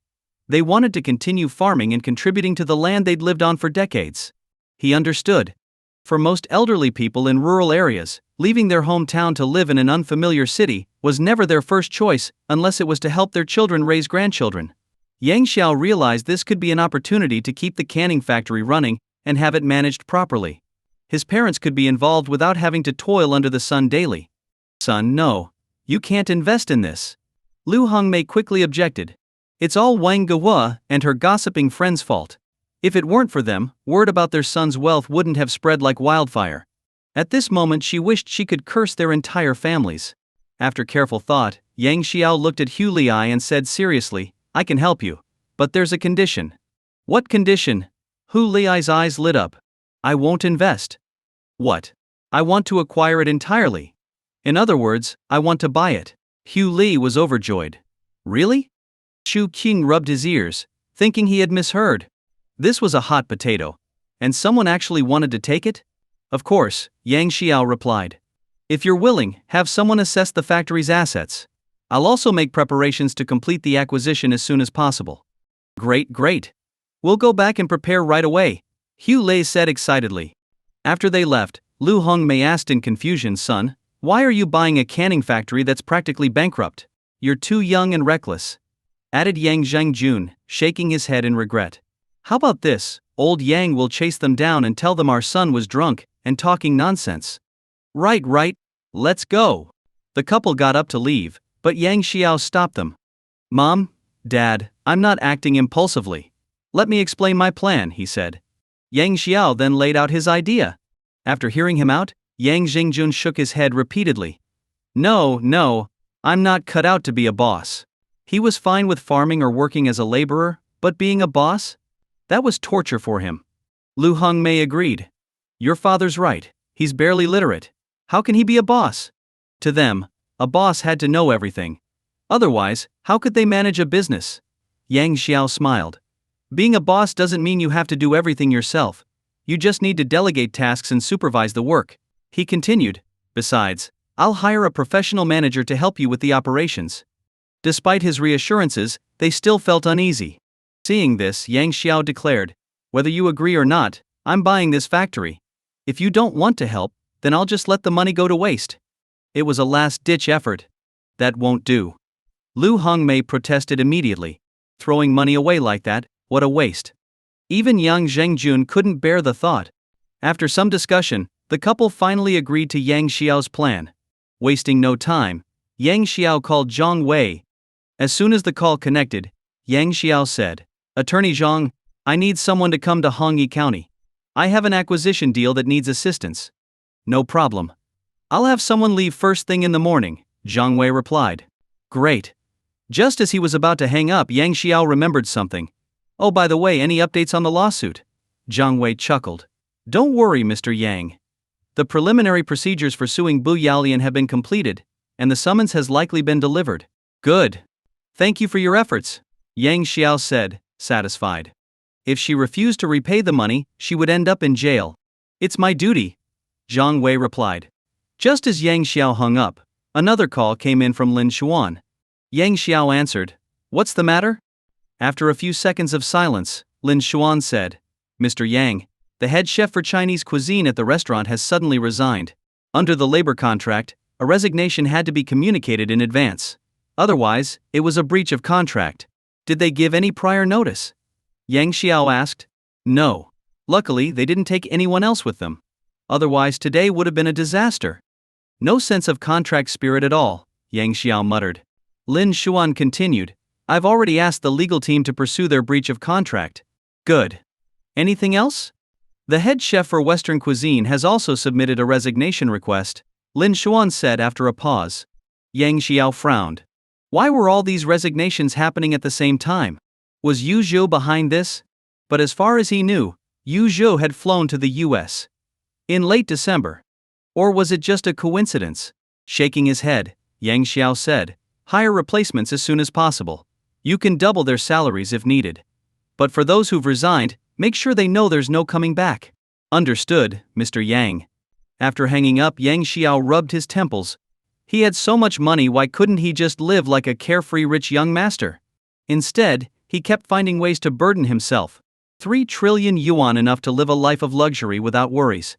They wanted to continue farming and contributing to the land they'd lived on for decades. He understood. For most elderly people in rural areas, leaving their hometown to live in an unfamiliar city was never their first choice unless it was to help their children raise grandchildren. Yang Xiao realized this could be an opportunity to keep the canning factory running and have it managed properly. His parents could be involved without having to toil under the sun daily. "Son, no. You can't invest in this." Lu Hongmei quickly objected. "It's all Wang Gehua and her gossiping friend's fault. If it weren't for them, word about their son's wealth wouldn't have spread like wildfire." At this moment she wished she could curse their entire families. After careful thought, Yang Xiao looked at Hu Li and said seriously, "I can help you. But there's a condition." "What condition?" Hu Li's eyes lit up. "I won't invest." "What? I want to acquire it entirely. In other words, I want to buy it. Hugh Lee was overjoyed. Really? Shu Qing rubbed his ears, thinking he had misheard. This was a hot potato. And someone actually wanted to take it? Of course, Yang Xiao replied. If you're willing, have someone assess the factory's assets. I'll also make preparations to complete the acquisition as soon as possible. Great, great. We'll go back and prepare right away, Hugh Lei said excitedly. After they left, Lu Hongmei asked in confusion, son, why are you buying a canning factory that's practically bankrupt? You're too young and reckless. Added Yang Zhengjun, shaking his head in regret. How about this, old Yang will chase them down and tell them our son was drunk and talking nonsense. Right, let's go. The couple got up to leave, but Yang Xiao stopped them. Mom, Dad, I'm not acting impulsively. Let me explain my plan, he said. Yang Xiao then laid out his idea. After hearing him out, Yang Zhengjun shook his head repeatedly. No, I'm not cut out to be a boss. He was fine with farming or working as a laborer, but being a boss? That was torture for him. Lu Hongmei agreed. Your father's right, he's barely literate. How can he be a boss? To them, a boss had to know everything. Otherwise, how could they manage a business? Yang Xiao smiled. Being a boss doesn't mean you have to do everything yourself. You just need to delegate tasks and supervise the work. He continued. Besides, I'll hire a professional manager to help you with the operations. Despite his reassurances, they still felt uneasy. Seeing this, Yang Xiao declared, whether you agree or not, I'm buying this factory. If you don't want to help, then I'll just let the money go to waste. It was a last-ditch effort. That won't do. Lu Hongmei protested immediately. Throwing money away like that, what a waste. Even Yang Zhengjun couldn't bear the thought. After some discussion, the couple finally agreed to Yang Xiao's plan. Wasting no time, Yang Xiao called Zhang Wei. As soon as the call connected, Yang Xiao said, Attorney Zhang, I need someone to come to Hongyi County. I have an acquisition deal that needs assistance. No problem. I'll have someone leave first thing in the morning, Zhang Wei replied. Great. Just as he was about to hang up, Yang Xiao remembered something. Oh, by the way, any updates on the lawsuit? Zhang Wei chuckled. Don't worry, Mr. Yang. The preliminary procedures for suing Bu Yalian have been completed, and the summons has likely been delivered. Good. Thank you for your efforts, Yang Xiao said, satisfied. If she refused to repay the money, she would end up in jail. It's my duty, Zhang Wei replied. Just as Yang Xiao hung up, another call came in from Lin Xuan. Yang Xiao answered, What's the matter? After a few seconds of silence, Lin Xuan said, Mr. Yang, the head chef for Chinese cuisine at the restaurant has suddenly resigned. Under the labor contract, a resignation had to be communicated in advance. Otherwise, it was a breach of contract. Did they give any prior notice? Yang Xiao asked. No. Luckily, they didn't take anyone else with them. Otherwise, today would have been a disaster. No sense of contract spirit at all, Yang Xiao muttered. Lin Xuan continued. I've already asked the legal team to pursue their breach of contract. Good. Anything else? The head chef for Western cuisine has also submitted a resignation request, Lin Xuan said after a pause. Yang Xiao frowned. Why were all these resignations happening at the same time? Was Yu Zhou behind this? But as far as he knew, Yu Zhou had flown to the US in late December. Or was it just a coincidence? Shaking his head, Yang Xiao said, hire replacements as soon as possible. You can double their salaries if needed. But for those who've resigned, make sure they know there's no coming back. Understood, Mr. Yang. After hanging up, Yang Xiao rubbed his temples. He had so much money, why couldn't he just live like a carefree rich young master? Instead, he kept finding ways to burden himself. 3 trillion yuan, enough to live a life of luxury without worries.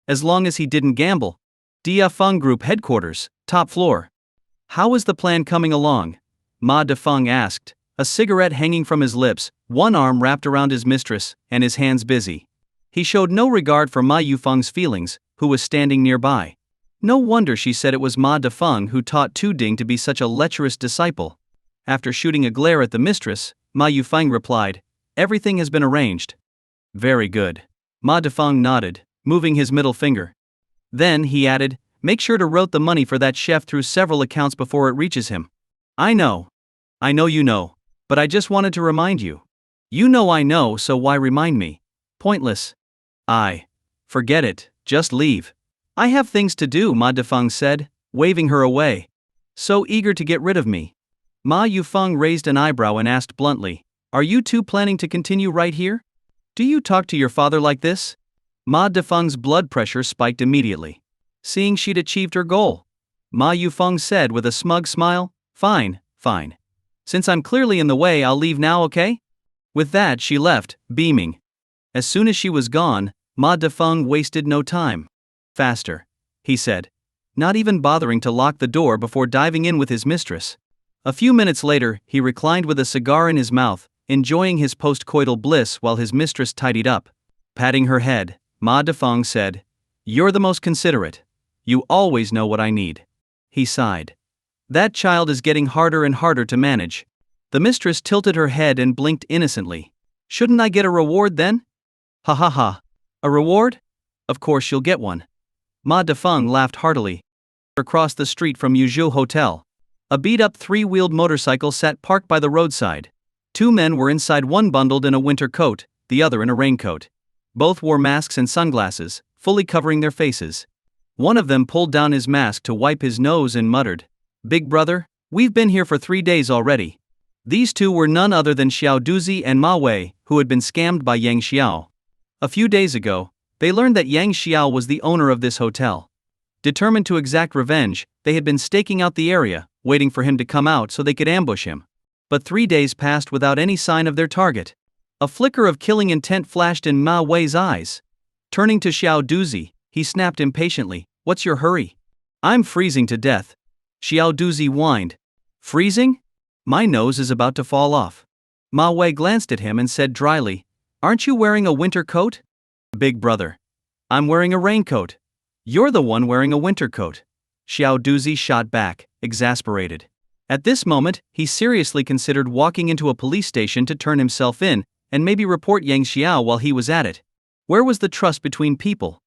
As long as he didn't gamble. Dia Feng Group headquarters, top floor. How is the plan coming along? Ma Defeng asked, a cigarette hanging from his lips, one arm wrapped around his mistress, and his hands busy. He showed no regard for Ma Yufeng's feelings, who was standing nearby. No wonder she said it was Ma Defeng who taught Tu Ding to be such a lecherous disciple. After shooting a glare at the mistress, Ma Yufeng replied, Everything has been arranged. Very good. Ma Defeng nodded, moving his middle finger. Then, he added, make sure to route the money for that chef through several accounts before it reaches him. I know you know, but I just wanted to remind you. You know I know, so why remind me? Pointless. Forget it, just leave. I have things to do, Ma Defeng said, waving her away. So eager to get rid of me. Ma Yufeng raised an eyebrow and asked bluntly, are you two planning to continue right here? Do you talk to your father like this? Ma Defeng's blood pressure spiked immediately. Seeing she'd achieved her goal, Ma Yufeng said with a smug smile, fine, fine. Since I'm clearly in the way, I'll leave now, okay? With that, she left, beaming. As soon as she was gone, Ma Defeng wasted no time. Faster, he said, not even bothering to lock the door before diving in with his mistress. A few minutes later, he reclined with a cigar in his mouth, enjoying his post-coital bliss while his mistress tidied up. Patting her head, Ma Defeng said, you're the most considerate. You always know what I need. He sighed. That child is getting harder and harder to manage. The mistress tilted her head and blinked innocently. Shouldn't I get a reward then? Ha ha ha. A reward? Of course you'll get one. Ma Defeng laughed heartily. Across the street from Yuzhou Hotel, a beat-up three-wheeled motorcycle sat parked by the roadside. Two men were inside, one bundled in a winter coat, the other in a raincoat. Both wore masks and sunglasses, fully covering their faces. One of them pulled down his mask to wipe his nose and muttered, Big brother, we've been here for 3 days already. These two were none other than Xiao Duzi and Ma Wei, who had been scammed by Yang Xiao. A few days ago, they learned that Yang Xiao was the owner of this hotel. Determined to exact revenge, they had been staking out the area, waiting for him to come out so they could ambush him. But 3 days passed without any sign of their target. A flicker of killing intent flashed in Ma Wei's eyes. Turning to Xiao Duzi, he snapped impatiently, What's your hurry? I'm freezing to death. Xiao Duzi whined. Freezing? My nose is about to fall off. Ma Wei glanced at him and said dryly, Aren't you wearing a winter coat? Big brother. I'm wearing a raincoat. You're the one wearing a winter coat. Xiao Duzi shot back, exasperated. At this moment, he seriously considered walking into a police station to turn himself in, and maybe report Yang Xiao while he was at it. Where was the trust between people?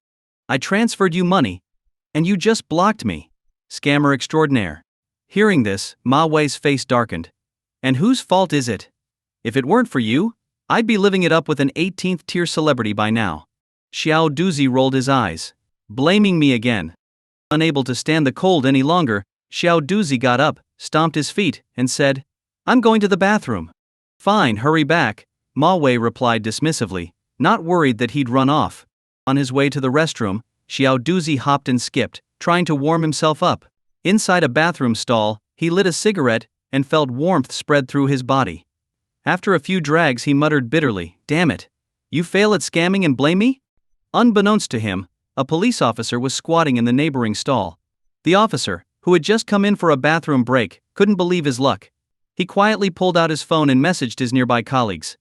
I transferred you money, and you just blocked me. Scammer extraordinaire. Hearing this, Ma Wei's face darkened. And whose fault is it? If it weren't for you, I'd be living it up with an 18th tier celebrity by now. Xiao Duzi rolled his eyes. Blaming me again. Unable to stand the cold any longer, Xiao Duzi got up, stomped his feet, and said, I'm going to the bathroom. Fine, hurry back, Ma Wei replied dismissively, not worried that he'd run off. On his way to the restroom, Xiao Duzi hopped and skipped, trying to warm himself up. Inside a bathroom stall, he lit a cigarette and felt warmth spread through his body. After a few drags, he muttered bitterly, Damn it! You fail at scamming and blame me? Unbeknownst to him, a police officer was squatting in the neighboring stall. The officer, who had just come in for a bathroom break, couldn't believe his luck. He quietly pulled out his phone and messaged his nearby colleagues.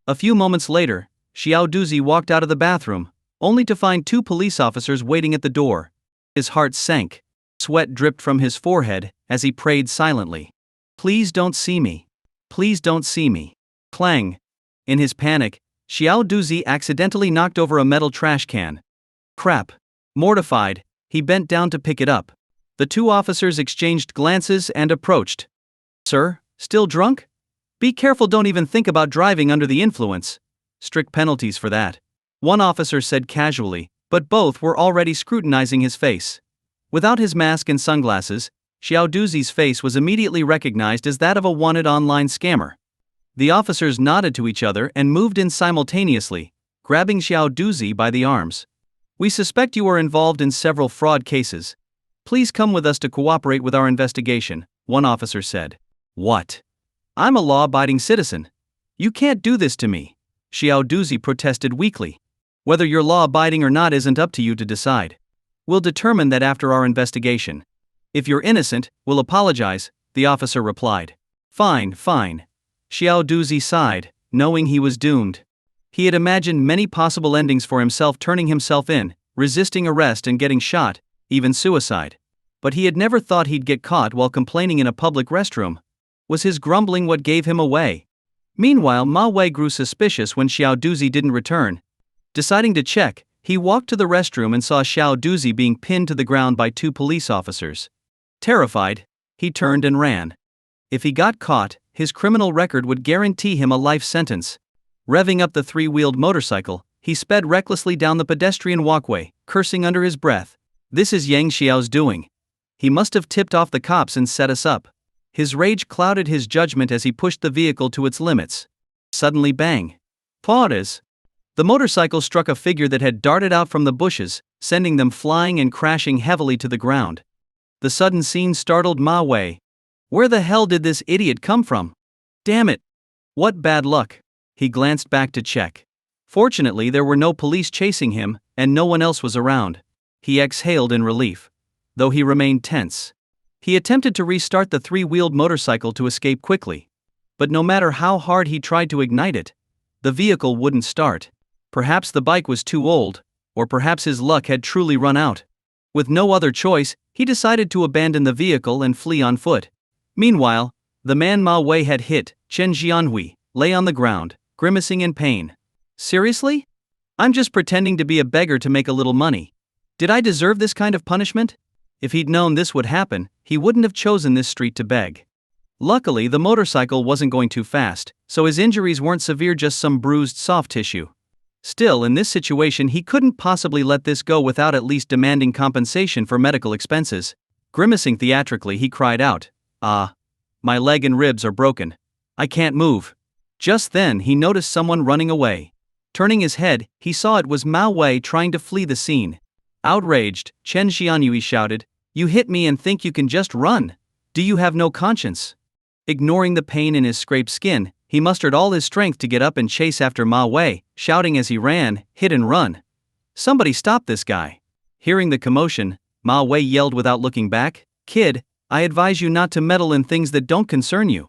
A few moments later, Xiao Duzi walked out of the bathroom, only to find 2 police officers waiting at the door. His heart sank. Sweat dripped from his forehead as he prayed silently. Please don't see me. Please don't see me. Clang. In his panic, Xiao Duzi accidentally knocked over a metal trash can. Crap. Mortified, he bent down to pick it up. The 2 officers exchanged glances and approached. Sir, still drunk? Be careful, don't even think about driving under the influence. Strict penalties for that. One officer said casually, but both were already scrutinizing his face. Without his mask and sunglasses, Xiao Duzi's face was immediately recognized as that of a wanted online scammer. The officers nodded to each other and moved in simultaneously, grabbing Xiao Duzi by the arms. We suspect you are involved in several fraud cases. Please come with us to cooperate with our investigation, one officer said. What? I'm a law-abiding citizen. You can't do this to me, Xiao Duzi protested weakly. Whether you're law-abiding or not isn't up to you to decide. We'll determine that after our investigation. If you're innocent, we'll apologize, the officer replied. Fine, fine. Xiao Duzi sighed, knowing he was doomed. He had imagined many possible endings for himself, turning himself in, resisting arrest and getting shot, even suicide. But he had never thought he'd get caught while complaining in a public restroom. Was his grumbling what gave him away? Meanwhile, Ma Wei grew suspicious when Xiao Duzi didn't return. Deciding to check, he walked to the restroom and saw Xiao Duzi being pinned to the ground by 2 police officers. Terrified, he turned and ran. If he got caught, his criminal record would guarantee him a life sentence. Revving up the 3-wheeled motorcycle, he sped recklessly down the pedestrian walkway, cursing under his breath. This is Yang Xiao's doing. He must have tipped off the cops and set us up. His rage clouded his judgment as he pushed the vehicle to its limits. Suddenly bang. Pause. The motorcycle struck a figure that had darted out from the bushes, sending them flying and crashing heavily to the ground. The sudden scene startled Ma Wei. Where the hell did this idiot come from? Damn it! What bad luck! He glanced back to check. Fortunately, there were no police chasing him, and no one else was around. He exhaled in relief, though he remained tense. He attempted to restart the three-wheeled motorcycle to escape quickly. But no matter how hard he tried to ignite it, the vehicle wouldn't start. Perhaps the bike was too old, or perhaps his luck had truly run out. With no other choice, he decided to abandon the vehicle and flee on foot. Meanwhile, the man Ma Wei had hit, Chen Jianhui, lay on the ground, grimacing in pain. Seriously? I'm just pretending to be a beggar to make a little money. Did I deserve this kind of punishment? If he'd known this would happen, he wouldn't have chosen this street to beg. Luckily, the motorcycle wasn't going too fast, so his injuries weren't severe, just some bruised soft tissue. Still, in this situation, he couldn't possibly let this go without at least demanding compensation for medical expenses. Grimacing theatrically, he cried out, "Ah! My leg and ribs are broken. I can't move." Just then, he noticed someone running away. Turning his head, he saw it was Ma Wei trying to flee the scene. Outraged, Chen Xianyue shouted, "You hit me and think you can just run? Do you have no conscience?" Ignoring the pain in his scraped skin, he mustered all his strength to get up and chase after Ma Wei, shouting as he ran, "Hit and run! Somebody stop this guy!" Hearing the commotion, Ma Wei yelled without looking back, "Kid, I advise you not to meddle in things that don't concern you."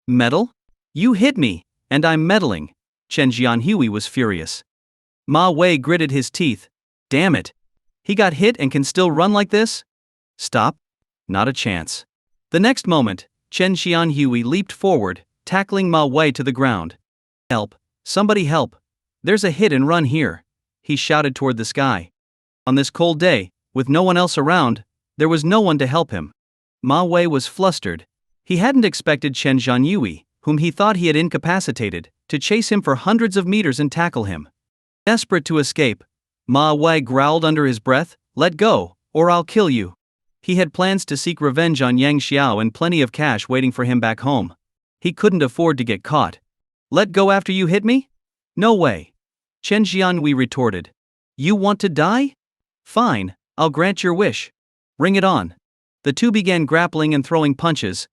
"Meddle? You hit me, and I'm meddling." Chen Jianhui was furious. Ma Wei gritted his teeth. Damn it! He got hit and can still run like this? Stop? Not a chance. The next moment, Chen Xianhui leaped forward, tackling Ma Wei to the ground. "Help! Somebody help! There's a hit and run here," he shouted toward the sky. On this cold day, with no one else around, there was no one to help him. Ma Wei was flustered. He hadn't expected Chen Xianhui, whom he thought he had incapacitated, to chase him for hundreds of meters and tackle him. Desperate to escape, Ma Wei growled under his breath, "Let go, or I'll kill you." He had plans to seek revenge on Yang Xiao and plenty of cash waiting for him back home. He couldn't afford to get caught. "Let go after you hit me? No way." Chen Jianhui retorted. "You want to die? Fine, I'll grant your wish. Bring it on." The two began grappling and throwing punches.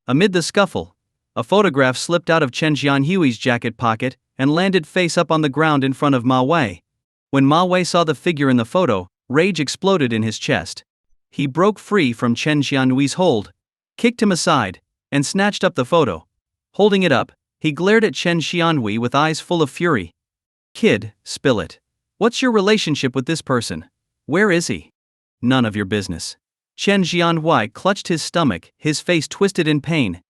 Amid the scuffle, a photograph slipped out of Chen Jianhui's jacket pocket and landed face up on the ground in front of Ma Wei. When Ma Wei saw the figure in the photo, rage exploded in his chest. He broke free from Chen Jianhui's hold, kicked him aside, and snatched up the photo. Holding it up, he glared at Chen Xianhui with eyes full of fury. "Kid, spill it. What's your relationship with this person? Where is he?" "None of your business." Chen Jianhui clutched his stomach, his face twisted in pain.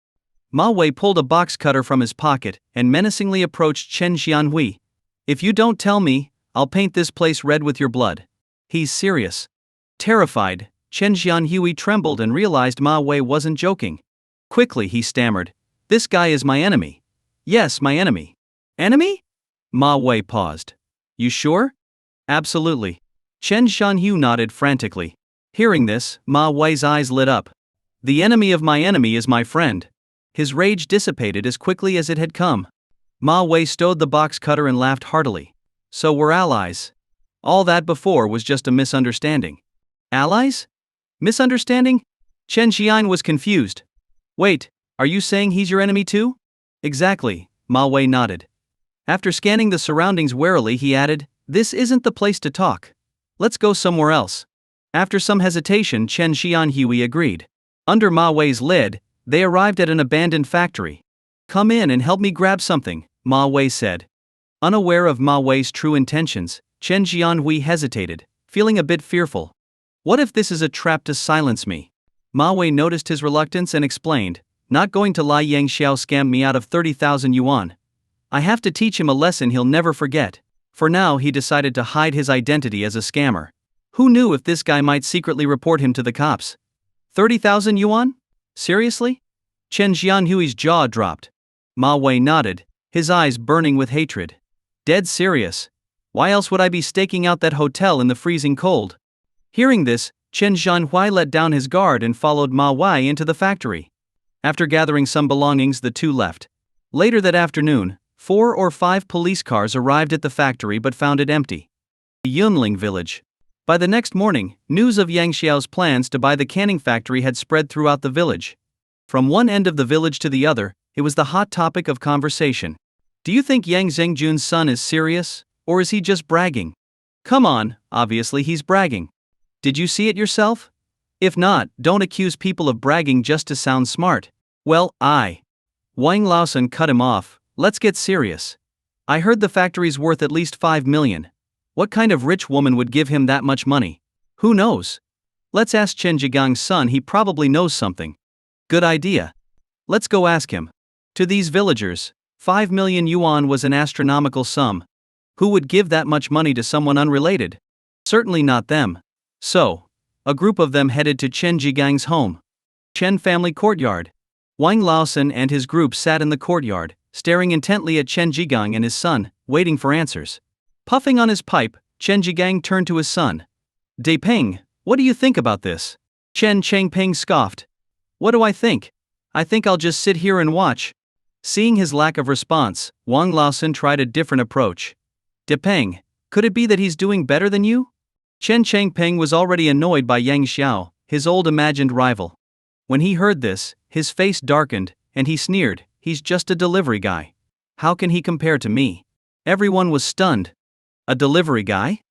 Ma Wei pulled a box cutter from his pocket and menacingly approached Chen Jianhui. "If you don't tell me, I'll paint this place red with your blood." "He's serious." Terrified, Chen Jianhui trembled and realized Ma Wei wasn't joking. Quickly he stammered, "This guy is my enemy." "Yes, my enemy." "Enemy?" Ma Wei paused. "You sure?" "Absolutely." Chen Jianhui nodded frantically. Hearing this, Ma Wei's eyes lit up. "The enemy of my enemy is my friend." His rage dissipated as quickly as it had come. Ma Wei stowed the box cutter and laughed heartily. "So we're allies. All that before was just a misunderstanding." "Allies? Misunderstanding?" Chen Xian was confused. "Wait, are you saying he's your enemy too?" "Exactly," Ma Wei nodded. After scanning the surroundings warily, he added, "This isn't the place to talk. Let's go somewhere else." After some hesitation, Chen Xianhui agreed. Under Ma Wei's lead, they arrived at an abandoned factory. "Come in and help me grab something," Ma Wei said. Unaware of Ma Wei's true intentions, Chen Jianhui hesitated, feeling a bit fearful. What if this is a trap to silence me? Ma Wei noticed his reluctance and explained, "Not going to lie, Yang Xiao scammed me out of 30,000 yuan. I have to teach him a lesson he'll never forget." For now he decided to hide his identity as a scammer. Who knew if this guy might secretly report him to the cops? 30,000 yuan? Seriously? Chen Jianhui's jaw dropped. Ma Wei nodded, his eyes burning with hatred. Dead serious. Why else would I be staking out that hotel in the freezing cold? Hearing this, Chen Zhanhui let down his guard and followed Ma Wei into the factory. After gathering some belongings, the two left. Later that afternoon, 4 or 5 police cars arrived at the factory but found it empty. The Yunling village. By the next morning, news of Yang Xiao's plans to buy the canning factory had spread throughout the village. From one end of the village to the other, it was the hot topic of conversation. Do you think Yang Zhengjun's son is serious, or is he just bragging? Come on, obviously he's bragging. Did you see it yourself? If not, don't accuse people of bragging just to sound smart. Well, Wang Laosan cut him off. Let's get serious. I heard the factory's worth at least 5 million. What kind of rich woman would give him that much money? Who knows? Let's ask Chen Zhigang's son, he probably knows something. Good idea. Let's go ask him. To these villagers, 5 million yuan was an astronomical sum. Who would give that much money to someone unrelated? Certainly not them. So, a group of them headed to Chen Zhigang's home. Chen family courtyard. Wang Laosan and his group sat in the courtyard, staring intently at Chen Zhigang and his son, waiting for answers. Puffing on his pipe, Chen Zhigang turned to his son. De Peng, what do you think about this? Chen Changpeng scoffed. What do I think? I think I'll just sit here and watch. Seeing his lack of response, Wang Laosan tried a different approach. De Peng, could it be that he's doing better than you? Chen Changpeng was already annoyed by Yang Xiao, his old imagined rival. When he heard this, his face darkened, and he sneered, he's just a delivery guy. How can he compare to me? Everyone was stunned. A delivery guy?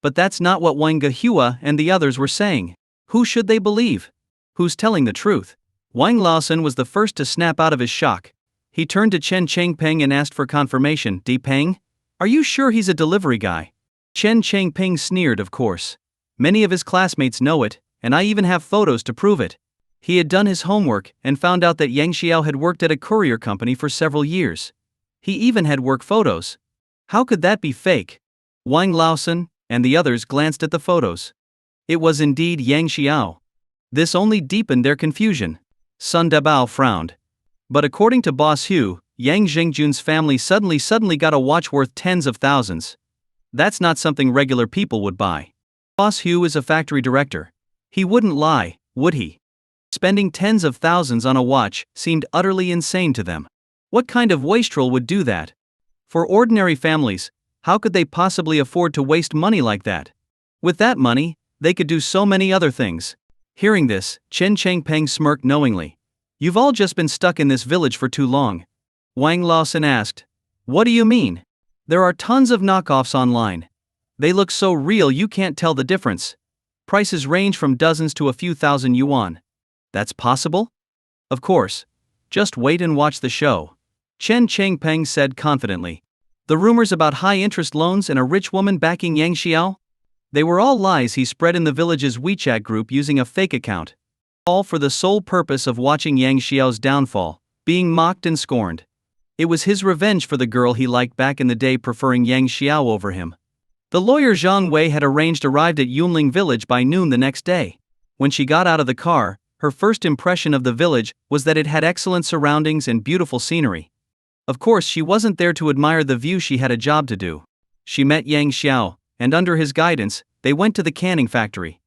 But that's not what Wang Gehua and the others were saying. Who should they believe? Who's telling the truth? Wang Laosan was the first to snap out of his shock. He turned to Chen Changpeng and asked for confirmation. De Peng? Are you sure he's a delivery guy? Chen Changpeng sneered, of course. Many of his classmates know it, and I even have photos to prove it. He had done his homework and found out that Yang Xiao had worked at a courier company for several years. He even had work photos. How could that be fake? Wang Laosan and the others glanced at the photos. It was indeed Yang Xiao. This only deepened their confusion. Sun Dabao frowned. But according to Boss Hu, Yang Zhengjun's family suddenly got a watch worth tens of thousands. That's not something regular people would buy. Boss Hu is a factory director. He wouldn't lie, would he? Spending tens of thousands on a watch seemed utterly insane to them. What kind of wastrel would do that? For ordinary families, how could they possibly afford to waste money like that? With that money, they could do so many other things. Hearing this, Chen Changpeng smirked knowingly. You've all just been stuck in this village for too long. Wang Laosan asked. What do you mean? There are tons of knockoffs online. They look so real you can't tell the difference. Prices range from dozens to a few thousand yuan. That's possible? Of course. Just wait and watch the show. Chen Changpeng said confidently. The rumors about high-interest loans and a rich woman backing Yang Xiao? They were all lies he spread in the village's WeChat group using a fake account. All for the sole purpose of watching Yang Xiao's downfall, being mocked and scorned. It was his revenge for the girl he liked back in the day, preferring Yang Xiao over him. The lawyer Zhang Wei had arrived at Yunling village by noon the next day. When she got out of the car, her first impression of the village was that it had excellent surroundings and beautiful scenery. Of course, she wasn't there to admire the view, she had a job to do. She met Yang Xiao, and under his guidance, they went to the canning factory.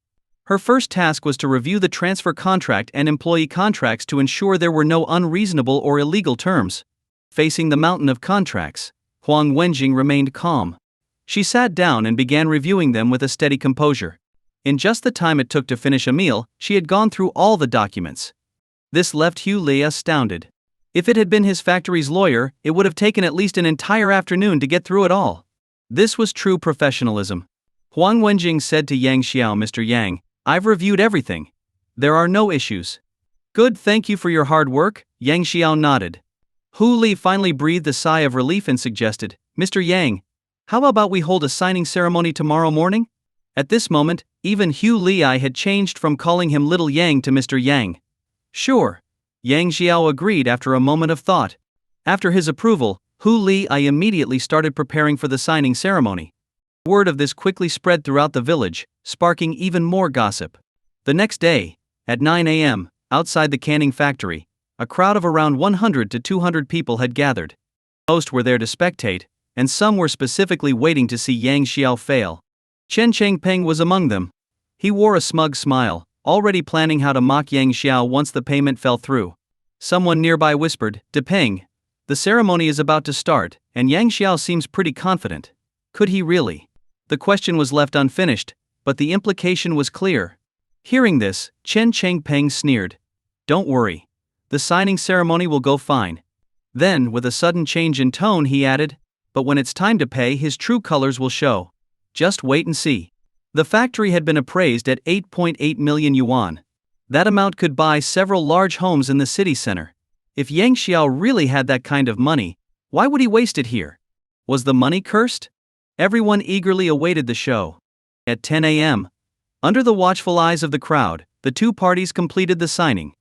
Her first task was to review the transfer contract and employee contracts to ensure there were no unreasonable or illegal terms. Facing the mountain of contracts, Huang Wenjing remained calm. She sat down and began reviewing them with a steady composure. In just the time it took to finish a meal, she had gone through all the documents. This left Hu Lei astounded. If it had been his factory's lawyer, it would have taken at least an entire afternoon to get through it all. This was true professionalism. Huang Wenjing said to Yang Xiao, Mr. Yang, I've reviewed everything. There are no issues. Good, thank you for your hard work, Yang Xiao nodded. Hu Li finally breathed a sigh of relief and suggested, Mr. Yang, how about we hold a signing ceremony tomorrow morning? At this moment, even Hu Li had changed from calling him Little Yang to Mr. Yang. Sure. Yang Xiao agreed after a moment of thought. After his approval, Hu Li immediately started preparing for the signing ceremony. Word of this quickly spread throughout the village, sparking even more gossip. The next day, at 9 a.m., outside the canning factory, a crowd of around 100 to 200 people had gathered. Most were there to spectate, and some were specifically waiting to see Yang Xiao fail. Chen Changpeng was among them. He wore a smug smile, already planning how to mock Yang Xiao once the payment fell through. Someone nearby whispered, "Depeng, the ceremony is about to start, and Yang Xiao seems pretty confident. Could he really?" The question was left unfinished, but the implication was clear. Hearing this, Chen Changpeng sneered. "Don't worry. The signing ceremony will go fine." Then, with a sudden change in tone, he added, "But when it's time to pay, his true colors will show. Just wait and see." The factory had been appraised at 8.8 million yuan. That amount could buy several large homes in the city center. If Yang Xiao really had that kind of money, why would he waste it here? Was the money cursed? Everyone eagerly awaited the show. At 10 a.m., under the watchful eyes of the crowd, the two parties completed the signing.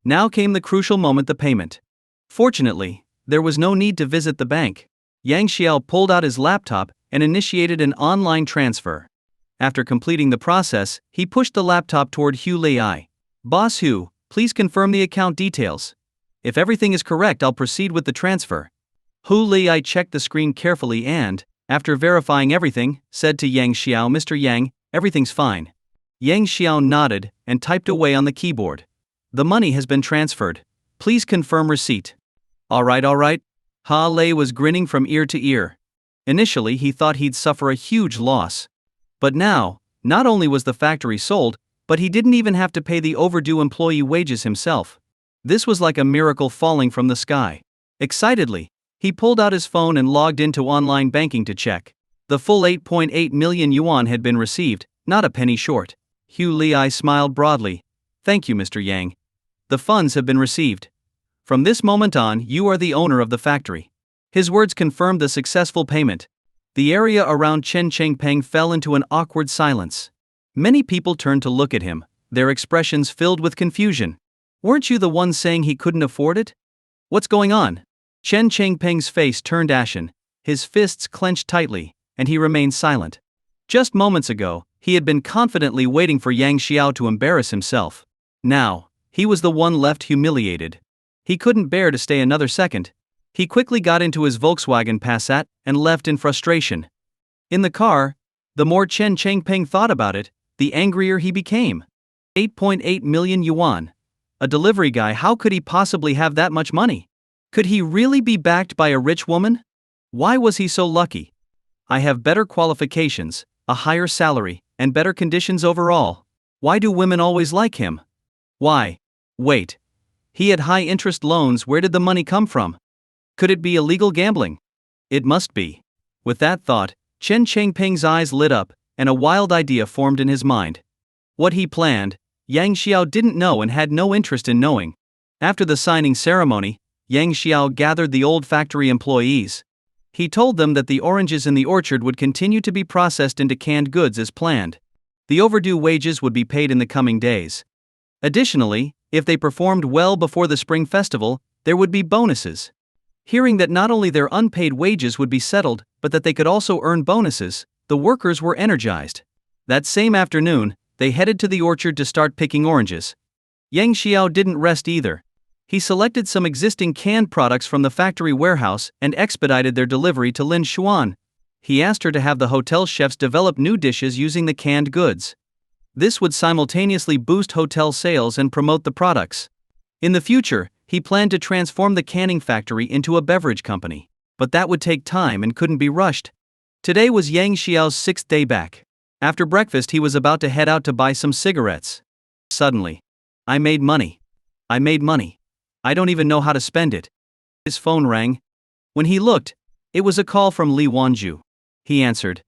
Now came the crucial moment: the payment. Fortunately, there was no need to visit the bank. Yang Xiao pulled out his laptop and initiated an online transfer. After completing the process, he pushed the laptop toward Hu Lei. "Boss Hu, please confirm the account details. If everything is correct, I'll proceed with the transfer." Hu Lei checked the screen carefully and, after verifying everything, said to Yang Xiao, "Mr. Yang, everything's fine." Yang Xiao nodded and typed away on the keyboard. "The money has been transferred. Please confirm receipt." All right. Ha Lei was grinning from ear to ear. Initially, he thought he'd suffer a huge loss. But now, not only was the factory sold, but he didn't even have to pay the overdue employee wages himself. This was like a miracle falling from the sky. Excitedly, he pulled out his phone and logged into online banking to check. The full 8.8 million yuan had been received, not a penny short. Hu Lei smiled broadly. "Thank you, Mr. Yang. The funds have been received. From this moment on, you are the owner of the factory." His words confirmed the successful payment. The area around Chen Changpeng fell into an awkward silence. Many people turned to look at him, their expressions filled with confusion. "Weren't you the one saying he couldn't afford it? What's going on?" Chen Changpeng's face turned ashen, his fists clenched tightly, and he remained silent. Just moments ago, he had been confidently waiting for Yang Xiao to embarrass himself. Now, he was the one left humiliated. He couldn't bear to stay another second. He quickly got into his Volkswagen Passat and left in frustration. In the car, the more Chen Changpeng thought about it, the angrier he became. 8.8 million yuan. A delivery guy, how could he possibly have that much money? Could he really be backed by a rich woman? Why was he so lucky? "I have better qualifications, a higher salary, and better conditions overall. Why do women always like him? Why? Wait. He had high-interest loans. Where did the money come from? Could it be illegal gambling? It must be." With that thought, Chen Changpeng's eyes lit up, and a wild idea formed in his mind. What he planned, Yang Xiao didn't know and had no interest in knowing. After the signing ceremony, Yang Xiao gathered the old factory employees. He told them that the oranges in the orchard would continue to be processed into canned goods as planned. The overdue wages would be paid in the coming days. Additionally, if they performed well before the spring festival, there would be bonuses. Hearing that not only their unpaid wages would be settled, but that they could also earn bonuses, the workers were energized. That same afternoon, they headed to the orchard to start picking oranges. Yang Xiao didn't rest either. He selected some existing canned products from the factory warehouse and expedited their delivery to Lin Xuan. He asked her to have the hotel chefs develop new dishes using the canned goods. This would simultaneously boost hotel sales and promote the products. In the future, he planned to transform the canning factory into a beverage company, but that would take time and couldn't be rushed. Today was Yang Xiao's 6th day back. After breakfast, he was about to head out to buy some cigarettes. Suddenly, I made money. I don't even know how to spend it." His phone rang. When he looked, it was a call from Li Wanju. He answered.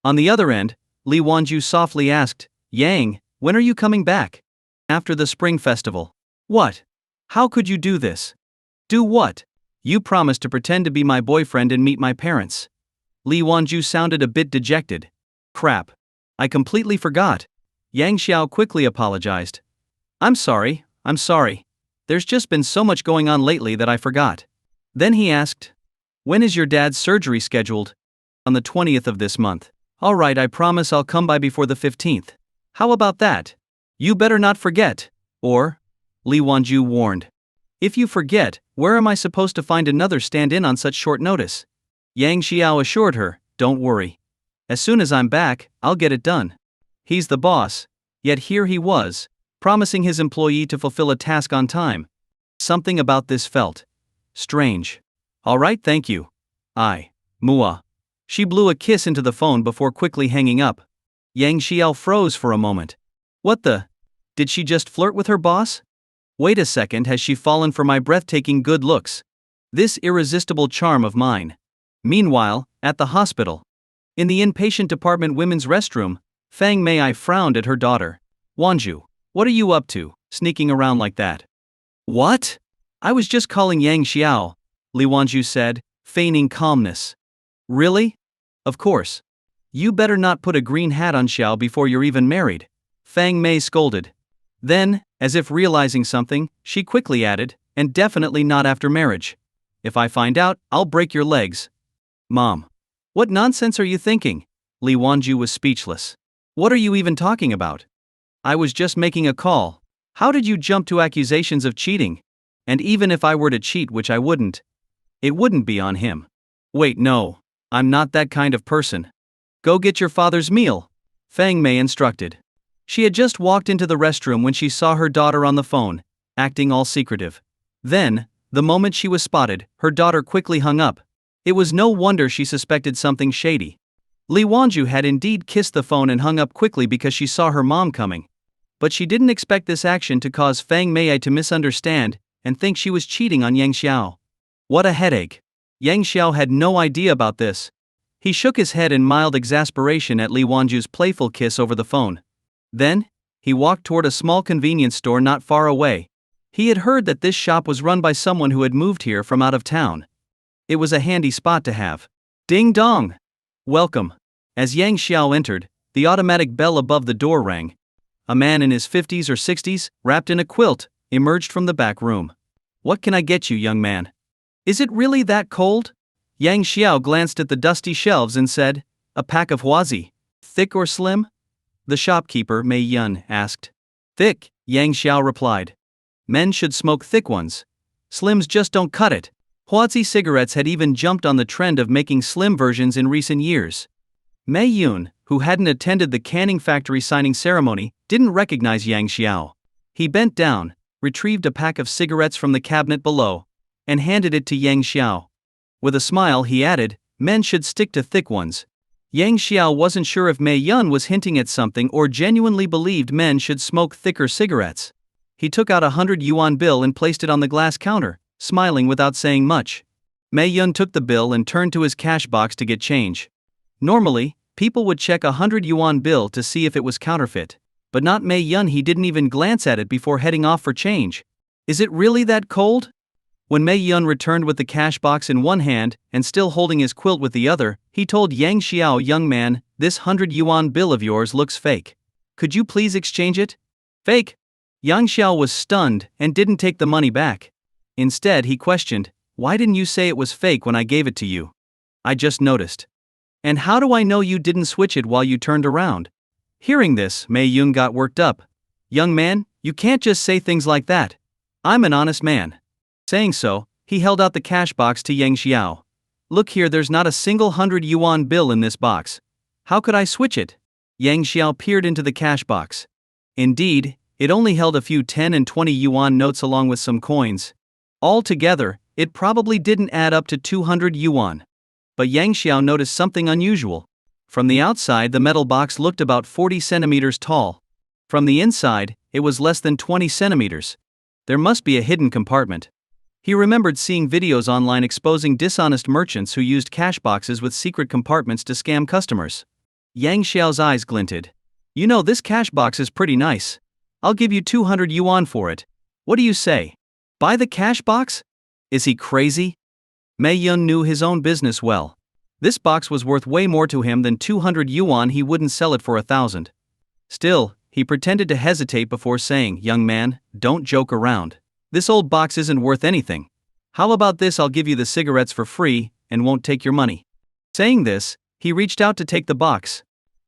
On the other end, Li Wanju softly asked, "Yang, when are you coming back?" "After the spring festival." "What? How could you do this?" "Do what?" "You promised to pretend to be my boyfriend and meet my parents." Li Wanju sounded a bit dejected. "Crap. I completely forgot." Yang Xiao quickly apologized. I'm sorry. There's just been so much going on lately that I forgot." Then he asked, "When is your dad's surgery scheduled?" "On the 20th of this month." "All right, I promise I'll come by before the 15th. How about that?" "You better not forget, or," Li Wanju warned. "If you forget, where am I supposed to find another stand-in on such short notice?" Yang Xiao assured her, "Don't worry. As soon as I'm back, I'll get it done. He's the boss. Yet here he was, promising his employee to fulfill a task on time. Something about this felt strange. All right, thank you. Mua. She blew a kiss into the phone before quickly hanging up. Yang Xiao froze for a moment. What the? Did she just flirt with her boss? Wait a second, has she fallen for my breathtaking good looks? This irresistible charm of mine. Meanwhile, at the hospital. In the inpatient department women's restroom, Fang Mei frowned at her daughter. Wanju, what are you up to, sneaking around like that? What? I was just calling Yang Xiao, Li Wanju said, feigning calmness. Really? Of course. You better not put a green hat on Xiao before you're even married, Fang Mei scolded. Then, as if realizing something, she quickly added, and definitely not after marriage. If I find out, I'll break your legs. Mom. What nonsense are you thinking? Li Wanju was speechless. What are you even talking about? I was just making a call. How did you jump to accusations of cheating? And even if I were to cheat, which I wouldn't, it wouldn't be on him. Wait, no. I'm not that kind of person. Go get your father's meal, Fang Mei instructed. She had just walked into the restroom when she saw her daughter on the phone, acting all secretive. Then, the moment she was spotted, her daughter quickly hung up. It was no wonder she suspected something shady. Li Wanju had indeed kissed the phone and hung up quickly because she saw her mom coming. But she didn't expect this action to cause Fang Mei to misunderstand and think she was cheating on Yang Xiao. What a headache. Yang Xiao had no idea about this. He shook his head in mild exasperation at Li Wanju's playful kiss over the phone. Then, he walked toward a small convenience store not far away. He had heard that this shop was run by someone who had moved here from out of town. It was a handy spot to have. Ding dong! Welcome. As Yang Xiao entered, the automatic bell above the door rang. A man in his 50s or 60s, wrapped in a quilt, emerged from the back room. What can I get you, young man? Is it really that cold? Yang Xiao glanced at the dusty shelves and said, a pack of huazi. Thick or slim? The shopkeeper, Mei Yun, asked. Thick, Yang Xiao replied. Men should smoke thick ones. Slims just don't cut it. Huazi cigarettes had even jumped on the trend of making slim versions in recent years. Mei Yun, who hadn't attended the canning factory signing ceremony, didn't recognize Yang Xiao. He bent down, retrieved a pack of cigarettes from the cabinet below, and handed it to Yang Xiao. With a smile he added, men should stick to thick ones. Yang Xiao wasn't sure if Mei Yun was hinting at something or genuinely believed men should smoke thicker cigarettes. He took out a 100 yuan bill and placed it on the glass counter, smiling without saying much. Mei Yun took the bill and turned to his cash box to get change. Normally, people would check a 100 yuan bill to see if it was counterfeit. But not Mei Yun. He didn't even glance at it before heading off for change. Is it really that cold? When Mei Yun returned with the cash box in one hand and still holding his quilt with the other, he told Yang Xiao, young man, this 100 yuan bill of yours looks fake. Could you please exchange it? Fake? Yang Xiao was stunned and didn't take the money back. Instead, he questioned, why didn't you say it was fake when I gave it to you? I just noticed. And how do I know you didn't switch it while you turned around? Hearing this, Mei Yun got worked up. Young man, you can't just say things like that. I'm an honest man. Saying so, he held out the cash box to Yang Xiao. Look here, there's not a single 100 yuan bill in this box. How could I switch it? Yang Xiao peered into the cash box. Indeed, it only held a few 10 and 20 yuan notes along with some coins. Altogether, it probably didn't add up to 200 yuan. But Yang Xiao noticed something unusual. From the outside, the metal box looked about 40 centimeters tall. From the inside, it was less than 20 centimeters. There must be a hidden compartment. He remembered seeing videos online exposing dishonest merchants who used cash boxes with secret compartments to scam customers. Yang Xiao's eyes glinted. You know, this cash box is pretty nice. I'll give you 200 yuan for it. What do you say? Buy the cash box? Is he crazy? Mei Yun knew his own business well. This box was worth way more to him than 200 yuan. He wouldn't sell it for 1,000. Still, he pretended to hesitate before saying, young man, don't joke around. This old box isn't worth anything. How about this? I'll give you the cigarettes for free and won't take your money. Saying this, he reached out to take the box.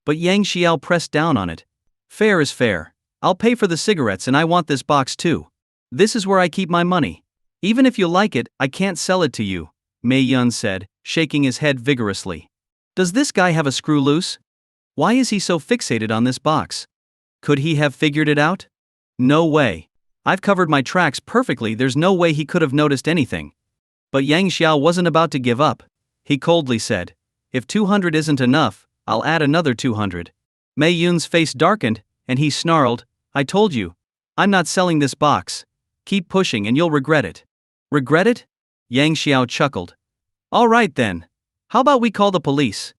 But Yang Xiao pressed down on it. Fair is fair. I'll pay for the cigarettes and I want this box too. This is where I keep my money. Even if you like it, I can't sell it to you, Mei Yun said, shaking his head vigorously. Does this guy have a screw loose? Why is he so fixated on this box? Could he have figured it out? No way. I've covered my tracks perfectly, there's no way he could have noticed anything. But Yang Xiao wasn't about to give up. He coldly said, "If 200 isn't enough, I'll add another 200. Mei Yun's face darkened, and he snarled, "I told you. I'm not selling this box. Keep pushing and you'll regret it." Regret it? Yang Xiao chuckled. All right then. How about we call the police?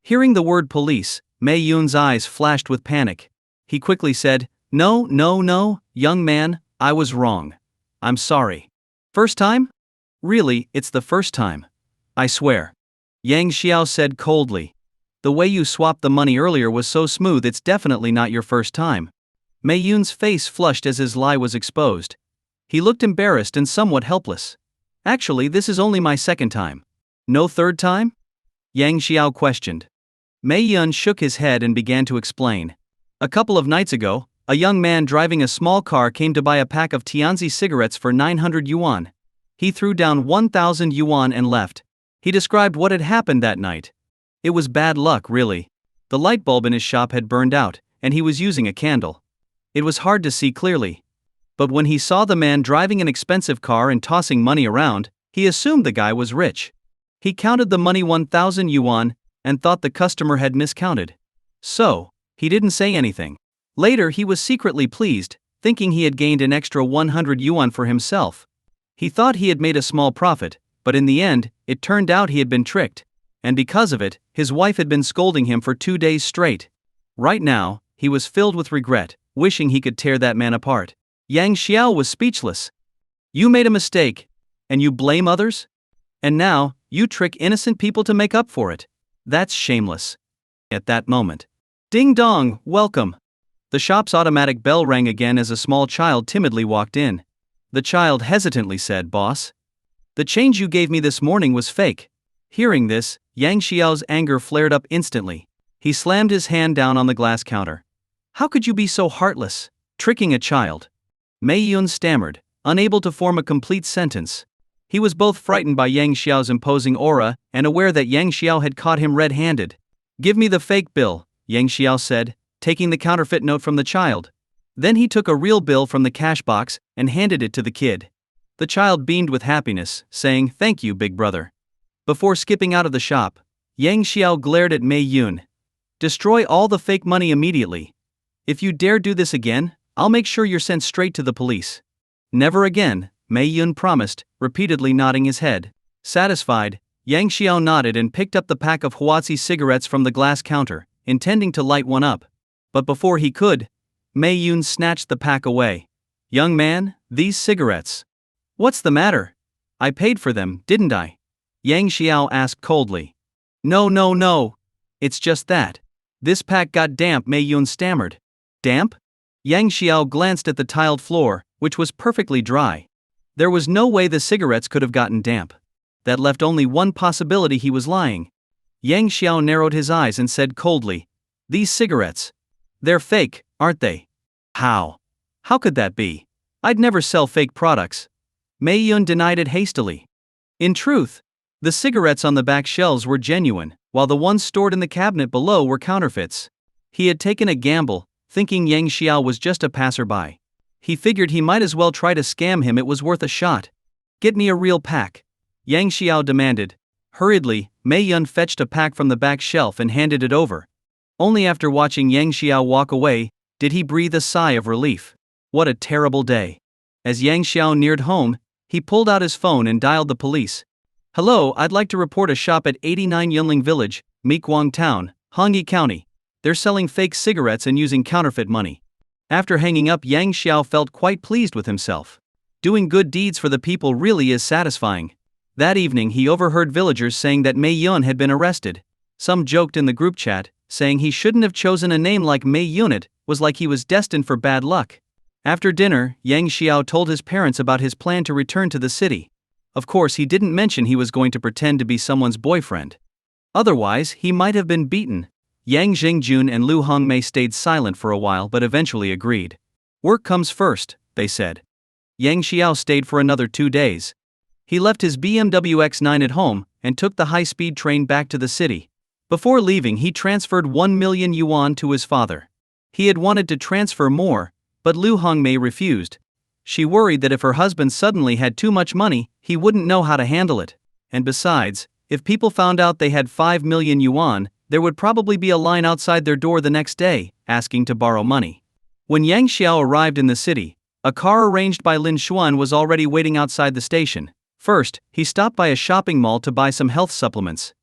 Hearing the word police, Mei Yun's eyes flashed with panic. He quickly said, No, young man, I was wrong. I'm sorry. First time? Really, it's the first time. I swear. Yang Xiao said coldly. The way you swapped the money earlier was so smooth, it's definitely not your first time. Mei Yun's face flushed as his lie was exposed. He looked embarrassed and somewhat helpless. Actually, this is only my second time. No third time? Yang Xiao questioned. Mei Yun shook his head and began to explain. A couple of nights ago, a young man driving a small car came to buy a pack of Tianzi cigarettes for 900 yuan. He threw down 1,000 yuan and left. He described what had happened that night. It was bad luck, really. The light bulb in his shop had burned out, and he was using a candle. It was hard to see clearly. But when he saw the man driving an expensive car and tossing money around, he assumed the guy was rich. He counted the money 1,000 yuan, and thought the customer had miscounted. So, he didn't say anything. Later he was secretly pleased, thinking he had gained an extra 100 yuan for himself. He thought he had made a small profit, but in the end, it turned out he had been tricked. And because of it, his wife had been scolding him for 2 days straight. Right now, he was filled with regret, wishing he could tear that man apart. Yang Xiao was speechless. You made a mistake, and you blame others? And now, you trick innocent people to make up for it. That's shameless. At that moment. Ding dong, welcome. The shop's automatic bell rang again as a small child timidly walked in. The child hesitantly said, "Boss, the change you gave me this morning was fake." Hearing this, Yang Xiao's anger flared up instantly. He slammed his hand down on the glass counter. How could you be so heartless, tricking a child? Mei Yun stammered, unable to form a complete sentence. He was both frightened by Yang Xiao's imposing aura and aware that Yang Xiao had caught him red-handed. Give me the fake bill, Yang Xiao said, taking the counterfeit note from the child. Then he took a real bill from the cash box and handed it to the kid. The child beamed with happiness, saying, "Thank you, big brother." Before skipping out of the shop, Yang Xiao glared at Mei Yun. Destroy all the fake money immediately. If you dare do this again, I'll make sure you're sent straight to the police. Never again, Mei Yun promised, repeatedly nodding his head. Satisfied, Yang Xiao nodded and picked up the pack of Huazi cigarettes from the glass counter, intending to light one up. But before he could, Mei Yun snatched the pack away. Young man, these cigarettes. What's the matter? I paid for them, didn't I? Yang Xiao asked coldly. No. It's just that. This pack got damp, Mei Yun stammered. Damp? Yang Xiao glanced at the tiled floor, which was perfectly dry. There was no way the cigarettes could have gotten damp. That left only one possibility: he was lying. Yang Xiao narrowed his eyes and said coldly, "These cigarettes. They're fake, aren't they?" How? How could that be? I'd never sell fake products. Mei Yun denied it hastily. In truth, the cigarettes on the back shelves were genuine, while the ones stored in the cabinet below were counterfeits. He had taken a gamble, thinking Yang Xiao was just a passerby. He figured he might as well try to scam him, it was worth a shot. Get me a real pack, Yang Xiao demanded. Hurriedly, Mei Yun fetched a pack from the back shelf and handed it over. Only after watching Yang Xiao walk away, did he breathe a sigh of relief. What a terrible day. As Yang Xiao neared home, he pulled out his phone and dialed the police. Hello, I'd like to report a shop at 89 Yunling Village, Mikwang Town, Hongyi County. They're selling fake cigarettes and using counterfeit money. After hanging up, Yang Xiao felt quite pleased with himself. Doing good deeds for the people really is satisfying. That evening he overheard villagers saying that Mei Yun had been arrested. Some joked in the group chat, saying he shouldn't have chosen a name like Mei Yun. It was like he was destined for bad luck. After dinner, Yang Xiao told his parents about his plan to return to the city. Of course, he didn't mention he was going to pretend to be someone's boyfriend. Otherwise, he might have been beaten. Yang Jingjun and Lu Hongmei stayed silent for a while but eventually agreed. Work comes first, they said. Yang Xiao stayed for another 2 days. He left his BMW X9 at home and took the high-speed train back to the city. Before leaving, he transferred 1 million yuan to his father. He had wanted to transfer more, but Lu Hongmei refused. She worried that if her husband suddenly had too much money, he wouldn't know how to handle it. And besides, if people found out they had 5 million yuan, there would probably be a line outside their door the next day, asking to borrow money. When Yang Xiao arrived in the city, a car arranged by Lin Xuan was already waiting outside the station. First, he stopped by a shopping mall to buy some health supplements.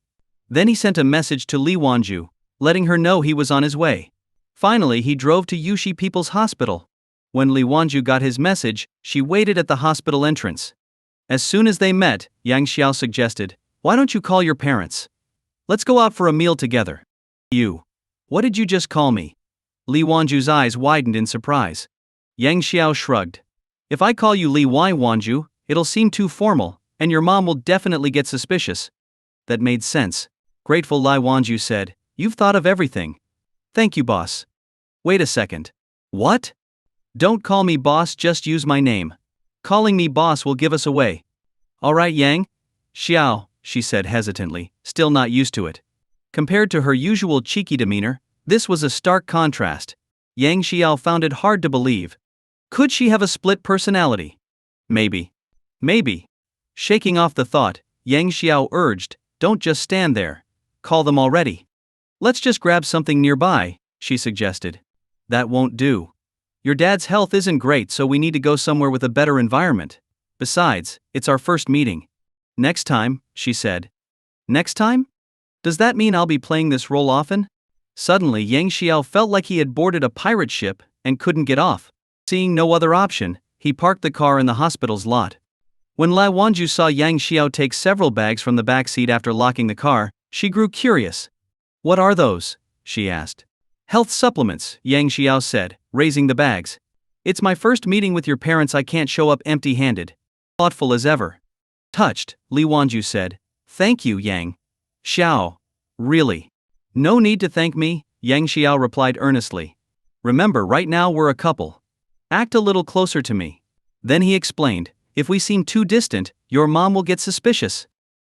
Then he sent a message to Li Wanju, letting her know he was on his way. Finally, he drove to Yushi People's Hospital. When Li Wanju got his message, she waited at the hospital entrance. As soon as they met, Yang Xiao suggested, "Why don't you call your parents? Let's go out for a meal together." "You? What did you just call me?" Li Wanju's eyes widened in surprise. Yang Xiao shrugged. "If I call you Li Wanju, it'll seem too formal, and your mom will definitely get suspicious." That made sense. Grateful Li Wanju said, "You've thought of everything." "Thank you, boss." "Wait a second. What?" "Don't call me boss, just use my name. Calling me boss will give us away." "Alright, Yang Xiao," she said hesitantly, still not used to it. Compared to her usual cheeky demeanor, this was a stark contrast. Yang Xiao found it hard to believe. Could she have a split personality? Maybe. Shaking off the thought, Yang Xiao urged, "Don't just stand there. Call them already." "Let's just grab something nearby," she suggested. "That won't do. Your dad's health isn't great, so we need to go somewhere with a better environment. Besides, it's our first meeting." "Next time," she said. "Next time? Does that mean I'll be playing this role often?" Suddenly Yang Xiao felt like he had boarded a pirate ship and couldn't get off. Seeing no other option, he parked the car in the hospital's lot. When Lai Wanju saw Yang Xiao take several bags from the back seat after locking the car, she grew curious. "What are those?" she asked. "Health supplements," Yang Xiao said, raising the bags. "It's my first meeting with your parents, I can't show up empty-handed." Thoughtful as ever. Touched, Li Wanju said, "Thank you, Yang Xiao. Really. No need to thank me," Yang Xiao replied earnestly. "Remember, right now we're a couple. Act a little closer to me." Then he explained, "If we seem too distant, your mom will get suspicious."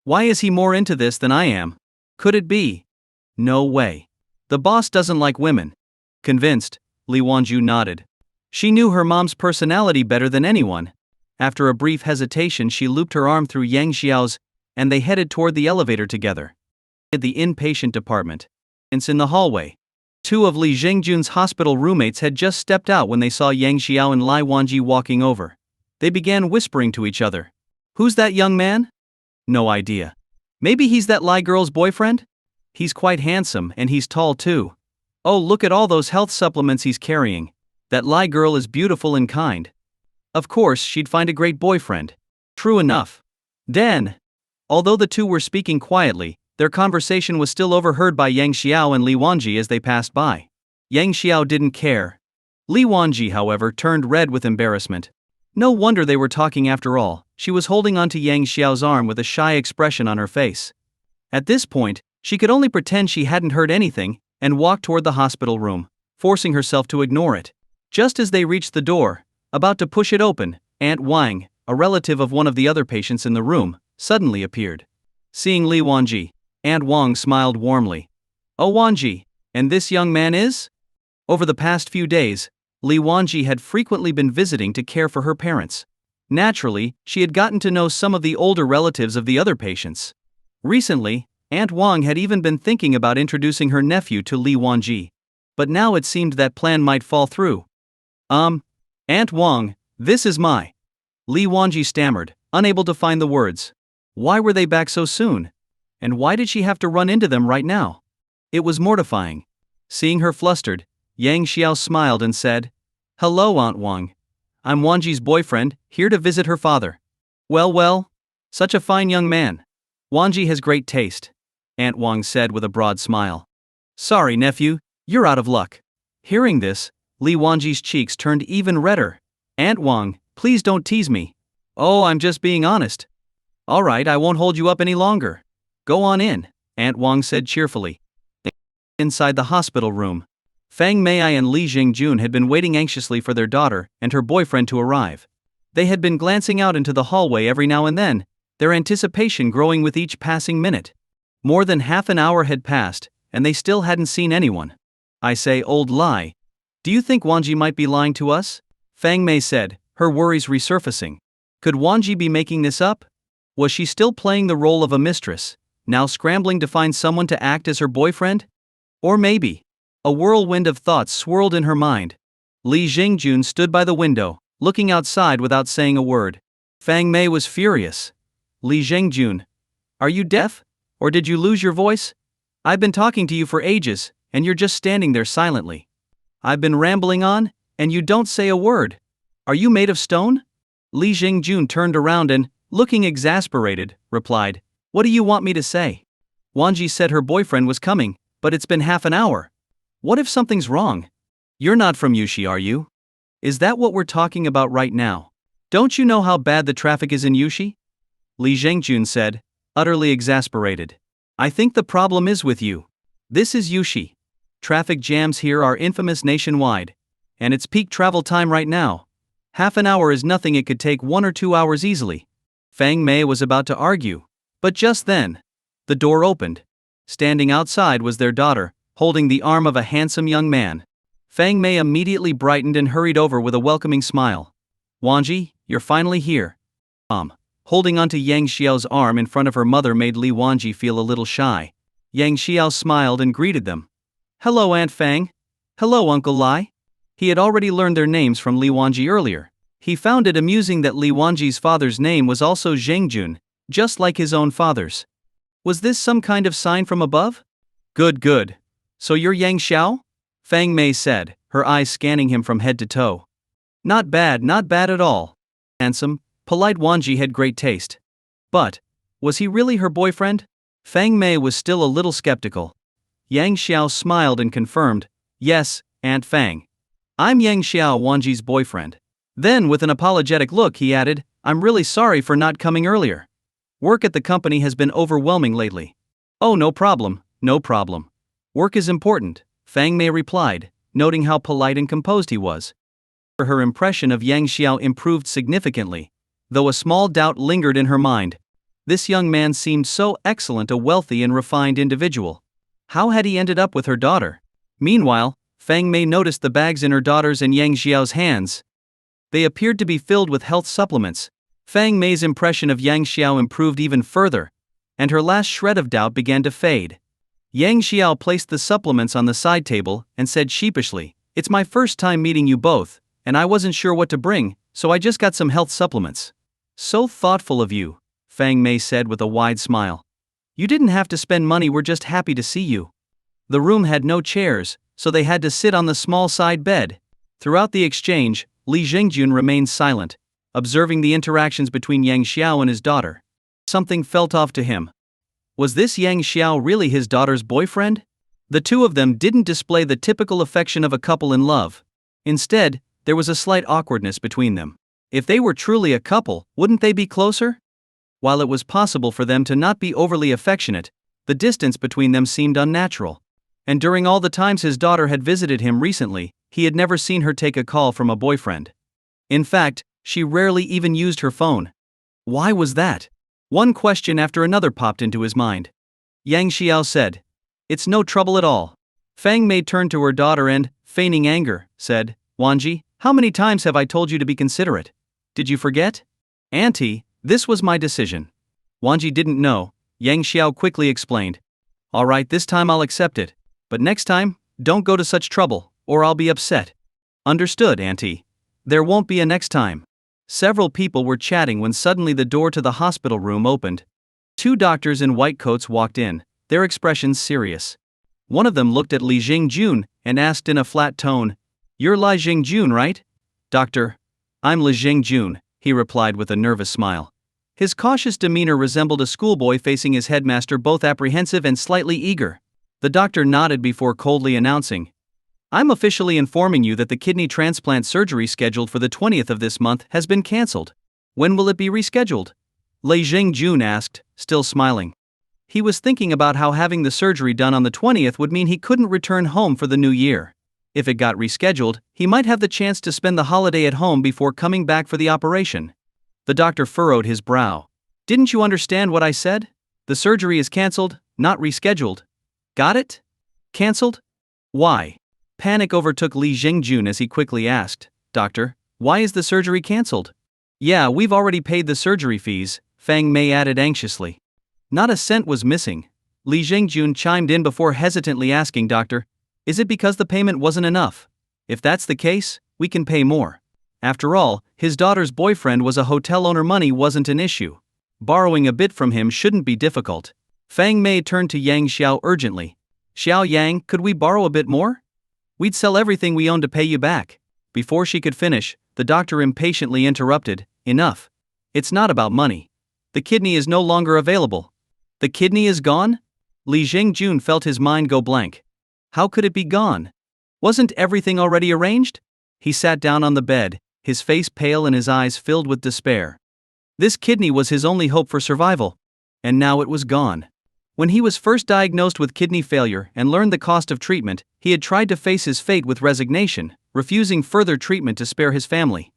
Why is he more into this than I am? Could it be? No way. The boss doesn't like women. Convinced, Li Wanju nodded. She knew her mom's personality better than anyone. After a brief hesitation, she looped her arm through Yang Xiao's, and they headed toward the elevator together. At the inpatient department. In the hallway. Two of Li Zhengjun's hospital roommates had just stepped out when they saw Yang Xiao and Lai Wanji walking over. They began whispering to each other. "Who's that young man?" "No idea. Maybe he's that Lai girl's boyfriend? He's quite handsome and he's tall too. Oh, look at all those health supplements he's carrying. That Lai girl is beautiful and kind. Of course, she'd find a great boyfriend." True enough. Den. Although the two were speaking quietly, their conversation was still overheard by Yang Xiao and Li Wanji as they passed by. Yang Xiao didn't care. Li Wanji, however, turned red with embarrassment. No wonder they were talking after all. She was holding onto Yang Xiao's arm with a shy expression on her face. At this point, she could only pretend she hadn't heard anything, and walked toward the hospital room, forcing herself to ignore it. Just as they reached the door, about to push it open, Aunt Wang, a relative of one of the other patients in the room, suddenly appeared. Seeing Li Wanji, Aunt Wang smiled warmly. "Oh, Wanji, and this young man is?" Over the past few days, Li Wanji had frequently been visiting to care for her parents. Naturally, she had gotten to know some of the older relatives of the other patients. Recently, Aunt Wang had even been thinking about introducing her nephew to Li Wanji. But now it seemed that plan might fall through. Aunt Wang, this is my..." Li Wanji stammered, unable to find the words. Why were they back so soon? And why did she have to run into them right now? It was mortifying. Seeing her flustered, Yang Xiao smiled and said, "Hello, Aunt Wang. I'm Wanji's boyfriend, here to visit her father." Well, such a fine young man. Wanji has great taste," Aunt Wang said with a broad smile. "Sorry, nephew, you're out of luck." Hearing this, Li Wanji's cheeks turned even redder. "Aunt Wang, please don't tease me." "Oh, I'm just being honest." "Alright, I won't hold you up any longer. Go on in," Aunt Wang said cheerfully. Inside the hospital room, Fang Mei and Li Zhengjun had been waiting anxiously for their daughter and her boyfriend to arrive. They had been glancing out into the hallway every now and then, their anticipation growing with each passing minute. More than half an hour had passed, and they still hadn't seen anyone. "I say, old Lai. Do you think Wanji might be lying to us? Fang Mei said, her worries resurfacing. Could Wanji be making this up? Was she still playing the role of a mistress, now scrambling to find someone to act as her boyfriend? Or maybe. A whirlwind of thoughts swirled in her mind. Li Jingjun stood by the window, looking outside without saying a word. Fang Mei was furious. Li Jingjun, are you deaf? Or did you lose your voice? I've been talking to you for ages, and you're just standing there silently. I've been rambling on, and you don't say a word. Are you made of stone? Li Jingjun turned around and, looking exasperated, replied, What do you want me to say? Wanji said her boyfriend was coming, but it's been half an hour. What if something's wrong? You're not from Yushi, are you? Is that what we're talking about right now? Don't you know how bad the traffic is in Yushi? Li Jingjun said, utterly exasperated. I think the problem is with you. This is Yushi. Traffic jams here are infamous nationwide. And it's peak travel time right now. Half an hour is nothing, it could take 1 or 2 hours easily. Fang Mei was about to argue. But just then, the door opened. Standing outside was their daughter, holding the arm of a handsome young man. Fang Mei immediately brightened and hurried over with a welcoming smile. Wanji, you're finally here. Holding onto Yang Xiao's arm in front of her mother made Li Wanji feel a little shy. Yang Xiao smiled and greeted them. Hello Aunt Fang. Hello Uncle Lai. He had already learned their names from Li Wanji earlier. He found it amusing that Li Wanji's father's name was also Jingjun, just like his own father's. Was this some kind of sign from above? Good. So you're Yang Xiao? Fang Mei said, her eyes scanning him from head to toe. Not bad at all. Handsome, polite Wanji had great taste. But, was he really her boyfriend? Fang Mei was still a little skeptical. Yang Xiao smiled and confirmed, Yes, Aunt Fang. I'm Yang Xiao, Wanji's boyfriend. Then with an apologetic look he added, I'm really sorry for not coming earlier. Work at the company has been overwhelming lately. Oh, no problem. Work is important, Fang Mei replied, noting how polite and composed he was. Her impression of Yang Xiao improved significantly, though a small doubt lingered in her mind. This young man seemed so excellent, a wealthy and refined individual. How had he ended up with her daughter? Meanwhile, Fang Mei noticed the bags in her daughter's and Yang Xiao's hands. They appeared to be filled with health supplements. Fang Mei's impression of Yang Xiao improved even further, and her last shred of doubt began to fade. Yang Xiao placed the supplements on the side table and said sheepishly, It's my first time meeting you both, and I wasn't sure what to bring, so I just got some health supplements. So thoughtful of you, Fang Mei said with a wide smile. You didn't have to spend money, we're just happy to see you. The room had no chairs, so they had to sit on the small side bed. Throughout the exchange, Li Jingjun remained silent, observing the interactions between Yang Xiao and his daughter. Something felt off to him. Was this Yang Xiao really his daughter's boyfriend? The two of them didn't display the typical affection of a couple in love. Instead, there was a slight awkwardness between them. If they were truly a couple, wouldn't they be closer? While it was possible for them to not be overly affectionate, the distance between them seemed unnatural. And during all the times his daughter had visited him recently, he had never seen her take a call from a boyfriend. In fact, she rarely even used her phone. Why was that? One question after another popped into his mind. Yang Xiao said, It's no trouble at all. Fang Mei turned to her daughter and, feigning anger, said, Wanji, how many times have I told you to be considerate? Did you forget? Auntie, this was my decision. Wanji didn't know. Yang Xiao quickly explained. All right, this time I'll accept it. But next time, don't go to such trouble, or I'll be upset. Understood, Auntie. There won't be a next time. Several people were chatting when suddenly the door to the hospital room opened. 2 doctors in white coats walked in, their expressions serious. One of them looked at Li Jingjun and asked in a flat tone, You're Li Jingjun, right? Doctor. I'm Li Jingjun, he replied with a nervous smile. His cautious demeanor resembled a schoolboy facing his headmaster, both apprehensive and slightly eager. The doctor nodded before coldly announcing, I'm officially informing you that the kidney transplant surgery scheduled for the 20th of this month has been cancelled. When will it be rescheduled? Li Jingjun asked, still smiling. He was thinking about how having the surgery done on the 20th would mean he couldn't return home for the new year. If it got rescheduled, he might have the chance to spend the holiday at home before coming back for the operation. The doctor furrowed his brow. Didn't you understand what I said? The surgery is cancelled, not rescheduled. Got it? Cancelled? Why? Panic overtook Li Jingjun as he quickly asked, "Doctor, why is the surgery cancelled?" "Yeah, we've already paid the surgery fees," Fang Mei added anxiously. Not a cent was missing. Li Jingjun chimed in before hesitantly asking, "Doctor, is it because the payment wasn't enough? If that's the case, we can pay more." After all, his daughter's boyfriend was a hotel owner. Money wasn't an issue. Borrowing a bit from him shouldn't be difficult. Fang Mei turned to Yang Xiao urgently. "Xiao Yang, could we borrow a bit more? We'd sell everything we own to pay you back." Before she could finish, the doctor impatiently interrupted, "Enough. It's not about money. The kidney is no longer available." "The kidney is gone?" Li Jingjun felt his mind go blank. How could it be gone? Wasn't everything already arranged? He sat down on the bed, his face pale and his eyes filled with despair. This kidney was his only hope for survival. And now it was gone. When he was first diagnosed with kidney failure and learned the cost of treatment, he had tried to face his fate with resignation, refusing further treatment to spare his family.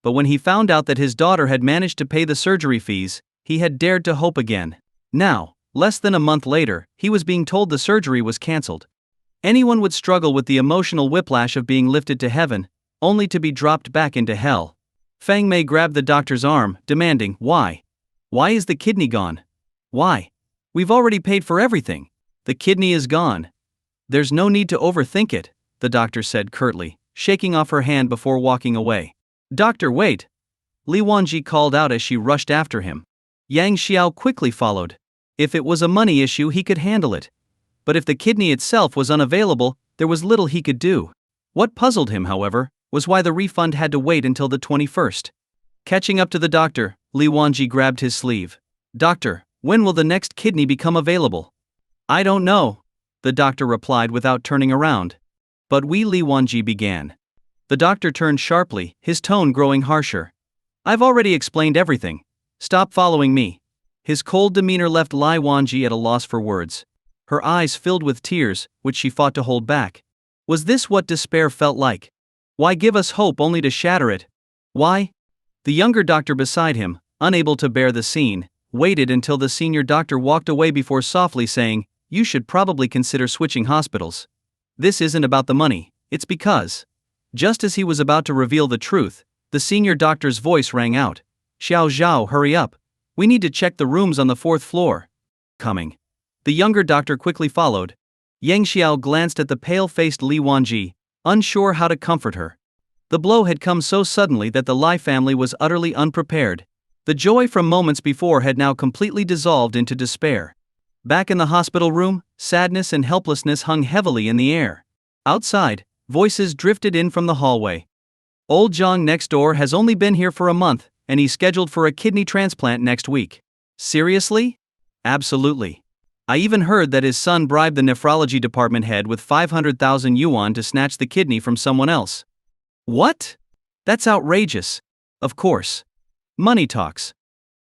But when he found out that his daughter had managed to pay the surgery fees, he had dared to hope again. Now, less than a month later, he was being told the surgery was cancelled. Anyone would struggle with the emotional whiplash of being lifted to heaven, only to be dropped back into hell. Fang Mei grabbed the doctor's arm, demanding, "Why? Why is the kidney gone? Why? We've already paid for everything. The kidney is gone." "There's no need to overthink it," the doctor said curtly, shaking off her hand before walking away. "Doctor, wait!" Li Wanji called out as she rushed after him. Yang Xiao quickly followed. If it was a money issue, he could handle it. But if the kidney itself was unavailable, there was little he could do. What puzzled him, however, was why the refund had to wait until the 21st. Catching up to the doctor, Li Wanji grabbed his sleeve. "Doctor, when will the next kidney become available?" "I don't know," the doctor replied without turning around. "But we," Li Wanji began. The doctor turned sharply, his tone growing harsher. "I've already explained everything. Stop following me." His cold demeanor left Li Wanji at a loss for words. Her eyes filled with tears, which she fought to hold back. Was this what despair felt like? Why give us hope only to shatter it? Why? The younger doctor beside him, unable to bear the scene, waited until the senior doctor walked away before softly saying, "You should probably consider switching hospitals. This isn't about the money, it's because..." Just as he was about to reveal the truth, the senior doctor's voice rang out. "Xiao Zhao, hurry up. We need to check the rooms on the 4th floor." Coming. The younger doctor quickly followed. Yang Xiao glanced at the pale-faced Li Wanji, unsure how to comfort her. The blow had come so suddenly that the Li family was utterly unprepared. The joy from moments before had now completely dissolved into despair. Back in the hospital room, sadness and helplessness hung heavily in the air. Outside, voices drifted in from the hallway. "Old Zhang next door has only been here for a month, and he's scheduled for a kidney transplant next week." "Seriously?" "Absolutely. I even heard that his son bribed the nephrology department head with 500,000 yuan to snatch the kidney from someone else." "What? That's outrageous." "Of course. Money talks."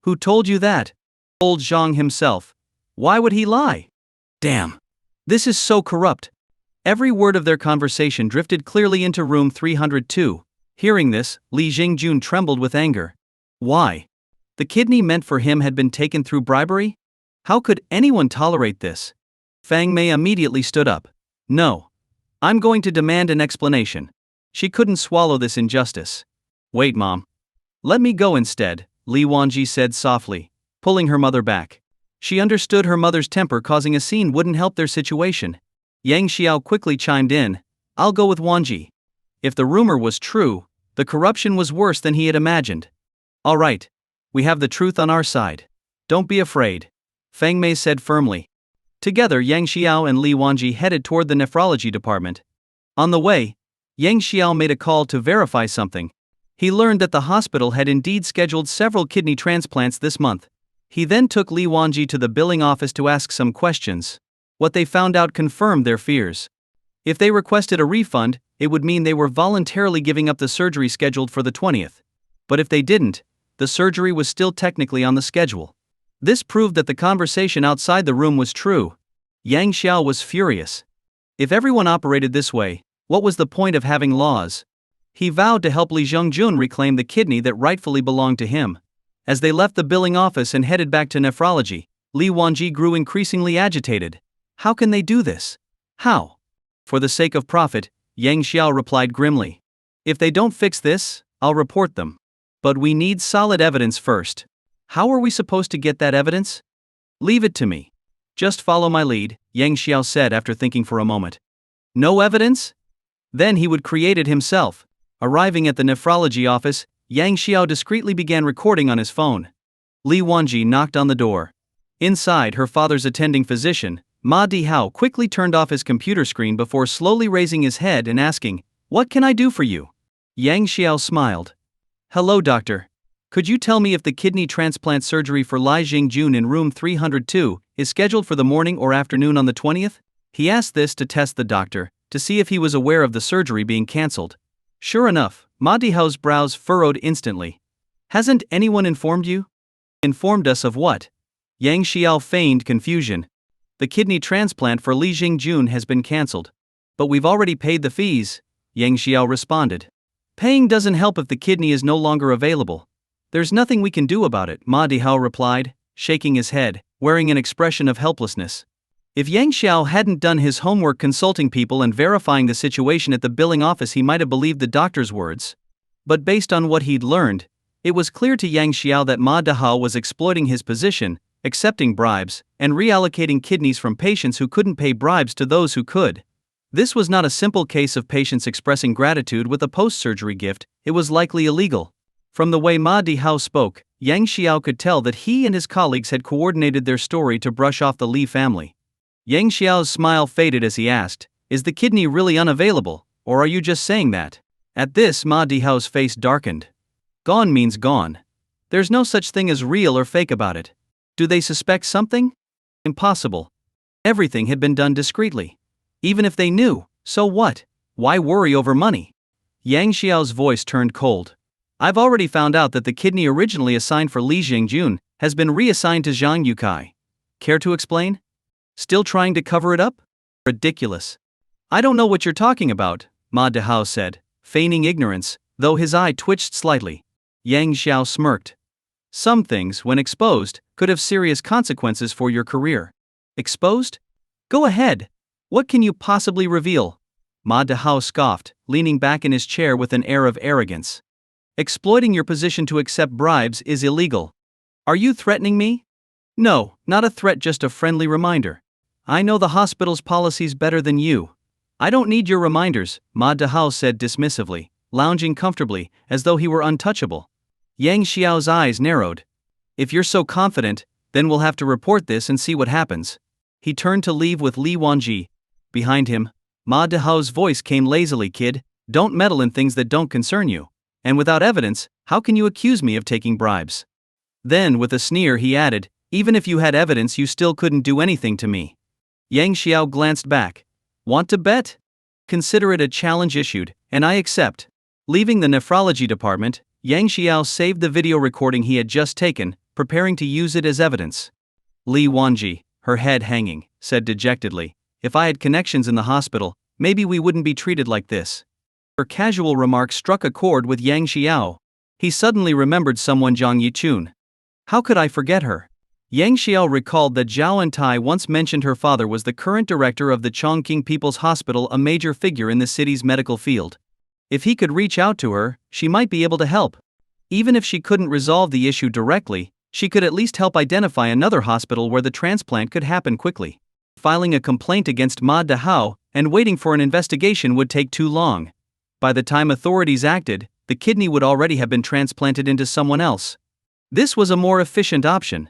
"Who told you that?" "Old Zhang himself." "Why would he lie?" "Damn. This is so corrupt." Every word of their conversation drifted clearly into room 302. Hearing this, Li Jingjun trembled with anger. Why? The kidney meant for him had been taken through bribery? How could anyone tolerate this? Fang Mei immediately stood up. "No. I'm going to demand an explanation." She couldn't swallow this injustice. "Wait, Mom. Let me go instead," Li Wanji said softly, pulling her mother back. She understood her mother's temper causing a scene wouldn't help their situation. Yang Xiao quickly chimed in. "I'll go with Wanji." If the rumor was true, the corruption was worse than he had imagined. "All right. We have the truth on our side. Don't be afraid," Fang Mei said firmly. Together Yang Xiao and Li Wanji headed toward the nephrology department. On the way, Yang Xiao made a call to verify something. He learned that the hospital had indeed scheduled several kidney transplants this month. He then took Li Wanji to the billing office to ask some questions. What they found out confirmed their fears. If they requested a refund, it would mean they were voluntarily giving up the surgery scheduled for the 20th. But if they didn't, the surgery was still technically on the schedule. This proved that the conversation outside the room was true. Yang Xiao was furious. If everyone operated this way, what was the point of having laws? He vowed to help Li Jingjun reclaim the kidney that rightfully belonged to him. As they left the billing office and headed back to nephrology, Li Wanji grew increasingly agitated. How can they do this? How? For the sake of profit, Yang Xiao replied grimly. If they don't fix this, I'll report them. But we need solid evidence first. How are we supposed to get that evidence? Leave it to me. Just follow my lead, Yang Xiao said after thinking for a moment. No evidence? Then he would create it himself. Arriving at the nephrology office, Yang Xiao discreetly began recording on his phone. Li Wanji knocked on the door. Inside, her father's attending physician, Ma Dihao, quickly turned off his computer screen before slowly raising his head and asking, "What can I do for you?" Yang Xiao smiled. "Hello, doctor. Could you tell me if the kidney transplant surgery for Li Jingjun in room 302 is scheduled for the morning or afternoon on the 20th? He asked this to test the doctor, to see if he was aware of the surgery being cancelled. Sure enough, Ma Dihao's brows furrowed instantly. Hasn't anyone informed you? Informed us of what? Yang Xiao feigned confusion. The kidney transplant for Li Jingjun has been cancelled. But we've already paid the fees, Yang Xiao responded. Paying doesn't help if the kidney is no longer available. There's nothing we can do about it, Ma Dihao replied, shaking his head, wearing an expression of helplessness. If Yang Xiao hadn't done his homework consulting people and verifying the situation at the billing office, he might have believed the doctor's words. But based on what he'd learned, it was clear to Yang Xiao that Ma Dihao was exploiting his position, accepting bribes, and reallocating kidneys from patients who couldn't pay bribes to those who could. This was not a simple case of patients expressing gratitude with a post-surgery gift, it was likely illegal. From the way Ma Dihao spoke, Yang Xiao could tell that he and his colleagues had coordinated their story to brush off the Li family. Yang Xiao's smile faded as he asked, "Is the kidney really unavailable, or are you just saying that?" At this, Ma Dihao's face darkened. Gone means gone. There's no such thing as real or fake about it. Do they suspect something? Impossible. Everything had been done discreetly. Even if they knew, so what? Why worry over money? Yang Xiao's voice turned cold. I've already found out that the kidney originally assigned for Li Jingjun has been reassigned to Zhang Yukai. Care to explain? Still trying to cover it up? Ridiculous. I don't know what you're talking about, Ma Dihao said, feigning ignorance, though his eye twitched slightly. Yang Xiao smirked. Some things, when exposed, could have serious consequences for your career. Exposed? Go ahead. What can you possibly reveal? Ma Dihao scoffed, leaning back in his chair with an air of arrogance. Exploiting your position to accept bribes is illegal. Are you threatening me? No, not a threat, just a friendly reminder. I know the hospital's policies better than you. I don't need your reminders, Ma Dihao said dismissively, lounging comfortably, as though he were untouchable. Yang Xiao's eyes narrowed. If you're so confident, then we'll have to report this and see what happens. He turned to leave with Li Wanji. Behind him, Ma Dihao's voice came lazily, Kid, don't meddle in things that don't concern you. And without evidence, how can you accuse me of taking bribes? Then, with a sneer, he added, even if you had evidence, you still couldn't do anything to me. Yang Xiao glanced back. Want to bet? Consider it a challenge issued, and I accept. Leaving the nephrology department, Yang Xiao saved the video recording he had just taken, preparing to use it as evidence. Li Wanji, her head hanging, said dejectedly, if I had connections in the hospital, maybe we wouldn't be treated like this. Her casual remark struck a chord with Yang Xiao. He suddenly remembered someone, Zhang Yichun. How could I forget her? Yang Xiao recalled that Zhao Entai once mentioned her father was the current director of the Chongqing People's Hospital, a major figure in the city's medical field. If he could reach out to her, she might be able to help. Even if she couldn't resolve the issue directly, she could at least help identify another hospital where the transplant could happen quickly. Filing a complaint against Ma Dihao and waiting for an investigation would take too long. By the time authorities acted, the kidney would already have been transplanted into someone else. This was a more efficient option.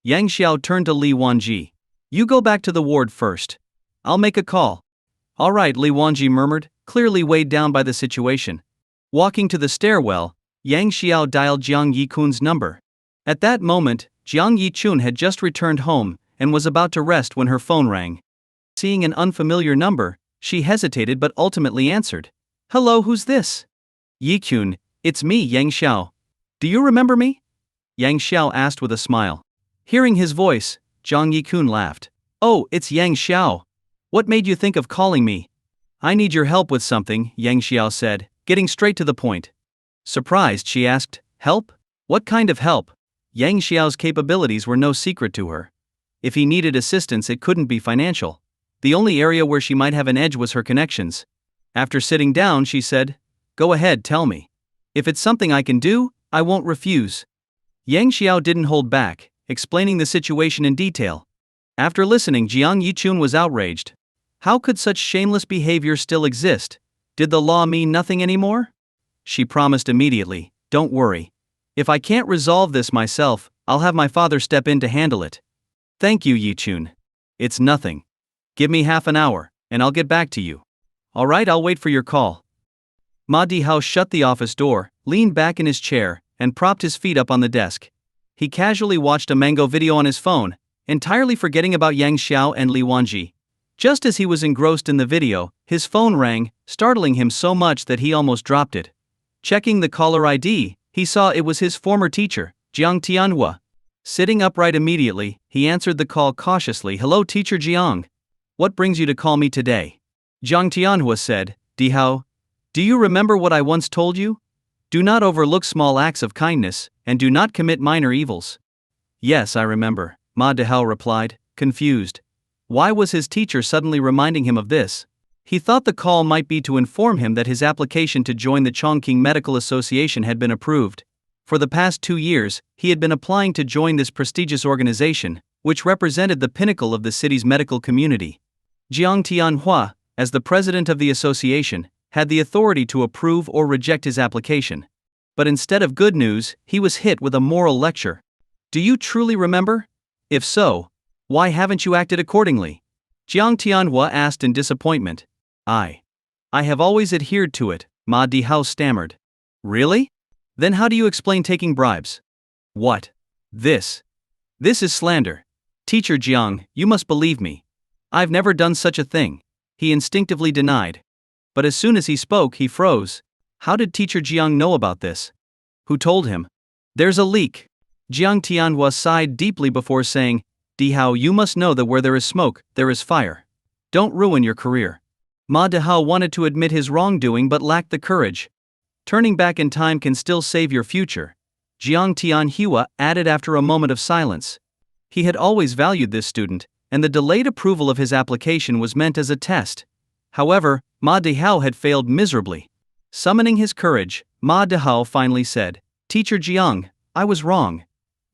Yang Xiao turned to Li Wanji. You go back to the ward first. I'll make a call. All right, Li Wanji murmured, clearly weighed down by the situation. Walking to the stairwell, Yang Xiao dialed Jiang Yikun's number. At that moment, Jiang Yichun had just returned home and was about to rest when her phone rang. Seeing an unfamiliar number, she hesitated but ultimately answered. Hello, who's this? Yichun, it's me, Yang Xiao. Do you remember me? Yang Xiao asked with a smile. Hearing his voice, Zhang Yikun laughed. Oh, it's Yang Xiao. What made you think of calling me? I need your help with something, Yang Xiao said, getting straight to the point. Surprised, she asked, help? What kind of help? Yang Xiao's capabilities were no secret to her. If he needed assistance, it couldn't be financial. The only area where she might have an edge was her connections. After sitting down, she said, "Go ahead, tell me. If it's something I can do, I won't refuse." Yang Xiao didn't hold back, explaining the situation in detail. After listening, Jiang Yichun was outraged. How could such shameless behavior still exist? Did the law mean nothing anymore? She promised immediately, "Don't worry. If I can't resolve this myself, I'll have my father step in to handle it." "Thank you, Yichun. It's nothing. Give me half an hour, and I'll get back to you." "Alright, I'll wait for your call." Ma Dihao shut the office door, leaned back in his chair, and propped his feet up on the desk. He casually watched a Mango video on his phone, entirely forgetting about Yang Xiao and Li Wanji. Just as he was engrossed in the video, his phone rang, startling him so much that he almost dropped it. Checking the caller ID, he saw it was his former teacher, Jiang Tianhua. Sitting upright immediately, he answered the call cautiously. "Hello, Teacher Jiang. What brings you to call me today?" Jiang Tianhua said, "Dihao, do you remember what I once told you? Do not overlook small acts of kindness, and do not commit minor evils." "Yes, I remember," Ma Dihao replied, confused. Why was his teacher suddenly reminding him of this? He thought the call might be to inform him that his application to join the Chongqing Medical Association had been approved. For the past 2 years, he had been applying to join this prestigious organization, which represented the pinnacle of the city's medical community. Jiang Tianhua, as the president of the association, had the authority to approve or reject his application. But instead of good news, he was hit with a moral lecture. "Do you truly remember? If so, why haven't you acted accordingly?" Jiang Tianhua asked in disappointment. I have always adhered to it," Ma Dihao stammered. "Really? Then how do you explain taking bribes?" "What? This is slander. Teacher Jiang, you must believe me. I've never done such a thing," he instinctively denied. But as soon as he spoke, he froze. How did Teacher Jiang know about this? Who told him? "There's a leak." Jiang Tianhua sighed deeply before saying, "Dihao, you must know that where there is smoke, there is fire. Don't ruin your career." Ma Dihao wanted to admit his wrongdoing but lacked the courage. "Turning back in time can still save your future," Jiang Tianhua added after a moment of silence. He had always valued this student, and the delayed approval of his application was meant as a test. However, Ma Dihao had failed miserably. Summoning his courage, Ma Dihao finally said, "Teacher Jiang, I was wrong.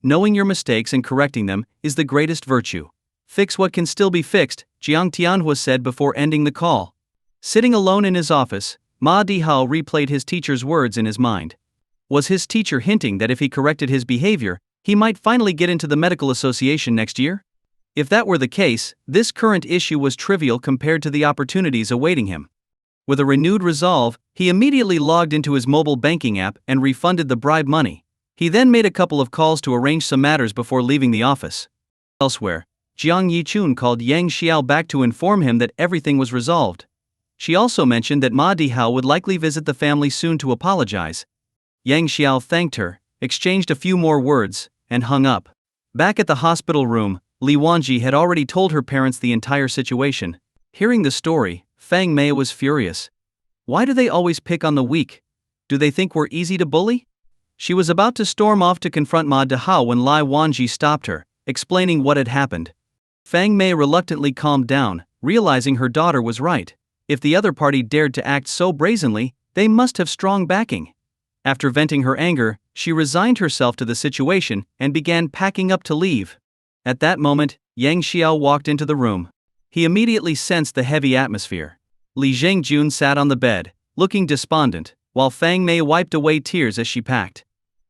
Knowing your mistakes and correcting them is the greatest virtue. Fix what can still be fixed," Jiang Tianhua said before ending the call. Sitting alone in his office, Ma Dihao replayed his teacher's words in his mind. Was his teacher hinting that if he corrected his behavior, he might finally get into the medical association next year? If that were the case, this current issue was trivial compared to the opportunities awaiting him. With a renewed resolve, he immediately logged into his mobile banking app and refunded the bribe money. He then made a couple of calls to arrange some matters before leaving the office. Elsewhere, Jiang Yichun called Yang Xiao back to inform him that everything was resolved. She also mentioned that Ma Dihao would likely visit the family soon to apologize. Yang Xiao thanked her, exchanged a few more words, and hung up. Back at the hospital room, Li Wanji had already told her parents the entire situation. Hearing the story, Fang Mei was furious. Why do they always pick on the weak? Do they think we're easy to bully? She was about to storm off to confront Ma Dihao when Li Wanji stopped her, explaining what had happened. Fang Mei reluctantly calmed down, realizing her daughter was right. If the other party dared to act so brazenly, they must have strong backing. After venting her anger, she resigned herself to the situation and began packing up to leave. At that moment, Yang Xiao walked into the room. He immediately sensed the heavy atmosphere. Li Zhengjun sat on the bed, looking despondent, while Fang Mei wiped away tears as she packed.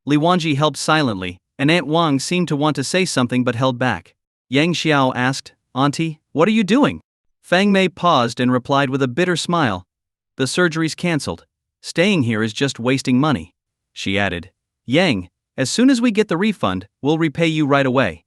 Li Wanji helped silently, and Aunt Wang seemed to want to say something but held back. Yang Xiao asked, "Auntie, what are you doing?" Fang Mei paused and replied with a bitter smile. "The surgery's cancelled. Staying here is just wasting money." She added, "Yang, as soon as we get the refund, we'll repay you right away."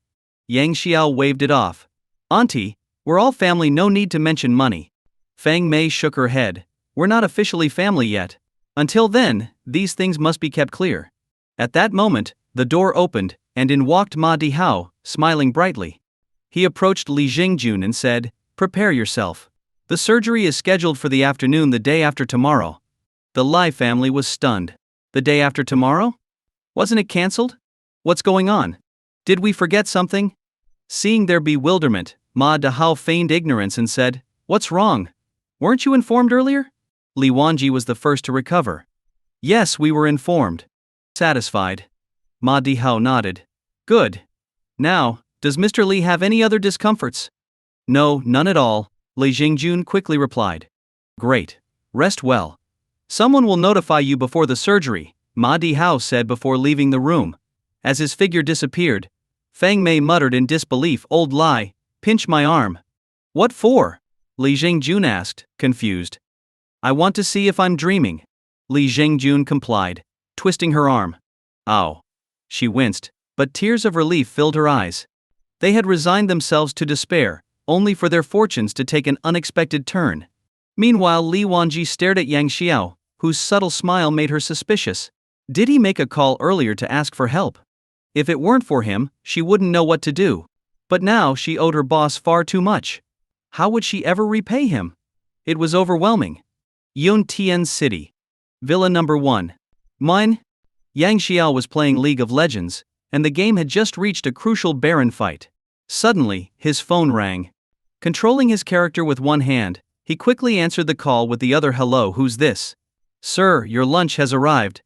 Yang Xiao waved it off. "Auntie, we're all family, no need to mention money." Fang Mei shook her head. "We're not officially family yet. Until then, these things must be kept clear." At that moment, the door opened, and in walked Ma Dihao, smiling brightly. He approached Li Zhengjun and said, "Prepare yourself. The surgery is scheduled for the afternoon the day after tomorrow." The Lai family was stunned. The day after tomorrow? Wasn't it cancelled? What's going on? Did we forget something? Seeing their bewilderment, Ma Dihao feigned ignorance and said, "What's wrong? Weren't you informed earlier?" Li Wanji was the first to recover. Yes, we were informed. Satisfied. Ma Dihao nodded. Good. Now, does Mr. Li have any other discomforts? No, none at all, Li Jingjun quickly replied. Great. Rest well. Someone will notify you before the surgery, Ma Dihao said before leaving the room. As his figure disappeared, Fang Mei muttered in disbelief, Old Lai, pinch my arm. What for? Li Jingjun asked, confused. I want to see if I'm dreaming. Li Jingjun complied, twisting her arm. Ow. She winced, but tears of relief filled her eyes. They had resigned themselves to despair, only for their fortunes to take an unexpected turn. Meanwhile, Li Wanji stared at Yang Xiao, whose subtle smile made her suspicious. Did he make a call earlier to ask for help? If it weren't for him, she wouldn't know what to do. But now she owed her boss far too much. How would she ever repay him? It was overwhelming. Yun Tian City. Villa number 1. Mine? Yang Xiao was playing League of Legends, and the game had just reached a crucial Baron fight. Suddenly, his phone rang. Controlling his character with one hand, he quickly answered the call with the other. Hello, who's this? Sir, your lunch has arrived.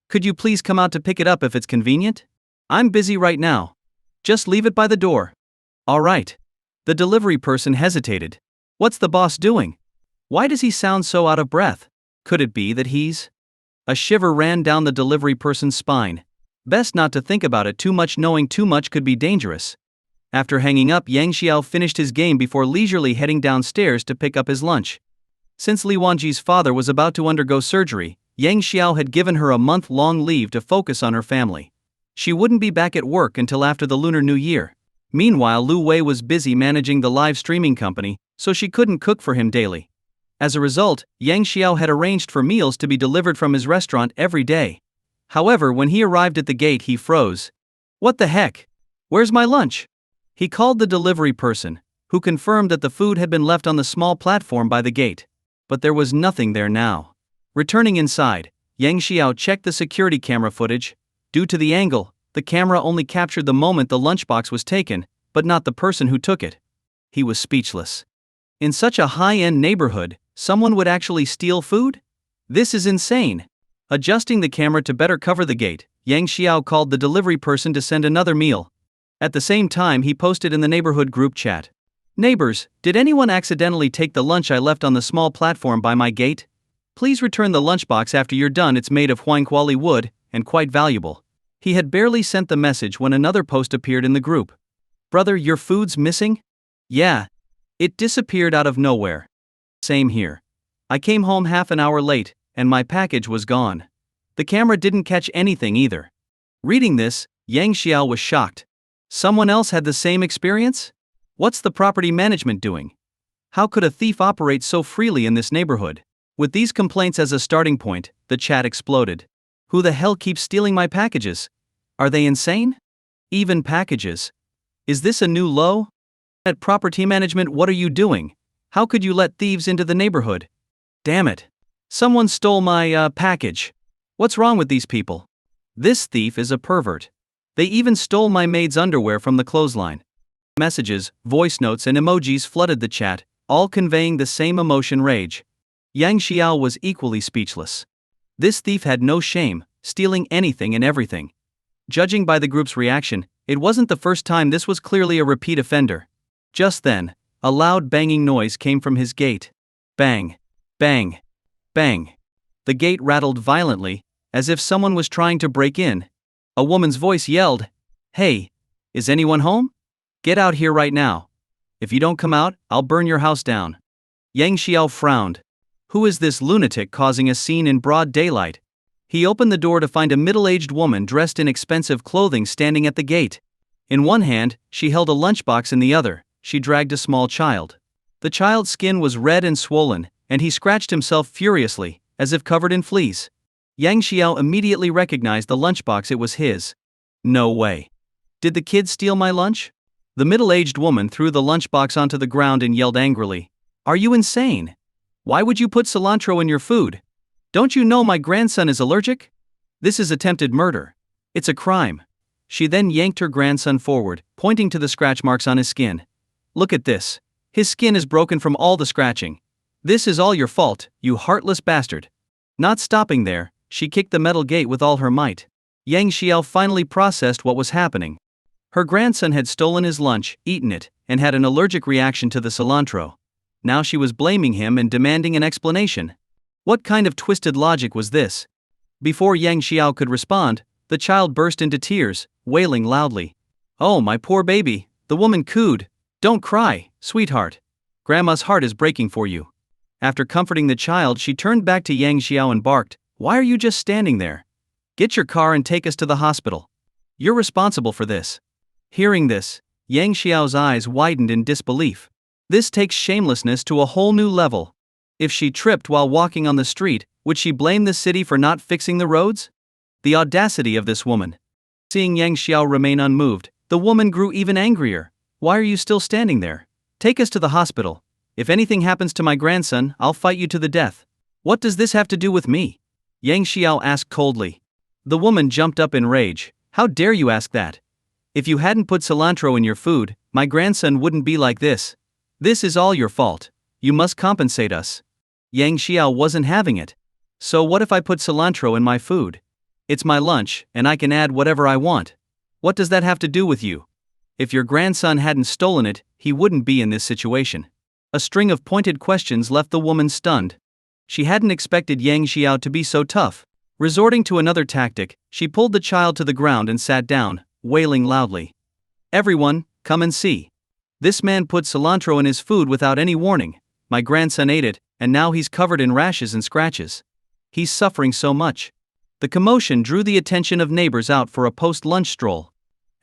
Could you please come out to pick it up if it's convenient? I'm busy right now. Just leave it by the door. All right. The delivery person hesitated. What's the boss doing? Why does he sound so out of breath? Could it be that he's... A shiver ran down the delivery person's spine. Best not to think about it too much, knowing too much could be dangerous. After hanging up, Yang Xiao finished his game before leisurely heading downstairs to pick up his lunch. Since Li Wanji's father was about to undergo surgery, Yang Xiao had given her a month-long leave to focus on her family. She wouldn't be back at work until after the Lunar New Year. Meanwhile, Lu Wei was busy managing the live streaming company, so she couldn't cook for him daily. As a result, Yang Xiao had arranged for meals to be delivered from his restaurant every day. However, when he arrived at the gate, he froze. What the heck? Where's my lunch? He called the delivery person, who confirmed that the food had been left on the small platform by the gate. But there was nothing there now. Returning inside, Yang Xiao checked the security camera footage. Due to the angle, the camera only captured the moment the lunchbox was taken, but not the person who took it. He was speechless. In such a high-end neighborhood, someone would actually steal food? This is insane. Adjusting the camera to better cover the gate, Yang Xiao called the delivery person to send another meal. At the same time, he posted in the neighborhood group chat. Neighbors, did anyone accidentally take the lunch I left on the small platform by my gate? Please return the lunchbox after you're done. It's made of huangquali wood, and quite valuable. He had barely sent the message when another post appeared in the group. Brother, your food's missing? Yeah. It disappeared out of nowhere. Same here. I came home half an hour late, and my package was gone. The camera didn't catch anything either. Reading this, Yang Xiao was shocked. Someone else had the same experience? What's the property management doing? How could a thief operate so freely in this neighborhood? With these complaints as a starting point, the chat exploded. Who the hell keeps stealing my packages? Are they insane? Even packages. Is this a new low? At property management, what are you doing? How could you let thieves into the neighborhood? Damn it. Someone stole my package. What's wrong with these people? This thief is a pervert. They even stole my maid's underwear from the clothesline. Messages, voice notes and emojis flooded the chat, all conveying the same emotion: rage. Yang Xiao was equally speechless. This thief had no shame, stealing anything and everything. Judging by the group's reaction, it wasn't the first time. This was clearly a repeat offender. Just then, a loud banging noise came from his gate. Bang. Bang. Bang. The gate rattled violently, as if someone was trying to break in. A woman's voice yelled, "Hey, is anyone home? Get out here right now. If you don't come out, I'll burn your house down." Yang Xiao frowned. Who is this lunatic causing a scene in broad daylight? He opened the door to find a middle-aged woman dressed in expensive clothing standing at the gate. In one hand, she held a lunchbox. In the other, she dragged a small child. The child's skin was red and swollen, and he scratched himself furiously, as if covered in fleas. Yang Xiao immediately recognized the lunchbox. It was his. No way. Did the kid steal my lunch? The middle-aged woman threw the lunchbox onto the ground and yelled angrily, "Are you insane? Why would you put cilantro in your food? Don't you know my grandson is allergic? This is attempted murder. It's a crime." She then yanked her grandson forward, pointing to the scratch marks on his skin. "Look at this. His skin is broken from all the scratching. This is all your fault, you heartless bastard. Not stopping there, she kicked the metal gate with all her might. Yang Xiao finally processed what was happening. Her grandson had stolen his lunch, eaten it, and had an allergic reaction to the cilantro. Now she was blaming him and demanding an explanation. What kind of twisted logic was this? Before Yang Xiao could respond, the child burst into tears, wailing loudly. "Oh, my poor baby," the woman cooed. "Don't cry, sweetheart. Grandma's heart is breaking for you." After comforting the child, she turned back to Yang Xiao and barked, "Why are you just standing there? Get your car and take us to the hospital. You're responsible for this." Hearing this, Yang Xiao's eyes widened in disbelief. This takes shamelessness to a whole new level. If she tripped while walking on the street, would she blame the city for not fixing the roads? The audacity of this woman. Seeing Yang Xiao remain unmoved, the woman grew even angrier. "Why are you still standing there? Take us to the hospital. If anything happens to my grandson, I'll fight you to the death." "What does this have to do with me?" Yang Xiao asked coldly. The woman jumped up in rage. "How dare you ask that? If you hadn't put cilantro in your food, my grandson wouldn't be like this. This is all your fault. You must compensate us." Yang Xiao wasn't having it. "So what if I put cilantro in my food? It's my lunch, and I can add whatever I want. What does that have to do with you? If your grandson hadn't stolen it, he wouldn't be in this situation." A string of pointed questions left the woman stunned. She hadn't expected Yang Xiao to be so tough. Resorting to another tactic, she pulled the child to the ground and sat down, wailing loudly. "Everyone, come and see. This man put cilantro in his food without any warning. My grandson ate it, and now he's covered in rashes and scratches. He's suffering so much." The commotion drew the attention of neighbors out for a post-lunch stroll.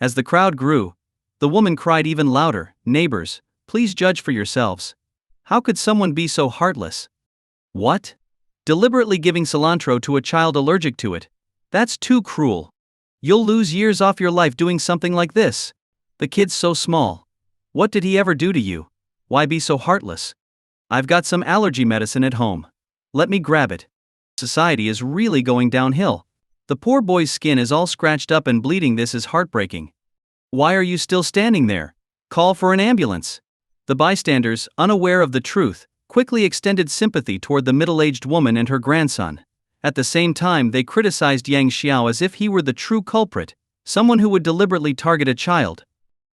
As the crowd grew, the woman cried even louder, "Neighbors, please judge for yourselves. How could someone be so heartless? What? Deliberately giving cilantro to a child allergic to it? That's too cruel. You'll lose years off your life doing something like this. The kid's so small. What did he ever do to you? Why be so heartless? I've got some allergy medicine at home. Let me grab it." Society is really going downhill. The poor boy's skin is all scratched up and bleeding. This is heartbreaking. "Why are you still standing there? Call for an ambulance." The bystanders, unaware of the truth, quickly extended sympathy toward the middle-aged woman and her grandson. At the same time, they criticized Yang Xiao as if he were the true culprit, someone who would deliberately target a child.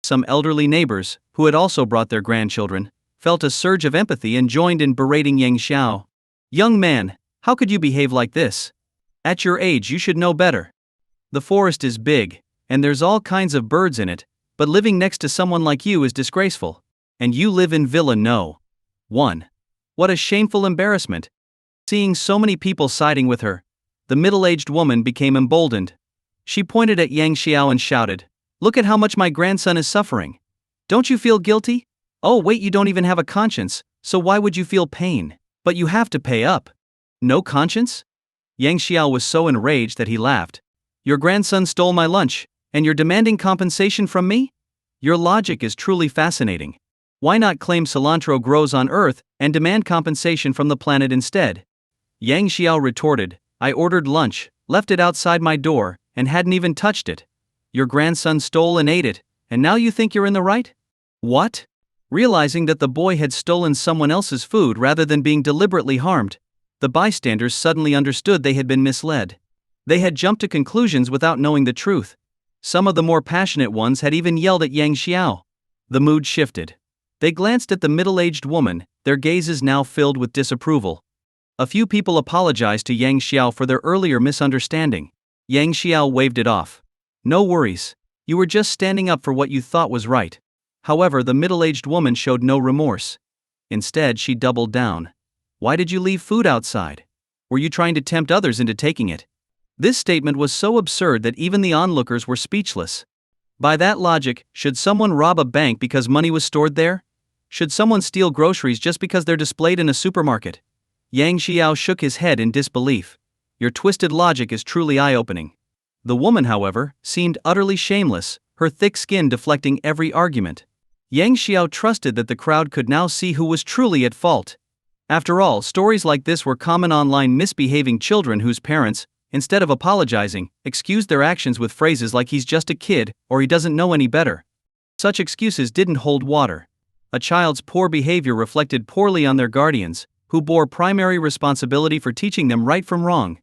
Some elderly neighbors, who had also brought their grandchildren, felt a surge of empathy and joined in berating Yang Xiao. "Young man, how could you behave like this? At your age you should know better. The forest is big, and there's all kinds of birds in it, but living next to someone like you is disgraceful. And you live in Villa No. 1. What a shameful embarrassment." Seeing so many people siding with her, the middle-aged woman became emboldened. She pointed at Yang Xiao and shouted, "Look at how much my grandson is suffering. Don't you feel guilty? Oh wait, you don't even have a conscience, so why would you feel pain? But you have to pay up. No conscience?" Yang Xiao was so enraged that he laughed. "Your grandson stole my lunch, and you're demanding compensation from me? Your logic is truly fascinating. Why not claim cilantro grows on Earth and demand compensation from the planet instead?" Yang Xiao retorted, "I ordered lunch, left it outside my door, and hadn't even touched it. Your grandson stole and ate it, and now you think you're in the right? What?" Realizing that the boy had stolen someone else's food rather than being deliberately harmed, the bystanders suddenly understood they had been misled. They had jumped to conclusions without knowing the truth. Some of the more passionate ones had even yelled at Yang Xiao. The mood shifted. They glanced at the middle-aged woman, their gazes now filled with disapproval. A few people apologized to Yang Xiao for their earlier misunderstanding. Yang Xiao waved it off. "No worries. You were just standing up for what you thought was right." However, the middle-aged woman showed no remorse. Instead, she doubled down. "Why did you leave food outside? Were you trying to tempt others into taking it?" This statement was so absurd that even the onlookers were speechless. By that logic, should someone rob a bank because money was stored there? Should someone steal groceries just because they're displayed in a supermarket? Yang Xiao shook his head in disbelief. "Your twisted logic is truly eye-opening." The woman, however, seemed utterly shameless, her thick skin deflecting every argument. Yang Xiao trusted that the crowd could now see who was truly at fault. After all, stories like this were common online: misbehaving children whose parents, instead of apologizing, excused their actions with phrases like "he's just a kid" or "he doesn't know any better." Such excuses didn't hold water. A child's poor behavior reflected poorly on their guardians, who bore primary responsibility for teaching them right from wrong.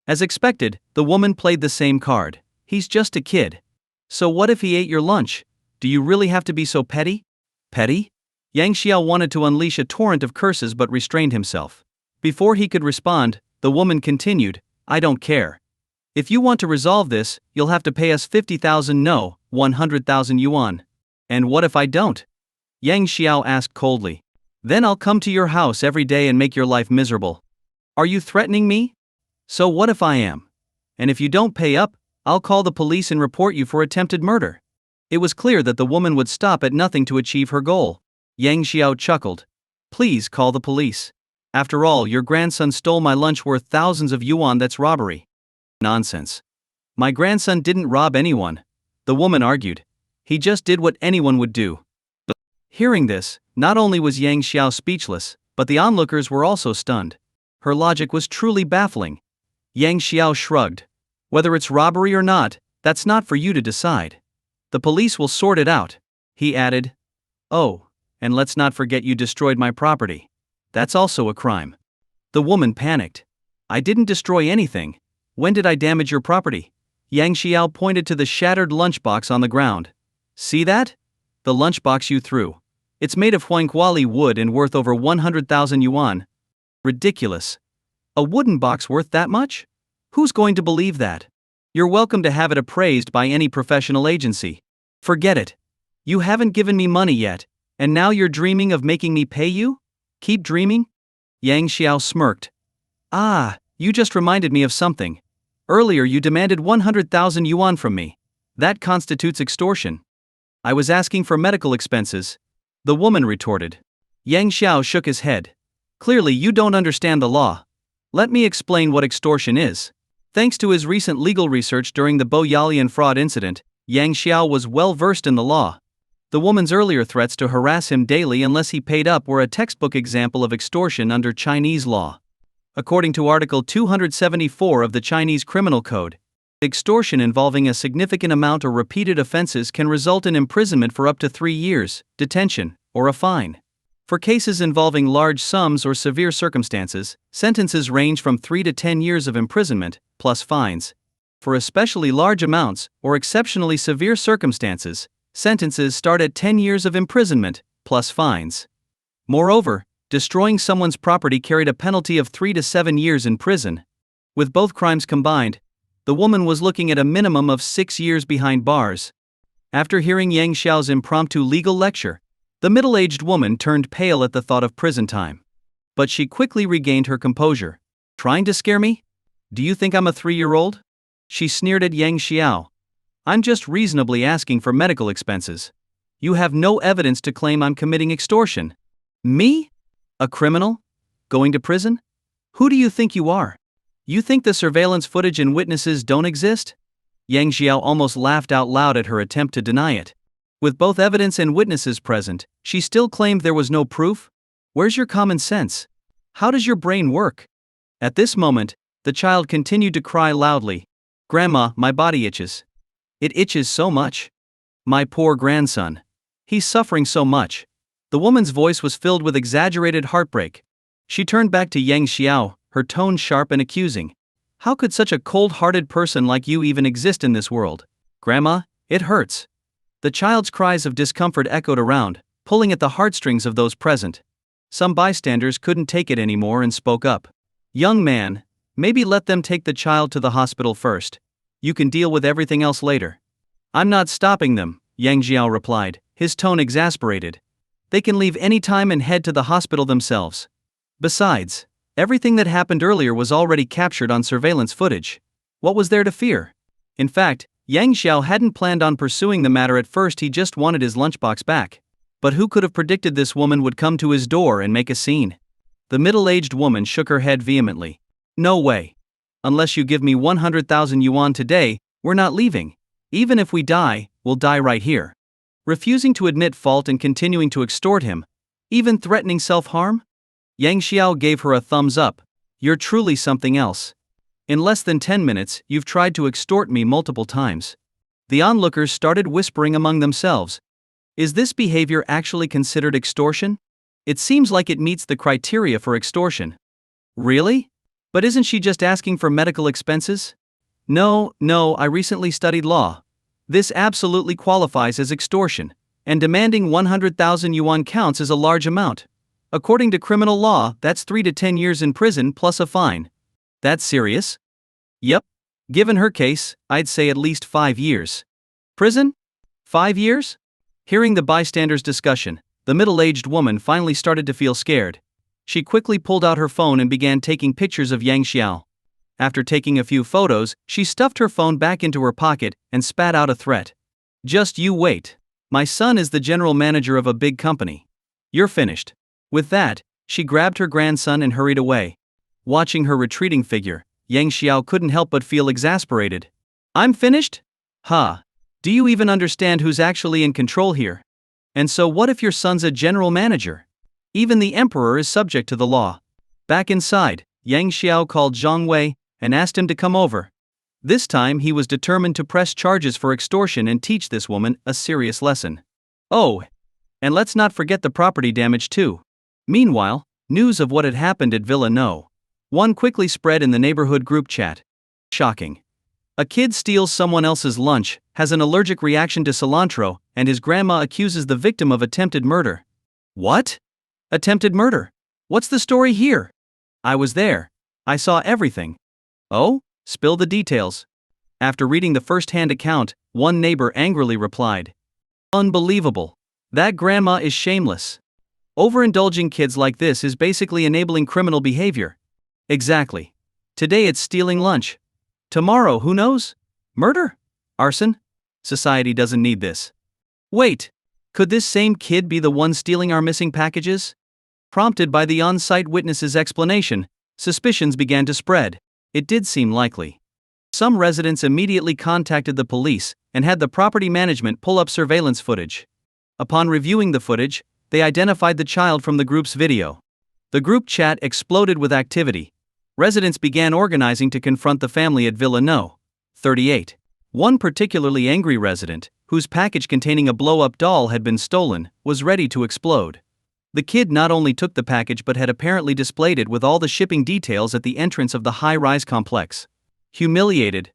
As expected, the woman played the same card. He's just a kid. So what if he ate your lunch? Do you really have to be so petty? Petty? Yang Xiao wanted to unleash a torrent of curses but restrained himself. Before he could respond, the woman continued, I don't care. If you want to resolve this, you'll have to pay us 50,000 no, 100,000 yuan. And what if I don't? Yang Xiao asked coldly. Then I'll come to your house every day and make your life miserable. Are you threatening me? So what if I am? And if you don't pay up, I'll call the police and report you for attempted murder. It was clear that the woman would stop at nothing to achieve her goal. Yang Xiao chuckled. Please call the police. After all, your grandson stole my lunch worth thousands of yuan. That's robbery. Nonsense. My grandson didn't rob anyone, the woman argued. He just did what anyone would do. Hearing this, not only was Yang Xiao speechless, but the onlookers were also stunned. Her logic was truly baffling. Yang Xiao shrugged. Whether it's robbery or not, that's not for you to decide. The police will sort it out, he added. Oh, and let's not forget you destroyed my property. That's also a crime. The woman panicked. I didn't destroy anything. When did I damage your property? Yang Xiao pointed to the shattered lunchbox on the ground. See that? The lunchbox you threw. It's made of huangquali wood and worth over 100,000 yuan. Ridiculous. A wooden box worth that much? Who's going to believe that? You're welcome to have it appraised by any professional agency. Forget it. You haven't given me money yet, and now you're dreaming of making me pay you? Keep dreaming? Yang Xiao smirked. Ah, you just reminded me of something. Earlier you demanded 100,000 yuan from me. That constitutes extortion. I was asking for medical expenses, the woman retorted. Yang Xiao shook his head. Clearly you don't understand the law. Let me explain what extortion is. Thanks to his recent legal research during the Bo Yalian fraud incident, Yang Xiao was well versed in the law. The woman's earlier threats to harass him daily unless he paid up were a textbook example of extortion under Chinese law. According to Article 274 of the Chinese Criminal Code, extortion involving a significant amount or repeated offenses can result in imprisonment for up to 3 years, detention, or a fine. For cases involving large sums or severe circumstances, sentences range from 3 to 10 years of imprisonment, plus fines. For especially large amounts, or exceptionally severe circumstances, sentences start at 10 years of imprisonment, plus fines. Moreover, destroying someone's property carried a penalty of 3 to 7 years in prison. With both crimes combined, the woman was looking at a minimum of 6 years behind bars. After hearing Yang Xiao's impromptu legal lecture, the middle-aged woman turned pale at the thought of prison time. But she quickly regained her composure. Trying to scare me? Do you think I'm a 3-year-old? She sneered at Yang Xiao. I'm just reasonably asking for medical expenses. You have no evidence to claim I'm committing extortion. Me? A criminal? Going to prison? Who do you think you are? You think the surveillance footage and witnesses don't exist? Yang Xiao almost laughed out loud at her attempt to deny it. With both evidence and witnesses present, she still claimed there was no proof? Where's your common sense? How does your brain work? At this moment, the child continued to cry loudly. Grandma, my body itches. It itches so much. My poor grandson. He's suffering so much. The woman's voice was filled with exaggerated heartbreak. She turned back to Yang Xiao, her tone sharp and accusing. How could such a cold-hearted person like you even exist in this world? Grandma, it hurts. The child's cries of discomfort echoed around, pulling at the heartstrings of those present. Some bystanders couldn't take it anymore and spoke up. Young man, maybe let them take the child to the hospital first. You can deal with everything else later. I'm not stopping them, Yang Xiao replied, his tone exasperated. They can leave any time and head to the hospital themselves. Besides, everything that happened earlier was already captured on surveillance footage. What was there to fear? In fact, Yang Xiao hadn't planned on pursuing the matter at first, he just wanted his lunchbox back. But who could have predicted this woman would come to his door and make a scene? The middle-aged woman shook her head vehemently. No way. Unless you give me 100,000 yuan today, we're not leaving. Even if we die, we'll die right here. Refusing to admit fault and continuing to extort him, even threatening self-harm? Yang Xiao gave her a thumbs up. You're truly something else. In less than 10 minutes, you've tried to extort me multiple times. The onlookers started whispering among themselves. Is this behavior actually considered extortion? It seems like it meets the criteria for extortion. Really? But isn't she just asking for medical expenses? No, I recently studied law. This absolutely qualifies as extortion, and demanding 100,000 yuan counts as a large amount. According to criminal law, that's 3 to 10 years in prison plus a fine. That's serious? Yep. Given her case, I'd say at least 5 years. Prison? 5 years? Hearing the bystanders' discussion, the middle-aged woman finally started to feel scared. She quickly pulled out her phone and began taking pictures of Yang Xiao. After taking a few photos, she stuffed her phone back into her pocket and spat out a threat. Just you wait. My son is the general manager of a big company. You're finished. With that, she grabbed her grandson and hurried away. Watching her retreating figure, Yang Xiao couldn't help but feel exasperated. I'm finished? Do you even understand who's actually in control here? And so what if your son's a general manager? Even the emperor is subject to the law. Back inside, Yang Xiao called Zhang Wei and asked him to come over. This time he was determined to press charges for extortion and teach this woman a serious lesson. Oh, and let's not forget the property damage too. Meanwhile, news of what had happened at Villa No. 1 quickly spread in the neighborhood group chat. Shocking. A kid steals someone else's lunch, has an allergic reaction to cilantro, and his grandma accuses the victim of attempted murder. What? Attempted murder? What's the story here? I was there. I saw everything. Oh? Spill the details. After reading the first-hand account, one neighbor angrily replied. Unbelievable. That grandma is shameless. Overindulging kids like this is basically enabling criminal behavior. Exactly. Today it's stealing lunch. Tomorrow, who knows? Murder? Arson? Society doesn't need this. Wait, could this same kid be the one stealing our missing packages? Prompted by the on-site witness's explanation, suspicions began to spread. It did seem likely. Some residents immediately contacted the police and had the property management pull up surveillance footage. Upon reviewing the footage, they identified the child from the group's video. The group chat exploded with activity. Residents began organizing to confront the family at Villa No. 38. One particularly angry resident, whose package containing a blow-up doll had been stolen, was ready to explode. The kid not only took the package but had apparently displayed it with all the shipping details at the entrance of the high-rise complex. Humiliated,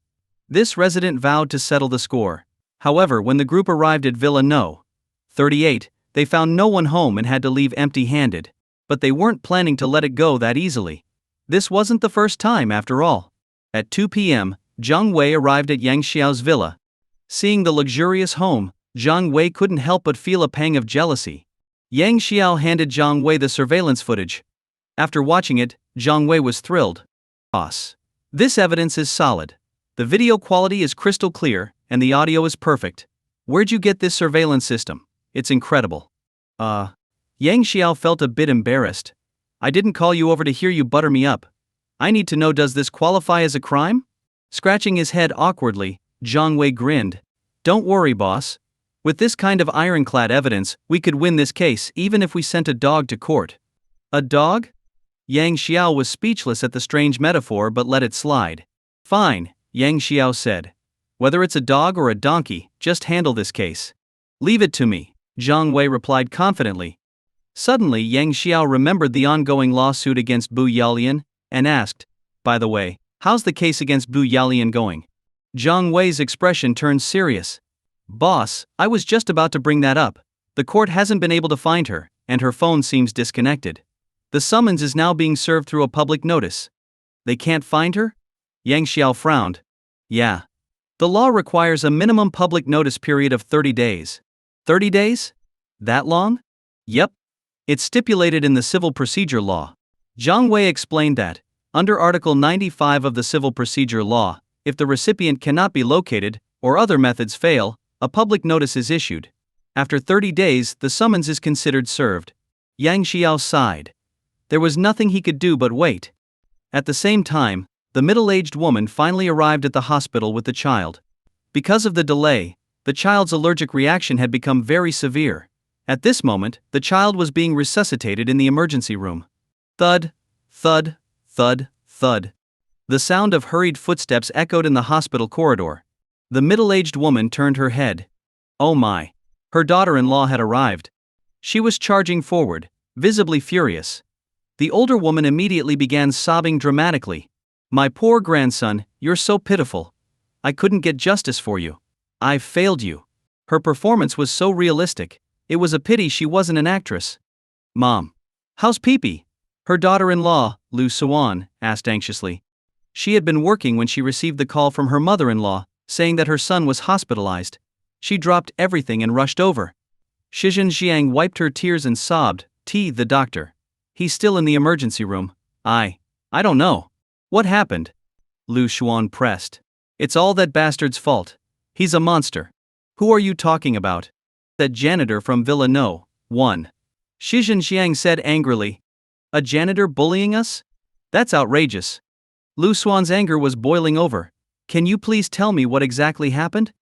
this resident vowed to settle the score. However, when the group arrived at Villa No. 38, they found no one home and had to leave empty-handed. But they weren't planning to let it go that easily. This wasn't the first time after all. At 2 p.m., Zhang Wei arrived at Yang Xiao's villa. Seeing the luxurious home, Zhang Wei couldn't help but feel a pang of jealousy. Yang Xiao handed Zhang Wei the surveillance footage. After watching it, Zhang Wei was thrilled. Boss. This evidence is solid. The video quality is crystal clear, and the audio is perfect. Where'd you get this surveillance system? It's incredible. Yang Xiao felt a bit embarrassed. I didn't call you over to hear you butter me up. I need to know, does this qualify as a crime? Scratching his head awkwardly, Zhang Wei grinned. Don't worry, boss. With this kind of ironclad evidence, we could win this case even if we sent a dog to court. A dog? Yang Xiao was speechless at the strange metaphor but let it slide. Fine, Yang Xiao said. Whether it's a dog or a donkey, just handle this case. Leave it to me, Zhang Wei replied confidently. Suddenly Yang Xiao remembered the ongoing lawsuit against Bu Yalian, and asked, by the way, how's the case against Bu Yalian going? Zhang Wei's expression turned serious. Boss, I was just about to bring that up. The court hasn't been able to find her, and her phone seems disconnected. The summons is now being served through a public notice. They can't find her? Yang Xiao frowned. Yeah. The law requires a minimum public notice period of 30 days. 30 days? That long? Yep. It's stipulated in the civil procedure law. Zhang Wei explained that, under Article 95 of the Civil Procedure Law, if the recipient cannot be located, or other methods fail, a public notice is issued. After 30 days, the summons is considered served. Yang Xiao sighed. There was nothing he could do but wait. At the same time, the middle-aged woman finally arrived at the hospital with the child. Because of the delay, the child's allergic reaction had become very severe. At this moment, the child was being resuscitated in the emergency room. Thud, thud, thud, thud. The sound of hurried footsteps echoed in the hospital corridor. The middle-aged woman turned her head. Oh my! Her daughter-in-law had arrived. She was charging forward, visibly furious. The older woman immediately began sobbing dramatically. My poor grandson, you're so pitiful. I couldn't get justice for you. I've failed you. Her performance was so realistic. It was a pity she wasn't an actress. Mom. How's Pee-Pee? Her daughter-in-law, Lu Suan, asked anxiously. She had been working when she received the call from her mother-in-law, saying that her son was hospitalized. She dropped everything and rushed over. Shizhen Jiang wiped her tears and sobbed, the doctor. He's still in the emergency room. I don't know. What happened? Lu Xuan pressed. It's all that bastard's fault. He's a monster. Who are you talking about? That janitor from Villa No. 1. Shizhen Jiang said angrily. A janitor bullying us? That's outrageous. Lu Xuan's anger was boiling over. Can you please tell me what exactly happened?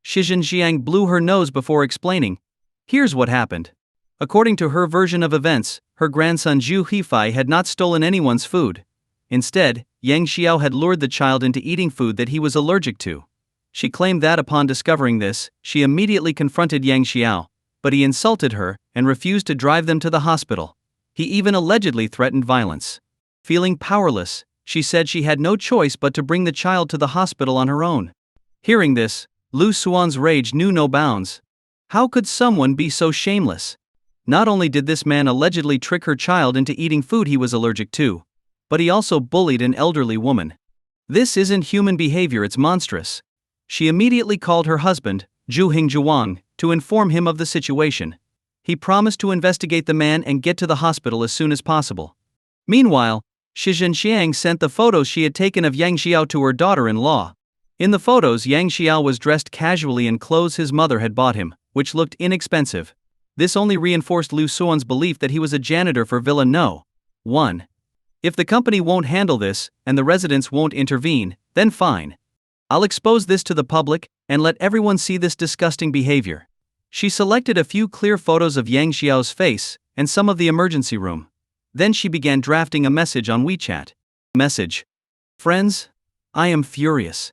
Shizhen Jiang blew her nose before explaining. Here's what happened. According to her version of events, her grandson Zhu Hifei had not stolen anyone's food. Instead, Yang Xiao had lured the child into eating food that he was allergic to. She claimed that upon discovering this, she immediately confronted Yang Xiao, but he insulted her and refused to drive them to the hospital. He even allegedly threatened violence. Feeling powerless, she said she had no choice but to bring the child to the hospital on her own. Hearing this, Lu Xuan's rage knew no bounds. How could someone be so shameless? Not only did this man allegedly trick her child into eating food he was allergic to, but he also bullied an elderly woman. This isn't human behavior, it's monstrous. She immediately called her husband, Zhu Hingzhuang, to inform him of the situation. He promised to investigate the man and get to the hospital as soon as possible. Meanwhile, Shizhen Xiang sent the photos she had taken of Yang Xiao to her daughter-in-law. In the photos, Yang Xiao was dressed casually in clothes his mother had bought him, which looked inexpensive. This only reinforced Lu Xuan's belief that he was a janitor for Villa No. 1. If the company won't handle this, and the residents won't intervene, then fine. I'll expose this to the public, and let everyone see this disgusting behavior. She selected a few clear photos of Yang Xiao's face, and some of the emergency room. Then she began drafting a message on WeChat. Message. Friends, I am furious.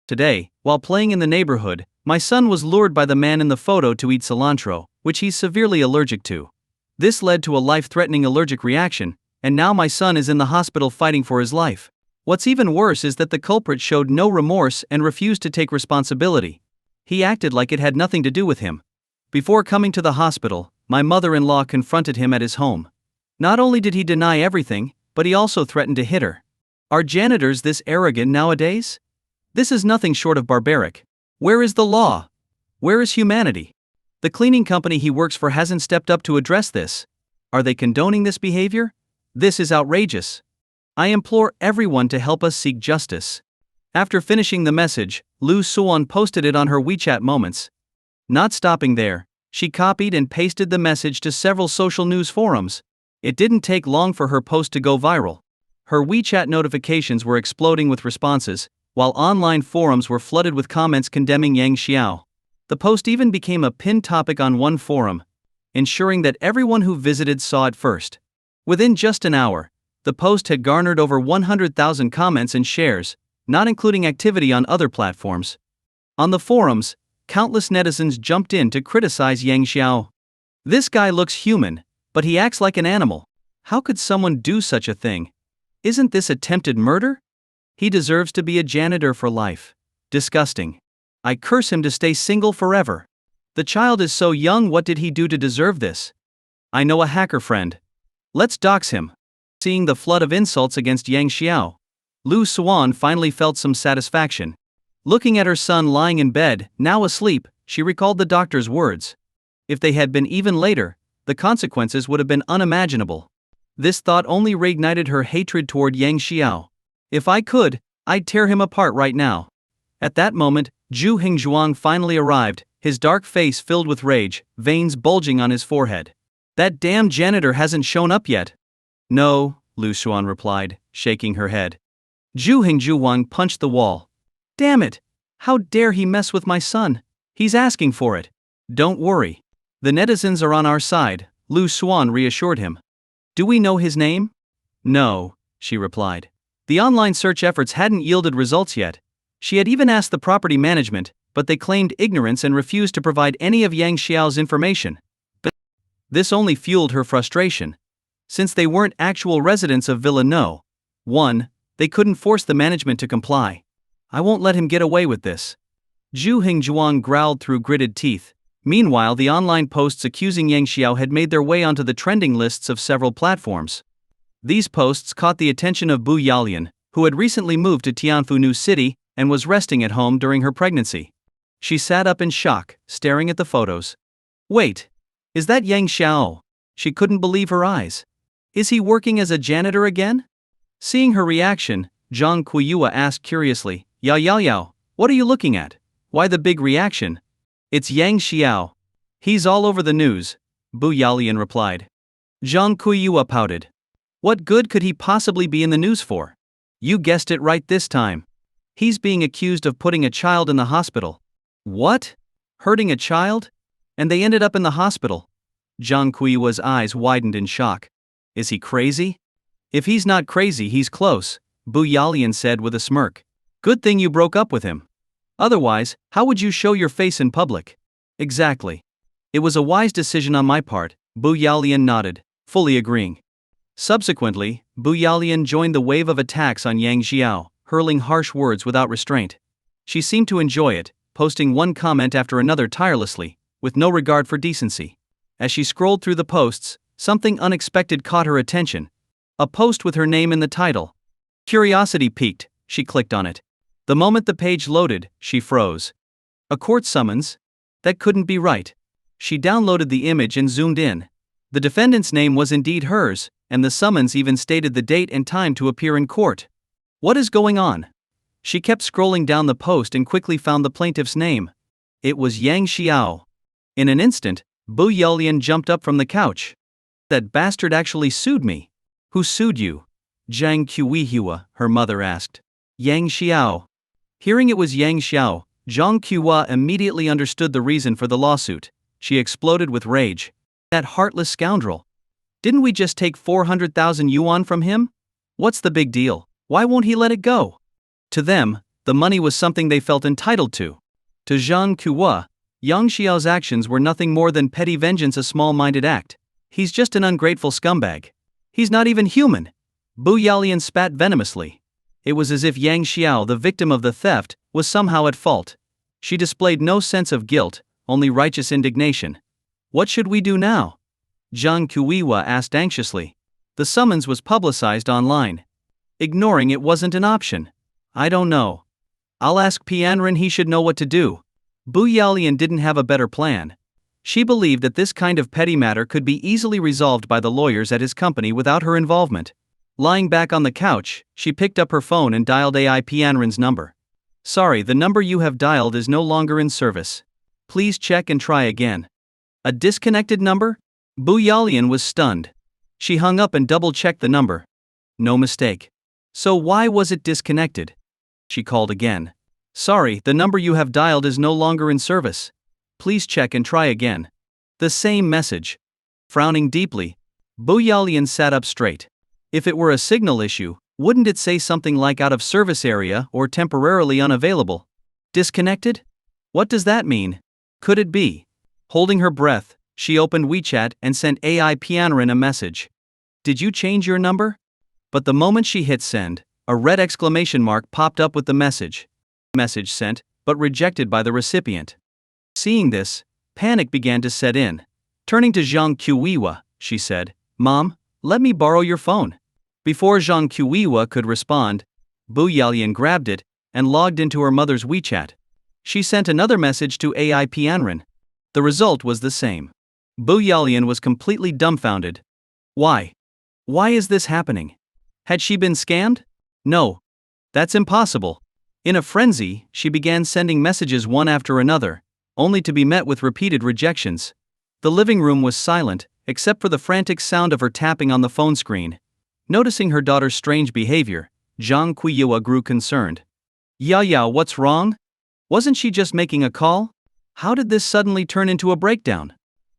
Today, while playing in the neighborhood, my son was lured by the man in the photo to eat cilantro, which he's severely allergic to. This led to a life-threatening allergic reaction, and now my son is in the hospital fighting for his life. What's even worse is that the culprit showed no remorse and refused to take responsibility. He acted like it had nothing to do with him. Before coming to the hospital, my mother-in-law confronted him at his home. Not only did he deny everything, but he also threatened to hit her. Are janitors this arrogant nowadays? This is nothing short of barbaric. Where is the law? Where is humanity? The cleaning company he works for hasn't stepped up to address this. Are they condoning this behavior? This is outrageous. I implore everyone to help us seek justice. After finishing the message, Lu Suan posted it on her WeChat Moments. Not stopping there, she copied and pasted the message to several social news forums. It didn't take long for her post to go viral. Her WeChat notifications were exploding with responses, while online forums were flooded with comments condemning Yang Xiao. The post even became a pinned topic on one forum, ensuring that everyone who visited saw it first. Within just an hour, the post had garnered over 100,000 comments and shares, not including activity on other platforms. On the forums, countless netizens jumped in to criticize Yang Xiao. This guy looks human, but he acts like an animal. How could someone do such a thing? Isn't this attempted murder? He deserves to be a janitor for life. Disgusting. I curse him to stay single forever. The child is so young, what did he do to deserve this? I know a hacker friend. Let's dox him. Seeing the flood of insults against Yang Xiao, Lu Suan finally felt some satisfaction. Looking at her son lying in bed, now asleep, she recalled the doctor's words. If they had been even later, the consequences would have been unimaginable. This thought only reignited her hatred toward Yang Xiao. If I could, I'd tear him apart right now. At that moment, Zhu Hingzhuang finally arrived, his dark face filled with rage, veins bulging on his forehead. That damn janitor hasn't shown up yet. No, Lu Xuan replied, shaking her head. Zhu Hingzhuang punched the wall. Damn it! How dare he mess with my son? He's asking for it. Don't worry. The netizens are on our side, Lu Xuan reassured him. Do we know his name? No, she replied. The online search efforts hadn't yielded results yet. She had even asked the property management, but they claimed ignorance and refused to provide any of Yang Xiao's information. But this only fueled her frustration. Since they weren't actual residents of Villa No. 1, they couldn't force the management to comply. I won't let him get away with this. Zhu Hingzhuang growled through gritted teeth. Meanwhile, the online posts accusing Yang Xiao had made their way onto the trending lists of several platforms. These posts caught the attention of Bu Yalian, who had recently moved to Tianfu New City and was resting at home during her pregnancy. She sat up in shock, staring at the photos. Wait, is that Yang Xiao? She couldn't believe her eyes. Is he working as a janitor again? Seeing her reaction, Zhang Kuiyua asked curiously, Yao, what are you looking at? Why the big reaction? It's Yang Xiao. He's all over the news, Bu Yalian replied. Zhang Kuiyua pouted. What good could he possibly be in the news for? You guessed it right this time. He's being accused of putting a child in the hospital. What? Hurting a child? And they ended up in the hospital. Zhang Kuiyua's eyes widened in shock. Is he crazy? If he's not crazy, he's close, Bu Yalian said with a smirk. Good thing you broke up with him. Otherwise, how would you show your face in public? Exactly. It was a wise decision on my part, Bu Yalian nodded, fully agreeing. Subsequently, Bu Yalian joined the wave of attacks on Yang Xiao, hurling harsh words without restraint. She seemed to enjoy it, posting one comment after another tirelessly, with no regard for decency. As she scrolled through the posts, something unexpected caught her attention. A post with her name in the title. Curiosity piqued, she clicked on it. The moment the page loaded, she froze. A court summons? That couldn't be right. She downloaded the image and zoomed in. The defendant's name was indeed hers, and the summons even stated the date and time to appear in court. What is going on? She kept scrolling down the post and quickly found the plaintiff's name. It was Yang Xiao. In an instant, Bu Yalian jumped up from the couch. That bastard actually sued me. Who sued you? Zhang Kuihua, her mother asked. Yang Xiao. Hearing it was Yang Xiao, Zhang Kuihua immediately understood the reason for the lawsuit. She exploded with rage. That heartless scoundrel. Didn't we just take 400,000 yuan from him? What's the big deal? Why won't he let it go? To them, the money was something they felt entitled to. To Zhang Kuihua, Yang Xiao's actions were nothing more than petty vengeance, a small-minded act. He's just an ungrateful scumbag. He's not even human. Bu Yalian spat venomously. It was as if Yang Xiao, the victim of the theft, was somehow at fault. She displayed no sense of guilt, only righteous indignation. What should we do now? Zhang Kuihua asked anxiously. The summons was publicized online. Ignoring it wasn't an option. I don't know. I'll ask Pianren, he should know what to do. Bu Yalian didn't have a better plan. She believed that this kind of petty matter could be easily resolved by the lawyers at his company without her involvement. Lying back on the couch, she picked up her phone and dialed AI Pianren's number. Sorry, the number you have dialed is no longer in service. Please check and try again. A disconnected number? Bu Yalian was stunned. She hung up and double-checked the number. No mistake. So why was it disconnected? She called again. Sorry, the number you have dialed is no longer in service. Please check and try again. The same message. Frowning deeply, Bu Yalian sat up straight. If it were a signal issue, wouldn't it say something like out of service area or temporarily unavailable? Disconnected? What does that mean? Could it be? Holding her breath, she opened WeChat and sent AI Pianren a message. Did you change your number? But the moment she hit send, a red exclamation mark popped up with the message. Message sent, but rejected by the recipient. Seeing this, panic began to set in. Turning to Zhang Kuihua, she said, Mom, let me borrow your phone. Before Zhang Kuihua could respond, Bu Yalian grabbed it and logged into her mother's WeChat. She sent another message to AI Pianren. The result was the same. Bu Yalian was completely dumbfounded. Why? Why is this happening? Had she been scammed? No. That's impossible. In a frenzy, she began sending messages one after another, only to be met with repeated rejections. The living room was silent, except for the frantic sound of her tapping on the phone screen. Noticing her daughter's strange behavior, Zhang Kuihua grew concerned. Yao, what's wrong? Wasn't she just making a call? How did this suddenly turn into a breakdown?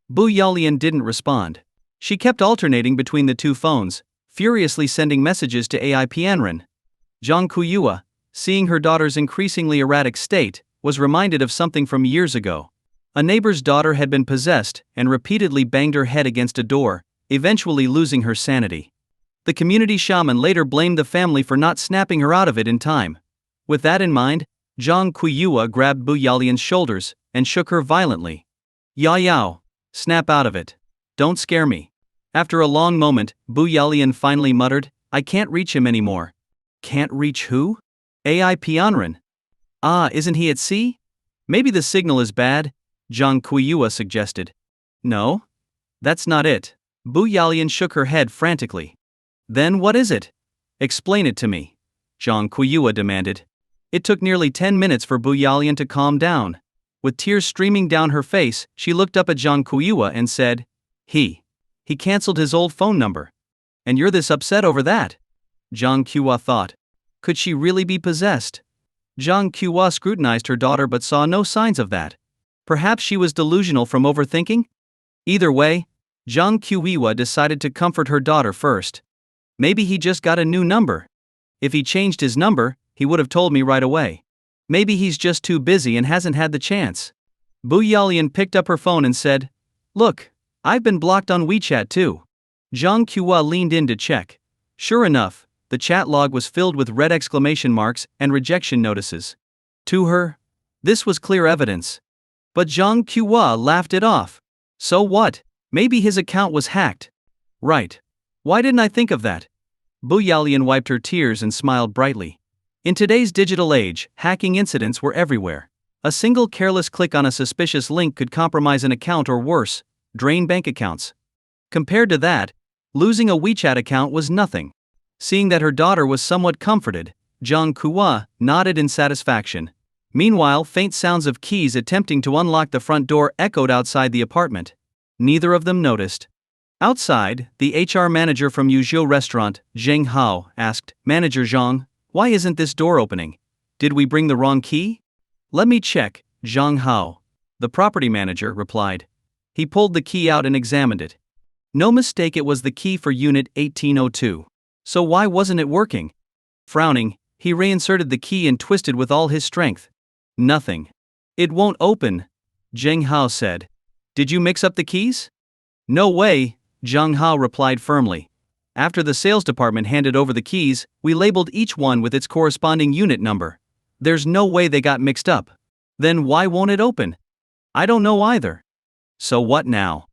Bu Yalian didn't respond. She kept alternating between the two phones, furiously sending messages to AI Pianren. Zhang Kuihua, seeing her daughter's increasingly erratic state, was reminded of something from years ago. A neighbor's daughter had been possessed and repeatedly banged her head against a door, eventually losing her sanity. The community shaman later blamed the family for not snapping her out of it in time. With that in mind, Zhang Qiuyue grabbed Bu Yalian's shoulders and shook her violently. "Yao Yao, snap out of it. Don't scare me." After a long moment, Bu Yalian finally muttered, "I can't reach him anymore." "Can't reach who?" "Ai Pianren." "Ah, isn't he at sea?" "Maybe the signal is bad," Zhang Qiuyue suggested. "No? That's not it." Bu Yalian shook her head frantically. "Then what is it? Explain it to me," Zhang Qiuyue demanded. It took nearly 10 minutes for Bu Yalian to calm down. With tears streaming down her face, she looked up at Zhang Qiuyue and said, He cancelled his old phone number. And you're this upset over that?" Zhang Qiuyue thought. Could she really be possessed? Zhang Qiuyue scrutinized her daughter but saw no signs of that. Perhaps she was delusional from overthinking? Either way, Zhang Qiuyue decided to comfort her daughter first. "Maybe he just got a new number. If he changed his number, he would have told me right away. Maybe he's just too busy and hasn't had the chance." Bu Yalian picked up her phone and said, "Look, I've been blocked on WeChat too." Zhang Qiuyue leaned in to check. Sure enough, the chat log was filled with red exclamation marks and rejection notices. To her, this was clear evidence. But Zhang Qiuyue laughed it off. So what? Maybe his account was hacked. Right. Why didn't I think of that? Bu Yalian wiped her tears and smiled brightly. In today's digital age, hacking incidents were everywhere. A single careless click on a suspicious link could compromise an account or worse, drain bank accounts. Compared to that, losing a WeChat account was nothing. Seeing that her daughter was somewhat comforted, Zhang Qiuyue nodded in satisfaction. Meanwhile, faint sounds of keys attempting to unlock the front door echoed outside the apartment. Neither of them noticed. Outside, the HR manager from Yuzhou restaurant, Zheng Hao, asked, "Manager Zhang, why isn't this door opening? Did we bring the wrong key?" "Let me check," Zhang Hao, the property manager, replied. He pulled the key out and examined it. No mistake, it was the key for Unit 1802. So why wasn't it working? Frowning, he reinserted the key and twisted with all his strength. Nothing. "It won't open," Zheng Hao said. "Did you mix up the keys?" "No way," Zhang Hao replied firmly. "After the sales department handed over the keys, we labeled each one with its corresponding unit number. There's no way they got mixed up." "Then why won't it open?" "I don't know either." "So what now?"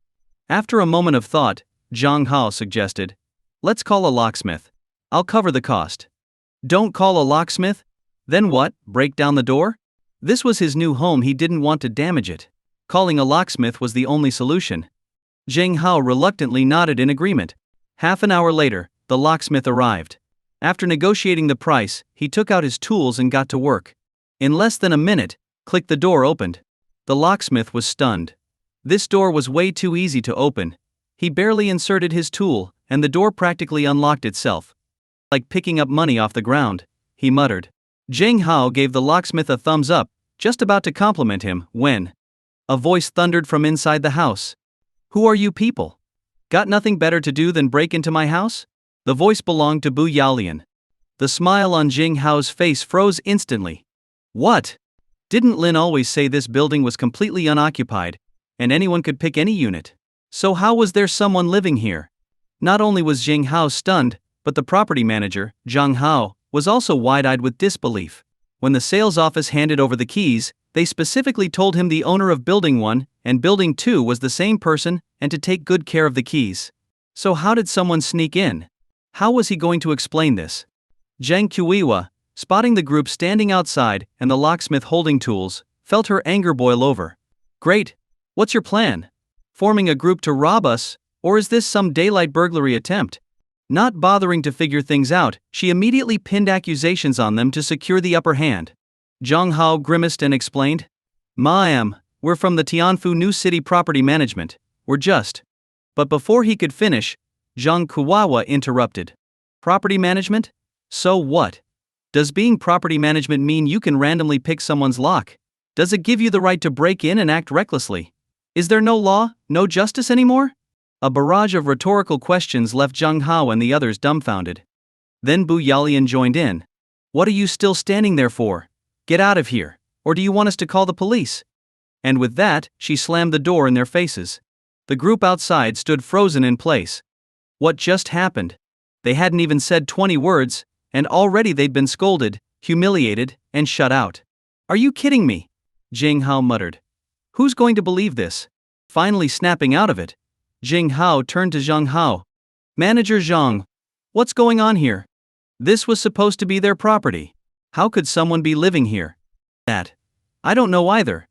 After a moment of thought, Zhang Hao suggested, "Let's call a locksmith. I'll cover the cost." "Don't call a locksmith?" "Then what, break down the door?" This was his new home, he didn't want to damage it. Calling a locksmith was the only solution. Zheng Hao reluctantly nodded in agreement. Half an hour later, the locksmith arrived. After negotiating the price, he took out his tools and got to work. In less than a minute, click, the door opened. The locksmith was stunned. This door was way too easy to open. He barely inserted his tool, and the door practically unlocked itself. "Like picking up money off the ground," he muttered. Zheng Hao gave the locksmith a thumbs up, just about to compliment him, when a voice thundered from inside the house. "Who are you people? Got nothing better to do than break into my house?" The voice belonged to Bu Yalian. The smile on Zheng Hao's face froze instantly. "What? Didn't Lin always say this building was completely unoccupied, and anyone could pick any unit? So how was there someone living here?" Not only was Zheng Hao stunned, but the property manager, Zhang Hao, was also wide-eyed with disbelief. When the sales office handed over the keys, they specifically told him the owner of Building 1 and Building 2 was the same person and to take good care of the keys. So how did someone sneak in? How was he going to explain this? Zhang Qiuyue, spotting the group standing outside and the locksmith holding tools, felt her anger boil over. "Great. What's your plan? Forming a group to rob us, or is this some daylight burglary attempt?" Not bothering to figure things out, she immediately pinned accusations on them to secure the upper hand. Zhang Hao grimaced and explained, "Ma'am, we're from the Tianfu New City Property Management, we're just..." But before he could finish, Zhang Qiuyue interrupted. "Property management? So what? Does being property management mean you can randomly pick someone's lock? Does it give you the right to break in and act recklessly? Is there no law, no justice anymore?" A barrage of rhetorical questions left Zhang Hao and the others dumbfounded. Then Bu Yalian joined in. "What are you still standing there for? Get out of here, or do you want us to call the police?" And with that, she slammed the door in their faces. The group outside stood frozen in place, What just happened? They hadn't even said 20 words, and already they'd been scolded, humiliated, and shut out. Are you kidding me? Jing Hao muttered. Who's going to believe this? Finally snapping out of it, Jing Hao turned to Zhang Hao. Manager Zhang, what's going on here? This was supposed to be their property. How could someone be living here? That. I don't know either.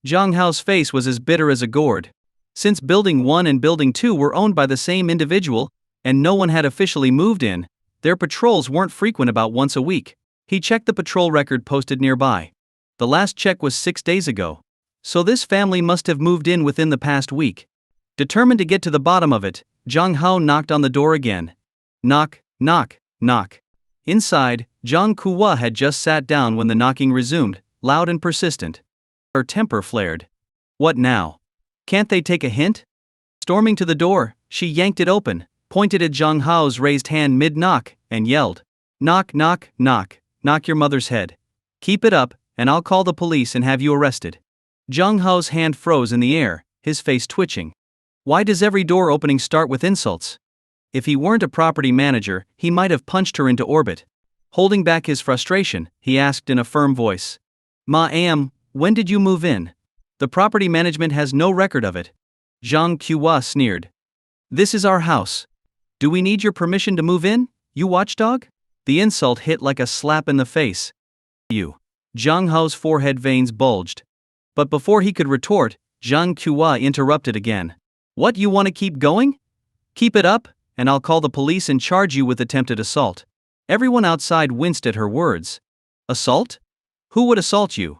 Zhang Hao's face was as bitter as a gourd. Since Building 1 and Building 2 were owned by the same individual, and no one had officially moved in, their patrols weren't frequent, about once a week. He checked the patrol record posted nearby. The last check was 6 days ago. So this family must have moved in within the past week. Determined to get to the bottom of it, Zhang Hao knocked on the door again. Knock, knock, knock. Inside, Zhang Kuwa had just sat down when the knocking resumed, loud and persistent. Her temper flared. What now? Can't they take a hint? Storming to the door, she yanked it open, pointed at Zhang Hao's raised hand mid-knock, and yelled. Knock, knock, knock, knock your mother's head. Keep it up, and I'll call the police and have you arrested. Zhang Hao's hand froze in the air, his face twitching. Why does every door opening start with insults? If he weren't a property manager, he might have punched her into orbit. Holding back his frustration, he asked in a firm voice. Ma'am, when did you move in? The property management has no record of it. Zhang Kuwa sneered. This is our house. Do we need your permission to move in, you watchdog? The insult hit like a slap in the face. You. Zhang Hao's forehead veins bulged. But before he could retort, Zhang Kuwa interrupted again. What, you want to keep going? Keep it up, and I'll call the police and charge you with attempted assault. Everyone outside winced at her words. Assault? Who would assault you?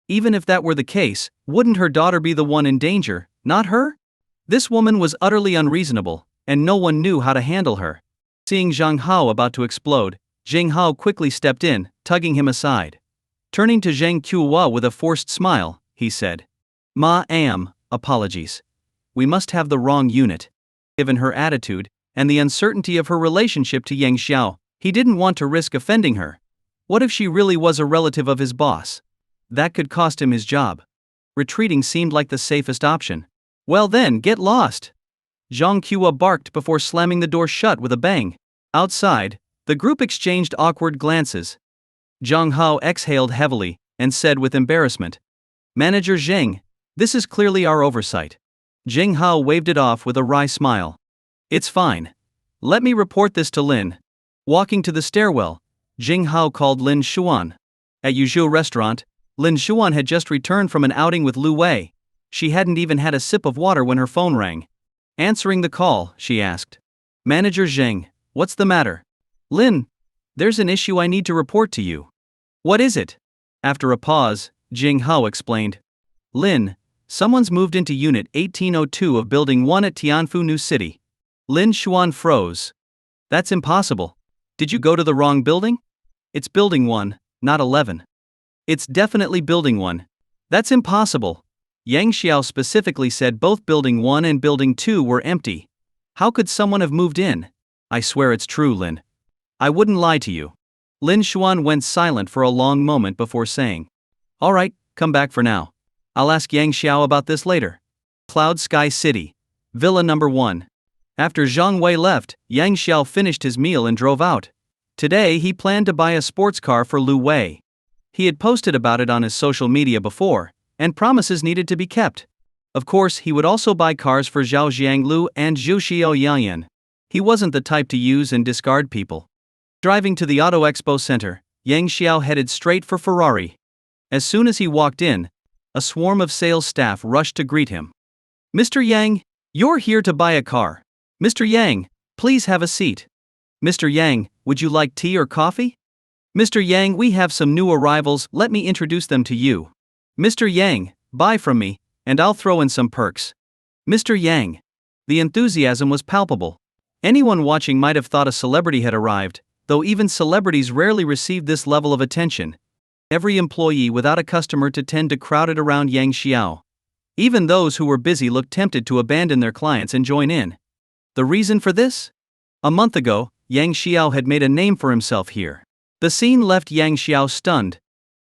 Even if that were the case, wouldn't her daughter be the one in danger, not her? This woman was utterly unreasonable, and no one knew how to handle her. Seeing Zhang Hao about to explode, Jing Hao quickly stepped in, tugging him aside. Turning to Zhang Kuwa with a forced smile, he said. Ma'am, apologies. We must have the wrong unit. Given her attitude, and the uncertainty of her relationship to Yang Xiao, he didn't want to risk offending her. What if she really was a relative of his boss? That could cost him his job. Retreating seemed like the safest option. Well then, get lost! Zhang Kuwa barked before slamming the door shut with a bang. Outside, the group exchanged awkward glances. Zhang Hao exhaled heavily, and said with embarrassment. Manager Zheng, this is clearly our oversight. Jing Hao waved it off with a wry smile. It's fine. Let me report this to Lin. Walking to the stairwell, Jing Hao called Lin Xuan. At Yuzhou restaurant, Lin Xuan had just returned from an outing with Lu Wei. She hadn't even had a sip of water when her phone rang. Answering the call, she asked. Manager Zheng, what's the matter? Lin, there's an issue I need to report to you. What is it? After a pause, Jing Hao explained. Lin, someone's moved into Unit 1802 of Building 1 at Tianfu New City. Lin Xuan froze. That's impossible. Did you go to the wrong building? It's Building 1, not 11. It's definitely Building 1. That's impossible. Yang Xiao specifically said both Building 1 and Building 2 were empty. How could someone have moved in? I swear it's true, Lin. I wouldn't lie to you. Lin Xuan went silent for a long moment before saying. All right, come back for now. I'll ask Yang Xiao about this later. Cloud Sky City. Villa number 1. After Zhang Wei left, Yang Xiao finished his meal and drove out. Today he planned to buy a sports car for Lu Wei. He had posted about it on his social media before, and promises needed to be kept. Of course, he would also buy cars for Zhao Jianglu and Zhu Xiaoyan. He wasn't the type to use and discard people. Driving to the Auto Expo Center, Yang Xiao headed straight for Ferrari. As soon as he walked in, a swarm of sales staff rushed to greet him. Mr. Yang, you're here to buy a car. Mr. Yang, please have a seat. Mr. Yang, would you like tea or coffee? Mr. Yang, we have some new arrivals, let me introduce them to you. Mr. Yang, buy from me, and I'll throw in some perks. Mr. Yang. The enthusiasm was palpable. Anyone watching might have thought a celebrity had arrived, though even celebrities rarely receive this level of attention. Every employee without a customer to tend to crowded around Yang Xiao. Even those who were busy looked tempted to abandon their clients and join in. The reason for this? A month ago, Yang Xiao had made a name for himself here. The scene left Yang Xiao stunned.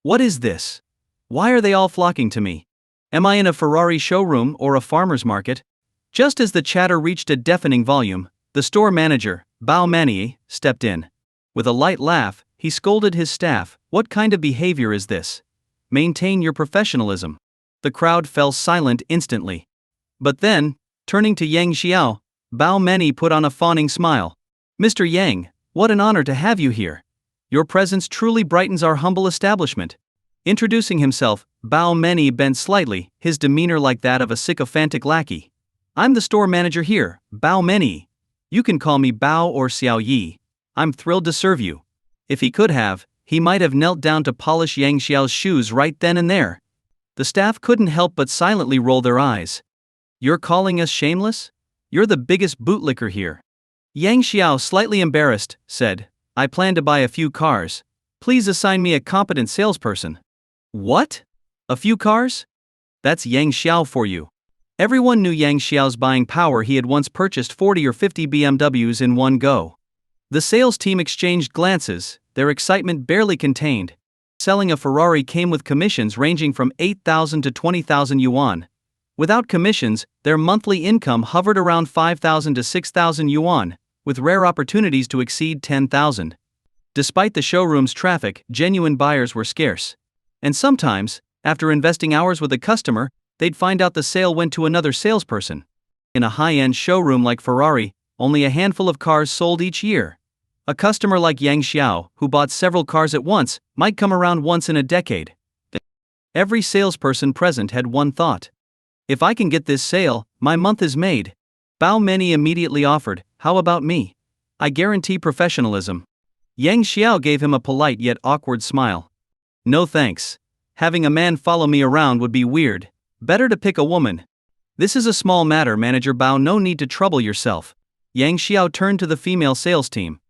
What is this? Why are they all flocking to me? Am I in a Ferrari showroom or a farmer's market? Just as the chatter reached a deafening volume, The store manager, Bao Mani, stepped in. With a light laugh, he scolded his staff, "What kind of behavior is this? Maintain your professionalism." The crowd fell silent instantly. But then, turning to Yang Xiao, Bao Mani put on a fawning smile. "Mr. Yang, what an honor to have you here. Your presence truly brightens our humble establishment." Introducing himself, Bao Mani bent slightly, his demeanor like that of a sycophantic lackey. "I'm the store manager here, Bao Mani. You can call me Bao or Xiao Yi. I'm thrilled to serve you." If he could have, he might have knelt down to polish Yang Xiao's shoes right then and there. The staff couldn't help but silently roll their eyes. "You're calling us shameless? You're the biggest bootlicker here." Yang Xiao, slightly embarrassed, said, "I plan to buy a few cars. Please assign me a competent salesperson." "What? A few cars? That's Yang Xiao for you." Everyone knew Yang Xiao's buying power. He had once purchased 40 or 50 BMWs in one go. The sales team exchanged glances, their excitement barely contained. Selling a Ferrari came with commissions ranging from 8,000 to 20,000 yuan. Without commissions, their monthly income hovered around 5,000 to 6,000 yuan, with rare opportunities to exceed 10,000. Despite the showroom's traffic, genuine buyers were scarce. And sometimes, after investing hours with a customer, they'd find out the sale went to another salesperson. In a high-end showroom like Ferrari, only a handful of cars sold each year. A customer like Yang Xiao, who bought several cars at once, might come around once in a decade. Every salesperson present had one thought: "If I can get this sale, my month is made." Bao Mani immediately offered, "How about me? I guarantee professionalism." Yang Xiao gave him a polite yet awkward smile. "No thanks. Having a man follow me around would be weird. Better to pick a woman." "This is a small matter, Manager Bao. No need to trouble yourself." Yang Xiao turned to the female sales team.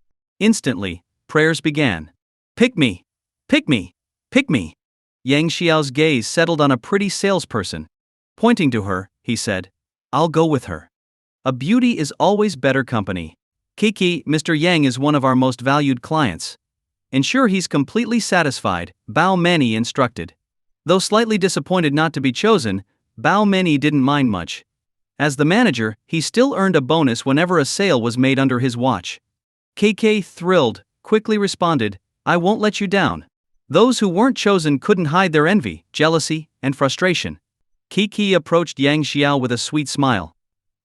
Instantly, prayers began. "Pick me! Pick me! Pick me!" Yang Xiao's gaze settled on a pretty salesperson. Pointing to her, he said, "I'll go with her. A beauty is always better company. Kiki, Mr. Yang is one of our most valued clients. Ensure he's completely satisfied," Bao Mani instructed. Though slightly disappointed not to be chosen, Bao Mani didn't mind much. As the manager, he still earned a bonus whenever a sale was made under his watch. KK, thrilled, quickly responded, "I won't let you down." Those who weren't chosen couldn't hide their envy, jealousy, and frustration. Kiki approached Yang Xiao with a sweet smile.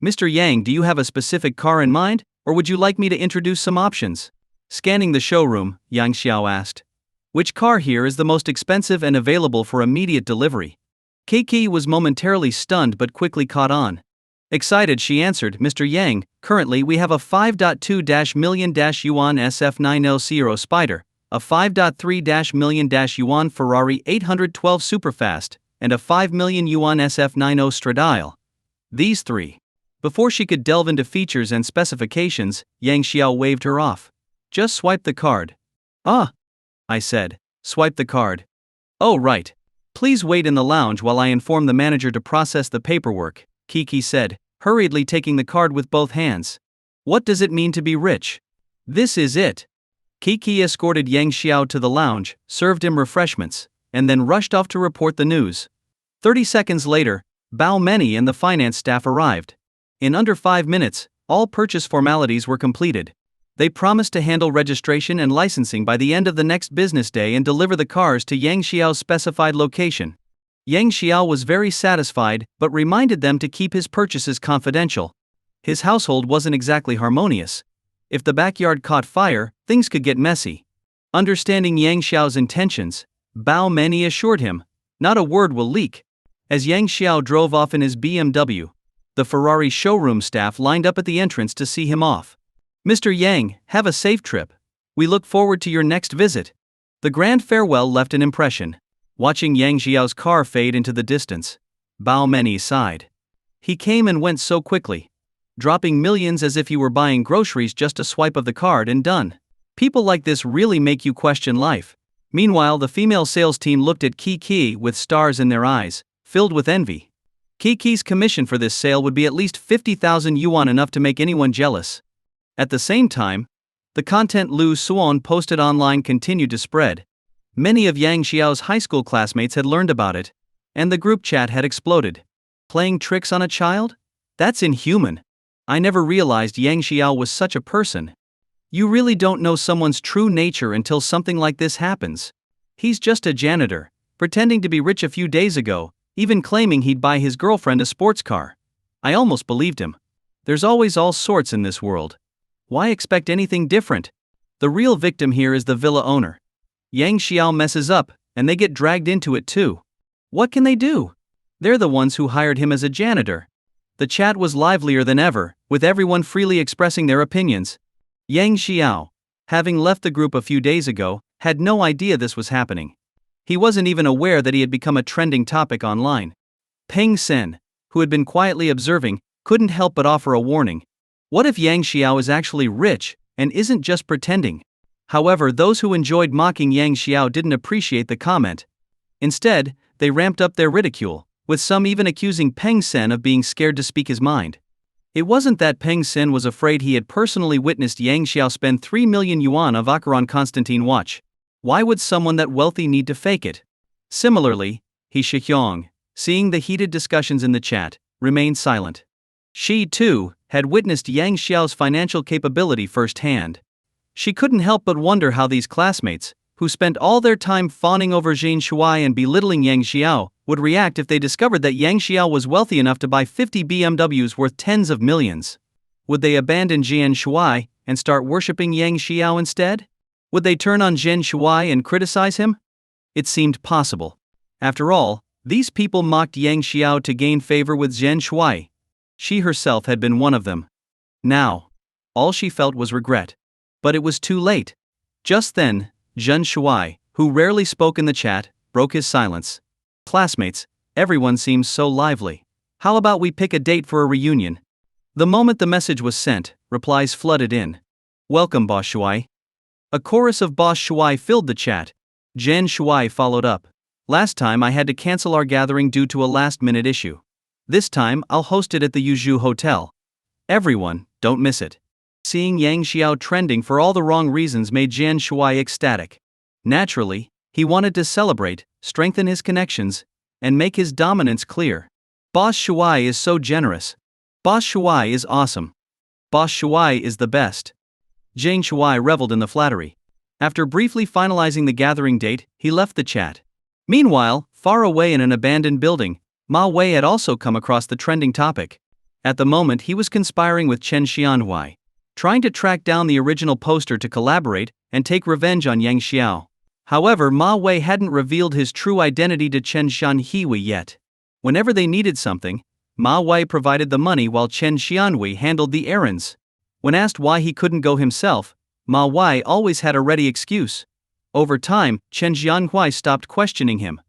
"Mr. Yang, do you have a specific car in mind, or would you like me to introduce some options?" Scanning the showroom, Yang Xiao asked, "Which car here is the most expensive and available for immediate delivery?" Kiki was momentarily stunned but quickly caught on. Excited, she answered, "Mr. Yang, currently we have a 5.2 million yuan SF900 Spider, a 5.3 million yuan Ferrari 812 Superfast, and a 5 million yuan SF90 Stradale. These three." Before she could delve into features and specifications, Yang Xiao waved her off. "Just swipe the card." "Ah," I said, "swipe the card. Oh, right. Please wait in the lounge while I inform the manager to process the paperwork," Kiki said, hurriedly taking the card with both hands. What does it mean to be rich? This is it. Kiki escorted Yang Xiao to the lounge, served him refreshments, and then rushed off to report the news. 30 seconds later, Bao Mani and the finance staff arrived. In under 5 minutes, all purchase formalities were completed. They promised to handle registration and licensing by the end of the next business day and deliver the cars to Yang Xiao's specified location. Yang Xiao was very satisfied but reminded them to keep his purchases confidential. His household wasn't exactly harmonious. If the backyard caught fire, things could get messy. Understanding Yang Xiao's intentions, Bao Mani assured him, "Not a word will leak." As Yang Xiao drove off in his BMW, the Ferrari showroom staff lined up at the entrance to see him off. "Mr. Yang, have a safe trip. We look forward to your next visit." The grand farewell left an impression. Watching Yang Xiao's car fade into the distance, Bao Mani sighed. He came and went so quickly, dropping millions as if he were buying groceries, just a swipe of the card and done. People like this really make you question life. Meanwhile, the female sales team looked at Kiki with stars in their eyes, filled with envy. Kiki's commission for this sale would be at least 50,000 yuan, enough to make anyone jealous. At the same time, the content Lu Suan posted online continued to spread. Many of Yang Xiao's high school classmates had learned about it, and the group chat had exploded. Playing tricks on a child? That's inhuman. I never realized Yang Xiao was such a person. You really don't know someone's true nature until something like this happens. He's just a janitor, pretending to be rich a few days ago, even claiming he'd buy his girlfriend a sports car. I almost believed him. There's always all sorts in this world. Why expect anything different? The real victim here is the villa owner. Yang Xiao messes up, and they get dragged into it too. What can they do? They're the ones who hired him as a janitor. The chat was livelier than ever, with everyone freely expressing their opinions. Yang Xiao, having left the group a few days ago, had no idea this was happening. He wasn't even aware that he had become a trending topic online. Peng Sen, who had been quietly observing, couldn't help but offer a warning. What if Yang Xiao is actually rich, and isn't just pretending? However, those who enjoyed mocking Yang Xiao didn't appreciate the comment. Instead, they ramped up their ridicule, with some even accusing Peng Sen of being scared to speak his mind. It wasn't that Peng Sen was afraid he had personally witnessed Yang Xiao spend 3 million yuan of Acheron Constantine watch. Why would someone that wealthy need to fake it? Similarly, He Shihyong, seeing the heated discussions in the chat, remained silent. She, too, had witnessed Yang Xiao's financial capability firsthand. She couldn't help but wonder how these classmates, who spent all their time fawning over Jian Shuai and belittling Yang Xiao, would react if they discovered that Yang Xiao was wealthy enough to buy 50 BMWs worth tens of millions. Would they abandon Jian Shuai and start worshipping Yang Xiao instead? Would they turn on Jian Shuai and criticize him? It seemed possible. After all, these people mocked Yang Xiao to gain favor with Jian Shuai. She herself had been one of them. Now, all she felt was regret. But it was too late. Just then, Jian Shuai, who rarely spoke in the chat, broke his silence. Classmates, everyone seems so lively. How about we pick a date for a reunion? The moment the message was sent, replies flooded in. Welcome, Boss Shuai. A chorus of Boss Shuai filled the chat. Jian Shuai followed up. Last time I had to cancel our gathering due to a last-minute issue. This time I'll host it at the Yuzhu Hotel. Everyone, don't miss it. Seeing Yang Xiao trending for all the wrong reasons made Jian Shuai ecstatic. Naturally, he wanted to celebrate, strengthen his connections, and make his dominance clear. Boss Shuai is so generous. Boss Shuai is awesome. Boss Shuai is the best. Jian Shuai reveled in the flattery. After briefly finalizing the gathering date, he left the chat. Meanwhile, far away in an abandoned building, Ma Wei had also come across the trending topic. At the moment he was conspiring with Chen Xianhui, trying to track down the original poster to collaborate and take revenge on Yang Xiao. However, Ma Wei hadn't revealed his true identity to Chen Xianhui yet. Whenever they needed something, Ma Wei provided the money while Chen Xianhui handled the errands. When asked why he couldn't go himself, Ma Wei always had a ready excuse. Over time, Chen Xianhui stopped questioning him.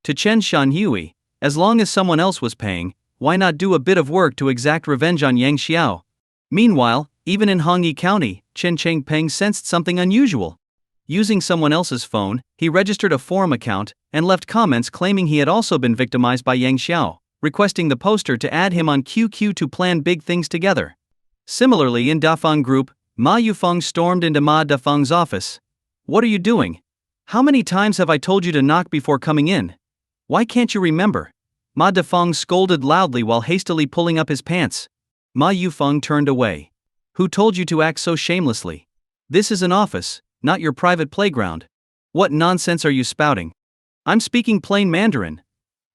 To Chen Xianhui, as long as someone else was paying, why not do a bit of work to exact revenge on Yang Xiao? Meanwhile, even in Hongyi County, Chen Chengpeng sensed something unusual. Using someone else's phone, he registered a forum account and left comments claiming he had also been victimized by Yang Xiao, requesting the poster to add him on QQ to plan big things together. Similarly, in Dafeng Group, Ma Yufeng stormed into Ma Dafeng's office. What are you doing? How many times have I told you to knock before coming in? Why can't you remember? Ma Dafeng scolded loudly while hastily pulling up his pants. Ma Yufeng turned away. Who told you to act so shamelessly? This is an office, not your private playground. What nonsense are you spouting? I'm speaking plain Mandarin.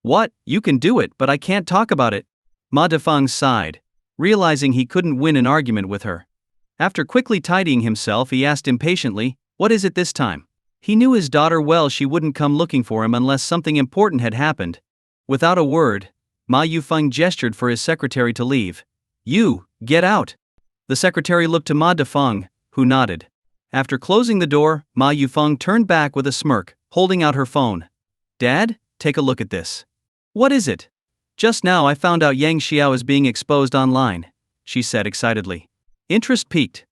What? You can do it, but I can't talk about it. Ma Dafeng sighed, realizing he couldn't win an argument with her. After quickly tidying himself, he asked impatiently, what is it this time? He knew his daughter well. She wouldn't come looking for him unless something important had happened. Without a word, Ma Yufeng gestured for his secretary to leave. You, get out. The secretary looked to Ma Dafeng, who nodded. After closing the door, Ma Yufeng turned back with a smirk, holding out her phone. Dad, take a look at this. What is it? Just now I found out Yang Xiao is being exposed online, she said excitedly. Interest piqued.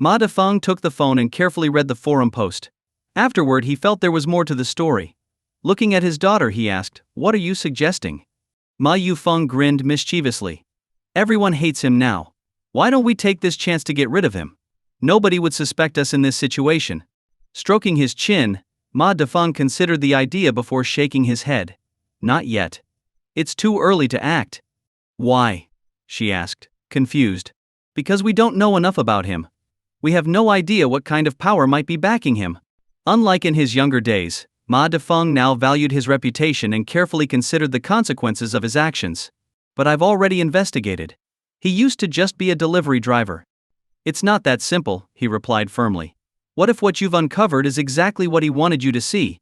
Ma Dafeng took the phone and carefully read the forum post. Afterward he felt there was more to the story. Looking at his daughter he asked, what are you suggesting? Ma Yufeng grinned mischievously. Everyone hates him now. Why don't we take this chance to get rid of him? Nobody would suspect us in this situation. Stroking his chin, Ma Dafeng considered the idea before shaking his head. Not yet. It's too early to act. Why? She asked, confused. Because we don't know enough about him. We have no idea what kind of power might be backing him. Unlike in his younger days, Ma Defeng now valued his reputation and carefully considered the consequences of his actions. But I've already investigated. He used to just be a delivery driver. It's not that simple, he replied firmly. What if what you've uncovered is exactly what he wanted you to see?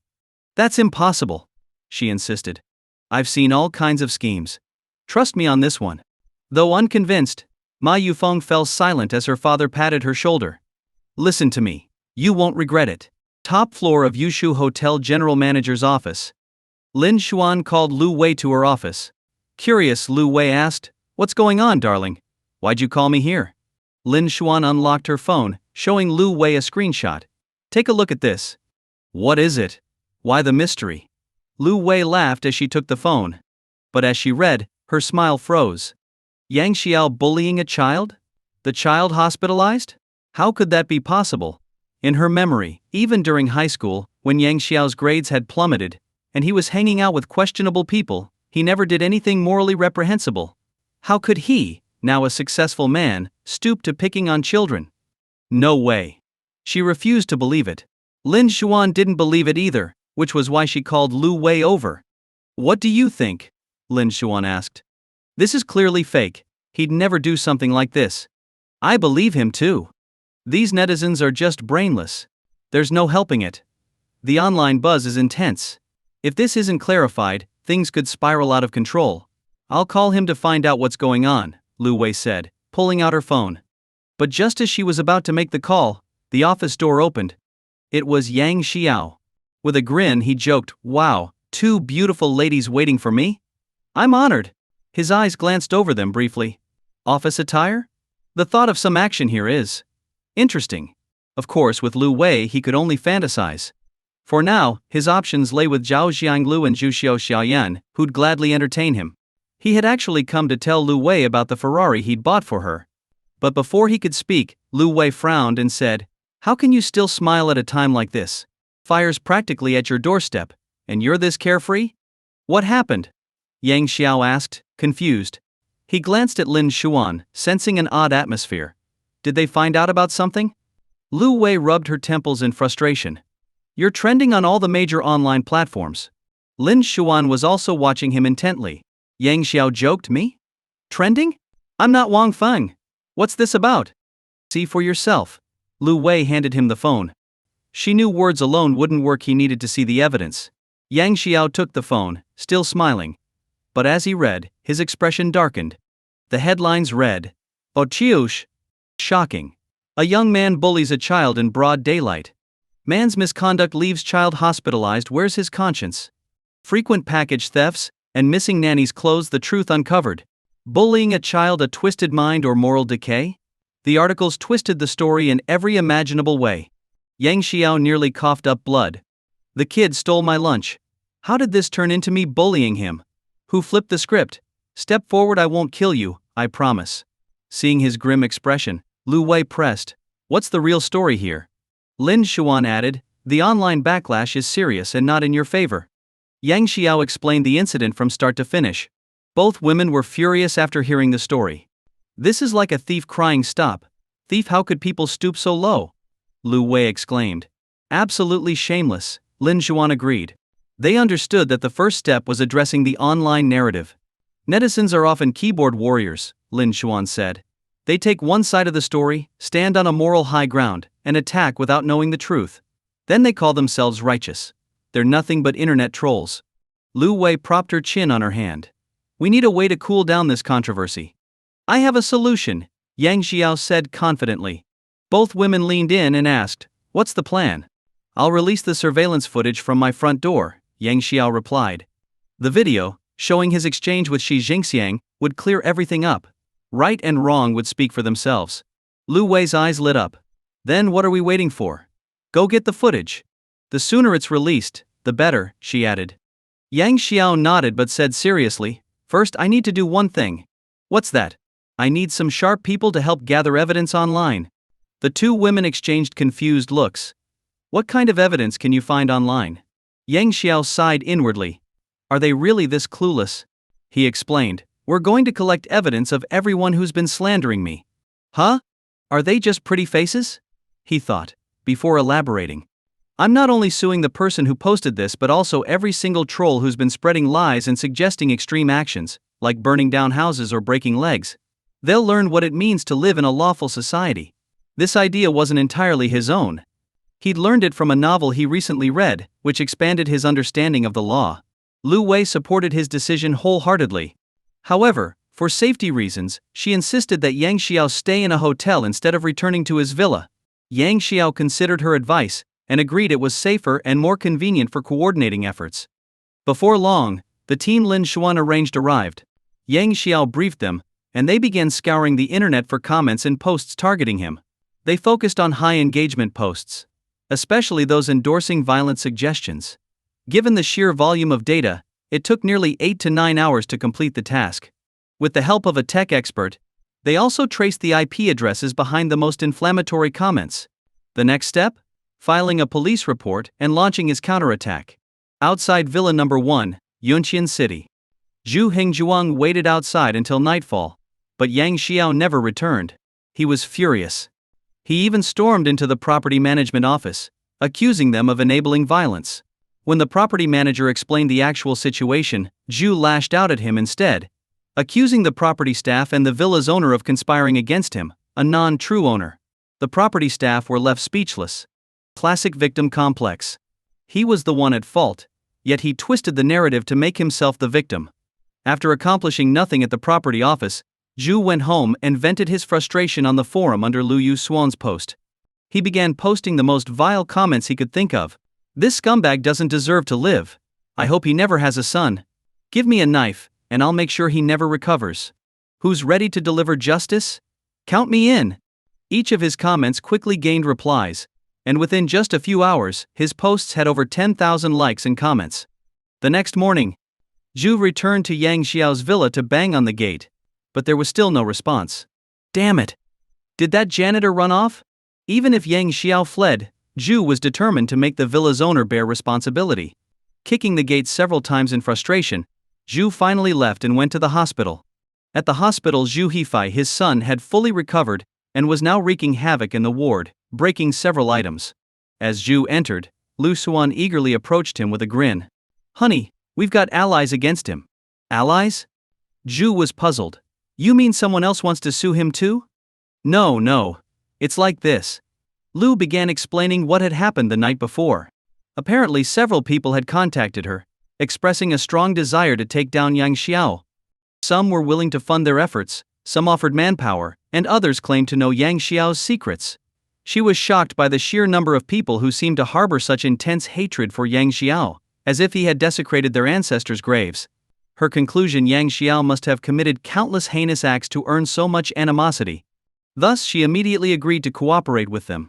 That's impossible, she insisted. I've seen all kinds of schemes. Trust me on this one. Though unconvinced, Ma Yufeng fell silent as her father patted her shoulder. Listen to me. You won't regret it. Top floor of Yushu Hotel General Manager's office. Lin Xuan called Lu Wei to her office. Curious, Lu Wei asked, "What's going on, darling? Why'd you call me here?" Lin Xuan unlocked her phone, showing Lu Wei a screenshot. Take a look at this. What is it? Why the mystery? Lu Wei laughed as she took the phone. But as she read, her smile froze. Yang Xiao bullying a child? The child hospitalized? How could that be possible? In her memory, even during high school, when Yang Xiao's grades had plummeted, and he was hanging out with questionable people, he never did anything morally reprehensible. How could he, now a successful man, stoop to picking on children? No way. She refused to believe it. Lin Xuan didn't believe it either, which was why she called Lu Wei over. What do you think? Lin Xuan asked. This is clearly fake. He'd never do something like this. I believe him too. These netizens are just brainless. There's no helping it. The online buzz is intense. If this isn't clarified, things could spiral out of control. I'll call him to find out what's going on, Lu Wei said, pulling out her phone. But just as she was about to make the call, the office door opened. It was Yang Xiao. With a grin, he joked, "Wow, two beautiful ladies waiting for me? I'm honored." His eyes glanced over them briefly. Office attire? The thought of some action here is interesting. Of course, with Lu Wei, he could only fantasize. For now, his options lay with Zhao Jianglu and Zhuxiu Xiaoyan, who'd gladly entertain him. He had actually come to tell Lu Wei about the Ferrari he'd bought for her. But before he could speak, Lu Wei frowned and said, "How can you still smile at a time like this? Fire's practically at your doorstep, and you're this carefree? What happened?" Yang Xiao asked, confused. He glanced at Lin Xuan, sensing an odd atmosphere. Did they find out about something? Lu Wei rubbed her temples in frustration. You're trending on all the major online platforms. Lin Xuan was also watching him intently. Yang Xiao joked, "Me? Trending? I'm not Wang Feng. What's this about?" See for yourself. Lu Wei handed him the phone. She knew words alone wouldn't work, he needed to see the evidence. Yang Xiao took the phone, still smiling. But as he read, his expression darkened. The headlines read, "Ochiush. Shocking. A young man bullies a child in broad daylight. Man's misconduct leaves child hospitalized, where's his conscience? Frequent package thefts, and missing nanny's clothes, the truth uncovered. Bullying a child, a twisted mind or moral decay?" The articles twisted the story in every imaginable way. Yang Xiao nearly coughed up blood. The kid stole my lunch. How did this turn into me bullying him? Who flipped the script? Step forward, I won't kill you, I promise. Seeing his grim expression, Lu Wei pressed, "What's the real story here?" Lin Xuan added, "The online backlash is serious and not in your favor." Yang Xiao explained the incident from start to finish. Both women were furious after hearing the story. This is like a thief crying stop. Thief, how could people stoop so low? Lu Wei exclaimed. Absolutely shameless, Lin Xuan agreed. They understood that the first step was addressing the online narrative. Netizens are often keyboard warriors, Lin Xuan said. They take one side of the story, stand on a moral high ground, and attack without knowing the truth. Then they call themselves righteous. They're nothing but internet trolls. Lu Wei propped her chin on her hand. We need a way to cool down this controversy. I have a solution, Yang Xiao said confidently. Both women leaned in and asked, what's the plan? I'll release the surveillance footage from my front door, Yang Xiao replied. The video, showing his exchange with Shi Jingxiang, would clear everything up. Right and wrong would speak for themselves. Lu Wei's eyes lit up. Then what are we waiting for? Go get the footage. The sooner it's released, the better, she added. Yang Xiao nodded but said seriously, first I need to do one thing. What's that? I need some sharp people to help gather evidence online. The two women exchanged confused looks. What kind of evidence can you find online? Yang Xiao sighed inwardly. Are they really this clueless? He explained, we're going to collect evidence of everyone who's been slandering me. Huh? Are they just pretty faces? He thought, before elaborating. I'm not only suing the person who posted this but also every single troll who's been spreading lies and suggesting extreme actions, like burning down houses or breaking legs. They'll learn what it means to live in a lawful society. This idea wasn't entirely his own. He'd learned it from a novel he recently read, which expanded his understanding of the law. Lu Wei supported his decision wholeheartedly. However, for safety reasons, she insisted that Yang Xiao stay in a hotel instead of returning to his villa. Yang Xiao considered her advice and agreed it was safer and more convenient for coordinating efforts. Before long, the team Lin Xuan arranged arrived. Yang Xiao briefed them, and they began scouring the internet for comments and posts targeting him. They focused on high-engagement posts, especially those endorsing violent suggestions. Given the sheer volume of data, it took nearly 8 to 9 hours to complete the task. With the help of a tech expert, they also traced the IP addresses behind the most inflammatory comments. The next step? Filing a police report and launching his counterattack. Outside Villa Number 1, Yunqian City. Zhu Hingzhuang waited outside until nightfall, but Yang Xiao never returned. He was furious. He even stormed into the property management office, accusing them of enabling violence. When the property manager explained the actual situation, Zhu lashed out at him instead, accusing the property staff and the villa's owner of conspiring against him, a non-true owner. The property staff were left speechless. Classic victim complex. He was the one at fault, yet he twisted the narrative to make himself the victim. After accomplishing nothing at the property office, Zhu went home and vented his frustration on the forum under Lu Yusuan's post. He began posting the most vile comments he could think of. This scumbag doesn't deserve to live. I hope he never has a son. Give me a knife, and I'll make sure he never recovers. Who's ready to deliver justice? Count me in. Each of his comments quickly gained replies, and within just a few hours, his posts had over 10,000 likes and comments. The next morning, Zhu returned to Yang Xiao's villa to bang on the gate, but there was still no response. Damn it! Did that janitor run off? Even if Yang Xiao fled, Zhu was determined to make the villa's owner bear responsibility. Kicking the gate several times in frustration, Zhu finally left and went to the hospital. At the hospital, Zhu Hifei, his son, had fully recovered and was now wreaking havoc in the ward, breaking several items. As Zhu entered, Lu Xuan eagerly approached him with a grin. Honey, we've got allies against him. Allies? Zhu was puzzled. You mean someone else wants to sue him too? No. It's like this. Lu began explaining what had happened the night before. Apparently several people had contacted her, expressing a strong desire to take down Yang Xiao. Some were willing to fund their efforts, some offered manpower, and others claimed to know Yang Xiao's secrets. She was shocked by the sheer number of people who seemed to harbor such intense hatred for Yang Xiao, as if he had desecrated their ancestors' graves. Her conclusion: Yang Xiao must have committed countless heinous acts to earn so much animosity. Thus she immediately agreed to cooperate with them.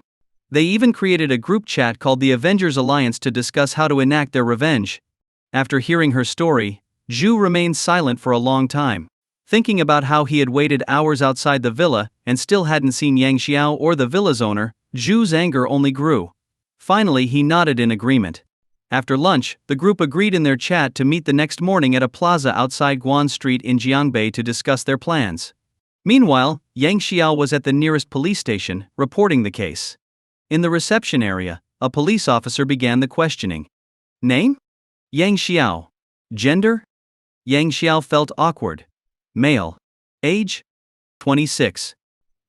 They even created a group chat called the Avengers Alliance to discuss how to enact their revenge. After hearing her story, Zhu remained silent for a long time. Thinking about how he had waited hours outside the villa and still hadn't seen Yang Xiao or the villa's owner, Zhu's anger only grew. Finally he nodded in agreement. After lunch, the group agreed in their chat to meet the next morning at a plaza outside Guan Street in Jiangbei to discuss their plans. Meanwhile, Yang Xiao was at the nearest police station, reporting the case. In the reception area, a police officer began the questioning. Name? Yang Xiao. Gender? Yang Xiao felt awkward. Male. Age? 26.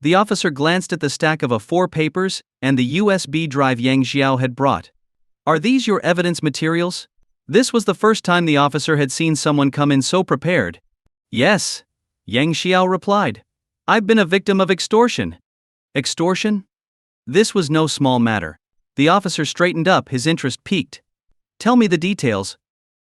The officer glanced at the stack of A4 papers and the USB drive Yang Xiao had brought. Are these your evidence materials? This was the first time the officer had seen someone come in so prepared. Yes, Yang Xiao replied. I've been a victim of extortion. Extortion? This was no small matter. The officer straightened up, his interest piqued. Tell me the details.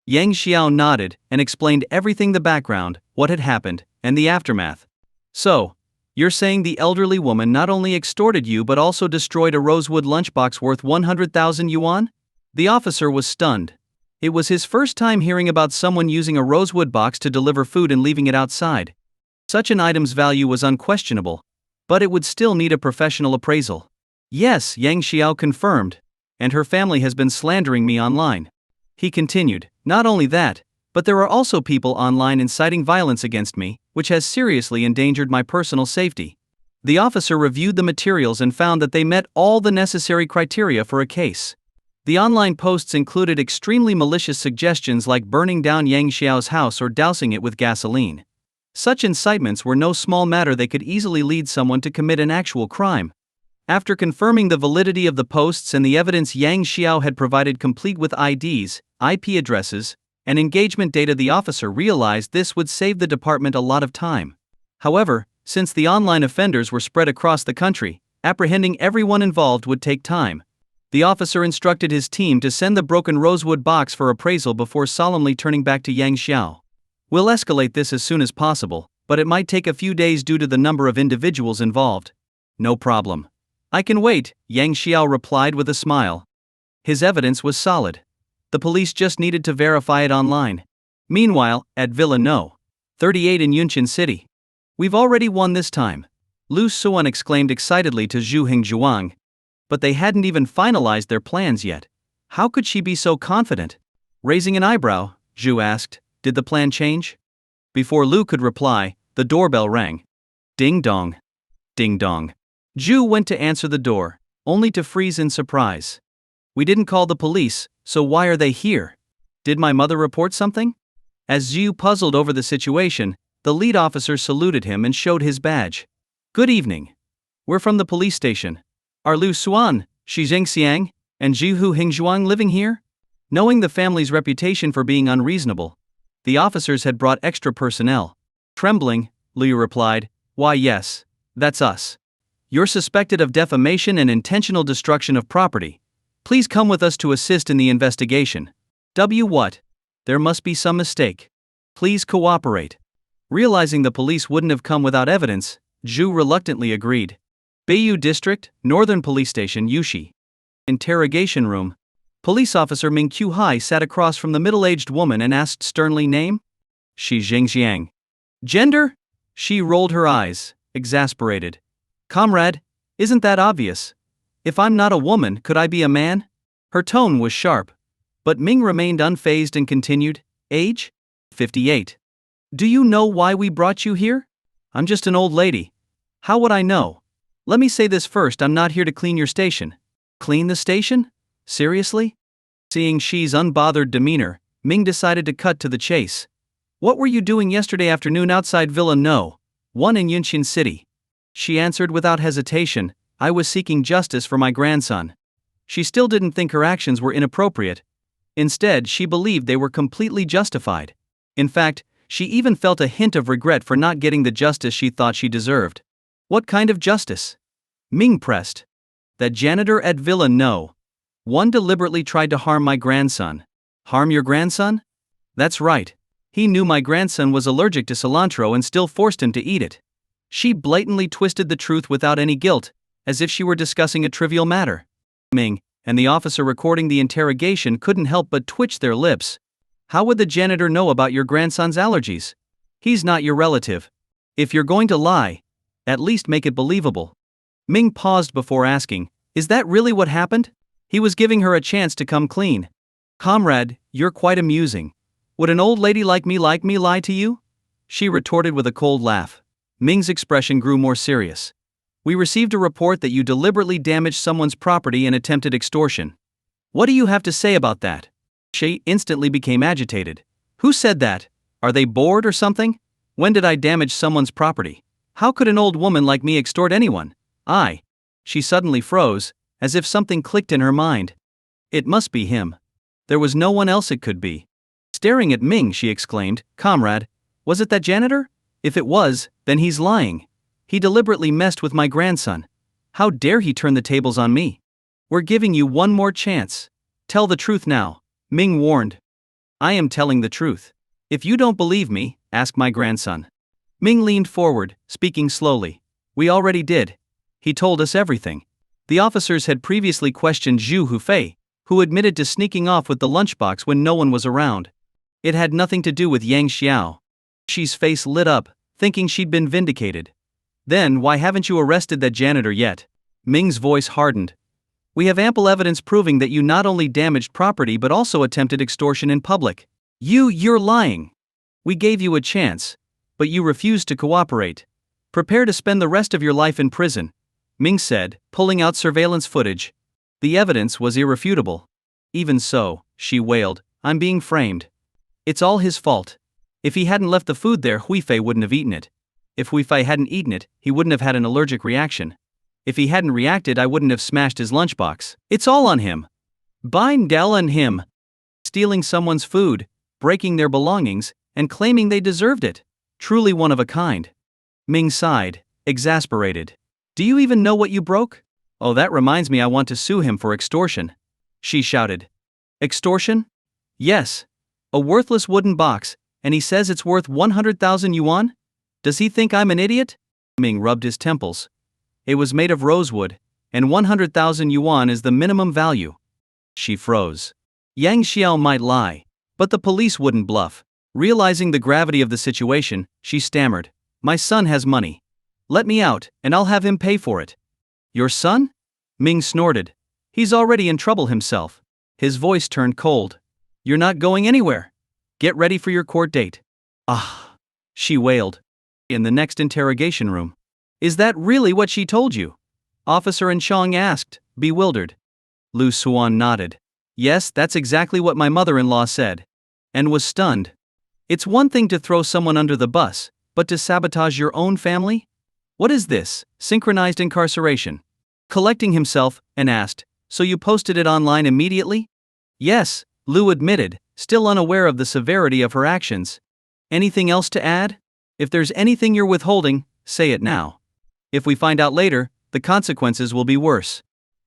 Yang Xiao nodded and explained everything: the background, what had happened, and the aftermath. So, you're saying the elderly woman not only extorted you but also destroyed a rosewood lunchbox worth 100,000 yuan? The officer was stunned. It was his first time hearing about someone using a rosewood box to deliver food and leaving it outside. Such an item's value was unquestionable, but it would still need a professional appraisal. Yes, Yang Xiao confirmed, and her family has been slandering me online. He continued, not only that, but there are also people online inciting violence against me, which has seriously endangered my personal safety. The officer reviewed the materials and found that they met all the necessary criteria for a case. The online posts included extremely malicious suggestions like burning down Yang Xiao's house or dousing it with gasoline. Such incitements were no small matter. They could easily lead someone to commit an actual crime. After confirming the validity of the posts and the evidence Yang Xiao had provided complete with IDs, IP addresses, and engagement data, the officer realized this would save the department a lot of time. However, since the online offenders were spread across the country, apprehending everyone involved would take time. The officer instructed his team to send the broken rosewood box for appraisal before solemnly turning back to Yang Xiao. We'll escalate this as soon as possible, but it might take a few days due to the number of individuals involved. No problem. I can wait, Yang Xiao replied with a smile. His evidence was solid. The police just needed to verify it online. Meanwhile, at Villa No. 38 in Yunqian City. We've already won this time, Lu Suan exclaimed excitedly to Zhu Hingzhuang. But they hadn't even finalized their plans yet. How could she be so confident? Raising an eyebrow, Zhu asked, did the plan change? Before Lu could reply, the doorbell rang. Ding dong. Ding dong. Zhu went to answer the door, only to freeze in surprise. We didn't call the police, so why are they here? Did my mother report something? As Zhu puzzled over the situation, the lead officer saluted him and showed his badge. Good evening. We're from the police station. Are Lu Suan, Shi Zhengxiang, and Zhu Hingzhuang living here? Knowing the family's reputation for being unreasonable, the officers had brought extra personnel. Trembling, Liu replied, why yes, that's us. You're suspected of defamation and intentional destruction of property. Please come with us to assist in the investigation. What? There must be some mistake. Please cooperate. Realizing the police wouldn't have come without evidence, Zhu reluctantly agreed. Beiyu District, Northern Police Station, Yushi. Interrogation room. Police officer Ming Qiuhai sat across from the middle-aged woman and asked sternly, name? Shi Zhengxiang. Gender? She rolled her eyes, exasperated. Comrade, isn't that obvious? If I'm not a woman, could I be a man? Her tone was sharp. But Ming remained unfazed and continued, age? 58. Do you know why we brought you here? I'm just an old lady. How would I know? Let me say this first, I'm not here to clean your station. Clean the station? Seriously? Seeing Shi's unbothered demeanor, Ming decided to cut to the chase. What were you doing yesterday afternoon outside Villa No. 1 in Yunqian City? She answered without hesitation, I was seeking justice for my grandson. She still didn't think her actions were inappropriate. Instead, she believed they were completely justified. In fact, she even felt a hint of regret for not getting the justice she thought she deserved. What kind of justice? Ming pressed. That janitor at Villa No. 1 deliberately tried to harm my grandson. Harm your grandson? That's right. He knew my grandson was allergic to cilantro and still forced him to eat it. She blatantly twisted the truth without any guilt, as if she were discussing a trivial matter. Ming and the officer recording the interrogation couldn't help but twitch their lips. How would the janitor know about your grandson's allergies? He's not your relative. If you're going to lie, at least make it believable. Ming paused before asking, is that really what happened? He was giving her a chance to come clean. Comrade, you're quite amusing. Would an old lady like me lie to you? She retorted with a cold laugh. Ming's expression grew more serious. We received a report that you deliberately damaged someone's property and attempted extortion. What do you have to say about that? She instantly became agitated. Who said that? Are they bored or something? When did I damage someone's property? How could an old woman like me extort anyone? She suddenly froze, as if something clicked in her mind. It must be him. There was no one else it could be. Staring at Ming, she exclaimed, Comrade, was it that janitor? If it was, then he's lying. He deliberately messed with my grandson. How dare he turn the tables on me? We're giving you one more chance. Tell the truth now, Ming warned. I am telling the truth. If you don't believe me, ask my grandson. Ming leaned forward, speaking slowly. We already did. He told us everything. The officers had previously questioned Zhu Hufei, who admitted to sneaking off with the lunchbox when no one was around. It had nothing to do with Yang Xiao. Shi's face lit up, thinking she'd been vindicated. Then why haven't you arrested that janitor yet? Ming's voice hardened. We have ample evidence proving that you not only damaged property but also attempted extortion in public. You're lying. We gave you a chance, but you refused to cooperate. Prepare to spend the rest of your life in prison, Ming said, pulling out surveillance footage. The evidence was irrefutable. Even so, she wailed, I'm being framed. It's all his fault. If he hadn't left the food there, Huifei wouldn't have eaten it. If Huifei hadn't eaten it, he wouldn't have had an allergic reaction. If he hadn't reacted, I wouldn't have smashed his lunchbox. It's all on him. Bind Dell and him. Stealing someone's food, breaking their belongings, and claiming they deserved it. Truly one of a kind. Ming sighed, exasperated. Do you even know what you broke? Oh, that reminds me, I want to sue him for extortion. She shouted. Extortion? Yes. A worthless wooden box, and he says it's worth 100,000 yuan? Does he think I'm an idiot? Ming rubbed his temples. It was made of rosewood, and 100,000 yuan is the minimum value. She froze. Yang Xiao might lie, but the police wouldn't bluff. Realizing the gravity of the situation, she stammered. My son has money. Let me out, and I'll have him pay for it. Your son? Ming snorted. He's already in trouble himself. His voice turned cold. You're not going anywhere. Get ready for your court date. Ah, she wailed. In the next interrogation room. Is that really what she told you? Officer An Chong asked, bewildered. Lu Suan nodded. Yes, that's exactly what my mother-in-law said. And was stunned. It's one thing to throw someone under the bus, but to sabotage your own family? What is this, synchronized incarceration? Collecting himself, An asked, so you posted it online immediately? Yes, Lu admitted, still unaware of the severity of her actions. Anything else to add? If there's anything you're withholding, say it now. If we find out later, the consequences will be worse.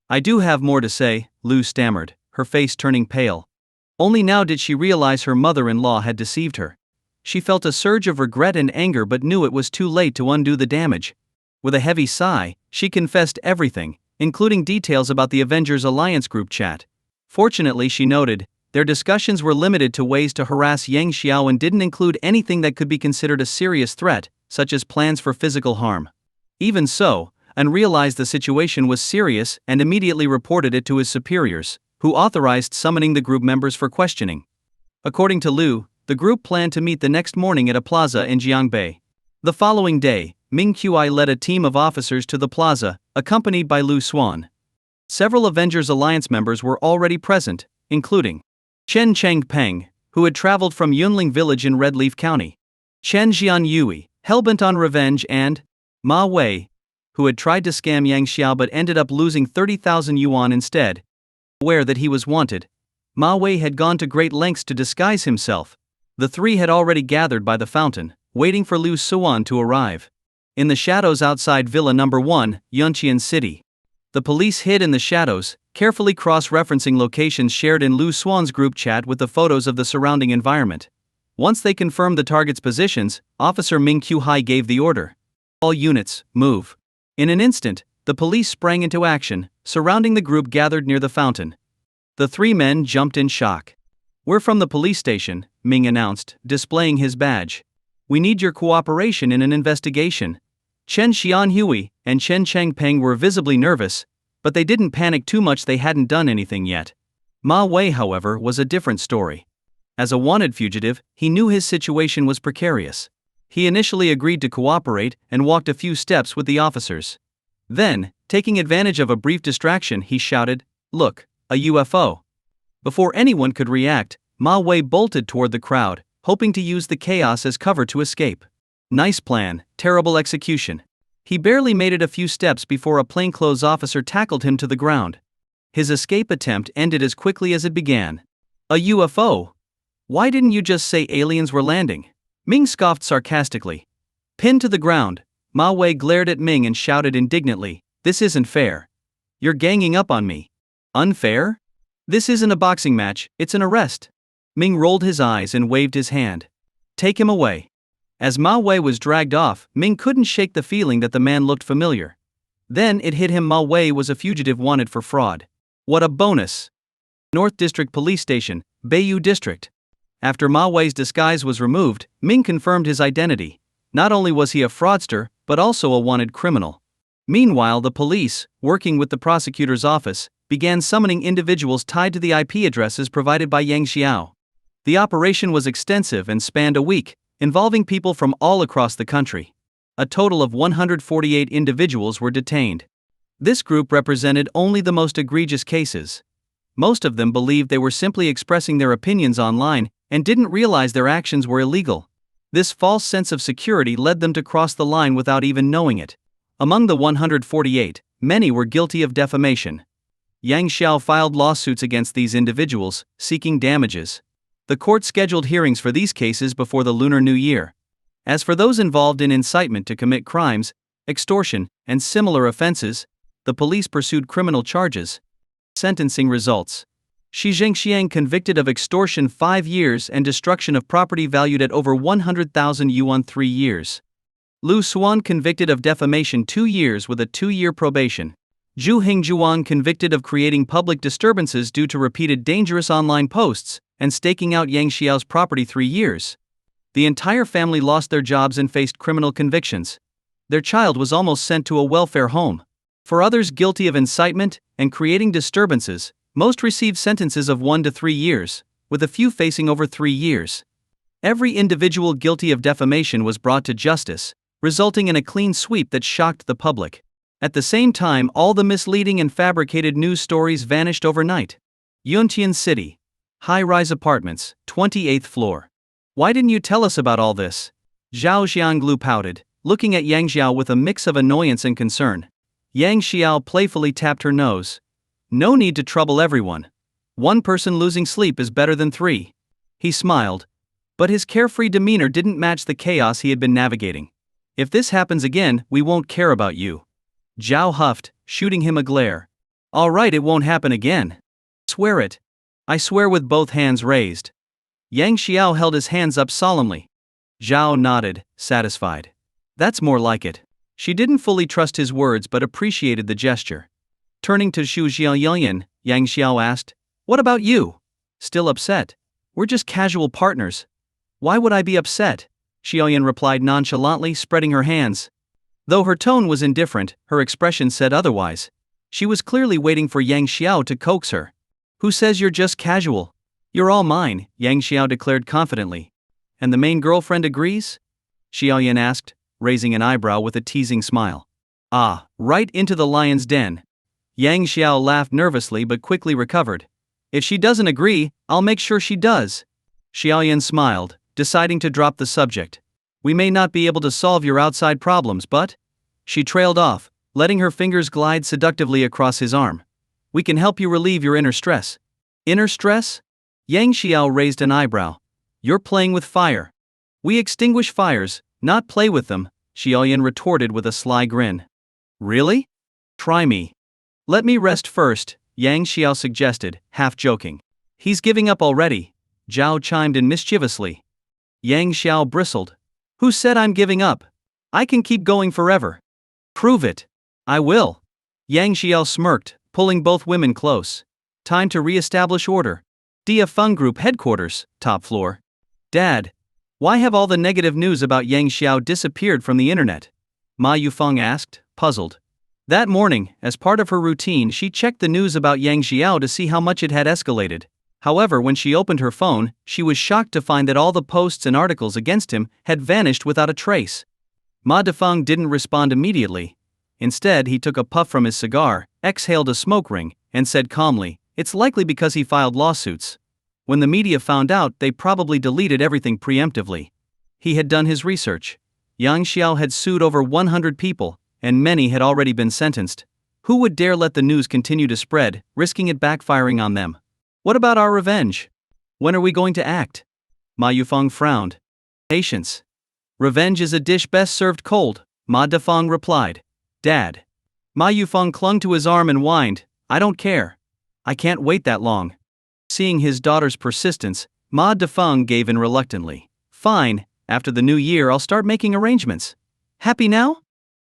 I do have more to say, Lu stammered, her face turning pale. Only now did she realize her mother-in-law had deceived her. She felt a surge of regret and anger but knew it was too late to undo the damage. With a heavy sigh, she confessed everything, including details about the Avengers Alliance group chat. Fortunately, she noted, their discussions were limited to ways to harass Yang Xiao and didn't include anything that could be considered a serious threat, such as plans for physical harm. Even so, An realized the situation was serious and immediately reported it to his superiors, who authorized summoning the group members for questioning. According to Lu, the group planned to meet the next morning at a plaza in Jiangbei. The following day, Ming Qi led a team of officers to the plaza, accompanied by Lu Suan. Several Avengers Alliance members were already present, including Chen Changpeng, who had traveled from Yunling Village in Red Leaf County, Chen Jianyue, hellbent on revenge, and Ma Wei, who had tried to scam Yang Xiao but ended up losing 30,000 yuan instead. Aware that he was wanted, Ma Wei had gone to great lengths to disguise himself. The three had already gathered by the fountain, waiting for Lu Suan to arrive. In the shadows outside Villa No. 1, Yunqian City. The police hid in the shadows, carefully cross-referencing locations shared in Lu Suan's group chat with the photos of the surrounding environment. Once they confirmed the target's positions, Officer Ming Qi gave the order. All units, move. In an instant, the police sprang into action, surrounding the group gathered near the fountain. The three men jumped in shock. We're from the police station, Ming announced, displaying his badge. We need your cooperation in an investigation. Chen Xianhui and Chen Changpeng were visibly nervous, but they didn't panic too much. They hadn't done anything yet. Ma Wei, however, was a different story. As a wanted fugitive, he knew his situation was precarious. He initially agreed to cooperate and walked a few steps with the officers. Then, taking advantage of a brief distraction, he shouted, "Look, a UFO." Before anyone could react, Ma Wei bolted toward the crowd, hoping to use the chaos as cover to escape. Nice plan, terrible execution. He barely made it a few steps before a plainclothes officer tackled him to the ground. His escape attempt ended as quickly as it began. A UFO? Why didn't you just say aliens were landing? Ming scoffed sarcastically. Pinned to the ground, Ma Wei glared at Ming and shouted indignantly, "This isn't fair. You're ganging up on me. Unfair? This isn't a boxing match, it's an arrest." Ming rolled his eyes and waved his hand. "Take him away." As Ma Wei was dragged off, Ming couldn't shake the feeling that the man looked familiar. Then it hit him: Ma Wei was a fugitive wanted for fraud. What a bonus! North District Police Station, Beiyu District. After Ma Wei's disguise was removed, Ming confirmed his identity. Not only was he a fraudster, but also a wanted criminal. Meanwhile, the police, working with the prosecutor's office, began summoning individuals tied to the IP addresses provided by Yang Xiao. The operation was extensive and spanned a week, involving people from all across the country. a total of 148 individuals were detained. This group represented only the most egregious cases. Most of them believed they were simply expressing their opinions online and didn't realize their actions were illegal. This false sense of security led them to cross the line without even knowing it. Among the 148, many were guilty of defamation. Yang Xiao filed lawsuits against these individuals, seeking damages. The court scheduled hearings for these cases before the Lunar New Year. As for those involved in incitement to commit crimes, extortion, and similar offenses, the police pursued criminal charges. Sentencing results. Shi Zhengxiang convicted of extortion 5 years and destruction of property valued at over 100,000 yuan 3 years. Lu Xuan convicted of defamation 2 years with a 2-year probation. Zhu Hingzhuan convicted of creating public disturbances due to repeated dangerous online posts and staking out Yang Xiao's property 3 years. The entire family lost their jobs and faced criminal convictions. Their child was almost sent to a welfare home. For others guilty of incitement and creating disturbances, most received sentences of 1 to 3 years, with a few facing over 3 years. Every individual guilty of defamation was brought to justice, resulting in a clean sweep that shocked the public. At the same time, all the misleading and fabricated news stories vanished overnight. Yunqian City. High-rise apartments, 28th floor. Why didn't you tell us about all this? Zhao Xianglu pouted, looking at Yang Xiao with a mix of annoyance and concern. Yang Xiao playfully tapped her nose. No need to trouble everyone. 1 person losing sleep is better than 3. He smiled, but his carefree demeanor didn't match the chaos he had been navigating. If this happens again, we won't care about you. Zhao huffed, shooting him a glare. All right, it won't happen again. Swear it. I swear with both hands raised. Yang Xiao held his hands up solemnly. Zhao nodded, satisfied. That's more like it. She didn't fully trust his words but appreciated the gesture. Turning to Xu Xiaoyan, Yang Xiao asked, What about you? Still upset? We're just casual partners. Why would I be upset? Xiaoyan replied nonchalantly, spreading her hands. Though her tone was indifferent, her expression said otherwise. She was clearly waiting for Yang Xiao to coax her. Who says you're just casual? You're all mine, Yang Xiao declared confidently. And the main girlfriend agrees? Xiaoyan asked, raising an eyebrow with a teasing smile. Ah, right into the lion's den. Yang Xiao laughed nervously but quickly recovered. If she doesn't agree, I'll make sure she does. Xiaoyan smiled, deciding to drop the subject. We may not be able to solve your outside problems, but... She trailed off, letting her fingers glide seductively across his arm. We can help you relieve your inner stress. Inner stress? Yang Xiao raised an eyebrow. You're playing with fire. We extinguish fires, not play with them, Xiaoyan retorted with a sly grin. Really? Try me. Let me rest first, Yang Xiao suggested, half joking. He's giving up already, Zhao chimed in mischievously. Yang Xiao bristled. Who said I'm giving up? I can keep going forever. Prove it. I will. Yang Xiao smirked, pulling both women close. Time to re-establish order. Dia Feng Group headquarters, top floor. Dad, why have all the negative news about Yang Xiao disappeared from the internet? Ma Yufeng asked, puzzled. That morning, as part of her routine, she checked the news about Yang Xiao to see how much it had escalated. However, when she opened her phone, she was shocked to find that all the posts and articles against him had vanished without a trace. Ma Defeng didn't respond immediately. Instead, he took a puff from his cigar, exhaled a smoke ring, and said calmly, It's likely because he filed lawsuits. When the media found out, they probably deleted everything preemptively. He had done his research. Yang Xiao had sued over 100 people, and many had already been sentenced. Who would dare let the news continue to spread, risking it backfiring on them? What about our revenge? When are we going to act? Ma Yufeng frowned. Patience. Revenge is a dish best served cold, Ma Defeng replied. Dad. Ma Yufeng clung to his arm and whined, I don't care. I can't wait that long. Seeing his daughter's persistence, Ma Defeng gave in reluctantly. Fine, after the new year I'll start making arrangements. Happy now?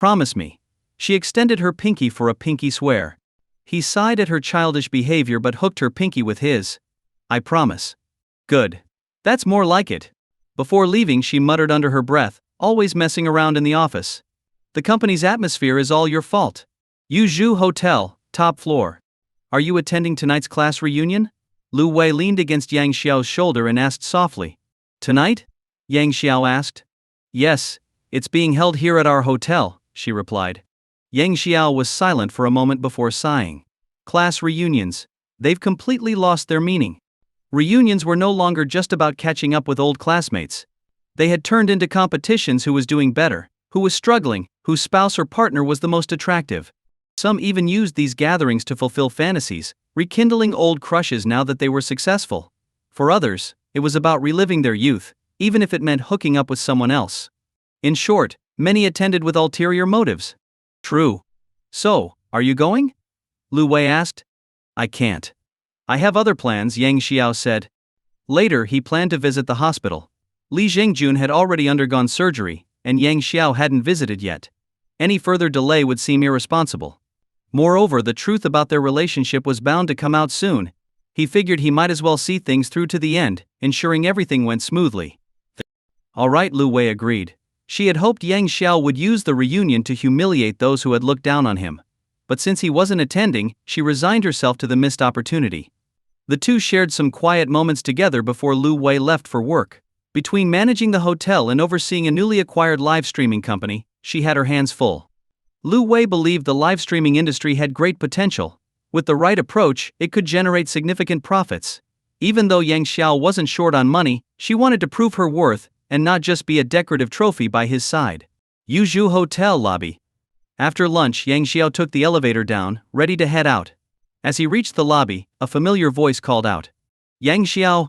Promise me. She extended her pinky for a pinky swear. He sighed at her childish behavior but hooked her pinky with his. I promise. Good. That's more like it. Before leaving, she muttered under her breath, always messing around in the office. The company's atmosphere is all your fault. Yuzhu Hotel, top floor. Are you attending tonight's class reunion? Lu Wei leaned against Yang Xiao's shoulder and asked softly. Tonight? Yang Xiao asked. Yes, It's being held here at our hotel, she replied. Yang Xiao was silent for a moment before sighing. Class reunions. They've completely lost their meaning. Reunions were no longer just about catching up with old classmates. They had turned into competitions: who was doing better, who was struggling, whose spouse or partner was the most attractive. Some even used these gatherings to fulfill fantasies, rekindling old crushes now that they were successful. For others, it was about reliving their youth, even if it meant hooking up with someone else. In short, many attended with ulterior motives. True. So, are you going? Lu Wei asked. I can't. I have other plans, Yang Xiao said. Later, he planned to visit the hospital. Li Jingjun had already undergone surgery, and Yang Xiao hadn't visited yet. Any further delay would seem irresponsible. Moreover, the truth about their relationship was bound to come out soon. He figured he might as well see things through to the end, ensuring everything went smoothly. All right, Lu Wei agreed. She had hoped Yang Xiao would use the reunion to humiliate those who had looked down on him. But since he wasn't attending, she resigned herself to the missed opportunity. The two shared some quiet moments together before Lu Wei left for work. Between managing the hotel and overseeing a newly acquired live streaming company, she had her hands full. Lu Wei believed the live streaming industry had great potential. With the right approach, it could generate significant profits. Even though Yang Xiao wasn't short on money, she wanted to prove her worth and not just be a decorative trophy by his side. Yuzhou Hotel lobby. After lunch, Yang Xiao took the elevator down, ready to head out. As he reached the lobby, a familiar voice called out, Yang Xiao.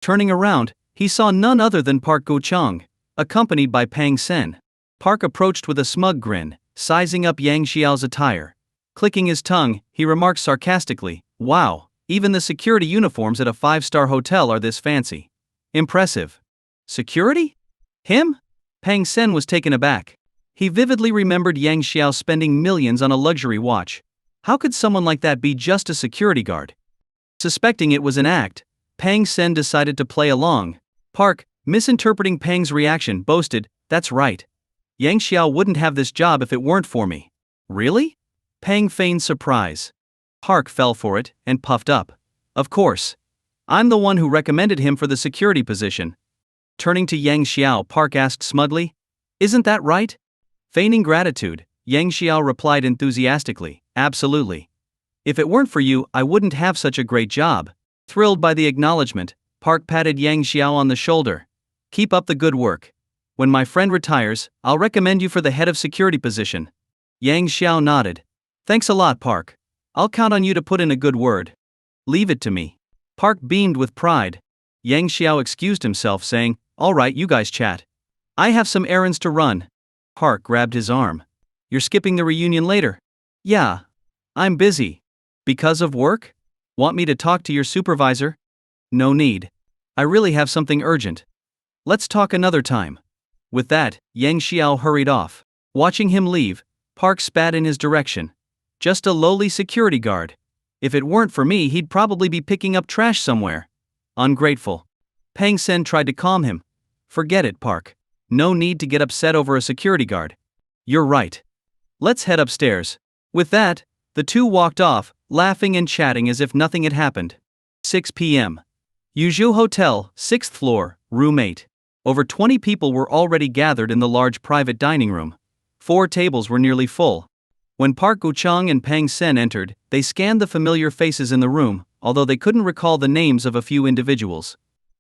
Turning around, he saw none other than Park Go-chang, accompanied by Pang Sen. Park approached with a smug grin, sizing up Yang Xiao's attire. Clicking his tongue, he remarked sarcastically, wow, even the security uniforms at a 5-star hotel are this fancy. Impressive. Security? Him? Pang Sen was taken aback. He vividly remembered Yang Xiao spending millions on a luxury watch. How could someone like that be just a security guard? Suspecting it was an act, Pang Sen decided to play along. Park, misinterpreting Pang's reaction, boasted, that's right. Yang Xiao wouldn't have this job if it weren't for me. Really? Pang feigned surprise. Park fell for it and puffed up. Of course. I'm the one who recommended him for the security position. Turning to Yang Xiao, Park asked smugly, isn't that right? Feigning gratitude, Yang Xiao replied enthusiastically, absolutely. If it weren't for you, I wouldn't have such a great job. Thrilled by the acknowledgement, Park patted Yang Xiao on the shoulder. Keep up the good work. When my friend retires, I'll recommend you for the head of security position. Yang Xiao nodded. Thanks a lot, Park. I'll count on you to put in a good word. Leave it to me. Park beamed with pride. Yang Xiao excused himself, saying, all right, you guys chat. I have some errands to run. Park grabbed his arm. You're skipping the reunion later? Yeah. I'm busy. Because of work? Want me to talk to your supervisor? No need. I really have something urgent. Let's talk another time. With that, Yang Xiao hurried off. Watching him leave, Park spat in his direction. Just a lowly security guard. If it weren't for me, he'd probably be picking up trash somewhere. Ungrateful. Pang Sen tried to calm him. Forget it, Park. No need to get upset over a security guard. You're right. Let's head upstairs. With that, the two walked off, laughing and chatting as if nothing had happened. 6 p.m. Yuzhou Hotel, 6th floor, room 8. Over 20 people were already gathered in the large private dining room. 4 tables were nearly full. When Park Go-chang and Pang Sen entered, they scanned the familiar faces in the room, although they couldn't recall the names of a few individuals.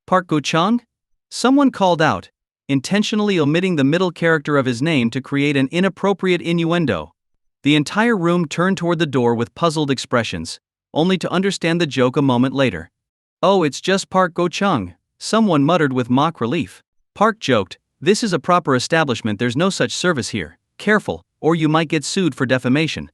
Park Go-chang? Someone called out, intentionally omitting the middle character of his name to create an inappropriate innuendo. The entire room turned toward the door with puzzled expressions, only to understand the joke a moment later. Oh, it's just Park Go-chang, someone muttered with mock relief. Park joked, this is a proper establishment, there's no such service here, careful, or you might get sued for defamation.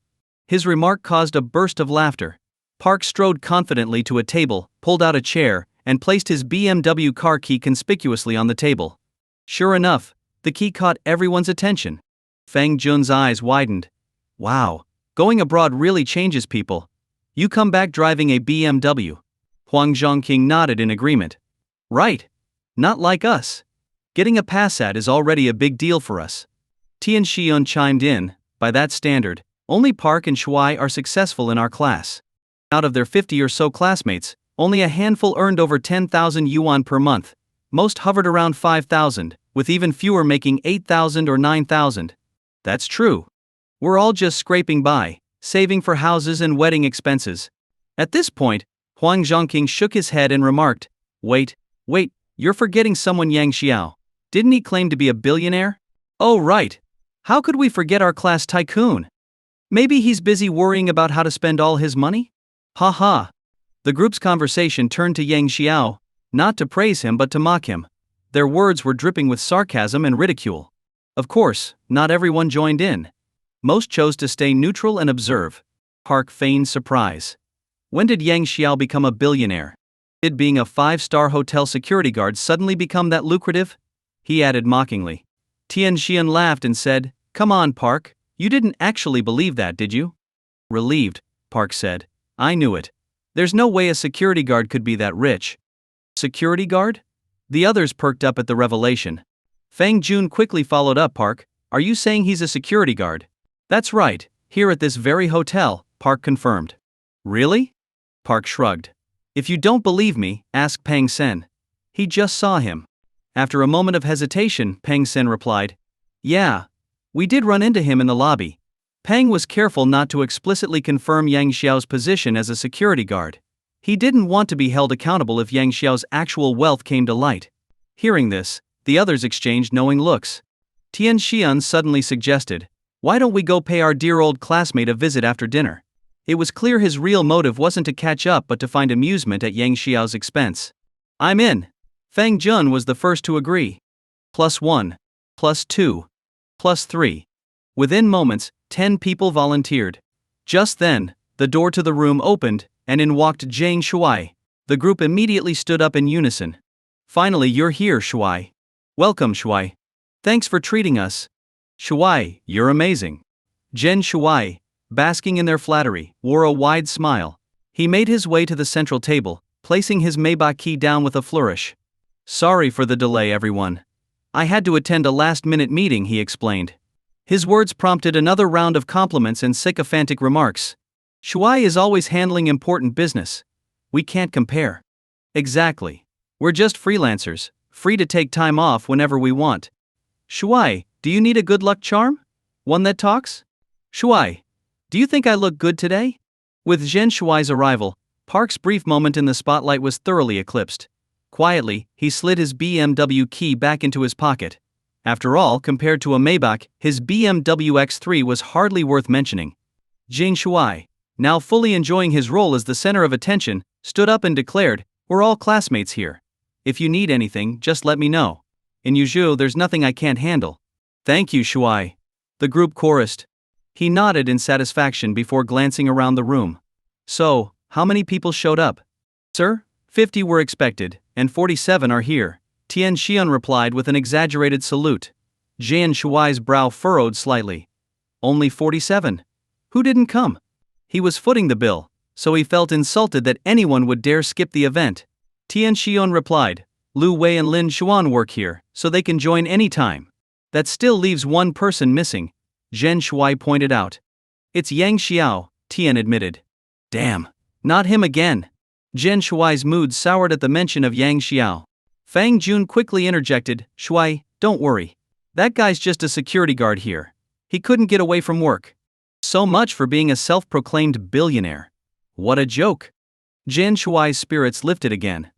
His remark caused a burst of laughter. Park strode confidently to a table, pulled out a chair, and placed his BMW car key conspicuously on the table. Sure enough, the key caught everyone's attention. Fang Jun's eyes widened. Wow, going abroad really changes people. You come back driving a BMW. Huang Zhongqing nodded in agreement. Right. Not like us. Getting a Passat is already a big deal for us. Tian Xion chimed in, by that standard, only Park and Shuai are successful in our class. Out of their 50 or so classmates, only a handful earned over 10,000 yuan per month. Most hovered around 5,000, with even fewer making 8,000 or 9,000. That's true. We're all just scraping by, saving for houses and wedding expenses. At this point, Huang Zhongqing shook his head and remarked, Wait, you're forgetting someone. Yang Xiao. Didn't he claim to be a billionaire? Oh right. How could we forget our class tycoon? Maybe he's busy worrying about how to spend all his money? Ha ha. The group's conversation turned to Yang Xiao, not to praise him but to mock him. Their words were dripping with sarcasm and ridicule. Of course, not everyone joined in. Most chose to stay neutral and observe. Park feigned surprise. When did Yang Xiao become a billionaire? Did being a 5-star hotel security guard suddenly become that lucrative? He added mockingly. Tian Xian laughed and said, Come on, Park, you didn't actually believe that, did you? Relieved, Park said. I knew it. There's no way a security guard could be that rich. Security guard? The others perked up at the revelation. Fang Jun quickly followed up. Park, are you saying he's a security guard? That's right, here at this very hotel, Park confirmed. Really? Park shrugged. If you don't believe me, ask Pang Sen. He just saw him. After a moment of hesitation, Pang Sen replied, Yeah, we did run into him in the lobby. Pang was careful not to explicitly confirm Yang Xiao's position as a security guard. He didn't want to be held accountable if Yang Xiao's actual wealth came to light. Hearing this, the others exchanged knowing looks. Tian Xian suddenly suggested, Why don't we go pay our dear old classmate a visit after dinner? It was clear his real motive wasn't to catch up but to find amusement at Yang Xiao's expense. I'm in. Fang Jun was the first to agree. +1, +2, +3. Within moments, 10 people volunteered. Just then, the door to the room opened, and in walked Zhang Shuai. The group immediately stood up in unison. Finally, you're here, Shuai. Welcome, Shuai. Thanks for treating us. Shuai, you're amazing. Zhen Shuai, basking in their flattery, wore a wide smile. He made his way to the central table, placing his Maybach key down with a flourish. Sorry for the delay, everyone. I had to attend a last-minute meeting, he explained. His words prompted another round of compliments and sycophantic remarks. Shuai is always handling important business. We can't compare. Exactly. We're just freelancers, free to take time off whenever we want. Shuai, do you need a good luck charm? One that talks? Shuai, do you think I look good today? With Zhen Shuai's arrival, Park's brief moment in the spotlight was thoroughly eclipsed. Quietly, he slid his BMW key back into his pocket. After all, compared to a Maybach, his BMW X3 was hardly worth mentioning. Zhang Shuai, now fully enjoying his role as the center of attention, stood up and declared, We're all classmates here. If you need anything, just let me know. In Yuzhou, there's nothing I can't handle. Thank you, Shuai. The group chorused. He nodded in satisfaction before glancing around the room. So, how many people showed up? Sir, 50 were expected, and 47 are here, Tian Xian replied with an exaggerated salute. Zhan Shuai's brow furrowed slightly. Only 47? Who didn't come? He was footing the bill, so he felt insulted that anyone would dare skip the event. Tian Xian replied, Lu Wei and Lin Xuan work here, so they can join any time. That still leaves one person missing, Zhen Shuai pointed out. It's Yang Xiao, Tian admitted. Damn, not him again. Zhen Shuai's mood soured at the mention of Yang Xiao. Fang Jun quickly interjected, Shuai, don't worry. That guy's just a security guard here. He couldn't get away from work. So much for being a self-proclaimed billionaire. What a joke. Zhen Shuai's spirits lifted again.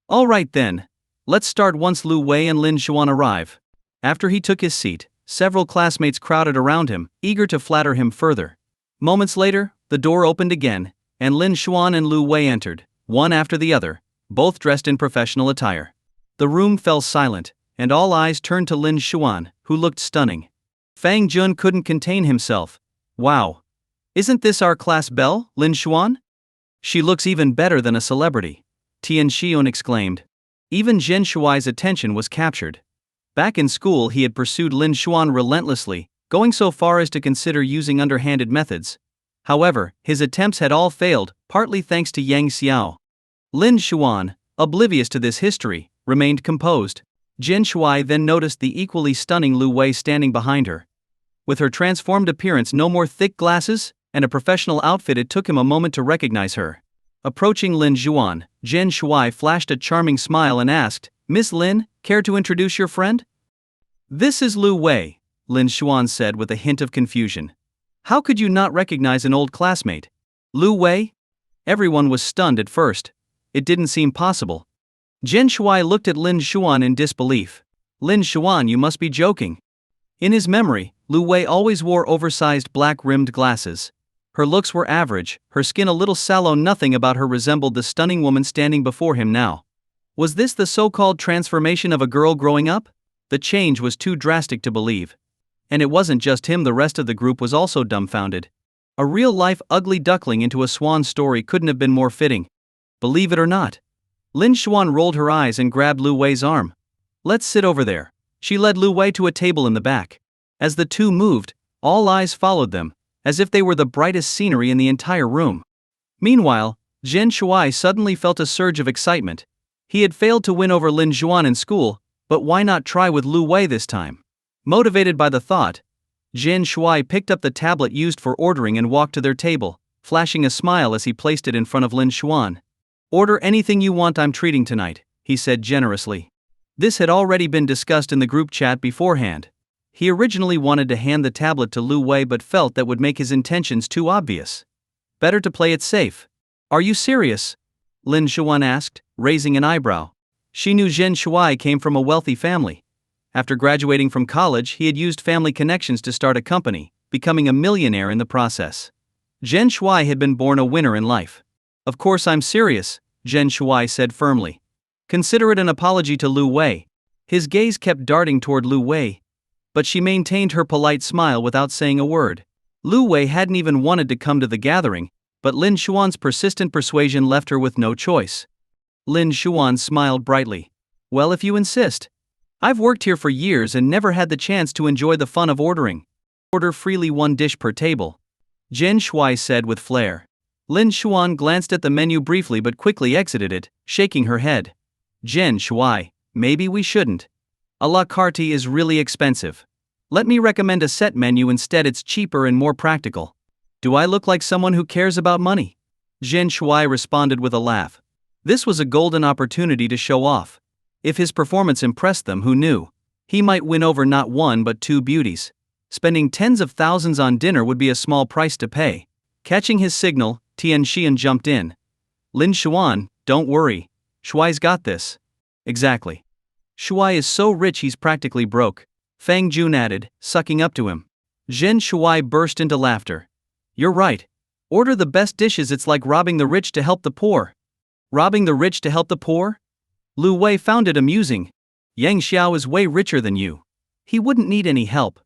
All right then. Let's start once Lu Wei and Lin Xuan arrive. After he took his seat, several classmates crowded around him, eager to flatter him further. Moments later, the door opened again, and Lin Xuan and Lu Wei entered, one after the other, both dressed in professional attire. The room fell silent, and all eyes turned to Lin Xuan, who looked stunning. Fang Jun couldn't contain himself. Wow. Isn't this our class belle, Lin Xuan? She looks even better than a celebrity, Tian Xian exclaimed. Even Zhen Shuai's attention was captured. Back in school he had pursued Lin Xuan relentlessly, going so far as to consider using underhanded methods. However, his attempts had all failed, partly thanks to Yang Xiao. Lin Xuan, oblivious to this history, remained composed. Zhen Shuai then noticed the equally stunning Lu Wei standing behind her. With her transformed appearance, no more thick glasses, and a professional outfit, it took him a moment to recognize her. Approaching Lin Xuan, Zhen Shuai flashed a charming smile and asked, Miss Lin, care to introduce your friend? This is Lu Wei, Lin Xuan said with a hint of confusion. How could you not recognize an old classmate? Lu Wei? Everyone was stunned at first. It didn't seem possible. Zhen Shuai looked at Lin Xuan in disbelief. Lin Xuan, you must be joking. In his memory, Lu Wei always wore oversized black-rimmed glasses. Her looks were average, her skin a little sallow. Nothing about her resembled the stunning woman standing before him now. Was this the so-called transformation of a girl growing up? The change was too drastic to believe. And it wasn't just him, the rest of the group was also dumbfounded. A real-life ugly duckling into a swan story couldn't have been more fitting. Believe it or not. Lin Xuan rolled her eyes and grabbed Lu Wei's arm. Let's sit over there. She led Lu Wei to a table in the back. As the two moved, all eyes followed them, as if they were the brightest scenery in the entire room. Meanwhile, Zhen Shuai suddenly felt a surge of excitement. He had failed to win over Lin Xuan in school, but why not try with Lu Wei this time? Motivated by the thought, Zhen Shuai picked up the tablet used for ordering and walked to their table, flashing a smile as he placed it in front of Lin Xuan. Order anything you want, I'm treating tonight, he said generously. This had already been discussed in the group chat beforehand. He originally wanted to hand the tablet to Lu Wei but felt that would make his intentions too obvious. Better to play it safe. Are you serious? Lin Xuan asked, raising an eyebrow. She knew Zhen Shuai came from a wealthy family. After graduating from college, he had used family connections to start a company, becoming a millionaire in the process. Zhen Shuai had been born a winner in life. Of course I'm serious, Zhen Shuai said firmly. Consider it an apology to Lu Wei. His gaze kept darting toward Lu Wei, but she maintained her polite smile without saying a word. Lu Wei hadn't even wanted to come to the gathering, but Lin Xuan's persistent persuasion left her with no choice. Lin Xuan smiled brightly. Well, if you insist. I've worked here for years and never had the chance to enjoy the fun of ordering. Order freely, one dish per table, Zhen Shuai said with flair. Lin Xuan glanced at the menu briefly but quickly exited it, shaking her head. Zhen Shuai, maybe we shouldn't. A la carte is really expensive. Let me recommend a set menu instead, it's cheaper and more practical. Do I look like someone who cares about money? Zhen Shuai responded with a laugh. This was a golden opportunity to show off. If his performance impressed them, who knew? He might win over not one but two beauties. Spending tens of thousands on dinner would be a small price to pay. Catching his signal, Tian Xian jumped in. Lin Xuan, don't worry. Shuai's got this. Exactly. Shuai is so rich he's practically broke, Fang Jun added, sucking up to him. Zhen Shuai burst into laughter. You're right. Order the best dishes, it's like robbing the rich to help the poor. Robbing the rich to help the poor? Lu Wei found it amusing. Yang Xiao is way richer than you. He wouldn't need any help.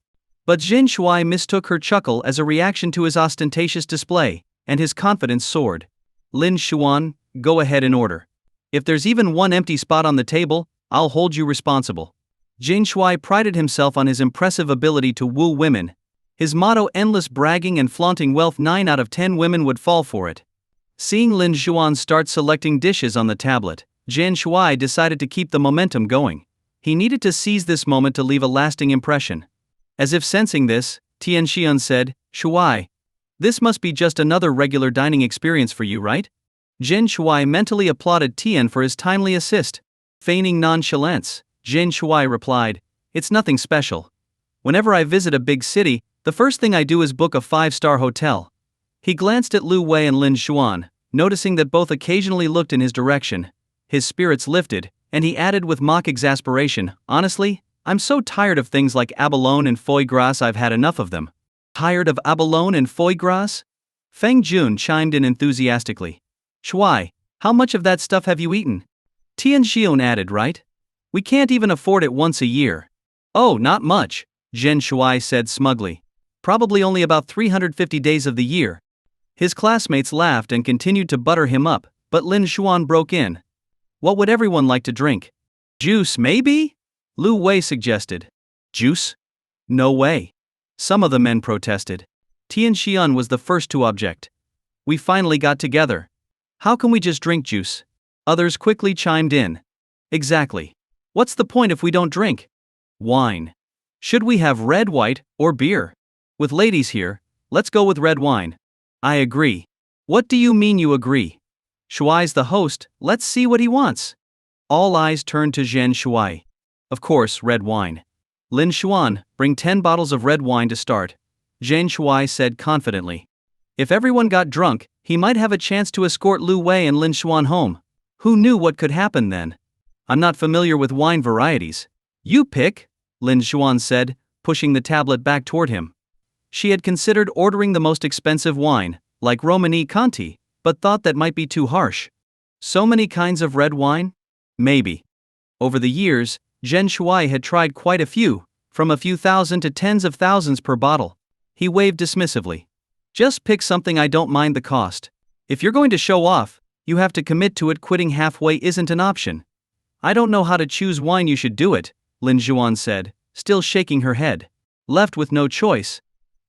But Zhen Shuai mistook her chuckle as a reaction to his ostentatious display, and his confidence soared. Lin Xuan, go ahead and order. If there's even one empty spot on the table, I'll hold you responsible. Zhen Shuai prided himself on his impressive ability to woo women. His motto, endless bragging and flaunting wealth, 9 out of 10 women would fall for it. Seeing Lin Xuan start selecting dishes on the tablet, Zhen Shuai decided to keep the momentum going. He needed to seize this moment to leave a lasting impression. As if sensing this, Tian Xian said, Shuai, this must be just another regular dining experience for you, right? Zhen Shuai mentally applauded Tian for his timely assist. Feigning nonchalance, Zhen Shuai replied, it's nothing special. Whenever I visit a big city, the first thing I do is book a 5-star hotel. He glanced at Lu Wei and Lin Xuan, noticing that both occasionally looked in his direction. His spirits lifted, and he added with mock exasperation, honestly, I'm so tired of things like abalone and foie gras, I've had enough of them. Tired of abalone and foie gras? Feng Jun chimed in enthusiastically. Shuai, how much of that stuff have you eaten? Tian Xion added, right? We can't even afford it once a year. Oh, not much, Zhen Shuai said smugly. Probably only about 350 days of the year. His classmates laughed and continued to butter him up, but Lin Xuan broke in. What would everyone like to drink? Juice, maybe? Lu Wei suggested. Juice? No way. Some of the men protested. Tian Xian was the first to object. We finally got together. How can we just drink juice? Others quickly chimed in. Exactly. What's the point if we don't drink? Wine. Should we have red, white, or beer? With ladies here, let's go with red wine. I agree. What do you mean you agree? Shuai's the host, let's see what he wants. All eyes turned to Zhen Shuai. Of course, red wine. Lin Xuan, bring 10 bottles of red wine to start, Zhang Shuai said confidently. If everyone got drunk, he might have a chance to escort Lu Wei and Lin Xuan home. Who knew what could happen then? I'm not familiar with wine varieties. You pick, Lin Xuan said, pushing the tablet back toward him. She had considered ordering the most expensive wine, like Romani Conti, but thought that might be too harsh. So many kinds of red wine? Maybe. Over the years, Zheng Shuai had tried quite a few, from a few thousand to tens of thousands per bottle. He waved dismissively. Just pick something I don't mind the cost. If you're going to show off, you have to commit to it. Quitting halfway isn't an option. I don't know how to choose wine. You should do it, Lin Zhuan said, still shaking her head. Left with no choice,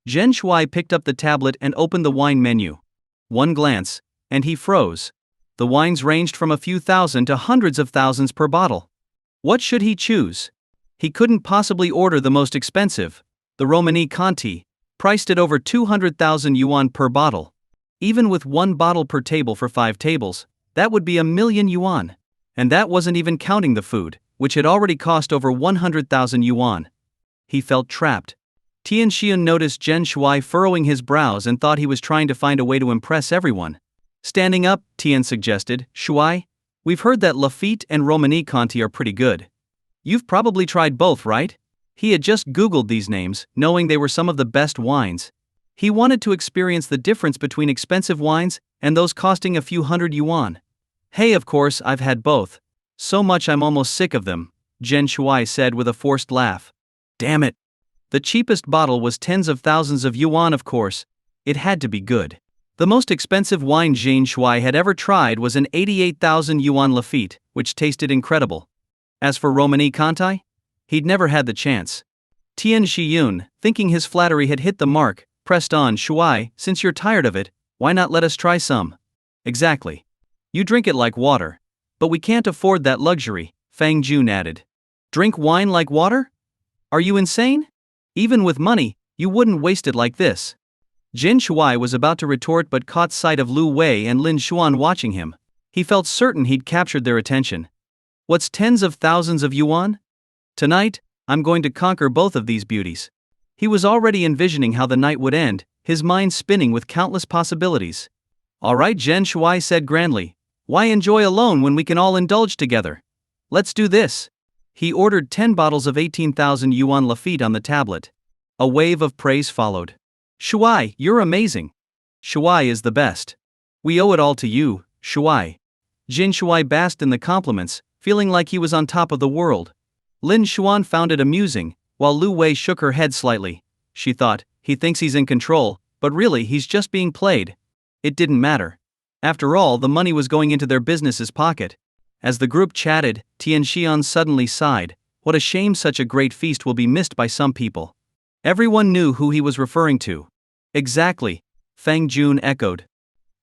Zheng Shuai picked up the tablet and opened the wine menu. One glance, and he froze. The wines ranged from a few thousand to hundreds of thousands per bottle. What should he choose? He couldn't possibly order the most expensive, the Romani Conti, priced at over 200,000 yuan per bottle. Even with one bottle per table for 5 tables, that would be 1,000,000 yuan. And that wasn't even counting the food, which had already cost over 100,000 yuan. He felt trapped. Tian Xian noticed Zheng Shuai furrowing his brows and thought he was trying to find a way to impress everyone. Standing up, Tian suggested, Shuai, we've heard that Lafite and Romani Conti are pretty good. You've probably tried both, right? He had just Googled these names, knowing they were some of the best wines. He wanted to experience the difference between expensive wines and those costing a few hundred yuan. Hey, of course, I've had both. So much I'm almost sick of them, Zheng Shuai said with a forced laugh. Damn it. The cheapest bottle was tens of thousands of yuan, of course. It had to be good. The most expensive wine Zheng Shuai had ever tried was an 88,000 yuan Lafite, which tasted incredible. As for Romani Conti, he'd never had the chance. Tian Shiyun, thinking his flattery had hit the mark, pressed on. Shuai, since you're tired of it, why not let us try some? Exactly. You drink it like water. But we can't afford that luxury, Fang Jun added. Drink wine like water? Are you insane? Even with money, you wouldn't waste it like this. Zheng Shuai was about to retort but caught sight of Lu Wei and Lin Xuan watching him. He felt certain he'd captured their attention. What's tens of thousands of yuan? Tonight, I'm going to conquer both of these beauties. He was already envisioning how the night would end, his mind spinning with countless possibilities. All right, Zheng Shuai said grandly. Why enjoy alone when we can all indulge together? Let's do this. He ordered 10 bottles of 18,000 yuan Lafite on the tablet. A wave of praise followed. Shuai, you're amazing. Shuai is the best. We owe it all to you, Shuai. Zheng Shuai basked in the compliments, feeling like he was on top of the world. Lin Xuan found it amusing, while Lu Wei shook her head slightly. She thought, he thinks he's in control, but really he's just being played. It didn't matter. After all, the money was going into their business's pocket. As the group chatted, Tian Xian suddenly sighed. What a shame such a great feast will be missed by some people. Everyone knew who he was referring to. Exactly, Fang Jun echoed.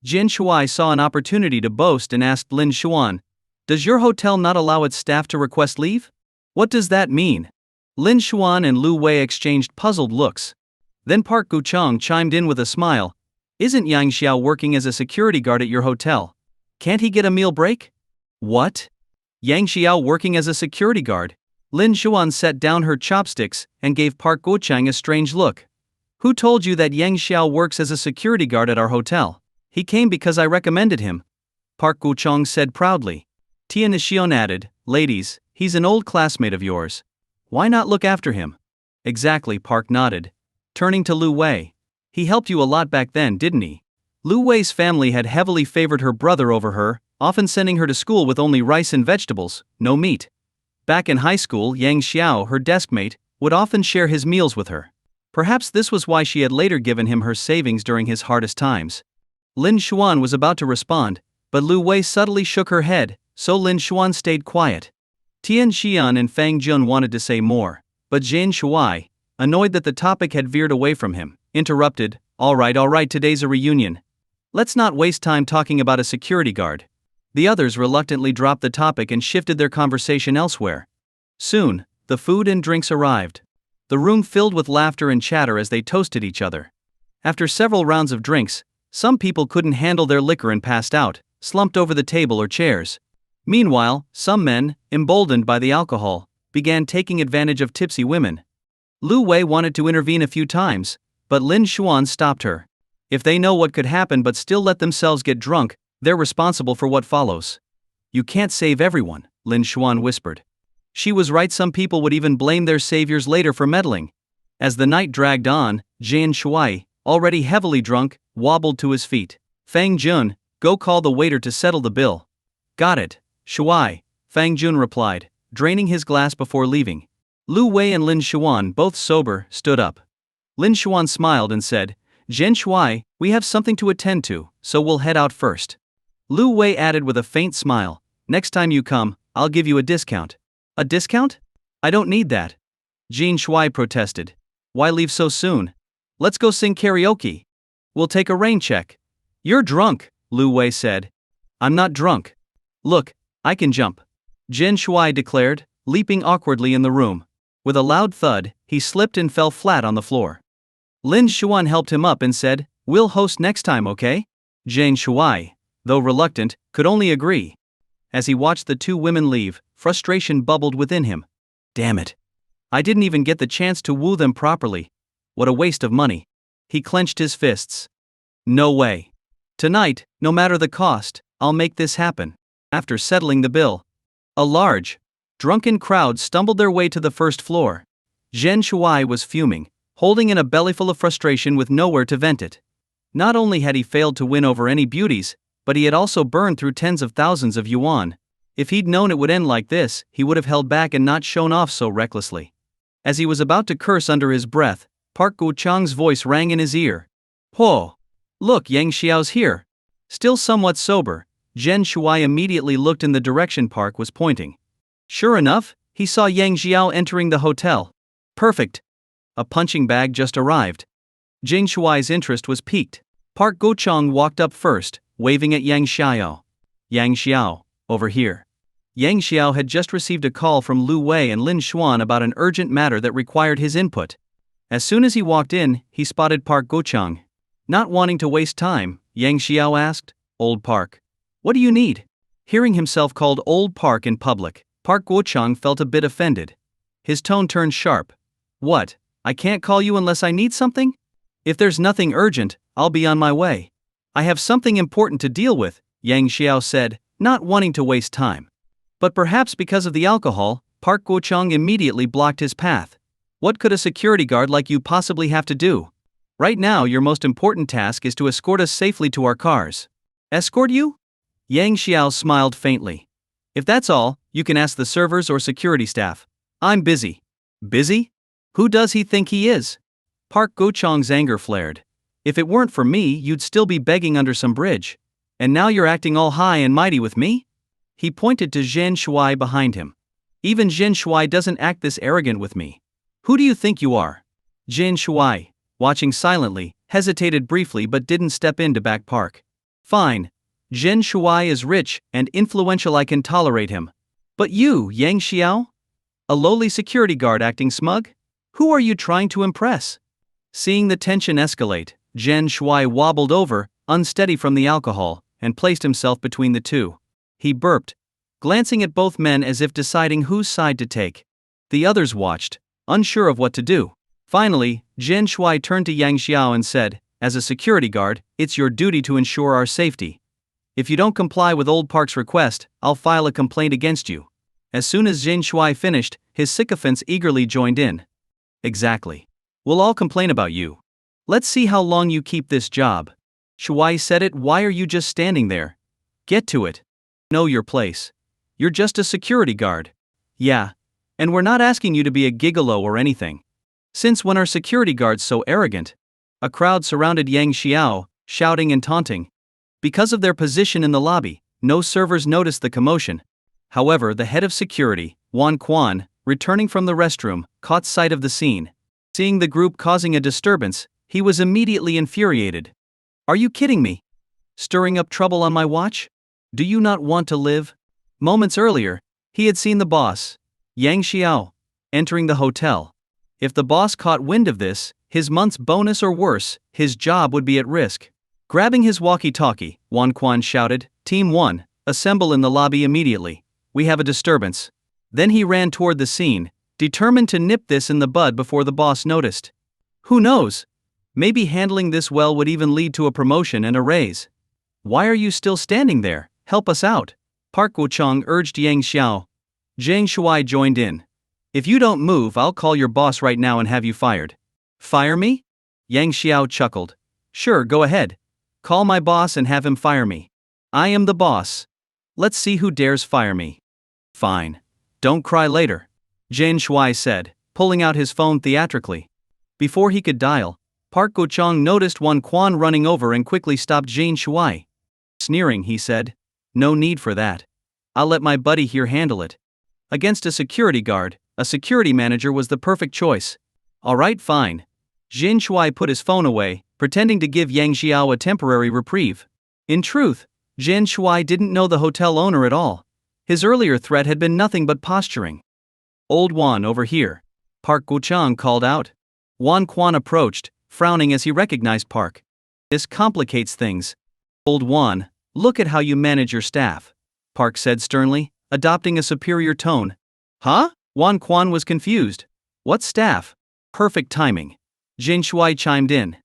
Zheng Shuai saw an opportunity to boast and asked Lin Xuan, does your hotel not allow its staff to request leave? What does that mean? Lin Xuan and Lu Wei exchanged puzzled looks. Then Park Gucheng chimed in with a smile. Isn't Yang Xiao working as a security guard at your hotel? Can't he get a meal break? What? Yang Xiao working as a security guard? Lin Xuan set down her chopsticks and gave Park Gucheng a strange look. Who told you that Yang Xiao works as a security guard at our hotel? He came because I recommended him, Park Gucheng said proudly. Tian Xion added, ladies, he's an old classmate of yours. Why not look after him? Exactly, Park nodded. Turning to Lu Wei. He helped you a lot back then, didn't he? Lu Wei's family had heavily favored her brother over her, often sending her to school with only rice and vegetables, no meat. Back in high school, Yang Xiao, her deskmate, would often share his meals with her. Perhaps this was why she had later given him her savings during his hardest times. Lin Xuan was about to respond, but Lu Wei subtly shook her head, so Lin Xuan stayed quiet. Tian Xian and Fang Jun wanted to say more, but Zheng Shuai, annoyed that the topic had veered away from him, interrupted, all right, today's a reunion. Let's not waste time talking about a security guard. The others reluctantly dropped the topic and shifted their conversation elsewhere. Soon, the food and drinks arrived. The room filled with laughter and chatter as they toasted each other. After several rounds of drinks, some people couldn't handle their liquor and passed out, slumped over the table or chairs. Meanwhile, some men, emboldened by the alcohol, began taking advantage of tipsy women, Lu Wei wanted to intervene a few times, but Lin Xuan stopped her. If they know what could happen but still let themselves get drunk, they're responsible for what follows. You can't save everyone, Lin Xuan whispered. She was right, some people would even blame their saviors later for meddling. As the night dragged on, Jian Shuai, already heavily drunk, wobbled to his feet. Fang Jun, go call the waiter to settle the bill. Got it, Shuai, Fang Jun replied, draining his glass before leaving. Lu Wei and Lin Xuan, both sober, stood up. Lin Xuan smiled and said, Jian Shuai, we have something to attend to, so we'll head out first. Lu Wei added with a faint smile, next time you come, I'll give you a discount. A discount? I don't need that. Jian Shuai protested. Why leave so soon? Let's go sing karaoke. We'll take a rain check. You're drunk, Lu Wei said. I'm not drunk. Look, I can jump. Jian Shuai declared, leaping awkwardly in the room. With a loud thud, he slipped and fell flat on the floor. Lin Xuan helped him up and said, we'll host next time, okay? Jian Shuai, though reluctant, could only agree. As he watched the two women leave, frustration bubbled within him. Damn it. I didn't even get the chance to woo them properly. What a waste of money. He clenched his fists. No way. Tonight, no matter the cost, I'll make this happen. After settling the bill, a large, drunken crowd stumbled their way to the first floor. Jian Shuai was fuming, holding in a bellyful of frustration with nowhere to vent it. Not only had he failed to win over any beauties, but he had also burned through tens of thousands of yuan. If he'd known it would end like this, he would have held back and not shown off so recklessly. As he was about to curse under his breath, Park Guochang's voice rang in his ear. Whoa! Look, Yang Xiao's here. Still somewhat sober, Jian Shuai immediately looked in the direction Park was pointing. Sure enough, he saw Yang Xiao entering the hotel. Perfect. A punching bag just arrived. Jian Shuai's interest was piqued. Park Guochang walked up first, waving at Yang Xiao. Yang Xiao, over here. Yang Xiao had just received a call from Lu Wei and Lin Xuan about an urgent matter that required his input. As soon as he walked in, he spotted Park Guochang. Not wanting to waste time, Yang Xiao asked, Old Park, what do you need? Hearing himself called Old Park in public, Park Guochang felt a bit offended. His tone turned sharp. What, I can't call you unless I need something? If there's nothing urgent, I'll be on my way. I have something important to deal with, Yang Xiao said, not wanting to waste time. But perhaps because of the alcohol, Park Guochang immediately blocked his path. What could a security guard like you possibly have to do? Right now your most important task is to escort us safely to our cars. Escort you? Yang Xiao smiled faintly. If that's all, you can ask the servers or security staff. I'm busy. Busy? Who does he think he is? Park Guochang's anger flared. If it weren't for me, you'd still be begging under some bridge. And now you're acting all high and mighty with me? He pointed to Jian Shuai behind him. Even Jian Shuai doesn't act this arrogant with me. Who do you think you are? Jian Shuai, watching silently, hesitated briefly but didn't step in to back Park. Fine. Jian Shuai is rich and influential, I can tolerate him. But you, Yang Xiao? A lowly security guard acting smug? Who are you trying to impress? Seeing the tension escalate, Jian Shuai wobbled over, unsteady from the alcohol, and placed himself between the two. He burped, glancing at both men as if deciding whose side to take. The others watched, unsure of what to do. Finally, Jian Shuai turned to Yang Xiao and said, as a security guard, it's your duty to ensure our safety. If you don't comply with Old Park's request, I'll file a complaint against you. As soon as Jian Shuai finished, his sycophants eagerly joined in. Exactly. We'll all complain about you. Let's see how long you keep this job. Shuai said it. Why are you just standing there? Get to it. Know your place. You're just a security guard. Yeah. And we're not asking you to be a gigolo or anything. Since when are security guards so arrogant? A crowd surrounded Yang Xiao, shouting and taunting. Because of their position in the lobby, no servers noticed the commotion. However, the head of security, Wan Quan, returning from the restroom, caught sight of the scene. Seeing the group causing a disturbance, he was immediately infuriated. Are you kidding me? Stirring up trouble on my watch? Do you not want to live? Moments earlier, he had seen the boss, Yang Xiao, entering the hotel. If the boss caught wind of this, his month's bonus or worse, his job would be at risk. Grabbing his walkie-talkie, Wan Quan shouted, Team 1, assemble in the lobby immediately. We have a disturbance. Then he ran toward the scene, determined to nip this in the bud before the boss noticed. Who knows? Maybe handling this well would even lead to a promotion and a raise. Why are you still standing there? Help us out, Park Go-chang urged Yang Xiao. Zhang Shuai joined in. If you don't move, I'll call your boss right now and have you fired. Fire me? Yang Xiao chuckled. Sure, go ahead. Call my boss and have him fire me. I am the boss. Let's see who dares fire me. Fine. Don't cry later, Zhang Shuai said, pulling out his phone theatrically. Before he could dial, Park Go-chang noticed Wan Quan running over and quickly stopped Zhang Shuai. Sneering, he said, no need for that. I'll let my buddy here handle it. Against a security guard, a security manager was the perfect choice. Alright, fine. Zhang Shuai put his phone away, pretending to give Yang Xiao a temporary reprieve. In truth, Zhang Shuai didn't know the hotel owner at all. His earlier threat had been nothing but posturing. Old Wan, over here, Park Go-chang called out. Wan Quan approached, frowning as he recognized Park. This complicates things. Old Wan, look at how you manage your staff, Park said sternly, adopting a superior tone. Huh? Wan Quan was confused. What staff? Perfect timing. Zhang Shuai chimed in.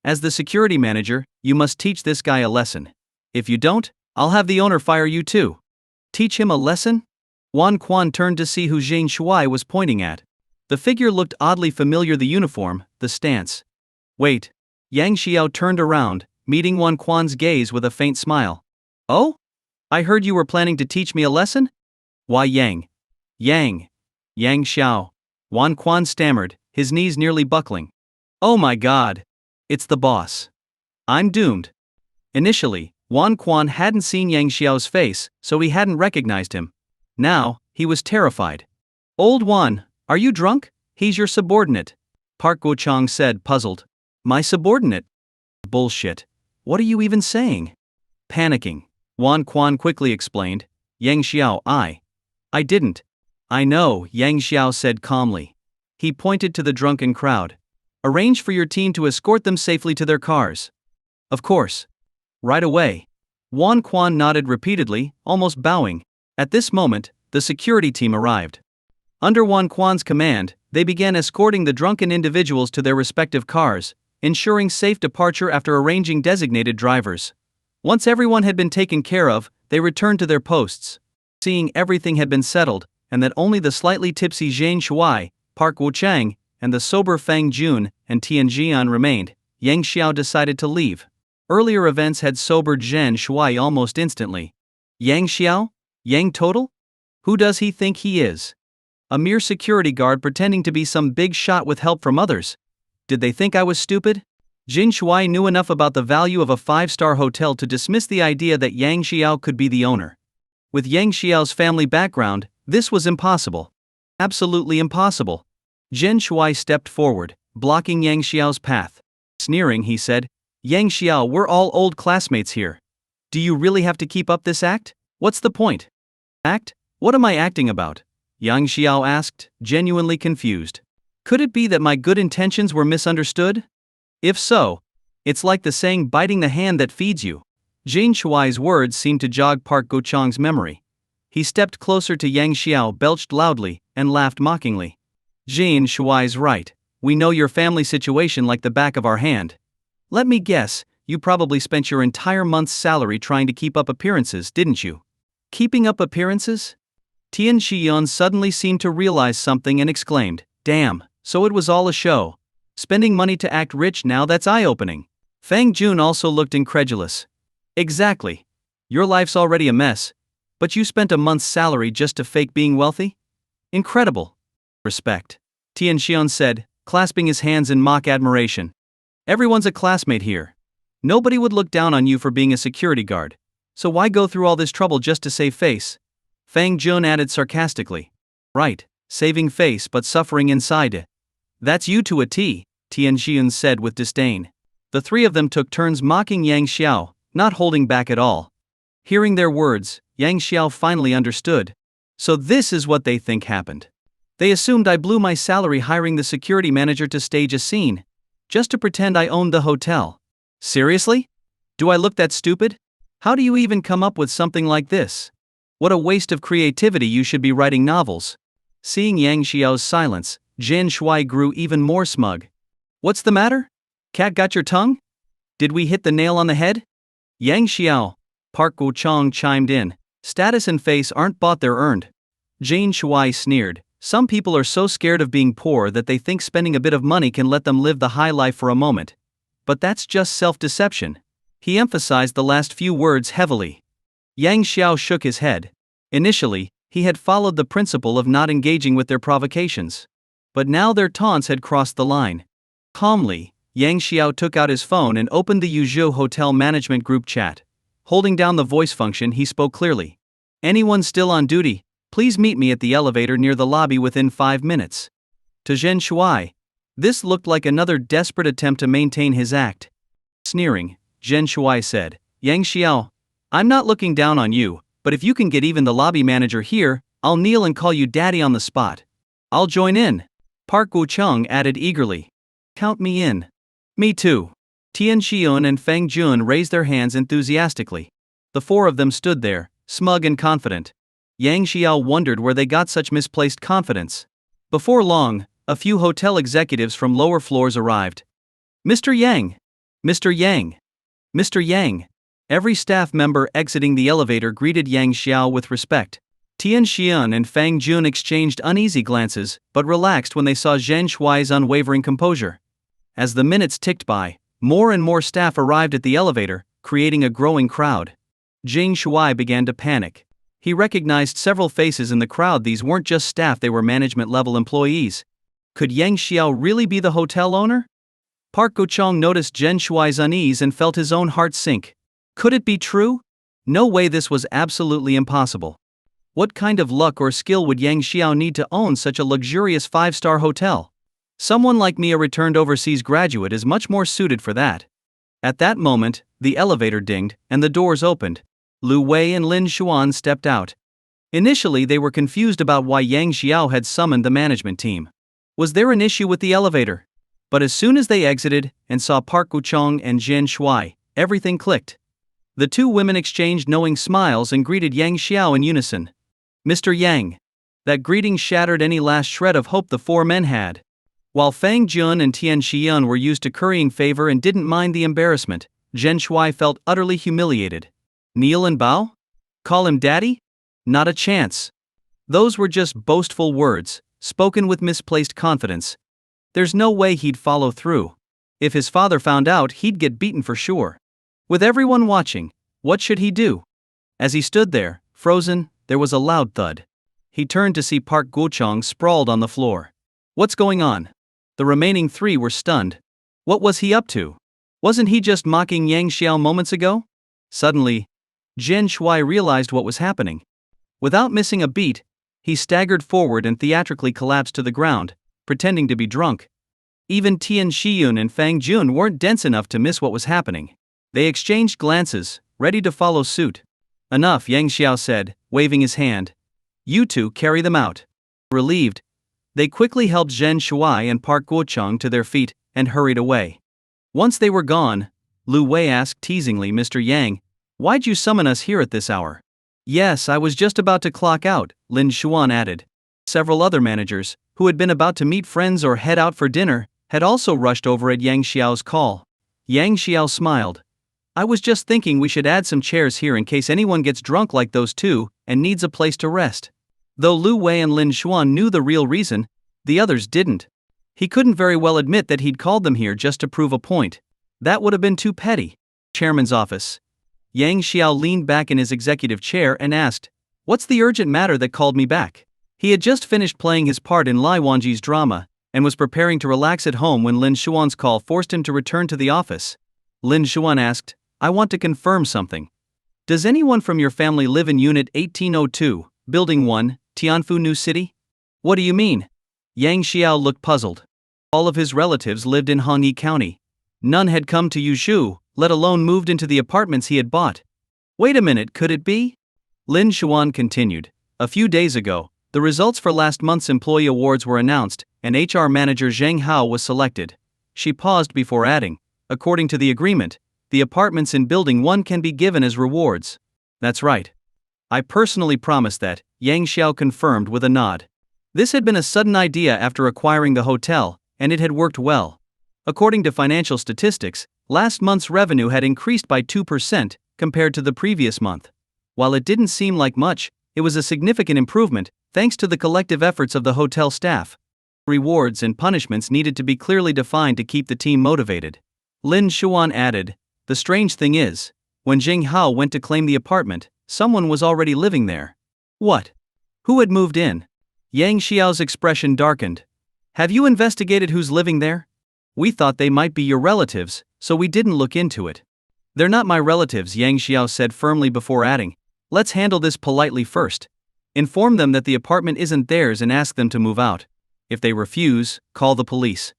As the security manager, you must teach this guy a lesson. If you don't, I'll have the owner fire you too. Teach him a lesson? Wan Quan turned to see who Zhang Shuai was pointing at. The figure looked oddly familiar, the uniform, the stance. Wait. Yang Xiao turned around, meeting Wan Quan's gaze with a faint smile. Oh? I heard you were planning to teach me a lesson? Why Yang? Yang Xiao. Wan Quan stammered, his knees nearly buckling. Oh my god. It's the boss. I'm doomed. Initially, Wan Quan hadn't seen Yang Xiao's face, so he hadn't recognized him. Now, he was terrified. Old Wan, are you drunk? He's your subordinate, Park Go-chang said, puzzled. My subordinate? Bullshit. What are you even saying? Panicking, Wan Quan quickly explained. Yang Xiao, I didn't. I know, Yang Xiao said calmly. He pointed to the drunken crowd. Arrange for your team to escort them safely to their cars. Of course. Right away. Wan Quan nodded repeatedly, almost bowing. At this moment, the security team arrived. Under Wan Quan's command, they began escorting the drunken individuals to their respective cars, ensuring safe departure after arranging designated drivers. Once everyone had been taken care of, they returned to their posts. Seeing everything had been settled, and that only the slightly tipsy Zhang Shuai, Park Wo-chang, and the sober Fang Jun and Tian Jian remained, Yang Xiao decided to leave. Earlier events had sobered Zhang Shuai almost instantly. Yang Xiao? Yang Total? Who does he think he is? A mere security guard pretending to be some big shot with help from others. Did they think I was stupid? Jin Shuai knew enough about the value of a 5-star hotel to dismiss the idea that Yang Xiao could be the owner. With Yang Xiao's family background, this was impossible. Absolutely impossible. Zhen Shuai stepped forward, blocking Yang Xiao's path. Sneering, he said, Yang Xiao, we're all old classmates here. Do you really have to keep up this act? What's the point? Act? What am I acting about? Yang Xiao asked, genuinely confused. Could it be that my good intentions were misunderstood? If so, it's like the saying biting the hand that feeds you. Jin Shuai's words seemed to jog Park Go-chang's memory. He stepped closer to Yang Xiao, belched loudly, and laughed mockingly. Jin Shuai's right. We know your family situation like the back of our hand. Let me guess, you probably spent your entire month's salary trying to keep up appearances, didn't you? Keeping up appearances? Tian Xian suddenly seemed to realize something and exclaimed, damn, so it was all a show. Spending money to act rich, now that's eye-opening. Fang Jun also looked incredulous. Exactly. Your life's already a mess, but you spent a month's salary just to fake being wealthy? Incredible. Respect. Tian Xian said, clasping his hands in mock admiration. Everyone's a classmate here. Nobody would look down on you for being a security guard. So why go through all this trouble just to save face? Fang Jun added sarcastically. Right, saving face but suffering inside. That's you to a T, Tian Xian said with disdain. The three of them took turns mocking Yang Xiao, not holding back at all. Hearing their words, Yang Xiao finally understood. So this is what they think happened. They assumed I blew my salary hiring the security manager to stage a scene, just to pretend I owned the hotel. Seriously? Do I look that stupid? How do you even come up with something like this? What a waste of creativity, you should be writing novels. Seeing Yang Xiao's silence, Jin Shui grew even more smug. What's the matter? Cat got your tongue? Did we hit the nail on the head? Yang Xiao, Park Guochang chimed in. Status and face aren't bought, they're earned. Jin Shui sneered. Some people are so scared of being poor that they think spending a bit of money can let them live the high life for a moment. But that's just self-deception. He emphasized the last few words heavily. Yang Xiao shook his head. Initially, he had followed the principle of not engaging with their provocations. But now their taunts had crossed the line. Calmly, Yang Xiao took out his phone and opened the Yuzhou Hotel Management Group chat. Holding down the voice function, he spoke clearly. Anyone still on duty, please meet me at the elevator near the lobby within 5 minutes. To Zhen Shui, this looked like another desperate attempt to maintain his act. Sneering, Zhen Shui said, Yang Xiao, I'm not looking down on you, but if you can get even the lobby manager here, I'll kneel and call you daddy on the spot. I'll join in. Park Guochang added eagerly. Count me in. Me too. Tian Xiun and Feng Jun raised their hands enthusiastically. The four of them stood there, smug and confident. Yang Xiao wondered where they got such misplaced confidence. Before long, a few hotel executives from lower floors arrived. Mr. Yang! Mr. Yang! Mr. Yang! Every staff member exiting the elevator greeted Yang Xiao with respect. Tian Xian and Fang Jun exchanged uneasy glances, but relaxed when they saw Zhen Shui's unwavering composure. As the minutes ticked by, more and more staff arrived at the elevator, creating a growing crowd. Jing Shui began to panic. He recognized several faces in the crowd. These weren't just staff, they were management-level employees. Could Yang Xiao really be the hotel owner? Park Guochang noticed Zhen Shui's unease and felt his own heart sink. Could it be true? No way, this was absolutely impossible. What kind of luck or skill would Yang Xiao need to own such a luxurious 5-star hotel? Someone like me, a returned overseas graduate, is much more suited for that. At that moment, the elevator dinged, and the doors opened. Lu Wei and Lin Xuan stepped out. Initially, they were confused about why Yang Xiao had summoned the management team. Was there an issue with the elevator? But as soon as they exited and saw Park Guochang and Zhen Shui, everything clicked. The two women exchanged knowing smiles and greeted Yang Xiao in unison. Mr. Yang. That greeting shattered any last shred of hope the four men had. While Fang Jun and Tian Xian were used to currying favor and didn't mind the embarrassment, Zhen Shui felt utterly humiliated. Kneel and bow? Call him daddy? Not a chance. Those were just boastful words, spoken with misplaced confidence. There's no way he'd follow through. If his father found out, he'd get beaten for sure. With everyone watching, what should he do? As he stood there, frozen, there was a loud thud. He turned to see Park Guochang sprawled on the floor. What's going on? The remaining three were stunned. What was he up to? Wasn't he just mocking Yang Xiao moments ago? Suddenly, Zhen Shui realized what was happening. Without missing a beat, he staggered forward and theatrically collapsed to the ground, pretending to be drunk. Even Tian Xiun and Fang Jun weren't dense enough to miss what was happening. They exchanged glances, ready to follow suit. Enough, Yang Xiao said, waving his hand. You two carry them out. Relieved, they quickly helped Zhen Shui and Park Guochang to their feet and hurried away. Once they were gone, Lu Wei asked teasingly, Mr. Yang, why'd you summon us here at this hour? Yes, I was just about to clock out, Lin Xuan added. Several other managers, who had been about to meet friends or head out for dinner, had also rushed over at Yang Xiao's call. Yang Xiao smiled. I was just thinking we should add some chairs here in case anyone gets drunk like those two and needs a place to rest. Though Lu Wei and Lin Xuan knew the real reason, the others didn't. He couldn't very well admit that he'd called them here just to prove a point. That would have been too petty. Chairman's office. Yang Xiao leaned back in his executive chair and asked, what's the urgent matter that called me back? He had just finished playing his part in Lai Wanji's drama, and was preparing to relax at home when Lin Xuan's call forced him to return to the office. Lin Xuan asked, I want to confirm something. Does anyone from your family live in Unit 1802, Building 1, Tianfu New City? What do you mean? Yang Xiao looked puzzled. All of his relatives lived in Hongyi County. None had come to Yuzhou, let alone moved into the apartments he had bought. Wait a minute, could it be? Lin Xuan continued. A few days ago, the results for last month's employee awards were announced, and HR manager Zheng Hao was selected. She paused before adding, according to the agreement, the apartments in Building 1 can be given as rewards. That's right. I personally promised that, Yang Xiao confirmed with a nod. This had been a sudden idea after acquiring the hotel, and it had worked well. According to financial statistics, last month's revenue had increased by 2% compared to the previous month. While it didn't seem like much, it was a significant improvement, thanks to the collective efforts of the hotel staff. Rewards and punishments needed to be clearly defined to keep the team motivated. Lin Xuan added, "The strange thing is, when Jing Hao went to claim the apartment, someone was already living there." "What? Who had moved in?" Yang Xiao's expression darkened. "Have you investigated who's living there? We thought they might be your relatives, so we didn't look into it." "They're not my relatives," Yang Xiao said firmly before adding, "Let's handle this politely first. Inform them that the apartment isn't theirs and ask them to move out. If they refuse, call the police."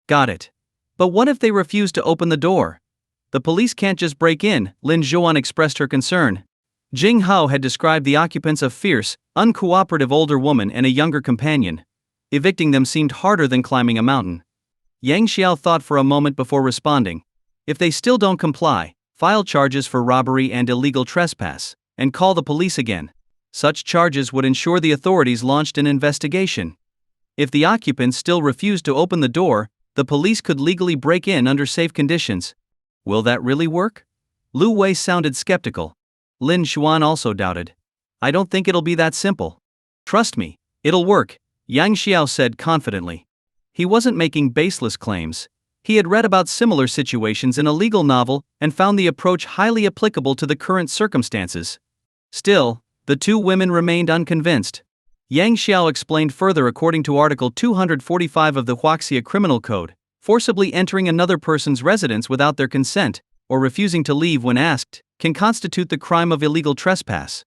"Got it. But what if they refuse to open the door? The police can't just break in," Lin Zhuan expressed her concern. Jing Hao had described the occupants a fierce, uncooperative older woman and a younger companion. Evicting them seemed harder than climbing a mountain. Yang Xiao thought for a moment before responding. "If they still don't comply, file charges for robbery and illegal trespass, and call the police again. Such charges would ensure the authorities launched an investigation. If the occupants still refuse to open the door, the police could legally break in under safe conditions." "Will that really work?" Lu Wei sounded skeptical. Lin Xuan also doubted. "I don't think it'll be that simple." "Trust me, it'll work," Yang Xiao said confidently. He wasn't making baseless claims. He had read about similar situations in a legal novel and found the approach highly applicable to the current circumstances. Still, the two women remained unconvinced. Yang Xiao explained further. According to Article 245 of the Huaxia Criminal Code, forcibly entering another person's residence without their consent, or refusing to leave when asked, can constitute the crime of illegal trespass.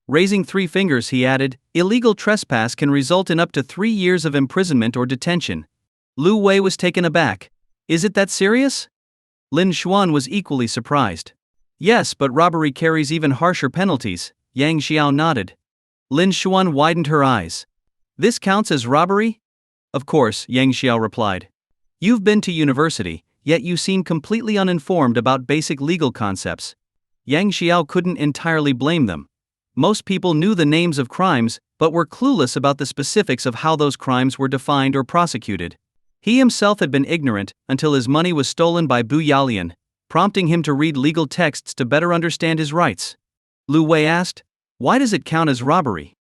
Raising three fingers, he added, illegal trespass can result in up to 3 years of imprisonment or detention. Lu Wei was taken aback. "Is it that serious?" Lin Xuan was equally surprised. "Yes, but robbery carries even harsher penalties," Yang Xiao nodded. Lin Xuan widened her eyes. "This counts as robbery?" "Of course," Yang Xiao replied. "You've been to university, yet you seem completely uninformed about basic legal concepts." Yang Xiao couldn't entirely blame them. Most people knew the names of crimes, but were clueless about the specifics of how those crimes were defined or prosecuted. He himself had been ignorant until his money was stolen by Bu Yalian, prompting him to read legal texts to better understand his rights. Lu Wei asked, "Why does it count as robbery?"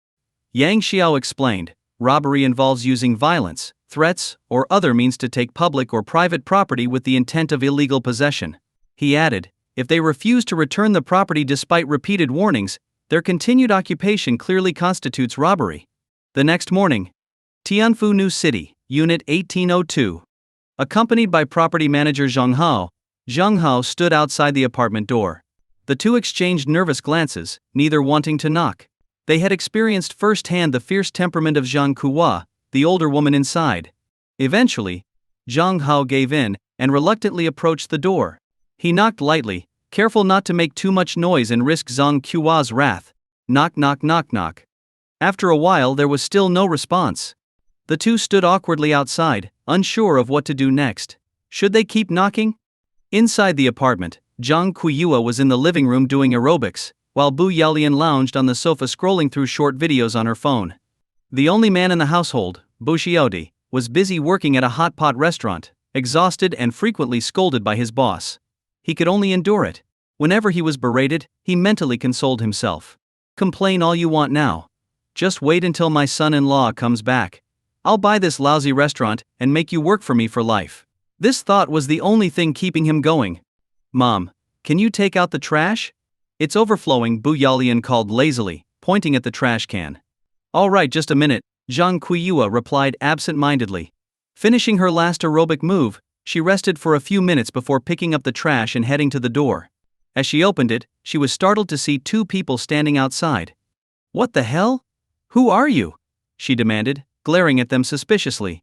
Yang Xiao explained, "Robbery involves using violence, threats, or other means to take public or private property with the intent of illegal possession." He added, "If they refuse to return the property despite repeated warnings, their continued occupation clearly constitutes robbery." The next morning, Tianfu New City, Unit 1802. Accompanied by property manager Zhang Hao stood outside the apartment door. The two exchanged nervous glances, neither wanting to knock. They had experienced firsthand the fierce temperament of Zhang Kuwa, the older woman inside. Eventually, Zhang Hao gave in and reluctantly approached the door. He knocked lightly, careful not to make too much noise and risk Zhang Kuwa's wrath. Knock, knock, knock, knock. After a while, there was still no response. The two stood awkwardly outside, unsure of what to do next. Should they keep knocking? Inside the apartment, Zhang Kuyua was in the living room doing aerobics, while Bu Yalian lounged on the sofa scrolling through short videos on her phone. The only man in the household, Bu Xiaodi, was busy working at a hot pot restaurant, exhausted and frequently scolded by his boss. He could only endure it. Whenever he was berated, he mentally consoled himself. "Complain all you want now. Just wait until my son-in-law comes back. I'll buy this lousy restaurant and make you work for me for life." This thought was the only thing keeping him going. "Mom, can you take out the trash? It's overflowing," Bu Yalian called lazily, pointing at the trash can. "All right, just a minute," Zhang Kuyua replied absent-mindedly. Finishing her last aerobic move, she rested for a few minutes before picking up the trash and heading to the door. As she opened it, she was startled to see two people standing outside. "What the hell? Who are you?" she demanded, glaring at them suspiciously.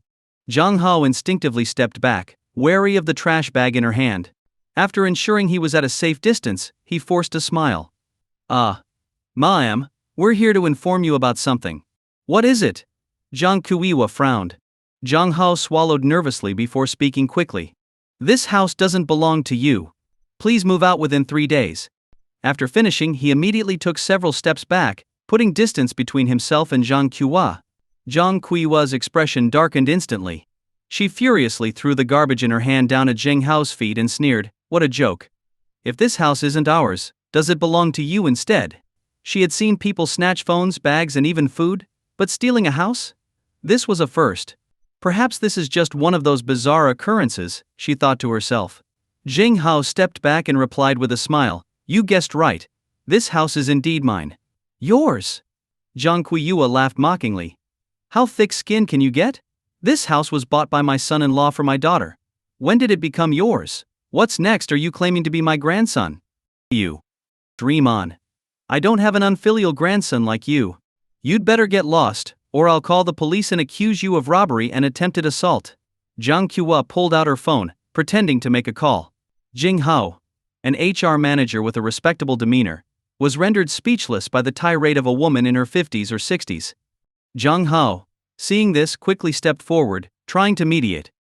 Zhang Hao instinctively stepped back, wary of the trash bag in her hand. After ensuring he was at a safe distance, he forced a smile. Ma'am, we're here to inform you about something." "What is it?" Zhang Kuiwa frowned. Zhang Hao swallowed nervously before speaking quickly. "This house doesn't belong to you. Please move out within 3 days." After finishing, he immediately took several steps back, putting distance between himself and Zhang Kuwa. Zhang Kuiwa's expression darkened instantly. She furiously threw the garbage in her hand down at Zheng Hao's feet and sneered, "What a joke. If this house isn't ours, does it belong to you instead?" She had seen people snatch phones, bags, and even food, but stealing a house? This was a first. Perhaps this is just one of those bizarre occurrences, she thought to herself. Zheng Hao stepped back and replied with a smile, "You guessed right. This house is indeed mine." "Yours?" Zhang Kuiyue laughed mockingly. "How thick-skinned can you get? This house was bought by my son-in-law for my daughter. When did it become yours? What's next? Are you claiming to be my grandson?" "You dream on. I don't have an unfilial grandson like you. You'd better get lost, or I'll call the police and accuse you of robbery and attempted assault." Zhang Kuo pulled out her phone, pretending to make a call. Jing Hao, an HR manager with a respectable demeanor, was rendered speechless by the tirade of a woman in her 50s or 60s. Zhang Hao, seeing this, quickly stepped forward, trying to mediate.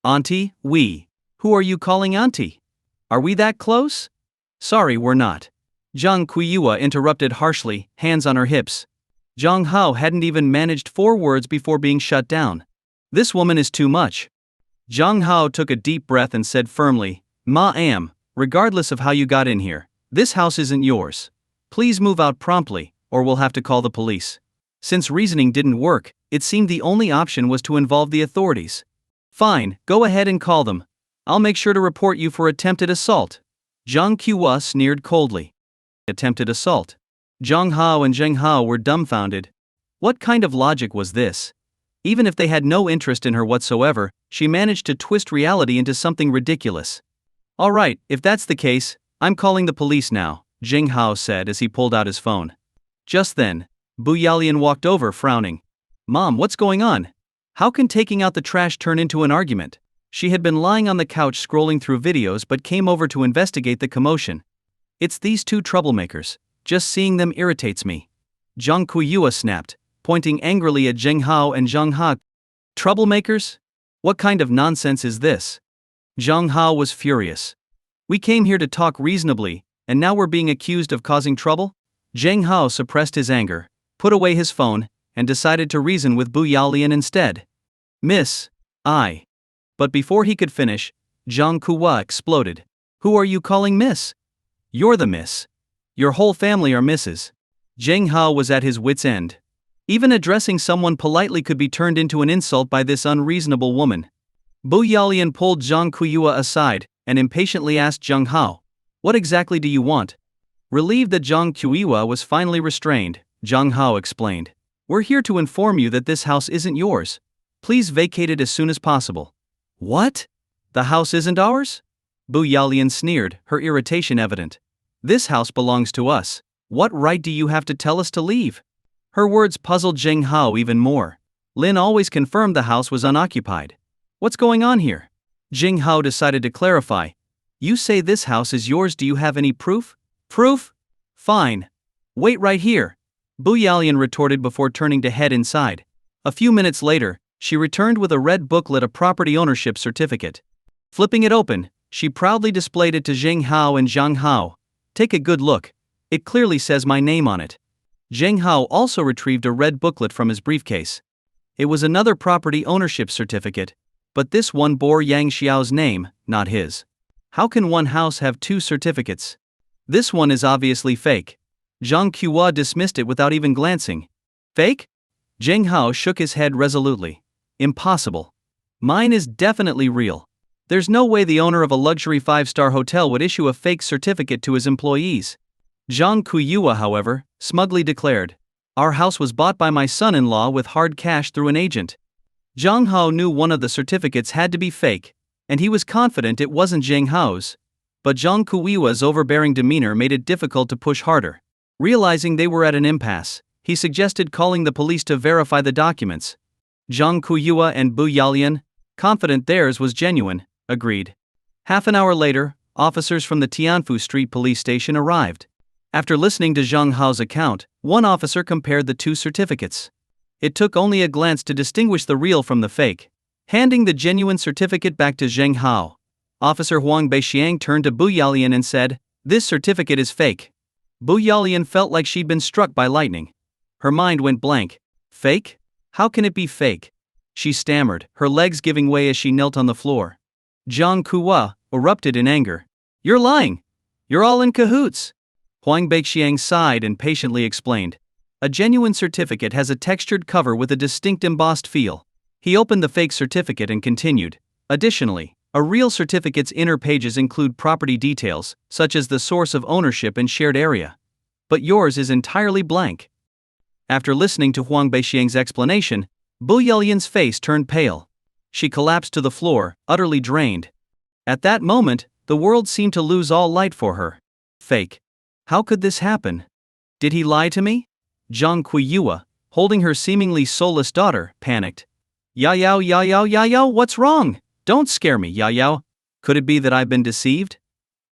"Auntie, who are you calling auntie? Are we that close?" "Sorry, we're not." Zhang Kuiyue interrupted harshly, hands on her hips. Zhang Hao hadn't even managed 4 words before being shut down. "This woman is too much." Zhang Hao took a deep breath and said firmly, "Ma'am, regardless of how you got in here, this house isn't yours. Please move out promptly, or we'll have to call the police." Since reasoning didn't work, it seemed the only option was to involve the authorities. "Fine, go ahead and call them. I'll make sure to report you for attempted assault." Zhang Kuo sneered coldly. Attempted assault? Zhang Hao and Zheng Hao were dumbfounded. What kind of logic was this? Even if they had no interest in her whatsoever, she managed to twist reality into something ridiculous. "All right, if that's the case, I'm calling the police now," Zheng Hao said as he pulled out his phone. Just then, Bu Yalian walked over, frowning. "Mom, what's going on? How can taking out the trash turn into an argument?" She had been lying on the couch scrolling through videos but came over to investigate the commotion. "It's these 2 troublemakers. Just seeing them irritates me." Zhang Kuiyue snapped, pointing angrily at Zheng Hao and Zhang Ha. "Troublemakers? What kind of nonsense is this?" Zhang Hao was furious. "We came here to talk reasonably, and now we're being accused of causing trouble?" Zheng Hao suppressed his anger, put away his phone, and decided to reason with Bu Yalian instead. "Miss, I." But before he could finish, Zhang Kuo exploded. "Who are you calling miss? You're the miss. Your whole family are misses." Zheng Hao was at his wit's end. Even addressing someone politely could be turned into an insult by this unreasonable woman. Bu Yalian pulled Zhang Kuiyue aside and impatiently asked Zheng Hao, "What exactly do you want?" Relieved that Zhang Kuiyue was finally restrained, Zheng Hao explained, "We're here to inform you that this house isn't yours. Please vacate it as soon as possible." "What? The house isn't ours?" Bu Yalian sneered, her irritation evident. "This house belongs to us. What right do you have to tell us to leave?" Her words puzzled Zheng Hao even more. Lin always confirmed the house was unoccupied. "What's going on here?" Zheng Hao decided to clarify. "You say this house is yours, do you have any proof?" "Proof? Fine. Wait right here," Bu Yalian retorted before turning to head inside. A few minutes later, she returned with a red booklet, a property ownership certificate. Flipping it open, she proudly displayed it to Zheng Hao and Zhang Hao. "Take a good look. It clearly says my name on it." Zheng Hao also retrieved a red booklet from his briefcase. It was another property ownership certificate, but this one bore Yang Xiao's name, not his. How can one house have 2 certificates? This one is obviously fake. Zhang Kuo dismissed it without even glancing. "Fake?" Zheng Hao shook his head resolutely. "Impossible. Mine is definitely real. There's no way the owner of a luxury 5-star hotel would issue a fake certificate to his employees." Zhang Kuiyue, however, smugly declared, "Our house was bought by my son-in-law with hard cash through an agent." Zhang Hao knew one of the certificates had to be fake, and he was confident it wasn't Zheng Hao's. But Zhang Kuiyue's overbearing demeanor made it difficult to push harder. Realizing they were at an impasse, he suggested calling the police to verify the documents. Zhang Kuiyue and Bu Yalian, confident theirs was genuine, agreed. Half an hour later, officers from the Tianfu Street police station arrived. After listening to Zhang Hao's account, one officer compared the 2 certificates. It took only a glance to distinguish the real from the fake. Handing the genuine certificate back to Zheng Hao, Officer Huang Beixiang turned to Bu Yalian and said, "This certificate is fake." Bu Yalian felt like she'd been struck by lightning. Her mind went blank. Fake? How can it be fake? She stammered, her legs giving way as she knelt on the floor. Jiang Kuwa erupted in anger. You're lying! You're all in cahoots! Huang Beixiang sighed and patiently explained. A genuine certificate has a textured cover with a distinct embossed feel. He opened the fake certificate and continued. Additionally, a real certificate's inner pages include property details, such as the source of ownership and shared area. But yours is entirely blank. After listening to Huang Beixiang's explanation, Bu Yelian's face turned pale. She collapsed to the floor, utterly drained. At that moment, the world seemed to lose all light for her. Fake. How could this happen? Did he lie to me? Zhang Kuiyua, holding her seemingly soulless daughter, panicked. Yao, what's wrong? Don't scare me, Yao. Could it be that I've been deceived?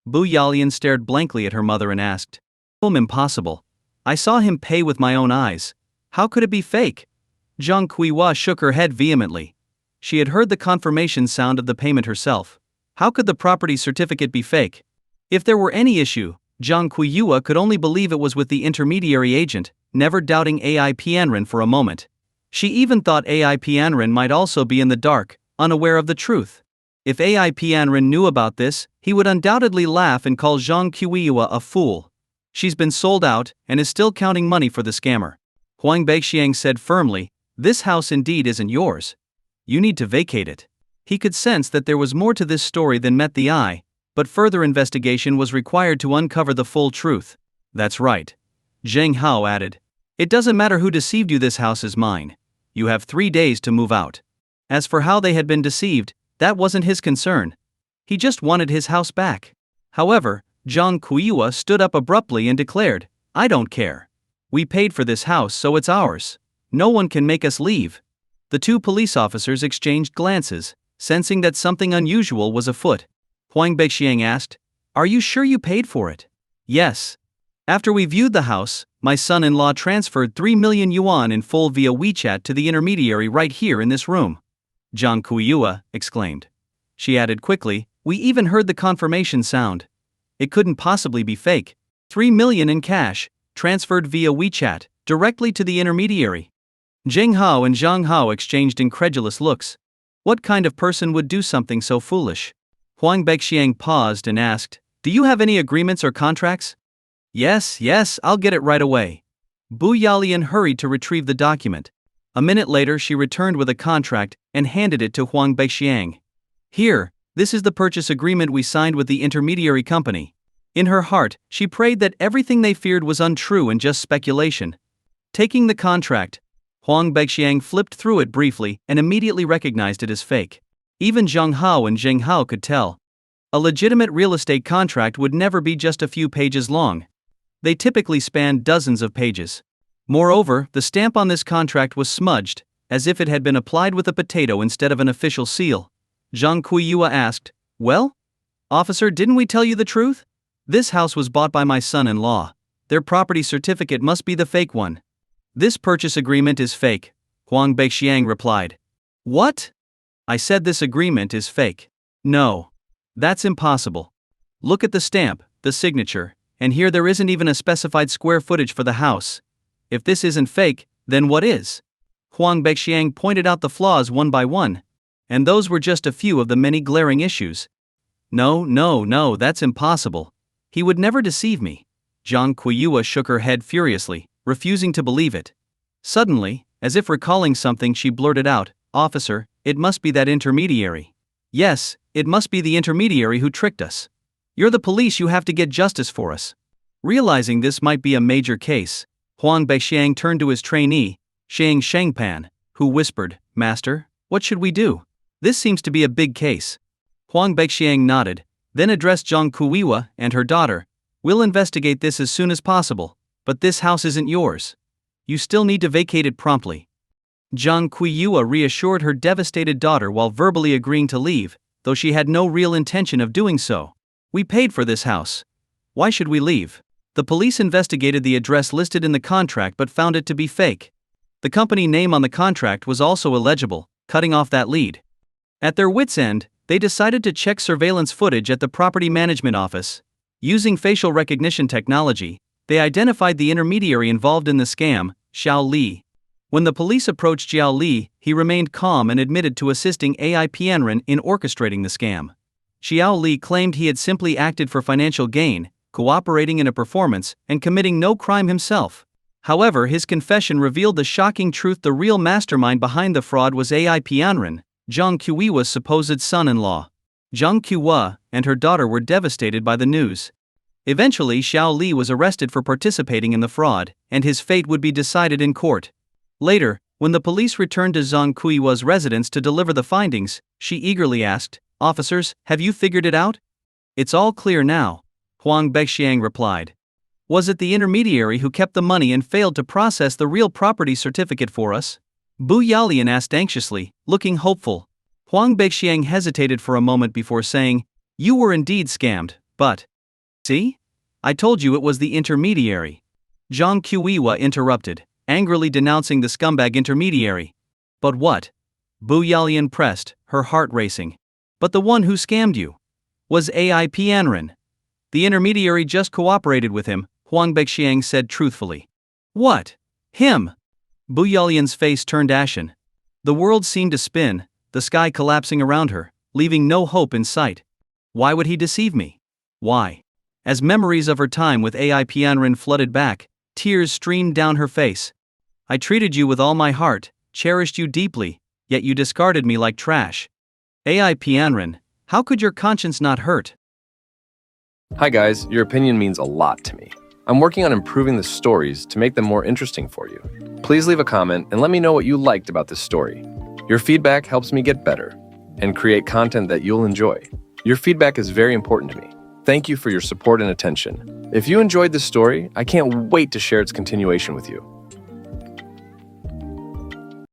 Bu Yalian stared blankly at her mother and asked. Impossible. I saw him pay with my own eyes. How could it be fake? Zhang Kuiyua shook her head vehemently. She had heard the confirmation sound of the payment herself. How could the property certificate be fake? If there were any issue, Zhang Kuiyua could only believe it was with the intermediary agent, never doubting Ai Pianren for a moment. She even thought Ai Pianren might also be in the dark, unaware of the truth. If Ai Pianren knew about this, he would undoubtedly laugh and call Zhang Kuiyua a fool. She's been sold out, and is still counting money for the scammer. Huang Beixiang said firmly, this house indeed isn't yours. You need to vacate it. He could sense that there was more to this story than met the eye, but further investigation was required to uncover the full truth. That's right. Zheng Hao added. It doesn't matter who deceived you, this house is mine. You have 3 days to move out. As for how they had been deceived, that wasn't his concern. He just wanted his house back. However, Zhang Kuiyua stood up abruptly and declared, I don't care. We paid for this house, so it's ours. No one can make us leave. The two police officers exchanged glances, sensing that something unusual was afoot. Huang Beixiang asked, Are you sure you paid for it? Yes. After we viewed the house, my son-in-law transferred 3 million yuan in full via WeChat to the intermediary right here in this room. Zhang Kuiyua exclaimed. She added quickly, we even heard the confirmation sound. It couldn't possibly be fake. 3 million in cash, transferred via WeChat, directly to the intermediary. Zheng Hao and Zhang Hao exchanged incredulous looks. What kind of person would do something so foolish? Huang Beixiang paused and asked, Do you have any agreements or contracts? Yes, I'll get it right away. Bu Yalian hurried to retrieve the document. A minute later she returned with a contract and handed it to Huang Beixiang. Here, this is the purchase agreement we signed with the intermediary company. In her heart, she prayed that everything they feared was untrue and just speculation. Taking the contract, Huang Beixiang flipped through it briefly and immediately recognized it as fake. Even Zhang Hao and Zheng Hao could tell. A legitimate real estate contract would never be just a few pages long. They typically spanned dozens of pages. Moreover, the stamp on this contract was smudged, as if it had been applied with a potato instead of an official seal. Zhang Kuiyua asked, Well? Officer, didn't we tell you the truth? This house was bought by my son-in-law. Their property certificate must be the fake one. This purchase agreement is fake, Huang Beixiang replied. What? I said this agreement is fake. No. That's impossible. Look at the stamp, the signature, and here there isn't even a specified square footage for the house. If this isn't fake, then what is? Huang Beixiang pointed out the flaws one by one. And those were just a few of the many glaring issues. No, that's impossible. He would never deceive me. Zhang Kuiyua shook her head furiously, refusing to believe it. Suddenly, as if recalling something, she blurted out, Officer, it must be that intermediary. Yes, it must be the intermediary who tricked us. You're the police, you have to get justice for us. Realizing this might be a major case, Huang Beixiang turned to his trainee, Shang Shengpan, who whispered, Master, what should we do? This seems to be a big case. Huang Beixiang nodded, then addressed Zhang Kuiyua and her daughter. We'll investigate this as soon as possible, but this house isn't yours. You still need to vacate it promptly. Zhang Kuiyua reassured her devastated daughter while verbally agreeing to leave, though she had no real intention of doing so. We paid for this house. Why should we leave? The police investigated the address listed in the contract but found it to be fake. The company name on the contract was also illegible, cutting off that lead. At their wits' end, they decided to check surveillance footage at the property management office. Using facial recognition technology, they identified the intermediary involved in the scam, Xiao Li. When the police approached Xiao Li, he remained calm and admitted to assisting AI Pianren in orchestrating the scam. Xiao Li claimed he had simply acted for financial gain, cooperating in a performance, and committing no crime himself. However, his confession revealed the shocking truth: the real mastermind behind the fraud was AI Pianren, Zhang Qiwa's supposed son-in-law. Zhang Qiwa and her daughter were devastated by the news. Eventually, Xiao Li was arrested for participating in the fraud, and his fate would be decided in court. Later, when the police returned to Zhang Qiwa's residence to deliver the findings, she eagerly asked, "Officers, have you figured it out?" "It's all clear now," Huang Beixiang replied. "Was it the intermediary who kept the money and failed to process the real property certificate for us?" Bu Yalian asked anxiously, looking hopeful. Huang Beixiang hesitated for a moment before saying, "You were indeed scammed, but..." "See? I told you it was the intermediary," Zhang Qiwa interrupted, angrily denouncing the scumbag intermediary. "But what?" Bu Yalian pressed, her heart racing. "But the one who scammed you was AI Pianren. The intermediary just cooperated with him," Huang Beixiang said truthfully. "What? Him?" Bu Yalian's face turned ashen. The world seemed to spin, the sky collapsing around her, leaving no hope in sight. Why would he deceive me? Why? As memories of her time with AI Pianren flooded back, tears streamed down her face. "I treated you with all my heart, cherished you deeply, yet you discarded me like trash. AI Pianren, how could your conscience not hurt?" Hi guys, your opinion means a lot to me. I'm working on improving the stories to make them more interesting for you. Please leave a comment and let me know what you liked about this story. Your feedback helps me get better and create content that you'll enjoy. Your feedback is very important to me. Thank you for your support and attention. If you enjoyed this story, I can't wait to share its continuation with you.